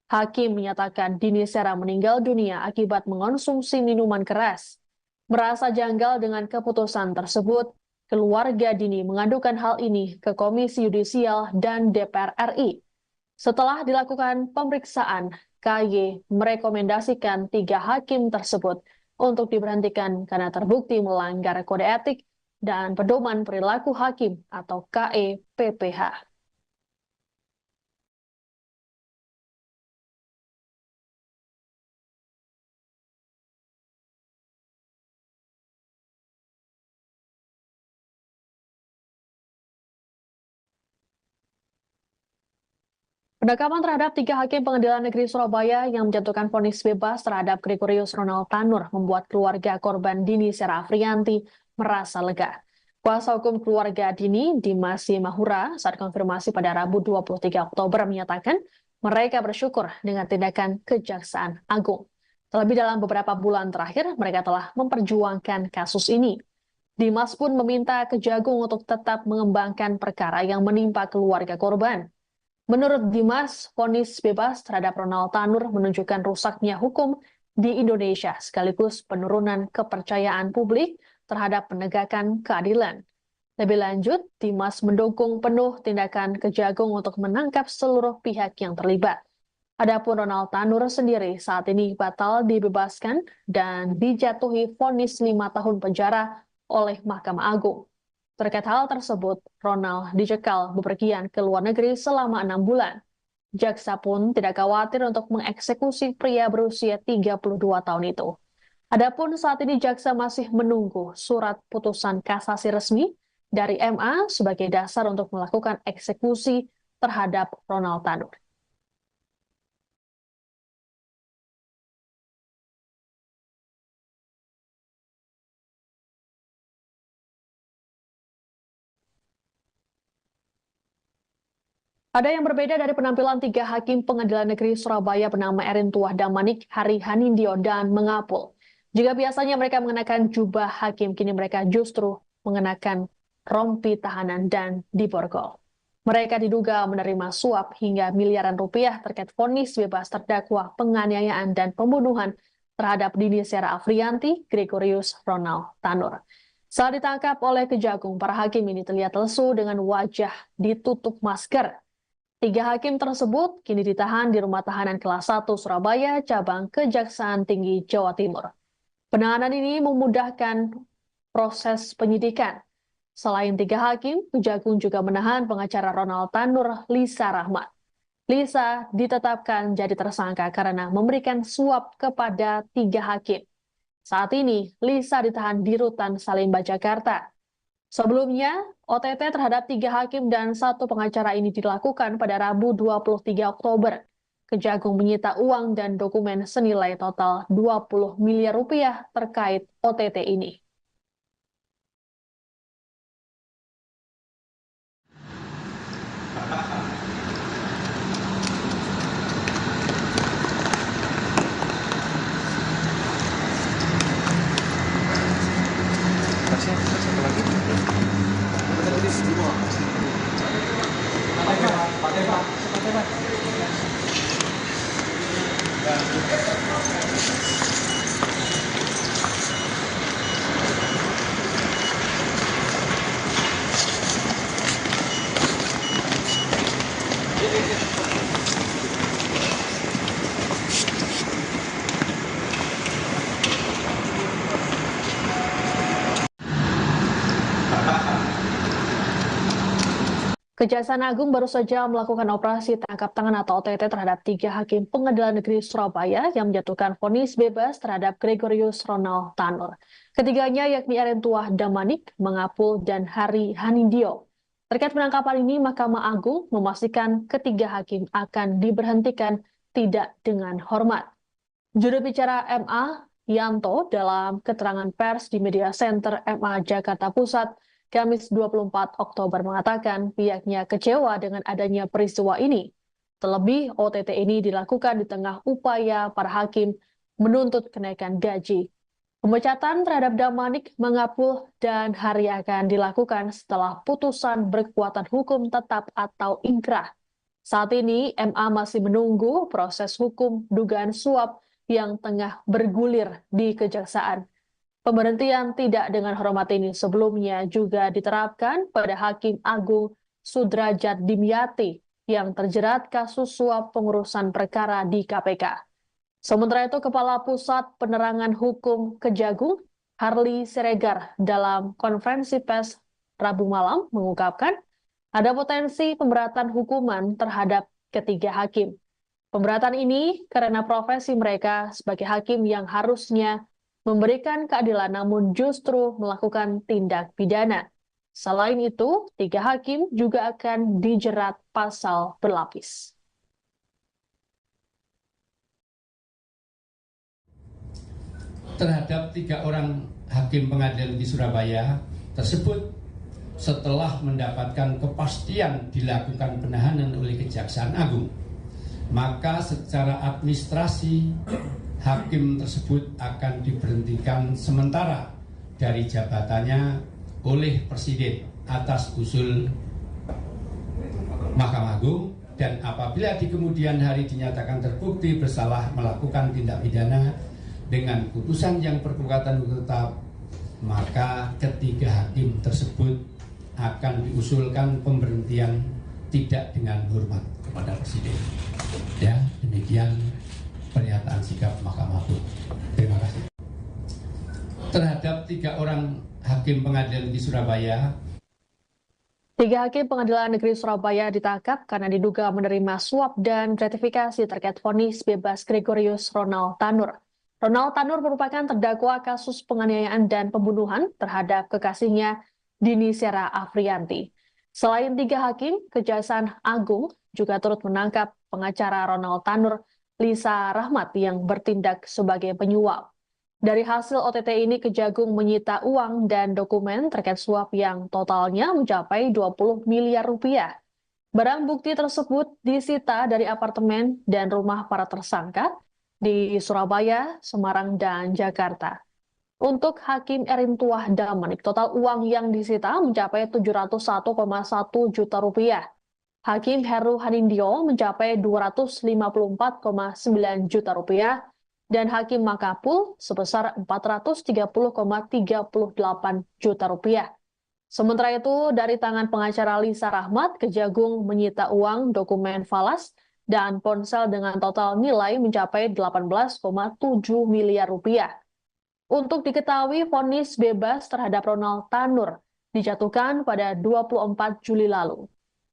Hakim menyatakan Dini Sera meninggal dunia akibat mengonsumsi minuman keras. Merasa janggal dengan keputusan tersebut, keluarga Dini mengadukan hal ini ke Komisi Yudisial dan DPR RI. Setelah dilakukan pemeriksaan, KY merekomendasikan 3 hakim tersebut untuk diberhentikan karena terbukti melanggar kode etik dan pedoman perilaku hakim atau KEPPH. Penangkapan terhadap 3 hakim pengadilan negeri Surabaya yang menjatuhkan vonis bebas terhadap Gregorius Ronald Tanur membuat keluarga korban Dini Sera Afrianti merasa lega. Kuasa hukum keluarga Dini, Dimas Mahura, saat konfirmasi pada Rabu 23 Oktober menyatakan mereka bersyukur dengan tindakan Kejaksaan Agung. Terlebih dalam beberapa bulan terakhir, mereka telah memperjuangkan kasus ini. Dimas pun meminta Kejagung untuk tetap mengembangkan perkara yang menimpa keluarga korban. Menurut Dimas, vonis bebas terhadap Ronald Tanur menunjukkan rusaknya hukum di Indonesia sekaligus penurunan kepercayaan publik terhadap penegakan keadilan. Lebih lanjut, Dimas mendukung penuh tindakan Kejagung untuk menangkap seluruh pihak yang terlibat. Adapun Ronald Tanur sendiri saat ini batal dibebaskan dan dijatuhi vonis 5 tahun penjara oleh Mahkamah Agung. Terkait hal tersebut, Ronald dicekal bepergian ke luar negeri selama 6 bulan. Jaksa pun tidak khawatir untuk mengeksekusi pria berusia 32 tahun itu. Adapun saat ini jaksa masih menunggu surat putusan kasasi resmi dari MA sebagai dasar untuk melakukan eksekusi terhadap Ronald Tanur. Ada yang berbeda dari penampilan 3 hakim pengadilan negeri Surabaya bernama Erin Tuah Damanik, Hari Hanindyo, dan Mengapul. Jika biasanya mereka mengenakan jubah hakim, kini mereka justru mengenakan rompi tahanan dan diborgol. Mereka diduga menerima suap hingga miliaran rupiah terkait vonis bebas terdakwa penganiayaan dan pembunuhan terhadap Dini Sera Afrianti, Gregorius Ronald Tanur. Saat ditangkap oleh Kejagung, para hakim ini terlihat lesu dengan wajah ditutup masker. 3 hakim tersebut kini ditahan di Rumah Tahanan Kelas 1 Surabaya, cabang Kejaksaan Tinggi Jawa Timur. Penahanan ini memudahkan proses penyidikan. Selain 3 hakim, Kejagung juga menahan pengacara Ronald Tanur, Lisa Rahmat. Lisa ditetapkan jadi tersangka karena memberikan suap kepada 3 hakim. Saat ini, Lisa ditahan di Rutan Salemba, Jakarta. Sebelumnya, OTT terhadap 3 hakim dan 1 pengacara ini dilakukan pada Rabu 23 Oktober. Kejagung menyita uang dan dokumen senilai total 20 miliar rupiah terkait OTT ini. Kasih satu lagi. Kita tulis semua. Pakai Pak. Kejaksaan Agung baru saja melakukan operasi tangkap tangan atau OTT terhadap 3 hakim Pengadilan Negeri Surabaya yang menjatuhkan vonis bebas terhadap Gregorius Ronald Tanur. Ketiganya yakni Erentuah Damanik, Mangapul, dan Hari Hanindyo. Terkait penangkapan ini, Mahkamah Agung memastikan ketiga hakim akan diberhentikan tidak dengan hormat. Juru bicara MA, Yanto, dalam keterangan pers di Media Center MA Jakarta Pusat, Kamis 24 Oktober mengatakan pihaknya kecewa dengan adanya peristiwa ini. Terlebih, OTT ini dilakukan di tengah upaya para hakim menuntut kenaikan gaji. Pemecatan terhadap Damanik, Mangapul, dan Hari akan dilakukan setelah putusan berkekuatan hukum tetap atau ingkrah. Saat ini, MA masih menunggu proses hukum dugaan suap yang tengah bergulir di Kejaksaan. Pemberhentian tidak dengan hormat ini sebelumnya juga diterapkan pada Hakim Agung Sudrajat Dimyati yang terjerat kasus suap pengurusan perkara di KPK. Sementara itu, Kepala Pusat Penerangan Hukum Kejagung, Harli Siregar, dalam konferensi pers Rabu malam mengungkapkan ada potensi pemberatan hukuman terhadap ketiga hakim. Pemberatan ini karena profesi mereka sebagai hakim yang harusnya memberikan keadilan namun justru melakukan tindak pidana. Selain itu, 3 hakim juga akan dijerat pasal berlapis. Terhadap 3 orang hakim pengadilan di Surabaya tersebut setelah mendapatkan kepastian dilakukan penahanan oleh Kejaksaan Agung, maka secara administrasi hakim tersebut akan diberhentikan sementara dari jabatannya oleh Presiden atas usul Mahkamah Agung, dan apabila di kemudian hari dinyatakan terbukti bersalah melakukan tindak pidana dengan putusan yang berkekuatan hukum tetap, maka ketiga hakim tersebut akan diusulkan pemberhentian tidak dengan hormat kepada Presiden. Ya, demikian pernyataan sikap Mahkamah Agung. Terima kasih. Terhadap 3 orang hakim pengadilan di Surabaya, 3 hakim Pengadilan Negeri Surabaya ditangkap karena diduga menerima suap dan gratifikasi terkait vonis bebas Gregorius Ronald Tanur. Ronald Tanur merupakan terdakwa kasus penganiayaan dan pembunuhan terhadap kekasihnya Dini Sera Afrianti. Selain 3 hakim, Kejaksaan Agung juga turut menangkap pengacara Ronald Tanur, Lisa Rahmat, yang bertindak sebagai penyuap. Dari hasil OTT ini, Kejagung menyita uang dan dokumen terkait suap yang totalnya mencapai 20 miliar rupiah. Barang bukti tersebut disita dari apartemen dan rumah para tersangka di Surabaya, Semarang, dan Jakarta. Untuk Hakim Erentuah Damanik, total uang yang disita mencapai 701,1 juta rupiah. Hakim Heru Hanindyo mencapai 254,9 juta rupiah dan Hakim Mangapul sebesar 430,38 juta rupiah. Sementara itu, dari tangan pengacara Lisa Rahmat, Kejagung menyita uang, dokumen falas, dan ponsel dengan total nilai mencapai 18,7 miliar rupiah. Untuk diketahui, vonis bebas terhadap Ronald Tanur dijatuhkan pada 24 Juli lalu.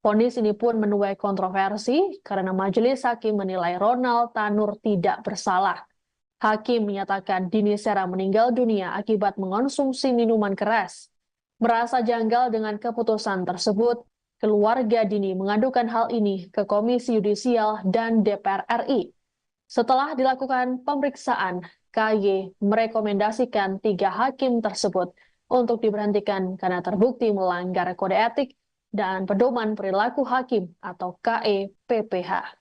Vonis ini pun menuai kontroversi karena majelis hakim menilai Ronald Tanur tidak bersalah. Hakim menyatakan Dini Sera meninggal dunia akibat mengonsumsi minuman keras. Merasa janggal dengan keputusan tersebut, keluarga Dini mengadukan hal ini ke Komisi Yudisial dan DPR RI. Setelah dilakukan pemeriksaan, KY merekomendasikan 3 hakim tersebut untuk diberhentikan karena terbukti melanggar kode etik dan pedoman perilaku hakim atau KEPPH.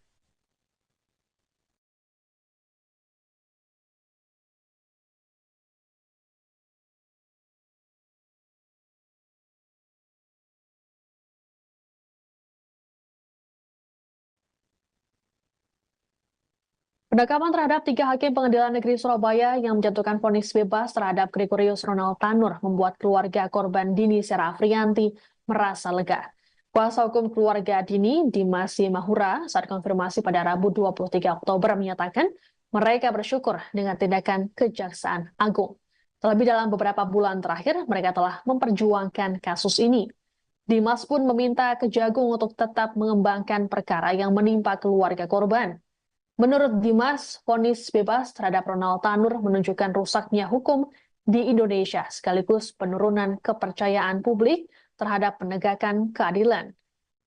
Penekapan terhadap 3 hakim Pengadilan Negeri Surabaya yang menjatuhkan vonis bebas terhadap Gregorius Ronald Tanur membuat keluarga korban Dini Sera Afriyanti merasa lega. Kuasa hukum keluarga Dini, Dimas Mahura, saat konfirmasi pada Rabu 23 Oktober menyatakan mereka bersyukur dengan tindakan Kejaksaan Agung. Terlebih dalam beberapa bulan terakhir, mereka telah memperjuangkan kasus ini. Dimas pun meminta Kejagung untuk tetap mengembangkan perkara yang menimpa keluarga korban. Menurut Dimas, vonis bebas terhadap Ronald Tanur menunjukkan rusaknya hukum di Indonesia sekaligus penurunan kepercayaan publik terhadap penegakan keadilan.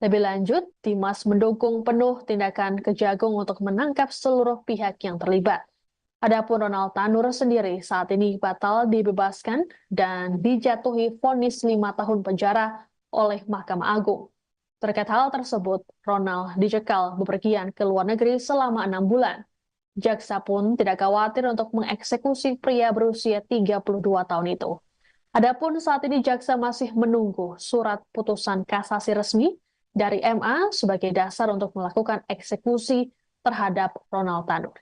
Lebih lanjut, Dimas mendukung penuh tindakan Kejagung untuk menangkap seluruh pihak yang terlibat. Adapun Ronald Tanur sendiri saat ini batal dibebaskan dan dijatuhi vonis 5 tahun penjara oleh Mahkamah Agung. Terkait hal tersebut, Ronald dicekal bepergian ke luar negeri selama 6 bulan. Jaksa pun tidak khawatir untuk mengeksekusi pria berusia 32 tahun itu. Adapun saat ini jaksa masih menunggu surat putusan kasasi resmi dari MA sebagai dasar untuk melakukan eksekusi terhadap Ronald Tanur.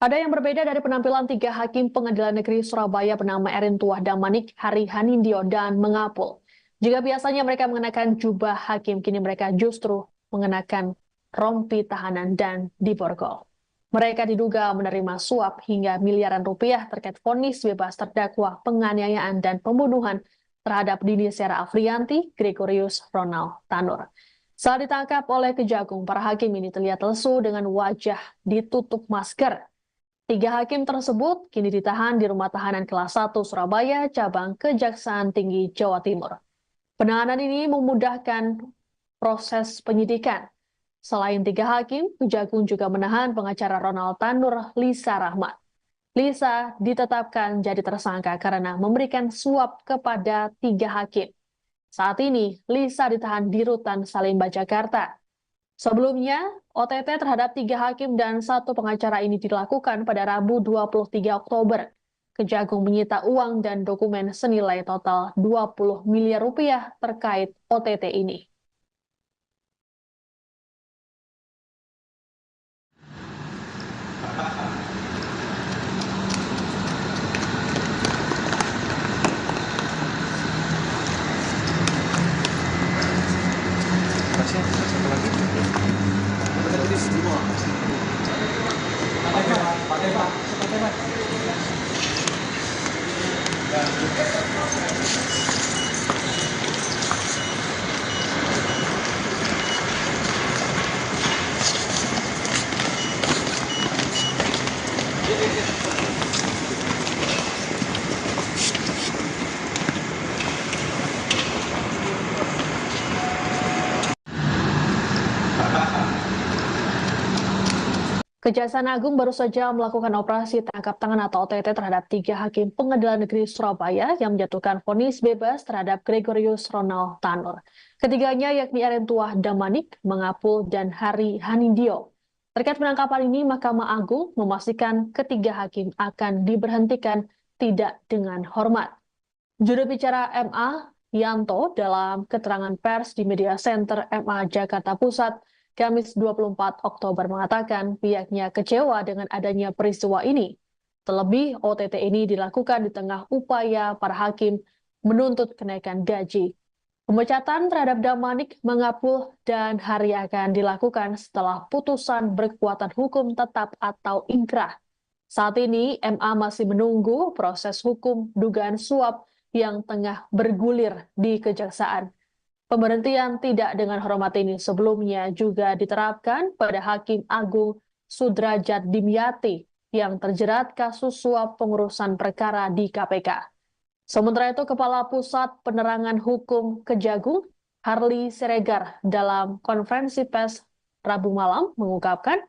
Ada yang berbeda dari penampilan 3 hakim Pengadilan Negeri Surabaya bernama Erin Tuah Damanik, Hari Hanindyo, dan Mengapul. Jika biasanya mereka mengenakan jubah hakim, kini mereka justru mengenakan rompi tahanan dan diborgol. Mereka diduga menerima suap hingga miliaran rupiah terkait vonis bebas terdakwa penganiayaan dan pembunuhan terhadap Dini Sera Afriyanti, Gregorius Ronald Tanur. Saat ditangkap oleh Kejagung, para hakim ini terlihat lesu dengan wajah ditutup masker. 3 hakim tersebut kini ditahan di Rumah Tahanan Kelas 1 Surabaya, cabang Kejaksaan Tinggi Jawa Timur. Penahanan ini memudahkan proses penyidikan. Selain 3 hakim, Kejagung juga menahan pengacara Ronald Tanur, Lisa Rahmat. Lisa ditetapkan jadi tersangka karena memberikan suap kepada 3 hakim. Saat ini, Lisa ditahan di Rutan Salemba, Jakarta. Sebelumnya, OTT terhadap 3 hakim dan 1 pengacara ini dilakukan pada Rabu 23 Oktober. Kejagung menyita uang dan dokumen senilai total 20 miliar rupiah terkait OTT ini. Satu lagi. Kita tulis semua. Kejaksaan Agung baru saja melakukan operasi tangkap tangan atau OTT terhadap 3 hakim Pengadilan Negeri Surabaya yang menjatuhkan vonis bebas terhadap Gregorius Ronald Tanur. Ketiganya yakni Erin Tuah Damanik, Mengapul, dan Hari Hanindyo. Terkait penangkapan ini, Mahkamah Agung memastikan ketiga hakim akan diberhentikan tidak dengan hormat. Juru bicara MA, Yanto, dalam keterangan pers di Media Center MA Jakarta Pusat, Kamis 24 Oktober mengatakan pihaknya kecewa dengan adanya peristiwa ini. Terlebih, OTT ini dilakukan di tengah upaya para hakim menuntut kenaikan gaji. Pemecatan terhadap Damanik, Mengapul, dan Hari akan dilakukan setelah putusan berkekuatan hukum tetap atau ingkrah. Saat ini, MA masih menunggu proses hukum dugaan suap yang tengah bergulir di Kejaksaan. Pemberhentian tidak dengan hormat ini sebelumnya juga diterapkan pada Hakim Agung Sudrajat Dimyati yang terjerat kasus suap pengurusan perkara di KPK. Sementara itu, Kepala Pusat Penerangan Hukum Kejagung, Harli Siregar, dalam konferensi pers Rabu malam mengungkapkan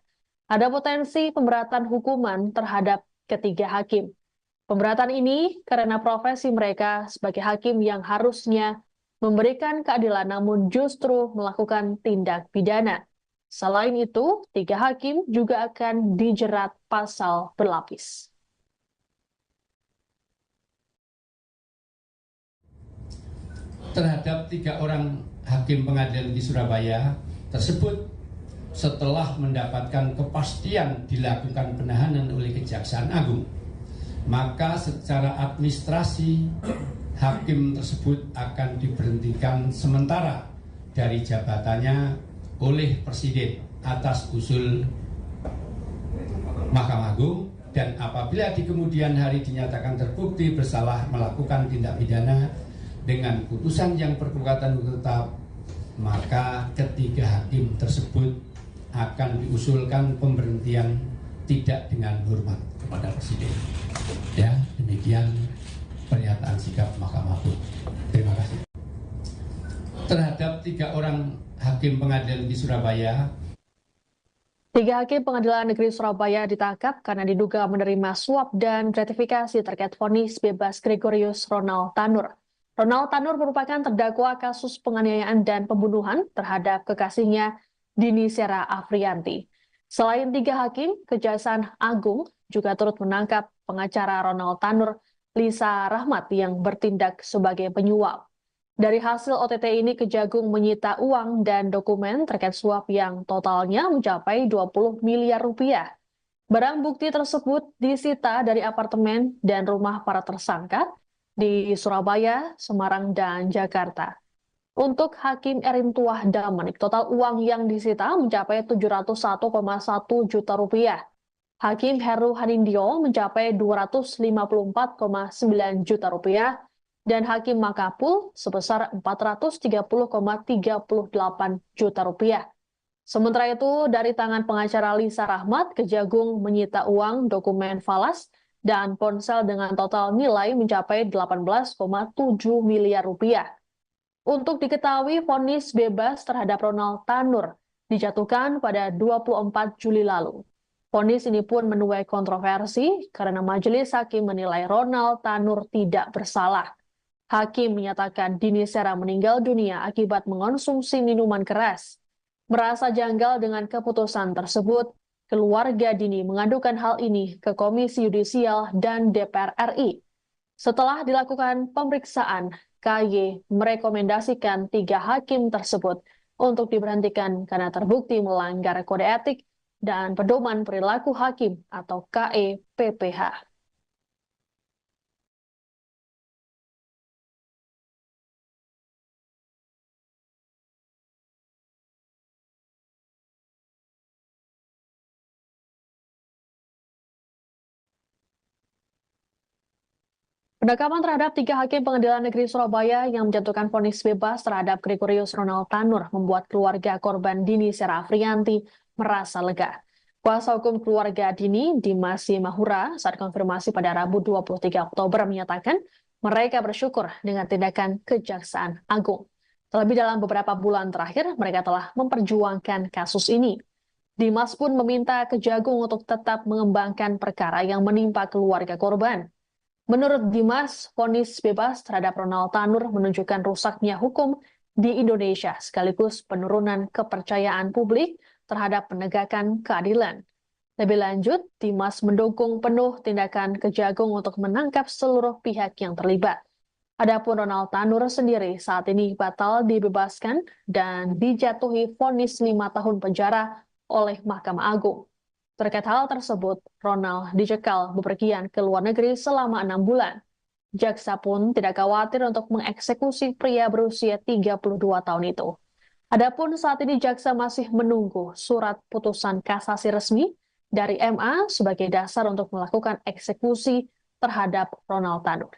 ada potensi pemberatan hukuman terhadap ketiga hakim. Pemberatan ini karena profesi mereka sebagai hakim yang harusnya memberikan keadilan namun justru melakukan tindak pidana. Selain itu, 3 hakim juga akan dijerat pasal berlapis. Terhadap 3 orang hakim pengadilan di Surabaya tersebut setelah mendapatkan kepastian dilakukan penahanan oleh Kejaksaan Agung, maka secara administrasi hakim tersebut akan diberhentikan sementara dari jabatannya oleh Presiden atas usul Mahkamah Agung, dan apabila di kemudian hari dinyatakan terbukti bersalah melakukan tindak pidana dengan putusan yang berkekuatan hukum tetap, maka ketiga hakim tersebut akan diusulkan pemberhentian tidak dengan hormat kepada Presiden. Ya, demikian pernyataan sikap Mahkamah Agung. Terima kasih. Terhadap 3 orang hakim pengadilan di Surabaya, 3 hakim Pengadilan Negeri Surabaya ditangkap karena diduga menerima suap dan gratifikasi terkait vonis bebas Gregorius Ronald Tanur. Ronald Tanur merupakan terdakwa kasus penganiayaan dan pembunuhan terhadap kekasihnya Dini Sera Afrianti. Selain 3 hakim, Kejaksaan Agung juga turut menangkap pengacara Ronald Tanur, Lisa Rahmat, yang bertindak sebagai penyuap. Dari hasil OTT ini, Kejagung menyita uang dan dokumen terkait suap yang totalnya mencapai 20 miliar rupiah. Barang bukti tersebut disita dari apartemen dan rumah para tersangka di Surabaya, Semarang, dan Jakarta. Untuk Hakim Erintuah Damanik, total uang yang disita mencapai 701,1 juta rupiah. Hakim Heru Hanindyo mencapai 254,9 juta rupiah, dan Hakim Makapul sebesar 430,38 juta rupiah. Sementara itu, dari tangan pengacara Lisa Rahmat, Kejagung menyita uang, dokumen falas, dan ponsel dengan total nilai mencapai 18,7 miliar rupiah. Untuk diketahui, vonis bebas terhadap Ronald Tanur dijatuhkan pada 24 Juli lalu. Vonis ini pun menuai kontroversi karena majelis hakim menilai Ronald Tanur tidak bersalah. Hakim menyatakan Dini Sera meninggal dunia akibat mengonsumsi minuman keras. Merasa janggal dengan keputusan tersebut, keluarga Dini mengadukan hal ini ke Komisi Yudisial dan DPR RI. Setelah dilakukan pemeriksaan, KY merekomendasikan 3 hakim tersebut untuk diberhentikan karena terbukti melanggar kode etik dan pedoman perilaku hakim atau KEPPH. Penangkapan terhadap 3 hakim Pengadilan Negeri Surabaya yang menjatuhkan vonis bebas terhadap Gregorius Ronald Tanur membuat keluarga korban Dini Sera Afrianti merasa lega. Kuasa hukum keluarga Dini, Dimas Mahura, saat konfirmasi pada Rabu 23 Oktober menyatakan mereka bersyukur dengan tindakan Kejaksaan Agung. Terlebih dalam beberapa bulan terakhir, mereka telah memperjuangkan kasus ini. Dimas pun meminta Kejagung untuk tetap mengembangkan perkara yang menimpa keluarga korban. Menurut Dimas, vonis bebas terhadap Ronald Tanur menunjukkan rusaknya hukum di Indonesia sekaligus penurunan kepercayaan publik terhadap penegakan keadilan. Lebih lanjut, Dimas mendukung penuh tindakan Kejagung untuk menangkap seluruh pihak yang terlibat. Adapun Ronald Tanur sendiri saat ini batal dibebaskan dan dijatuhi vonis 5 tahun penjara oleh Mahkamah Agung. Terkait hal tersebut, Ronald dicekal bepergian ke luar negeri selama 6 bulan. Jaksa pun tidak khawatir untuk mengeksekusi pria berusia 32 tahun itu. Adapun saat ini jaksa masih menunggu surat putusan kasasi resmi dari MA sebagai dasar untuk melakukan eksekusi terhadap Ronald Tanur.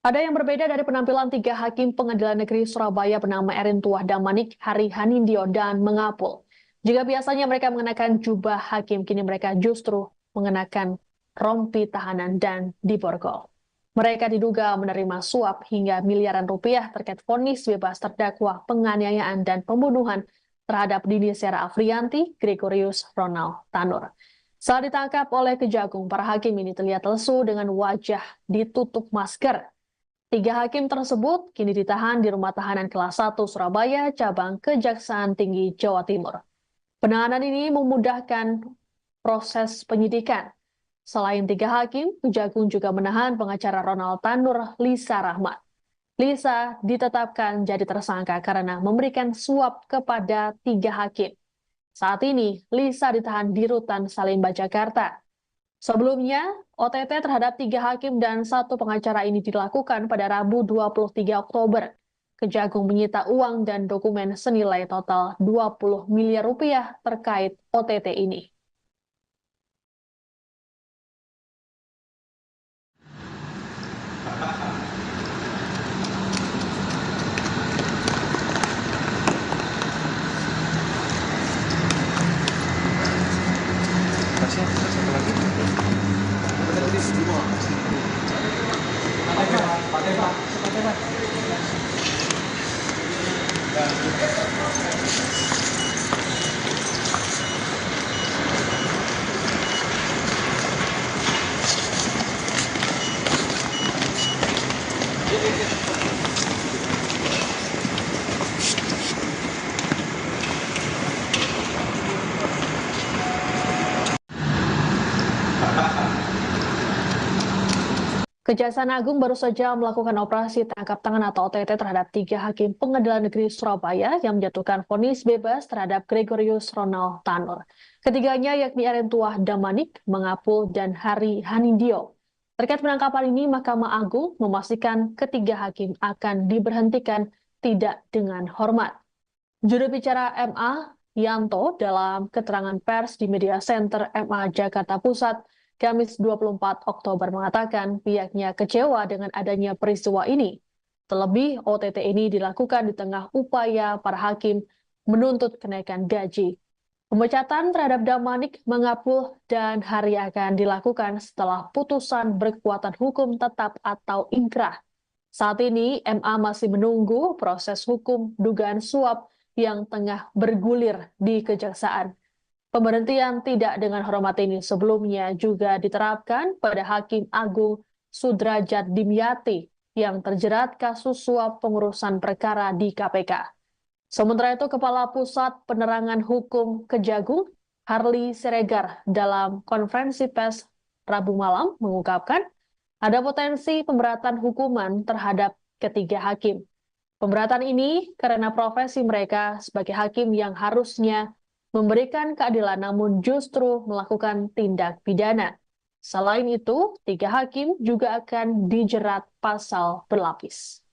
Ada yang berbeda dari penampilan tiga hakim Pengadilan Negeri Surabaya bernama Erin Tuah Damanik, Hari Hanindyo, dan Mengapul. Jika biasanya mereka mengenakan jubah hakim, kini mereka justru mengenakan rompi tahanan dan diborgol. Mereka diduga menerima suap hingga miliaran rupiah terkait vonis bebas terdakwa penganiayaan dan pembunuhan terhadap Dini Sera Afrianti, Gregorius Ronald Tanur. Saat ditangkap oleh Kejagung, para hakim ini terlihat lesu dengan wajah ditutup masker. Tiga hakim tersebut kini ditahan di Rumah Tahanan Kelas 1 Surabaya, cabang Kejaksaan Tinggi Jawa Timur. Penahanan ini memudahkan proses penyidikan. Selain tiga hakim, Kejagung juga menahan pengacara Ronald Tanur, Lisa Rahmat. Lisa ditetapkan jadi tersangka karena memberikan suap kepada tiga hakim. Saat ini, Lisa ditahan di Rutan Salemba, Jakarta. Sebelumnya, OTT terhadap tiga hakim dan satu pengacara ini dilakukan pada Rabu 23 Oktober. Kejagung menyita uang dan dokumen senilai total 20 miliar rupiah terkait OTT ini. Satu lagi. Kita tulis semua. Kejaksaan Agung baru saja melakukan operasi tangkap tangan atau OTT terhadap tiga hakim Pengadilan Negeri Surabaya yang menjatuhkan vonis bebas terhadap Gregorius Ronald Tanur. Ketiganya yakni Erin Tuah Damanik, Mengapul, dan Hari Hanindyo. Terkait penangkapan ini, Mahkamah Agung memastikan ketiga hakim akan diberhentikan tidak dengan hormat. Juru bicara MA, Yanto, dalam keterangan pers di Media Center MA Jakarta Pusat, Kamis 24 Oktober mengatakan pihaknya kecewa dengan adanya peristiwa ini. Terlebih, OTT ini dilakukan di tengah upaya para hakim menuntut kenaikan gaji. Pemecatan terhadap Damanik, Mengapul, dan Hari akan dilakukan setelah putusan berkekuatan hukum tetap atau ingkrah. Saat ini, MA masih menunggu proses hukum dugaan suap yang tengah bergulir di Kejaksaan. Pemberhentian tidak dengan hormat ini sebelumnya juga diterapkan pada Hakim Agung Sudrajat Dimyati yang terjerat kasus suap pengurusan perkara di KPK. Sementara itu, Kepala Pusat Penerangan Hukum Kejagung, Harli Siregar, dalam konferensi pers Rabu malam mengungkapkan ada potensi pemberatan hukuman terhadap ketiga hakim. Pemberatan ini karena profesi mereka sebagai hakim yang harusnya memberikan keadilan namun justru melakukan tindak pidana. Selain itu, tiga hakim juga akan dijerat pasal berlapis.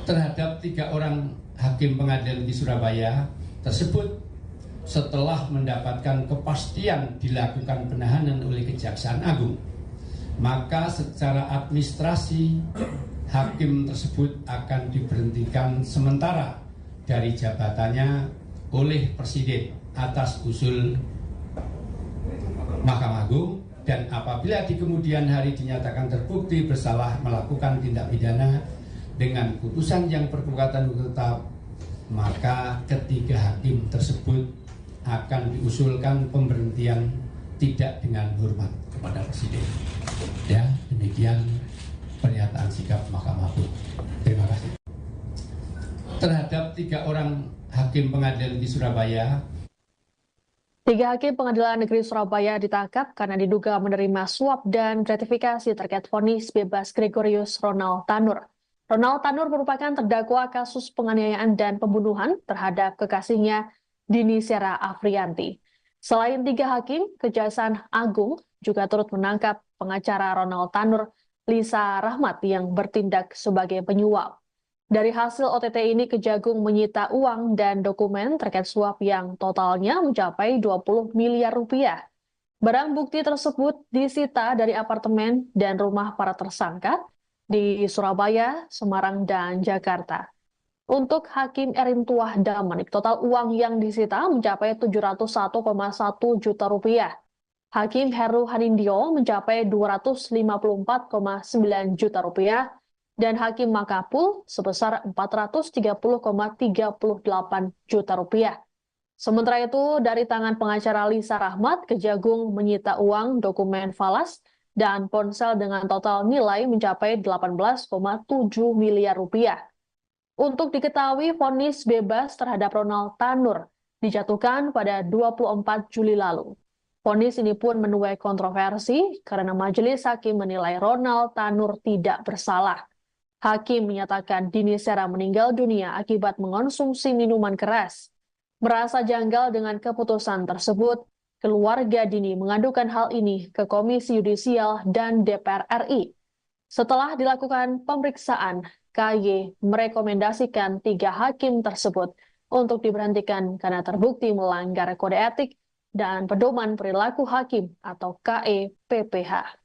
Terhadap tiga orang hakim pengadilan di Surabaya tersebut setelah mendapatkan kepastian dilakukan penahanan oleh Kejaksaan Agung, maka secara administrasi hakim tersebut akan diberhentikan sementara dari jabatannya oleh Presiden atas usul Mahkamah Agung, dan apabila di kemudian hari dinyatakan terbukti bersalah melakukan tindak pidana dengan putusan yang berkekuatan hukum tetap, maka ketiga hakim tersebut akan diusulkan pemberhentian tidak dengan hormat kepada Presiden. Ya, demikian pernyataan sikap Mahkamah Agung. Terima kasih. Terhadap tiga orang hakim pengadilan di Surabaya. Tiga hakim Pengadilan Negeri Surabaya ditangkap karena diduga menerima suap dan gratifikasi terkait vonis bebas Gregorius Ronald Tanur. Ronald Tanur merupakan terdakwa kasus penganiayaan dan pembunuhan terhadap kekasihnya Dini Sera Afriyanti. Selain 3 hakim, Kejaksaan Agung juga turut menangkap pengacara Ronald Tanur, Lisa Rahmat yang bertindak sebagai penyuap. Dari hasil OTT ini, Kejagung menyita uang dan dokumen terkait suap yang totalnya mencapai 20 miliar rupiah. Barang bukti tersebut disita dari apartemen dan rumah para tersangka di Surabaya, Semarang, dan Jakarta. Untuk Hakim Erin Tuah Damanik, total uang yang disita mencapai 701,1 juta rupiah. Hakim Heru Hanindyo mencapai 254,9 juta rupiah dan Hakim Makapul sebesar 430,38 juta rupiah. Sementara itu, dari tangan pengacara Lisa Rahmat, Kejagung menyita uang, dokumen falas, dan ponsel dengan total nilai mencapai 18,7 miliar rupiah. Untuk diketahui, vonis bebas terhadap Ronald Tanur dijatuhkan pada 24 Juli lalu. Vonis ini pun menuai kontroversi karena majelis hakim menilai Ronald Tanur tidak bersalah. Hakim menyatakan Dini Sera meninggal dunia akibat mengonsumsi minuman keras. Merasa janggal dengan keputusan tersebut, keluarga Dini mengadukan hal ini ke Komisi Yudisial dan DPR RI. Setelah dilakukan pemeriksaan, KY merekomendasikan 3 hakim tersebut untuk diberhentikan karena terbukti melanggar kode etik dan pedoman perilaku hakim atau KEPPH.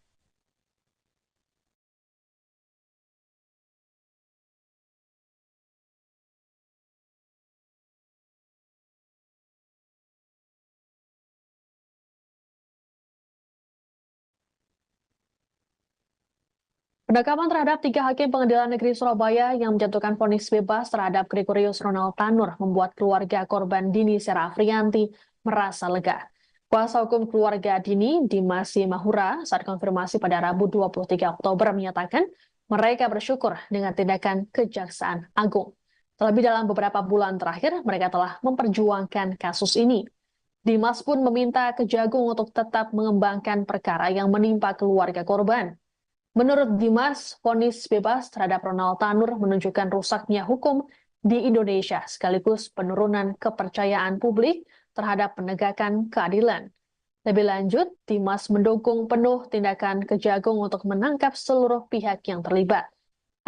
Penangkapan terhadap 3 hakim Pengadilan Negeri Surabaya yang menjatuhkan vonis bebas terhadap Gregorius Ronald Tanur membuat keluarga korban Dini Sera Afriyanti merasa lega. Kuasa hukum keluarga Dini, Dimas Mahura, saat konfirmasi pada Rabu 23 Oktober menyatakan mereka bersyukur dengan tindakan Kejaksaan Agung. Terlebih dalam beberapa bulan terakhir, mereka telah memperjuangkan kasus ini. Dimas pun meminta Kejagung untuk tetap mengembangkan perkara yang menimpa keluarga korban. Menurut Dimas, vonis bebas terhadap Ronald Tanur menunjukkan rusaknya hukum di Indonesia sekaligus penurunan kepercayaan publik terhadap penegakan keadilan. Lebih lanjut, Dimas mendukung penuh tindakan Kejagung untuk menangkap seluruh pihak yang terlibat.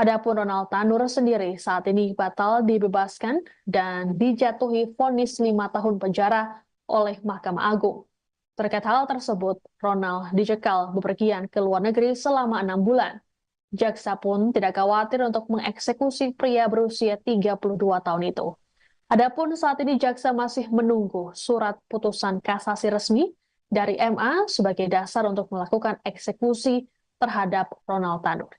Adapun Ronald Tanur sendiri saat ini batal dibebaskan dan dijatuhi vonis 5 tahun penjara oleh Mahkamah Agung. Terkait hal tersebut, Ronald dicekal bepergian ke luar negeri selama 6 bulan. Jaksa pun tidak khawatir untuk mengeksekusi pria berusia 32 tahun itu. Adapun saat ini jaksa masih menunggu surat putusan kasasi resmi dari MA sebagai dasar untuk melakukan eksekusi terhadap Ronald Tanur.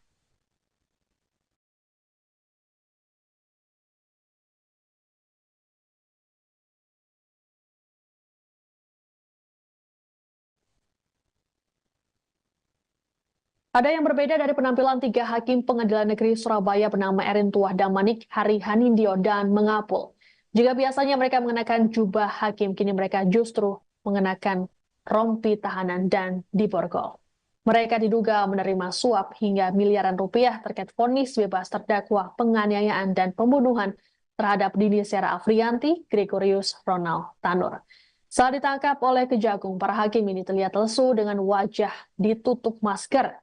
Ada yang berbeda dari penampilan 3 hakim Pengadilan Negeri Surabaya bernama Erin Tuah Damanik, Hari Hanindyo, dan Mengapul. Jika biasanya mereka mengenakan jubah hakim, kini mereka justru mengenakan rompi tahanan dan diborgol. Mereka diduga menerima suap hingga miliaran rupiah terkait vonis bebas terdakwa penganiayaan dan pembunuhan terhadap Dini Sera Afriyanti, Gregorius Ronald Tanur. Saat ditangkap oleh Kejagung, para hakim ini terlihat lesu dengan wajah ditutup masker.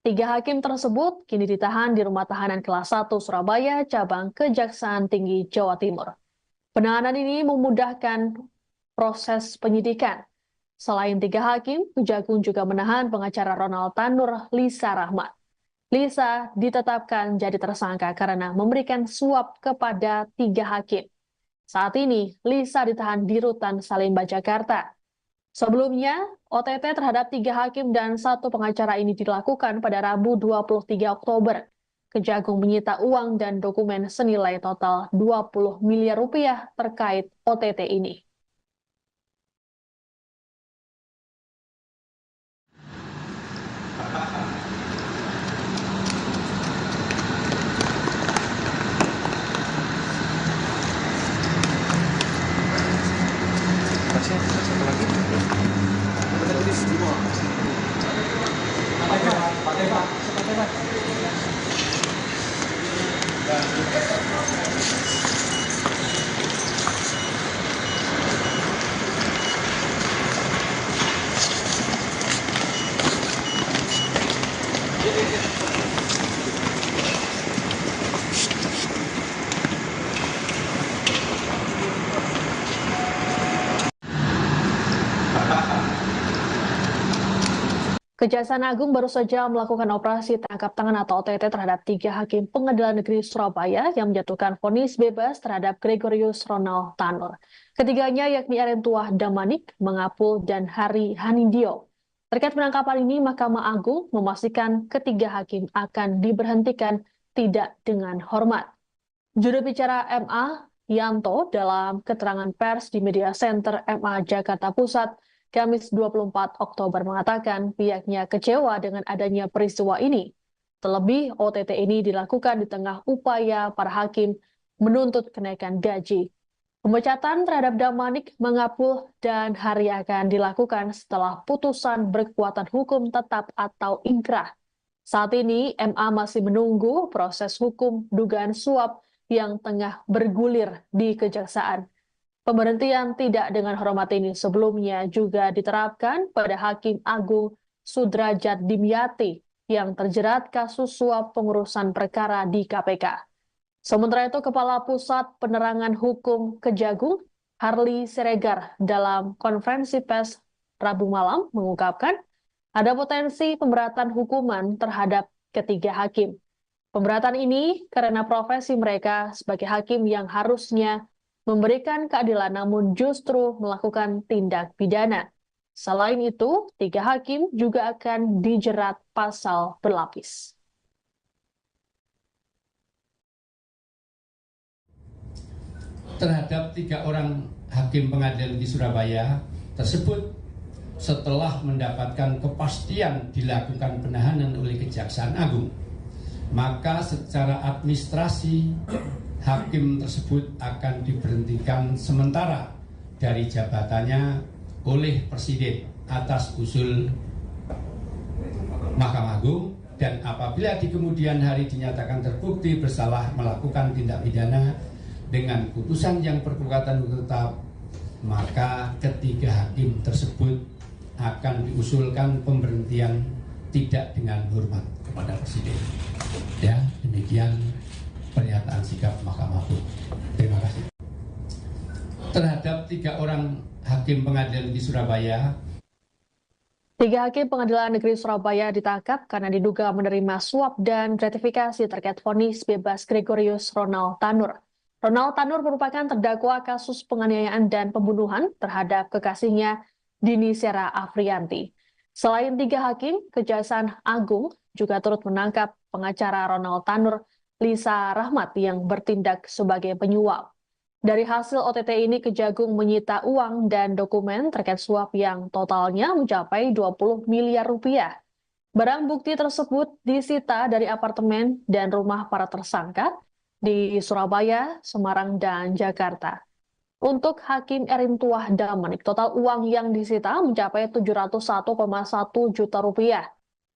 3 hakim tersebut kini ditahan di Rumah Tahanan Kelas 1 Surabaya, cabang Kejaksaan Tinggi Jawa Timur. Penahanan ini memudahkan proses penyidikan. Selain 3 hakim, Kejagung juga menahan pengacara Ronald Tanur, Lisa Rahmat. Lisa ditetapkan jadi tersangka karena memberikan suap kepada 3 hakim. Saat ini, Lisa ditahan di Rutan Salemba, Jakarta. Sebelumnya, OTT terhadap 3 hakim dan 1 pengacara ini dilakukan pada Rabu 23 Oktober. Kejagung menyita uang dan dokumen senilai total 20 miliar rupiah terkait OTT ini. Satu lagi. Kita tulis 5. Kejaksaan Agung baru saja melakukan operasi tangkap tangan atau OTT terhadap 3 hakim Pengadilan Negeri Surabaya yang menjatuhkan vonis bebas terhadap Gregorius Ronald Tanur. Ketiganya yakni Erentuah Damanik, Mangapul, dan Hari Hanindyo. Terkait penangkapan ini, Mahkamah Agung memastikan ketiga hakim akan diberhentikan tidak dengan hormat. Juru bicara MA, Yanto, dalam keterangan pers di Media Center MA Jakarta Pusat, Kamis 24 Oktober mengatakan pihaknya kecewa dengan adanya peristiwa ini. Terlebih, OTT ini dilakukan di tengah upaya para hakim menuntut kenaikan gaji. Pemecatan terhadap Damanik, Mangapul, dan Hari akan dilakukan setelah putusan berkekuatan hukum tetap atau ingkrah. Saat ini, MA masih menunggu proses hukum dugaan suap yang tengah bergulir di Kejaksaan. Pemberhentian tidak dengan hormat ini sebelumnya juga diterapkan pada Hakim Agung Sudrajat Dimyati yang terjerat kasus suap pengurusan perkara di KPK. Sementara itu, Kepala Pusat Penerangan Hukum Kejagung, Harli Siregar, dalam konferensi pers Rabu malam mengungkapkan ada potensi pemberatan hukuman terhadap ketiga hakim. Pemberatan ini karena profesi mereka sebagai hakim yang harusnya memberikan keadilan namun justru melakukan tindak pidana. Selain itu, 3 hakim juga akan dijerat pasal berlapis. Terhadap 3 orang hakim pengadilan di Surabaya tersebut setelah mendapatkan kepastian dilakukan penahanan oleh Kejaksaan Agung, maka secara administrasi hakim tersebut akan diberhentikan sementara dari jabatannya oleh Presiden atas usul Mahkamah Agung, dan apabila di kemudian hari dinyatakan terbukti bersalah melakukan tindak pidana dengan putusan yang berkekuatan hukum tetap, maka ketiga hakim tersebut akan diusulkan pemberhentian tidak dengan hormat kepada Presiden. Ya, demikian pernyataan sikap Mahkamah Agung. Terima kasih. Terhadap 3 orang hakim pengadilan di Surabaya. 3 hakim Pengadilan Negeri Surabaya ditangkap karena diduga menerima suap dan gratifikasi terkait vonis bebas Gregorius Ronald Tanur. Ronald Tanur merupakan terdakwa kasus penganiayaan dan pembunuhan terhadap kekasihnya Dini Sera Afrianti. Selain 3 hakim, Kejaksaan Agung juga turut menangkap pengacara Ronald Tanur, Lisa Rahmat, yang bertindak sebagai penyuap. Dari hasil OTT ini, Kejagung menyita uang dan dokumen terkait suap yang totalnya mencapai 20 miliar rupiah. Barang bukti tersebut disita dari apartemen dan rumah para tersangka di Surabaya, Semarang, dan Jakarta. Untuk Hakim Erentuah Damanik, total uang yang disita mencapai 701,1 juta rupiah.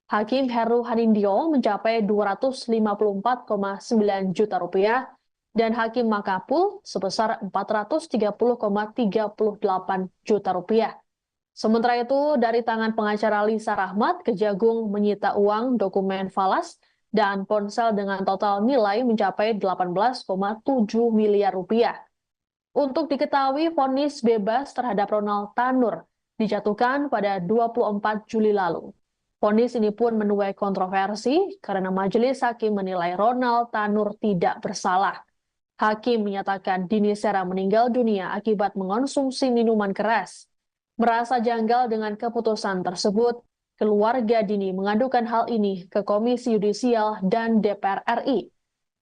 Hakim Heru Hanindyo mencapai 254,9 juta rupiah, dan Hakim Mangapul sebesar 430,38 juta rupiah. Sementara itu, dari tangan pengacara Lisa Rahmat, Kejagung menyita uang, dokumen falas, dan ponsel dengan total nilai mencapai 18,7 miliar rupiah. Untuk diketahui, vonis bebas terhadap Ronald Tanur dijatuhkan pada 24 Juli lalu. Vonis ini pun menuai kontroversi karena majelis hakim menilai Ronald Tanur tidak bersalah. Hakim menyatakan Dini Sera meninggal dunia akibat mengonsumsi minuman keras. Merasa janggal dengan keputusan tersebut, keluarga Dini mengadukan hal ini ke Komisi Yudisial dan DPR RI.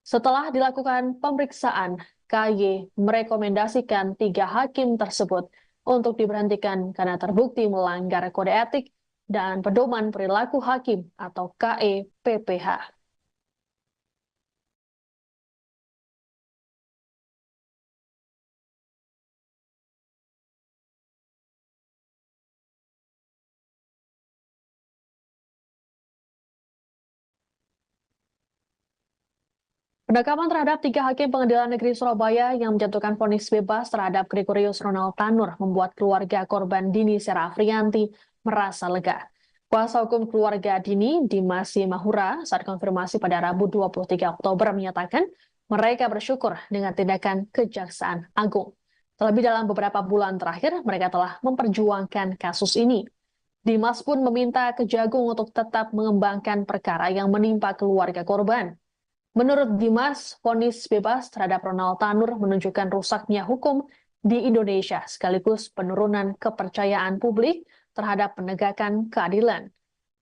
Setelah dilakukan pemeriksaan, KY merekomendasikan 3 hakim tersebut untuk diberhentikan karena terbukti melanggar kode etik dan pedoman perilaku hakim atau KEPPH. Penangkapan terhadap 3 hakim Pengadilan Negeri Surabaya yang menjatuhkan vonis bebas terhadap Gregorius Ronald Tanur membuat keluarga korban Dini Sera Afrianti merasa lega. Kuasa hukum keluarga Dini, Dimas Simahura, saat konfirmasi pada Rabu 23 Oktober menyatakan mereka bersyukur dengan tindakan Kejaksaan Agung. Terlebih dalam beberapa bulan terakhir, mereka telah memperjuangkan kasus ini. Dimas pun meminta Kejagung untuk tetap mengembangkan perkara yang menimpa keluarga korban. Menurut Dimas, vonis bebas terhadap Ronald Tanur menunjukkan rusaknya hukum di Indonesia sekaligus penurunan kepercayaan publik terhadap penegakan keadilan.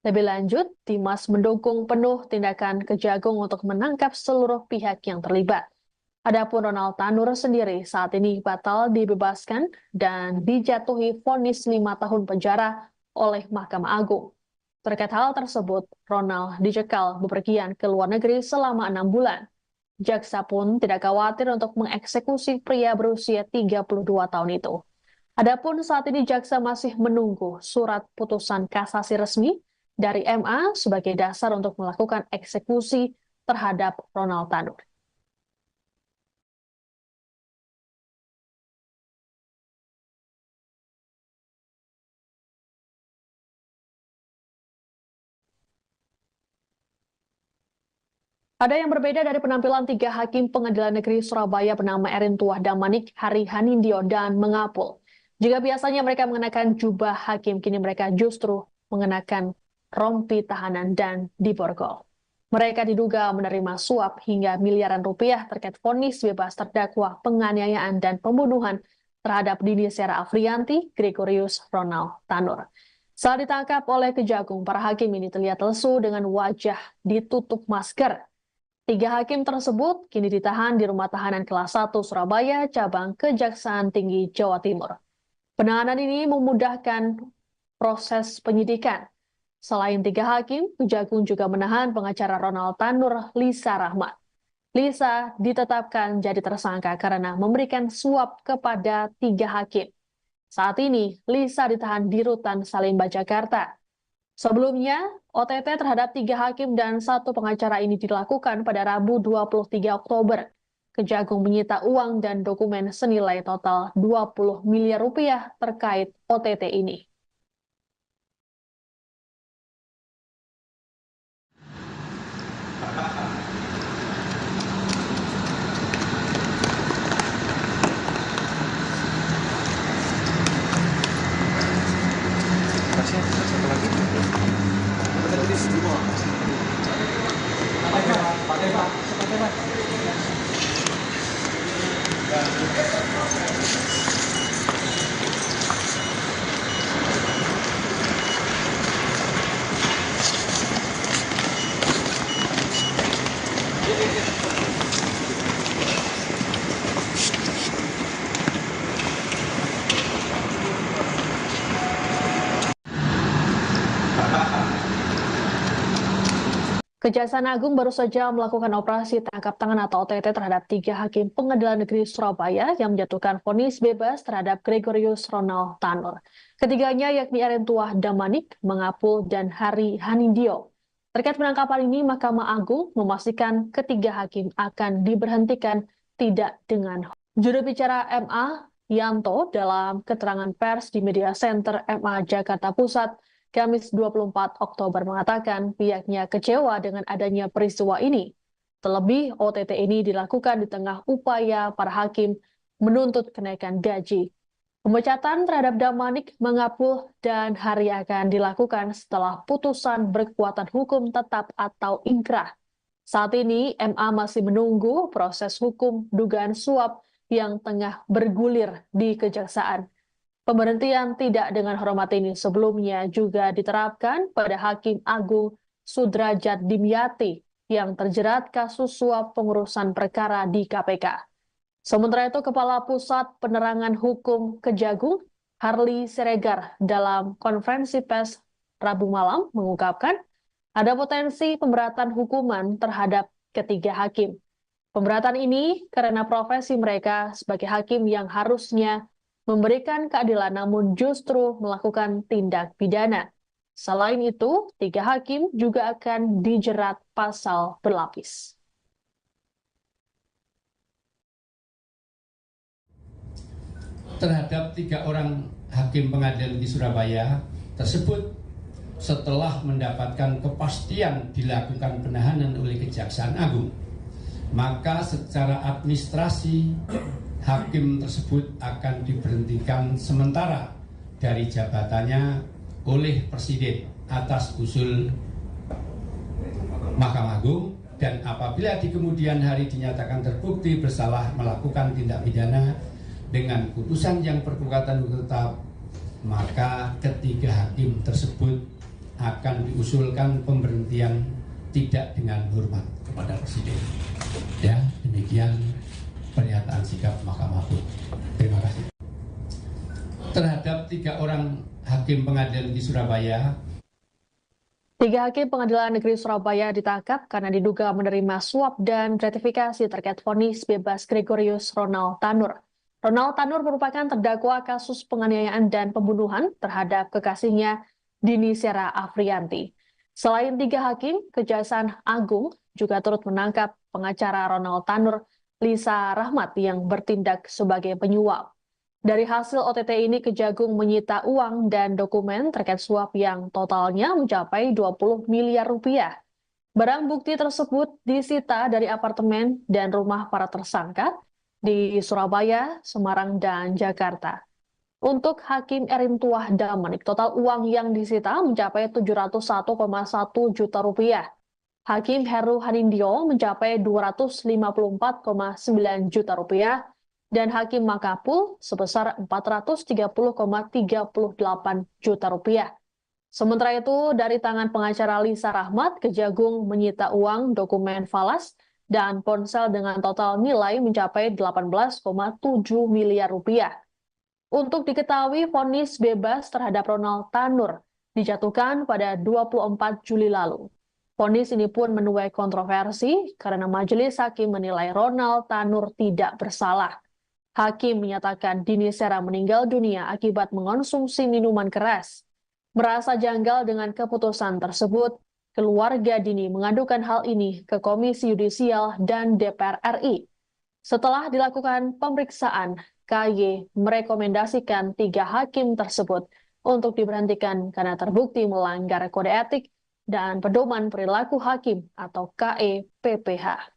Lebih lanjut, Dimas mendukung penuh tindakan Kejagung untuk menangkap seluruh pihak yang terlibat. Adapun Ronald Tanur sendiri saat ini batal dibebaskan dan dijatuhi vonis 5 tahun penjara oleh Mahkamah Agung. Terkait hal tersebut, Ronald dicekal bepergian ke luar negeri selama 6 bulan. Jaksa pun tidak khawatir untuk mengeksekusi pria berusia 32 tahun itu. Adapun saat ini jaksa masih menunggu surat putusan kasasi resmi dari MA sebagai dasar untuk melakukan eksekusi terhadap Ronald Tanur. Ada yang berbeda dari penampilan 3 hakim Pengadilan Negeri Surabaya bernama Erin Tuah Damanik, Hari Hanindyo, dan Mengapul. Jika biasanya mereka mengenakan jubah hakim, kini mereka justru mengenakan rompi tahanan dan diborgol. Mereka diduga menerima suap hingga miliaran rupiah terkait vonis bebas terdakwa penganiayaan dan pembunuhan terhadap Dini Sera Afrianti, Gregorius Ronald Tanur. Saat ditangkap oleh Kejagung, para hakim ini terlihat lesu dengan wajah ditutup masker. 3 hakim tersebut kini ditahan di Rumah Tahanan Kelas 1 Surabaya, cabang Kejaksaan Tinggi Jawa Timur. Penahanan ini memudahkan proses penyidikan. Selain 3 hakim, Kejagung juga menahan pengacara Ronald Tanur, Lisa Rahmat. Lisa ditetapkan jadi tersangka karena memberikan suap kepada 3 hakim. Saat ini, Lisa ditahan di Rutan Salemba, Jakarta. Sebelumnya, OTT terhadap 3 hakim dan 1 pengacara ini dilakukan pada Rabu 23 Oktober. Kejagung menyita uang dan dokumen senilai total 20 miliar rupiah terkait OTT ini. Kasih satu lagi. Kita tulis semua. Pakai Pak. Kejaksaan Agung baru saja melakukan operasi tangkap tangan atau OTT terhadap 3 hakim Pengadilan Negeri Surabaya yang menjatuhkan vonis bebas terhadap Gregorius Ronald Tanur. Ketiganya yakni Erin Tuah Damanik, Mengapul, dan Hari Hanindyo. Terkait penangkapan ini, Mahkamah Agung memastikan ketiga hakim akan diberhentikan tidak dengan juru bicara MA Yanto dalam keterangan pers di Media Center MA Jakarta Pusat Kamis 24 Oktober mengatakan pihaknya kecewa dengan adanya peristiwa ini. Terlebih, OTT ini dilakukan di tengah upaya para hakim menuntut kenaikan gaji. Pemecatan terhadap Damanik, Mengapul, dan Hari akan dilakukan setelah putusan berkekuatan hukum tetap atau ingkrah. Saat ini, MA masih menunggu proses hukum dugaan suap yang tengah bergulir di Kejaksaan. Pemberhentian tidak dengan hormat ini sebelumnya juga diterapkan pada Hakim Agung Sudrajat Dimyati yang terjerat kasus suap pengurusan perkara di KPK. Sementara itu, Kepala Pusat Penerangan Hukum Kejagung, Harli Siregar, dalam konferensi pers Rabu malam mengungkapkan ada potensi pemberatan hukuman terhadap ketiga hakim. Pemberatan ini karena profesi mereka sebagai hakim yang harusnya memberikan keadilan namun justru melakukan tindak pidana. Selain itu, 3 hakim juga akan dijerat pasal berlapis. Terhadap 3 orang hakim pengadilan di Surabaya tersebut setelah mendapatkan kepastian dilakukan penahanan oleh Kejaksaan Agung, maka secara administrasi hakim tersebut akan diberhentikan sementara dari jabatannya oleh Presiden atas usul Mahkamah Agung, dan apabila di kemudian hari dinyatakan terbukti bersalah melakukan tindak pidana dengan putusan yang berkekuatan hukum tetap, maka ketiga hakim tersebut akan diusulkan pemberhentian tidak dengan hormat kepada Presiden. Ya, demikian pernyataan sikap Mahkamah Agung. Terima kasih. Terhadap 3 orang hakim pengadilan negeri Surabaya, 3 hakim pengadilan negeri Surabaya ditangkap karena diduga menerima suap dan gratifikasi terkait vonis bebas Gregorius Ronald Tanur. Ronald Tanur merupakan terdakwa kasus penganiayaan dan pembunuhan terhadap kekasihnya Dini Sera Afrianti. Selain 3 hakim, Kejaksaan Agung juga turut menangkap pengacara Ronald Tanur, Lisa Rahmat, yang bertindak sebagai penyuap. Dari hasil OTT ini, Kejagung menyita uang dan dokumen terkait suap yang totalnya mencapai 20 miliar rupiah. Barang bukti tersebut disita dari apartemen dan rumah para tersangka di Surabaya, Semarang, dan Jakarta. Untuk Hakim Erin Tuah Damanik, total uang yang disita mencapai 701,1 juta rupiah. Hakim Heru Hanindyo mencapai 254,9 juta rupiah, dan Hakim Makapul sebesar 430,38 juta rupiah. Sementara itu, dari tangan pengacara Lisa Rahmat, Kejagung menyita uang, dokumen falas, dan ponsel dengan total nilai mencapai 18,7 miliar rupiah. Untuk diketahui, vonis bebas terhadap Ronald Tanur dijatuhkan pada 24 Juli lalu. Vonis ini pun menuai kontroversi karena majelis hakim menilai Ronald Tanur tidak bersalah. Hakim menyatakan Dini Sera meninggal dunia akibat mengonsumsi minuman keras. Merasa janggal dengan keputusan tersebut, keluarga Dini mengadukan hal ini ke Komisi Yudisial dan DPR RI. Setelah dilakukan pemeriksaan, KY merekomendasikan 3 hakim tersebut untuk diberhentikan karena terbukti melanggar kode etik dan pedoman perilaku hakim atau KEPPH.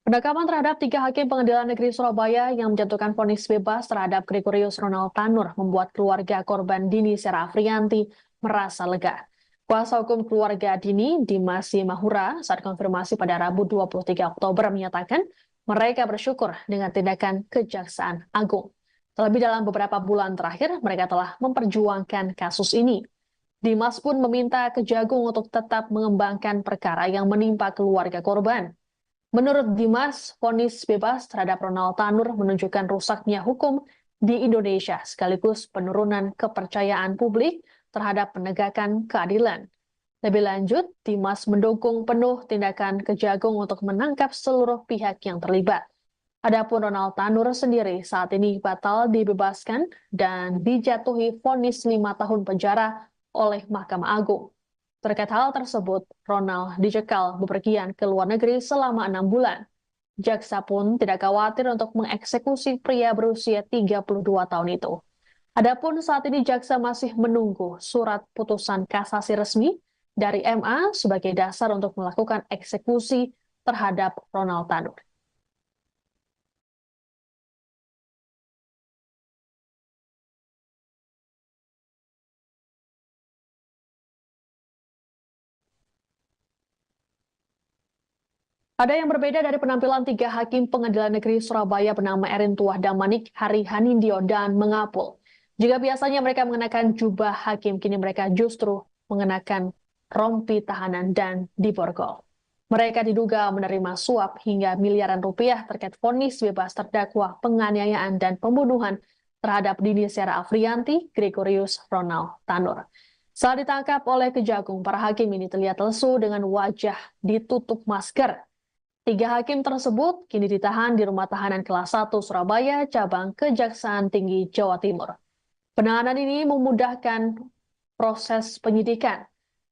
Penangkapan terhadap 3 hakim pengadilan negeri Surabaya yang menjatuhkan vonis bebas terhadap Gregorius Ronald Tanur membuat keluarga korban Dini Sera Afrianti merasa lega. Kuasa hukum keluarga Dini, Dimas Mahura, saat konfirmasi pada Rabu 23 Oktober menyatakan mereka bersyukur dengan tindakan Kejaksaan Agung. Terlebih dalam beberapa bulan terakhir, mereka telah memperjuangkan kasus ini. Dimas pun meminta Kejagung untuk tetap mengembangkan perkara yang menimpa keluarga korban. Menurut Dimas, vonis bebas terhadap Ronald Tanur menunjukkan rusaknya hukum di Indonesia sekaligus penurunan kepercayaan publik terhadap penegakan keadilan. Lebih lanjut, Dimas mendukung penuh tindakan Kejagung untuk menangkap seluruh pihak yang terlibat. Adapun Ronald Tanur sendiri saat ini batal dibebaskan dan dijatuhi vonis 5 tahun penjara oleh Mahkamah Agung. Terkait hal tersebut, Ronald dicekal bepergian ke luar negeri selama 6 bulan. Jaksa pun tidak khawatir untuk mengeksekusi pria berusia 32 tahun itu. Adapun saat ini jaksa masih menunggu surat putusan kasasi resmi dari MA sebagai dasar untuk melakukan eksekusi terhadap Ronald Tanur. Ada yang berbeda dari penampilan 3 hakim pengadilan negeri Surabaya bernama Erin Tuah Damanik, Hari Hanindyo, dan Mengapul. Jika biasanya mereka mengenakan jubah hakim, kini mereka justru mengenakan rompi tahanan dan diborgol. Mereka diduga menerima suap hingga miliaran rupiah terkait vonis bebas terdakwa penganiayaan dan pembunuhan terhadap Dini Sera Afrianti, Gregorius Ronald Tanur. Saat ditangkap oleh Kejagung, para hakim ini terlihat lesu dengan wajah ditutup masker. 3 hakim tersebut kini ditahan di Rumah Tahanan Kelas 1 Surabaya, cabang Kejaksaan Tinggi Jawa Timur. Penahanan ini memudahkan proses penyidikan.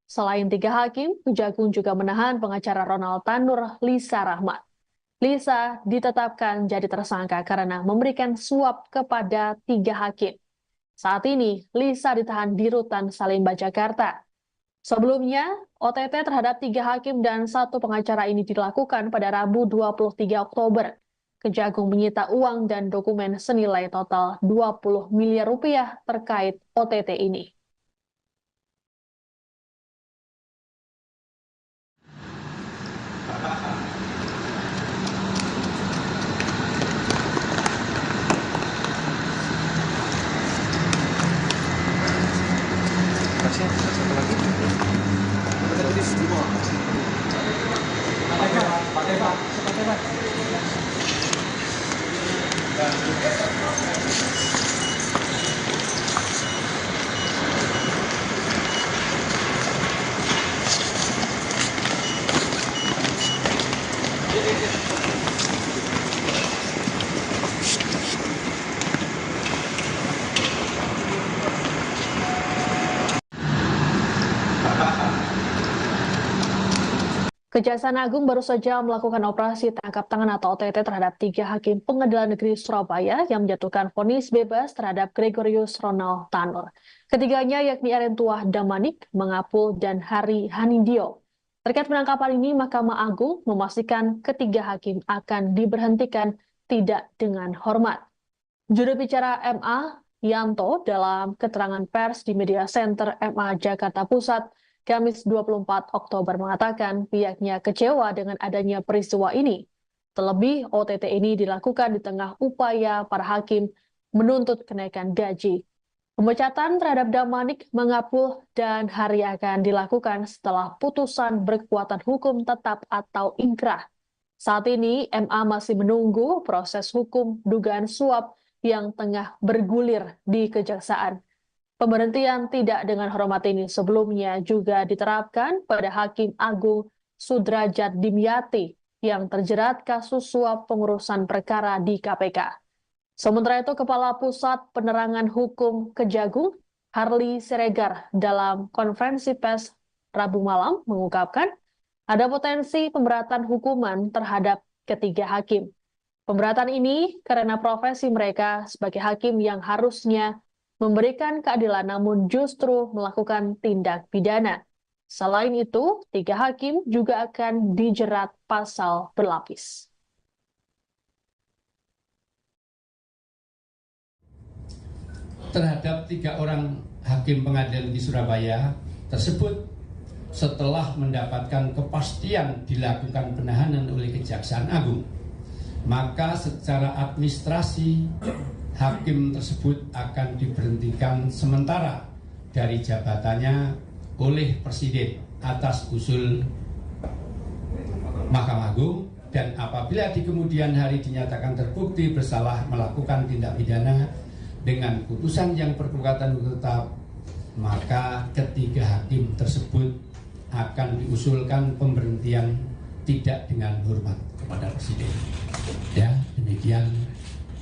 Selain 3 hakim, Kejagung juga menahan pengacara Ronald Tanur, Lisa Rahmat. Lisa ditetapkan jadi tersangka karena memberikan suap kepada 3 hakim. Saat ini, Lisa ditahan di Rutan Salemba, Jakarta. Sebelumnya, OTT terhadap 3 hakim dan 1 pengacara ini dilakukan pada Rabu 23 Oktober. Kejagung menyita uang dan dokumen senilai total 20 miliar rupiah terkait OTT ini. Kasih satu lagi. Kita tulis 5. Pakai Pak. Kejaksaan Agung baru saja melakukan operasi tangkap tangan atau OTT terhadap 3 hakim Pengadilan Negeri Surabaya yang menjatuhkan vonis bebas terhadap Gregorius Ronald Tanur. Ketiganya yakni Erentuah Damanik, Mangapul, dan Hari Hanindyo. Terkait penangkapan ini, Mahkamah Agung memastikan ketiga hakim akan diberhentikan tidak dengan hormat. Juru bicara MA, Yanto, dalam keterangan pers di Media Center MA Jakarta Pusat, Kamis 24 Oktober mengatakan pihaknya kecewa dengan adanya peristiwa ini. Terlebih, OTT ini dilakukan di tengah upaya para hakim menuntut kenaikan gaji. Pemecatan terhadap Damanik, Mangapul, dan Hari akan dilakukan setelah putusan berkekuatan hukum tetap atau ingkrah. Saat ini, MA masih menunggu proses hukum dugaan suap yang tengah bergulir di Kejaksaan. Pemberhentian tidak dengan hormat ini sebelumnya juga diterapkan pada Hakim Agung Sudrajat Dimyati yang terjerat kasus suap pengurusan perkara di KPK. Sementara itu, Kepala Pusat Penerangan Hukum Kejagung, Harli Siregar, dalam konferensi pers Rabu malam mengungkapkan ada potensi pemberatan hukuman terhadap ketiga hakim. Pemberatan ini karena profesi mereka sebagai hakim yang harusnya memberikan keadilan namun justru melakukan tindak pidana. Selain itu, 3 hakim juga akan dijerat pasal berlapis. Terhadap 3 orang hakim pengadilan di Surabaya tersebut setelah mendapatkan kepastian dilakukan penahanan oleh Kejaksaan Agung, maka secara administrasi hakim tersebut akan diberhentikan sementara dari jabatannya oleh Presiden atas usul Mahkamah Agung, dan apabila di kemudian hari dinyatakan terbukti bersalah melakukan tindak pidana dengan putusan yang berkekuatan hukum tetap, maka ketiga hakim tersebut akan diusulkan pemberhentian tidak dengan hormat kepada Presiden. Ya, demikian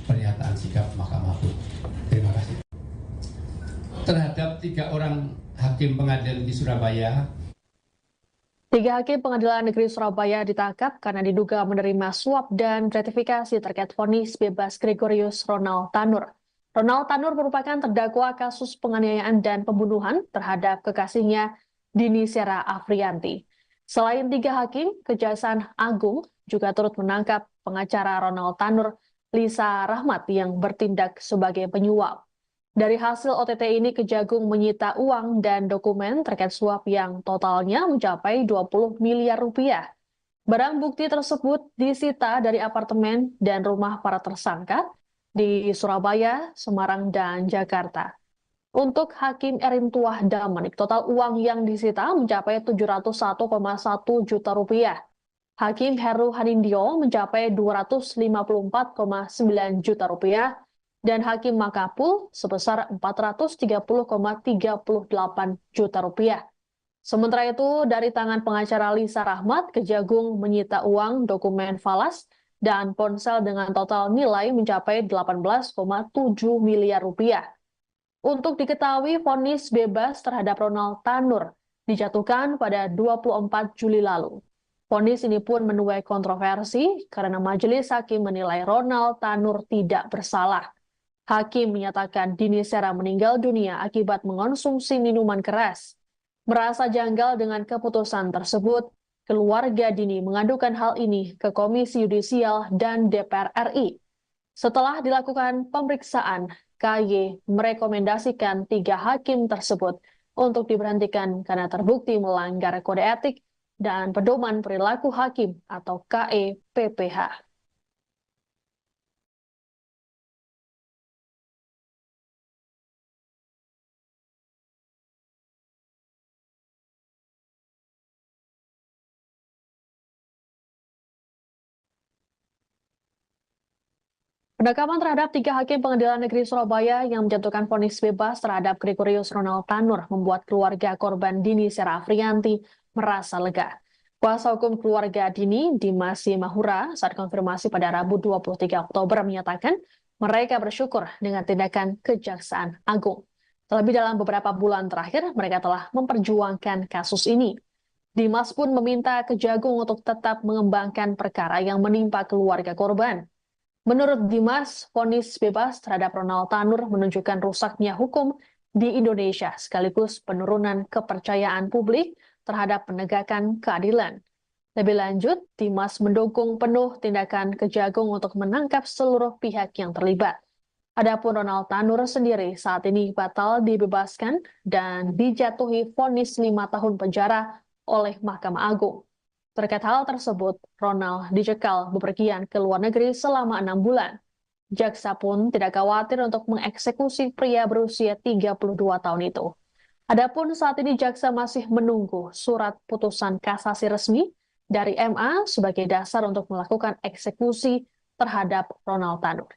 pernyataan sikap Mahkamah Agung. Terima kasih. Terhadap 3 orang hakim pengadilan di Surabaya. 3 hakim Pengadilan Negeri Surabaya ditangkap karena diduga menerima suap dan gratifikasi terkait vonis bebas Gregorius Ronald Tanur. Ronald Tanur merupakan terdakwa kasus penganiayaan dan pembunuhan terhadap kekasihnya Dini Sera Afrianti. Selain 3 hakim, Kejaksaan Agung juga turut menangkap pengacara Ronald Tanur, Lisa Rahmat, yang bertindak sebagai penyuap. Dari hasil OTT ini, Kejagung menyita uang dan dokumen terkait suap yang totalnya mencapai 20 miliar rupiah. Barang bukti tersebut disita dari apartemen dan rumah para tersangka di Surabaya, Semarang, dan Jakarta. Untuk Hakim Erentuah Damanik, total uang yang disita mencapai 701,1 juta rupiah. Hakim Heru Hanindyo mencapai 254,9 juta rupiah dan Hakim Mangapul sebesar 430,38 juta rupiah. Sementara itu, dari tangan pengacara Lisa Rahmat, Kejagung menyita uang, dokumen falas, dan ponsel dengan total nilai mencapai 18,7 miliar rupiah. Untuk diketahui, vonis bebas terhadap Ronald Tanur dijatuhkan pada 24 Juli lalu. Vonis ini pun menuai kontroversi karena majelis hakim menilai Ronald Tanur tidak bersalah. Hakim menyatakan Dini Sera meninggal dunia akibat mengonsumsi minuman keras. Merasa janggal dengan keputusan tersebut, keluarga Dini mengadukan hal ini ke Komisi Yudisial dan DPR RI. Setelah dilakukan pemeriksaan, KY merekomendasikan 3 hakim tersebut untuk diberhentikan karena terbukti melanggar kode etik dan pedoman perilaku hakim atau KEPPH. Penangkapan terhadap 3 hakim Pengadilan Negeri Surabaya yang menjatuhkan vonis bebas terhadap Gregorius Ronald Tanur membuat keluarga korban Dini Sera Afriyanti merasa lega. Kuasa hukum keluarga Dini, Dimas Mahura, saat konfirmasi pada Rabu 23 Oktober menyatakan mereka bersyukur dengan tindakan Kejaksaan Agung. Terlebih dalam beberapa bulan terakhir, mereka telah memperjuangkan kasus ini. Dimas pun meminta Kejagung untuk tetap mengembangkan perkara yang menimpa keluarga korban. Menurut Dimas, vonis bebas terhadap Ronald Tanur menunjukkan rusaknya hukum di Indonesia sekaligus penurunan kepercayaan publik terhadap penegakan keadilan. Lebih lanjut, Dimas mendukung penuh tindakan Kejagung untuk menangkap seluruh pihak yang terlibat. Adapun Ronald Tanur sendiri saat ini batal dibebaskan dan dijatuhi vonis 5 tahun penjara oleh Mahkamah Agung. Terkait hal tersebut, Ronald dicekal bepergian ke luar negeri selama 6 bulan. Jaksa pun tidak khawatir untuk mengeksekusi pria berusia 32 tahun itu. Adapun saat ini jaksa masih menunggu surat putusan kasasi resmi dari MA sebagai dasar untuk melakukan eksekusi terhadap Ronald Tanur.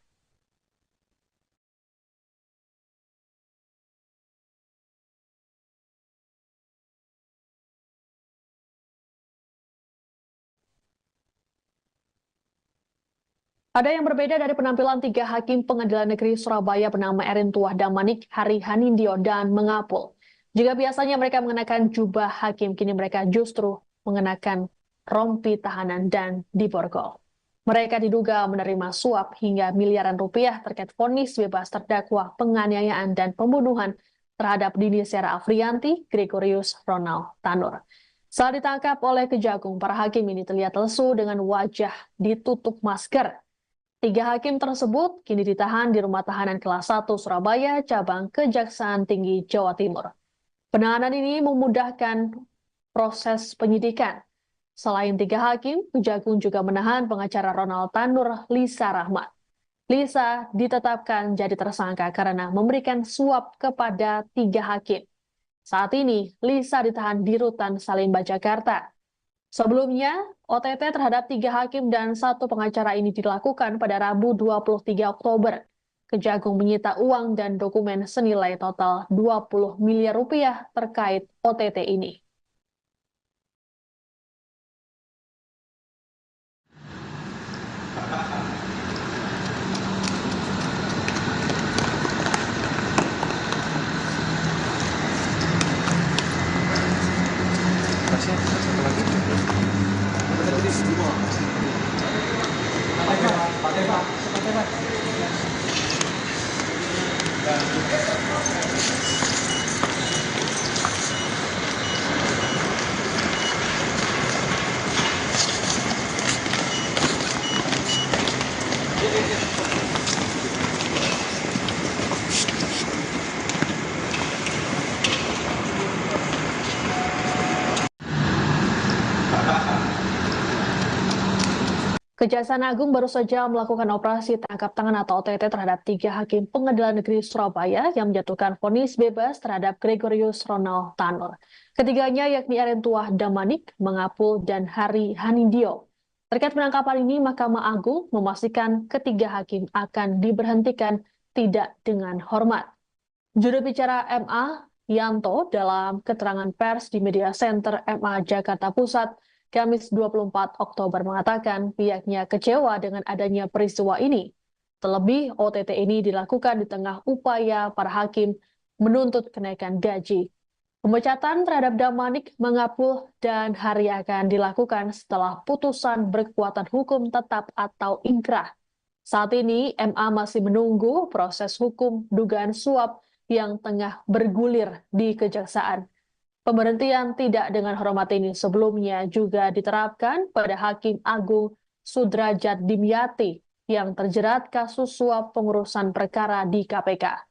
Ada yang berbeda dari penampilan 3 hakim Pengadilan Negeri Surabaya bernama Erin Tuah Damanik, Hari Hanindyo, dan Mengapul. Jika biasanya mereka mengenakan jubah hakim, kini mereka justru mengenakan rompi tahanan dan diborgol. Mereka diduga menerima suap hingga miliaran rupiah terkait vonis bebas terdakwa penganiayaan dan pembunuhan terhadap Dini Sera Afriyanti, Gregorius Ronald Tanur. Saat ditangkap oleh Kejagung, para hakim ini terlihat lesu dengan wajah ditutup masker. 3 hakim tersebut kini ditahan di Rumah Tahanan Kelas 1 Surabaya, cabang Kejaksaan Tinggi Jawa Timur. Penahanan ini memudahkan proses penyidikan. Selain 3 hakim, Kejagung juga menahan pengacara Ronald Tanur, Lisa Rahmat. Lisa ditetapkan jadi tersangka karena memberikan suap kepada 3 hakim. Saat ini, Lisa ditahan di Rutan Salemba, Jakarta. Sebelumnya, OTT terhadap 3 hakim dan 1 pengacara ini dilakukan pada Rabu 23 Oktober. Kejagung menyita uang dan dokumen senilai total 20 miliar rupiah terkait OTT ini. Satu lagi. Kita jadi semua. Kejaksaan Agung baru saja melakukan operasi tangkap tangan atau OTT terhadap 3 hakim Pengadilan Negeri Surabaya yang menjatuhkan vonis bebas terhadap Gregorius Ronald Tanur. Ketiganya yakni Erin Tuah Damanik, Mengapul, dan Hari Hanindyo. Terkait penangkapan ini, Mahkamah Agung memastikan ketiga hakim akan diberhentikan tidak dengan hormat. Juru bicara MA, Yanto, dalam keterangan pers di Media Center MA Jakarta Pusat, Kamis 24 Oktober mengatakan pihaknya kecewa dengan adanya peristiwa ini. Terlebih, OTT ini dilakukan di tengah upaya para hakim menuntut kenaikan gaji. Pemecatan terhadap Damanik mengapul dan hari akan dilakukan setelah putusan berkekuatan hukum tetap atau ingkrah. Saat ini, MA masih menunggu proses hukum dugaan suap yang tengah bergulir di Kejaksaan. Pemberhentian tidak dengan hormat ini sebelumnya juga diterapkan pada Hakim Agung Sudrajat Dimyati yang terjerat kasus suap pengurusan perkara di KPK.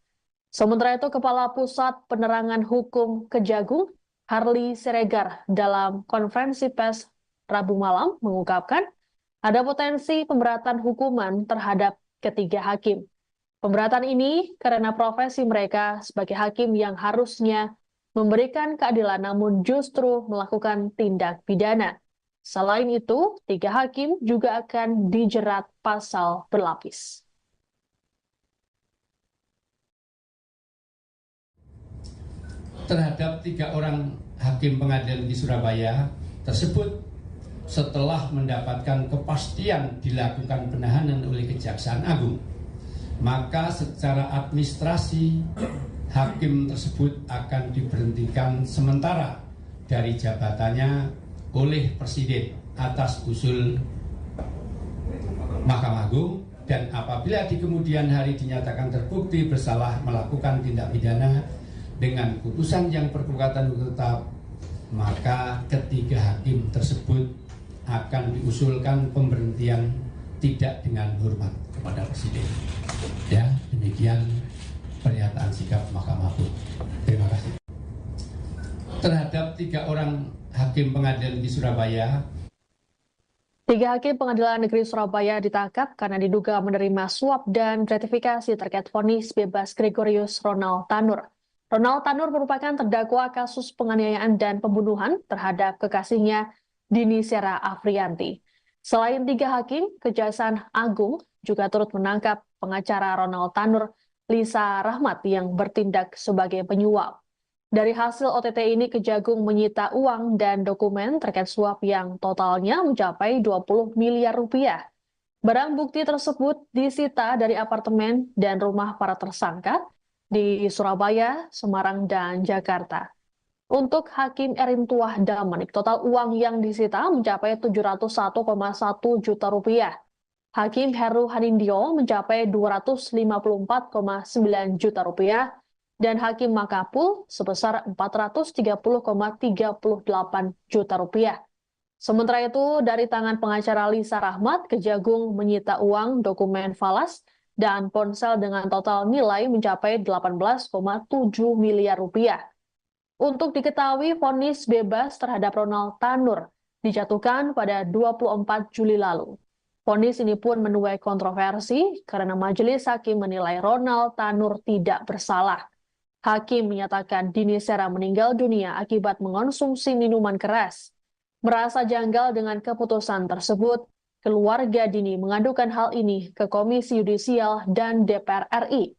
Sementara itu, Kepala Pusat Penerangan Hukum Kejagung, Harli Siregar, dalam konferensi pers Rabu malam mengungkapkan ada potensi pemberatan hukuman terhadap ketiga hakim. Pemberatan ini karena profesi mereka sebagai hakim yang harusnya memberikan keadilan namun justru melakukan tindak pidana. Selain itu, 3 hakim juga akan dijerat pasal berlapis. Terhadap 3 orang hakim pengadilan di Surabaya tersebut setelah mendapatkan kepastian dilakukan penahanan oleh Kejaksaan Agung, maka secara administrasi hakim tersebut akan diberhentikan sementara dari jabatannya oleh Presiden atas usul Mahkamah Agung, dan apabila di kemudian hari dinyatakan terbukti bersalah melakukan tindak pidana dengan putusan yang berkekuatan hukum tetap, maka ketiga hakim tersebut akan diusulkan pemberhentian tidak dengan hormat kepada Presiden. Ya, demikian pernyataan sikap Mahkamah Agung. Terima kasih. Terhadap 3 orang hakim pengadilan di Surabaya, 3 hakim Pengadilan Negeri Surabaya ditangkap karena diduga menerima suap dan gratifikasi terkait vonis bebas Gregorius Ronald Tanur. Ronald Tanur merupakan terdakwa kasus penganiayaan dan pembunuhan terhadap kekasihnya Dini Sera Afrianti. Selain 3 hakim, Kejaksaan Agung juga turut menangkap pengacara Ronald Tanur, Lisa Rahmat, yang bertindak sebagai penyuap. Dari hasil OTT ini, Kejagung menyita uang dan dokumen terkait suap yang totalnya mencapai 20 miliar rupiah. Barang bukti tersebut disita dari apartemen dan rumah para tersangka di Surabaya, Semarang, dan Jakarta. Untuk Hakim Erintuah Damanik, total uang yang disita mencapai 701,1 juta rupiah. Hakim Heru Hanindyo mencapai 254,9 juta rupiah, dan Hakim Makapul sebesar 430,38 juta rupiah. Sementara itu, dari tangan pengacara Lisa Rahmat, Kejagung menyita uang, dokumen falas, dan ponsel dengan total nilai mencapai 18,7 miliar rupiah. Untuk diketahui, vonis bebas terhadap Ronald Tanur dijatuhkan pada 24 Juli lalu. Vonis ini pun menuai kontroversi karena majelis hakim menilai Ronald Tanur tidak bersalah. Hakim menyatakan Dini Sera meninggal dunia akibat mengonsumsi minuman keras. Merasa janggal dengan keputusan tersebut, keluarga Dini mengadukan hal ini ke Komisi Yudisial dan DPR RI.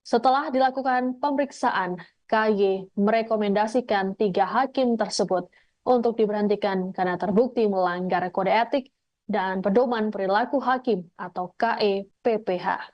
Setelah dilakukan pemeriksaan, KY merekomendasikan 3 hakim tersebut untuk diberhentikan karena terbukti melanggar kode etik dan pedoman perilaku hakim atau KEPPH.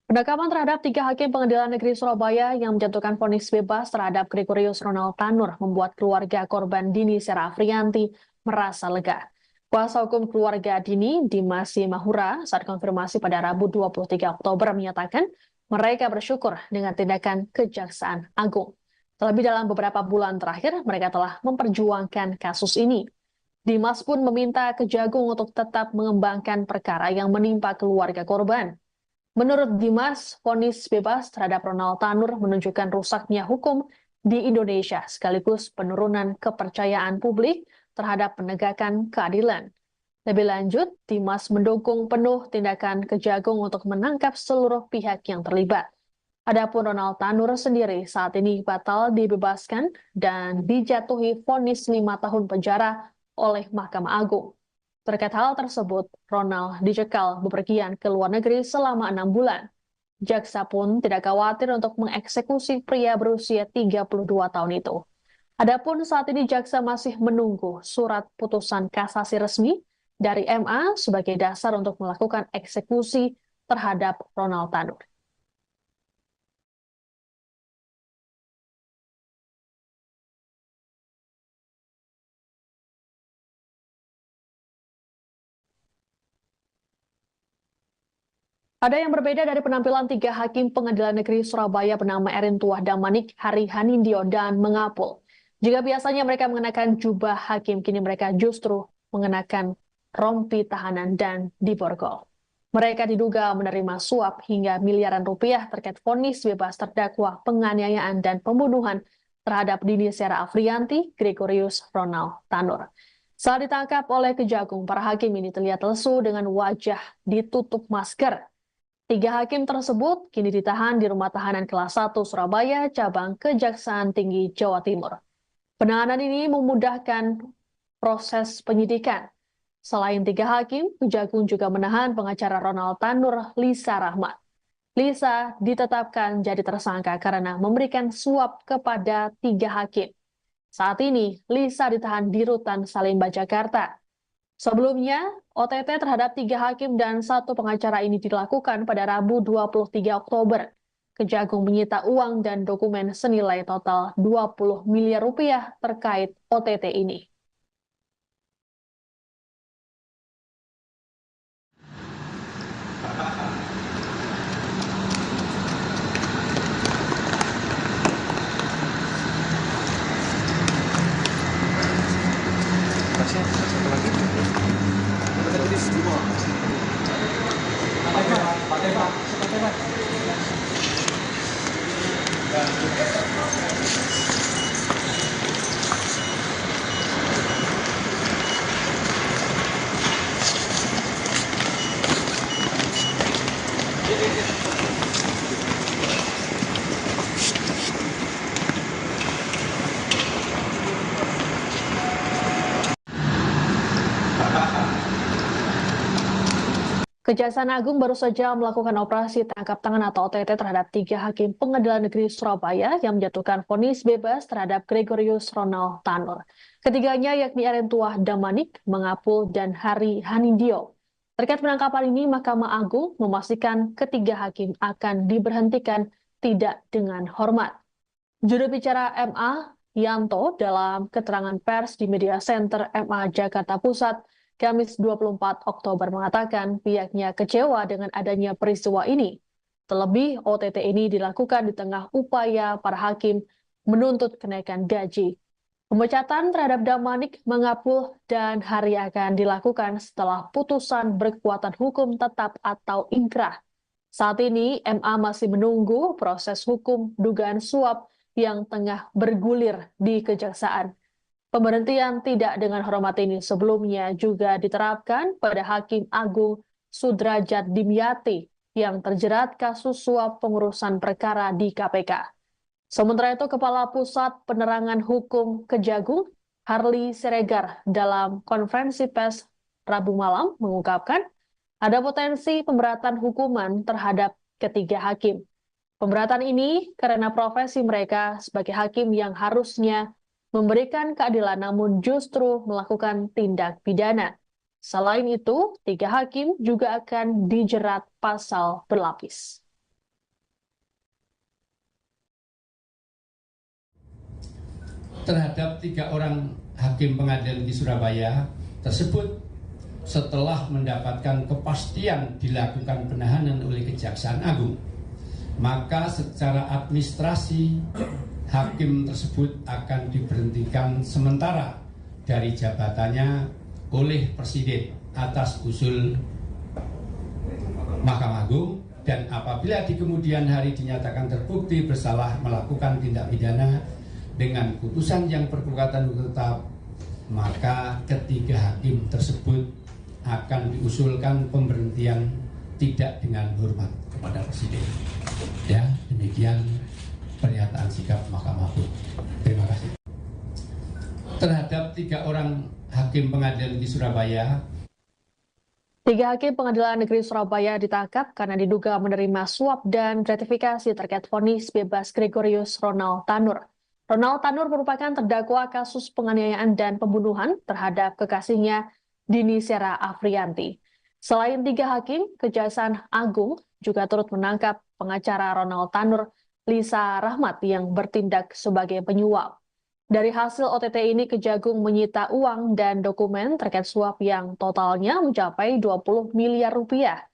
Penangkapan terhadap 3 hakim Pengadilan Negeri Surabaya yang menjatuhkan vonis bebas terhadap Gregorius Ronald Tanur membuat keluarga korban Dini Sera Afrianti merasa lega. Kuasa hukum keluarga Dini, Dimas Mahura, saat konfirmasi pada Rabu 23 Oktober menyatakan mereka bersyukur dengan tindakan Kejaksaan Agung. Terlebih dalam beberapa bulan terakhir, mereka telah memperjuangkan kasus ini. Dimas pun meminta Kejagung untuk tetap mengembangkan perkara yang menimpa keluarga korban. Menurut Dimas, vonis bebas terhadap Ronald Tanur menunjukkan rusaknya hukum di Indonesia sekaligus penurunan kepercayaan publik terhadap penegakan keadilan. Lebih lanjut, Dimas mendukung penuh tindakan Kejagung untuk menangkap seluruh pihak yang terlibat. Adapun Ronald Tanur sendiri saat ini batal dibebaskan dan dijatuhi vonis 5 tahun penjara oleh Mahkamah Agung. Terkait hal tersebut, Ronald dicekal bepergian ke luar negeri selama 6 bulan. Jaksa pun tidak khawatir untuk mengeksekusi pria berusia 32 tahun itu. Adapun saat ini jaksa masih menunggu surat putusan kasasi resmi dari MA sebagai dasar untuk melakukan eksekusi terhadap Ronald Tanur. Ada yang berbeda dari penampilan tiga hakim Pengadilan Negeri Surabaya bernama Erin Tuah Damanik, Hari Hanindyo, dan Mengapul. Jika biasanya mereka mengenakan jubah hakim, kini mereka justru mengenakan rompi tahanan dan diborgol. Mereka diduga menerima suap hingga miliaran rupiah terkait vonis bebas terdakwa penganiayaan dan pembunuhan terhadap Dini Sera Afrianti, Gregorius Ronald Tanur. Saat ditangkap oleh Kejagung, para hakim ini terlihat lesu dengan wajah ditutup masker. Tiga hakim tersebut kini ditahan di Rumah Tahanan Kelas 1 Surabaya, cabang Kejaksaan Tinggi Jawa Timur. Penahanan ini memudahkan proses penyidikan. Selain tiga hakim, Kejagung juga menahan pengacara Ronald Tanur, Lisa Rahmat. Lisa ditetapkan jadi tersangka karena memberikan suap kepada tiga hakim. Saat ini, Lisa ditahan di Rutan Salemba, Jakarta. Sebelumnya, OTT terhadap tiga hakim dan satu pengacara ini dilakukan pada Rabu 23 Oktober. Kejagung menyita uang dan dokumen senilai total 20 miliar rupiah terkait OTT ini. Tasnya satu lagi. Kita tulis semua. Kejaksaan Agung baru saja melakukan operasi tangkap tangan atau OTT terhadap tiga hakim Pengadilan Negeri Surabaya yang menjatuhkan vonis bebas terhadap Gregorius Ronald Tanur. Ketiganya yakni Erin Tuah Damanik, Mengapul, dan Hari Hanindyo. Terkait penangkapan ini, Mahkamah Agung memastikan ketiga hakim akan diberhentikan tidak dengan hormat. Juru bicara MA, Yanto, dalam keterangan pers di Media Center MA Jakarta Pusat, Kamis 24 Oktober mengatakan pihaknya kecewa dengan adanya peristiwa ini. Terlebih, OTT ini dilakukan di tengah upaya para hakim menuntut kenaikan gaji. Pemecatan terhadap Damanik, Mengapul, dan Hari akan dilakukan setelah putusan berkekuatan hukum tetap atau inkrah. Saat ini, MA masih menunggu proses hukum dugaan suap yang tengah bergulir di Kejaksaan. Pemberhentian tidak dengan hormat ini sebelumnya juga diterapkan pada Hakim Agung Sudrajat Dimyati yang terjerat kasus suap pengurusan perkara di KPK. Sementara itu, Kepala Pusat Penerangan Hukum Kejagung, Harli Siregar, dalam konferensi pers Rabu malam mengungkapkan ada potensi pemberatan hukuman terhadap ketiga hakim. Pemberatan ini karena profesi mereka sebagai hakim yang harusnya memberikan keadilan namun justru melakukan tindak pidana. Selain itu, tiga hakim juga akan dijerat pasal berlapis. Terhadap tiga orang hakim pengadilan di Surabaya tersebut setelah mendapatkan kepastian dilakukan penahanan oleh Kejaksaan Agung, maka secara administrasi hakim tersebut akan diberhentikan sementara dari jabatannya oleh Presiden atas usul Mahkamah Agung, dan apabila di kemudian hari dinyatakan terbukti bersalah melakukan tindak pidana dengan putusan yang berkekuatan hukum tetap, maka ketiga hakim tersebut akan diusulkan pemberhentian tidak dengan hormat kepada Presiden. Ya, demikian pernyataan sikap Mahkamah Agung. Terima kasih. Terhadap tiga orang hakim pengadilan di Surabaya Tiga hakim Pengadilan Negeri Surabaya ditangkap karena diduga menerima suap dan gratifikasi terkait vonis bebas Gregorius Ronald Tanur. Ronald Tanur merupakan terdakwa kasus penganiayaan dan pembunuhan terhadap kekasihnya Dini Sera Afrianti. Selain tiga hakim, Kejaksaan Agung juga turut menangkap pengacara Ronald Tanur, Lisa Rahmat, yang bertindak sebagai penyuap. Dari hasil OTT ini, Kejagung menyita uang dan dokumen terkait suap yang totalnya mencapai 20 miliar rupiah.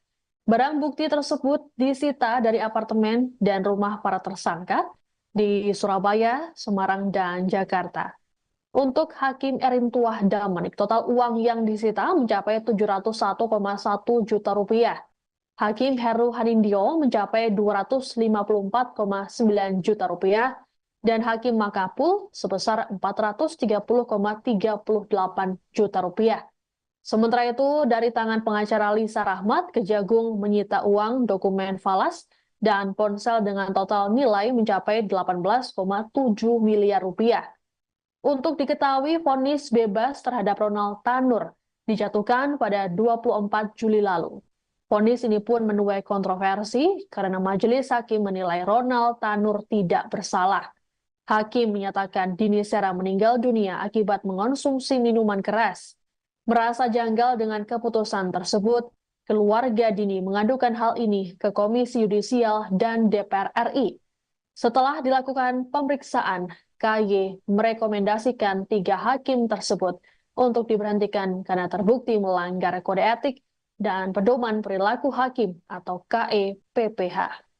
Barang bukti tersebut disita dari apartemen dan rumah para tersangka di Surabaya, Semarang, dan Jakarta. Untuk Hakim Erintuah Damanik, total uang yang disita mencapai 701,1 juta rupiah. Hakim Heru Hanindyo mencapai 254,9 juta rupiah, dan Hakim Makapul sebesar 430,38 juta rupiah. Sementara itu, dari tangan pengacara Lisa Rahmat, Kejagung menyita uang, dokumen falas, dan ponsel dengan total nilai mencapai 18,7 miliar rupiah. Untuk diketahui, vonis bebas terhadap Ronald Tanur dijatuhkan pada 24 Juli lalu. Vonis ini pun menuai kontroversi karena majelis hakim menilai Ronald Tanur tidak bersalah. Hakim menyatakan Dini Sera meninggal dunia akibat mengonsumsi minuman keras. Merasa janggal dengan keputusan tersebut, keluarga Dini mengadukan hal ini ke Komisi Yudisial dan DPR RI. Setelah dilakukan pemeriksaan, KY merekomendasikan tiga hakim tersebut untuk diberhentikan karena terbukti melanggar kode etik dan pedoman perilaku hakim atau KEPPH.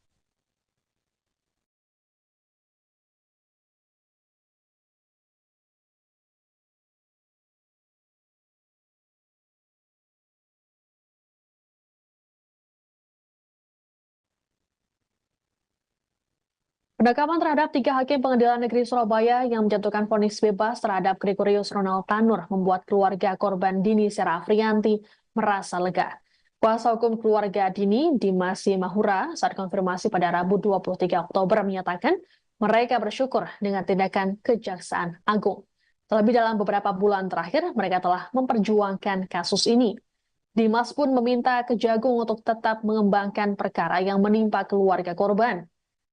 Penangkapan terhadap tiga hakim Pengadilan Negeri Surabaya yang menjatuhkan vonis bebas terhadap Gregorius Ronald Tanur membuat keluarga korban Dini Sera Afrianti merasa lega. Kuasa hukum keluarga Dini, Dimas Mahura, saat konfirmasi pada Rabu 23 Oktober menyatakan mereka bersyukur dengan tindakan Kejaksaan Agung. Terlebih dalam beberapa bulan terakhir, mereka telah memperjuangkan kasus ini. Dimas pun meminta Kejagung untuk tetap mengembangkan perkara yang menimpa keluarga korban.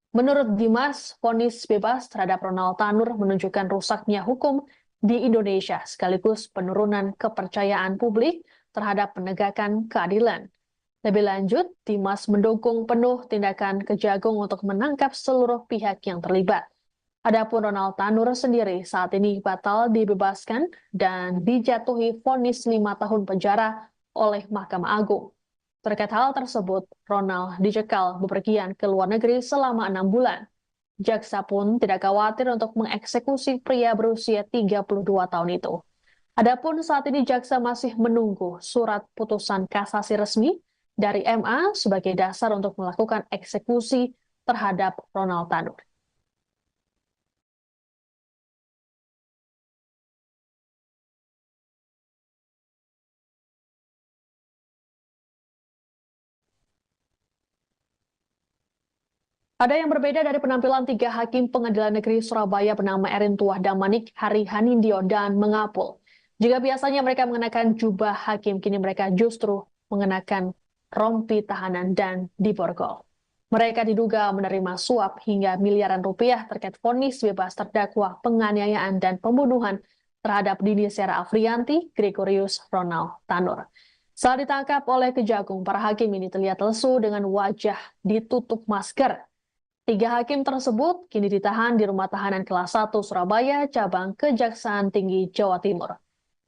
Menurut Dimas, vonis bebas terhadap Ronald Tanur menunjukkan rusaknya hukum di Indonesia sekaligus penurunan kepercayaan publik terhadap penegakan keadilan. Lebih lanjut, Dimas mendukung penuh tindakan Kejagung untuk menangkap seluruh pihak yang terlibat. Adapun Ronald Tanur sendiri saat ini batal dibebaskan dan dijatuhi vonis 5 tahun penjara oleh Mahkamah Agung. Terkait hal tersebut, Ronald dicekal bepergian ke luar negeri selama 6 bulan. Jaksa pun tidak khawatir untuk mengeksekusi pria berusia 32 tahun itu. Adapun saat ini jaksa masih menunggu surat putusan kasasi resmi dari MA sebagai dasar untuk melakukan eksekusi terhadap Ronald Tanur. Ada yang berbeda dari penampilan tiga hakim Pengadilan Negeri Surabaya bernama Erintuah Damanik, Hari Hanindyo, dan Mengapul. Jika biasanya mereka mengenakan jubah hakim, kini mereka justru mengenakan rompi tahanan dan diborgol. Mereka diduga menerima suap hingga miliaran rupiah terkait vonis bebas terdakwa penganiayaan dan pembunuhan terhadap Dini Sera Afrianti, Gregorius Ronald Tanur. Saat ditangkap oleh Kejagung, para hakim ini terlihat lesu dengan wajah ditutup masker. Tiga hakim tersebut kini ditahan di Rumah Tahanan Kelas 1 Surabaya, cabang Kejaksaan Tinggi Jawa Timur.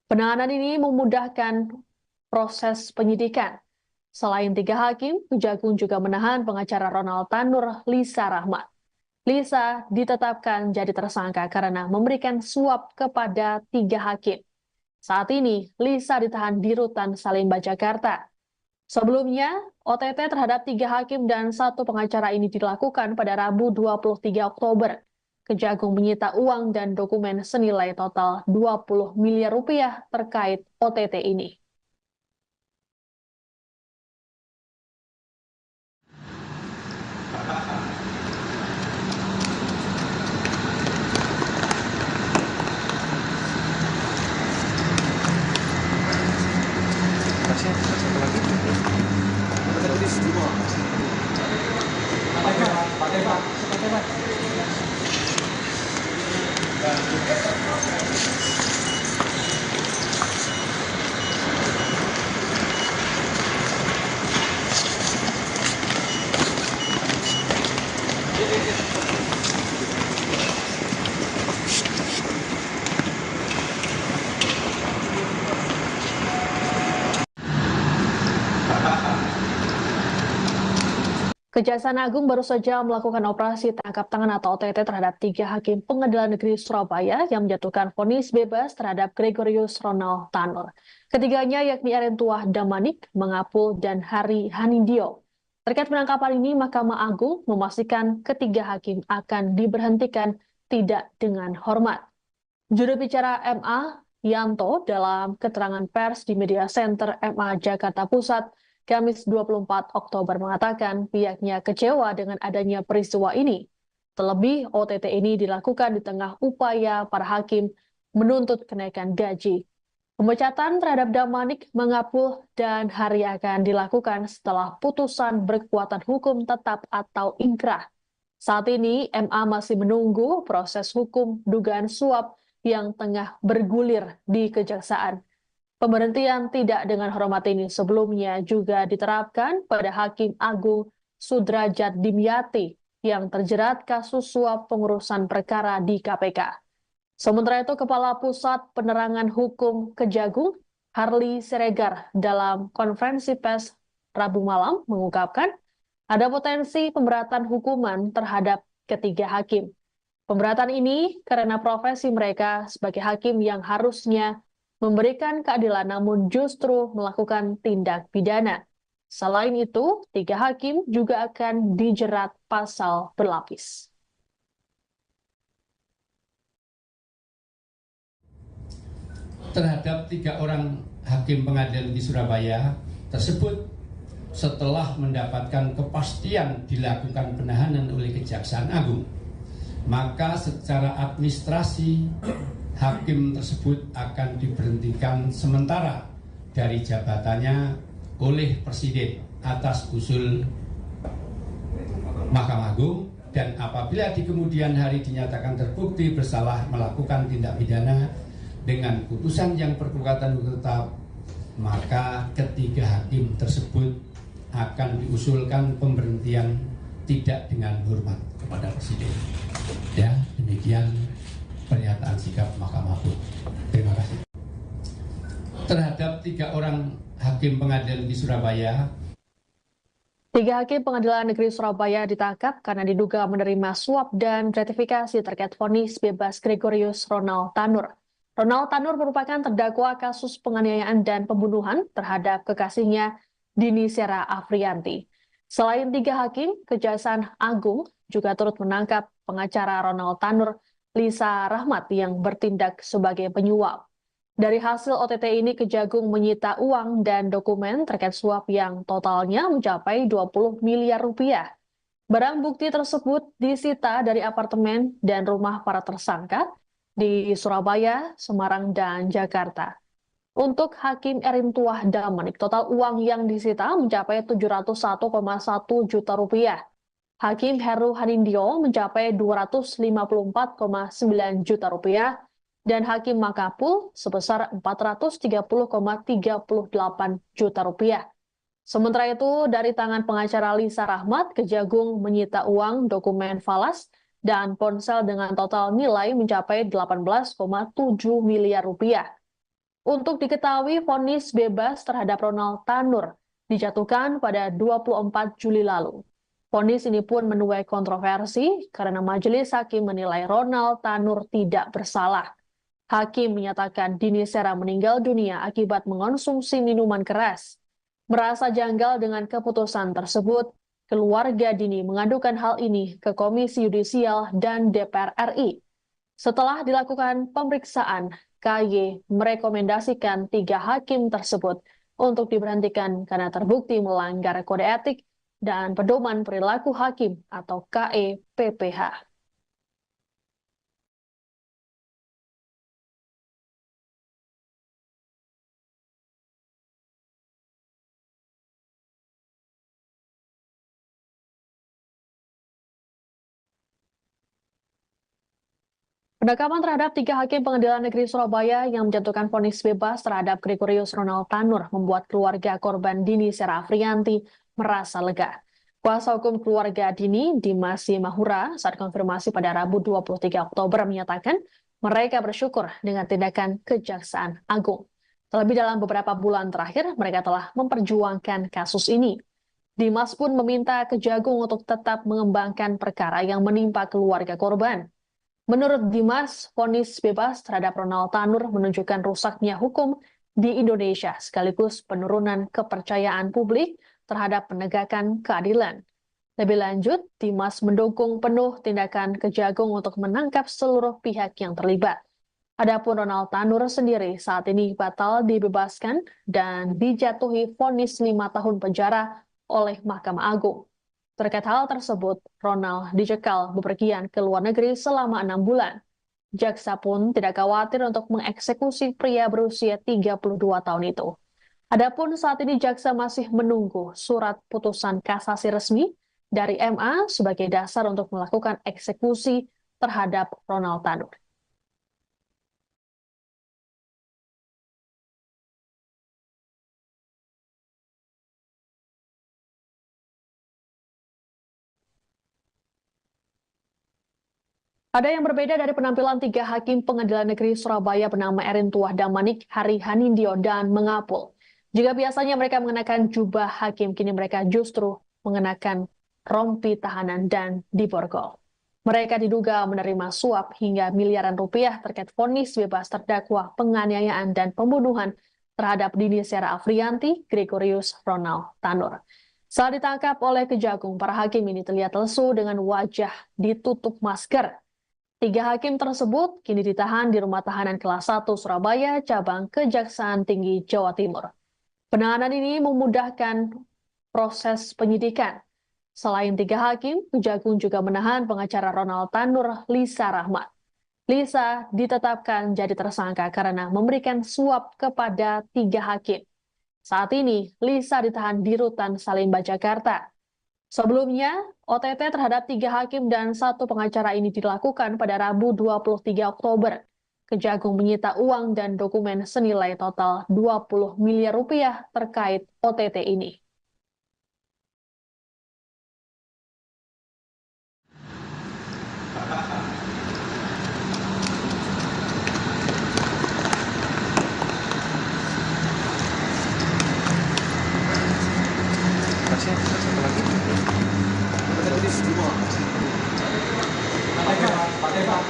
Penahanan ini memudahkan proses penyidikan. Selain tiga hakim, Kejagung juga menahan pengacara Ronald Tanur, Lisa Rahmat. Lisa ditetapkan jadi tersangka karena memberikan suap kepada tiga hakim. Saat ini, Lisa ditahan di Rutan Salemba, Jakarta. Sebelumnya, OTT terhadap tiga hakim dan satu pengacara ini dilakukan pada Rabu 23 Oktober. Kejagung menyita uang dan dokumen senilai total 20 miliar rupiah terkait OTT ini. Satu lagi. Kejaksaan Agung baru saja melakukan operasi tangkap tangan atau OTT terhadap 3 hakim Pengadilan Negeri Surabaya yang menjatuhkan vonis bebas terhadap Gregorius Ronald Tanur. Ketiganya yakni Erentuah Damanik, Mangapul, dan Hari Hanindyo. Terkait penangkapan ini, Mahkamah Agung memastikan ketiga hakim akan diberhentikan tidak dengan hormat. Juru bicara MA, Yanto, dalam keterangan pers di Media Center MA Jakarta Pusat, Kamis 24 Oktober mengatakan pihaknya kecewa dengan adanya peristiwa ini. Terlebih, OTT ini dilakukan di tengah upaya para hakim menuntut kenaikan gaji. Pemecatan terhadap Damanik, Mangapul, dan Hari akan dilakukan setelah putusan berkekuatan hukum tetap atau ingkrah. Saat ini, MA masih menunggu proses hukum dugaan suap yang tengah bergulir di Kejaksaan. Pemberhentian tidak dengan hormat ini sebelumnya juga diterapkan pada Hakim Agung Sudrajat Dimyati yang terjerat kasus suap pengurusan perkara di KPK. Sementara itu, Kepala Pusat Penerangan Hukum Kejagung, Harli Siregar, dalam konferensi pers Rabu malam mengungkapkan ada potensi pemberatan hukuman terhadap ketiga hakim. Pemberatan ini karena profesi mereka sebagai hakim yang harusnya memberikan keadilan namun justru melakukan tindak pidana. Selain itu, 3 hakim juga akan dijerat pasal berlapis. Terhadap 3 orang hakim pengadilan di Surabaya tersebut setelah mendapatkan kepastian dilakukan penahanan oleh Kejaksaan Agung, maka secara administrasi hakim tersebut akan diberhentikan sementara dari jabatannya oleh Presiden atas usul Mahkamah Agung, dan apabila di kemudian hari dinyatakan terbukti bersalah melakukan tindak pidana dengan putusan yang berkekuatan hukum tetap, maka ketiga hakim tersebut akan diusulkan pemberhentian tidak dengan hormat kepada Presiden. Ya, demikian pernyataan sikap Mahkamah Agung. Terima kasih. Terhadap 3 orang hakim pengadilan di Surabaya. 3 hakim Pengadilan Negeri Surabaya ditangkap karena diduga menerima suap dan gratifikasi terkait vonis bebas Gregorius Ronald Tanur. Ronald Tanur merupakan terdakwa kasus penganiayaan dan pembunuhan terhadap kekasihnya Dini Sera Afrianti. Selain 3 hakim, Kejaksaan Agung juga turut menangkap pengacara Ronald Tanur, Lisa Rahmat, yang bertindak sebagai penyuap. Dari hasil OTT ini, Kejagung menyita uang dan dokumen terkait suap yang totalnya mencapai 20 miliar rupiah. Barang bukti tersebut disita dari apartemen dan rumah para tersangka di Surabaya, Semarang, dan Jakarta. Untuk Hakim Erentuah Damanik, total uang yang disita mencapai 701,1 juta rupiah. Hakim Heru Hanindyo mencapai 254,9 juta rupiah dan Hakim Mangapul sebesar 430,38 juta rupiah. Sementara itu, dari tangan pengacara Lisa Rahmat, Kejagung menyita uang, dokumen falas, dan ponsel dengan total nilai mencapai 18,7 miliar rupiah. Untuk diketahui, vonis bebas terhadap Ronald Tanur dijatuhkan pada 24 Juli lalu. Vonis ini pun menuai kontroversi karena majelis hakim menilai Ronald Tanur tidak bersalah. Hakim menyatakan Dini Sera meninggal dunia akibat mengonsumsi minuman keras. Merasa janggal dengan keputusan tersebut, keluarga Dini mengadukan hal ini ke Komisi Yudisial dan DPR RI. Setelah dilakukan pemeriksaan, KY merekomendasikan 3 hakim tersebut untuk diberhentikan karena terbukti melanggar kode etik dan pedoman perilaku hakim atau KEPPH. Penangkapan terhadap 3 hakim Pengadilan Negeri Surabaya yang menjatuhkan vonis bebas terhadap Gregorius Ronald Tanur membuat keluarga korban Dini Sera Afrianti merasa lega. Kuasa hukum keluarga Dini, Dimas Mahura, saat konfirmasi pada Rabu 23 Oktober menyatakan mereka bersyukur dengan tindakan Kejaksaan Agung. Terlebih dalam beberapa bulan terakhir, mereka telah memperjuangkan kasus ini. Dimas pun meminta Kejagung untuk tetap mengembangkan perkara yang menimpa keluarga korban. Menurut Dimas, vonis bebas terhadap Ronald Tanur menunjukkan rusaknya hukum di Indonesia sekaligus penurunan kepercayaan publik terhadap penegakan keadilan. Lebih lanjut, Dimas mendukung penuh tindakan Kejagung untuk menangkap seluruh pihak yang terlibat. Adapun Ronald Tanur sendiri saat ini batal dibebaskan dan dijatuhi vonis 5 tahun penjara oleh Mahkamah Agung. Terkait hal tersebut, Ronald dicekal bepergian ke luar negeri selama 6 bulan. Jaksa pun tidak khawatir untuk mengeksekusi pria berusia 32 tahun itu. Adapun saat ini jaksa masih menunggu surat putusan kasasi resmi dari MA sebagai dasar untuk melakukan eksekusi terhadap Ronald Tanur. Ada yang berbeda dari penampilan 3 hakim Pengadilan Negeri Surabaya bernama Erin Tuah Damanik, Hari Hanindyo, dan Mengapul. Jika biasanya mereka mengenakan jubah hakim, kini mereka justru mengenakan rompi tahanan dan diborgol. Mereka diduga menerima suap hingga miliaran rupiah terkait vonis bebas terdakwa penganiayaan dan pembunuhan terhadap Dini Sera Afrianti, Gregorius Ronald Tanur. Saat ditangkap oleh Kejagung, para hakim ini terlihat lesu dengan wajah ditutup masker. 3 hakim tersebut kini ditahan di Rumah Tahanan Kelas 1 Surabaya, cabang Kejaksaan Tinggi Jawa Timur. Penahanan ini memudahkan proses penyidikan. Selain 3 hakim, Kejagung juga menahan pengacara Ronald Tanur, Lisa Rahmat. Lisa ditetapkan jadi tersangka karena memberikan suap kepada 3 hakim. Saat ini, Lisa ditahan di Rutan Salemba, Jakarta. Sebelumnya, OTT terhadap 3 hakim dan 1 pengacara ini dilakukan pada Rabu 23 Oktober. Kejagung menyita uang dan dokumen senilai total 20 miliar rupiah terkait OTT ini. Satu lagi. Kita jadi semua. Pakai Pak.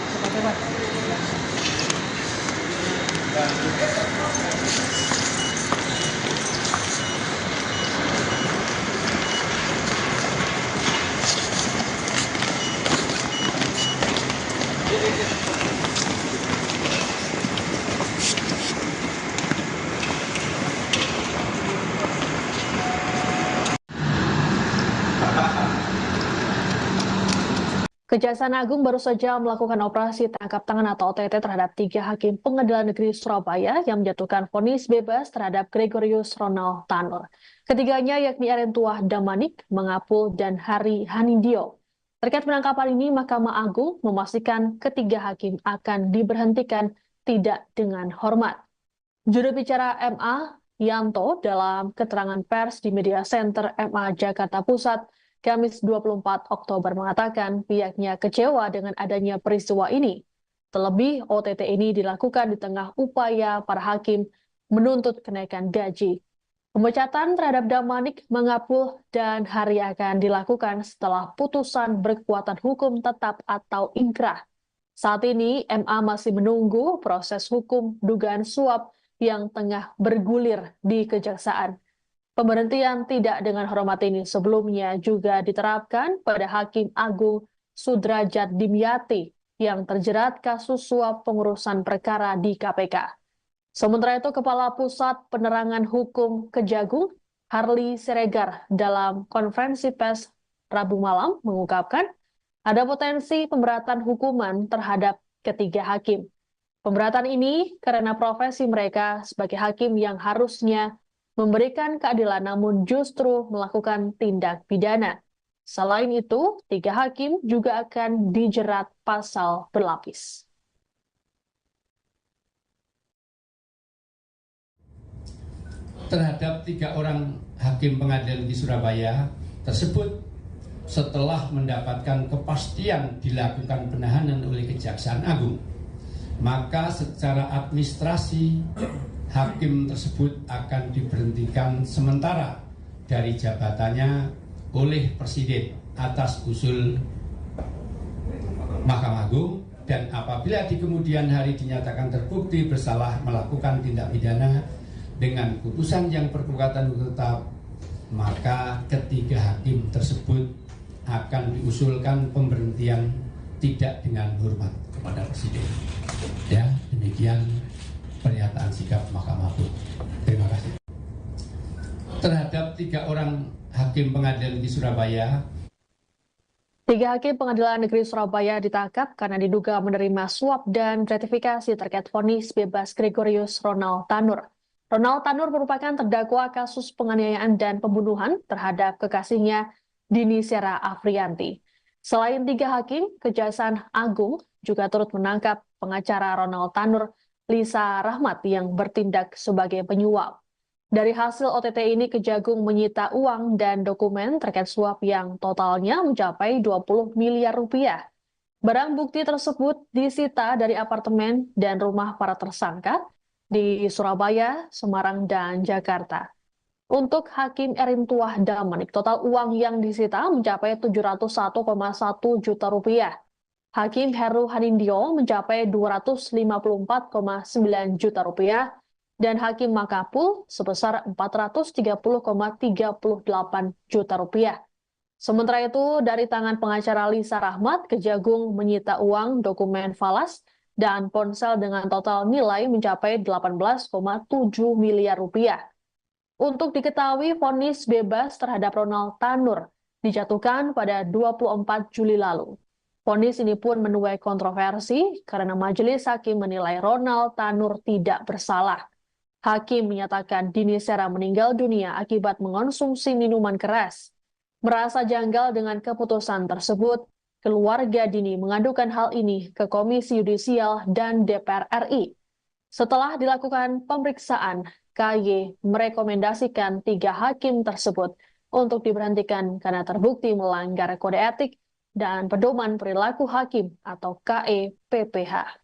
Kejaksaan Agung baru saja melakukan operasi tangkap tangan atau OTT terhadap 3 hakim Pengadilan Negeri Surabaya yang menjatuhkan vonis bebas terhadap Gregorius Ronald Tanur. Ketiganya yakni Erin Tuah Damanik, Mengapul, dan Hari Hanindyo. Terkait penangkapan ini, Mahkamah Agung memastikan ketiga hakim akan diberhentikan tidak dengan hormat. Juru bicara MA, Yanto, dalam keterangan pers di Media Center MA Jakarta Pusat, Kamis 24 Oktober mengatakan pihaknya kecewa dengan adanya peristiwa ini. Terlebih, OTT ini dilakukan di tengah upaya para hakim menuntut kenaikan gaji. Pemecatan terhadap Damanik, Mengapul, dan Hari akan dilakukan setelah putusan berkekuatan hukum tetap atau inkrah. Saat ini, MA masih menunggu proses hukum dugaan suap yang tengah bergulir di Kejaksaan. Pemberhentian tidak dengan hormat ini sebelumnya juga diterapkan pada Hakim Agung Sudrajat Dimyati yang terjerat kasus suap pengurusan perkara di KPK. Sementara itu, Kepala Pusat Penerangan Hukum Kejagung, Harli Siregar, dalam konferensi pers Rabu malam mengungkapkan ada potensi pemberatan hukuman terhadap ketiga hakim. Pemberatan ini karena profesi mereka sebagai hakim yang harusnya memberikan keadilan namun justru melakukan tindak pidana. Selain itu, 3 hakim juga akan dijerat pasal berlapis. Terhadap 3 orang hakim pengadilan di Surabaya tersebut setelah mendapatkan kepastian dilakukan penahanan oleh Kejaksaan Agung, maka secara administrasi hakim tersebut akan diberhentikan sementara dari jabatannya oleh Presiden atas usul Mahkamah Agung, dan apabila di kemudian hari dinyatakan terbukti bersalah melakukan tindak pidana dengan putusan yang berkekuatan hukum tetap, maka ketiga hakim tersebut akan diusulkan pemberhentian tidak dengan hormat kepada Presiden. Ya, demikian pernyataan sikap Mahkamah Agung. Terima kasih. Terhadap 3 orang hakim pengadilan negeri Surabaya, 3 hakim Pengadilan Negeri Surabaya ditangkap karena diduga menerima suap dan gratifikasi terkait vonis bebas Gregorius Ronald Tanur. Ronald Tanur merupakan terdakwa kasus penganiayaan dan pembunuhan terhadap kekasihnya Dini Sera Afrianti. Selain 3 hakim, Kejaksaan Agung juga turut menangkap pengacara Ronald Tanur, Lisa Rahmat, yang bertindak sebagai penyuap. Dari hasil OTT ini, Kejagung menyita uang dan dokumen terkait suap yang totalnya mencapai 20 miliar rupiah. Barang bukti tersebut disita dari apartemen dan rumah para tersangka di Surabaya, Semarang, dan Jakarta. Untuk Hakim Erin Tuah Damanik, total uang yang disita mencapai 701,1 juta rupiah. Hakim Heru Hanindyo mencapai 254,9 juta rupiah, dan Hakim Makapul sebesar 430,38 juta rupiah. Sementara itu, dari tangan pengacara Lisa Rahmat, Kejagung menyita uang, dokumen falas, dan ponsel dengan total nilai mencapai 18,7 miliar rupiah. Untuk diketahui, vonis bebas terhadap Ronald Tanur dijatuhkan pada 24 Juli lalu. Vonis ini pun menuai kontroversi karena majelis hakim menilai Ronald Tanur tidak bersalah. Hakim menyatakan Dini Sera meninggal dunia akibat mengonsumsi minuman keras. Merasa janggal dengan keputusan tersebut, keluarga Dini mengadukan hal ini ke Komisi Yudisial dan DPR RI. Setelah dilakukan pemeriksaan, KY merekomendasikan 3 hakim tersebut untuk diberhentikan karena terbukti melanggar kode etik dan pedoman perilaku hakim atau KEPPH.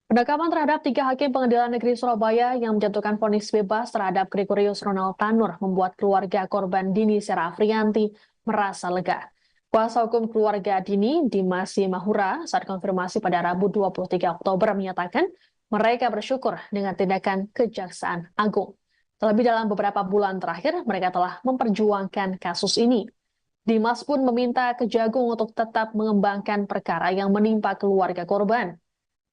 Penangkapan terhadap 3 hakim Pengadilan Negeri Surabaya yang menjatuhkan vonis bebas terhadap Gregorius Ronald Tanur membuat keluarga korban Dini Sera Afrianti merasa lega. Kuasa hukum keluarga Dini, Dimas Mahura, saat konfirmasi pada Rabu 23 Oktober menyatakan mereka bersyukur dengan tindakan Kejaksaan Agung. Terlebih dalam beberapa bulan terakhir, mereka telah memperjuangkan kasus ini. Dimas pun meminta Kejagung untuk tetap mengembangkan perkara yang menimpa keluarga korban.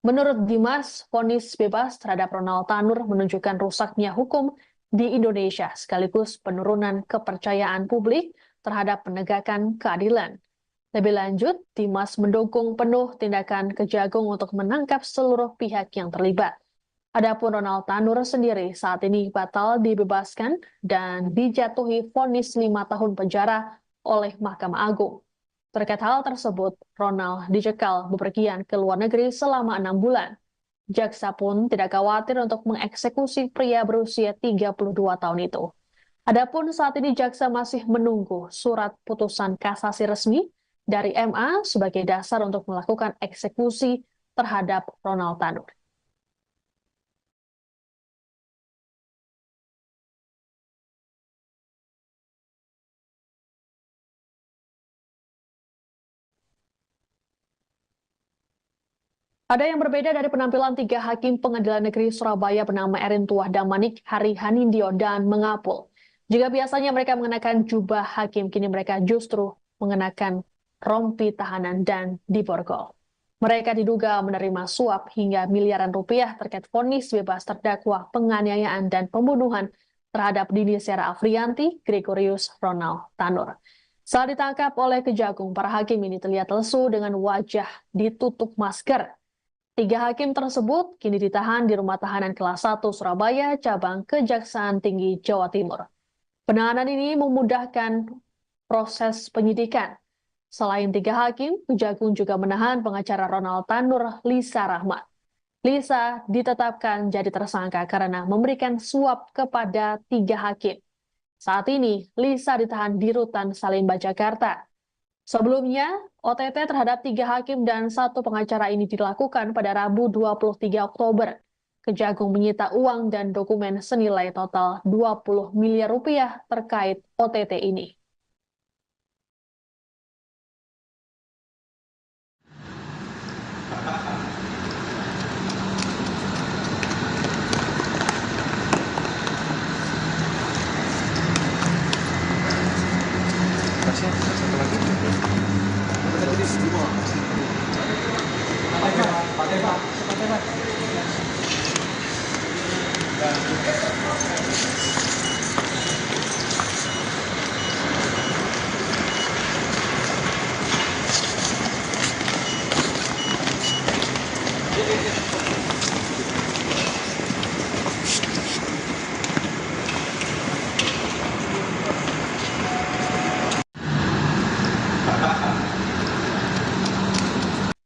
Menurut Dimas, vonis bebas terhadap Ronald Tanur menunjukkan rusaknya hukum di Indonesia sekaligus penurunan kepercayaan publik terhadap penegakan keadilan. Lebih lanjut, Dimas mendukung penuh tindakan Kejagung untuk menangkap seluruh pihak yang terlibat. Adapun Ronald Tanur sendiri saat ini batal dibebaskan dan dijatuhi vonis 5 tahun penjara oleh Mahkamah Agung. Terkait hal tersebut, Ronald dicekal bepergian ke luar negeri selama 6 bulan. Jaksa pun tidak khawatir untuk mengeksekusi pria berusia 32 tahun itu. Adapun saat ini jaksa masih menunggu surat putusan kasasi resmi dari MA sebagai dasar untuk melakukan eksekusi terhadap Ronald Tanur. Ada yang berbeda dari penampilan 3 hakim Pengadilan Negeri Surabaya bernama Erin Tuah Damanik, Hari Hanindyo, dan Mengapul. Jika biasanya mereka mengenakan jubah hakim, kini mereka justru mengenakan rompi tahanan dan diborgol. Mereka diduga menerima suap hingga miliaran rupiah terkait vonis bebas terdakwa penganiayaan dan pembunuhan terhadap Dini Sera Afrianti, Gregorius Ronald Tanur. Saat ditangkap oleh Kejagung, para hakim ini terlihat lesu dengan wajah ditutup masker. 3 hakim tersebut kini ditahan di Rumah Tahanan Kelas 1 Surabaya, cabang Kejaksaan Tinggi Jawa Timur. Penahanan ini memudahkan proses penyidikan. Selain 3 hakim, Kejagung juga menahan pengacara Ronald Tanur, Lisa Rahmat. Lisa ditetapkan jadi tersangka karena memberikan suap kepada 3 hakim. Saat ini, Lisa ditahan di Rutan Salemba, Jakarta. Sebelumnya, OTT terhadap 3 hakim dan 1 pengacara ini dilakukan pada Rabu 23 Oktober. Kejagung menyita uang dan dokumen senilai total 20 miliar rupiah terkait OTT ini. Kasih satu lagi. Kita tulis 5.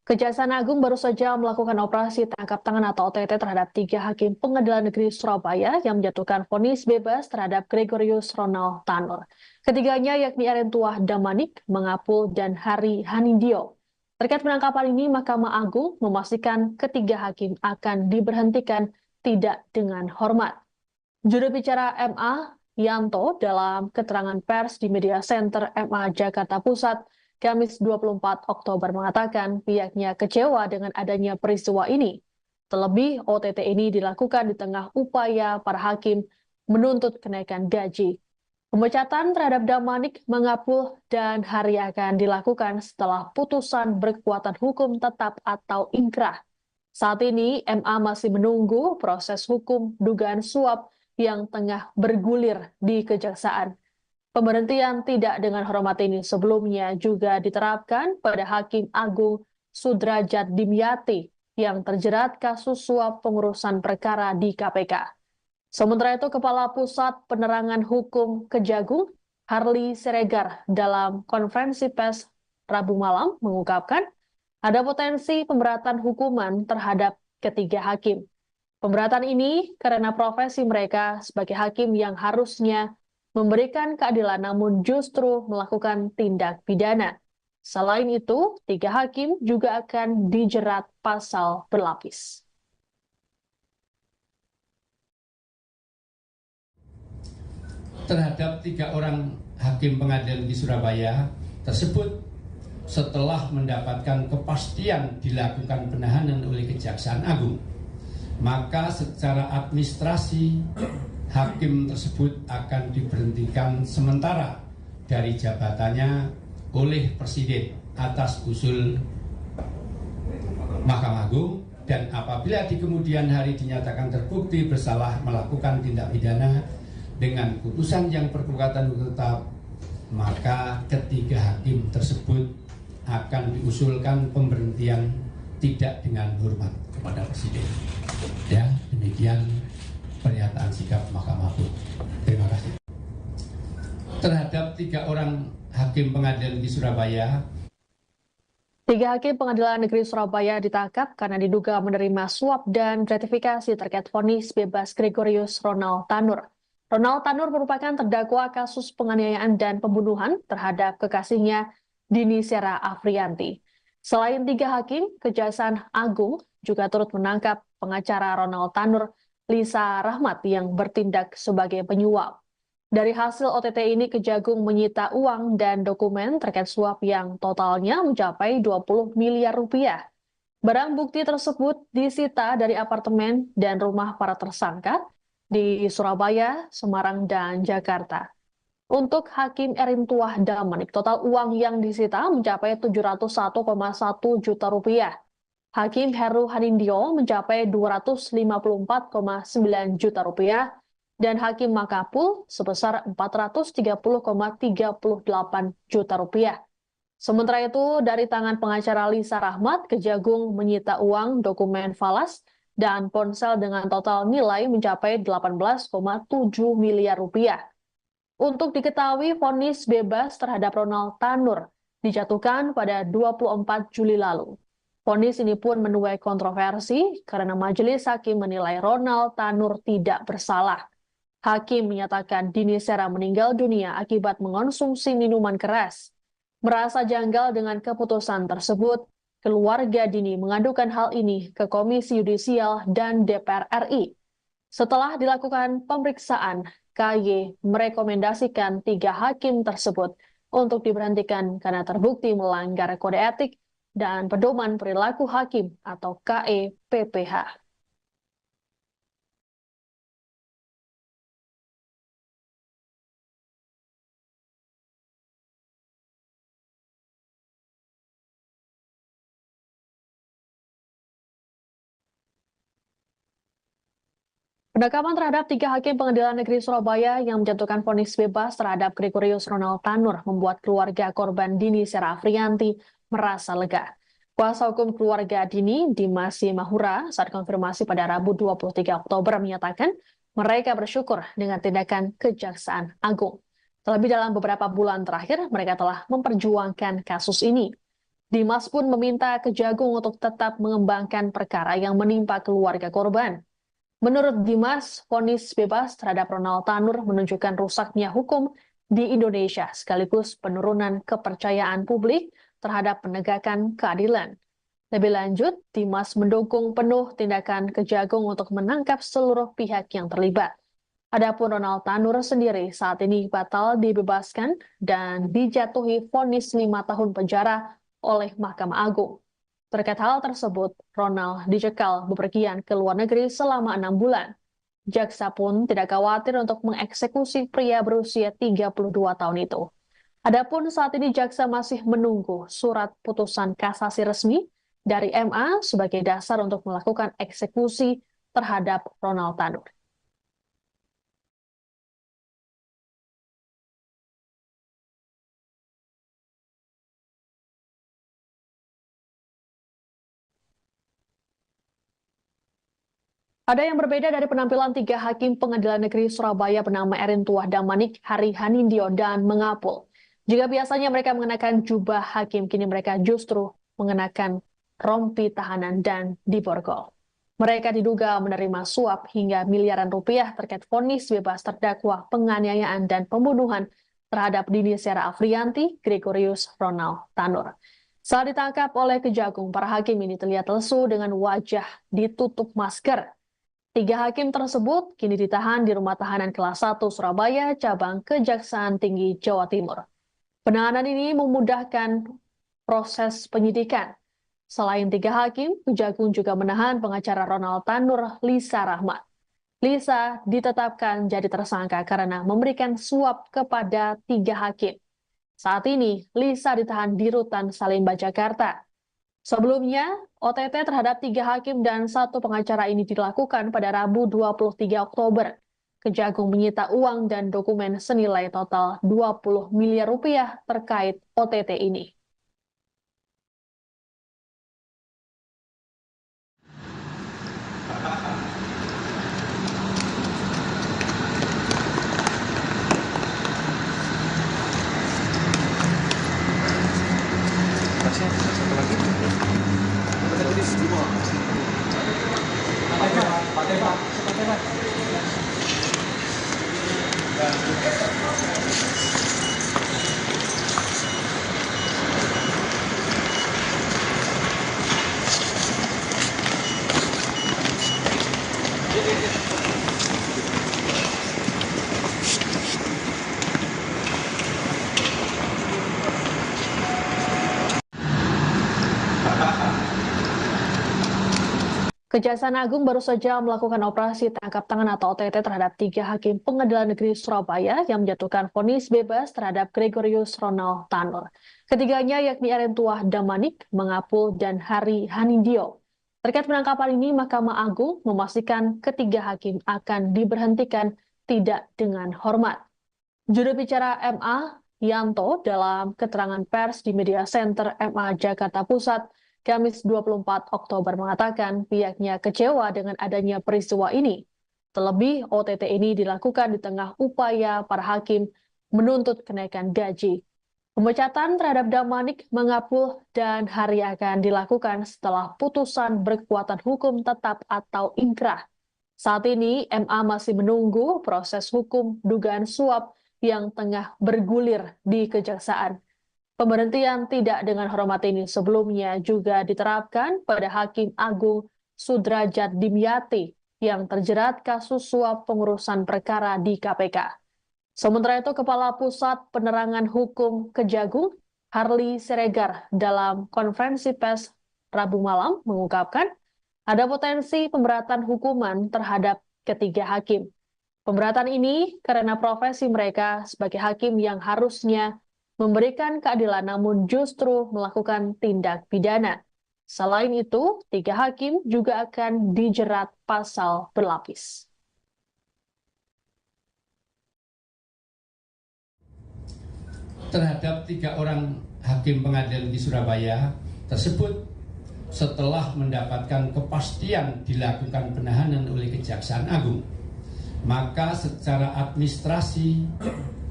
Kejaksaan Agung baru saja melakukan operasi tangkap tangan atau OTT terhadap 3 hakim Pengadilan Negeri Surabaya yang menjatuhkan vonis bebas terhadap Gregorius Ronald Tanur. Ketiganya yakni Erentuah Damanik, Mangapul, dan Hari Hanindyo. Terkait penangkapan ini, Mahkamah Agung memastikan ketiga hakim akan diberhentikan tidak dengan hormat. Juru bicara MA, Yanto, dalam keterangan pers di Media Center MA Jakarta Pusat, Kamis 24 Oktober mengatakan pihaknya kecewa dengan adanya peristiwa ini. Terlebih, OTT ini dilakukan di tengah upaya para hakim menuntut kenaikan gaji. Pemecatan terhadap Damanik, Mangapul, dan Hari akan dilakukan setelah putusan berkekuatan hukum tetap atau inkrah. Saat ini, MA masih menunggu proses hukum dugaan suap yang tengah bergulir di Kejaksaan. Pemberhentian tidak dengan hormat ini sebelumnya juga diterapkan pada Hakim Agung Sudrajat Dimyati yang terjerat kasus suap pengurusan perkara di KPK. Sementara itu, Kepala Pusat Penerangan Hukum Kejagung, Harli Siregar, dalam konferensi pers Rabu malam mengungkapkan ada potensi pemberatan hukuman terhadap ketiga hakim. Pemberatan ini karena profesi mereka sebagai hakim yang harusnya memberikan keadilan namun justru melakukan tindak pidana. Selain itu, 3 hakim juga akan dijerat pasal berlapis. Terhadap 3 orang hakim pengadilan di Surabaya tersebut setelah mendapatkan kepastian dilakukan penahanan oleh Kejaksaan Agung, maka secara administrasi hakim tersebut akan diberhentikan sementara dari jabatannya oleh Presiden atas usul Mahkamah Agung, dan apabila di kemudian hari dinyatakan terbukti bersalah melakukan tindak pidana dengan putusan yang berkekuatan hukum tetap, maka ketiga hakim tersebut akan diusulkan pemberhentian tidak dengan hormat kepada Presiden. Ya, demikian pernyataan sikap Mahkamah Agung. Terima kasih. Terhadap 3 orang hakim pengadilan di Surabaya, 3 hakim Pengadilan Negeri Surabaya ditangkap karena diduga menerima suap dan gratifikasi terkait vonis bebas Gregorius Ronald Tanur. Ronald Tanur merupakan terdakwa kasus penganiayaan dan pembunuhan terhadap kekasihnya Dini Sera Afrianti. Selain 3 hakim, Kejaksaan Agung juga turut menangkap pengacara Ronald Tanur, Lisa Rahmat, yang bertindak sebagai penyuap. Dari hasil OTT ini, Kejagung menyita uang dan dokumen terkait suap yang totalnya mencapai 20 miliar rupiah. Barang bukti tersebut disita dari apartemen dan rumah para tersangka di Surabaya, Semarang, dan Jakarta. Untuk Hakim Erentuah Damanik, total uang yang disita mencapai 701,1 juta rupiah. Hakim Heru Hanindyo mencapai 254,9 juta rupiah, dan Hakim Mangapul sebesar 430,38 juta rupiah. Sementara itu, dari tangan pengacara Lisa Rahmat, Kejagung menyita uang, dokumen falas, dan ponsel dengan total nilai mencapai 18,7 miliar rupiah. Untuk diketahui, vonis bebas terhadap Ronald Tanur dijatuhkan pada 24 Juli lalu. Vonis ini pun menuai kontroversi karena majelis hakim menilai Ronald Tanur tidak bersalah. Hakim menyatakan Dini Sera meninggal dunia akibat mengonsumsi minuman keras. Merasa janggal dengan keputusan tersebut, keluarga Dini mengadukan hal ini ke Komisi Yudisial dan DPR RI. Setelah dilakukan pemeriksaan, KY merekomendasikan 3 hakim tersebut untuk diberhentikan karena terbukti melanggar kode etik dan pedoman perilaku hakim atau KEPPH. Penekapan terhadap 3 hakim Pengadilan Negeri Surabaya yang menjatuhkan vonis bebas terhadap Gregorius Ronald Tanur membuat keluarga korban Dini Sera Afriyanti merasa lega. Kuasa hukum keluarga Dini, Dimas Mahura, saat konfirmasi pada Rabu 23 Oktober menyatakan mereka bersyukur dengan tindakan Kejaksaan Agung. Terlebih dalam beberapa bulan terakhir, mereka telah memperjuangkan kasus ini. Dimas pun meminta Kejagung untuk tetap mengembangkan perkara yang menimpa keluarga korban. Menurut Dimas, vonis bebas terhadap Ronald Tanur menunjukkan rusaknya hukum di Indonesia sekaligus penurunan kepercayaan publik terhadap penegakan keadilan. Lebih lanjut, Dimas mendukung penuh tindakan Kejagung untuk menangkap seluruh pihak yang terlibat. Adapun Ronald Tanur sendiri saat ini batal dibebaskan dan dijatuhi vonis 5 tahun penjara oleh Mahkamah Agung. Terkait hal tersebut, Ronald dicekal bepergian ke luar negeri selama 6 bulan. Jaksa pun tidak khawatir untuk mengeksekusi pria berusia 32 tahun itu. Adapun saat ini jaksa masih menunggu surat putusan kasasi resmi dari MA sebagai dasar untuk melakukan eksekusi terhadap Ronald Tanur. Ada yang berbeda dari penampilan 3 hakim Pengadilan Negeri Surabaya bernama Erin Tuah Damanik, Hari Hanindyo, dan Mengapul. Jika biasanya mereka mengenakan jubah hakim, kini mereka justru mengenakan rompi tahanan dan diborgol. Mereka diduga menerima suap hingga miliaran rupiah terkait vonis bebas terdakwa penganiayaan dan pembunuhan terhadap Dini Sera Afriyanti, Gregorius Ronald Tanur. Saat ditangkap oleh Kejagung, para hakim ini terlihat lesu dengan wajah ditutup masker. 3 hakim tersebut kini ditahan di Rumah Tahanan Kelas 1 Surabaya, cabang Kejaksaan Tinggi Jawa Timur. Penahanan ini memudahkan proses penyidikan. Selain 3 hakim, Kejagung juga menahan pengacara Ronald Tanur, Lisa Rahmat. Lisa ditetapkan jadi tersangka karena memberikan suap kepada 3 hakim. Saat ini, Lisa ditahan di Rutan Salemba, Jakarta. Sebelumnya, OTT terhadap 3 hakim dan 1 pengacara ini dilakukan pada Rabu 23 Oktober. Kejagung menyita uang dan dokumen senilai total 20 miliar rupiah terkait OTT ini. Satu lagi. Kita jadi semua. Kejaksaan Agung baru saja melakukan operasi tangkap tangan atau OTT terhadap 3 hakim Pengadilan Negeri Surabaya yang menjatuhkan vonis bebas terhadap Gregorius Ronald Tanur. Ketiganya yakni Erin Tuah Damanik, Mengapul, dan Hari Hanindyo. Terkait penangkapan ini, Mahkamah Agung memastikan ketiga hakim akan diberhentikan tidak dengan hormat. Juru bicara MA, Yanto, dalam keterangan pers di Media Center MA Jakarta Pusat, Kamis 24 Oktober mengatakan pihaknya kecewa dengan adanya peristiwa ini. Terlebih, OTT ini dilakukan di tengah upaya para hakim menuntut kenaikan gaji. Pemecatan terhadap Damanik, Mengapul, dan Hari akan dilakukan setelah putusan berkekuatan hukum tetap atau inkrah. Saat ini, MA masih menunggu proses hukum dugaan suap yang tengah bergulir di Kejaksaan. Pemberhentian tidak dengan hormat ini sebelumnya juga diterapkan pada Hakim Agung Sudrajat Dimyati yang terjerat kasus suap pengurusan perkara di KPK. Sementara itu, Kepala Pusat Penerangan Hukum Kejagung, Harli Siregar, dalam konferensi pers Rabu malam mengungkapkan ada potensi pemberatan hukuman terhadap ketiga hakim. Pemberatan ini karena profesi mereka sebagai hakim yang harusnya memberikan keadilan namun justru melakukan tindak pidana. Selain itu, tiga hakim juga akan dijerat pasal berlapis. Terhadap 3 orang hakim pengadilan di Surabaya tersebut, setelah mendapatkan kepastian dilakukan penahanan oleh Kejaksaan Agung, maka secara administrasi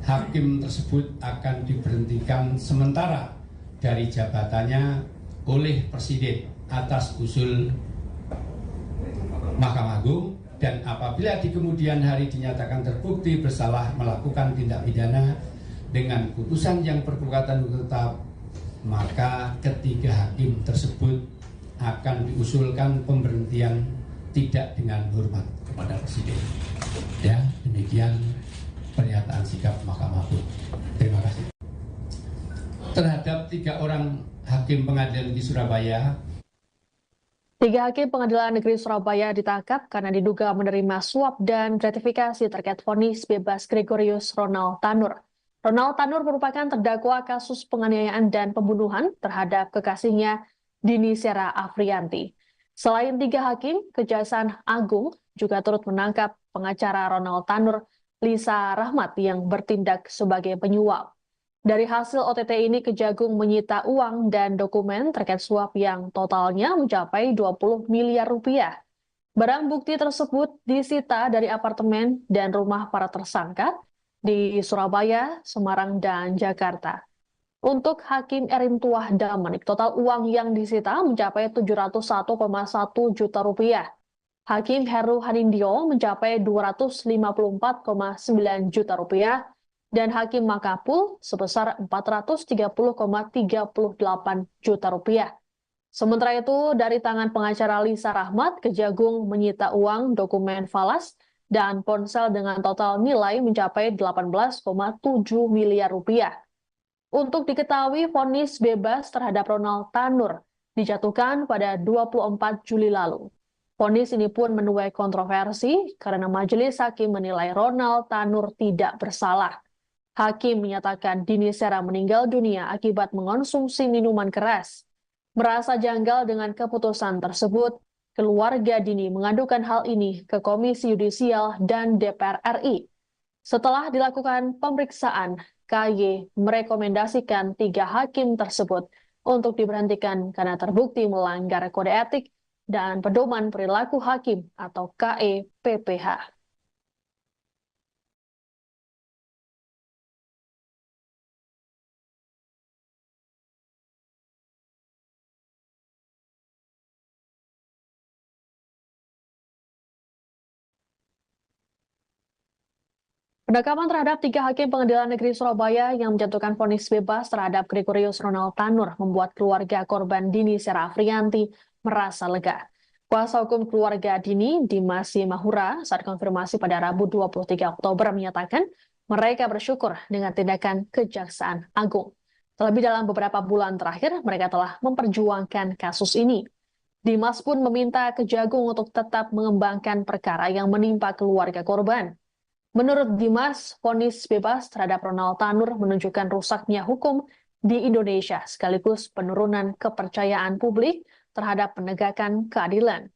hakim tersebut akan diberhentikan sementara dari jabatannya oleh Presiden atas usul Mahkamah Agung, dan apabila di kemudian hari dinyatakan terbukti bersalah melakukan tindak pidana dengan putusan yang berkekuatan hukum tetap, maka ketiga hakim tersebut akan diusulkan pemberhentian tidak dengan hormat kepada Presiden. Ya, demikian pernyataan sikap Mahkamah Agung. Terima kasih. Terhadap 3 orang hakim pengadilan di Surabaya, 3 hakim Pengadilan Negeri Surabaya ditangkap karena diduga menerima suap dan gratifikasi terkait vonis bebas Gregorius Ronald Tanur. Ronald Tanur merupakan terdakwa kasus penganiayaan dan pembunuhan terhadap kekasihnya Dini Sera Afrianti. Selain 3 hakim, Kejaksaan Agung juga turut menangkap pengacara Ronald Tanur, Lisa Rahmat, yang bertindak sebagai penyuap. Dari hasil OTT ini, Kejagung menyita uang dan dokumen terkait suap yang totalnya mencapai 20 miliar rupiah. Barang bukti tersebut disita dari apartemen dan rumah para tersangka di Surabaya, Semarang, dan Jakarta. Untuk Hakim Erin Tuah Damanik, total uang yang disita mencapai 701,1 juta rupiah. Hakim Heru Hanindyo mencapai 254,9 juta rupiah, dan Hakim Makapul sebesar 430,38 juta rupiah. Sementara itu, dari tangan pengacara Lisa Rahmat, Kejagung menyita uang, dokumen falas, dan ponsel dengan total nilai mencapai 18,7 miliar rupiah. Untuk diketahui, vonis bebas terhadap Ronald Tanur dijatuhkan pada 24 Juli lalu. Vonis ini pun menuai kontroversi karena majelis hakim menilai Ronald Tanur tidak bersalah. Hakim menyatakan Dini Sera meninggal dunia akibat mengonsumsi minuman keras. Merasa janggal dengan keputusan tersebut, keluarga Dini mengadukan hal ini ke Komisi Yudisial dan DPR RI. Setelah dilakukan pemeriksaan, KY merekomendasikan 3 hakim tersebut untuk diberhentikan karena terbukti melanggar kode etik dan pedoman perilaku hakim atau KEPPH. Penangkapan terhadap 3 hakim Pengadilan Negeri Surabaya yang menjatuhkan vonis bebas terhadap Gregorius Ronald Tanur membuat keluarga korban Dini Sera Afrianti merasa lega. Kuasa hukum keluarga Dini, Dimas Mahura, saat konfirmasi pada Rabu 23 Oktober menyatakan mereka bersyukur dengan tindakan Kejaksaan Agung. Terlebih dalam beberapa bulan terakhir, mereka telah memperjuangkan kasus ini. Dimas pun meminta Kejagung untuk tetap mengembangkan perkara yang menimpa keluarga korban. Menurut Dimas, vonis bebas terhadap Ronald Tanur menunjukkan rusaknya hukum di Indonesia sekaligus penurunan kepercayaan publik terhadap penegakan keadilan.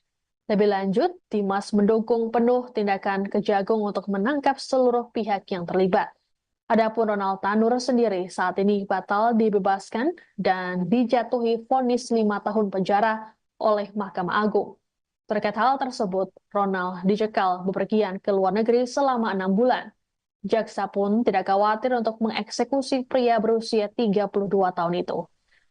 Lebih lanjut, Dimas mendukung penuh tindakan Kejagung untuk menangkap seluruh pihak yang terlibat. Adapun Ronald Tanur sendiri saat ini batal dibebaskan dan dijatuhi vonis 5 tahun penjara oleh Mahkamah Agung. Terkait hal tersebut, Ronald dicekal bepergian ke luar negeri selama 6 bulan. Jaksa pun tidak khawatir untuk mengeksekusi pria berusia 32 tahun itu.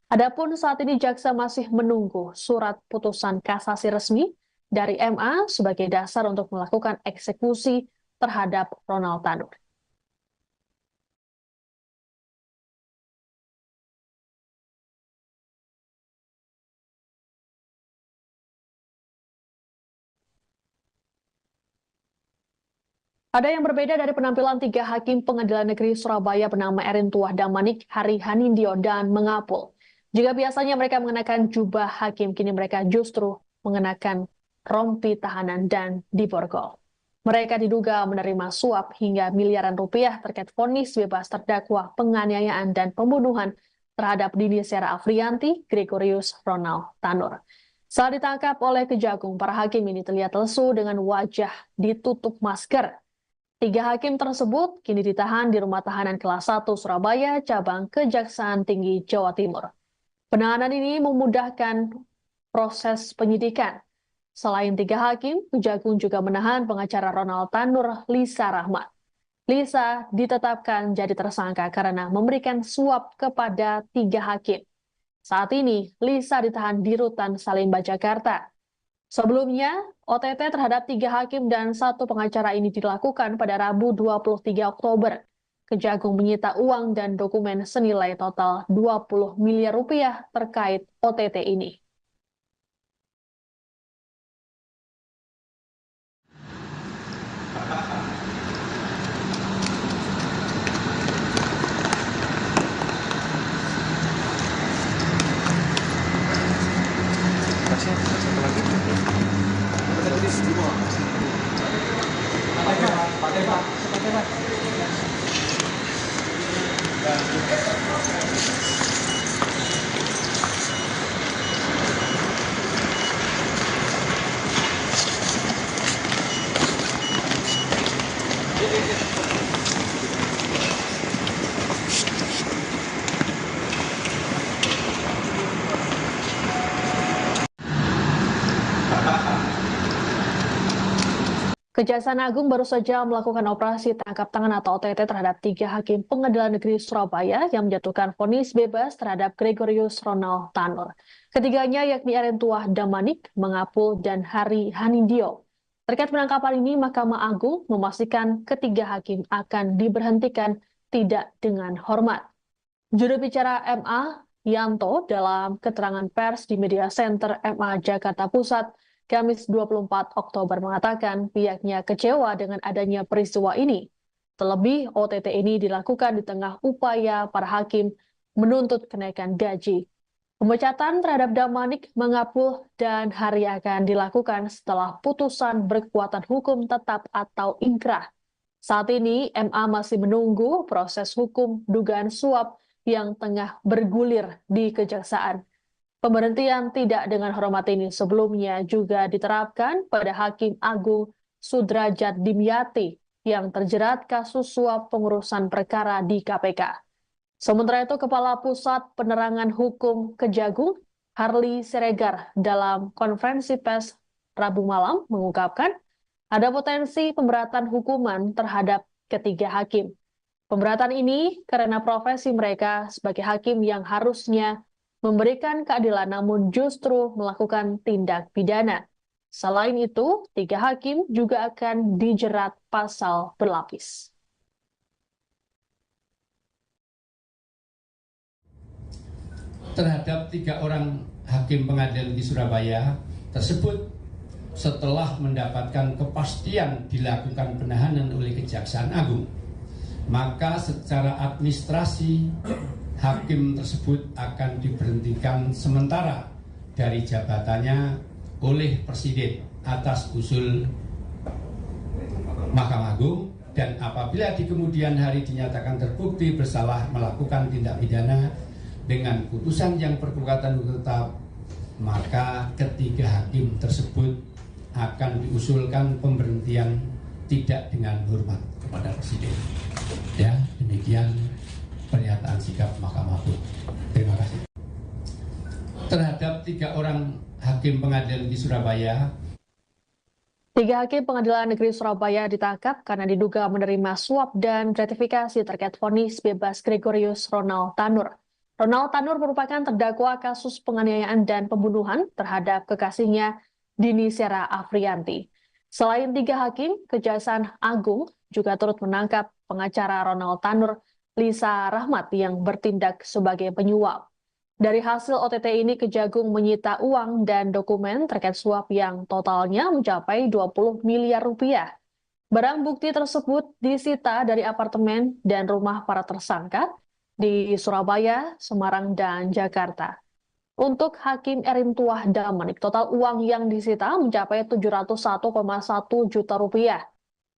Adapun saat ini jaksa masih menunggu surat putusan kasasi resmi dari MA sebagai dasar untuk melakukan eksekusi terhadap Ronald Tanur. Ada yang berbeda dari penampilan tiga hakim Pengadilan Negeri Surabaya bernama Erin Tuah Damanik, Hari Hanindyo, dan Mengapul. Jika biasanya mereka mengenakan jubah hakim, kini mereka justru mengenakan rompi tahanan dan diborgol. Mereka diduga menerima suap hingga miliaran rupiah terkait vonis bebas terdakwa penganiayaan dan pembunuhan terhadap Dini Sera Afrianti, Gregorius Ronald Tanur. Saat ditangkap oleh Kejagung, para hakim ini terlihat lesu dengan wajah ditutup masker. Tiga hakim tersebut kini ditahan di Rumah Tahanan Kelas 1 Surabaya, cabang Kejaksaan Tinggi Jawa Timur. Penanganan ini memudahkan proses penyidikan. Selain tiga hakim, Kejagung juga menahan pengacara Ronald Tanur, Lisa Rahmat. Lisa ditetapkan jadi tersangka karena memberikan suap kepada tiga hakim. Saat ini, Lisa ditahan di Rutan Salemba, Jakarta. Sebelumnya, OTT terhadap tiga hakim dan satu pengacara ini dilakukan pada Rabu 23 Oktober. Kejagung menyita uang dan dokumen senilai total 20 miliar rupiah terkait OTT ini. Satu lagi. Kita tulis dua. Pakai Pak. Kejaksaan Agung baru saja melakukan operasi tangkap tangan atau OTT terhadap tiga hakim Pengadilan Negeri Surabaya yang menjatuhkan vonis bebas terhadap Gregorius Ronald Tanur. Ketiganya yakni Erin Tuah Damanik, Mengapul, dan Hari Hanindyo. Terkait penangkapan ini, Mahkamah Agung memastikan ketiga hakim akan diberhentikan tidak dengan hormat. Juru bicara MA, Yanto, dalam keterangan pers di Media Center MA Jakarta Pusat, Kamis 24 Oktober mengatakan pihaknya kecewa dengan adanya peristiwa ini. Terlebih, OTT ini dilakukan di tengah upaya para hakim menuntut kenaikan gaji. Pemecatan terhadap Damanik, Mengapul, dan Hari akan dilakukan setelah putusan berkekuatan hukum tetap atau ingkrah. Saat ini, MA masih menunggu proses hukum dugaan suap yang tengah bergulir di Kejaksaan. Pemberhentian tidak dengan hormat ini sebelumnya juga diterapkan pada Hakim Agung Sudrajat Dimyati yang terjerat kasus suap pengurusan perkara di KPK. Sementara itu, Kepala Pusat Penerangan Hukum Kejagung, Harli Siregar, dalam konferensi pers Rabu malam mengungkapkan ada potensi pemberatan hukuman terhadap ketiga hakim. Pemberatan ini karena profesi mereka sebagai hakim yang harusnya memberikan keadilan namun justru melakukan tindak pidana. Selain itu, tiga hakim juga akan dijerat pasal berlapis. Terhadap tiga orang hakim pengadilan di Surabaya tersebut setelah mendapatkan kepastian dilakukan penahanan oleh Kejaksaan Agung, maka secara administrasi hakim tersebut akan diberhentikan sementara dari jabatannya oleh Presiden atas usul Mahkamah Agung, dan apabila di kemudian hari dinyatakan terbukti bersalah melakukan tindak pidana dengan putusan yang berkekuatan hukum tetap, maka ketiga hakim tersebut akan diusulkan pemberhentian tidak dengan hormat kepada Presiden. Ya, demikian pernyataan sikap Mahkamah Agung. Terima kasih. Terhadap tiga orang hakim pengadilan di Surabaya. Tiga hakim Pengadilan Negeri Surabaya ditangkap karena diduga menerima suap dan gratifikasi terkait vonis bebas Gregorius Ronald Tanur. Ronald Tanur merupakan terdakwa kasus penganiayaan dan pembunuhan terhadap kekasihnya Dini Sera Afrianti. Selain 3 hakim, Kejaksaan Agung juga turut menangkap pengacara Ronald Tanur, Lisa Rahmat yang bertindak sebagai penyuap. Dari hasil OTT ini, Kejagung menyita uang dan dokumen terkait suap yang totalnya mencapai 20 miliar rupiah. Barang bukti tersebut disita dari apartemen dan rumah para tersangka di Surabaya, Semarang, dan Jakarta. Untuk Hakim Erin Tuah Damanik, total uang yang disita mencapai 701,1 juta rupiah.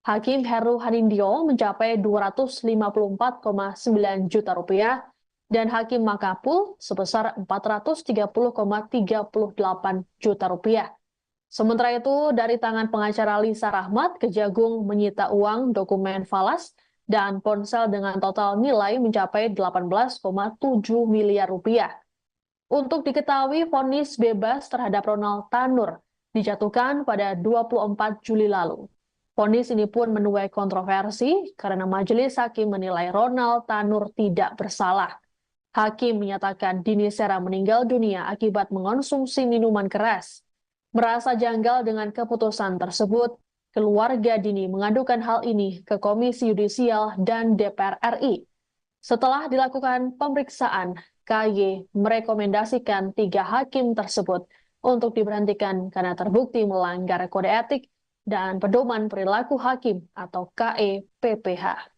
Hakim Heru Hanindyo mencapai 254,9 juta rupiah dan Hakim Makapul sebesar 430,38 juta rupiah. Sementara itu, dari tangan pengacara Lisa Rahmat, Kejagung menyita uang, dokumen falas, dan ponsel dengan total nilai mencapai 18,7 miliar rupiah. Untuk diketahui, vonis bebas terhadap Ronald Tanur dijatuhkan pada 24 Juli lalu. Vonis ini pun menuai kontroversi karena majelis hakim menilai Ronald Tanur tidak bersalah. Hakim menyatakan Dini Sera meninggal dunia akibat mengonsumsi minuman keras. Merasa janggal dengan keputusan tersebut, keluarga Dini mengadukan hal ini ke Komisi Yudisial dan DPR RI. Setelah dilakukan pemeriksaan, KY merekomendasikan 3 hakim tersebut untuk diberhentikan karena terbukti melanggar kode etik dan pedoman perilaku hakim atau KEPPH.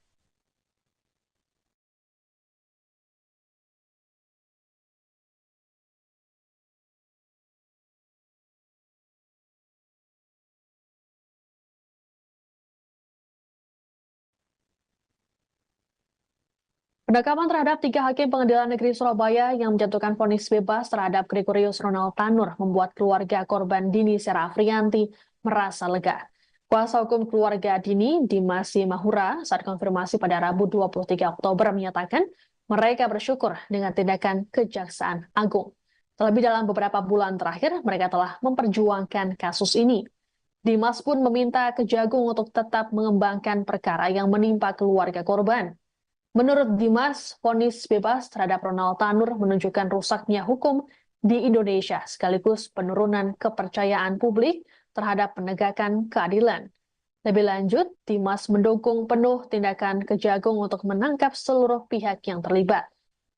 Penangkapan terhadap 3 hakim Pengadilan Negeri Surabaya yang menjatuhkan vonis bebas terhadap Gregorius Ronald Tanur membuat keluarga korban Dini Sera Afrianti merasa lega. Kuasa hukum keluarga Dini, Dimas Mahura, saat konfirmasi pada Rabu 23 Oktober menyatakan mereka bersyukur dengan tindakan Kejaksaan Agung. Terlebih dalam beberapa bulan terakhir, mereka telah memperjuangkan kasus ini. Dimas pun meminta Kejagung untuk tetap mengembangkan perkara yang menimpa keluarga korban. Menurut Dimas, vonis bebas terhadap Ronald Tanur menunjukkan rusaknya hukum di Indonesia sekaligus penurunan kepercayaan publik terhadap penegakan keadilan. Lebih lanjut, Dimas mendukung penuh tindakan Kejagung untuk menangkap seluruh pihak yang terlibat.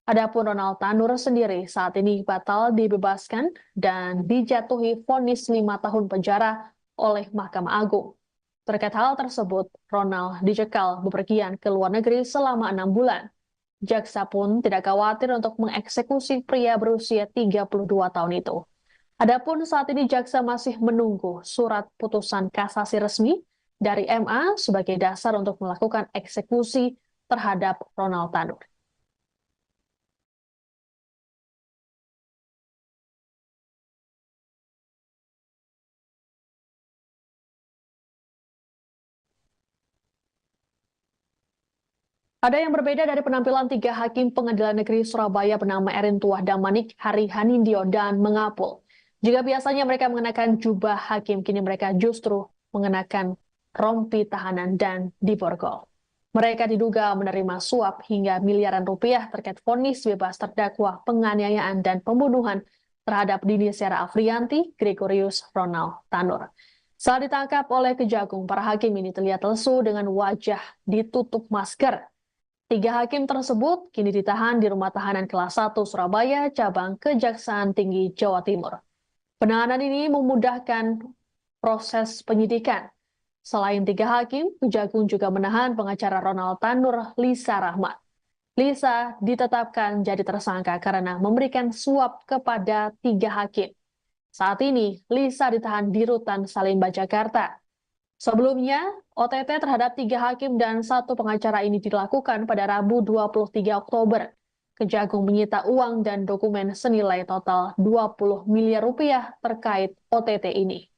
Adapun Ronald Tanur sendiri saat ini batal dibebaskan dan dijatuhi vonis 5 tahun penjara oleh Mahkamah Agung. Terkait hal tersebut, Ronald dicekal bepergian ke luar negeri selama 6 bulan. Jaksa pun tidak khawatir untuk mengeksekusi pria berusia 32 tahun itu. Adapun saat ini jaksa masih menunggu surat putusan kasasi resmi dari MA sebagai dasar untuk melakukan eksekusi terhadap Ronald Tanur. Ada yang berbeda dari penampilan 3 hakim Pengadilan Negeri Surabaya bernama Erin Tuah Damanik, Hari Hanindyo, dan Mengapul. Jika biasanya mereka mengenakan jubah hakim, kini mereka justru mengenakan rompi tahanan dan diborgol. Mereka diduga menerima suap hingga miliaran rupiah terkait vonis bebas terdakwa penganiayaan dan pembunuhan terhadap Dini Sera Afrianti, Gregorius Ronald Tanur. Saat ditangkap oleh Kejagung, para hakim ini terlihat lesu dengan wajah ditutup masker. 3 hakim tersebut kini ditahan di Rumah Tahanan Kelas 1 Surabaya, cabang Kejaksaan Tinggi Jawa Timur. Penahanan ini memudahkan proses penyidikan. Selain 3 hakim, Kejagung juga menahan pengacara Ronald Tanur, Lisa Rahmat. Lisa ditetapkan jadi tersangka karena memberikan suap kepada 3 hakim. Saat ini, Lisa ditahan di Rutan Salemba, Jakarta. Sebelumnya, OTT terhadap 3 hakim dan 1 pengacara ini dilakukan pada Rabu 23 Oktober. Kejagung menyita uang dan dokumen senilai total 20 miliar rupiah terkait OTT ini.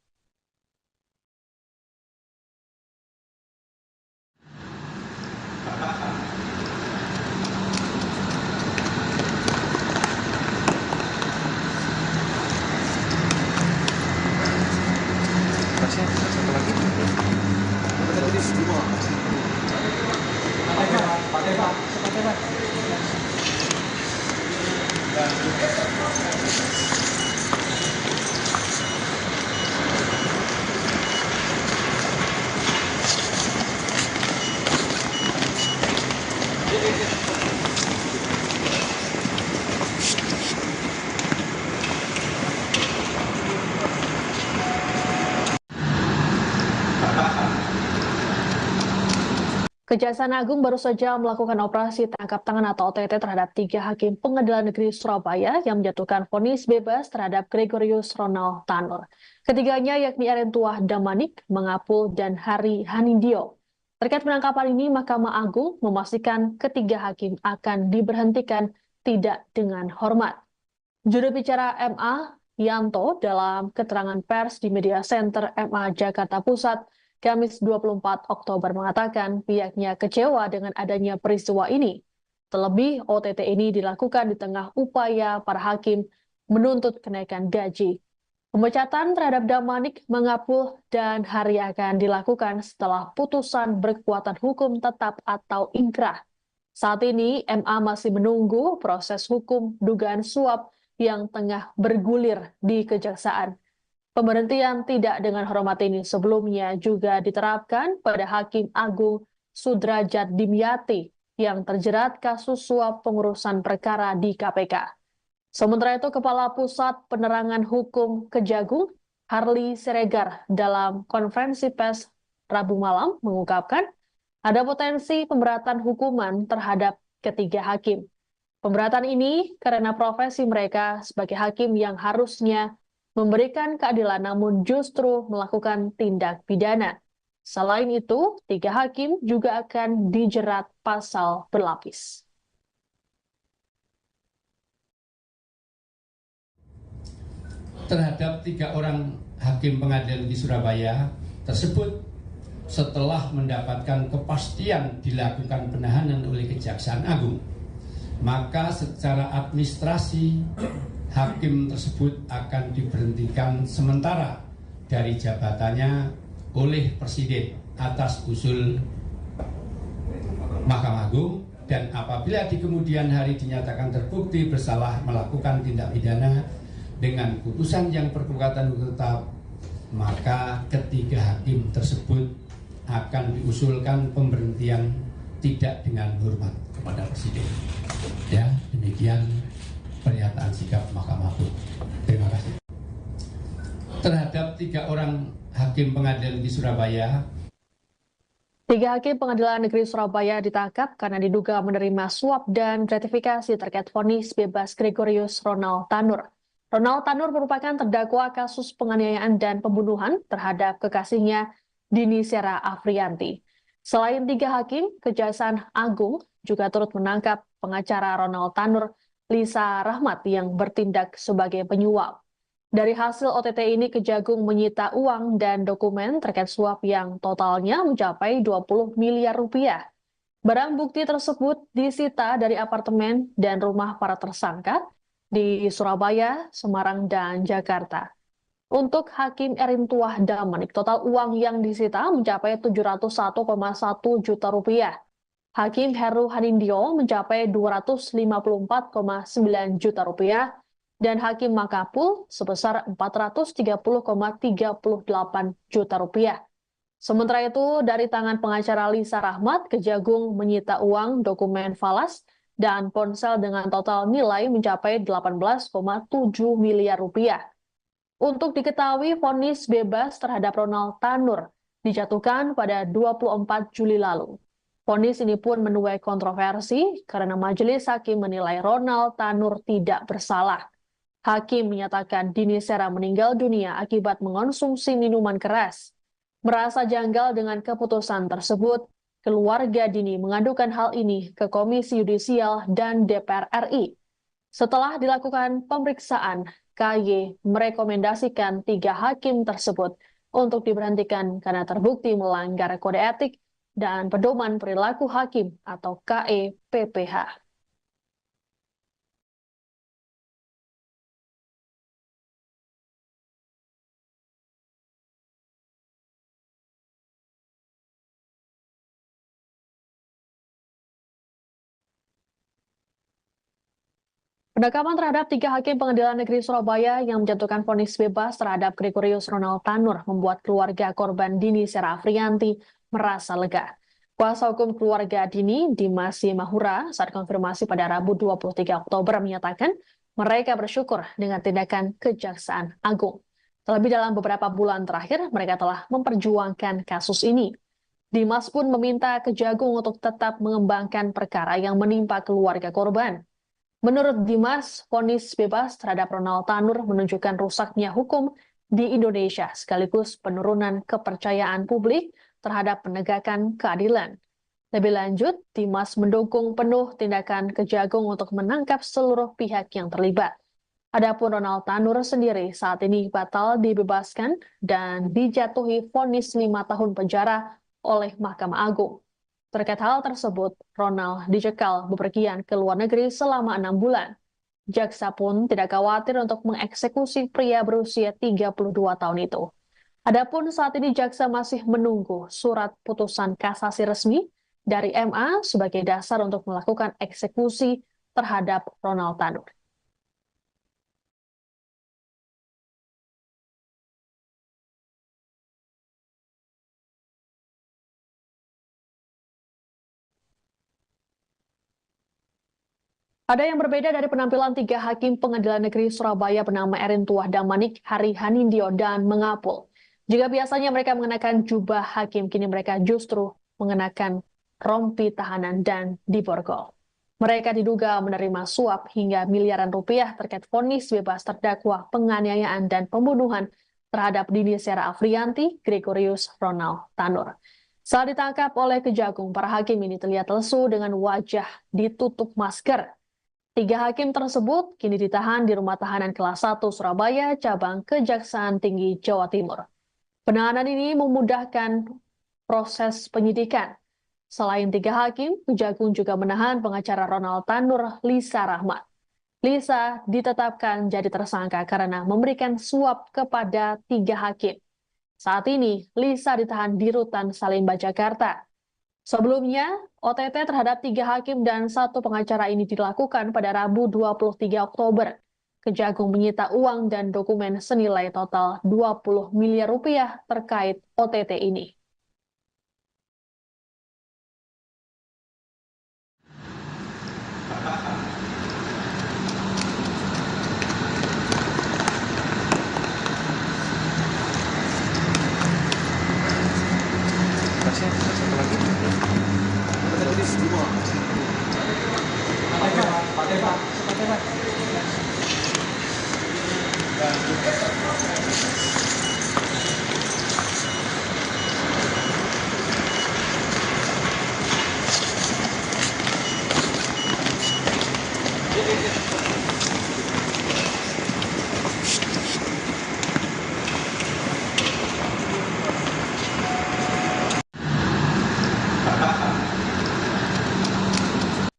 Masih ada satu lagi. Kita tulis semua. Kejaksaan Agung baru saja melakukan operasi tangkap tangan atau OTT terhadap 3 hakim Pengadilan Negeri Surabaya yang menjatuhkan vonis bebas terhadap Gregorius Ronald Tanur. Ketiganya yakni Erentuah Damanik, Mangapul, dan Hari Hanindyo. Terkait penangkapan ini, Mahkamah Agung memastikan ketiga hakim akan diberhentikan tidak dengan hormat. Juru bicara MA, Yanto, dalam keterangan pers di Media Center MA Jakarta Pusat, Kamis 24 Oktober mengatakan pihaknya kecewa dengan adanya peristiwa ini. Terlebih, OTT ini dilakukan di tengah upaya para hakim menuntut kenaikan gaji. Pemecatan terhadap Damanik, Mangapul, dan Hari akan dilakukan setelah putusan berkekuatan hukum tetap atau inkrah. Saat ini, MA masih menunggu proses hukum dugaan suap yang tengah bergulir di Kejaksaan. Pemberhentian tidak dengan hormat ini sebelumnya juga diterapkan pada Hakim Agung Sudrajat Dimyati yang terjerat kasus suap pengurusan perkara di KPK. Sementara itu, Kepala Pusat Penerangan Hukum Kejagung, Harli Siregar, dalam konferensi pers Rabu malam mengungkapkan ada potensi pemberatan hukuman terhadap ketiga hakim. Pemberatan ini karena profesi mereka sebagai hakim yang harusnya memberikan keadilan namun justru melakukan tindak pidana. Selain itu, 3 hakim juga akan dijerat pasal berlapis. Terhadap 3 orang hakim pengadilan di Surabaya tersebut setelah mendapatkan kepastian dilakukan penahanan oleh Kejaksaan Agung, maka secara administrasi hakim tersebut akan diberhentikan sementara dari jabatannya oleh Presiden atas usul Mahkamah Agung, dan apabila di kemudian hari dinyatakan terbukti bersalah melakukan tindak pidana dengan putusan yang berkekuatan hukum tetap, maka ketiga hakim tersebut akan diusulkan pemberhentian tidak dengan hormat kepada Presiden. Ya, demikian pernyataan sikap Mahkamah Agung. Terima kasih. Terhadap 3 orang hakim pengadilan di Surabaya, 3 hakim Pengadilan Negeri Surabaya ditangkap karena diduga menerima suap dan gratifikasi terkait vonis bebas Gregorius Ronald Tanur. Ronald Tanur merupakan terdakwa kasus penganiayaan dan pembunuhan terhadap kekasihnya Dini Sera Afrianti. Selain 3 hakim, Kejaksaan Agung juga turut menangkap pengacara Ronald Tanur, Lisa Rahmat, yang bertindak sebagai penyuap. Dari hasil OTT ini, Kejagung menyita uang dan dokumen terkait suap yang totalnya mencapai 20 miliar rupiah. Barang bukti tersebut disita dari apartemen dan rumah para tersangka di Surabaya, Semarang, dan Jakarta. Untuk Hakim Erentuah Damanik, total uang yang disita mencapai 701,1 juta rupiah. Hakim Heru Hanindyo mencapai 254,9 juta rupiah, dan Hakim Mangapul sebesar 430,38 juta rupiah. Sementara itu, dari tangan pengacara Lisa Rahmat, Kejagung menyita uang, dokumen falas, dan ponsel dengan total nilai mencapai 18,7 miliar rupiah. Untuk diketahui, vonis bebas terhadap Ronald Tanur dijatuhkan pada 24 Juli lalu. Vonis ini pun menuai kontroversi karena majelis hakim menilai Ronald Tanur tidak bersalah. Hakim menyatakan Dini Sera meninggal dunia akibat mengonsumsi minuman keras. Merasa janggal dengan keputusan tersebut, keluarga Dini mengadukan hal ini ke Komisi Yudisial dan DPR RI. Setelah dilakukan pemeriksaan, KY merekomendasikan 3 hakim tersebut untuk diberhentikan karena terbukti melanggar kode etik dan pedoman perilaku hakim atau KEPPH. Penangkapan terhadap 3 hakim Pengadilan Negeri Surabaya yang menjatuhkan vonis bebas terhadap Gregorius Ronald Tanur membuat keluarga korban Dini Sera Afrianti merasa lega. Kuasa hukum keluarga Dini, Dimas Mahura, saat konfirmasi pada Rabu 23 Oktober menyatakan mereka bersyukur dengan tindakan Kejaksaan Agung. Terlebih dalam beberapa bulan terakhir, mereka telah memperjuangkan kasus ini. Dimas pun meminta Kejagung untuk tetap mengembangkan perkara yang menimpa keluarga korban. Menurut Dimas, vonis bebas terhadap Ronald Tanur menunjukkan rusaknya hukum di Indonesia sekaligus penurunan kepercayaan publik terhadap penegakan keadilan. Lebih lanjut, Dimas mendukung penuh tindakan Kejagung untuk menangkap seluruh pihak yang terlibat. Adapun Ronald Tanur sendiri saat ini batal dibebaskan dan dijatuhi vonis 5 tahun penjara oleh Mahkamah Agung. Terkait hal tersebut, Ronald dicekal bepergian ke luar negeri selama 6 bulan. Jaksa pun tidak khawatir untuk mengeksekusi pria berusia 32 tahun itu. Adapun saat ini jaksa masih menunggu surat putusan kasasi resmi dari MA sebagai dasar untuk melakukan eksekusi terhadap Ronald Tanur. Ada yang berbeda dari penampilan 3 hakim Pengadilan Negeri Surabaya bernama Erin Tuah Damanik, Hari Hanindyo, dan Mengapul. Jika biasanya mereka mengenakan jubah hakim, kini mereka justru mengenakan rompi tahanan dan diborgol. Mereka diduga menerima suap hingga miliaran rupiah terkait vonis bebas terdakwa penganiayaan dan pembunuhan terhadap Dini Sera Afrianti, Gregorius Ronald Tanur. Saat ditangkap oleh Kejagung, para hakim ini terlihat lesu dengan wajah ditutup masker. 3 hakim tersebut kini ditahan di Rumah Tahanan Kelas 1 Surabaya, cabang Kejaksaan Tinggi Jawa Timur. Penahanan ini memudahkan proses penyidikan. Selain 3 hakim, Kejagung juga menahan pengacara Ronald Tanur, Lisa Rahmat. Lisa ditetapkan jadi tersangka karena memberikan suap kepada 3 hakim. Saat ini, Lisa ditahan di Rutan Salemba, Jakarta. Sebelumnya, OTT terhadap 3 hakim dan 1 pengacara ini dilakukan pada Rabu 23 Oktober. Kejagung menyita uang dan dokumen senilai total 20 miliar rupiah terkait OTT ini. Satu lagi. Ada tulis 5.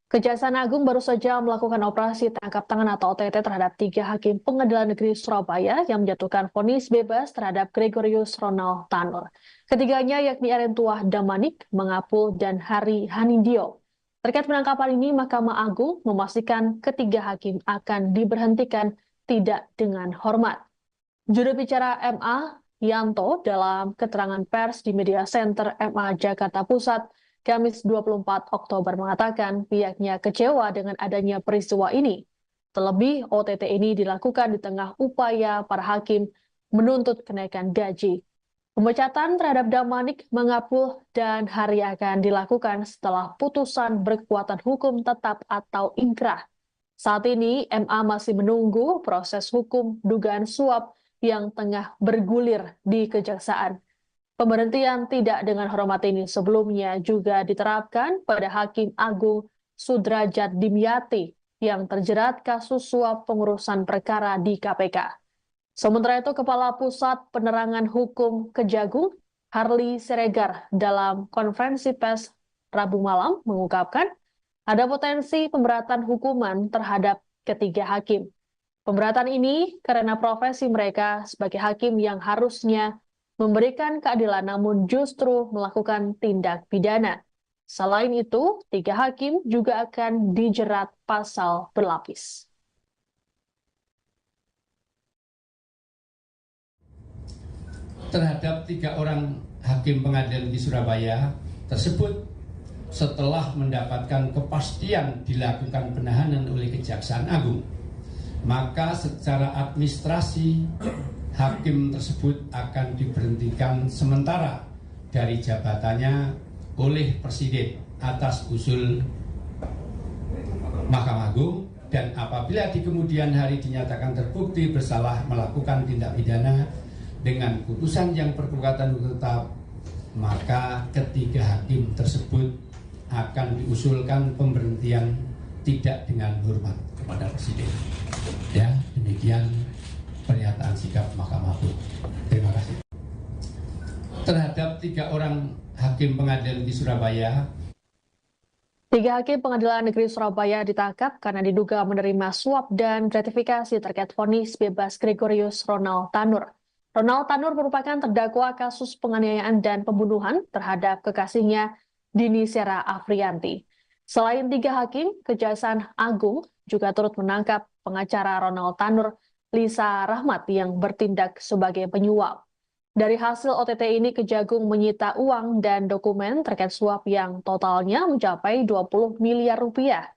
Kejaksaan Agung baru saja melakukan operasi tangkap tangan atau OTT terhadap 3 hakim Pengadilan Negeri Surabaya yang menjatuhkan vonis bebas terhadap Gregorius Ronald Tanur. Ketiganya yakni Erin Tuah Damanik, Mengapul, dan Hari Hanindyo. Terkait penangkapan ini, Mahkamah Agung memastikan ketiga hakim akan diberhentikan tidak dengan hormat. Juru bicara MA, Yanto, dalam keterangan pers di Media Center MA Jakarta Pusat, Kamis 24 Oktober mengatakan pihaknya kecewa dengan adanya peristiwa ini. Terlebih, OTT ini dilakukan di tengah upaya para hakim menuntut kenaikan gaji. Pemecatan terhadap Damanik, Mengapul, dan Hari akan dilakukan setelah putusan berkekuatan hukum tetap atau ingkrah. Saat ini, MA masih menunggu proses hukum dugaan suap yang tengah bergulir di Kejaksaan. Pemberhentian tidak dengan hormat ini sebelumnya juga diterapkan pada Hakim Agung Sudrajat Dimyati yang terjerat kasus suap pengurusan perkara di KPK. Sementara itu, Kepala Pusat Penerangan Hukum Kejagung, Harli Siregar, dalam konferensi pers Rabu malam mengungkapkan ada potensi pemberatan hukuman terhadap ketiga hakim. Pemberatan ini karena profesi mereka sebagai hakim yang harusnya memberikan keadilan namun justru melakukan tindak pidana. Selain itu, 3 hakim juga akan dijerat pasal berlapis. Terhadap 3 orang hakim pengadilan di Surabaya tersebut setelah mendapatkan kepastian dilakukan penahanan oleh Kejaksaan Agung, maka secara administrasi hakim tersebut akan diberhentikan sementara dari jabatannya oleh Presiden atas usul Mahkamah Agung, dan apabila di kemudian hari dinyatakan terbukti bersalah melakukan tindak pidana dengan putusan yang berkekuatan hukum tetap, maka ketiga hakim tersebut akan diusulkan pemberhentian tidak dengan hormat kepada Presiden. Ya, demikian pernyataan sikap Mahkamah Agung. Terima kasih. Terhadap 3 orang hakim pengadilan di Surabaya, 3 hakim Pengadilan Negeri Surabaya ditangkap karena diduga menerima suap dan gratifikasi terkait vonis bebas Gregorius Ronald Tanur. Ronald Tanur merupakan terdakwa kasus penganiayaan dan pembunuhan terhadap kekasihnya Dini Sera Afriyanti. Selain 3 hakim, Kejaksaan Agung juga turut menangkap pengacara Ronald Tanur, Lisa Rahmat, yang bertindak sebagai penyuap. Dari hasil OTT ini, Kejagung menyita uang dan dokumen terkait suap yang totalnya mencapai 20 miliar rupiah.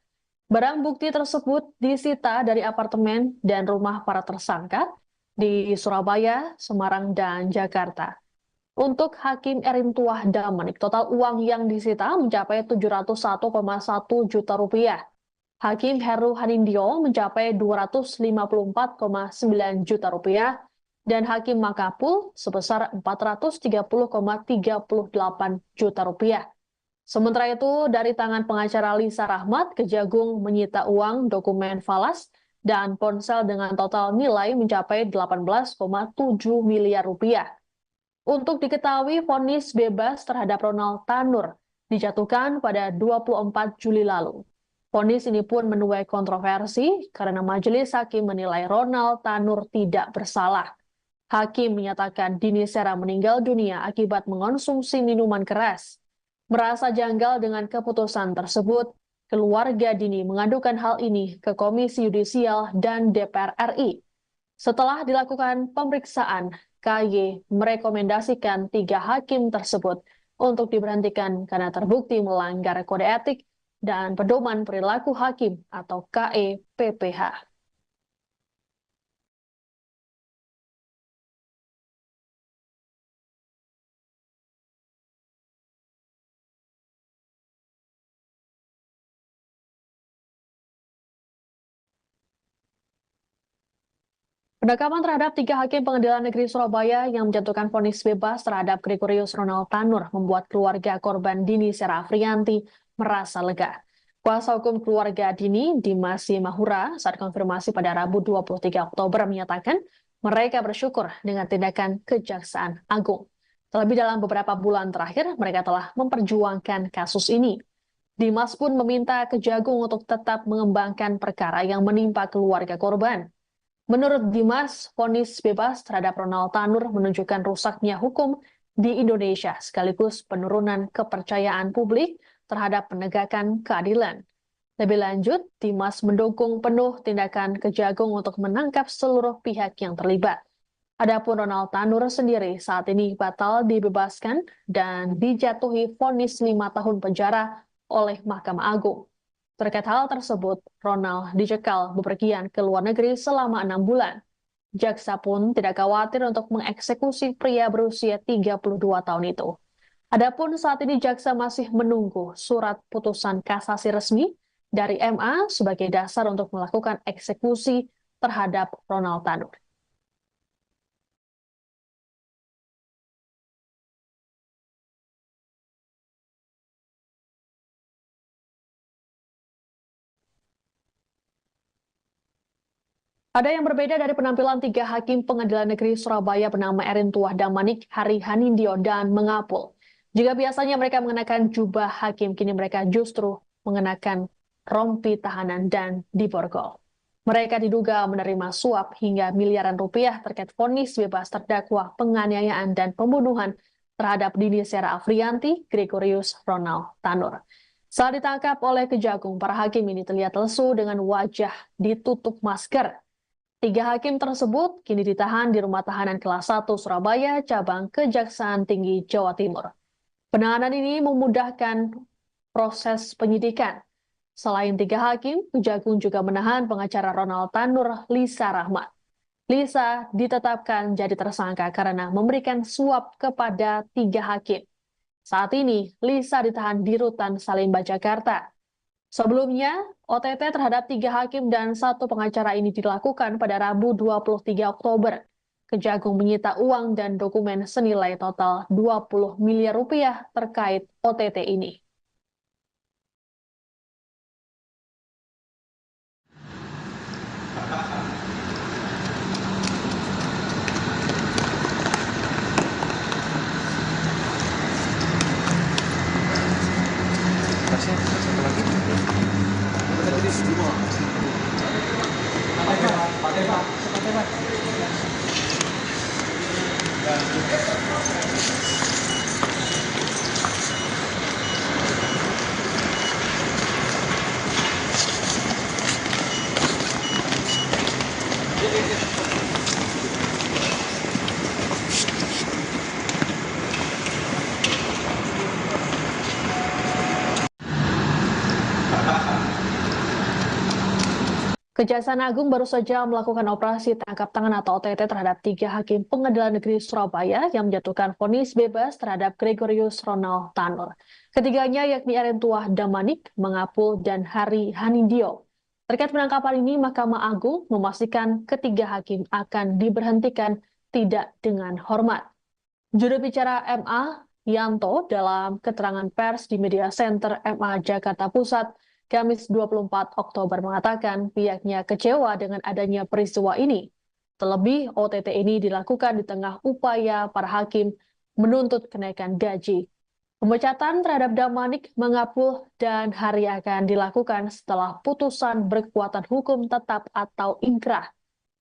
Barang bukti tersebut disita dari apartemen dan rumah para tersangka di Surabaya, Semarang, dan Jakarta. Untuk Hakim Erin Tuah Damanik, total uang yang disita mencapai 701,1 juta rupiah. Hakim Heru Hanindyo mencapai 254,9 juta rupiah, dan Hakim Makapul sebesar 430,38 juta rupiah. Sementara itu, dari tangan pengacara Lisa Rahmat, Kejagung menyita uang, dokumen falas, dan ponsel dengan total nilai mencapai 18,7 miliar rupiah. Untuk diketahui, vonis bebas terhadap Ronald Tanur dijatuhkan pada 24 Juli lalu. Vonis ini pun menuai kontroversi karena majelis hakim menilai Ronald Tanur tidak bersalah. Hakim menyatakan Dini Sera meninggal dunia akibat mengonsumsi minuman keras. Merasa janggal dengan keputusan tersebut, keluarga Dini mengadukan hal ini ke Komisi Yudisial dan DPR RI. Setelah dilakukan pemeriksaan, KY merekomendasikan 3 hakim tersebut untuk diberhentikan karena terbukti melanggar kode etik dan pedoman perilaku hakim atau KE-PPH. Penangkapan terhadap 3 hakim Pengadilan Negeri Surabaya yang menjatuhkan vonis bebas terhadap Gregorius Ronald Tanur membuat keluarga korban Dini Sera Afriyanti merasa lega. Kuasa hukum keluarga Dini, Dimas Mahura, saat konfirmasi pada Rabu 23 Oktober menyatakan mereka bersyukur dengan tindakan Kejaksaan Agung. Terlebih dalam beberapa bulan terakhir, mereka telah memperjuangkan kasus ini. Dimas pun meminta Kejagung untuk tetap mengembangkan perkara yang menimpa keluarga korban. Menurut Dimas, vonis bebas terhadap Ronald Tanur menunjukkan rusaknya hukum di Indonesia sekaligus penurunan kepercayaan publik terhadap penegakan keadilan. Lebih lanjut, Dimas mendukung penuh tindakan Kejagung untuk menangkap seluruh pihak yang terlibat. Adapun Ronald Tanur sendiri saat ini batal dibebaskan dan dijatuhi vonis 5 tahun penjara oleh Mahkamah Agung. Terkait hal tersebut, Ronald dicekal bepergian ke luar negeri selama 6 bulan. Jaksa pun tidak khawatir untuk mengeksekusi pria berusia 32 tahun itu. Adapun saat ini jaksa masih menunggu surat putusan kasasi resmi dari MA sebagai dasar untuk melakukan eksekusi terhadap Ronald Tanur. Ada yang berbeda dari penampilan 3 hakim Pengadilan Negeri Surabaya bernama Erin Tuah Damanik, Hari Hanindyo, dan Mengapul. Jika biasanya mereka mengenakan jubah hakim, kini mereka justru mengenakan rompi tahanan dan diborgol. Mereka diduga menerima suap hingga miliaran rupiah terkait vonis bebas terdakwa penganiayaan dan pembunuhan terhadap Dini Sera Afriyanti, Gregorius Ronald Tanur. Saat ditangkap oleh Kejagung, para hakim ini terlihat lesu dengan wajah ditutup masker. 3 hakim tersebut kini ditahan di Rumah Tahanan Kelas 1 Surabaya, cabang Kejaksaan Tinggi Jawa Timur. Penahanan ini memudahkan proses penyidikan. Selain 3 hakim, Kejagung juga menahan pengacara Ronald Tanur, Lisa Rahmat. Lisa ditetapkan jadi tersangka karena memberikan suap kepada 3 hakim. Saat ini, Lisa ditahan di Rutan Salemba, Jakarta. Sebelumnya, OTT terhadap 3 hakim dan 1 pengacara ini dilakukan pada Rabu 23 Oktober. Kejagung menyita uang dan dokumen senilai total 20 miliar rupiah terkait OTT ini. Tasnya satu lagi. Kita jadi semua. Kejaksaan Agung baru saja melakukan operasi tangkap tangan atau OTT terhadap 3 hakim Pengadilan Negeri Surabaya yang menjatuhkan vonis bebas terhadap Gregorius Ronald Tanur. Ketiganya yakni Erentuah Damanik, Mangapul, dan Hari Hanindyo. Terkait penangkapan ini, Mahkamah Agung memastikan ketiga hakim akan diberhentikan tidak dengan hormat. Juru bicara MA, Yanto, dalam keterangan pers di Media Center MA Jakarta Pusat, Kamis 24 Oktober mengatakan pihaknya kecewa dengan adanya peristiwa ini. Terlebih, OTT ini dilakukan di tengah upaya para hakim menuntut kenaikan gaji. Pemecatan terhadap Damanik, Mangapul, dan Hari akan dilakukan setelah putusan berkekuatan hukum tetap atau ingkrah.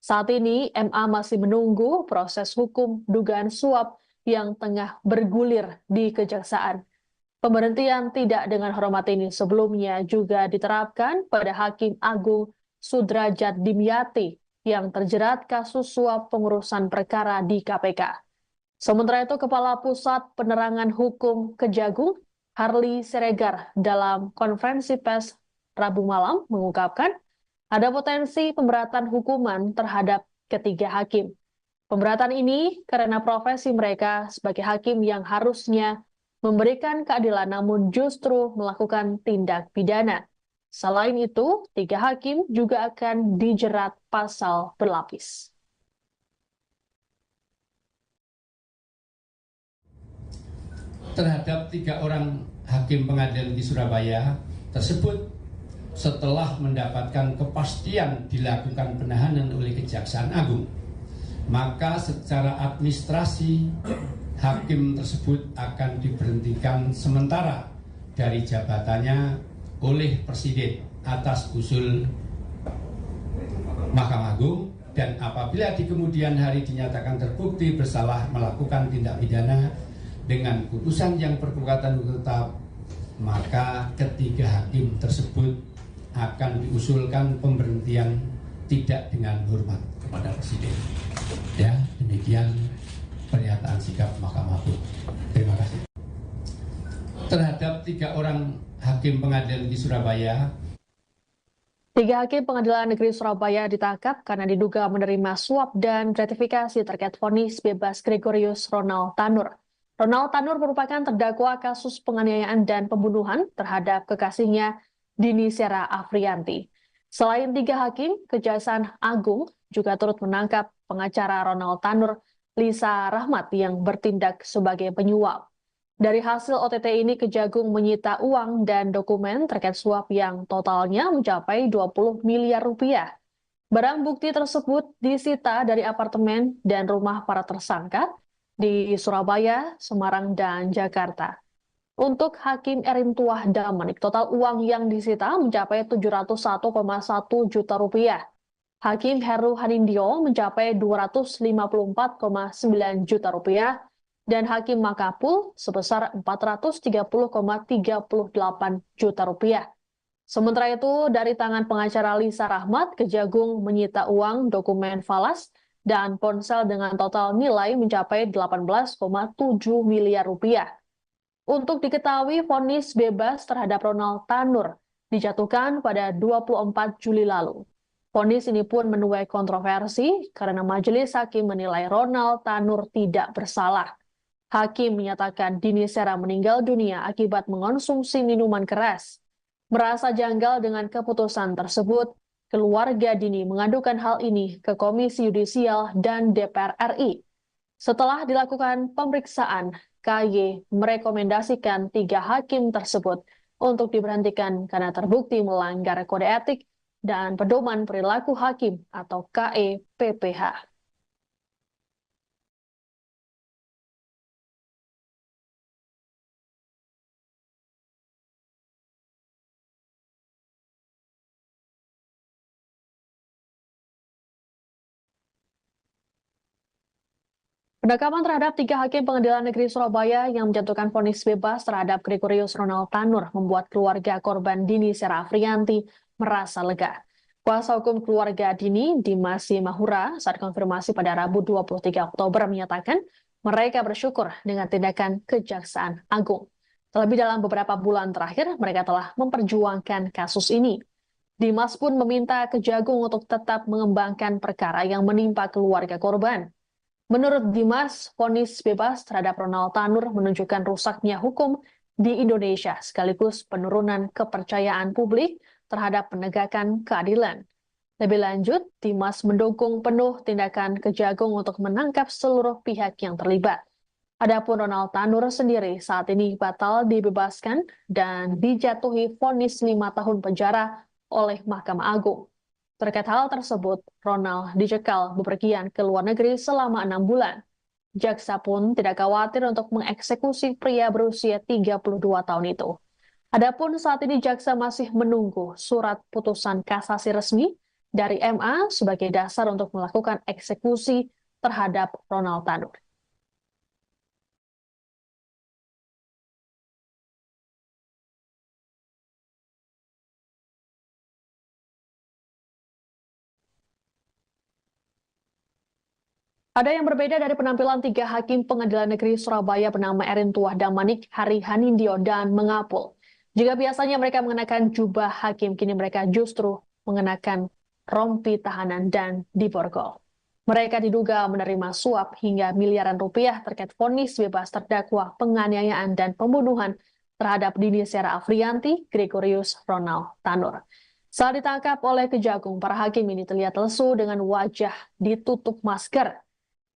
Saat ini, MA masih menunggu proses hukum dugaan suap yang tengah bergulir di Kejaksaan. Pemberhentian tidak dengan hormat ini sebelumnya juga diterapkan pada Hakim Agung Sudrajat Dimyati yang terjerat kasus suap pengurusan perkara di KPK. Sementara itu, Kepala Pusat Penerangan Hukum Kejagung, Harli Siregar, dalam konferensi pers Rabu malam mengungkapkan ada potensi pemberatan hukuman terhadap ketiga hakim. Pemberatan ini karena profesi mereka sebagai hakim yang harusnya memberikan keadilan namun justru melakukan tindak pidana. Selain itu, 3 hakim juga akan dijerat pasal berlapis. Terhadap 3 orang hakim pengadilan di Surabaya tersebut setelah mendapatkan kepastian dilakukan penahanan oleh Kejaksaan Agung, maka secara administrasi hakim tersebut akan diberhentikan sementara dari jabatannya oleh Presiden atas usul Mahkamah Agung, dan apabila di kemudian hari dinyatakan terbukti bersalah melakukan tindak pidana dengan putusan yang berkekuatan hukum tetap, maka ketiga hakim tersebut akan diusulkan pemberhentian tidak dengan hormat kepada Presiden. Ya, demikian pernyataan sikap Mahkamah Agung. Terima kasih. Terhadap 3 orang hakim pengadilan di Surabaya. 3 hakim Pengadilan Negeri Surabaya ditangkap karena diduga menerima suap dan gratifikasi terkait vonis bebas Gregorius Ronald Tanur. Ronald Tanur merupakan terdakwa kasus penganiayaan dan pembunuhan terhadap kekasihnya Dini Sera Afrianti. Selain 3 hakim, Kejaksaan Agung juga turut menangkap pengacara Ronald Tanur, Lisa Rahmat, yang bertindak sebagai penyuap. Dari hasil OTT ini, Kejagung menyita uang dan dokumen terkait suap yang totalnya mencapai 20 miliar rupiah. Barang bukti tersebut disita dari apartemen dan rumah para tersangka di Surabaya, Semarang, dan Jakarta. Untuk Hakim Erentuah Damanik, total uang yang disita mencapai 701,1 juta rupiah. Hakim Heru Hanindyo mencapai 254,9 juta rupiah dan Hakim Mangapul sebesar 430,38 juta rupiah. Sementara itu, dari tangan pengacara Lisa Rahmat, Kejagung menyita uang, dokumen falas, dan ponsel dengan total nilai mencapai 18,7 miliar rupiah. Untuk diketahui, vonis bebas terhadap Ronald Tanur dijatuhkan pada 24 Juli lalu. Vonis ini pun menuai kontroversi karena majelis hakim menilai Ronald Tanur tidak bersalah. Hakim menyatakan Dini Sera meninggal dunia akibat mengonsumsi minuman keras. Merasa janggal dengan keputusan tersebut, keluarga Dini mengadukan hal ini ke Komisi Yudisial dan DPR RI. Setelah dilakukan pemeriksaan, KY merekomendasikan 3 hakim tersebut untuk diberhentikan karena terbukti melanggar kode etik dan pedoman perilaku hakim atau KEPPH. Penangkapan terhadap 3 hakim Pengadilan Negeri Surabaya yang menjatuhkan vonis bebas terhadap Gregorius Ronald Tanur membuat keluarga korban Dini Sera Afriyanti merasa lega. Kuasa hukum keluarga Dini, Dimas Mahura, saat konfirmasi pada Rabu 23 Oktober menyatakan mereka bersyukur dengan tindakan Kejaksaan Agung. Terlebih dalam beberapa bulan terakhir, mereka telah memperjuangkan kasus ini. Dimas pun meminta Kejagung untuk tetap mengembangkan perkara yang menimpa keluarga korban. Menurut Dimas, vonis bebas terhadap Ronald Tanur menunjukkan rusaknya hukum di Indonesia sekaligus penurunan kepercayaan publik terhadap penegakan keadilan. Lebih lanjut, Dimas mendukung penuh tindakan Kejagung untuk menangkap seluruh pihak yang terlibat. Adapun Ronald Tanur sendiri saat ini batal dibebaskan dan dijatuhi vonis 5 tahun penjara oleh Mahkamah Agung. Terkait hal tersebut, Ronald dicekal bepergian ke luar negeri selama 6 bulan. Jaksa pun tidak khawatir untuk mengeksekusi pria berusia 32 tahun itu. Adapun saat ini jaksa masih menunggu surat putusan kasasi resmi dari MA sebagai dasar untuk melakukan eksekusi terhadap Ronald Tanur. Ada yang berbeda dari penampilan 3 hakim Pengadilan Negeri Surabaya bernama Erin Tuah Damanik, Hari Hanindyo, dan Mengapul. Jika biasanya mereka mengenakan jubah hakim, kini mereka justru mengenakan rompi tahanan dan diborgol. Mereka diduga menerima suap hingga miliaran rupiah terkait vonis bebas terdakwa penganiayaan dan pembunuhan terhadap Dini Sera Afriyanti, Gregorius Ronald Tanur. Saat ditangkap oleh Kejagung, para hakim ini terlihat lesu dengan wajah ditutup masker.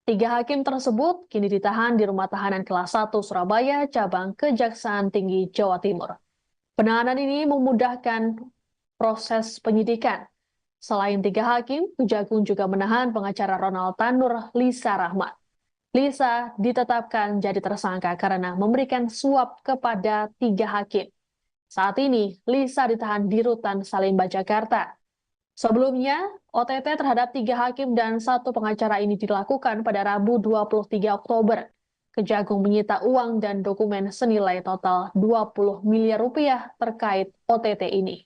3 hakim tersebut kini ditahan di Rumah Tahanan Kelas 1 Surabaya, cabang Kejaksaan Tinggi Jawa Timur. Penahanan ini memudahkan proses penyidikan. Selain 3 hakim, Kejagung juga menahan pengacara Ronald Tanur, Lisa Rahmat. Lisa ditetapkan jadi tersangka karena memberikan suap kepada 3 hakim. Saat ini, Lisa ditahan di Rutan Salemba, Jakarta. Sebelumnya, OTT terhadap 3 hakim dan 1 pengacara ini dilakukan pada Rabu 23 Oktober. Kejagung menyita uang dan dokumen senilai total 20 miliar rupiah terkait OTT ini.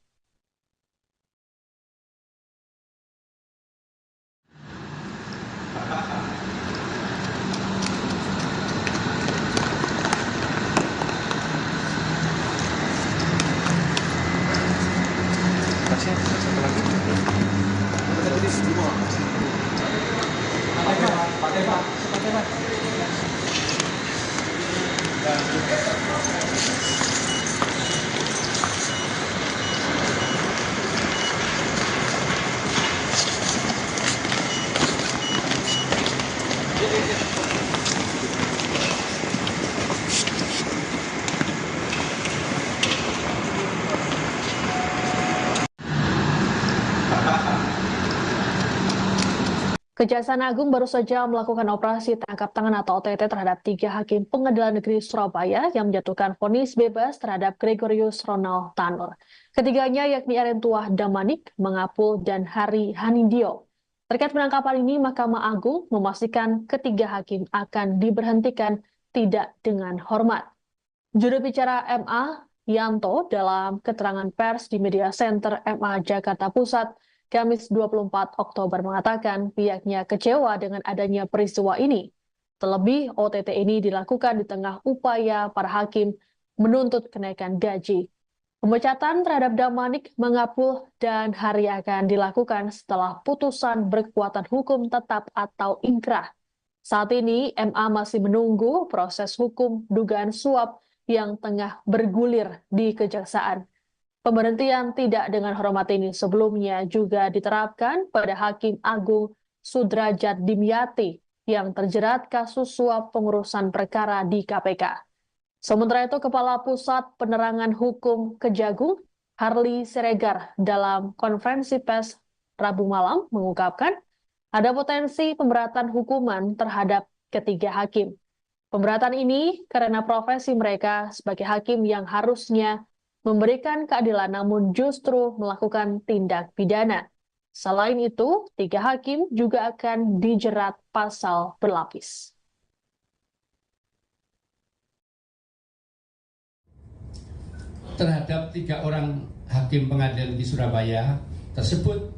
Kasih satu lagi. Kita tulis 2. Pakai Pak. Kejaksaan Agung baru saja melakukan operasi tangkap tangan atau OTT terhadap 3 hakim Pengadilan Negeri Surabaya yang menjatuhkan vonis bebas terhadap Gregorius Ronald Tanur. Ketiganya yakni Erin Tuah Damanik, Mengapul, dan Hari Hanindyo. Terkait penangkapan ini, Mahkamah Agung memastikan ketiga hakim akan diberhentikan tidak dengan hormat. Juru bicara MA, Yanto, dalam keterangan pers di Media Center MA Jakarta Pusat, Kamis 24 Oktober mengatakan pihaknya kecewa dengan adanya peristiwa ini. Terlebih, OTT ini dilakukan di tengah upaya para hakim menuntut kenaikan gaji. Pemecatan terhadap Damanik, Mengapul, dan Hari akan dilakukan setelah putusan berkekuatan hukum tetap atau inkrah. Saat ini, MA masih menunggu proses hukum dugaan suap yang tengah bergulir di Kejaksaan. Pemberhentian tidak dengan hormat ini sebelumnya juga diterapkan pada Hakim Agung Sudrajat Dimyati yang terjerat kasus suap pengurusan perkara di KPK. Sementara itu, Kepala Pusat Penerangan Hukum Kejagung, Harli Siregar, dalam konferensi pers Rabu malam mengungkapkan ada potensi pemberatan hukuman terhadap ketiga hakim. Pemberatan ini karena profesi mereka sebagai hakim yang harusnya memberikan keadilan namun justru melakukan tindak pidana. Selain itu, tiga hakim juga akan dijerat pasal berlapis. Terhadap 3 orang hakim pengadilan di Surabaya tersebut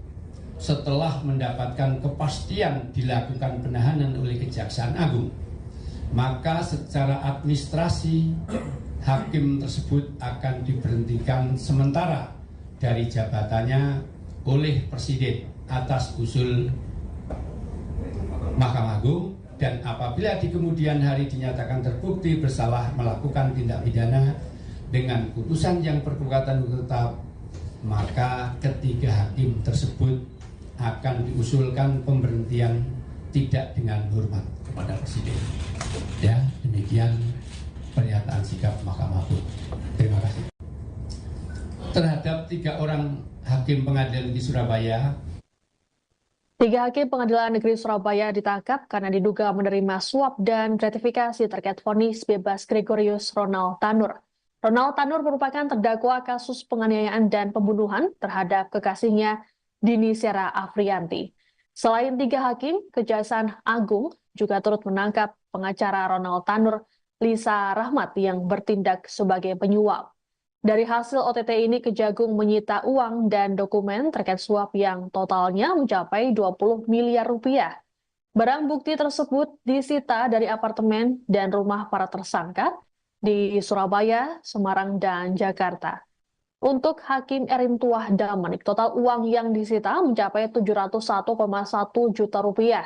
setelah mendapatkan kepastian dilakukan penahanan oleh Kejaksaan Agung, maka secara administrasi hakim tersebut akan diberhentikan sementara dari jabatannya oleh Presiden atas usul Mahkamah Agung, dan apabila di kemudian hari dinyatakan terbukti bersalah melakukan tindak pidana dengan putusan yang berkekuatan hukum tetap, maka ketiga hakim tersebut akan diusulkan pemberhentian tidak dengan hormat kepada Presiden. Ya, demikian pernyataan sikap Mahkamah Agung. Terima kasih. Terhadap 3 orang hakim pengadilan di Surabaya, 3 hakim pengadilan negeri Surabaya ditangkap karena diduga menerima suap dan gratifikasi terkait vonis bebas Gregorius Ronald Tanur. Ronald Tanur merupakan terdakwa kasus penganiayaan dan pembunuhan terhadap kekasihnya Dini Sera Afrianti. Selain 3 hakim, Kejaksaan Agung juga turut menangkap pengacara Ronald Tanur, Lisa Rahmat, yang bertindak sebagai penyuap. Dari hasil OTT ini, Kejagung menyita uang dan dokumen terkait suap yang totalnya mencapai 20 miliar rupiah. Barang bukti tersebut disita dari apartemen dan rumah para tersangka di Surabaya, Semarang, dan Jakarta. Untuk Hakim Erintuah Damanik, total uang yang disita mencapai 701,1 juta rupiah.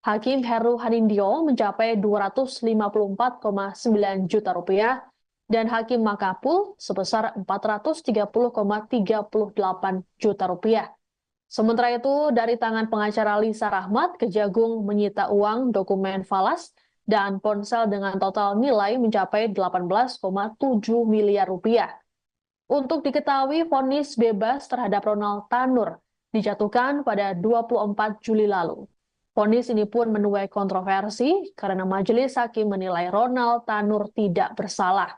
Hakim Heru Hanindyo mencapai 254,9 juta rupiah, dan Hakim Makapul sebesar 430,38 juta rupiah. Sementara itu, dari tangan pengacara Lisa Rahmat, Kejagung menyita uang, dokumen falas, dan ponsel dengan total nilai mencapai 18,7 miliar rupiah. Untuk diketahui, vonis bebas terhadap Ronald Tanur dijatuhkan pada 24 Juli lalu. Vonis ini pun menuai kontroversi karena majelis hakim menilai Ronald Tanur tidak bersalah.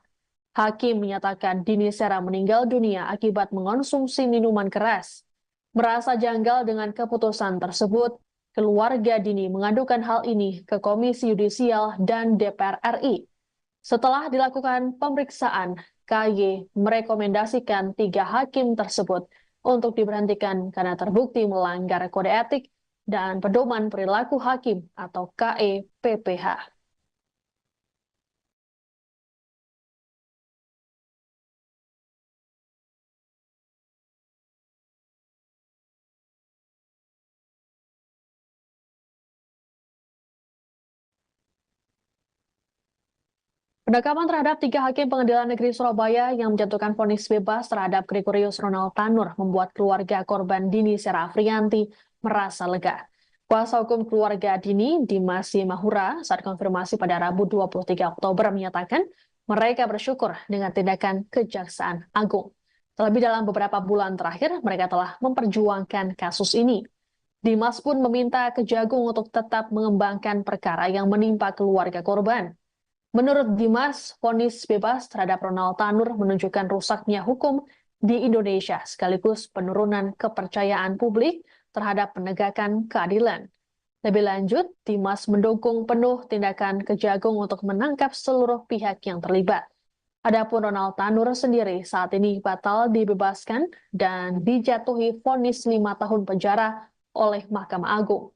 Hakim menyatakan Dini Sera meninggal dunia akibat mengonsumsi minuman keras. Merasa janggal dengan keputusan tersebut, keluarga Dini mengadukan hal ini ke Komisi Yudisial dan DPR RI. Setelah dilakukan pemeriksaan, KY merekomendasikan 3 hakim tersebut untuk diberhentikan karena terbukti melanggar kode etik dan pedoman perilaku hakim atau KEPPH. Penangkapan terhadap 3 hakim pengadilan negeri Surabaya yang menjatuhkan vonis bebas terhadap Gregorius Ronald Tanur membuat keluarga korban Dini Sera Afrianti merasa lega. Kuasa hukum keluarga Dini, Dimas Mahura, saat konfirmasi pada Rabu 23 Oktober menyatakan mereka bersyukur dengan tindakan Kejaksaan Agung. Terlebih dalam beberapa bulan terakhir, mereka telah memperjuangkan kasus ini. Dimas pun meminta Kejagung untuk tetap mengembangkan perkara yang menimpa keluarga korban. Menurut Dimas, vonis bebas terhadap Ronald Tanur menunjukkan rusaknya hukum di Indonesia sekaligus penurunan kepercayaan publik terhadap penegakan keadilan. Lebih lanjut, Dimas mendukung penuh tindakan Kejagung untuk menangkap seluruh pihak yang terlibat. Adapun Ronald Tanur sendiri saat ini batal dibebaskan dan dijatuhi vonis 5 tahun penjara oleh Mahkamah Agung.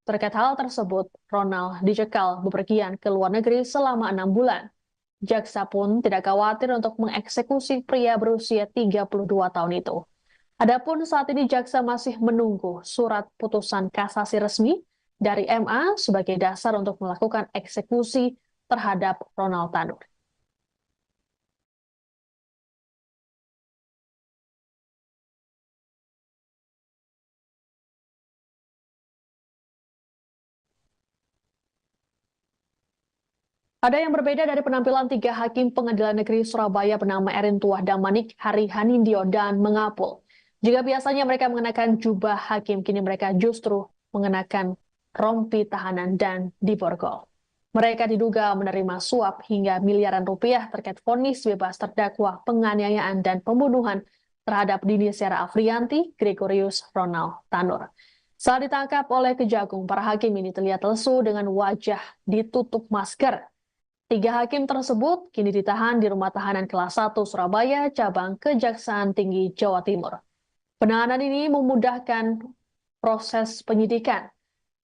Terkait hal tersebut, Ronald dicekal bepergian ke luar negeri selama 6 bulan. Jaksa pun tidak khawatir untuk mengeksekusi pria berusia 32 tahun itu. Adapun saat ini jaksa masih menunggu surat putusan kasasi resmi dari MA sebagai dasar untuk melakukan eksekusi terhadap Ronald Tanur. Ada yang berbeda dari penampilan tiga hakim Pengadilan Negeri Surabaya bernama Erin Tuah Damanik, Hari Hanindyo, dan Mengapul. Jika biasanya mereka mengenakan jubah hakim, kini mereka justru mengenakan rompi tahanan dan diborgol. Mereka diduga menerima suap hingga miliaran rupiah terkait vonis bebas terdakwa penganiayaan dan pembunuhan terhadap Dini Sera Afrianti, Gregorius Ronald Tanur. Saat ditangkap oleh Kejagung, para hakim ini terlihat lesu dengan wajah ditutup masker. Tiga hakim tersebut kini ditahan di Rumah Tahanan Kelas 1 Surabaya, cabang Kejaksaan Tinggi Jawa Timur. Penahanan ini memudahkan proses penyidikan.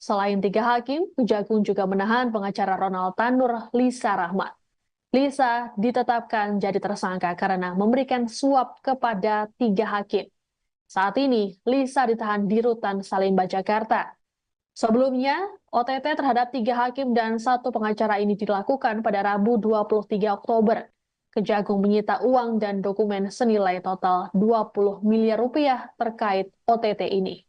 Selain tiga hakim, Kejagung juga menahan pengacara Ronald Tanur, Lisa Rahmat. Lisa ditetapkan jadi tersangka karena memberikan suap kepada tiga hakim. Saat ini, Lisa ditahan di Rutan Salemba, Jakarta. Sebelumnya, OTT terhadap tiga hakim dan satu pengacara ini dilakukan pada Rabu 23 Oktober. Kejagung menyita uang dan dokumen senilai total 20 miliar rupiah terkait OTT ini.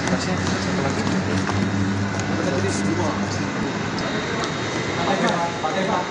Kasih satu lagi. Kita tulis semua. Pakai Pak.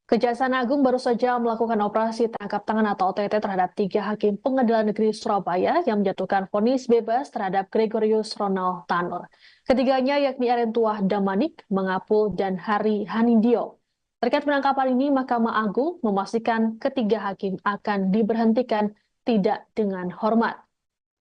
Kejaksaan Agung baru saja melakukan operasi tangkap tangan atau OTT terhadap tiga hakim Pengadilan Negeri Surabaya yang menjatuhkan vonis bebas terhadap Gregorius Ronald Tanur. Ketiganya yakni Erin Tuah Damanik, Mengapul, dan Hari Hanindyo. Terkait penangkapan ini, Mahkamah Agung memastikan ketiga hakim akan diberhentikan tidak dengan hormat.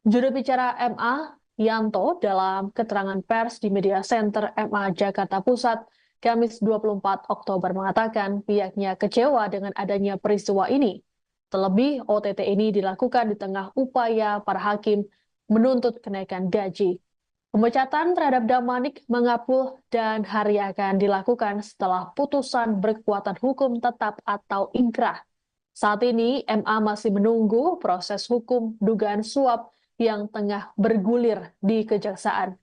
Juru bicara MA, Yanto, dalam keterangan pers di Media Center MA Jakarta Pusat, Kamis 24 Oktober mengatakan pihaknya kecewa dengan adanya peristiwa ini. Terlebih, OTT ini dilakukan di tengah upaya para hakim menuntut kenaikan gaji. Pemecatan terhadap Damanik, Mengapul, dan Hari akan dilakukan setelah putusan berkekuatan hukum tetap atau inkrah. Saat ini, MA masih menunggu proses hukum dugaan suap yang tengah bergulir di Kejaksaan.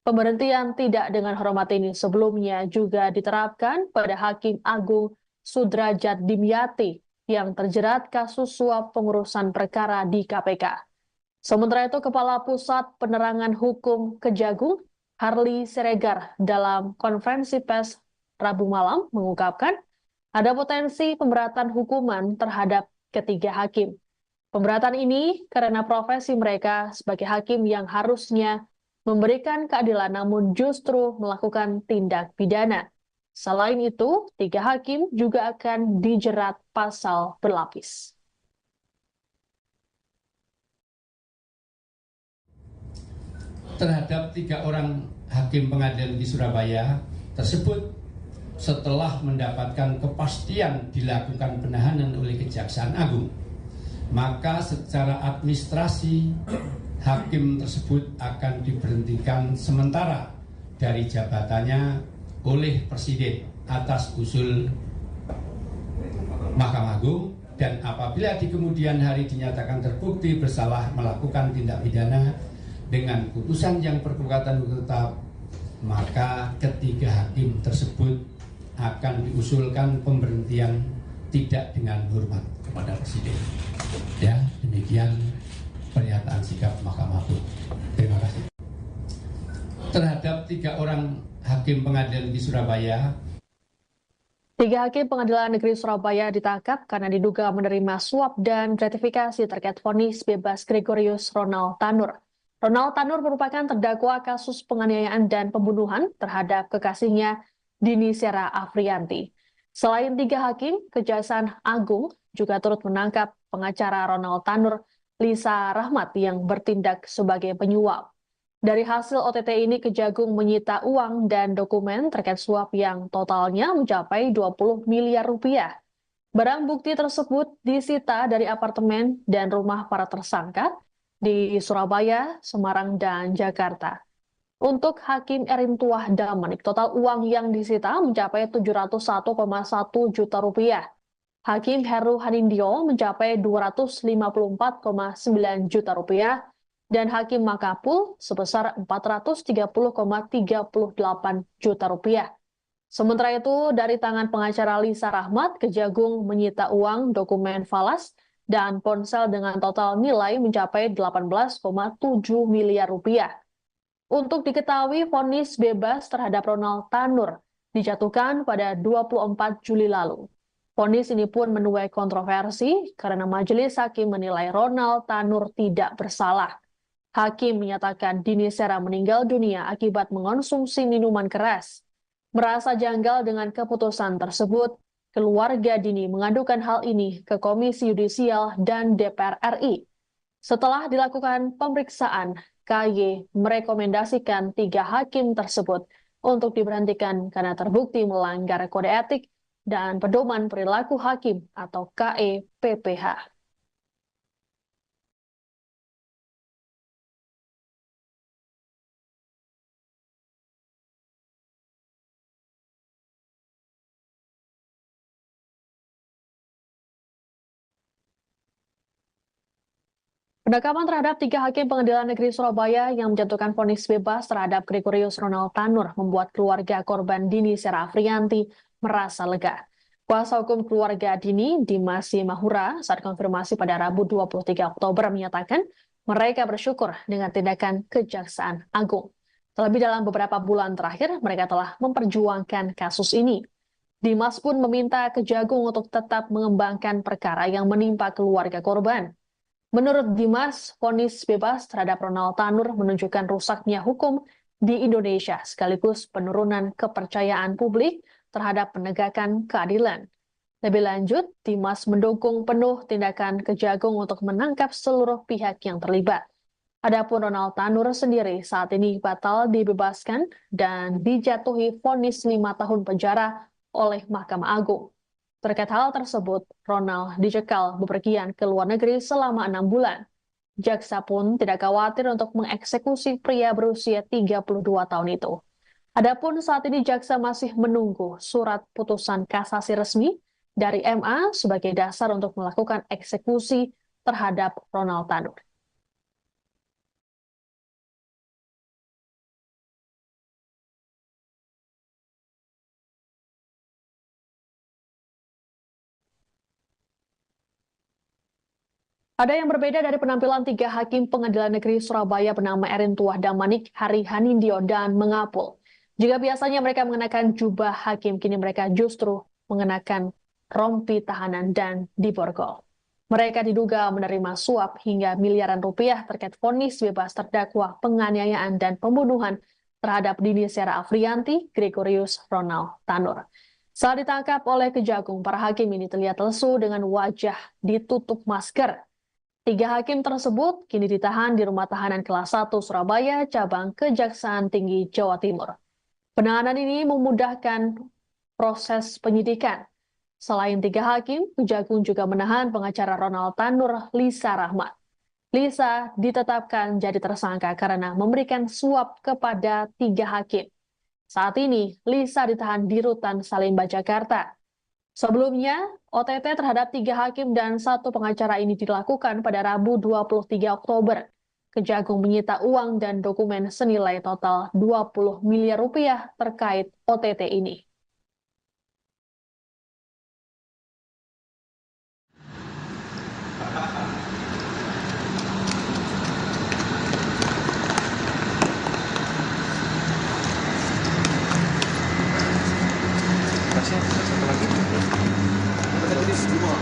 Pemberhentian tidak dengan hormat ini sebelumnya juga diterapkan pada Hakim Agung Sudrajat Dimyati yang terjerat kasus suap pengurusan perkara di KPK. Sementara itu, Kepala Pusat Penerangan Hukum Kejagung, Harli Siregar, dalam konferensi pers Rabu malam mengungkapkan ada potensi pemberatan hukuman terhadap ketiga hakim. Pemberatan ini karena profesi mereka sebagai hakim yang harusnya memberikan keadilan namun justru melakukan tindak pidana. Selain itu, tiga hakim juga akan dijerat pasal berlapis. Terhadap tiga orang hakim pengadilan di Surabaya tersebut setelah mendapatkan kepastian dilakukan penahanan oleh Kejaksaan Agung, maka secara administrasi hakim tersebut akan diberhentikan sementara dari jabatannya oleh Presiden atas usul Mahkamah Agung, dan apabila di kemudian hari dinyatakan terbukti bersalah melakukan tindak pidana dengan putusan yang berkekuatan hukum tetap, maka ketiga hakim tersebut akan diusulkan pemberhentian tidak dengan hormat kepada Presiden. Ya, demikian pernyataan sikap Mahkamah Agung. Terima kasih. Terhadap tiga orang hakim pengadilan di Surabaya. Tiga hakim Pengadilan Negeri Surabaya ditangkap karena diduga menerima suap dan gratifikasi terkait vonis bebas Gregorius Ronald Tanur. Ronald Tanur merupakan terdakwa kasus penganiayaan dan pembunuhan terhadap kekasihnya Dini Sera Afriyanti. Selain 3 hakim, Kejaksaan Agung juga turut menangkap pengacara Ronald Tanur, Lisa Rahmat yang bertindak sebagai penyuap. Dari hasil OTT ini, Kejagung menyita uang dan dokumen terkait suap yang totalnya mencapai 20 miliar rupiah. Barang bukti tersebut disita dari apartemen dan rumah para tersangka di Surabaya, Semarang, dan Jakarta. Untuk Hakim Erin Tuah Damanik, total uang yang disita mencapai 701,1 juta rupiah. Hakim Heru Hanindyo mencapai 254,9 juta rupiah dan Hakim Makapul sebesar 430,38 juta rupiah. Sementara itu, dari tangan pengacara Lisa Rahmat, Kejagung menyita uang, dokumen falas, dan ponsel dengan total nilai mencapai 18,7 miliar rupiah. Untuk diketahui, vonis bebas terhadap Ronald Tanur dijatuhkan pada 24 Juli lalu. Vonis ini pun menuai kontroversi karena majelis hakim menilai Ronald Tanur tidak bersalah. Hakim menyatakan Dini Sera meninggal dunia akibat mengonsumsi minuman keras. Merasa janggal dengan keputusan tersebut, keluarga Dini mengadukan hal ini ke Komisi Yudisial dan DPR RI. Setelah dilakukan pemeriksaan, KY merekomendasikan 3 hakim tersebut untuk diberhentikan karena terbukti melanggar kode etik dan pedoman perilaku hakim atau KEPPH. Penangkapan terhadap 3 hakim Pengadilan Negeri Surabaya yang menjatuhkan vonis bebas terhadap Gregorius Ronald Tanur membuat keluarga korban Dini Sera Afriyanti merasa lega. Kuasa hukum keluarga Dini, Dimas Mahura, saat konfirmasi pada Rabu 23 Oktober menyatakan mereka bersyukur dengan tindakan Kejaksaan Agung. Terlebih dalam beberapa bulan terakhir, mereka telah memperjuangkan kasus ini. Dimas pun meminta Kejagung untuk tetap mengembangkan perkara yang menimpa keluarga korban. Menurut Dimas, vonis bebas terhadap Ronald Tanur menunjukkan rusaknya hukum di Indonesia sekaligus penurunan kepercayaan publik terhadap penegakan keadilan. Lebih lanjut, Dimas mendukung penuh tindakan Kejagung untuk menangkap seluruh pihak yang terlibat. Adapun Ronald Tanur sendiri saat ini batal dibebaskan dan dijatuhi vonis 5 tahun penjara oleh Mahkamah Agung. Terkait hal tersebut, Ronald dicekal bepergian ke luar negeri selama 6 bulan. Jaksa pun tidak khawatir untuk mengeksekusi pria berusia 32 tahun itu. Adapun saat ini jaksa masih menunggu surat putusan kasasi resmi dari MA sebagai dasar untuk melakukan eksekusi terhadap Ronald Tanur. Ada yang berbeda dari penampilan 3 hakim Pengadilan Negeri Surabaya bernama Erin Tuah Damanik, Hari Hanindyo, dan Mengapul. Jika biasanya mereka mengenakan jubah hakim, kini mereka justru mengenakan rompi tahanan dan diborgol. Mereka diduga menerima suap hingga miliaran rupiah terkait vonis bebas terdakwa penganiayaan dan pembunuhan terhadap Dini Sera Afriyanti, Gregorius Ronald Tanur. Saat ditangkap oleh Kejagung, para hakim ini terlihat lesu dengan wajah ditutup masker. 3 hakim tersebut kini ditahan di Rumah Tahanan Kelas 1 Surabaya, cabang Kejaksaan Tinggi Jawa Timur. Penahanan ini memudahkan proses penyidikan. Selain 3 hakim, Kejagung juga menahan pengacara Ronald Tanur, Lisa Rahmat. Lisa ditetapkan jadi tersangka karena memberikan suap kepada 3 hakim. Saat ini, Lisa ditahan di Rutan Salemba, Jakarta. Sebelumnya, OTT terhadap 3 hakim dan 1 pengacara ini dilakukan pada Rabu 23 Oktober. Kejagung menyita uang dan dokumen senilai total 20 miliar rupiah terkait OTT ini. Satu lagi. Kita jadi semua.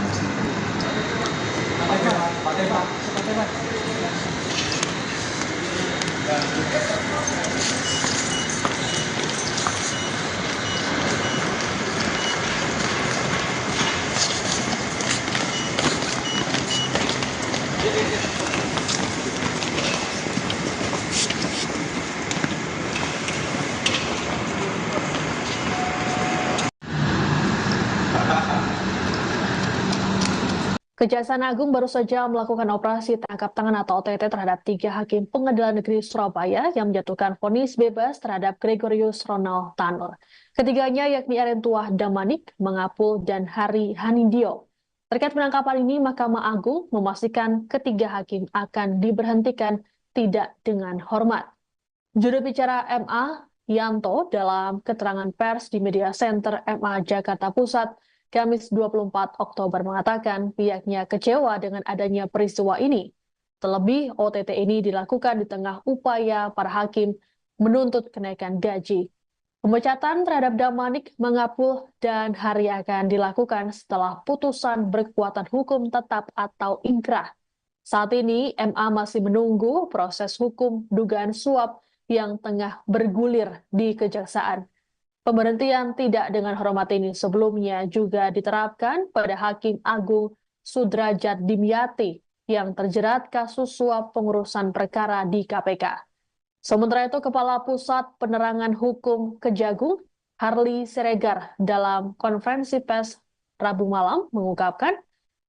Kejaksaan Agung baru saja melakukan operasi tangkap tangan atau OTT terhadap 3 hakim Pengadilan Negeri Surabaya yang menjatuhkan vonis bebas terhadap Gregorius Ronald Tanur. Ketiganya yakni Erentuah Damanik, Mangapul, dan Hari Hanindyo. Terkait penangkapan ini, Mahkamah Agung memastikan ketiga hakim akan diberhentikan tidak dengan hormat. Juru bicara MA, Yanto, dalam keterangan pers di Media Center MA Jakarta Pusat, Kamis 24 Oktober mengatakan pihaknya kecewa dengan adanya peristiwa ini. Terlebih, OTT ini dilakukan di tengah upaya para hakim menuntut kenaikan gaji. Pemecatan terhadap Damanik, Mangapul, dan Hari akan dilakukan setelah putusan berkekuatan hukum tetap atau ingkrah. Saat ini, MA masih menunggu proses hukum dugaan suap yang tengah bergulir di Kejaksaan. Pemberhentian tidak dengan hormat ini sebelumnya juga diterapkan pada Hakim Agung Sudrajat Dimyati yang terjerat kasus suap pengurusan perkara di KPK. Sementara itu, Kepala Pusat Penerangan Hukum Kejagung, Harli Siregar, dalam konferensi pers Rabu malam mengungkapkan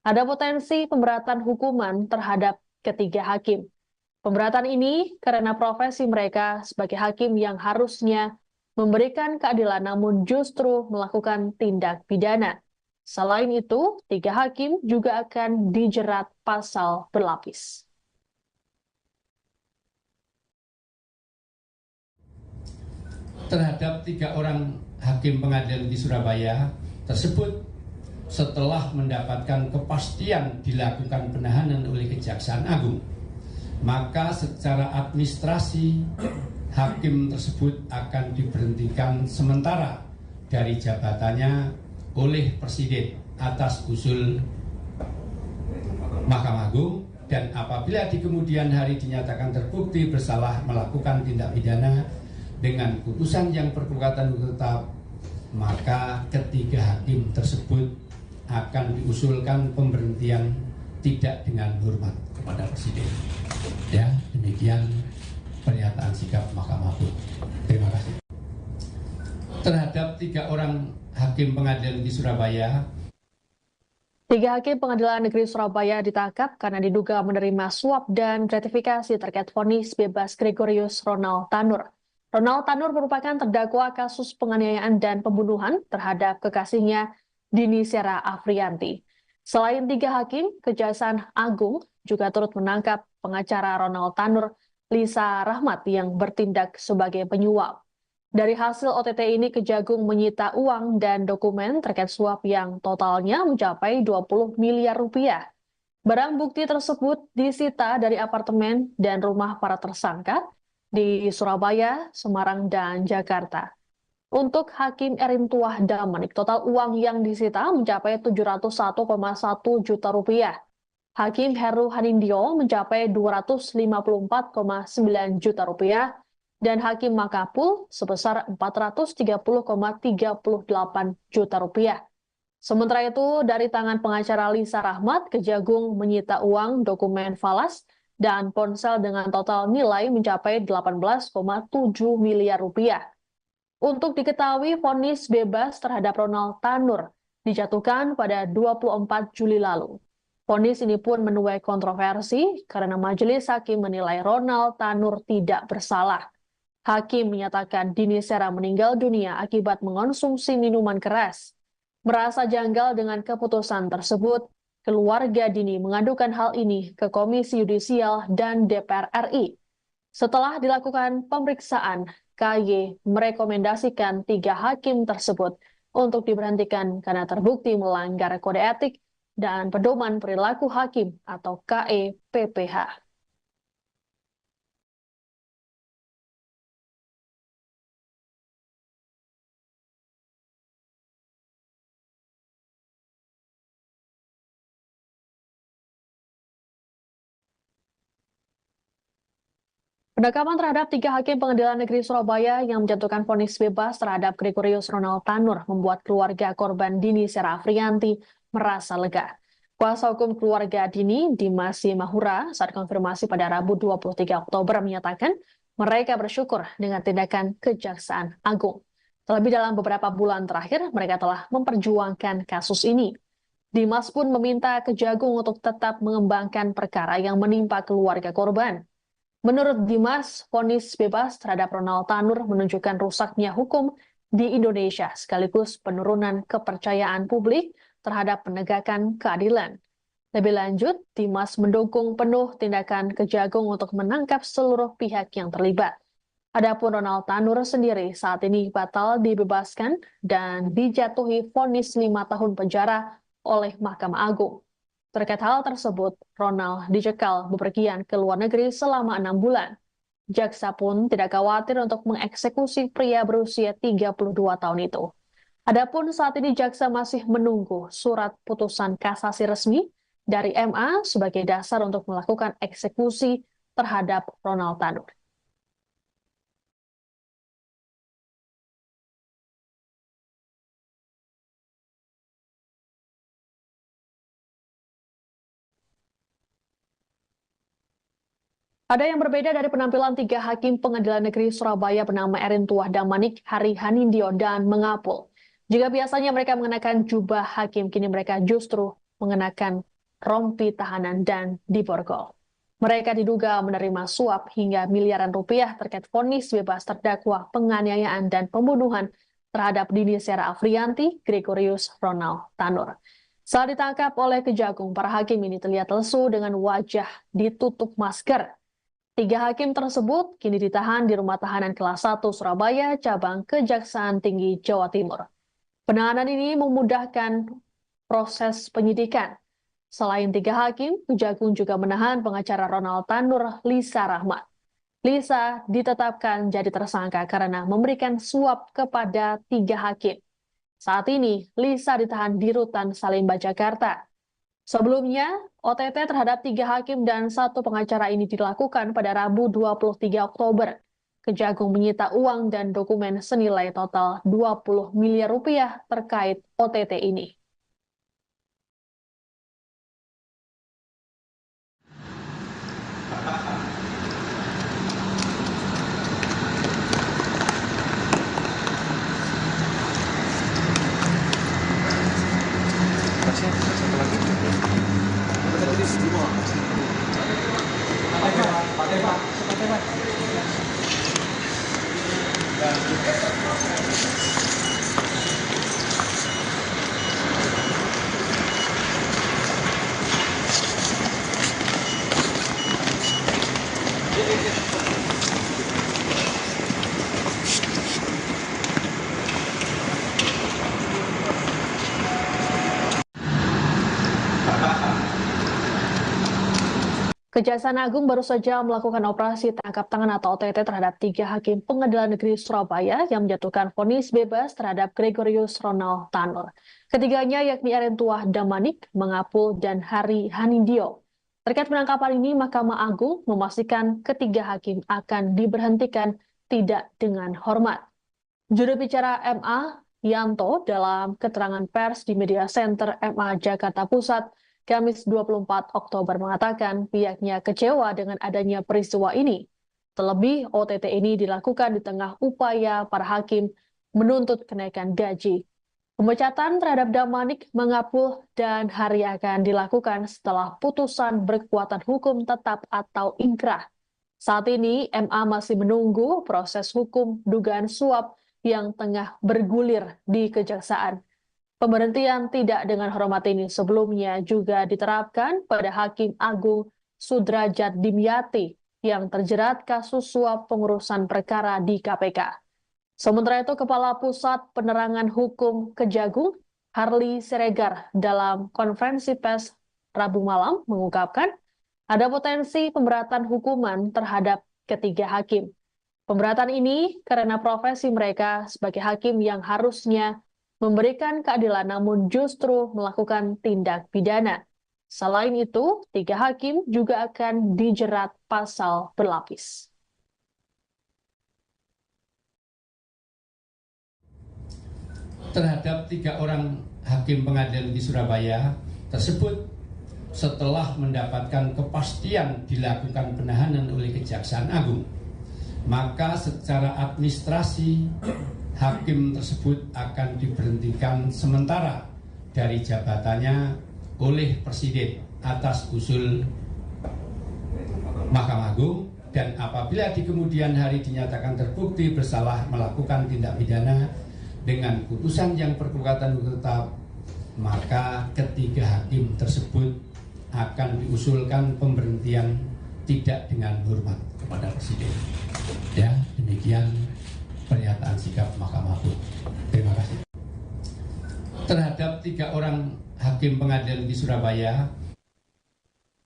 ada potensi pemberatan hukuman terhadap ketiga hakim. Pemberatan ini karena profesi mereka sebagai hakim yang harusnya memberikan keadilan namun justru melakukan tindak pidana. Selain itu, 3 hakim juga akan dijerat pasal berlapis. Terhadap 3 orang hakim pengadilan di Surabaya tersebut setelah mendapatkan kepastian dilakukan penahanan oleh Kejaksaan Agung, maka secara administrasi hakim tersebut akan diberhentikan sementara dari jabatannya oleh Presiden atas usul Mahkamah Agung, dan apabila di kemudian hari dinyatakan terbukti bersalah melakukan tindak pidana dengan putusan yang berkekuatan hukum tetap, maka ketiga hakim tersebut akan diusulkan pemberhentian tidak dengan hormat kepada Presiden. Ya, demikian pernyataan sikap Mahkamah Agung. Terima kasih. Terhadap 3 orang hakim pengadilan di Surabaya. 3 hakim Pengadilan Negeri Surabaya ditangkap karena diduga menerima suap dan gratifikasi terkait vonis bebas Gregorius Ronald Tanur. Ronald Tanur merupakan terdakwa kasus penganiayaan dan pembunuhan terhadap kekasihnya Dini Sera Afrianti. Selain 3 hakim, Kejaksaan Agung juga turut menangkap pengacara Ronald Tanur, Lisa Rahmat, yang bertindak sebagai penyuap. Dari hasil OTT ini, Kejagung menyita uang dan dokumen terkait suap yang totalnya mencapai 20 miliar rupiah. Barang bukti tersebut disita dari apartemen dan rumah para tersangka di Surabaya, Semarang, dan Jakarta. Untuk Hakim Erentuah Damanik, total uang yang disita mencapai 701,1 juta rupiah. Hakim Heru Hanindyo mencapai 254,9 juta rupiah dan Hakim Mangapul sebesar 430,38 juta rupiah. Sementara itu, dari tangan pengacara Lisa Rahmat, Kejagung menyita uang, dokumen falas, dan ponsel dengan total nilai mencapai 18,7 miliar rupiah. Untuk diketahui, vonis bebas terhadap Ronald Tanur dijatuhkan pada 24 Juli lalu. Vonis ini pun menuai kontroversi karena majelis hakim menilai Ronald Tanur tidak bersalah. Hakim menyatakan Dini Sera meninggal dunia akibat mengonsumsi minuman keras. Merasa janggal dengan keputusan tersebut, keluarga Dini mengadukan hal ini ke Komisi Yudisial dan DPR RI. Setelah dilakukan pemeriksaan, KY merekomendasikan 3 hakim tersebut untuk diberhentikan karena terbukti melanggar kode etik dan pedoman perilaku hakim atau KEPPH. Penangkapan terhadap 3 hakim Pengadilan Negeri Surabaya yang menjatuhkan vonis bebas terhadap Gregorius Ronald Tanur membuat keluarga korban Dini Sera Afrianti merasa lega. Kuasa hukum keluarga Dini, Dimas Mahura, saat konfirmasi pada Rabu 23 Oktober menyatakan mereka bersyukur dengan tindakan Kejaksaan Agung. Terlebih dalam beberapa bulan terakhir, mereka telah memperjuangkan kasus ini. Dimas pun meminta Kejagung untuk tetap mengembangkan perkara yang menimpa keluarga korban. Menurut Dimas, vonis bebas terhadap Ronald Tanur menunjukkan rusaknya hukum di Indonesia sekaligus penurunan kepercayaan publik terhadap penegakan keadilan. Lebih lanjut, Dimas mendukung penuh tindakan Kejagung untuk menangkap seluruh pihak yang terlibat. Adapun Ronald Tanur sendiri saat ini batal dibebaskan dan dijatuhi vonis 5 tahun penjara oleh Mahkamah Agung. Terkait hal tersebut, Ronald dicekal bepergian ke luar negeri selama 6 bulan. Jaksa pun tidak khawatir untuk mengeksekusi pria berusia 32 tahun itu. Adapun saat ini jaksa masih menunggu surat putusan kasasi resmi dari MA sebagai dasar untuk melakukan eksekusi terhadap Ronald Tanur. Ada yang berbeda dari penampilan 3 hakim Pengadilan Negeri Surabaya bernama Erin Tuah Damanik, Hari Hanindyo, dan Mengapul. Jika biasanya mereka mengenakan jubah hakim, kini mereka justru mengenakan rompi tahanan dan diborgol. Mereka diduga menerima suap hingga miliaran rupiah terkait vonis bebas terdakwa penganiayaan dan pembunuhan terhadap Dini Sera Afrianti, Gregorius Ronald Tanur. Saat ditangkap oleh Kejagung, para hakim ini terlihat lesu dengan wajah ditutup masker. 3 hakim tersebut kini ditahan di Rumah Tahanan Kelas 1 Surabaya, cabang Kejaksaan Tinggi Jawa Timur. Penahanan ini memudahkan proses penyidikan. Selain 3 hakim, Kejagung juga menahan pengacara Ronald Tanur, Lisa Rahmat. Lisa ditetapkan jadi tersangka karena memberikan suap kepada 3 hakim. Saat ini, Lisa ditahan di Rutan Salemba, Jakarta. Sebelumnya, OTT terhadap 3 hakim dan 1 pengacara ini dilakukan pada Rabu 23 Oktober. Kejagung menyita uang dan dokumen senilai total 20 miliar rupiah terkait OTT ini. Satu lagi. Kita tadi semua. Pak. Kejaksaan Agung baru saja melakukan operasi tangkap tangan atau OTT terhadap 3 hakim Pengadilan Negeri Surabaya yang menjatuhkan vonis bebas terhadap Gregorius Ronald Tanur. Ketiganya yakni Erin Tuah Damanik, Mengapul, dan Hari Hanindyo. Terkait penangkapan ini, Mahkamah Agung memastikan ketiga hakim akan diberhentikan tidak dengan hormat. Juru bicara MA, Yanto, dalam keterangan pers di Media Center MA Jakarta Pusat, Kamis 24 Oktober mengatakan pihaknya kecewa dengan adanya peristiwa ini. Terlebih, OTT ini dilakukan di tengah upaya para hakim menuntut kenaikan gaji. Pemecatan terhadap Damanik, Mengapul, dan Hari akan dilakukan setelah putusan berkekuatan hukum tetap atau ingkrah. Saat ini, MA masih menunggu proses hukum dugaan suap yang tengah bergulir di Kejaksaan. Pemberhentian tidak dengan hormat ini sebelumnya juga diterapkan pada Hakim Agung Sudrajat Dimyati yang terjerat kasus suap pengurusan perkara di KPK. Sementara itu, Kepala Pusat Penerangan Hukum Kejagung, Harli Siregar, dalam konferensi pers Rabu malam mengungkapkan ada potensi pemberatan hukuman terhadap ketiga hakim. Pemberatan ini karena profesi mereka sebagai hakim yang harusnya memberikan keadilan namun justru melakukan tindak pidana. Selain itu, 3 hakim juga akan dijerat pasal berlapis. Terhadap 3 orang hakim pengadilan di Surabaya tersebut setelah mendapatkan kepastian dilakukan penahanan oleh Kejaksaan Agung, maka secara administrasi hakim tersebut akan diberhentikan sementara dari jabatannya oleh Presiden atas usul Mahkamah Agung, dan apabila di kemudian hari dinyatakan terbukti bersalah melakukan tindak pidana dengan putusan yang berkekuatan hukum tetap, maka ketiga hakim tersebut akan diusulkan pemberhentian tidak dengan hormat kepada Presiden. Ya, demikian pernyataan sikap Mahkamah Agung. Terima kasih. Terhadap 3 orang hakim pengadilan negeri Surabaya,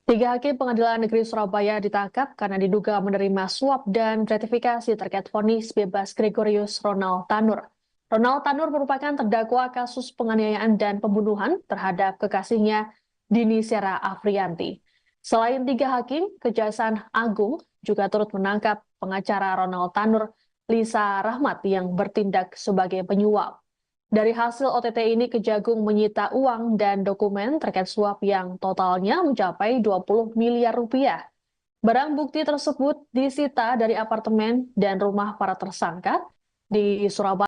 3 hakim Pengadilan Negeri Surabaya ditangkap karena diduga menerima suap dan gratifikasi terkait vonis bebas Gregorius Ronald Tanur. Ronald Tanur merupakan terdakwa kasus penganiayaan dan pembunuhan terhadap kekasihnya Dini Sera Afrianti. Selain 3 hakim, Kejaksaan Agung juga turut menangkap pengacara Ronald Tanur, Lisa Rahmat, yang bertindak sebagai penyuap. Dari hasil OTT ini, Kejagung menyita uang dan dokumen terkait suap yang totalnya mencapai 20 miliar rupiah. Barang bukti tersebut disita dari apartemen dan rumah para tersangka di Surabaya.